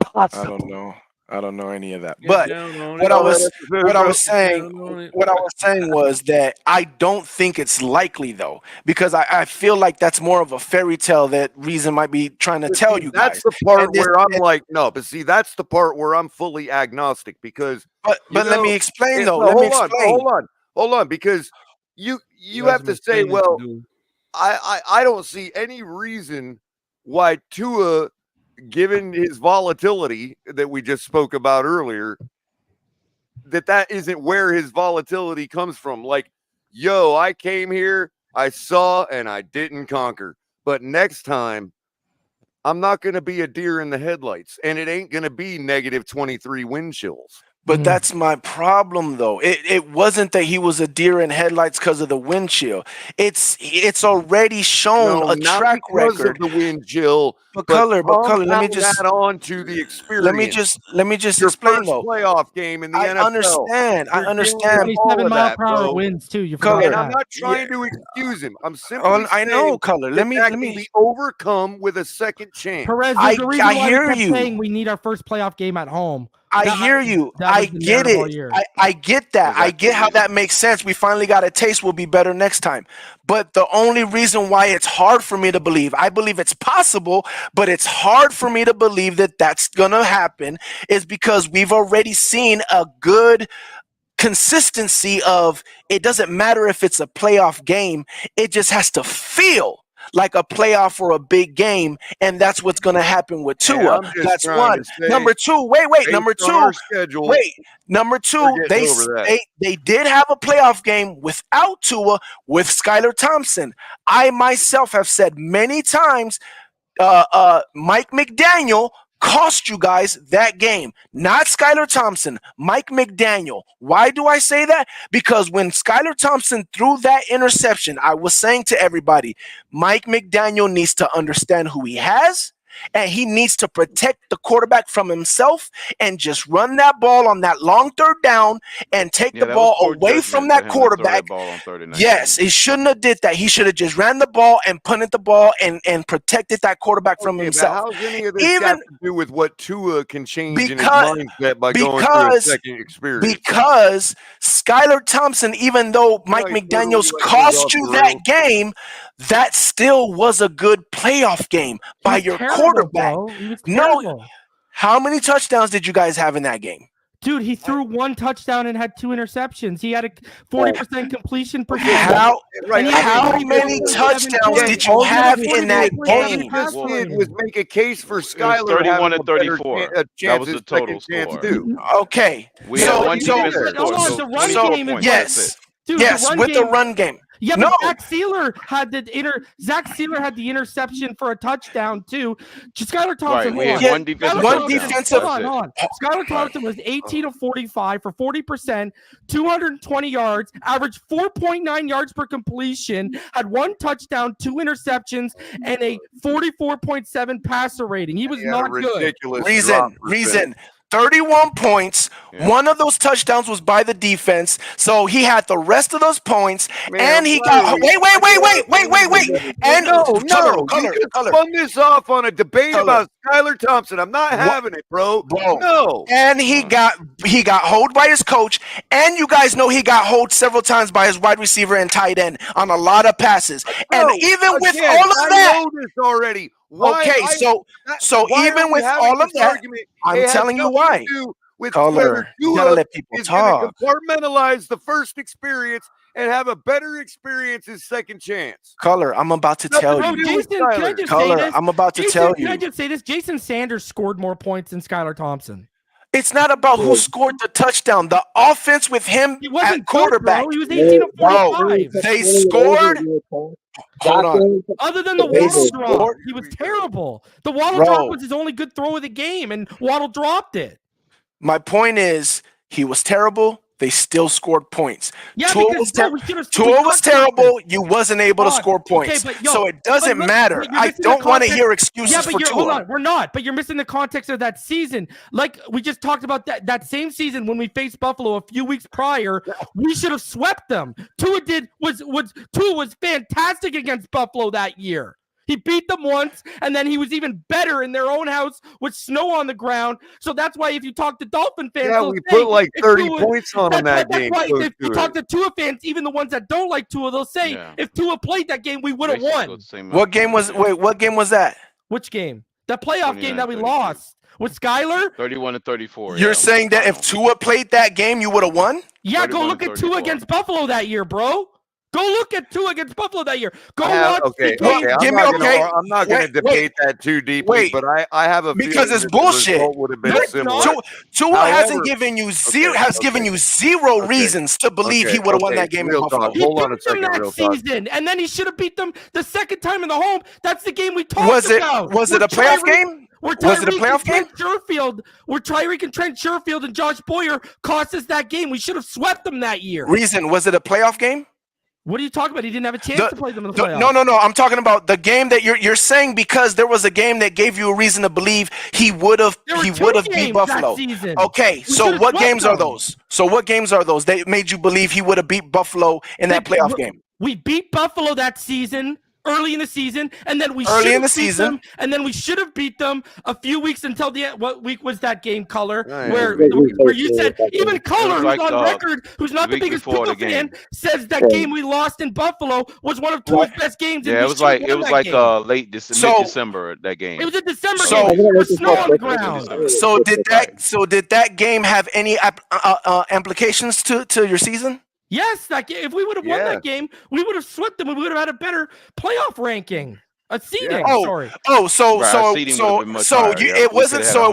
possible? I don't know any of that. But what I was saying was that I don't think it's likely though, because I feel like that's more of a fairy tale that Reason might be trying to tell you guys. That's the part where I'm like, no, but see, that's the part where I'm fully agnostic because. But let me explain though. Hold on, because you have to say, well, I don't see any reason why Tua, given his volatility that we just spoke about earlier, that isn't where his volatility comes from. Like, yo, I came here, I saw, and I didn't conquer. But next time, I'm not going to be a deer in the headlights, and it ain't going to be negative 23 wind chills. But that's my problem, though. It wasn't that he was a deer in headlights because of the wind chill. It's already shown a track record of the wind chill. But color. Let me just add on to the experience. Let me just Your explain first though. playoff game in the NFL. I understand. 27-mile-per-hour winds too. You forgot And that. I'm not trying to excuse him. I'm simply I know, saying color. Let me be overcome with a second chance. Perez, there's a reason why we kept saying we need our first playoff game at home. I hear you. I get it. I get that. I get how that makes sense. We finally got a taste. We'll be better next time. But the only reason why it's hard for me to believe, I believe it's possible, but it's hard for me to believe that that's going to happen, is because we've already seen a good consistency of it doesn't matter if it's a playoff game. It just has to feel like a playoff or a big game, and that's what's going to happen with Tua. That's one. Number two, wait. Number two, Number two, they did have a playoff game without Tua with Skylar Thompson. I myself have said many times, Mike McDaniel cost you guys that game, not Skylar Thompson, Mike McDaniel. Why do I say that? Because when Skylar Thompson threw that interception, I was saying to everybody, Mike McDaniel needs to understand who he has and he needs to protect the quarterback from himself and just run that ball on that long third down and take the ball away from that quarterback. Yes, he shouldn't have did that. He should have just ran the ball and punted the ball and protected that quarterback from himself. How's any of this got to do with what Tua can change in his mindset by going through a second experience? Because Skylar Thompson, even though Mike McDaniels cost you that game, that still was a good playoff game by your quarterback. No, how many touchdowns did you guys have in that game? Dude, he threw one touchdown and had 2 interceptions. He had a 40% completion percentage. How many touchdowns did you have in that game? All you did was make a case for Skylar 31 and 34. That was the total score. Okay. We had one defense score. The run game is yes. Dude, yes, with the run game. Yeah, but Zach Sealer had the interception for a touchdown too. Skylar Thompson. Right, we had one defensive. Hold on. Skylar Thompson was 18 of 45 for 40%, 220 yards, averaged 4.9 yards per completion, had 1 touchdown, 2 interceptions, and a 44.7 passer rating. He was not good. Reason. 31 points. Yeah. One of those touchdowns was by the defense. So he had the rest of those points. And he got wait. And you just spun this off on a debate about Skylar Thompson. I'm not having it, bro. No. And he got holed by his coach. And you guys know he got holed several times by his wide receiver and tight end on a lot of passes. And even with all of that, I know this already. Why, even with all of that, I'm telling you why. Color, you gotta let people talk. Compartmentalize the first experience and have a better experience his second chance. Color, I'm about to tell you. Jason, I'm about to tell you. Can I just say this? Jason Sanders scored more points than Skylar Thompson. It's not about who scored the touchdown. The offense with him at quarterback. He was 18 of 45. They scored. Hold on. Other than the Waddle drop, he was terrible. The Waddle drop was his only good throw of the game, and Waddle dropped it. My point is, he was terrible. They still scored points. Yeah, Tua was terrible. You wasn't able to score points. So it doesn't matter. I don't want to hear excuses for Tua. Hold on, we're not. But you're missing the context of that season. Like we just talked about that same season when we faced Buffalo a few weeks prior. We should have swept them. Tua was fantastic against Buffalo that year. He beat them once, and then he was even better in their own house with snow on the ground. So that's why if you talk to Dolphin fans, we put like 30 points on him that game. That's why if you talk to Tua fans, even the ones that don't like Tua, they'll say if Tua played that game, we would have won. What game was that? Which game? The playoff game that we lost with Skylar? 31 and 34. You're saying that if Tua played that game, you would have won? Yeah, go look at Tua against Buffalo that year, bro. Go look at Tua against Buffalo that year. Go watch the game. I'm not going to debate that too deeply, but I have a because it's bullshit. Tua hasn't given you zero reasons to believe he would have won that game in Buffalo. Hold on a second, real season, and then he should have beat them the second time in the home. That's the game we talked about. Was it a playoff game? Was it a playoff game? Tyreek and Trent Sherfield and Josh Boyer cost us that game. We should have swept them that year. Was it a playoff game? What are you talking about? He didn't have a chance to play them in the playoffs. No. I'm talking about the game that you're saying because there was a game that gave you a reason to believe he would have beat Buffalo. Okay, so what games are those? That made you believe he would have beat Buffalo in that playoff game? We beat Buffalo that season. Early in the season, and then we should have beat them a few weeks until the end. What week was that game, Color? Where you said even Color, who's on record, who's not the biggest Buffalo fan, says that game we lost in Buffalo was one of Tua's best games. Yeah, it was like mid-December that game. It was a December game. There was snow on the ground. So did that game have any implications to your season? Yes, if we would have won that game, we would have swept them and we would have had a better playoff ranking. A seeding. It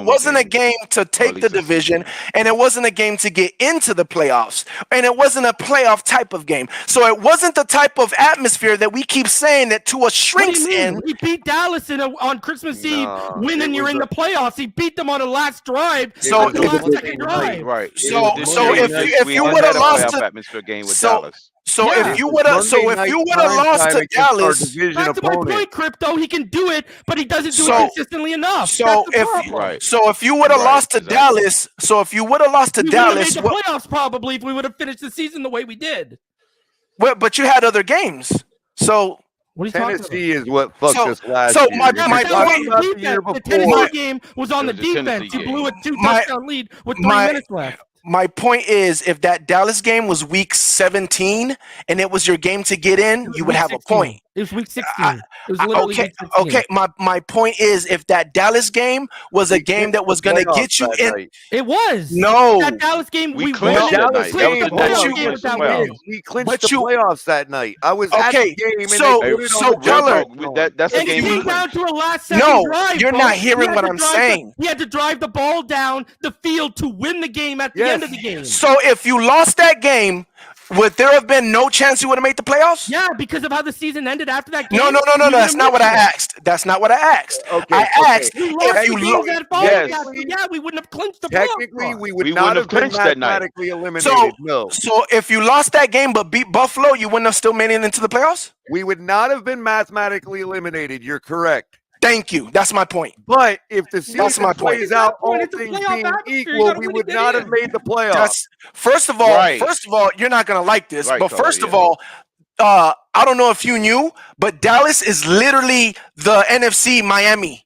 wasn't a game to take the division, and it wasn't a game to get into the playoffs, and it wasn't a playoff type of game. So it wasn't the type of atmosphere that we keep saying that Tua shrinks in. He beat Dallas on Christmas Eve, winning you're in the playoffs. He beat them on a last drive. Right. So if you would have lost to atmosphere game with Dallas. So Yeah. if you would have, lost to Dallas, back to my point, Crypto, he can do it, but he doesn't do it So- consistently enough. so That's the if problem. so if you would have lost to Dallas, we would have Dallas, made the playoffs probably if we would have finished the season the way we did. well, but you had other games. So what are you talking about? Tennessee is what fucked us last so year. my If you're point- talking about the year The before, Tennessee game was on the It was a Tennessee defense. You game. blew a 2 My- touchdown lead with 3 my- minutes left. My point is, if that Dallas game was week 17 and it was your game to get in, you would have a point. It was week 16. It was literally Okay, week 16. okay. My point is, if that Dallas game was a game that was going to get you in, it was. No. That Dallas game, we clinched won that it. night. We That was clinched the the night playoff you game clinched with the that playoffs. win. we clinched But the you- playoffs that night. I was at Okay, the game, and so- they put it so on the Geller- jumbotron. That's a And game it we came down clinched. to a last-second No, drive. you're bro. not hearing He had what to I'm drive saying. he had to drive the ball down the field to win the game at the end of the game. So if you lost that game, would there have been no chance you would have made the playoffs? Yeah, because of how the season ended after that game. No. That's not what I asked. That's not what I asked. I asked We lost if the you games lo- that followed Yes. that. Yeah, we wouldn't have clinched the Technically, playoff. we would We not wouldn't have have been clinched that night. mathematically eliminated. No, So if you lost that game but beat Buffalo, you wouldn't have still made it into the playoffs? we would not have been mathematically eliminated. You're correct. Thank you. That's my point. But if the That's season my point. plays out, all It's a things playoff being atmosphere. You equal, gotta we win would to not get have in. made the playoffs. That's first of all, Right. you're not gonna like this. Right, but Cole, first of yeah. all, I don't know if you knew, but Dallas is literally the NFC Miami.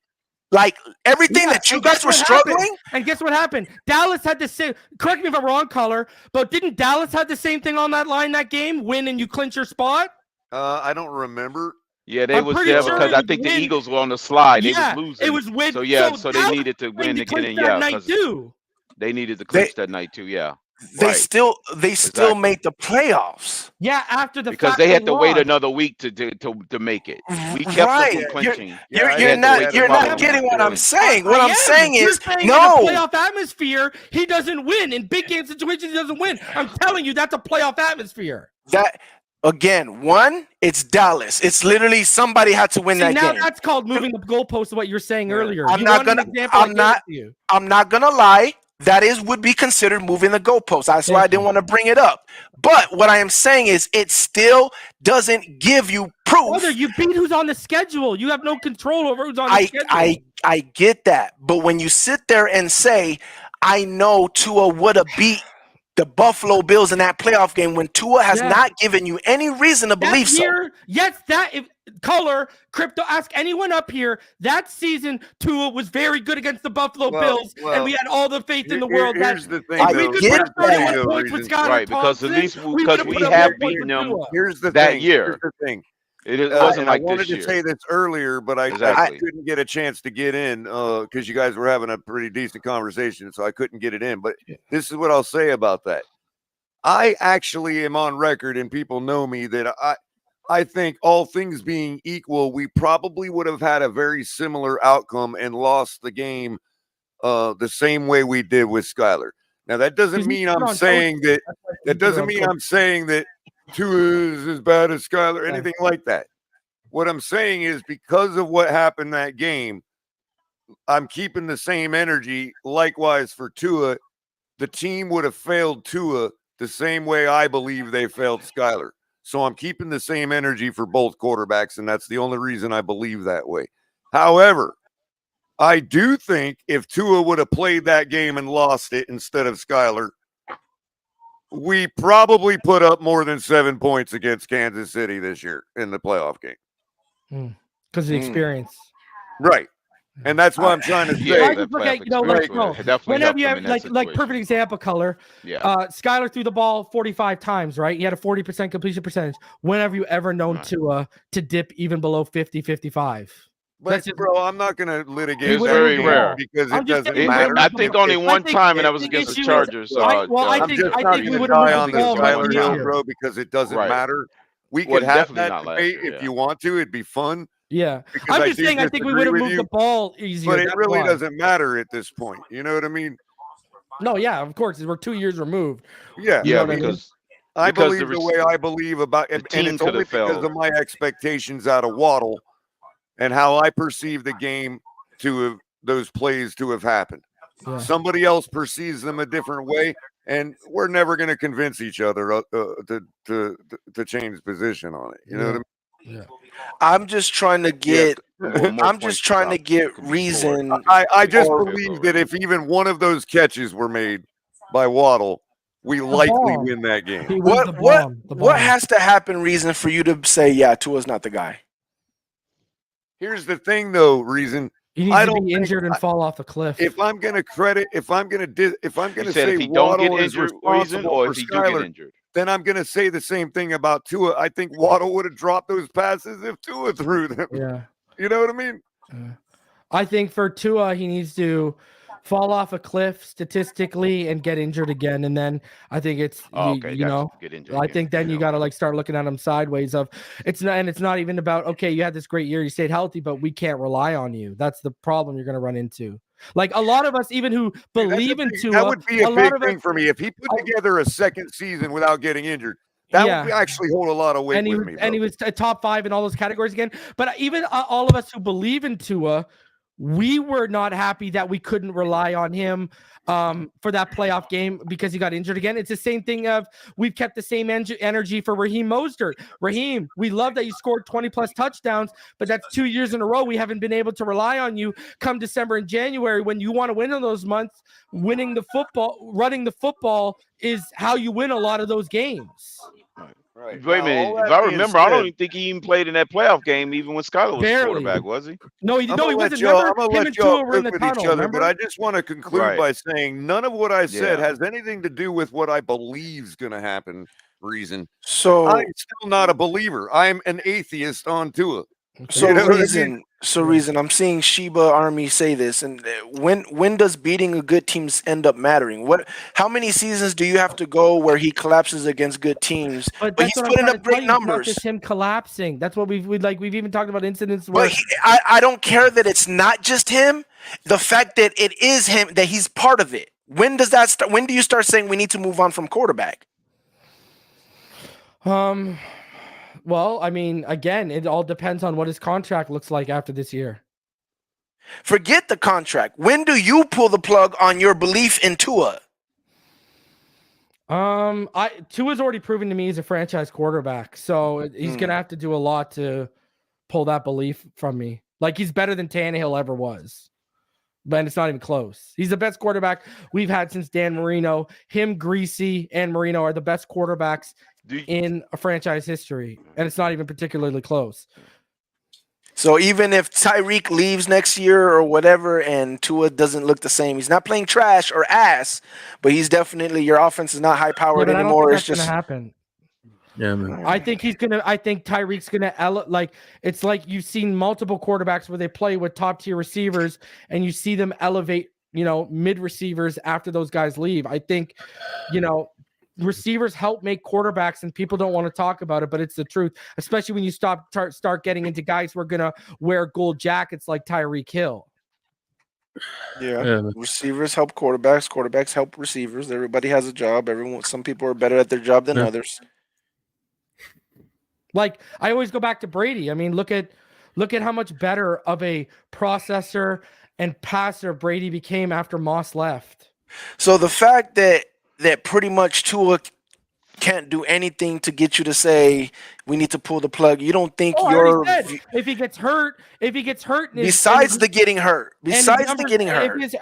Like everything Yeah, that you and guess guys were what happened? struggling. And guess what happened? Dallas had the same. Correct me if I'm wrong, Color, but didn't Dallas have the same thing on that line that game? Win and you clinch your spot. I don't remember. Yeah, they I'm was pretty there sure because it I was think the win. Eagles were on the slide. They Yeah, was losing. it was win. So yeah, So so they Dallas needed to win to get clinched in. that Yeah, night 'cause too. they needed to clinch that night too. Yeah, They right. still Exactly. made the playoffs. Yeah, after the Because fact they had to wait lost. another week to make it. We kept them Right. from clinching. You're They had to not wait you're tomorrow not getting what to I'm win. saying. What I I'm am. saying You're is saying no. in a playoff atmosphere, he doesn't win. In big game situations, he doesn't win. I'm telling you, that's a playoff atmosphere. That again, it's Dallas. It's literally somebody had to win See, that now game. that's called moving the goalpost of what you're saying earlier. I'm You not wanted an gonna. example, I I'm gave not. it to you. I'm not gonna lie. That would be considered moving the goalpost. That's why I didn't want to bring it up. But what I am saying is, it still doesn't give you proof. Brother, you beat who's on the schedule. You have no control over who's on the schedule. I get that, but when you sit there and say, "I know Tua would have beat the Buffalo Bills in that playoff game," when Tua has not given you any reason to believe so. Yes, if Color, Crypto, ask anyone up here. That season, Tua was very good against the Buffalo Bills, and we had all the faith in the world. Here's the thing, if we though. could Here's put the up thing, 31 though, points with reasons. Scott Right, because at Thompson, least we because could've we put up have more points beaten with them Tua. Here's the that thing. year. Here's the thing. It wasn't and like I wanted this to year. say this earlier, but I Exactly. couldn't get a chance to get in because you guys were having a pretty decent conversation, so I couldn't get it in. But this is what I'll say about that. I actually am on record, and people know me, that I think all things being equal, we probably would have had a very similar outcome and lost the game the same way we did with Skyler. Now that doesn't mean I'm saying that doesn't mean I'm saying that Tua is as bad as Skyler, anything like that. What I'm saying is, because of what happened that game, I'm keeping the same energy. Likewise for Tua, the team would have failed Tua the same way I believe they failed Skyler. So I'm keeping the same energy for both quarterbacks, and that's the only reason I believe that way. However, I do think if Tua would have played that game and lost it instead of Skyler, we probably put up more than 7 points against Kansas City this year in the playoff game. Because of the experience. Right. And that's what I'm trying to say. Yeah, I just look at, whenever you have like perfect example, Color. Yeah. Skyler threw the ball 45 times, right? He had a 40% completion percentage. When have you ever known Tua to dip even below 50, 55? But bro, I'm not going to litigate. It's very rare because it doesn't matter. I think only one time, and that was against the Chargers. I'm just not going to die on the Skyler hill, bro, because it doesn't matter. We could have that debate if you want to. It'd be fun. Yeah, Because I'm I just do saying. I think we would have disagree with moved you, the ball easier. But it that's really why. doesn't matter at this point. You know what I mean? No, yeah, of course. We're 2 years removed. Yeah, You know what I mean? I believe the way I believe about it, and team it's could only have because failed. of my expectations out of Waddle and how I perceive the game to have those plays to have happened. Yeah. Somebody else perceives them a different way. and we're never going to convince each other to change position on it. You know what I mean? Yeah. I'm just trying to get. I'm just trying to get reason. I just or- believe that if even one of those catches were made by Waddle, we likely bomb. win that game. He was the bomb. The What bomb. has to happen, reason, for you to say, yeah, Tua's not the guy? Here's the thing, though, reason. He needs I to don't be think injured and fall off a cliff. if I'm going to credit, if I'm going to said say if he don't get Waddle is injured, Reason, responsible or for if he do get Skyler, injured. then I'm going to say the same thing about Tua. I think Waddle would have dropped those passes if Tua threw them. Yeah. You know what I mean? I think for Tua, he needs to fall off a cliff statistically and get injured again, and then I think it's you know, get injured I again. think then you got to like start looking at him sideways. Of it's not, and it's not even about okay, you had this great year, you stayed healthy, but we can't rely on you. That's the problem you're going to run into. Like a lot of us, even who believe in Tua, that would be a lot big of thing us, for me if he put together a second season without getting injured. That would actually hold a lot of weight and he with was, me. and he was a top 5 in all those categories again. But even all of us who believe in Tua, we were not happy that we couldn't rely on him for that playoff game because he got injured again. It's the same thing of we've kept the same energy for Raheem Mostert. Raheem, we love that you scored 20 plus touchdowns, but that's 2 years in a row we haven't been able to rely on you come December and January when you want to win in those months. Running the football is how you win a lot of those games. Right. Wait a minute. If I remember, I don't even think he even played in that playoff game, even when Skyler was quarterback, was he? No, he I'm no, he gonna wasn't. let y'all, Remember, I'm gonna him let and y'all Tua were in live the with each tunnel. other, Remember? but I just want to conclude Right. by saying none of what I said Yeah. has anything to do with what I believe is going to happen. Reason. So I'm still not a believer. I'm an atheist on Tua. So You know what I reason, mean? reason. I'm seeing Sheba Army say this, and when does beating a good teams end up mattering? How many seasons do you have to go where he collapses against good teams? But But that's he's what I'm putting trying up to tell great you. It's not numbers. just him collapsing. That's what we've even talked about incidents where But I don't care that it's not just him. The fact that it is him, that he's part of it. When does that start? When do you start saying we need to move on from quarterback? Well, I mean, again, it all depends on what his contract looks like after this year. Forget the contract. When do you pull the plug on your belief in Tua? Tua's already proven to me he's a franchise quarterback, so he's gonna have to do a lot to pull that belief from me. Like he's better than Tannehill ever was, but it's not even close. He's the best quarterback we've had since Dan Marino. Him, Greasy, and Marino are the best quarterbacks in a franchise history, and it's not even particularly close. So even if Tyreek leaves next year or whatever and Tua doesn't look the same, he's not playing trash or ass, but he's definitely, your offense is not high powered Yeah, but anymore. I don't It's think that's just gonna happen. Yeah, man. I think Tyreek's gonna like it's like you've seen multiple quarterbacks where they play with top tier receivers and you see them elevate, mid receivers after those guys leave. I think, receivers help make quarterbacks and people don't want to talk about it, but it's the truth, especially when you start getting into guys who are gonna wear gold jackets like Tyreek Hill. Yeah. Receivers help quarterbacks. Quarterbacks help receivers. Everybody has a job. Some people are better at their job than others. Like I always go back to Brady. I mean, look at how much better of a processor and passer Brady became after Moss left. So the fact that pretty much Tua can't do anything to get you to say we need to pull the plug. You don't think I already said, if he gets hurt, besides the getting hurt,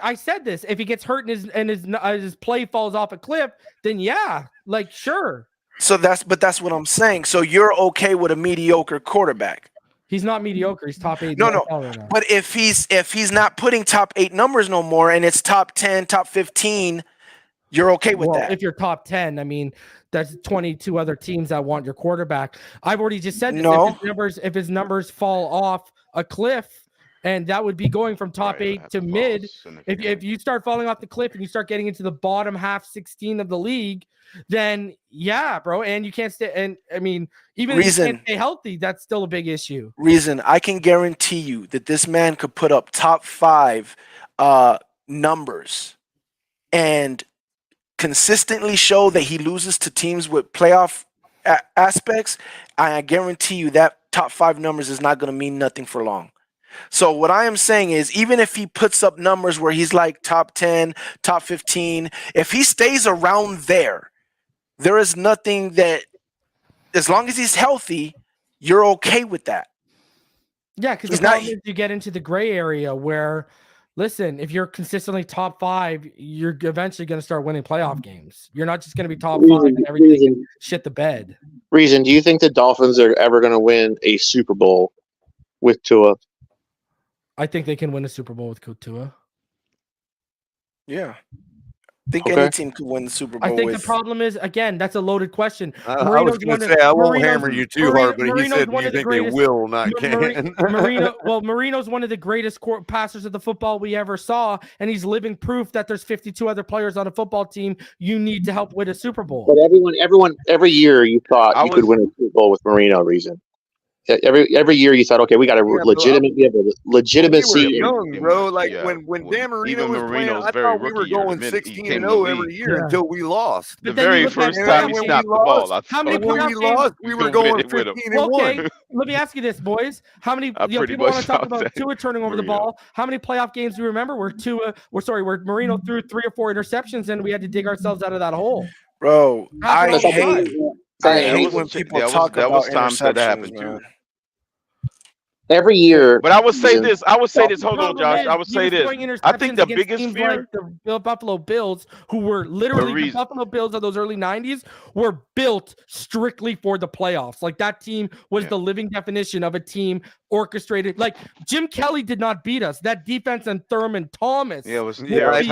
I said this. If he gets hurt and his play falls off a cliff, then yeah, like sure. So that's what I'm saying. So you're okay with a mediocre quarterback? He's not mediocre. He's top 8. No. But if he's not putting top 8 numbers no more, and it's top 10, top 15, you're okay with that? If you're top 10, I mean, that's 22 other teams that want your quarterback. I've already just said this. No. If his numbers fall off a cliff, and that would be going from top 8 to mid. If you start falling off the cliff and you start getting into the bottom half 16 of the league, then yeah, bro. And you can't stay. And I mean, even if you can't stay healthy, that's still a big issue. I can guarantee you that this man could put up top 5 numbers and consistently show that he loses to teams with playoff aspects. I guarantee you that top 5 numbers is not going to mean nothing for long. So what I am saying is, even if he puts up numbers where he's like top 10, top 15, if he stays around there, there is nothing that, as long as he's healthy, you're okay with that. Yeah, because the problem is you get into the gray area where, listen, if you're consistently top 5, you're eventually going to start winning playoff games. You're not just going to be top 5 and everything shit the bed. Reason, do you think the Dolphins are ever going to win a Super Bowl with Tua? I think they can win a Super Bowl with Tua. Yeah. I think any team could win the Super Bowl. I think the problem is, again, that's a loaded question. I was going to say, I won't hammer you too hard, but he said, do you think they will, not can? Marino's one of the greatest passers of the football we ever saw, and he's living proof that there's 52 other players on a football team you need to help win a Super Bowl. But every year you thought you could win a Super Bowl with Marino. Reason. Every year you thought, okay, we got a legitimacy. We were young, bro. Like when Dan Marino was playing, I thought we were going 16-0 every year until we lost. The very first time he snapped the ball, how many when we lost, we were going 15-1. Okay, let me ask you this, boys. How many people want to talk about Tua turning over the ball? How many playoff games do you remember where Marino threw 3 or 4 interceptions and we had to dig ourselves out of that hole? Bro, I hate when people talk about interceptions, man. Every year, but I would say this. Hold on, Josh. I would say this. I think the biggest fear, like the Buffalo Bills, who were literally the Buffalo Bills of those early '90s, were built strictly for the playoffs. Like that team was the living definition of a team orchestrated. Like Jim Kelly did not beat us. That defense and Thurman Thomas. Yeah, it was I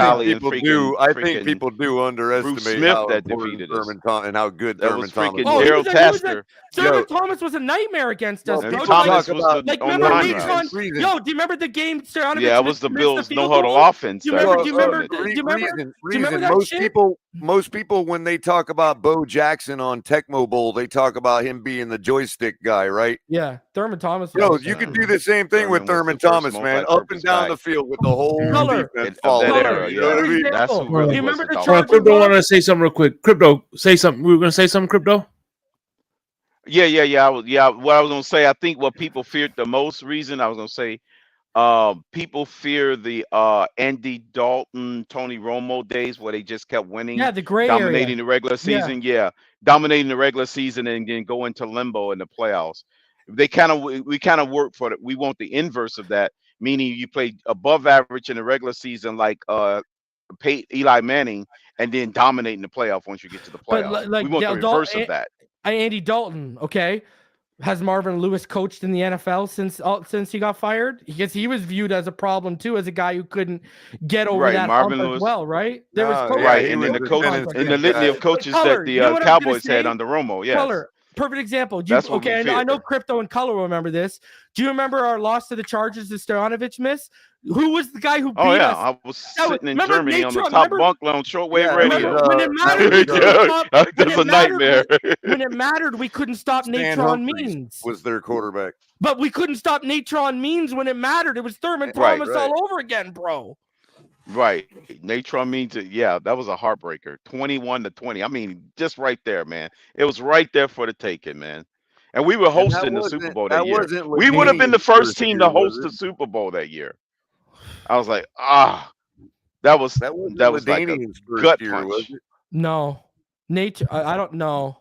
think people do underestimate how that defeated Thurman Thomas and how good Thurman Thomas was. Daryl Tasker. Thurman Thomas was a nightmare against us. Bro. Thomas was remember Natron? Yo, do you remember the game? Yeah, it was the Bills' no-huddle offense. Do you remember that? Most people, when they talk about Bo Jackson on Tecmo Bowl, they talk about him being the joystick guy, right? Yeah, Thurman Thomas. You could do the same thing with Thurman Thomas, man. Up and down the field with the whole defense following. You know what I mean? That's what really you remember the Crypto want to say something real quick. Crypto, say something. We were going to say something, Crypto? Yeah. What I was gonna say, I think what people feared the most reason I was gonna say, people fear the Andy Dalton, Tony Romo days where they just kept winning. Yeah, the gray dominating area. the regular season. Yeah, dominating the regular season and then go into limbo in the playoffs. We kind of work for it. We want the inverse of that, meaning you play above average in the regular season, like Eli Manning, and then dominate in the playoff once you get to the playoffs. Like we want the reverse of that. Andy Dalton, okay, has Marvin Lewis coached in the NFL since he got fired? Because he was viewed as a problem too, as a guy who couldn't get over that hump as well, right? There was and then the coaches in the litany of coaches that the Cowboys had under Romo. Yeah, perfect example. I know Crypto and Color will remember this. Do you remember our loss to the Chargers that Stoyanovich missed? Who was the guy who beat us? I was sitting in Germany on the top bunk on shortwave radio. When it mattered, that's a nightmare. When it mattered, we couldn't stop Natron Means. Was their quarterback. But we couldn't stop Natron Means when it mattered. It was Thurman Thomas all over again, bro. Right. Natron Means, that was a heartbreaker. 21-20. I mean, just right there, man. It was right there for the taking, man. And we were hosting the Super Bowl that year. We would have been the first team to host the Super Bowl that year. I was like, that was like a gut punch. No, Nate, I don't know.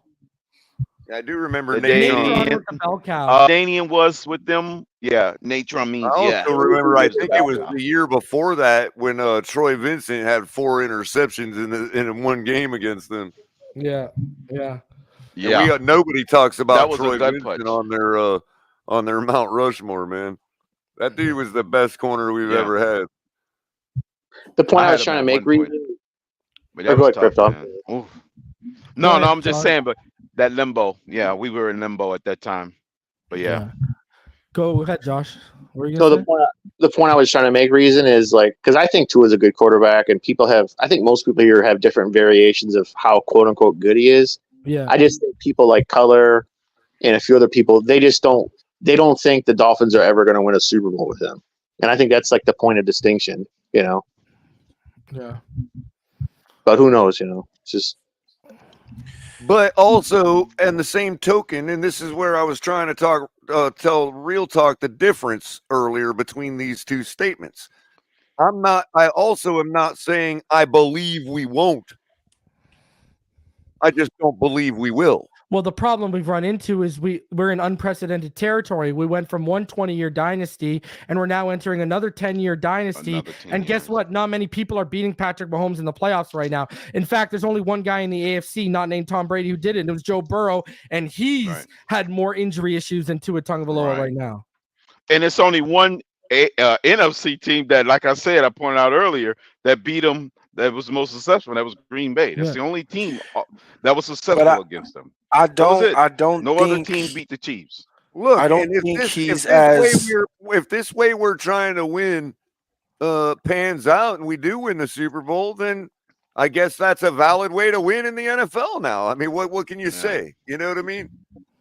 I do remember Danian was with them. Yeah, Natron Means. I also remember. I think it was the year before that when Troy Vincent had 4 interceptions in one game against them. Yeah. Nobody talks about Troy Vincent on their Mount Rushmore, man. That dude was the best corner we've ever had. The point I was trying to make, No, I'm just saying, but that limbo. Yeah, we were in limbo at that time. But go ahead, Josh. The point I was trying to make, Reason, is because I think Tua is a good quarterback, and I think most people here have different variations of how quote unquote good he is. Yeah, I just think people like Color and a few other people, they don't think the Dolphins are ever going to win a Super Bowl with him. And I think that's like the point of distinction, Yeah. But who knows, it's just. But also, and the same token, and this is where I was trying to tell Real Talk the difference earlier between these two statements. I also am not saying I believe we won't. I just don't believe we will. Well, the problem we've run into is we're in unprecedented territory. We went from one 20-year dynasty, and we're now entering another 10-year dynasty. And guess what? Not many people are beating Patrick Mahomes in the playoffs right now. In fact, there's only one guy in the AFC, not named Tom Brady, who did it. And it was Joe Burrow, and he's had more injury issues than Tua Tagovailoa right now. And it's only one NFC team that, like I said, I pointed out earlier, that beat them. That was the most successful. That was Green Bay. That's the only team that was successful against them. I No don't other think team beat the Chiefs. Look, I don't and think he's if this way we're trying to win pans out and we do win the Super Bowl, then I guess that's a valid way to win in the NFL now. I mean, what can you say? You know what I mean?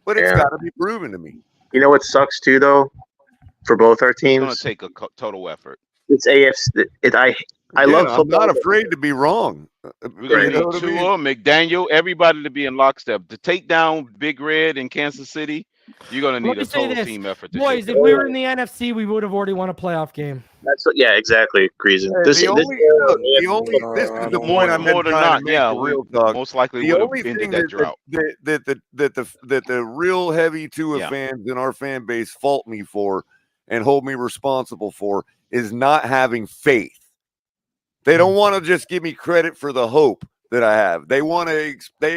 But it's got to be proven to me. You know what sucks too, though, for both our teams? It's going to take a total effort. It's AFC. I love football. I'm not afraid to be wrong. We're going to need Tua, McDaniel, everybody to be in lockstep. To take down Big Red in Kansas City, you're going to need a total team effort. Boys, if we were in the NFC, we would have already won a playoff game. That's what, yeah, exactly, Greason. This is the point I'm more than not. Yeah, real talk. Most likely The would only have ended thing that drought. that the real heavy Tua fans in our fan base fault me for and hold me responsible for is not having faith. They don't want to just give me credit for the hope that I have. They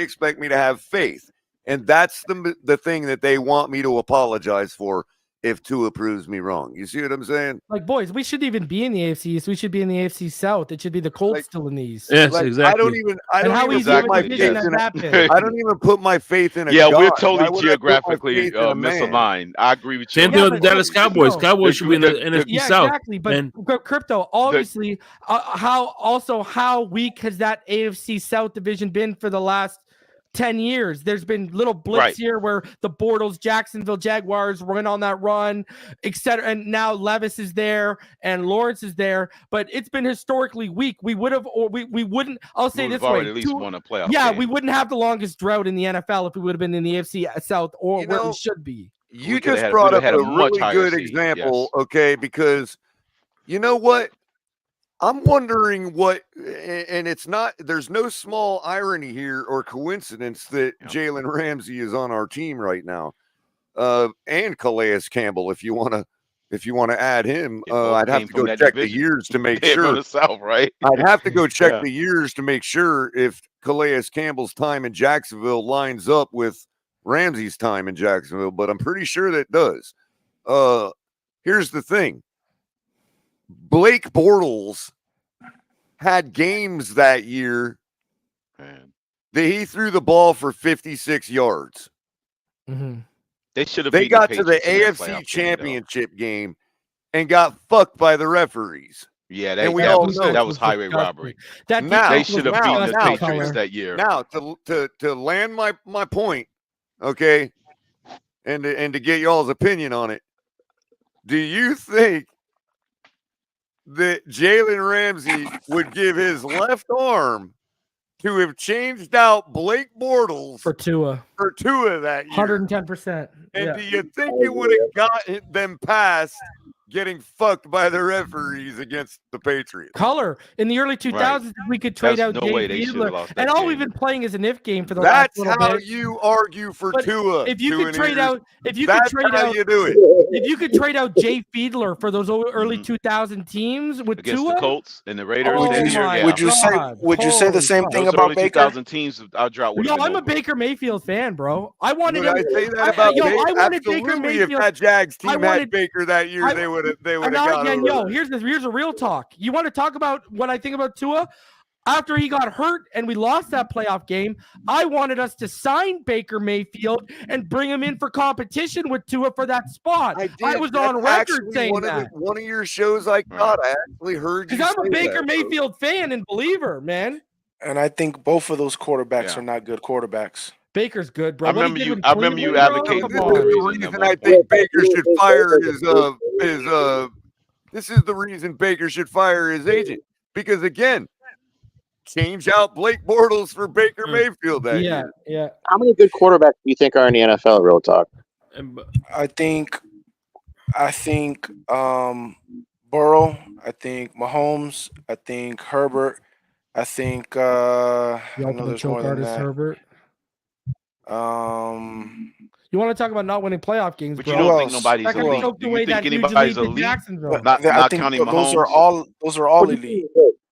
expect me to have faith. And that's the thing that they want me to apologize for if Tua proves me wrong. You see what I'm saying? Like, boys, we shouldn't even be in the AFC East. We should be in the AFC South. It should be the Colts still in the East. Yes, exactly. I don't even put my faith in a Yeah, God. we're Why totally would I put my geographically faith in a man? misaligned. I agree with you. Same thing with the Dallas Cowboys. Cowboys should be in the NFC South. Exactly. But Crypto, obviously, how weak has that AFC South division been for the last 10 years? There's been little blips here where the Bortles, Jacksonville Jaguars went on that run, etc. And now Levis is there and Lawrence is there, but it's been historically weak. We would have, or we wouldn't. I'll say this way: at least won a playoff game. we wouldn't have the longest drought in the NFL if we would have been in the AFC South or where we should be. You just brought up a really good example, okay? Because you know what? I'm wondering what, and it's not, there's no small irony here or coincidence that Jalen Ramsey is on our team right now. And Calais Campbell, if you want to add him, I'd have to go check the years to make sure. The South, right? I'd have to go check the years to make sure if Calais Campbell's time in Jacksonville lines up with Ramsey's time in Jacksonville, but I'm pretty sure that it does. Here's the thing. Blake Bortles had games that year that he threw the ball for 56 yards. Mm-hmm. They got to the AFC Championship game and got fucked by the referees. Yeah, that was highway robbery. They should have beaten the Patriots that year. Now, to land my point, okay, and to get y'all's opinion on it, do you think that Jalen Ramsey would give his left arm to have changed out Blake Bortles for Tua that year? 110%. And do you think it would have got them past getting fucked by the referees against the Patriots? Color in the early 2000s, we could trade out Jay Fiedler, and all we've been playing is an if game for the last little bit. That's how you argue for Tua. If you could trade out, you do it. If you could trade out Jay Fiedler for those early 2000 teams with against Tua, the Colts and the Raiders, would you say the same thing about Baker? 2000 teams, our drought would have been I'm a over. Baker Mayfield fan, bro. I wanted. Would I say that about Baker? I wanted Baker Absolutely. Mayfield. If that Jags team had Baker that year, they would have got over. Here's a real talk. You want to talk about what I think about Tua? After he got hurt and we lost that playoff game, I wanted us to sign Baker Mayfield and bring him in for competition with Tua for that spot. I was on record saying that. One of your shows I caught, I actually heard you because I'm a Baker that, Mayfield fan and believer, man. And I think both of those quarterbacks are not good quarterbacks. Baker's good, bro. I remember you advocating for the reason I think Baker should fire this is the reason Baker should fire his agent. Because again, change out Blake Bortles for Baker Mayfield that year. Yeah. How many good quarterbacks do you think are in the NFL? Real talk. I think Burrow. I think Mahomes. I think Herbert. I think The I know ultimate there's choke more than artist, that. Herbert. You want to talk about not winning playoff games, But bro? you don't think nobody's that kind of elite? choked Do you away think that huge anybody's lead to elite? Jacksonville. Not I think counting those are Mahomes. all elite.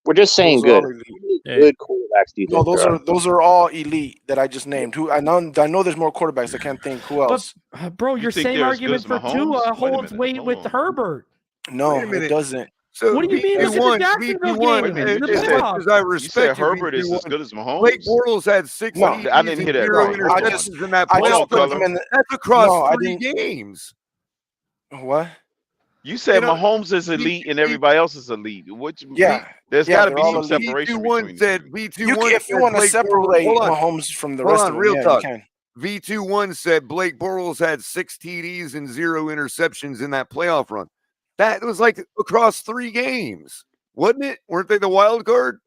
We're just saying Those are good. all elite. How many good quarterbacks do you No, think those there are those are all elite that I just named. Who I know there's more quarterbacks. I can't think who else. Bro, your think same they're as good argument as for Mahomes? Tua Wait a holds minute, weight hold with on. Herbert. No, Wait a minute. it doesn't. So What do you mean? Look at the VT1, Jacksonville VT1, game. Wait a in the minute, as you said- much as I You respect said you, Herbert is as VT1, good as Mahomes? Blake Bortles had 6 No, TDs I didn't hear and that 0 right. Hold on. interceptions in that I Hold just on, playoff. put Color. him in the, That's across no, I 3 didn't. games. What? You said You know, Mahomes is elite and everybody else is elite. Which Yeah, there's yeah, got to they're be all some elite. separation V21 between said the V21 If you said want to Blake Bortles. separate Hold on. Mahomes from the Hold rest on, of them, real yeah, talk. you can. V21 said Blake Bortles had 6 TDs and 0 interceptions in that playoff run. That was like across 3 games, wasn't it? Weren't they the wild card?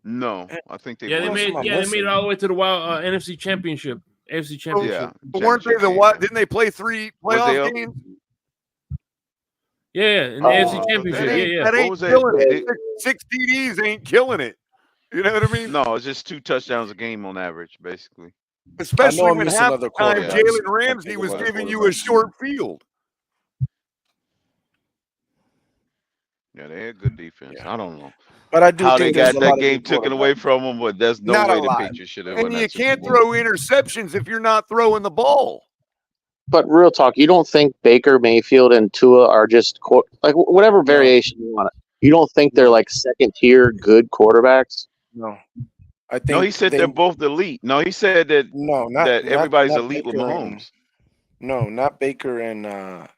No, I think they Yeah, they won. made it all the way to the wild NFC Championship, AFC Championship. But weren't they the what? Didn't they play 3 Was they playoff up? games? Yeah, in the AFC Championship. Yeah. That What ain't was that? killing it. 6 TDs ain't killing it. You know what I mean? No, it's just 2 touchdowns a game on average, basically. Especially I'm when missing half other the time quarterbacks. Jalen Ramsey was giving you a short field. Yeah, they had good defense. I don't know. But I do how think they there's got a lot that of game good taken away quarterbacks. from them, but there's no Not way a the lot. Patriots should have And won you that Super can't Bowl. throw interceptions if you're not throwing the ball. But real talk, you don't think Baker Mayfield and Tua are just like whatever variation you want? You don't think they're like second tier good quarterbacks? No, I think No, he said they're both elite. No, he said that that everybody's elite with Baker Mahomes. No, not Baker and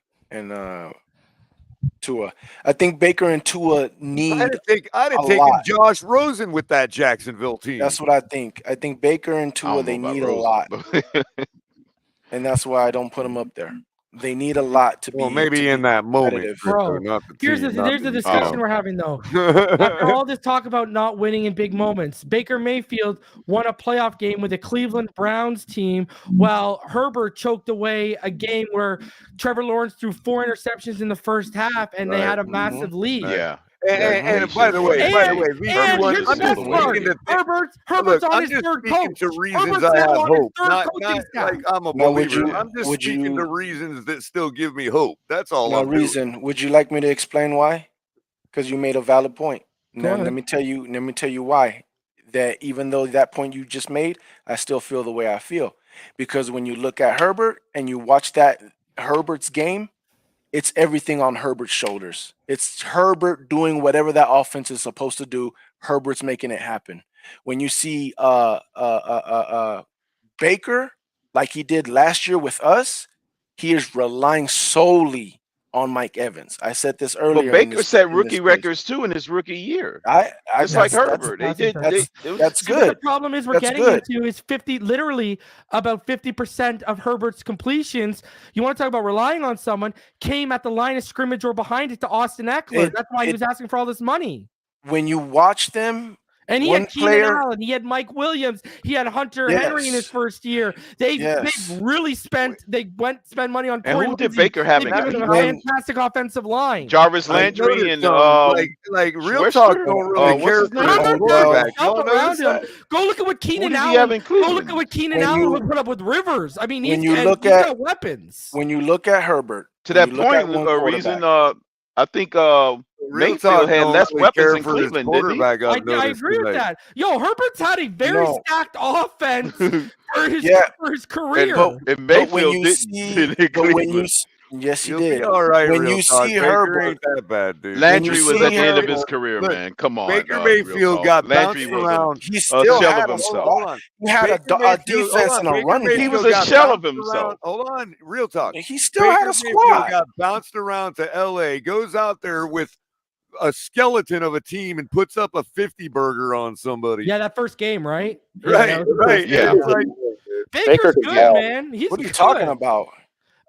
Tua. I think Baker and Tua need I'd have a taken lot. Josh Rosen with that Jacksonville team. That's what I think. I think Baker and Tua they need a lot, and that's why I don't put them up there. They need a lot to be. Well, maybe in that moment, Bro, not the here's team, the not there's the the discussion team. we're having though. After all this talk about not winning in big moments, Baker Mayfield won a playoff game with a Cleveland Browns team, while Herbert choked away a game where Trevor Lawrence threw 4 interceptions in the first half, and they had a massive lead. Yeah. And by the way, And here's the best part: Herbert's on his third coach. To reasons Herbert's I now have on his hope. third Not coaching staff. like I'm a Now, would believer. you- I'm just would speaking you- to reasons that still give me hope. That's all Now, I'm doing. reason. Would you like me to explain why? Because you made a valid point. Now, ahead. let me tell you why. That even though that point you just made, I still feel the way I feel. Because when you look at Herbert and you watch that Herbert's game, it's everything on Herbert's shoulders. It's Herbert doing whatever that offense is supposed to do. Herbert's making it happen. When you see Baker, like he did last year with us, he is relying solely on Mike Evans. I said this earlier. But Baker set rookie records too in his rookie year. Just like Herbert. They did. That's See, but good. the problem is we're That's getting good. into is literally about 50% of Herbert's completions. You want to talk about relying on someone, came at the line of scrimmage or behind it to Austin Eckler. That's why he was asking for all this money. When you watch them, and he one had Keenan player, Allen, he had Mike Williams, he had Hunter Henry in his first year. They really spent money on And Corey who did Lindsey. Baker have They've in given him a Cleveland? fantastic offensive line. Jarvis I Landry noticed and some, like real talk Schwester? don't really care what's his for name? the quarterback. Y'all Help notice around him. that? Go look at what Keenan did he Allen. have in Go look Cleveland? at what Keenan When Allen you- would put up with Rivers. I mean, when he's you look he's at- got weapons. when you look at Herbert, To when that you look at point, one a reason quarterback, I think Real Mayfield talk had don't less really weapons care in for his Cleveland, didn't he? quarterback. I've I noticed agree with tonight. that. Yo, Herbert's had a very No. stacked offense for his Yeah. career. And but when Mayfield you didn't see, in but when you Cleveland. yes, he You'll did. be all right. When real you talk. see Baker Herbert, ain't that bad, dude. Landry you was see at the end of his Herbert- career, Look, man. Come on, Baker real Mayfield talk. got Landry bounced was around. he a still shell had of a himself. Hold on. he had Baker a Mayfield, defense hold and on. a Baker run Mayfield He was game. a got shell of bounced himself. around. Hold on, real talk. He still Baker had a Mayfield squad. got bounced around to LA, goes out there with a skeleton of a team and puts up a 50 burger on somebody. Yeah, that first game, right? Right, right. Yeah. It's like, Baker's good, yeah. man. He's What are you good. talking about?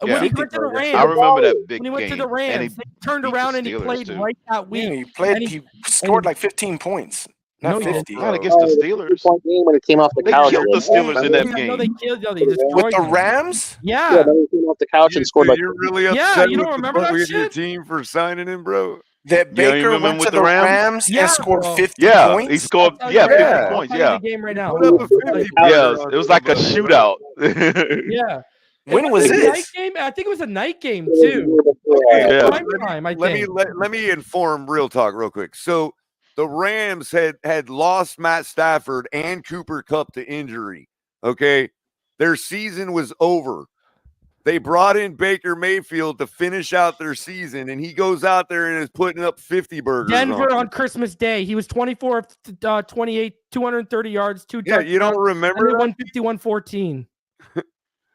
When Yeah. he went to the Rams, I remember that big when he went to game. the And Rams, he they turned beat the around and he Steelers, played too. right that week. Yeah, he played. And He scored like 15 points. Not No, 50. Not against the Steelers. Game when it came off the They couch. killed the Steelers in that No, they game. killed. No, they With destroyed the them. Rams? Yeah. Yeah, then he came off the couch and scored So like. you're really Yeah, upset you don't with remember that your shit? team for signing him, bro? That You don't Baker remember went with to the the Rams? Rams Yeah, and scored bro. 50 Yeah, points? he scored. I'll tell you Yeah, right 50 now. I'll points. tell you Yeah, the game right now. Put up a I'll tell 50 you. yeah. pounder on It was like a somebody, bro. shootout. Yeah. When It was a night this? game. I think it was a night game too. Okay, Yeah. so Prime time, I let me think. let me inform real talk real quick. So the Rams had lost Matt Stafford and Cooper Kupp to injury. Okay, their season was over. They brought in Baker Mayfield to finish out their season, and he goes out there and is putting up 50 burgers. Denver on on Christmas Day. He was 24 of 28, 230 yards, 2 Yeah, touchdowns. you don't remember and they that? won 51-14.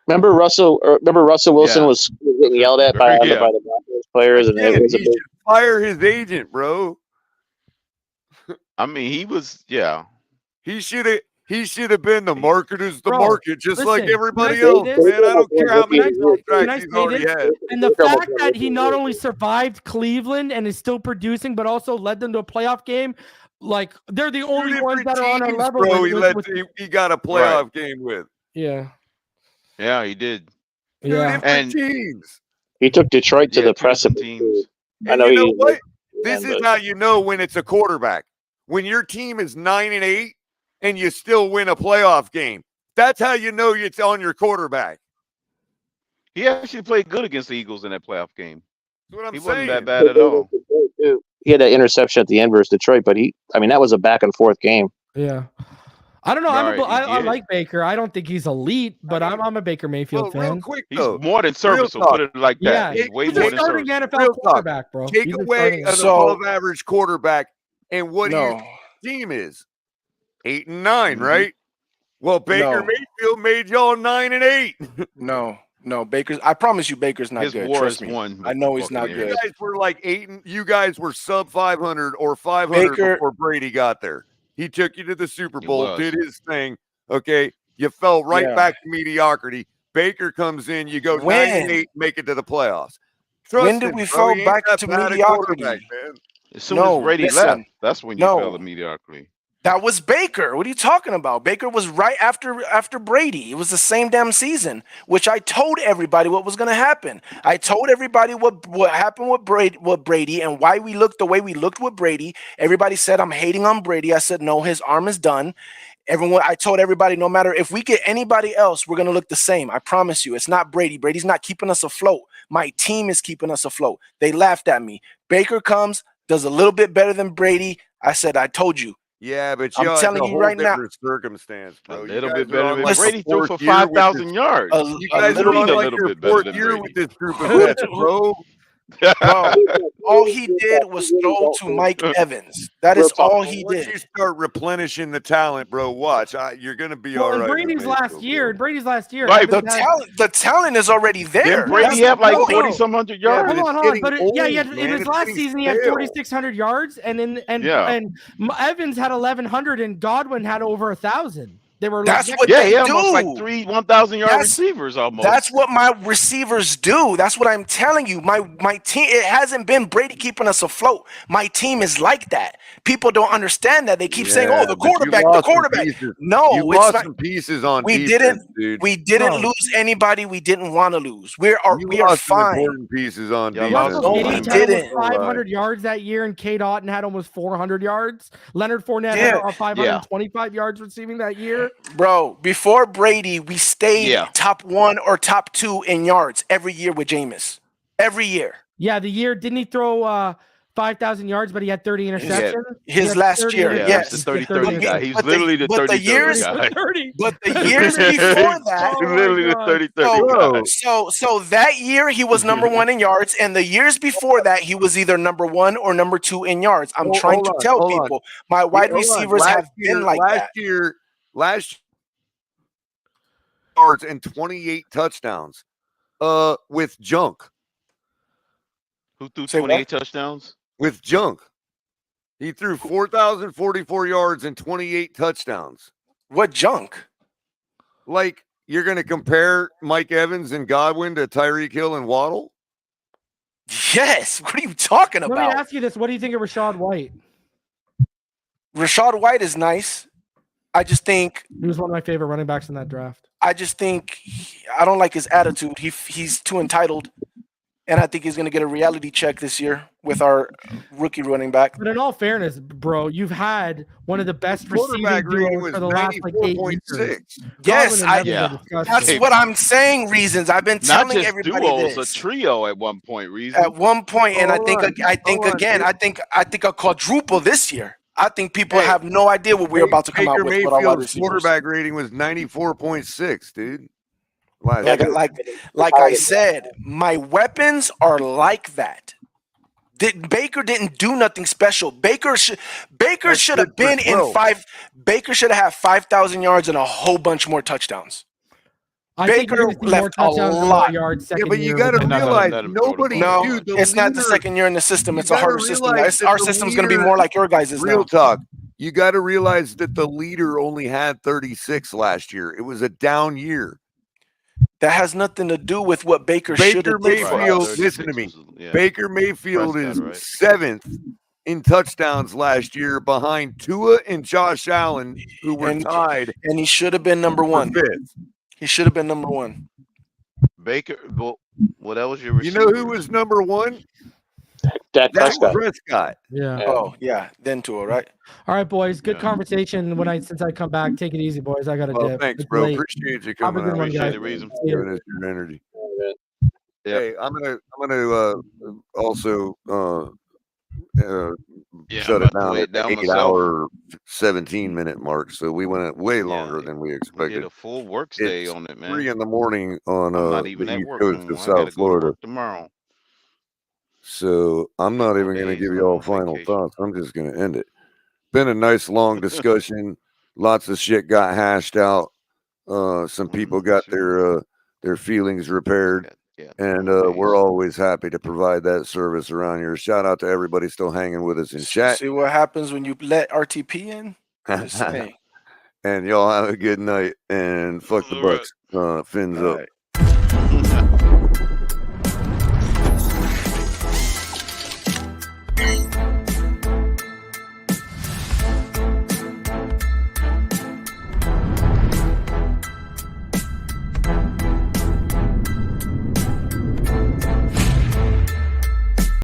Remember Russell Wilson Yeah. was getting yelled at by Yeah. the Broncos players, and Again, it was a he big. should fire his agent, bro. I mean, he was. Yeah. He should have been the market is the Bro, market, just like listen, everybody can I say else, this? man. I don't care how Can many contracts I he's say already this? had. And the fact that he not only survived Cleveland and is still producing, but also led them to a playoff game, like they're the only ones that are on our level. Bro, with, he got a playoff game with. yeah. Yeah, he did. Yeah. Different teams. He took Detroit to Yeah, the two different precipice. teams. I And know you know he. what? This is how you know when it's a quarterback. When your team is 9-8 and you still win a playoff game. That's how you know it's on your quarterback. He actually played good against the Eagles in that playoff game. That's what I'm He saying. wasn't that bad at all. He had that interception at the end versus Detroit, but that was a back and forth game. Yeah. I don't know. Right, I like Baker. I don't think he's elite, but I'm a Baker Mayfield fan. Real quick, He's though. more than serviceable. Put it like that. Yeah, He's way he's more a than starting serviceable. NFL quarterback, bro. Take He's a away starting an So- above average quarterback, and what your team is 8 and 9, right? Well, Baker No. Mayfield made y'all 9 and 8. No, Baker's. I promise you, Baker's not His good. war Trust is me. won. I know he's not Buccaneers. good. You guys were like 8 and you guys were sub 500 or 500 Baker- before Brady got there. He took you to the Super He Bowl, was. did his thing. Okay, you fell right Yeah. back to mediocrity. Baker comes in, you go 9 When? and 8, make it to the playoffs. When Trust did him, we bro. fall He ain't back that to bad a mediocrity? quarterback, man. As soon No, as Brady listen. left, that's when you No. fell to mediocrity. That was Baker. What are you talking about? Baker was right after Brady. It was the same damn season, which I told everybody what was going to happen. I told everybody what happened with Brady and why we looked the way we looked with Brady. Everybody said I'm hating on Brady. I said no, his arm is done. I told everybody, no matter if we get anybody else, we're going to look the same. I promise you. It's not Brady. Brady's not keeping us afloat. My team is keeping us afloat. They laughed at me. Baker comes, does a little bit better than Brady. I said, I told you. Yeah, but I'm y'all, telling it's a you whole right now. different circumstance, bro. A You little guys bit are better on than like Brady the threw fourth for year with 5,000 this- yards. You guys are on a like little your bit better fourth than year Brady. with this group of vets, bro. Bro, all he did was throw to Mike Evans. That is all he Once did. you start replenishing the talent, bro, watch. You're gonna be Well, all in right. Brady's last year, Right, The Evans had- talent is already there. Didn't Brady That's have the like point. 40 some hundred Yeah, yards? but Hold on. getting But old, in man. his It's last getting season, he had stale. 4,600 yards, and Yeah. Evans had 1,100, and Godwin had over 1,000. They were That's like, what Yeah, they he had do. almost like 1,000 yard That's- receivers almost. That's what my receivers do. That's what I'm telling you. My team, it hasn't been Brady keeping us afloat. My team is like that. People don't understand that. They keep saying, "Oh, the but you quarterback, the lost some quarterback." pieces. No, you it's lost not. some pieces on We defense, didn't. dude. We didn't No. lose anybody we didn't want to lose. We are lost some fine. important pieces on Y'all defense. lost Russell No, we Gage had almost didn't. 500 yards that year, and Kate Otten had almost 400 yards. Leonard Fournette Yeah. had 525 yards receiving that year. Bro, before Brady, we stayed Yeah. top 1 or top 2 in yards every year with Jameis. Every year. Yeah, the year didn't he throw 5,000 yards, but he had 30 interceptions. He His had last 30 year, Yeah, yes. he's the 30-30 30 guy. He's But the- literally the but the 30-30 years- guy. 30. But the years before that, He's literally the 30-30 guy. so that year he was number 1 in yards, and the years before that he was either number 1 or number 2 in yards. I'm trying to tell people my wide receivers have been like that. Last yards and 28 touchdowns. With junk. Who threw Say 28 what? touchdowns? With junk. He threw 4,044 yards and 28 touchdowns. What junk? Like, you're going to compare Mike Evans and Godwin to Tyreek Hill and Waddle? Yes. What are you talking Let me about? ask you this: what do you think of Rashad White? Rashad White is nice. I just think He was one of my favorite running backs in that draft. I don't like his attitude. He's too entitled, and I think he's going to get a reality check this year with our rookie running back. But in all fairness, bro, you've had one of the best receiving Quarterback rating duos was for the last like 8 years. 94.6. Yes, Godwin that's what I'm saying. Reasons I've been Not telling just everybody duos, this a trio at one point. Reason at one point, and I think Hold on, again, dude. I think a quadruple this year. I think people have no idea what we're about to come out Baker with our wide Mayfield's receivers. quarterback rating was 94.6, dude. Like I said, my weapons are like that. Baker didn't do nothing special. Baker should have been in 12. Baker should have had 5,000 yards and a whole bunch more touchdowns. I think you're Baker gonna see more left a touchdowns and more lot. yards Yeah, second but you year got to with him. realize let him throw the nobody. No, Dude, the it's not the leader- second year in the system. you It's a gotta harder system. realize that Our the system's going to be leader- more like your guys' Real now. talk. You got to realize that the leader only had 36 last year. It was a down year. That has nothing to do with what Baker should Baker have did for Mayfield, us. listen to me. Baker Mayfield is 7th in touchdowns last year behind Tua and Josh Allen, who were tied. And he should have been number one. for 5th. He should have been number one. Baker. Well, that was your You receiver. know who was number one? Dak Prescott. Prescott. Yeah. Oh yeah, then Tua, right? All right, boys. Good conversation. Since I come back, take it easy, boys. I got to Well, dip. thanks, It's bro. late. Appreciate you Have a coming good out. one, guys. Reason. See ya. Giving us your energy. Hey, I'm gonna also shut I'm it about to down lay at it the down 8-hour, 17-minute mark. So we went way longer than we We expected. get a full work day on it, man. 3 in the morning on I'm not the even at East work Coast no of more. I gotta South go to Florida. work tomorrow. So I'm not even going to give you all final thoughts. I'm just going to end it. Been a nice long discussion. Lots of shit got hashed out. Some people got their feelings repaired. And we're always happy to provide that service around here. Shout out to everybody still hanging with us in chat. See what happens when you let RTP in? Just saying. And y'all have a good night. And fuck the Bucks. Fins up.